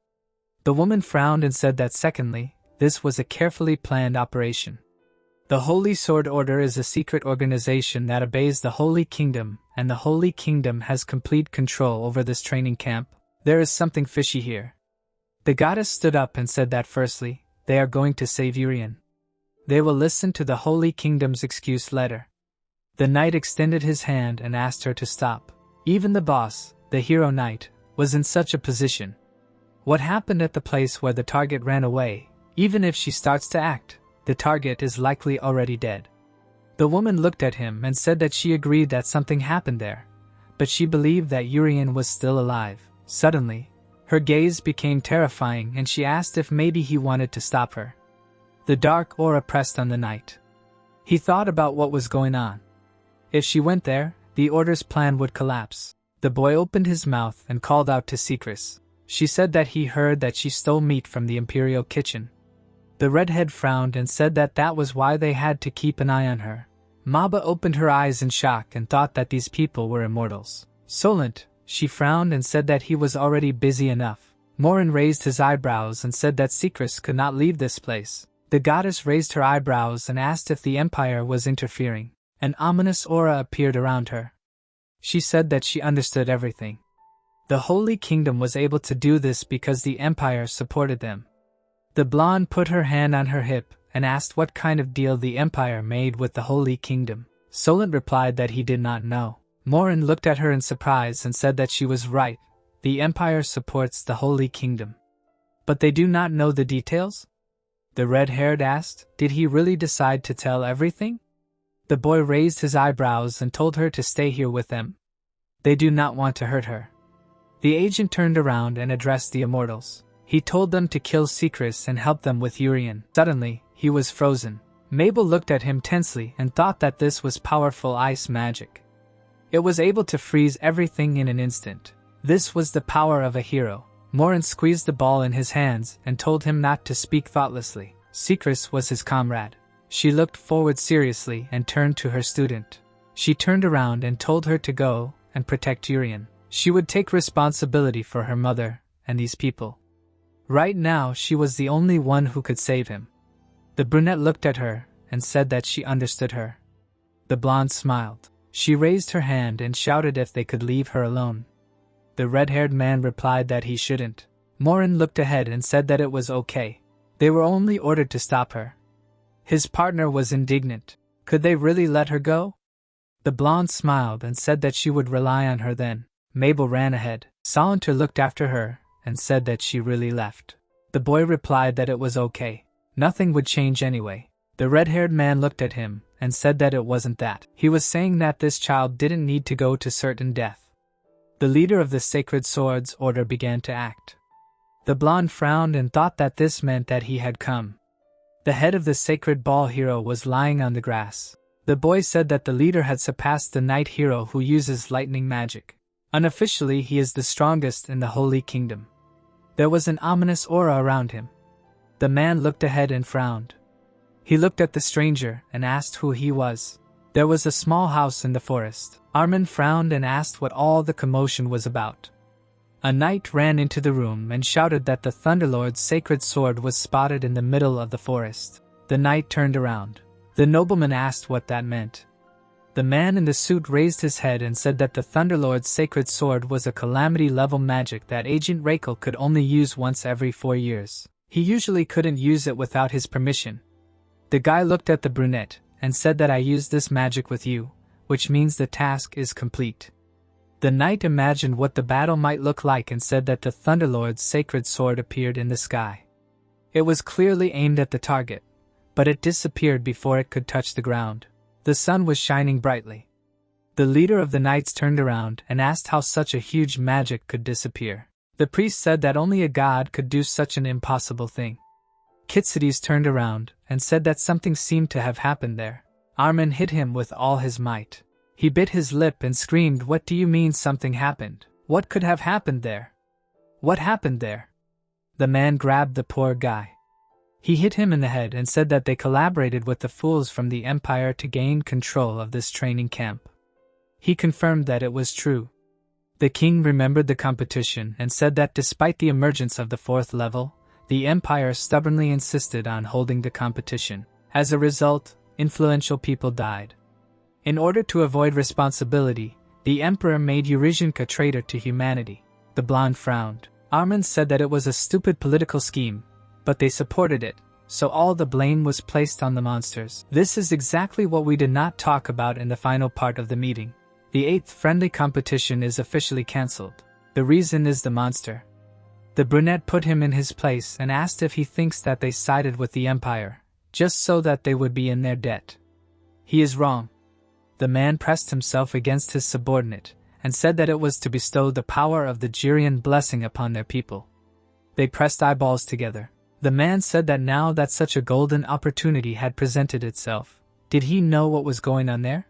The woman frowned and said that secondly, this was a carefully planned operation. The Holy Sword Order is a secret organization that obeys the Holy Kingdom, and the Holy Kingdom has complete control over this training camp. There is something fishy here. The goddess stood up and said that firstly, They are going to save Urian. They will listen to the Holy Kingdom's excuse letter. The knight extended his hand and asked her to stop. Even the boss, the hero knight, was in such a position. What happened at the place where the target ran away? Even if she starts to act, the target is likely already dead. The woman looked at him and said that she agreed that something happened there, but she believed that Urian was still alive. Suddenly, her gaze became terrifying and she asked if maybe he wanted to stop her. The dark aura pressed on the knight. He thought about what was going on. If she went there, the Order's plan would collapse. The boy opened his mouth and called out to Secrets. She said that he heard that she stole meat from the Imperial kitchen. The redhead frowned and said that that was why they had to keep an eye on her. Maba opened her eyes in shock and thought that these people were immortals. Solent, she frowned and said that he was already busy enough. Morin raised his eyebrows and said that Secrets could not leave this place. The goddess raised her eyebrows and asked if the Empire was interfering. An ominous aura appeared around her. She said that she understood everything. The Holy Kingdom was able to do this because the Empire supported them. The blonde put her hand on her hip and asked what kind of deal the Empire made with the Holy Kingdom. Solent replied that he did not know. Morin looked at her in surprise and said that she was right. The Empire supports the Holy Kingdom. But they do not know the details? The red-haired asked, did he really decide to tell everything? The boy raised his eyebrows and told her to stay here with them. They do not want to hurt her. The agent turned around and addressed the immortals. He told them to kill Secrets and help them with Urian. Suddenly, he was frozen. Mabel looked at him tensely and thought that this was powerful ice magic. It was able to freeze everything in an instant. This was the power of a hero. Morin squeezed the ball in his hands and told him not to speak thoughtlessly. Secrets was his comrade. She looked forward seriously and turned to her student. She turned around and told her to go and protect Urian. She would take responsibility for her mother and these people. Right now, she was the only one who could save him. The brunette looked at her and said that she understood her. The blonde smiled. She raised her hand and shouted if they could leave her alone. The red-haired man replied that he shouldn't. Morin looked ahead and said that it was okay. They were only ordered to stop her. His partner was indignant. Could they really let her go? The blonde smiled and said that she would rely on her then. Mabel ran ahead. Solenter looked after her and said that she really left. The boy replied that it was okay. Nothing would change anyway. The red-haired man looked at him and said that it wasn't that. He was saying that this child didn't need to go to certain death. The leader of the Sacred Swords Order began to act. The blonde frowned and thought that this meant that he had come. The head of the Sacred Ball hero was lying on the grass. The boy said that the leader had surpassed the knight hero who uses lightning magic. Unofficially, he is the strongest in the Holy Kingdom. There was an ominous aura around him. The man looked ahead and frowned. He looked at the stranger and asked who he was. There was a small house in the forest. Armin frowned and asked what all the commotion was about. A knight ran into the room and shouted that the Thunderlord's sacred sword was spotted in the middle of the forest. The knight turned around. The nobleman asked what that meant. The man in the suit raised his head and said that the Thunderlord's sacred sword was a calamity-level magic that Agent Rakel could only use once every 4 years. He usually couldn't use it without his permission. The guy looked at the brunette and said that I used this magic with you, which means the task is complete. The knight imagined what the battle might look like and said that the Thunderlord's sacred sword appeared in the sky. It was clearly aimed at the target, but it disappeared before it could touch the ground. The sun was shining brightly. The leader of the knights turned around and asked how such a huge magic could disappear. The priest said that only a god could do such an impossible thing. Kitsidis turned around and said that something seemed to have happened there. Armin hit him with all his might. He bit his lip and screamed, "What do you mean something happened? What could have happened there? What happened there?" The man grabbed the poor guy. He hit him in the head and said that they collaborated with the fools from the Empire to gain control of this training camp. He confirmed that it was true. The king remembered the competition and said that despite the emergence of the 4th level, the Empire stubbornly insisted on holding the competition. As a result, influential people died. In order to avoid responsibility, the Emperor made Euryzhenka traitor to humanity. The blonde frowned. Armin said that it was a stupid political scheme, but they supported it, so all the blame was placed on the monsters. This is exactly what we did not talk about in the final part of the meeting. The 8th friendly competition is officially cancelled. The reason is the monster. The brunette put him in his place and asked if he thinks that they sided with the Empire, just so that they would be in their debt. He is wrong. The man pressed himself against his subordinate, and said that it was to bestow the power of the Jirian blessing upon their people. They pressed eyeballs together. The man said that now that such a golden opportunity had presented itself, did he know what was going on there?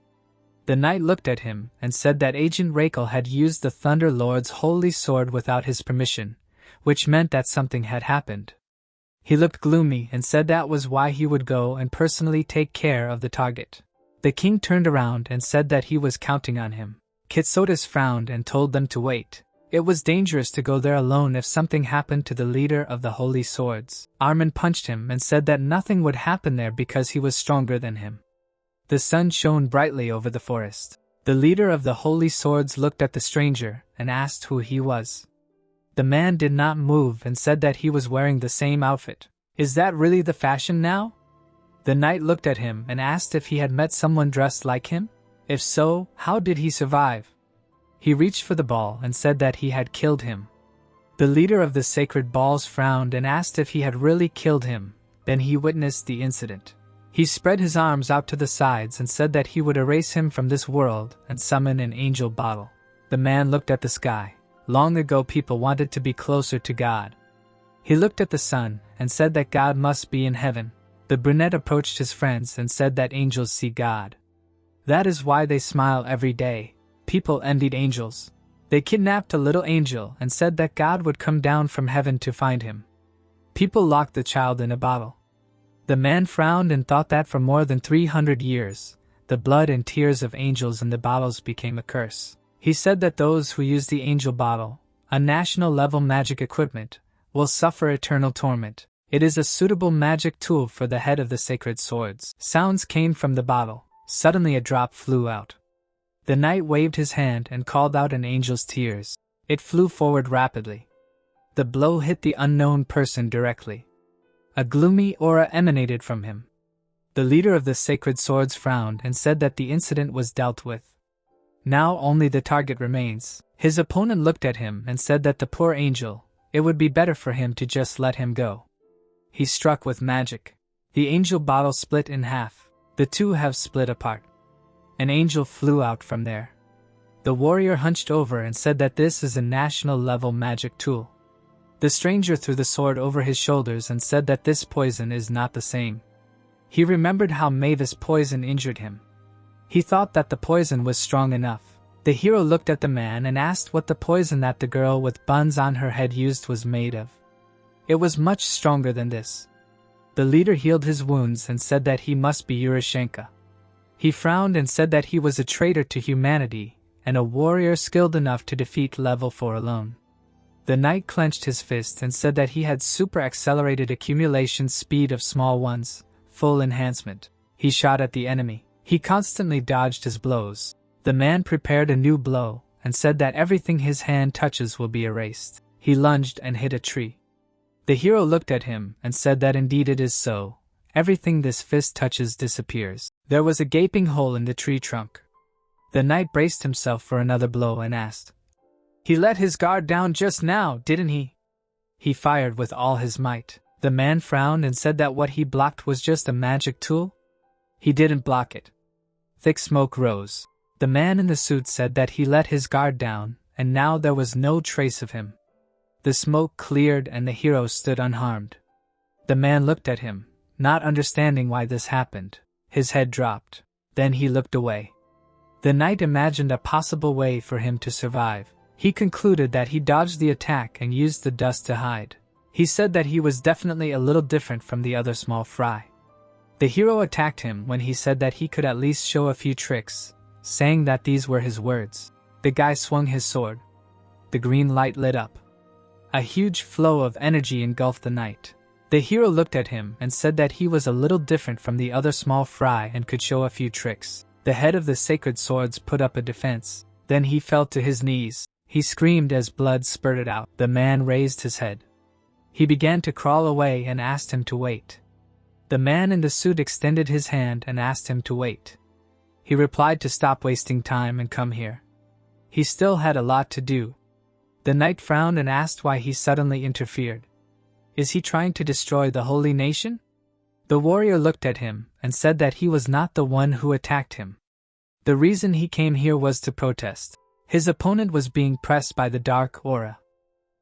The knight looked at him and said that Agent Rakel had used the Thunder Lord's holy sword without his permission, which meant that something had happened. He looked gloomy and said that was why he would go and personally take care of the target. The king turned around and said that he was counting on him. Kitsotis frowned and told them to wait. It was dangerous to go there alone if something happened to the leader of the Holy Swords. Armin punched him and said that nothing would happen there because he was stronger than him. The sun shone brightly over the forest. The leader of the Holy Swords looked at the stranger and asked who he was. The man did not move and said that he was wearing the same outfit. Is that really the fashion now? The knight looked at him and asked if he had met someone dressed like him. If so, how did he survive? He reached for the ball and said that he had killed him. The leader of the sacred balls frowned and asked if he had really killed him. Then he witnessed the incident. He spread his arms out to the sides and said that he would erase him from this world and summon an angel bottle. The man looked at the sky. Long ago people wanted to be closer to God. He looked at the sun and said that God must be in heaven. The brunette approached his friends and said that angels see God. That is why they smile every day. People envied angels. They kidnapped a little angel and said that God would come down from heaven to find him. People locked the child in a bottle. The man frowned and thought that for more than 300 years, the blood and tears of angels in the bottles became a curse. He said that those who use the angel bottle, a national-level magic equipment, will suffer eternal torment. It is a suitable magic tool for the head of the sacred swords. Sounds came from the bottle. Suddenly a drop flew out. The knight waved his hand and called out an angel's tears. It flew forward rapidly. The blow hit the unknown person directly. A gloomy aura emanated from him. The leader of the sacred swords frowned and said that the incident was dealt with. Now only the target remains. His opponent looked at him and said that the poor angel, it would be better for him to just let him go. He struck with magic. The angel bottle split in half. The two have split apart. An angel flew out from there. The warrior hunched over and said that this is a national-level magic tool. The stranger threw the sword over his shoulders and said that this poison is not the same. He remembered how Mavis' poison injured him. He thought that the poison was strong enough. The hero looked at the man and asked what the poison that the girl with buns on her head used was made of. It was much stronger than this. The leader healed his wounds and said that he must be Urashenka. He frowned and said that he was a traitor to humanity and a warrior skilled enough to defeat level 4 alone. The knight clenched his fist and said that he had super-accelerated accumulation speed of small ones, full enhancement. He shot at the enemy. He constantly dodged his blows. The man prepared a new blow and said that everything his hand touches will be erased. He lunged and hit a tree. The hero looked at him and said that indeed it is so. Everything this fist touches disappears. There was a gaping hole in the tree trunk. The knight braced himself for another blow and asked, "He let his guard down just now, didn't he?" He fired with all his might. The man frowned and said that what he blocked was just a magic tool. He didn't block it. Thick smoke rose. The man in the suit said that he let his guard down, and now there was no trace of him. The smoke cleared and the hero stood unharmed. The man looked at him, not understanding why this happened. His head dropped. Then he looked away. The knight imagined a possible way for him to survive. He concluded that he dodged the attack and used the dust to hide. He said that he was definitely a little different from the other small fry. The hero attacked him when he said that he could at least show a few tricks, saying that these were his words. The guy swung his sword. The green light lit up. A huge flow of energy engulfed the knight. The hero looked at him and said that he was a little different from the other small fry and could show a few tricks. The head of the sacred swords put up a defense. Then he fell to his knees. He screamed as blood spurted out. The man raised his head. He began to crawl away and asked him to wait. The man in the suit extended his hand and asked him to wait. He replied to stop wasting time and come here. He still had a lot to do. The knight frowned and asked why he suddenly interfered. Is he trying to destroy the holy nation? The warrior looked at him and said that he was not the one who attacked him. The reason he came here was to protest. His opponent was being pressed by the dark aura.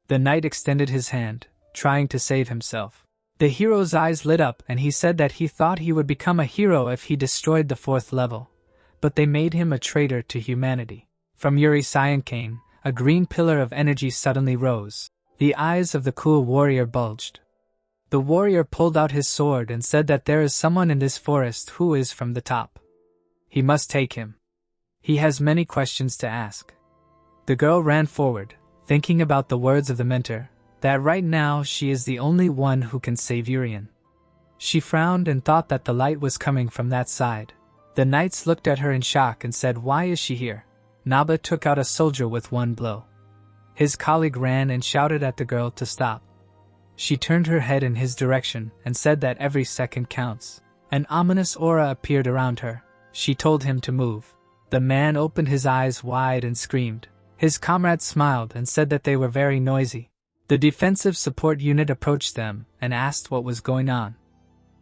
The knight extended his hand, trying to save himself. The hero's eyes lit up and he said that he thought he would become a hero if he destroyed the 4th level, but they made him a traitor to humanity. From Yuri's Cyancane, a green pillar of energy suddenly rose. The eyes of the cool warrior bulged. The warrior pulled out his sword and said that there is someone in this forest who is from the top. He must take him. He has many questions to ask. The girl ran forward, thinking about the words of the mentor, that right now she is the only one who can save Urien. She frowned and thought that the light was coming from that side. The knights looked at her in shock and said, "Why is she here?" Naba took out a soldier with one blow. His colleague ran and shouted at the girl to stop. She turned her head in his direction and said that every second counts. An ominous aura appeared around her. She told him to move. The man opened his eyes wide and screamed. His comrades smiled and said that they were very noisy. The defensive support unit approached them and asked what was going on.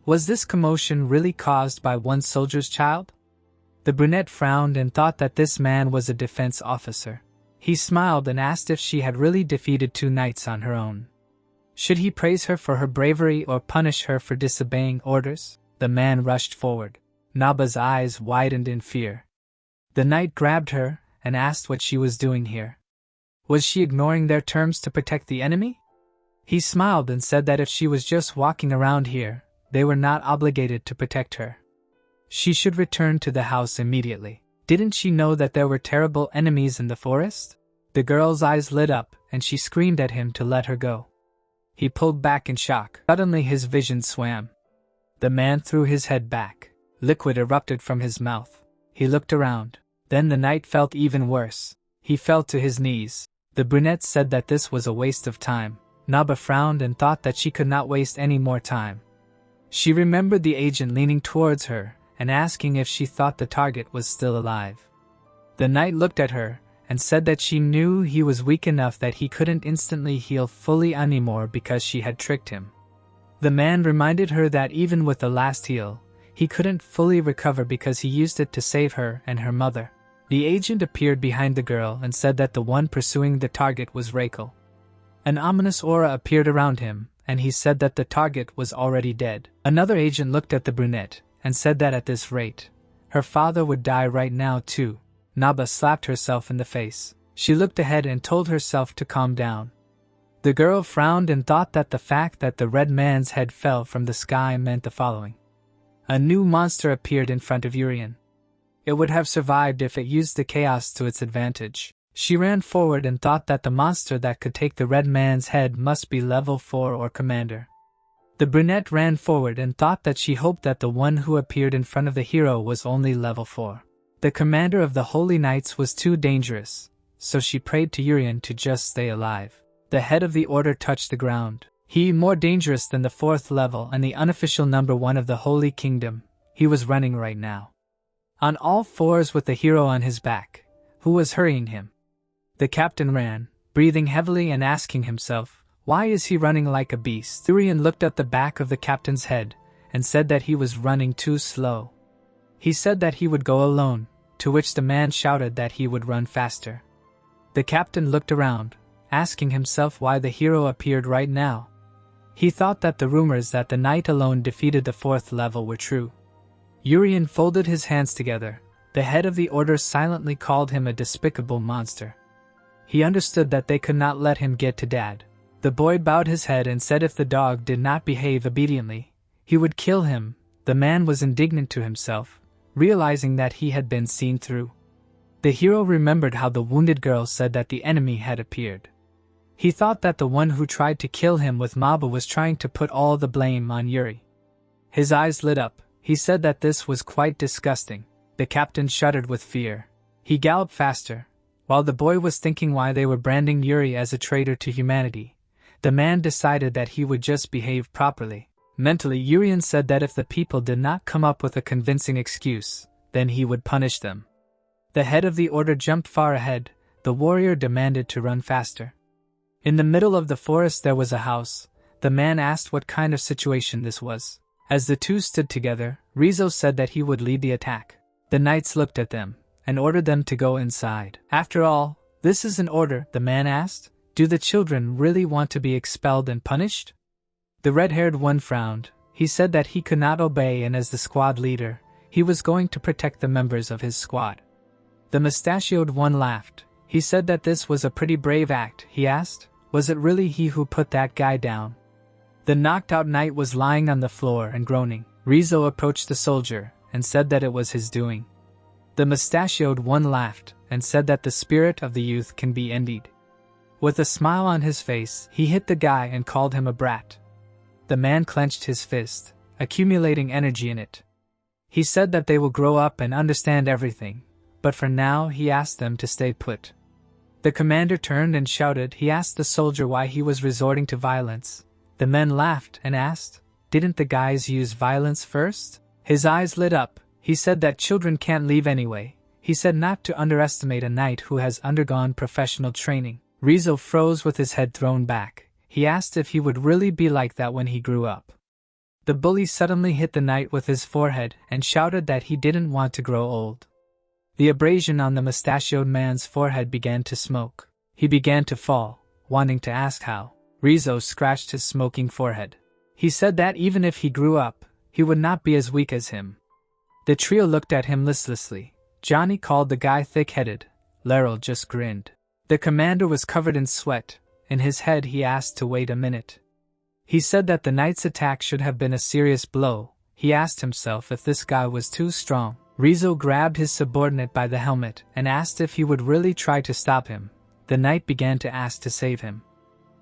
Was this commotion really caused by one soldier's child? The brunette frowned and thought that this man was a defense officer. He smiled and asked if she had really defeated 2 knights on her own. Should he praise her for her bravery or punish her for disobeying orders? The man rushed forward. Naba's eyes widened in fear. The knight grabbed her and asked what she was doing here. Was she ignoring their terms to protect the enemy? He smiled and said that if she was just walking around here, they were not obligated to protect her. She should return to the house immediately. Didn't she know that there were terrible enemies in the forest? The girl's eyes lit up and she screamed at him to let her go. He pulled back in shock. Suddenly his vision swam. The man threw his head back. Liquid erupted from his mouth. He looked around. Then the knight felt even worse. He fell to his knees. The brunette said that this was a waste of time. Naba frowned and thought that she could not waste any more time. She remembered the agent leaning towards her and asking if she thought the target was still alive. The knight looked at her and said that she knew he was weak enough that he couldn't instantly heal fully anymore because she had tricked him. The man reminded her that even with the last heal, he couldn't fully recover because he used it to save her and her mother. The agent appeared behind the girl and said that the one pursuing the target was Reikl. An ominous aura appeared around him, and he said that the target was already dead. Another agent looked at the brunette and said that at this rate, her father would die right now too. Naba slapped herself in the face. She looked ahead and told herself to calm down. The girl frowned and thought that the fact that the red man's head fell from the sky meant the following. A new monster appeared in front of Urien. It would have survived if it used the chaos to its advantage. She ran forward and thought that the monster that could take the red man's head must be level 4 or commander. The brunette ran forward and thought that she hoped that the one who appeared in front of the hero was only level 4. The commander of the Holy Knights was too dangerous, so she prayed to Urien to just stay alive. The head of the order touched the ground. He more dangerous than the 4th level and the unofficial number 1 of the Holy Kingdom. He was running right now. On all fours with the hero on his back, who was hurrying him. The captain ran, breathing heavily and asking himself, why is he running like a beast? Urien looked at the back of the captain's head and said that he was running too slow. He said that he would go alone, to which the man shouted that he would run faster. The captain looked around, asking himself why the hero appeared right now. He thought that the rumors that the knight alone defeated the 4th level were true. Urien folded his hands together. The head of the order silently called him a despicable monster. He understood that they could not let him get to Dad. The boy bowed his head and said if the dog did not behave obediently, he would kill him. The man was indignant to himself, realizing that he had been seen through. The hero remembered how the wounded girl said that the enemy had appeared. He thought that the one who tried to kill him with Maba was trying to put all the blame on Yuri. His eyes lit up. He said that this was quite disgusting. The captain shuddered with fear. He galloped faster. While the boy was thinking why they were branding Yuri as a traitor to humanity, the man decided that he would just behave properly. Mentally, Urian said that if the people did not come up with a convincing excuse, then he would punish them. The head of the order jumped far ahead. The warrior demanded to run faster. In the middle of the forest there was a house. The man asked what kind of situation this was. As the two stood together, Rizzo said that he would lead the attack. The knights looked at them and ordered them to go inside. After all, this is an order, the man asked. Do the children really want to be expelled and punished? The red-haired one frowned. He said that he could not obey, and as the squad leader, he was going to protect the members of his squad. The mustachioed one laughed. He said that this was a pretty brave act. He asked, was it really he who put that guy down? The knocked-out knight was lying on the floor and groaning. Rizzo approached the soldier and said that it was his doing. The mustachioed one laughed and said that the spirit of the youth can be envied. With a smile on his face, he hit the guy and called him a brat. The man clenched his fist, accumulating energy in it. He said that they will grow up and understand everything, but for now he asked them to stay put. The commander turned and shouted. He asked the soldier why he was resorting to violence. The men laughed and asked, didn't the guys use violence first? His eyes lit up. He said that children can't leave anyway. He said not to underestimate a knight who has undergone professional training. Rizzo froze with his head thrown back. He asked if he would really be like that when he grew up. The bully suddenly hit the knight with his forehead and shouted that he didn't want to grow old. The abrasion on the mustachioed man's forehead began to smoke. He began to fall, wanting to ask how. Rizzo scratched his smoking forehead. He said that even if he grew up, he would not be as weak as him. The trio looked at him listlessly. Johnny called the guy thick-headed. Laryl just grinned. The commander was covered in sweat. In his head he asked to wait a minute. He said that the knight's attack should have been a serious blow. He asked himself if this guy was too strong. Rizzo grabbed his subordinate by the helmet and asked if he would really try to stop him. The knight began to ask to save him.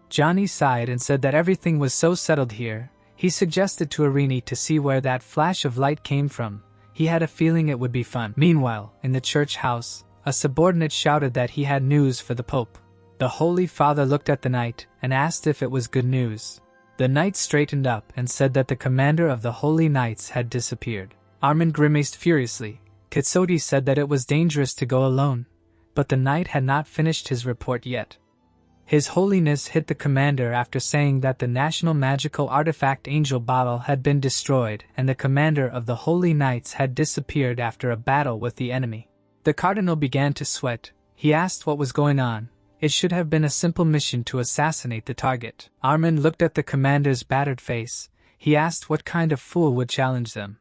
Johnny sighed and said that everything was so settled here. He suggested to Irini to see where that flash of light came from. He had a feeling it would be fun. Meanwhile, in the church house, a subordinate shouted that he had news for the Pope. The Holy Father looked at the knight and asked if it was good news. The knight straightened up and said that the commander of the Holy Knights had disappeared. Armin grimaced furiously. Quixote said that it was dangerous to go alone, but the knight had not finished his report yet. His Holiness hit the commander after saying that the national magical artifact Angel Bottle had been destroyed and the commander of the Holy Knights had disappeared after a battle with the enemy. The cardinal began to sweat. He asked what was going on. It should have been a simple mission to assassinate the target. Armin looked at the commander's battered face. He asked what kind of fool would challenge them.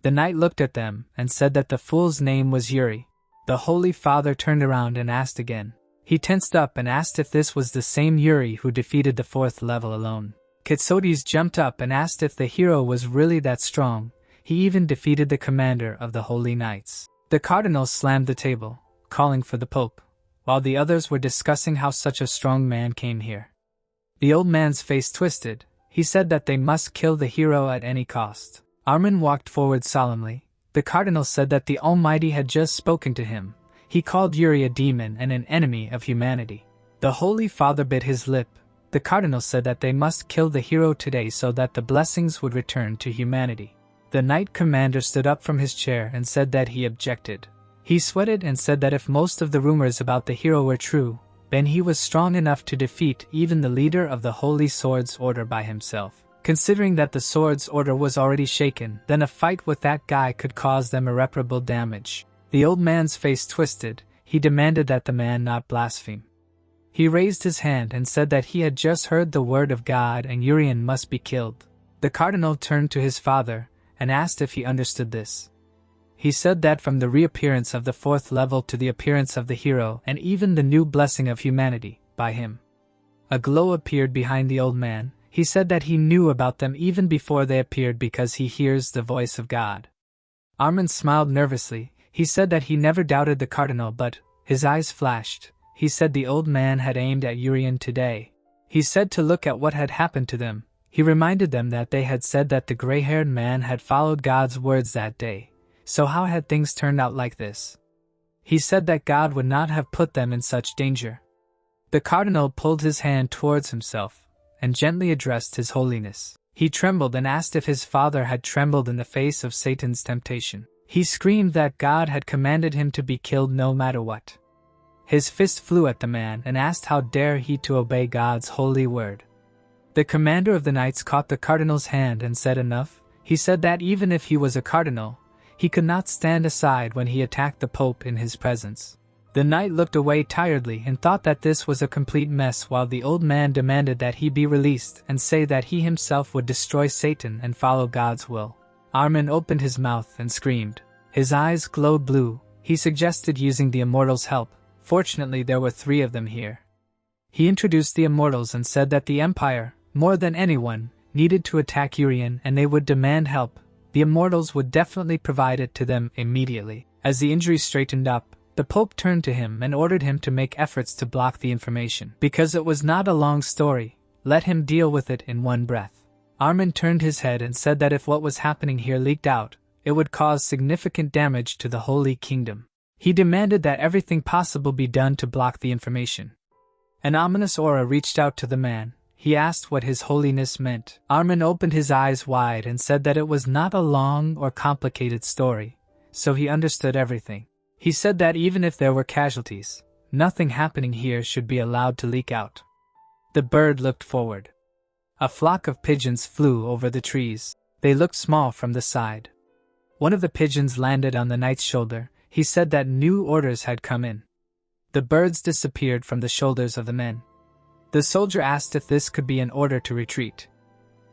The knight looked at them and said that the fool's name was Yuri. The Holy Father turned around and asked again. He tensed up and asked if this was the same Yuri who defeated the 4th level alone. Quixotes jumped up and asked if the hero was really that strong. He even defeated the commander of the Holy Knights. The cardinal slammed the table, calling for the Pope, while the others were discussing how such a strong man came here. The old man's face twisted. He said that they must kill the hero at any cost. Armin walked forward solemnly. The cardinal said that the Almighty had just spoken to him. He called Yuri a demon and an enemy of humanity. The Holy Father bit his lip. The cardinal said that they must kill the hero today so that the blessings would return to humanity. The knight commander stood up from his chair and said that he objected. He sweated and said that if most of the rumors about the hero were true, then he was strong enough to defeat even the leader of the Holy Swords Order by himself. Considering that the Swords Order was already shaken, then a fight with that guy could cause them irreparable damage. The old man's face twisted. He demanded that the man not blaspheme. He raised his hand and said that he had just heard the word of God and Urian must be killed. The cardinal turned to his father and asked if he understood this. He said that from the reappearance of the 4th level to the appearance of the hero and even the new blessing of humanity, by him. A glow appeared behind the old man. He said that he knew about them even before they appeared because he hears the voice of God. Armin smiled nervously. He said that he never doubted the cardinal, but his eyes flashed. He said the old man had aimed at Urian today. He said to look at what had happened to them. He reminded them that they had said that the gray-haired man had followed God's words that day. So how had things turned out like this? He said that God would not have put them in such danger. The cardinal pulled his hand towards himself and gently addressed His Holiness. He trembled and asked if his father had trembled in the face of Satan's temptation. He screamed that God had commanded him to be killed no matter what. His fist flew at the man and asked how dare he to obey God's holy word. The commander of the knights caught the cardinal's hand and said enough. He said that even if he was a cardinal, he could not stand aside when he attacked the Pope in his presence. The knight looked away tiredly and thought that this was a complete mess, while the old man demanded that he be released and say that he himself would destroy Satan and follow God's will. Armin opened his mouth and screamed. His eyes glowed blue. He suggested using the Immortals' help. Fortunately, there were 3 of them here. He introduced the Immortals and said that the Empire, more than anyone, needed to attack Urian and they would demand help. The Immortals would definitely provide it to them immediately. As the injury straightened up, the Pope turned to him and ordered him to make efforts to block the information. Because it was not a long story, let him deal with it in one breath. Armin turned his head and said that if what was happening here leaked out, it would cause significant damage to the Holy Kingdom. He demanded that everything possible be done to block the information. An ominous aura reached out to the man. He asked what His Holiness meant. Armin opened his eyes wide and said that it was not a long or complicated story, so he understood everything. He said that even if there were casualties, nothing happening here should be allowed to leak out. The bird looked forward. A flock of pigeons flew over the trees. They looked small from the side. One of the pigeons landed on the knight's shoulder. He said that new orders had come in. The birds disappeared from the shoulders of the men. The soldier asked if this could be an order to retreat.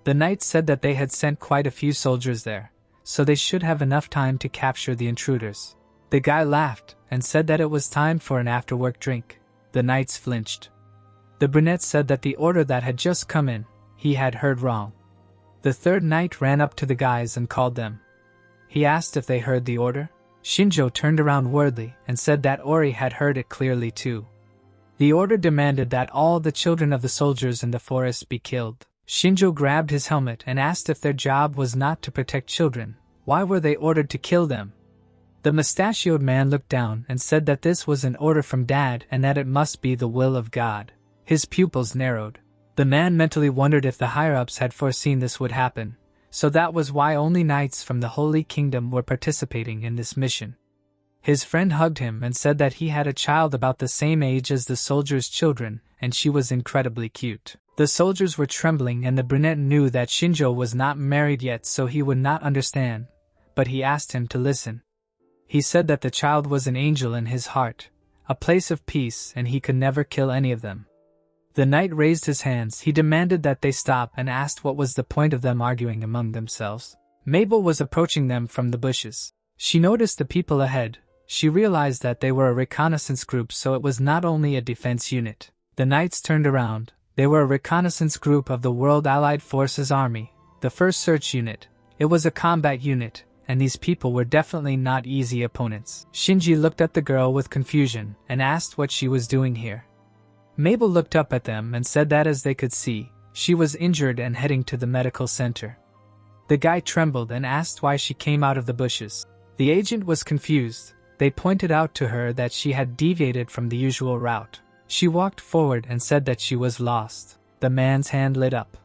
The knights said that they had sent quite a few soldiers there, so they should have enough time to capture the intruders. The guy laughed and said that it was time for an after-work drink. The knights flinched. The brunette said that the order that had just come in, he had heard wrong. The third knight ran up to the guys and called them. He asked if they heard the order. Shinjo turned around worriedly and said that Ori had heard it clearly too. The order demanded that all the children of the soldiers in the forest be killed. Shinjo grabbed his helmet and asked if their job was not to protect children. Why were they ordered to kill them? The mustachioed man looked down and said that this was an order from Dad and that it must be the will of God. His pupils narrowed. The man mentally wondered if the higher-ups had foreseen this would happen, so that was why only knights from the Holy Kingdom were participating in this mission. His friend hugged him and said that he had a child about the same age as the soldiers' children, and she was incredibly cute. The soldiers were trembling and the brunette knew that Shinjo was not married yet, so he would not understand, but he asked him to listen. He said that the child was an angel in his heart, a place of peace, and he could never kill any of them. The knight raised his hands. He demanded that they stop and asked what was the point of them arguing among themselves. Mabel was approaching them from the bushes. She noticed the people ahead. She realized that they were a reconnaissance group, so it was not only a defense unit. The knights turned around. They were a reconnaissance group of the World Allied Forces Army, the first search unit. It was a combat unit, and these people were definitely not easy opponents. Shinji looked at the girl with confusion and asked what she was doing here. Mabel looked up at them and said that as they could see, she was injured and heading to the medical center. The guy trembled and asked why she came out of the bushes. The agent was confused. They pointed out to her that she had deviated from the usual route. She walked forward and said that she was lost. The man's hand lit up.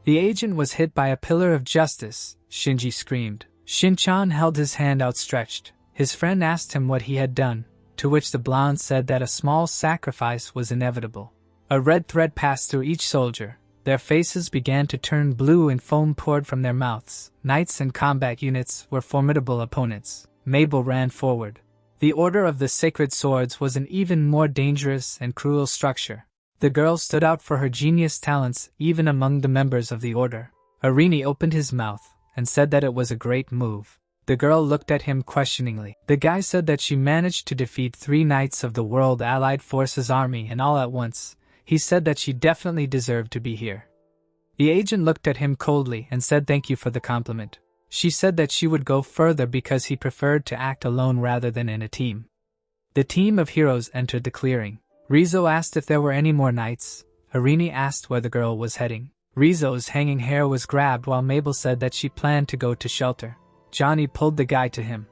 The agent was hit by a pillar of justice, Shinji screamed. Shin-chan held his hand outstretched. His friend asked him what he had done, to which the blonde said that a small sacrifice was inevitable. A red thread passed through each soldier. Their faces began to turn blue and foam poured from their mouths. Knights and combat units were formidable opponents. Mabel ran forward. The Order of the Sacred Swords was an even more dangerous and cruel structure. The girl stood out for her genius talents even among the members of the Order. Arini opened his mouth and said that it was a great move. The girl looked at him questioningly. The guy said that she managed to defeat 3 knights of the World Allied Forces Army and all at once. He said that she definitely deserved to be here. The agent looked at him coldly and said thank you for the compliment. She said that she would go further because he preferred to act alone rather than in a team. The team of heroes entered the clearing. Rizzo asked if there were any more knights. Arini asked where the girl was heading. Rizzo's hanging hair was grabbed while Mabel said that she planned to go to shelter. Johnny pulled the guy to him.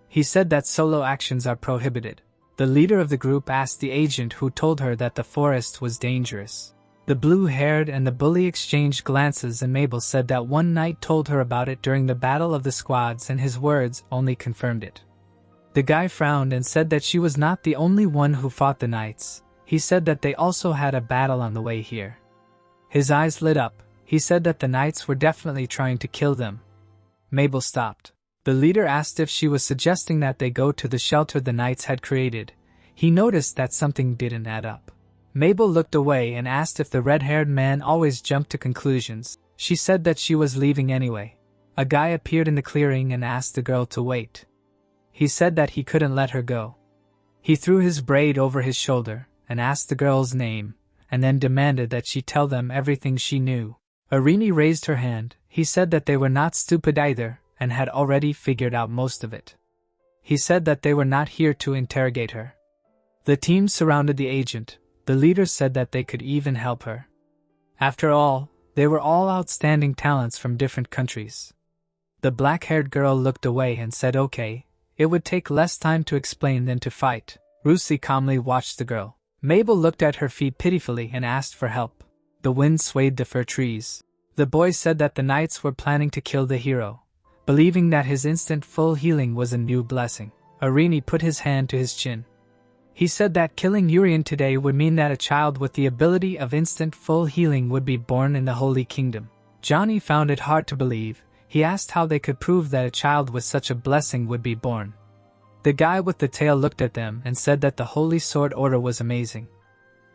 He said that solo actions are prohibited. The leader of the group asked the agent, who told her that the forest was dangerous. The blue-haired and the bully exchanged glances, and Mabel said that one knight told her about it during the Battle of the Squads, and his words only confirmed it. The guy frowned and said that she was not the only one who fought the knights. He said that they also had a battle on the way here. His eyes lit up. He said that the knights were definitely trying to kill them. Mabel stopped. The leader asked if she was suggesting that they go to the shelter the knights had created. He noticed that something didn't add up. Mabel looked away and asked if the red-haired man always jumped to conclusions. She said that she was leaving anyway. A guy appeared in the clearing and asked the girl to wait. He said that he couldn't let her go. He threw his braid over his shoulder and asked the girl's name, and then demanded that she tell them everything she knew. Irini raised her hand. He said that they were not stupid either, and had already figured out most of it. He said that they were not here to interrogate her. The team surrounded the agent. The leader said that they could even help her. After all, they were all outstanding talents from different countries. The black-haired girl looked away and said okay, it would take less time to explain than to fight. Rusi calmly watched the girl. Mabel looked at her feet pitifully and asked for help. The wind swayed the fir trees. The boy said that the knights were planning to kill the hero, believing that his instant full healing was a new blessing. Irini put his hand to his chin. He said that killing Urian today would mean that a child with the ability of instant full healing would be born in the Holy Kingdom. Johnny found it hard to believe. He asked how they could prove that a child with such a blessing would be born. The guy with the tail looked at them and said that the Holy Sword Order was amazing.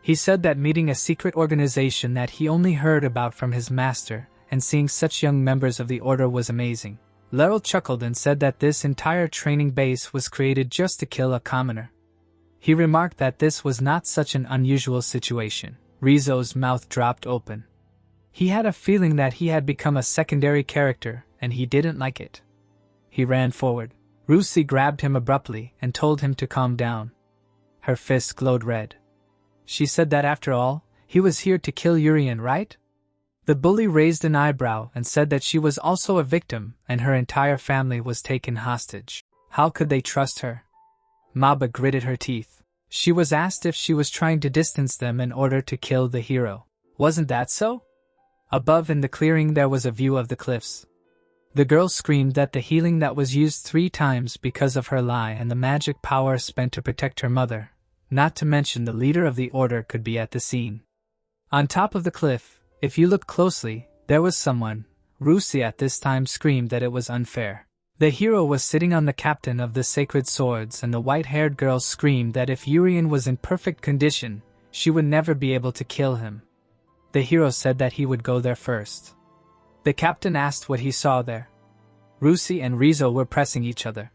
He said that meeting a secret organization that he only heard about from his master and seeing such young members of the order was amazing. Laurel chuckled and said that this entire training base was created just to kill a commoner. He remarked that this was not such an unusual situation. Rizzo's mouth dropped open. He had a feeling that he had become a secondary character, and he didn't like it. He ran forward. Rusi grabbed him abruptly and told him to calm down. Her fist glowed red. She said that after all, he was here to kill Urian, right? The bully raised an eyebrow and said that she was also a victim and her entire family was taken hostage. How could they trust her? Maba gritted her teeth. She was asked if she was trying to distance them in order to kill the hero. Wasn't that so? Above in the clearing there was a view of the cliffs. The girl screamed that the healing that was used 3 times because of her lie and the magic power spent to protect her mother, not to mention the leader of the order, could be at the scene. On top of the cliff, if you look closely, there was someone. Rusi at this time screamed that it was unfair. The hero was sitting on the captain of the sacred swords, and the white-haired girl screamed that if Urian was in perfect condition, she would never be able to kill him. The hero said that he would go there first. The captain asked what he saw there. Rusi and Rizzo were pressing each other.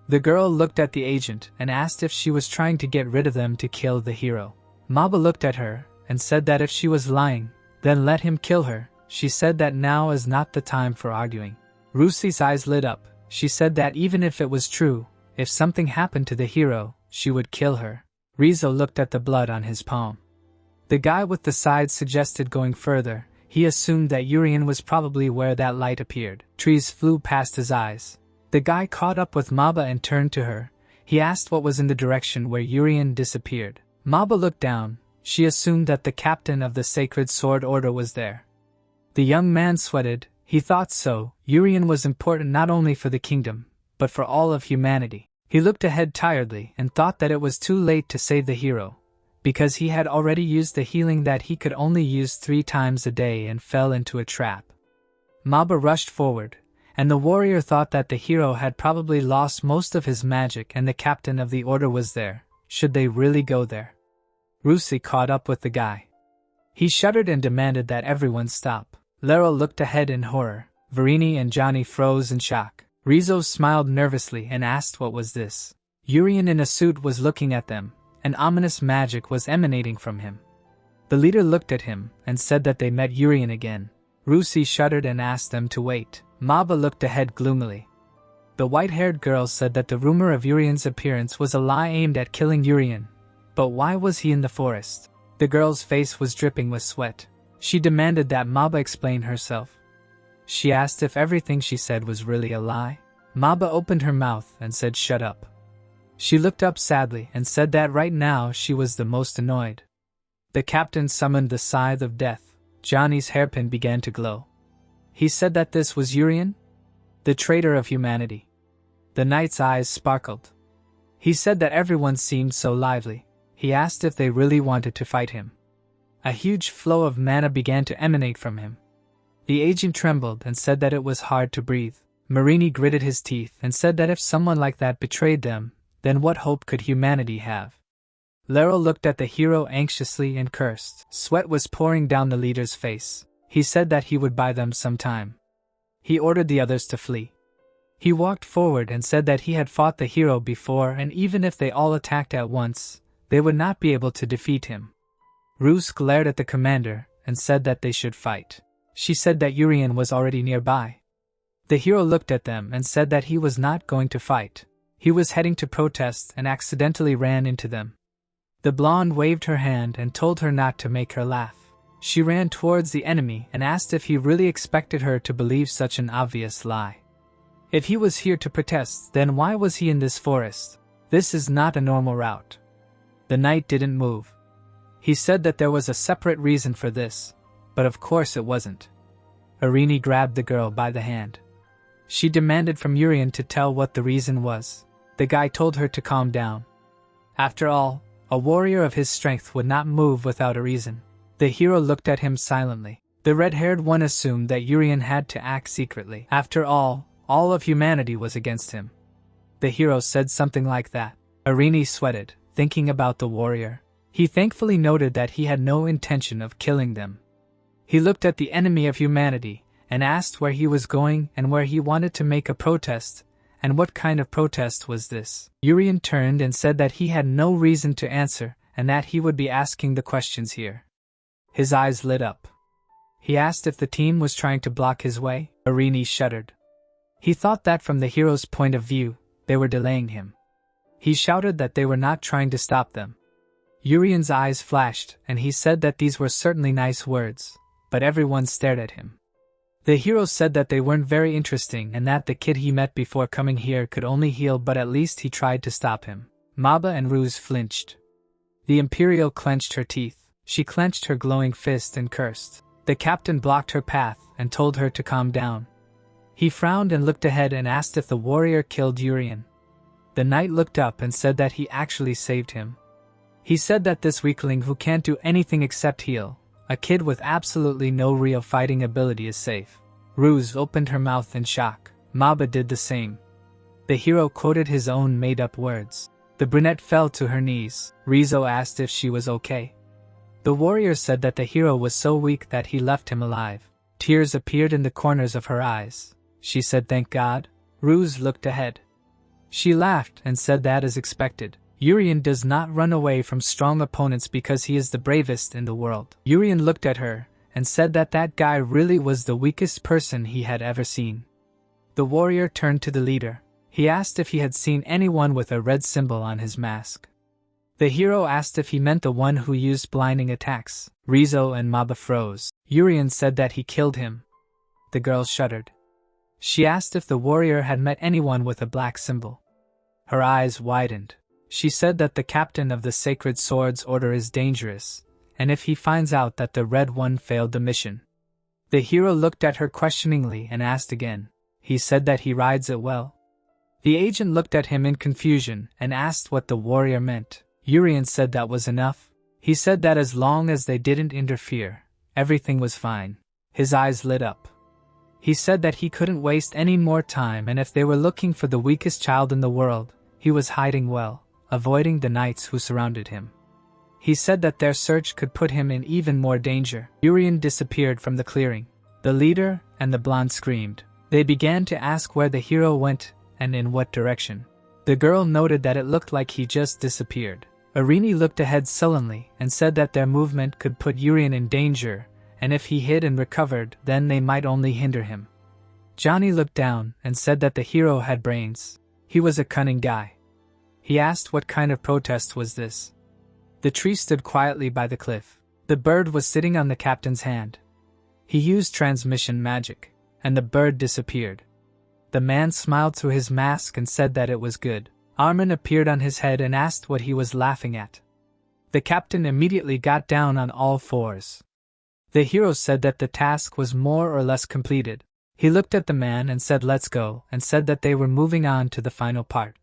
The girl looked at the agent and asked if she was trying to get rid of them to kill the hero. Maba looked at her and said that if she was lying, then let him kill her. She said that now is not the time for arguing. Rusi's eyes lit up. She said that even if it was true, if something happened to the hero, she would kill her. Rizzo looked at the blood on his palm. The guy with the side suggested going further. He assumed that Urian was probably where that light appeared. Trees flew past his eyes. The guy caught up with Maba and turned to her. He asked what was in the direction where Urian disappeared. Maba looked down. She assumed that the captain of the Sacred Sword Order was there. The young man sweated. He thought so. Urian was important not only for the kingdom, but for all of humanity. He looked ahead tiredly and thought that it was too late to save the hero, because he had already used the healing that he could only use 3 times a day and fell into a trap. Maba rushed forward, and the warrior thought that the hero had probably lost most of his magic and the captain of the order was there. Should they really go there? Rusi caught up with the guy. He shuddered and demanded that everyone stop. Laurel looked ahead in horror. Verini and Johnny froze in shock. Rizzo smiled nervously and asked what was this. Urian in a suit was looking at them, and ominous magic was emanating from him. The leader looked at him and said that they met Urian again. Rusi shuddered and asked them to wait. Maba looked ahead gloomily. The white-haired girl said that the rumor of Urian's appearance was a lie aimed at killing Urian. But why was he in the forest? The girl's face was dripping with sweat. She demanded that Maba explain herself. She asked if everything she said was really a lie. Maba opened her mouth and said shut up. She looked up sadly and said that right now she was the most annoyed. The captain summoned the scythe of death. Johnny's hairpin began to glow. He said that this was Urian, the traitor of humanity. The knight's eyes sparkled. He said that everyone seemed so lively. He asked if they really wanted to fight him. A huge flow of mana began to emanate from him. The agent trembled and said that it was hard to breathe. Marini gritted his teeth and said that if someone like that betrayed them, then what hope could humanity have? Lero looked at the hero anxiously and cursed. Sweat was pouring down the leader's face. He said that he would buy them some time. He ordered the others to flee. He walked forward and said that he had fought the hero before, and even if they all attacked at once, they would not be able to defeat him. Ruse glared at the commander and said that they should fight. She said that Urian was already nearby. The hero looked at them and said that he was not going to fight. He was heading to protest and accidentally ran into them. The blonde waved her hand and told her not to make her laugh. She ran towards the enemy and asked if he really expected her to believe such an obvious lie. If he was here to protest, then why was he in this forest? This is not a normal route. The knight didn't move. He said that there was a separate reason for this, but of course it wasn't. Irini grabbed the girl by the hand. She demanded from Urian to tell what the reason was. The guy told her to calm down. After all, a warrior of his strength would not move without a reason. The hero looked at him silently. The red-haired one assumed that Urian had to act secretly. After all of humanity was against him. The hero said something like that. Irini sweated, thinking about the warrior. He thankfully noted that he had no intention of killing them. He looked at the enemy of humanity and asked where he was going and where he wanted to make a protest, and what kind of protest was this. Urian turned and said that he had no reason to answer and that he would be asking the questions here. His eyes lit up. He asked if the team was trying to block his way. Irini shuddered. He thought that from the hero's point of view, they were delaying him. He shouted that they were not trying to stop them. Urian's eyes flashed, and he said that these were certainly nice words, but everyone stared at him. The hero said that they weren't very interesting and that the kid he met before coming here could only heal, but at least he tried to stop him. Maba and Ruse flinched. The Imperial clenched her teeth. She clenched her glowing fist and cursed. The captain blocked her path and told her to calm down. He frowned and looked ahead and asked if the warrior killed Urian. The knight looked up and said that he actually saved him. He said that this weakling who can't do anything except heal, a kid with absolutely no real fighting ability, is safe. Ruse opened her mouth in shock. Maba did the same. The hero quoted his own made-up words. The brunette fell to her knees. Rizzo asked if she was okay. The warrior said that the hero was so weak that he left him alive. Tears appeared in the corners of her eyes. She said thank God. Ruse looked ahead. She laughed and said that as expected. Urian does not run away from strong opponents because he is the bravest in the world. Urian looked at her and said that that guy really was the weakest person he had ever seen. The warrior turned to the leader. He asked if he had seen anyone with a red symbol on his mask. The hero asked if he meant the one who used blinding attacks. Rizzo and Maba froze. Urian said that he killed him. The girl shuddered. She asked if the warrior had met anyone with a black symbol. Her eyes widened. She said that the captain of the Sacred Swords Order is dangerous, and if he finds out that the Red One failed the mission. The hero looked at her questioningly and asked again. He said that he rides it well. The agent looked at him in confusion and asked what the warrior meant. Urian said that was enough. He said that as long as they didn't interfere, everything was fine. His eyes lit up. He said that he couldn't waste any more time, and if they were looking for the weakest child in the world, he was hiding well, avoiding the knights who surrounded him. He said that their search could put him in even more danger. Urian disappeared from the clearing. The leader and the blonde screamed. They began to ask where the hero went and in what direction. The girl noted that it looked like he just disappeared. Irini looked ahead sullenly and said that their movement could put Urian in danger, and if he hid and recovered, then they might only hinder him. Johnny looked down and said that the hero had brains. He was a cunning guy. He asked what kind of protest was this. The tree stood quietly by the cliff. The bird was sitting on the captain's hand. He used transmission magic, and the bird disappeared. The man smiled through his mask and said that it was good. Armin appeared on his head and asked what he was laughing at. The captain immediately got down on all fours. The hero said that the task was more or less completed. He looked at the man and said let's go, and said that they were moving on to the final part.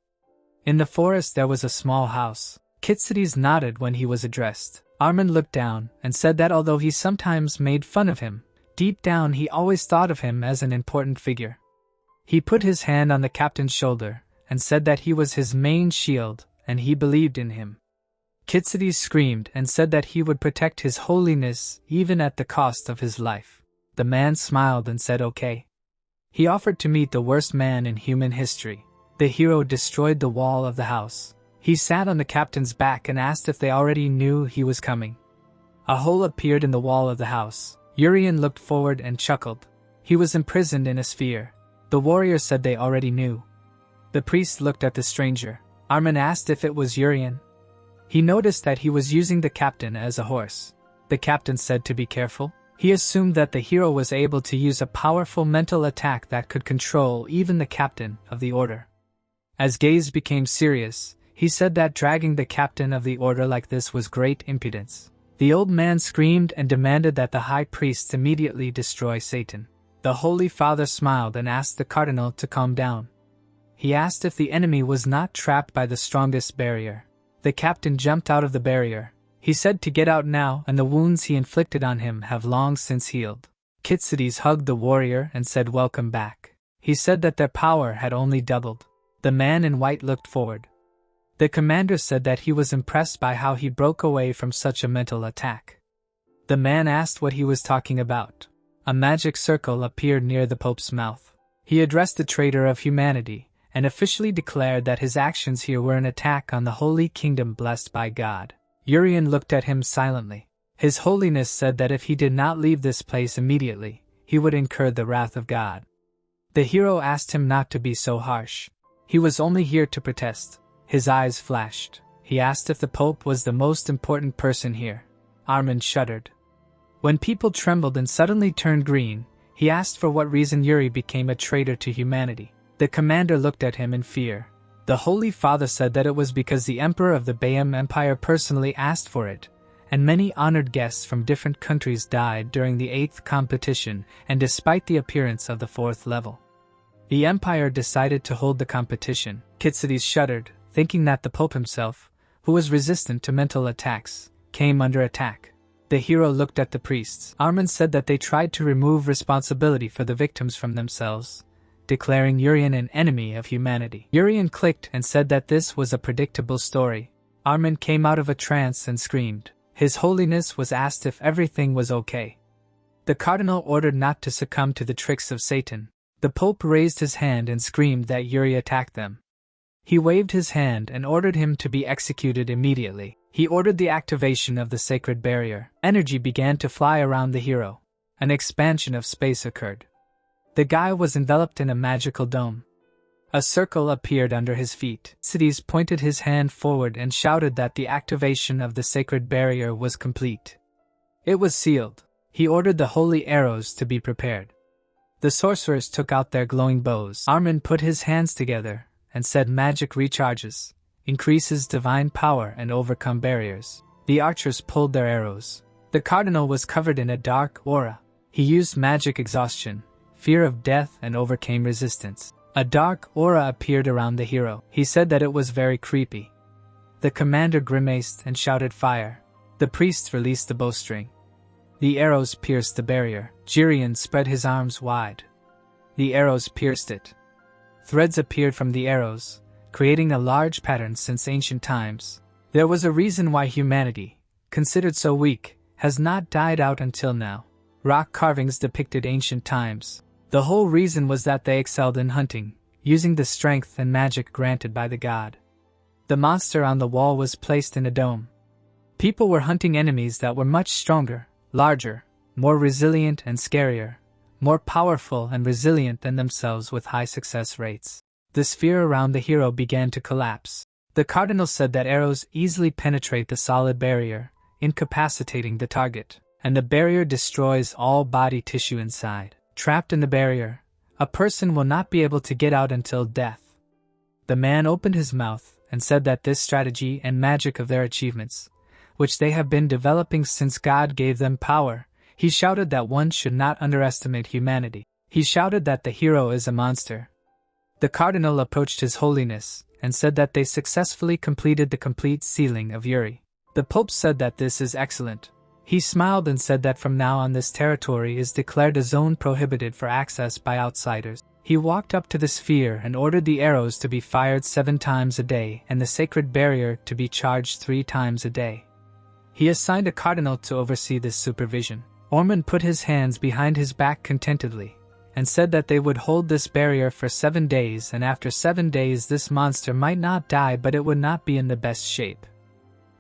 In the forest there was a small house. Kitsudes nodded when he was addressed. Armin looked down and said that although he sometimes made fun of him, deep down he always thought of him as an important figure. He put his hand on the captain's shoulder and said that he was his main shield and he believed in him. Kitsudes screamed and said that he would protect his holiness even at the cost of his life. The man smiled and said okay. He offered to meet the worst man in human history. The hero destroyed the wall of the house. He sat on the captain's back and asked if they already knew he was coming. A hole appeared in the wall of the house. Urien looked forward and chuckled. He was imprisoned in a sphere. The warrior said they already knew. The priest looked at the stranger. Armin asked if it was Urien. He noticed that he was using the captain as a horse. The captain said to be careful. He assumed that the hero was able to use a powerful mental attack that could control even the captain of the order. As gaze became serious, he said that dragging the captain of the order like this was great impudence. The old man screamed and demanded that the high priest immediately destroy Satan. The Holy Father smiled and asked the cardinal to calm down. He asked if the enemy was not trapped by the strongest barrier. The captain jumped out of the barrier. He said to get out now, and the wounds he inflicted on him have long since healed. Kitsudes hugged the warrior and said welcome back. He said that their power had only doubled. The man in white looked forward. The commander said that he was impressed by how he broke away from such a mental attack. The man asked what he was talking about. A magic circle appeared near the Pope's mouth. He addressed the traitor of humanity, and officially declared that his actions here were an attack on the Holy Kingdom blessed by God. Urien looked at him silently. His Holiness said that if he did not leave this place immediately, he would incur the wrath of God. The hero asked him not to be so harsh. He was only here to protest. His eyes flashed. He asked if the Pope was the most important person here. Armin shuddered. When people trembled and suddenly turned green, he asked for what reason Yuri became a traitor to humanity. The commander looked at him in fear. The Holy Father said that it was because the Emperor of the Bayam Empire personally asked for it, and many honored guests from different countries died during the 8th competition and despite the appearance of the 4th level. The Empire decided to hold the competition. Kitsudes shuddered, thinking that the Pope himself, who was resistant to mental attacks, came under attack. The hero looked at the priests. Armin said that they tried to remove responsibility for the victims from themselves, declaring Urien an enemy of humanity. Urien clicked and said that this was a predictable story. Armin came out of a trance and screamed. His Holiness was asked if everything was okay. The cardinal ordered not to succumb to the tricks of Satan. The Pope raised his hand and screamed that Yuri attacked them. He waved his hand and ordered him to be executed immediately. He ordered the activation of the sacred barrier. Energy began to fly around the hero. An expansion of space occurred. The guy was enveloped in a magical dome. A circle appeared under his feet. Kitsudes pointed his hand forward and shouted that the activation of the sacred barrier was complete. It was sealed. He ordered the holy arrows to be prepared. The sorcerers took out their glowing bows. Armin put his hands together and said magic recharges, increases divine power and overcome barriers. The archers pulled their arrows. The cardinal was covered in a dark aura. He used magic exhaustion, fear of death, and overcame resistance. A dark aura appeared around the hero. He said that it was very creepy. The commander grimaced and shouted fire. The priests released the bowstring. The arrows pierced the barrier. Jirian spread his arms wide. The arrows pierced it. Threads appeared from the arrows, creating a large pattern since ancient times. There was a reason why humanity, considered so weak, has not died out until now. Rock carvings depicted ancient times. The whole reason was that they excelled in hunting, using the strength and magic granted by the god. The monster on the wall was placed in a dome. People were hunting enemies that were much stronger, larger, more resilient and scarier, more powerful and resilient than themselves with high success rates. The sphere around the hero began to collapse. The cardinal said that arrows easily penetrate the solid barrier, incapacitating the target, and the barrier destroys all body tissue inside. Trapped in the barrier, a person will not be able to get out until death. The man opened his mouth and said that this strategy and magic of their achievements which they have been developing since God gave them power. He shouted that one should not underestimate humanity. He shouted that the hero is a monster. The cardinal approached His Holiness and said that they successfully completed the complete sealing of Uri. The Pope said that this is excellent. He smiled and said that from now on this territory is declared a zone prohibited for access by outsiders. He walked up to the sphere and ordered the arrows to be fired 7 times a day and the sacred barrier to be charged 3 times a day. He assigned a cardinal to oversee this supervision. Ormond put his hands behind his back contentedly and said that they would hold this barrier for 7 days, and after 7 days this monster might not die, but it would not be in the best shape.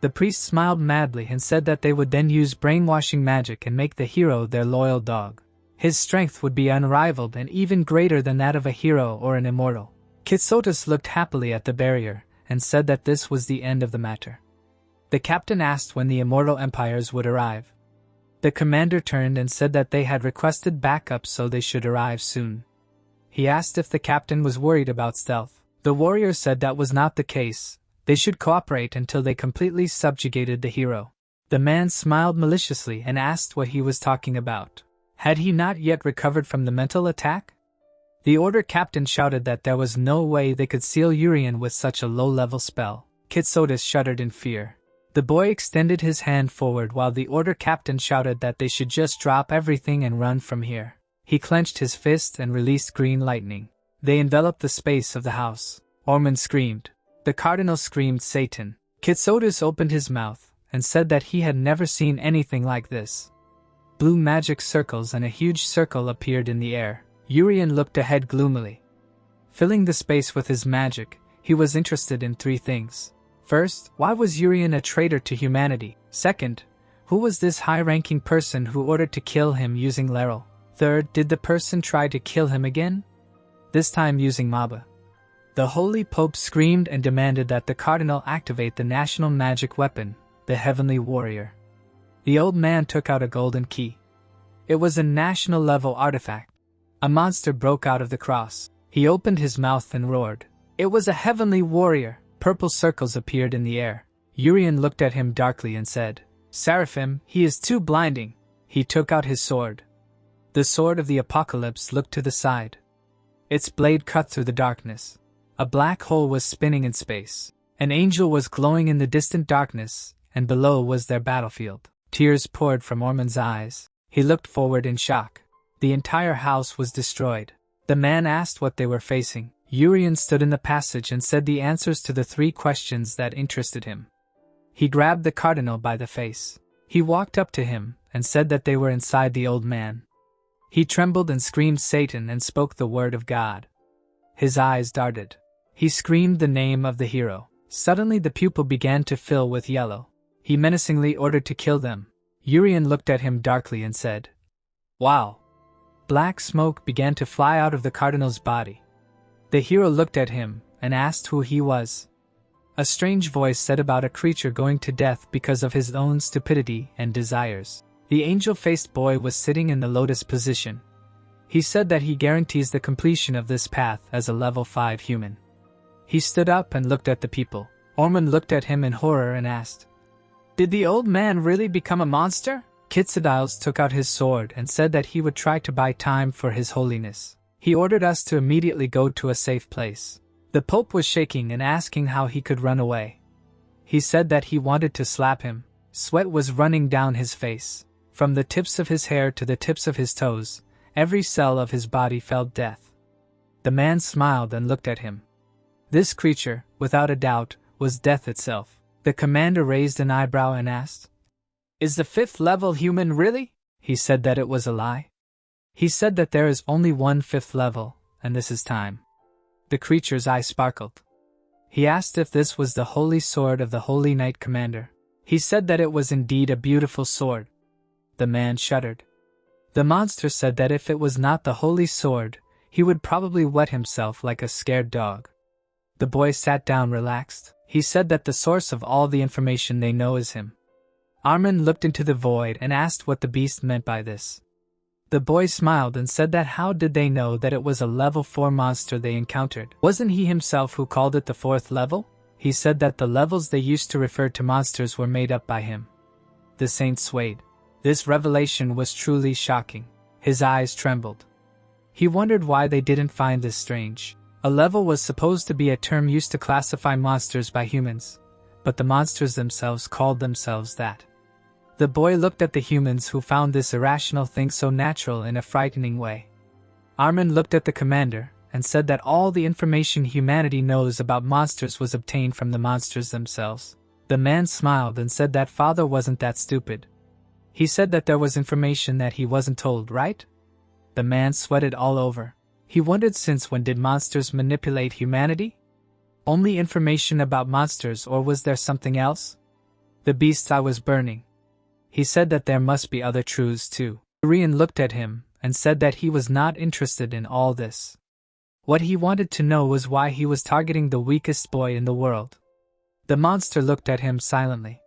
The priest smiled madly and said that they would then use brainwashing magic and make the hero their loyal dog. His strength would be unrivaled and even greater than that of a hero or an immortal. Kitsotis looked happily at the barrier and said that this was the end of the matter. The captain asked when the immortal empires would arrive. The commander turned and said that they had requested backup, so they should arrive soon. He asked if the captain was worried about stealth. The warrior said that was not the case. They should cooperate until they completely subjugated the hero. The man smiled maliciously and asked what he was talking about. Had he not yet recovered from the mental attack? The order captain shouted that there was no way they could seal Urian with such a low-level spell. Kitsotis shuddered in fear. The boy extended his hand forward while the order captain shouted that they should just drop everything and run from here. He clenched his fist and released green lightning. They enveloped the space of the house. Ormond screamed. The cardinal screamed Satan. Kitsotis opened his mouth and said that he had never seen anything like this. Blue magic circles and a huge circle appeared in the air. Urian looked ahead gloomily. Filling the space with his magic, he was interested in 3 things. First, why was Urian a traitor to humanity? Second, who was this high-ranking person who ordered to kill him using Laurel? Third, did the person try to kill him again? This time using Maba. The Holy Pope screamed and demanded that the cardinal activate the national magic weapon, the Heavenly Warrior. The old man took out a golden key. It was a national-level artifact. A monster broke out of the cross. He opened his mouth and roared. It was a Heavenly Warrior. Purple circles appeared in the air. Urian looked at him darkly and said, Seraphim, he is too blinding. He took out his sword. The sword of the apocalypse looked to the side. Its blade cut through the darkness. A black hole was spinning in space. An angel was glowing in the distant darkness, and below was their battlefield. Tears poured from Ormond's eyes. He looked forward in shock. The entire house was destroyed. The man asked what they were facing. Urian stood in the passage and said the answers to the 3 questions that interested him. He grabbed the cardinal by the face. He walked up to him and said that they were inside the old man. He trembled and screamed Satan and spoke the word of God. His eyes darted. He screamed the name of the hero. Suddenly the pupil began to fill with yellow. He menacingly ordered to kill them. Urian looked at him darkly and said, Wow. Black smoke began to fly out of the cardinal's body. The hero looked at him and asked who he was. A strange voice said about a creature going to death because of his own stupidity and desires. The angel-faced boy was sitting in the lotus position. He said that he guarantees the completion of this path as a level 5 human. He stood up and looked at the people. Ormond looked at him in horror and asked, Did the old man really become a monster? Kitsotis took out his sword and said that he would try to buy time for His Holiness. He ordered us to immediately go to a safe place. The Pope was shaking and asking how he could run away. He said that he wanted to slap him. Sweat was running down his face. From the tips of his hair to the tips of his toes, every cell of his body felt death. The man smiled and looked at him. This creature, without a doubt, was death itself. The commander raised an eyebrow and asked, Is the 5th level human really? He said that it was a lie. He said that there is only one 5th level, and this is time. The creature's eye sparkled. He asked if this was the holy sword of the Holy Knight Commander. He said that it was indeed a beautiful sword. The man shuddered. The monster said that if it was not the holy sword, he would probably wet himself like a scared dog. The boy sat down relaxed. He said that the source of all the information they know is him. Armin looked into the void and asked what the beast meant by this. The boy smiled and said that how did they know that it was a level 4 monster they encountered? Wasn't he himself who called it the 4th level? He said that the levels they used to refer to monsters were made up by him. The saint swayed. This revelation was truly shocking. His eyes trembled. He wondered why they didn't find this strange. A level was supposed to be a term used to classify monsters by humans, but the monsters themselves called themselves that. The boy looked at the humans who found this irrational thing so natural in a frightening way. Armin looked at the commander and said that all the information humanity knows about monsters was obtained from the monsters themselves. The man smiled and said that father wasn't that stupid. He said that there was information that he wasn't told, right? The man sweated all over. He wondered, since when did monsters manipulate humanity? Only information about monsters, or was there something else? The beast's eye was burning. He said that there must be other truths too. Jurian looked at him and said that he was not interested in all this. What he wanted to know was why he was targeting the weakest boy in the world. The monster looked at him silently.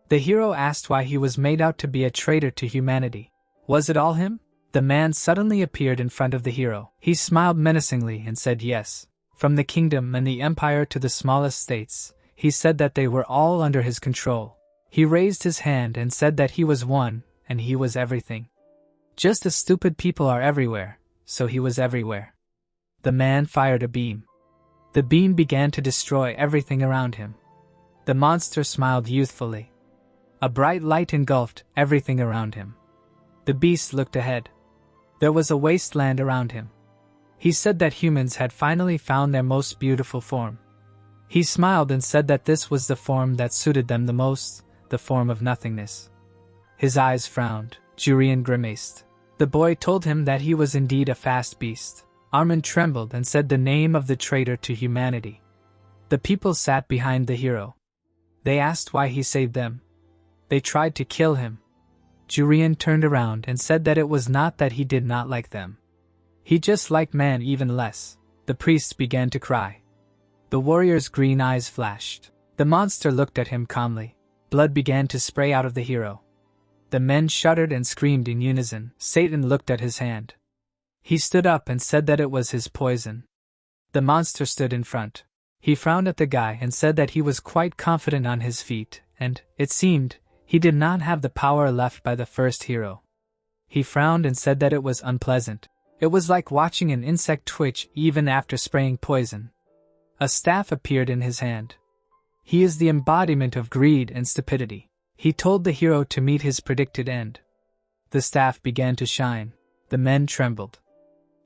The hero asked why he was made out to be a traitor to humanity. Was it all him? The man suddenly appeared in front of the hero. He smiled menacingly and said yes. From the kingdom and the empire to the smallest states, he said that they were all under his control. He raised his hand and said that he was one, and he was everything. Just as stupid people are everywhere, so he was everywhere. The man fired a beam. The beam began to destroy everything around him. The monster smiled youthfully. A bright light engulfed everything around him. The beast looked ahead. There was a wasteland around him. He said that humans had finally found their most beautiful form. He smiled and said that this was the form that suited them the most, the form of nothingness. His eyes frowned. Jurian grimaced. The boy told him that he was indeed a fast beast. Armin trembled and said the name of the traitor to humanity. The people sat behind the hero. They asked why he saved them. They tried to kill him. Jurian turned around and said that it was not that he did not like them. He just liked man even less. The priest began to cry. The warrior's green eyes flashed. The monster looked at him calmly. Blood began to spray out of the hero. The men shuddered and screamed in unison. Satan looked at his hand. He stood up and said that it was his poison. The monster stood in front. He frowned at the guy and said that he was quite confident on his feet, and, it seemed, he did not have the power left by the first hero. He frowned and said that it was unpleasant. It was like watching an insect twitch even after spraying poison. A staff appeared in his hand. He is the embodiment of greed and stupidity. He told the hero to meet his predicted end. The staff began to shine. The men trembled.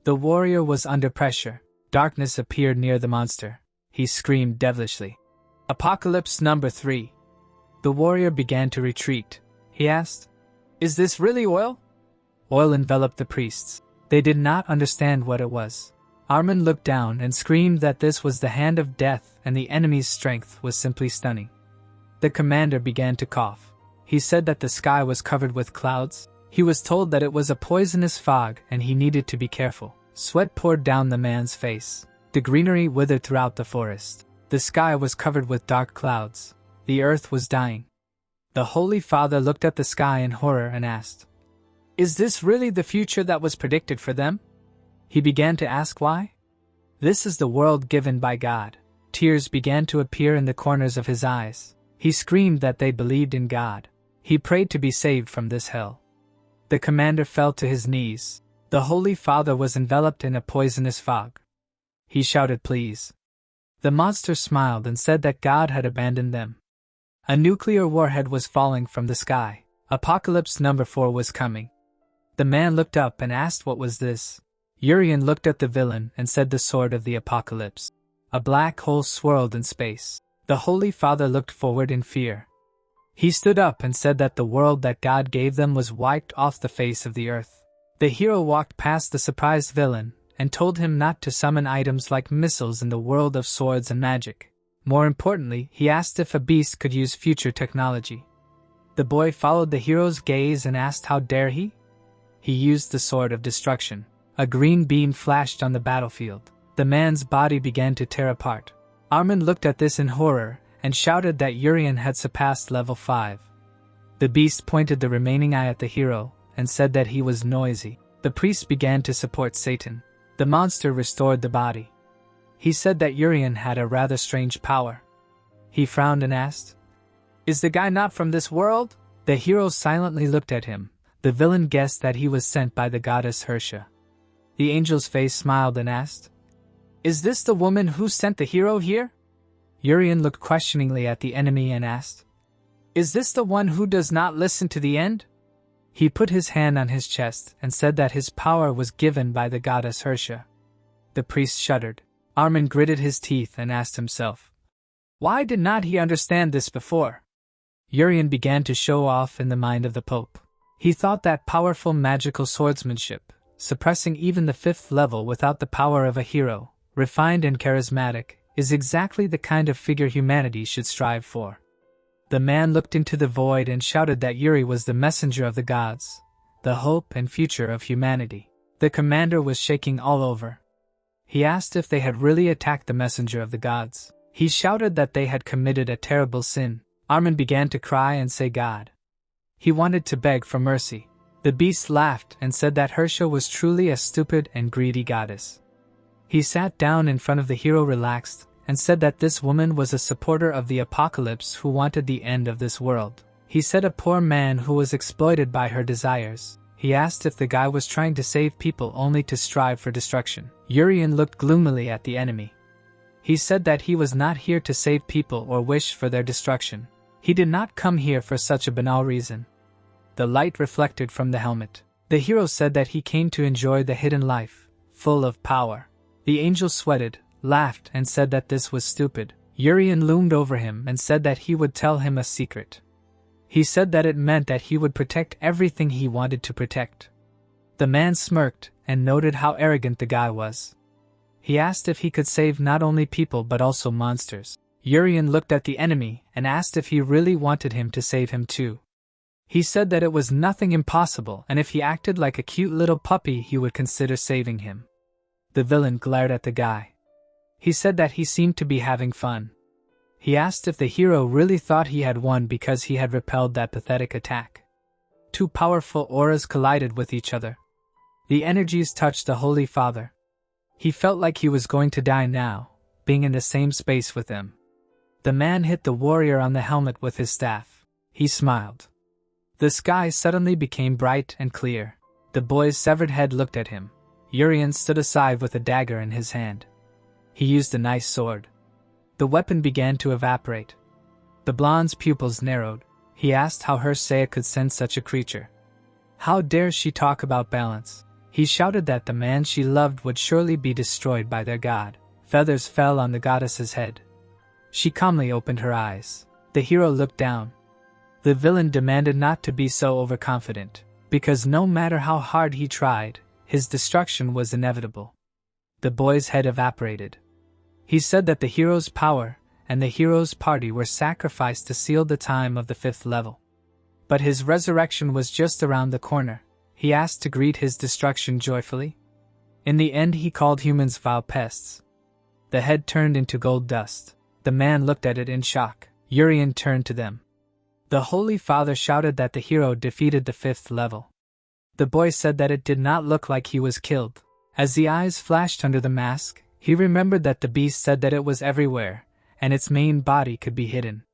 The warrior was under pressure. Darkness appeared near the monster. He screamed devilishly. Apocalypse number 3. The warrior began to retreat. He asked, "Is this really oil?" Oil enveloped the priests. They did not understand what it was. Armin looked down and screamed that this was the hand of death, and the enemy's strength was simply stunning. The commander began to cough. He said that the sky was covered with clouds. He was told that it was a poisonous fog and he needed to be careful. Sweat poured down the man's face. The greenery withered throughout the forest. The sky was covered with dark clouds. The earth was dying. The Holy Father looked at the sky in horror and asked, "Is this really the future that was predicted for them?" He began to ask why. This is the world given by God. Tears began to appear in the corners of his eyes. He screamed that they believed in God. He prayed to be saved from this hell. The commander fell to his knees. The Holy Father was enveloped in a poisonous fog. He shouted, "Please." The monster smiled and said that God had abandoned them. A nuclear warhead was falling from the sky. Apocalypse number 4 was coming. The man looked up and asked what was this. Urian looked at the villain and said the sword of the apocalypse. A black hole swirled in space. The Holy Father looked forward in fear. He stood up and said that the world that God gave them was wiped off the face of the earth. The hero walked past the surprised villain and told him not to summon items like missiles in the world of swords and magic. More importantly, he asked if a beast could use future technology. The boy followed the hero's gaze and asked how dare he? He used the sword of destruction. A green beam flashed on the battlefield. The man's body began to tear apart. Armin looked at this in horror and shouted that Urian had surpassed level 5. The beast pointed the remaining eye at the hero and said that he was noisy. The priest began to support Satan. The monster restored the body. He said that Urian had a rather strange power. He frowned and asked, "Is the guy not from this world?" The hero silently looked at him. The villain guessed that he was sent by the goddess Hersha. The angel's face smiled and asked, "Is this the woman who sent the hero here?" Urian looked questioningly at the enemy and asked, "Is this the one who does not listen to the end?" He put his hand on his chest and said that his power was given by the goddess Hersha. The priest shuddered. Armin gritted his teeth and asked himself, why did not he understand this before? Urian began to show off in the mind of the Pope. He thought that powerful magical swordsmanship, suppressing even the 5th level without the power of a hero, refined and charismatic, is exactly the kind of figure humanity should strive for. The man looked into the void and shouted that Yuri was the messenger of the gods, the hope and future of humanity. The commander was shaking all over. He asked if they had really attacked the messenger of the gods. He shouted that they had committed a terrible sin. Armin began to cry and say God. He wanted to beg for mercy. The beast laughed and said that Hersha was truly a stupid and greedy goddess. He sat down in front of the hero, relaxed, and said that this woman was a supporter of the apocalypse who wanted the end of this world. He said a poor man who was exploited by her desires. He asked if the guy was trying to save people only to strive for destruction. Urian looked gloomily at the enemy. He said that he was not here to save people or wish for their destruction. He did not come here for such a banal reason. The light reflected from the helmet. The hero said that he came to enjoy the hidden life, full of power. The angel sweated, laughed, and said that this was stupid. Urian loomed over him and said that he would tell him a secret. He said that it meant that he would protect everything he wanted to protect. The man smirked and noted how arrogant the guy was. He asked if he could save not only people but also monsters. Urian looked at the enemy and asked if he really wanted him to save him too. He said that it was nothing impossible, and if he acted like a cute little puppy he would consider saving him. The villain glared at the guy. He said that he seemed to be having fun. He asked if the hero really thought he had won because he had repelled that pathetic attack. Two powerful auras collided with each other. The energies touched the Holy Father. He felt like he was going to die now, being in the same space with him. The man hit the warrior on the helmet with his staff. He smiled. The sky suddenly became bright and clear. The boy's severed head looked at him. Urian stood aside with a dagger in his hand. He used a nice sword. The weapon began to evaporate. The blonde's pupils narrowed. He asked how Hersha could send such a creature. How dare she talk about balance? He shouted that the man she loved would surely be destroyed by their god. Feathers fell on the goddess's head. She calmly opened her eyes. The hero looked down. The villain demanded not to be so overconfident, because no matter how hard he tried, his destruction was inevitable. The boy's head evaporated. He said that the hero's power and the hero's party were sacrificed to seal the time of the 5th level. But his resurrection was just around the corner. He asked to greet his destruction joyfully. In the end he called humans vile pests. The head turned into gold dust. The man looked at it in shock. Urian turned to them. The Holy Father shouted that the hero defeated the 5th level. The boy said that it did not look like he was killed. As the eyes flashed under the mask, he remembered that the beast said that it was everywhere, and its main body could be hidden.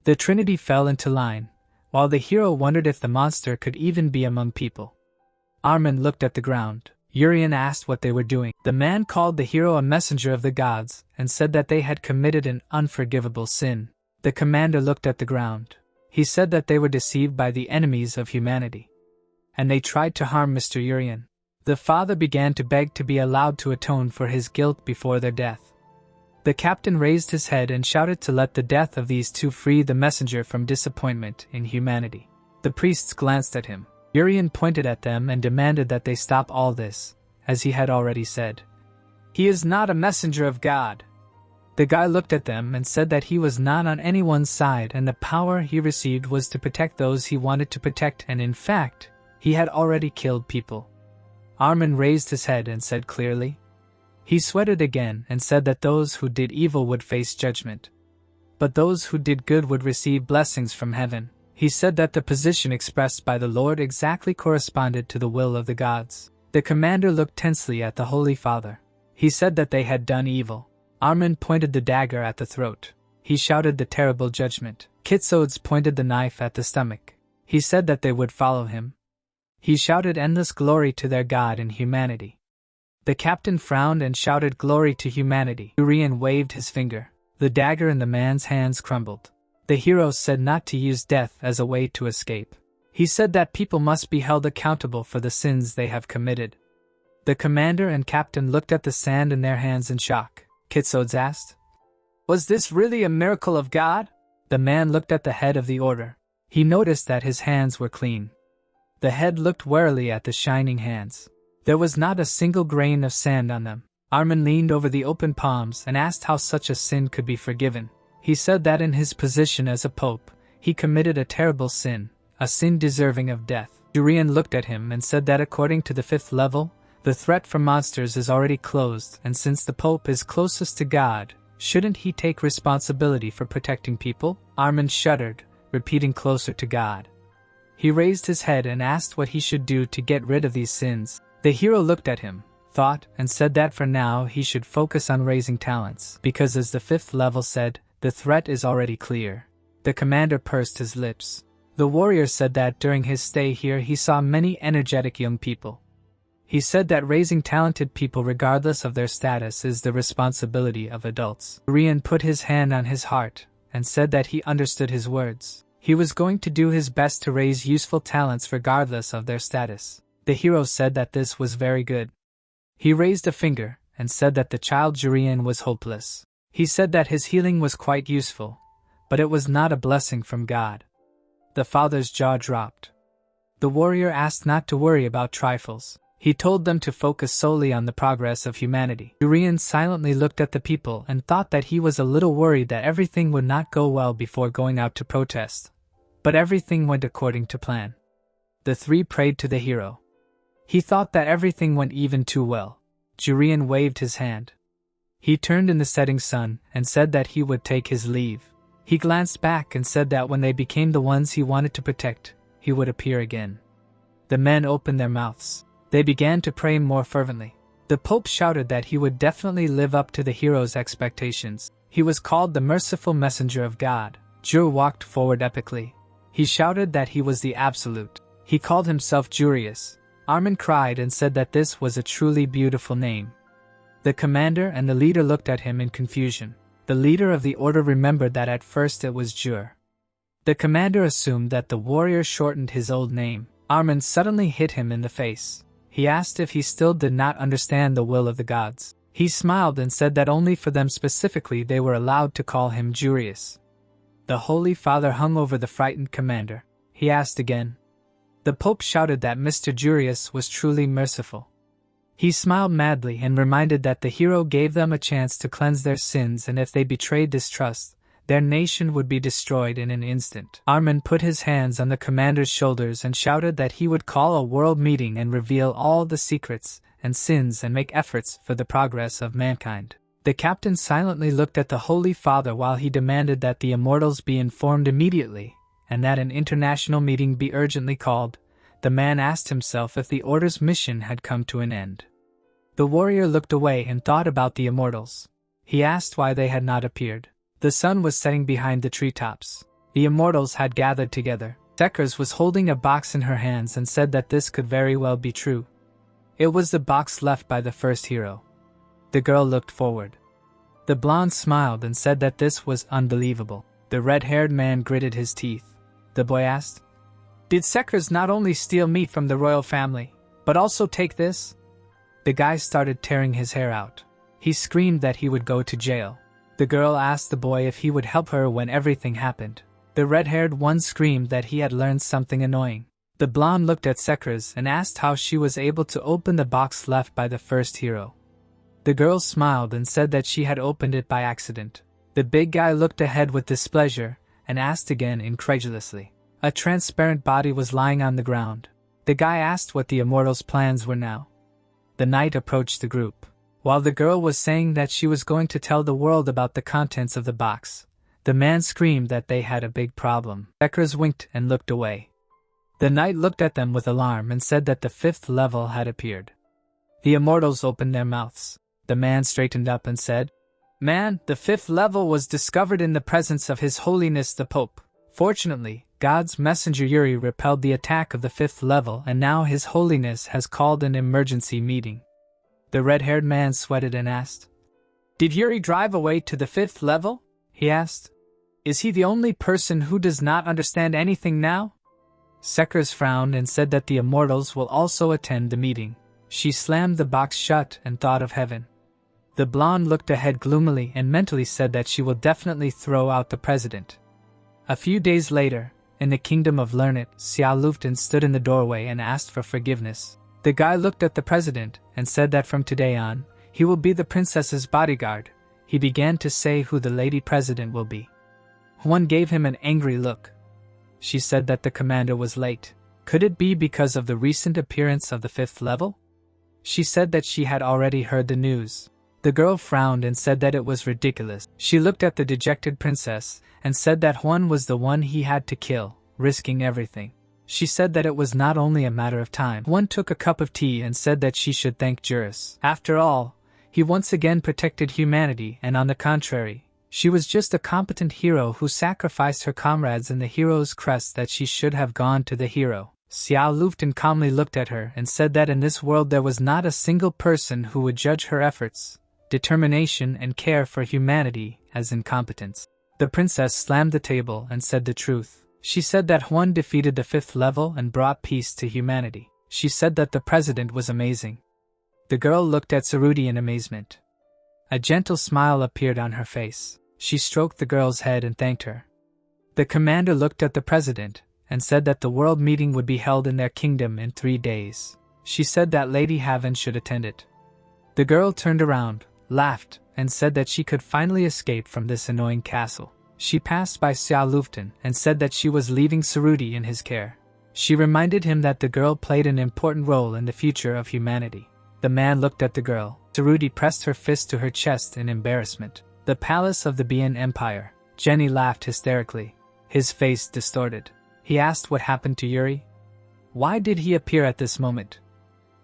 The Trinity fell into line, while the hero wondered if the monster could even be among people. Armin looked at the ground. Urian asked what they were doing. The man called the hero a messenger of the gods, and said that they had committed an unforgivable sin. The commander looked at the ground. He said that they were deceived by the enemies of humanity, and they tried to harm Mr. Urian. The father began to beg to be allowed to atone for his guilt before their death. The captain raised his head and shouted to let the death of these two free the messenger from disappointment in humanity. The priests glanced at him. Urian pointed at them and demanded that they stop all this, as he had already said. He is not a messenger of God. The guy looked at them and said that he was not on anyone's side, and the power he received was to protect those he wanted to protect, and in fact, he had already killed people. Armin raised his head and said clearly. He sweated again and said that those who did evil would face judgment, but those who did good would receive blessings from heaven. He said that the position expressed by the Lord exactly corresponded to the will of the gods. The commander looked tensely at the Holy Father. He said that they had done evil. Armin pointed the dagger at the throat. He shouted the terrible judgment. Kitsodes pointed the knife at the stomach. He said that they would follow him. He shouted endless glory to their god and humanity. The captain frowned and shouted glory to humanity. Urian waved his finger. The dagger in the man's hands crumbled. The hero said not to use death as a way to escape. He said that people must be held accountable for the sins they have committed. The commander and captain looked at the sand in their hands in shock. Kitsodes asked, "Was this really a miracle of God?" The man looked at the head of the order. He noticed that his hands were clean. The head looked warily at the shining hands. There was not a single grain of sand on them. Armin leaned over the open palms and asked how such a sin could be forgiven. He said that in his position as a pope, he committed a terrible sin, a sin deserving of death. Jurian looked at him and said that according to the 5th level, the threat from monsters is already closed, and since the pope is closest to God, shouldn't he take responsibility for protecting people? Armin shuddered, repeating closer to God. He raised his head and asked what he should do to get rid of these sins. The hero looked at him, thought, and said that for now he should focus on raising talents, because as the 5th level said, the threat is already clear. The commander pursed his lips. The warrior said that during his stay here he saw many energetic young people. He said that raising talented people regardless of their status is the responsibility of adults. Rian put his hand on his heart and said that he understood his words. He was going to do his best to raise useful talents regardless of their status. The hero said that this was very good. He raised a finger and said that the child Jurian was hopeless. He said that his healing was quite useful, but it was not a blessing from God. The father's jaw dropped. The warrior asked not to worry about trifles. He told them to focus solely on the progress of humanity. Jurian silently looked at the people and thought that he was a little worried that everything would not go well before going out to protest. But everything went according to plan. The three prayed to the hero. He thought that everything went even too well. Jurian waved his hand. He turned in the setting sun and said that he would take his leave. He glanced back and said that when they became the ones he wanted to protect, he would appear again. The men opened their mouths. They began to pray more fervently. The Pope shouted that he would definitely live up to the hero's expectations. He was called the merciful messenger of God. Jur walked forward epically. He shouted that he was the absolute. He called himself Jurius. Armin cried and said that this was a truly beautiful name. The commander and the leader looked at him in confusion. The leader of the order remembered that at first it was Jur. The commander assumed that the warrior shortened his old name. Armin suddenly hit him in the face. He asked if he still did not understand the will of the gods. He smiled and said that only for them specifically they were allowed to call him Jurius. The Holy Father hung over the frightened commander. He asked again. The Pope shouted that Mr. Jurius was truly merciful. He smiled madly and reminded that the hero gave them a chance to cleanse their sins, and if they betrayed this trust, their nation would be destroyed in an instant. Armin put his hands on the commander's shoulders and shouted that he would call a world meeting and reveal all the secrets and sins and make efforts for the progress of mankind. The captain silently looked at the Holy Father while he demanded that the immortals be informed immediately, and that an international meeting be urgently called. The man asked himself if the Order's mission had come to an end. The warrior looked away and thought about the immortals. He asked why they had not appeared. The sun was setting behind the treetops. The immortals had gathered together. Sekers was holding a box in her hands and said that this could very well be true. It was the box left by the first hero. The girl looked forward. The blonde smiled and said that this was unbelievable. The red-haired man gritted his teeth. The boy asked, "Did Sekers not only steal meat from the royal family, but also take this?" The guy started tearing his hair out. He screamed that he would go to jail. The girl asked the boy if he would help her when everything happened. The red-haired one screamed that he had learned something annoying. The blonde looked at Sekers and asked how she was able to open the box left by the first hero. The girl smiled and said that she had opened it by accident. The big guy looked ahead with displeasure and asked again incredulously. A transparent body was lying on the ground. The guy asked what the immortals' plans were now. The knight approached the group. While the girl was saying that she was going to tell the world about the contents of the box, the man screamed that they had a big problem. Sekers winked and looked away. The knight looked at them with alarm and said that the 5th level had appeared. The immortals opened their mouths. The man straightened up and said, Man, the 5th level was discovered in the presence of His Holiness the Pope. Fortunately, God's messenger Yuri repelled the attack of the 5th level, and now His Holiness has called an emergency meeting. The red-haired man sweated and asked, "Did Yuri drive away to the 5th level?" he asked. "Is he the only person who does not understand anything now?" Sekers frowned and said that the immortals will also attend the meeting. She slammed the box shut and thought of heaven. The blonde looked ahead gloomily and mentally said that she will definitely throw out the president. A few days later, in the kingdom of Learned, Xiao Lufton stood in the doorway and asked for forgiveness. The guy looked at the president and said that from today on, he will be the princess's bodyguard. He began to say who the lady president will be. One gave him an angry look. She said that the commander was late. Could it be because of the recent appearance of the 5th level? She said that she had already heard the news. The girl frowned and said that it was ridiculous. She looked at the dejected princess and said that Juan was the one he had to kill, risking everything. She said that it was not only a matter of time. Juan took a cup of tea and said that she should thank Juris. After all, he once again protected humanity, and on the contrary, she was just a competent hero who sacrificed her comrades in the hero's crest that she should have gone to the hero. Xiao Lufton calmly looked at her and said that in this world there was not a single person who would judge her efforts, determination and care for humanity as incompetence. The princess slammed the table and said the truth. She said that Juan defeated the 5th level and brought peace to humanity. She said that the president was amazing. The girl looked at Sarudi in amazement. A gentle smile appeared on her face. She stroked the girl's head and thanked her. The commander looked at the president and said that the world meeting would be held in their kingdom in 3 days. She said that Lady Haven should attend it. The girl turned around, laughed, and said that she could finally escape from this annoying castle. She passed by Xiao Lufton and said that she was leaving Sarudi in his care. She reminded him that the girl played an important role in the future of humanity. The man looked at the girl. Sarudi pressed her fist to her chest in embarrassment. The palace of the Bian Empire. Jenny laughed hysterically. His face distorted. He asked what happened to Yuri. Why did he appear at this moment?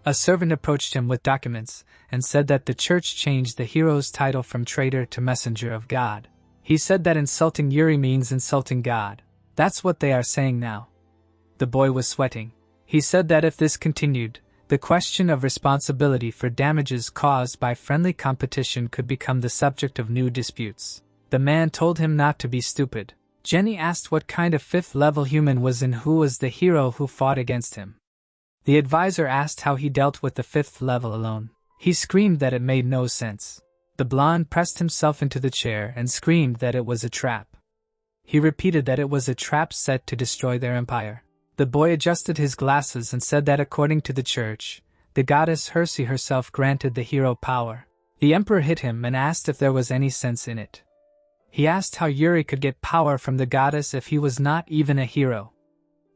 A servant approached him with documents and said that the church changed the hero's title from traitor to messenger of God. He said that insulting Yuri means insulting God. That's what they are saying now. The boy was sweating. He said that if this continued, the question of responsibility for damages caused by friendly competition could become the subject of new disputes. The man told him not to be stupid. Jenny asked what kind of 5th level human was and who was the hero who fought against him. The advisor asked how he dealt with the 5th level alone. He screamed that it made no sense. The blonde pressed himself into the chair and screamed that it was a trap. He repeated that it was a trap set to destroy their empire. The boy adjusted his glasses and said that according to the church, the goddess Herse herself granted the hero power. The emperor hit him and asked if there was any sense in it. He asked how Yuri could get power from the goddess if he was not even a hero.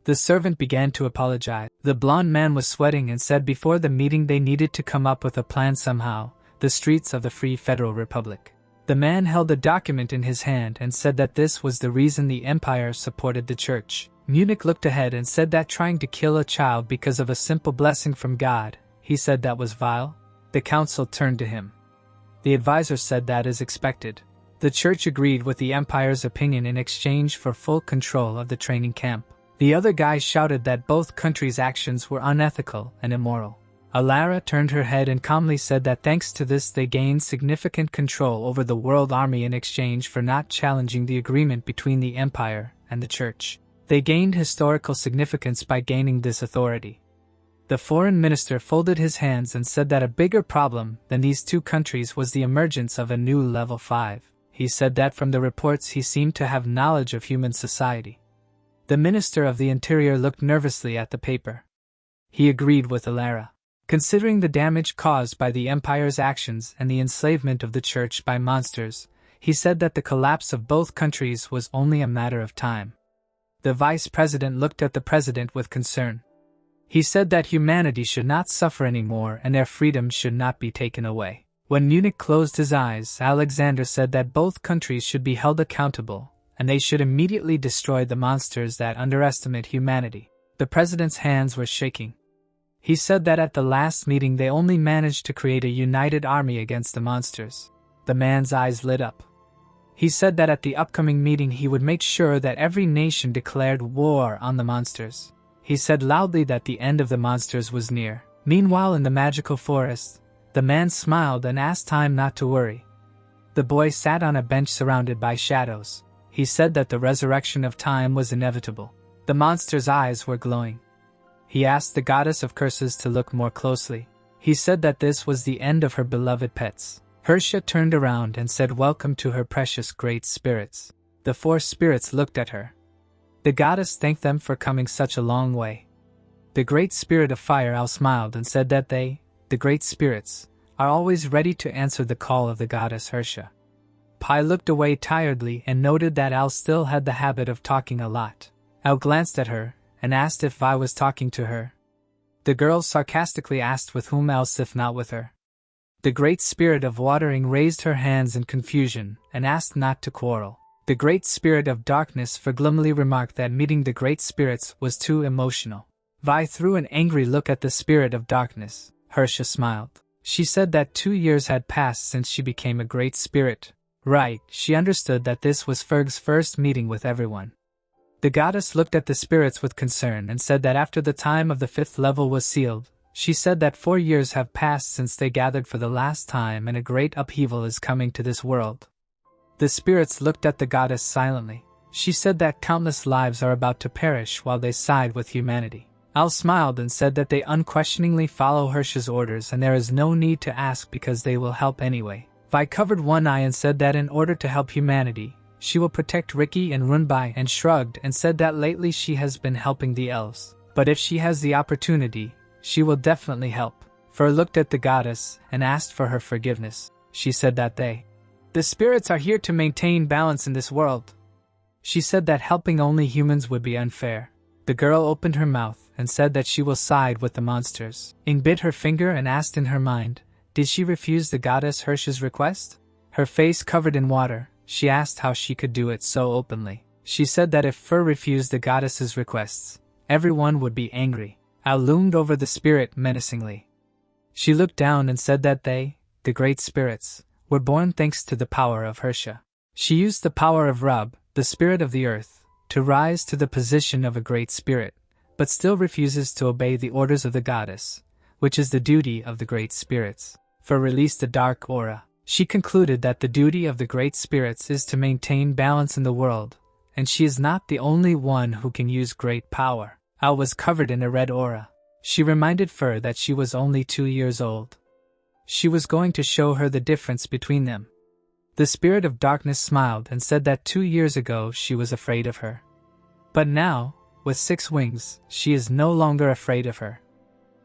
The servant began to apologize. The blonde man was sweating and said before the meeting they needed to come up with a plan somehow. The streets of the Free Federal Republic. The man held a document in his hand and said that this was the reason the empire supported the church. Munich looked ahead and said that trying to kill a child because of a simple blessing from God, he said that was vile. The council turned to him. The advisor said that as expected. The church agreed with the empire's opinion in exchange for full control of the training camp. The other guy shouted that both countries' actions were unethical and immoral. Alara turned her head and calmly said that thanks to this they gained significant control over the world army in exchange for not challenging the agreement between the empire and the church. They gained historical significance by gaining this authority. The foreign minister folded his hands and said that a bigger problem than these two countries was the emergence of a new level 5. He said that from the reports he seemed to have knowledge of human society. The Minister of the Interior looked nervously at the paper. He agreed with Alara. Considering the damage caused by the Empire's actions and the enslavement of the Church by monsters, he said that the collapse of both countries was only a matter of time. The Vice President looked at the President with concern. He said that humanity should not suffer anymore and their freedom should not be taken away. When Munich closed his eyes, Alexander said that both countries should be held accountable, and they should immediately destroy the monsters that underestimate humanity. The President's hands were shaking. He said that at the last meeting they only managed to create a united army against the monsters. The man's eyes lit up. He said that at the upcoming meeting he would make sure that every nation declared war on the monsters. He said loudly that the end of the monsters was near. Meanwhile, in the magical forest, the man smiled and asked time not to worry. The boy sat on a bench surrounded by shadows. He said that the resurrection of time was inevitable. The monster's eyes were glowing. He asked the goddess of curses to look more closely. He said that this was the end of her beloved pets. Hersha turned around and said welcome to her precious great spirits. The 4 spirits looked at her. The goddess thanked them for coming such a long way. The great spirit of fire Al smiled and said that they, the great spirits, are always ready to answer the call of the goddess Hersha. Pai looked away tiredly and noted that Al still had the habit of talking a lot. Al glanced at her and asked if Vi was talking to her. The girl sarcastically asked with whom else if not with her. The great spirit of watering raised her hands in confusion and asked not to quarrel. The great spirit of darkness gloomily remarked that meeting the great spirits was too emotional. Vi threw an angry look at the spirit of darkness. Hersha smiled. She said that 2 years had passed since she became a great spirit. Right, she understood that this was Ferg's first meeting with everyone. The goddess looked at the spirits with concern and said that after the time of the 5th level was sealed, she said that 4 years have passed since they gathered for the last time and a great upheaval is coming to this world. The spirits looked at the goddess silently. She said that countless lives are about to perish while they side with humanity. Al smiled and said that they unquestioningly follow Hersha's orders and there is no need to ask because they will help anyway. Vi covered one eye and said that in order to help humanity, she will protect Ricky and Runbai and shrugged and said that lately she has been helping the elves. But if she has the opportunity, she will definitely help. Fer looked at the goddess and asked for her forgiveness. She said that the spirits are here to maintain balance in this world. She said that helping only humans would be unfair. The girl opened her mouth and said that she will side with the monsters. Ing bit her finger and asked in her mind, did she refuse the goddess Hersha's request? Her face covered in water, she asked how she could do it so openly. She said that if Fer refused the goddess's requests, everyone would be angry. Al loomed over the spirit menacingly. She looked down and said that they, the great spirits, were born thanks to the power of Hersha. She used the power of Rub, the spirit of the earth, to rise to the position of a great spirit, but still refuses to obey the orders of the goddess, which is the duty of the great spirits. Fer released a dark aura. She concluded that the duty of the great spirits is to maintain balance in the world, and she is not the only one who can use great power. Al was covered in a red aura. She reminded Fer that she was only 2 years old. She was going to show her the difference between them. The spirit of darkness smiled and said that 2 years ago she was afraid of her. But now, with 6 wings, she is no longer afraid of her.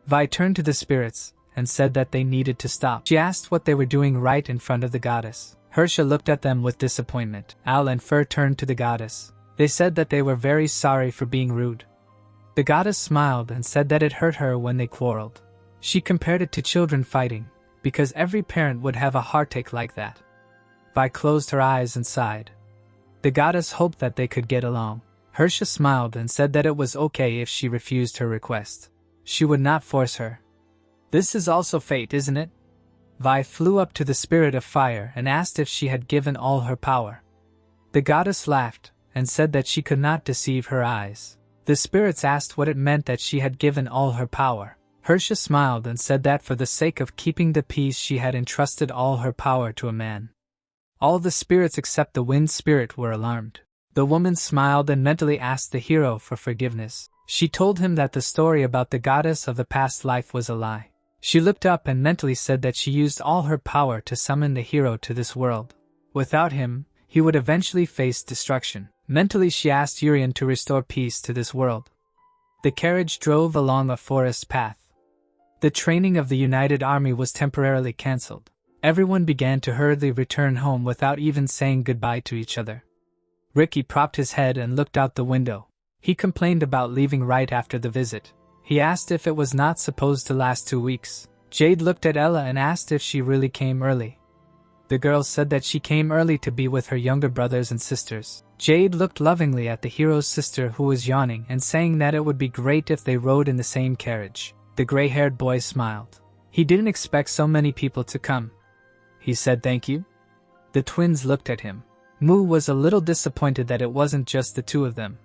Vi turned to the spirits and said that they needed to stop. She asked what they were doing right in front of the goddess. Hersha looked at them with disappointment. Al and Fer turned to the goddess. They said that they were very sorry for being rude. The goddess smiled and said that it hurt her when they quarreled. She compared it to children fighting, because every parent would have a heartache like that. Vi closed her eyes and sighed. The goddess hoped that they could get along. Hersha smiled and said that it was okay if she refused her request. She would not force her. This is also fate, isn't it? Vi flew up to the spirit of fire and asked if she had given all her power. The goddess laughed and said that she could not deceive her eyes. The spirits asked what it meant that she had given all her power. Hersha smiled and said that for the sake of keeping the peace she had entrusted all her power to a man. All the spirits except the wind spirit were alarmed. The woman smiled and mentally asked the hero for forgiveness. She told him that the story about the goddess of the past life was a lie. She looked up and mentally said that she used all her power to summon the hero to this world. Without him, he would eventually face destruction. Mentally she asked Urian to restore peace to this world. The carriage drove along a forest path. The training of the United Army was temporarily cancelled. Everyone began to hurriedly return home without even saying goodbye to each other. Ricky propped his head and looked out the window. He complained about leaving right after the visit. He asked if it was not supposed to last 2 weeks. Jade looked at Ella and asked if she really came early. The girl said that she came early to be with her younger brothers and sisters. Jade looked lovingly at the hero's sister who was yawning and saying that it would be great if they rode in the same carriage. The gray-haired boy smiled. He didn't expect so many people to come. He said thank you. The twins looked at him. Mu was a little disappointed that it wasn't just the two of them.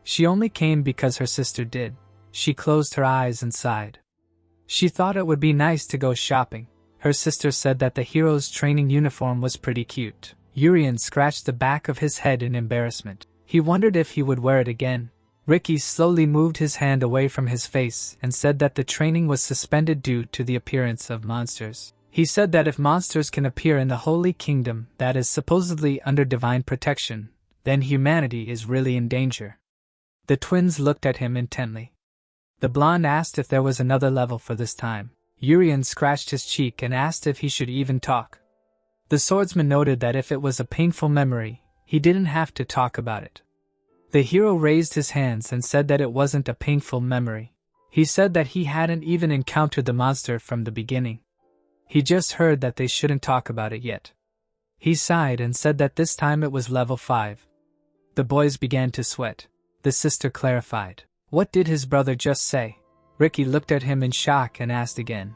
She only came because her sister did. She closed her eyes and sighed. She thought it would be nice to go shopping. Her sister said that the hero's training uniform was pretty cute. Urian scratched the back of his head in embarrassment. He wondered if he would wear it again. Ricky slowly moved his hand away from his face and said that the training was suspended due to the appearance of monsters. He said that if monsters can appear in the Holy Kingdom that is supposedly under divine protection, then humanity is really in danger. The twins looked at him intently. The blonde asked if there was another level for this time. Urian scratched his cheek and asked if he should even talk. The swordsman noted that if it was a painful memory, he didn't have to talk about it. The hero raised his hands and said that it wasn't a painful memory. He said that he hadn't even encountered the monster from the beginning. He just heard that they shouldn't talk about it yet. He sighed and said that this time it was level 5. The boys began to sweat. The sister clarified. What did his brother just say? Ricky looked at him in shock and asked again.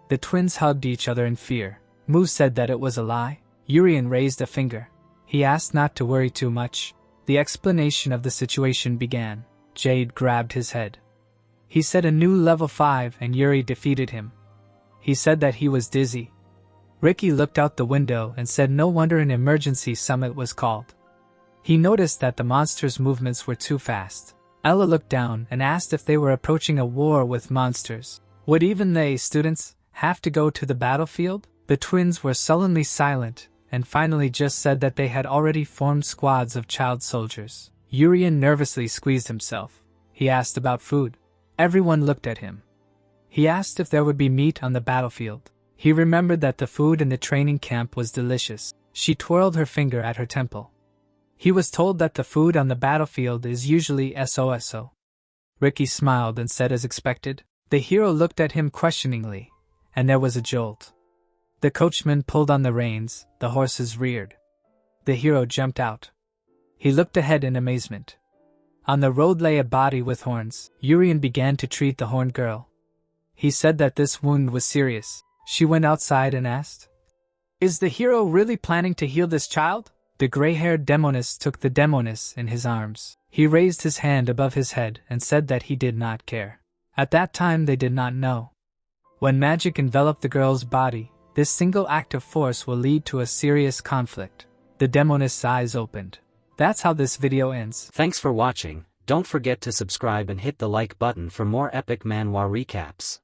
The twins hugged each other in fear. Mu said that it was a lie. Urian raised a finger. He asked not to worry too much. The explanation of the situation began. Jade grabbed his head. He said a new level 5 and Yuri defeated him. He said that he was dizzy. Ricky looked out the window and said no wonder an emergency summit was called. He noticed that the monsters' movements were too fast. Ella looked down and asked if they were approaching a war with monsters. Would even they, students, have to go to the battlefield? The twins were sullenly silent and finally just said that they had already formed squads of child soldiers. Urian nervously squeezed himself. He asked about food. Everyone looked at him. He asked if there would be meat on the battlefield. He remembered that the food in the training camp was delicious. She twirled her finger at her temple. He was told that the food on the battlefield is usually SOSO. Ricky smiled and said as expected. The hero looked at him questioningly, and there was a jolt. The coachman pulled on the reins, the horses reared. The hero jumped out. He looked ahead in amazement. On the road lay a body with horns. Urian began to treat the horned girl. He said that this wound was serious. She went outside and asked, "Is the hero really planning to heal this child?" The gray-haired demoness took the demoness in his arms. He raised his hand above his head and said that he did not care. At that time they did not know. When magic enveloped the girl's body, this single act of force will lead to a serious conflict. The demoness' eyes opened. That's how this video ends. Thanks for watching. Don't forget to subscribe and hit the like button for more epic manhwa recaps.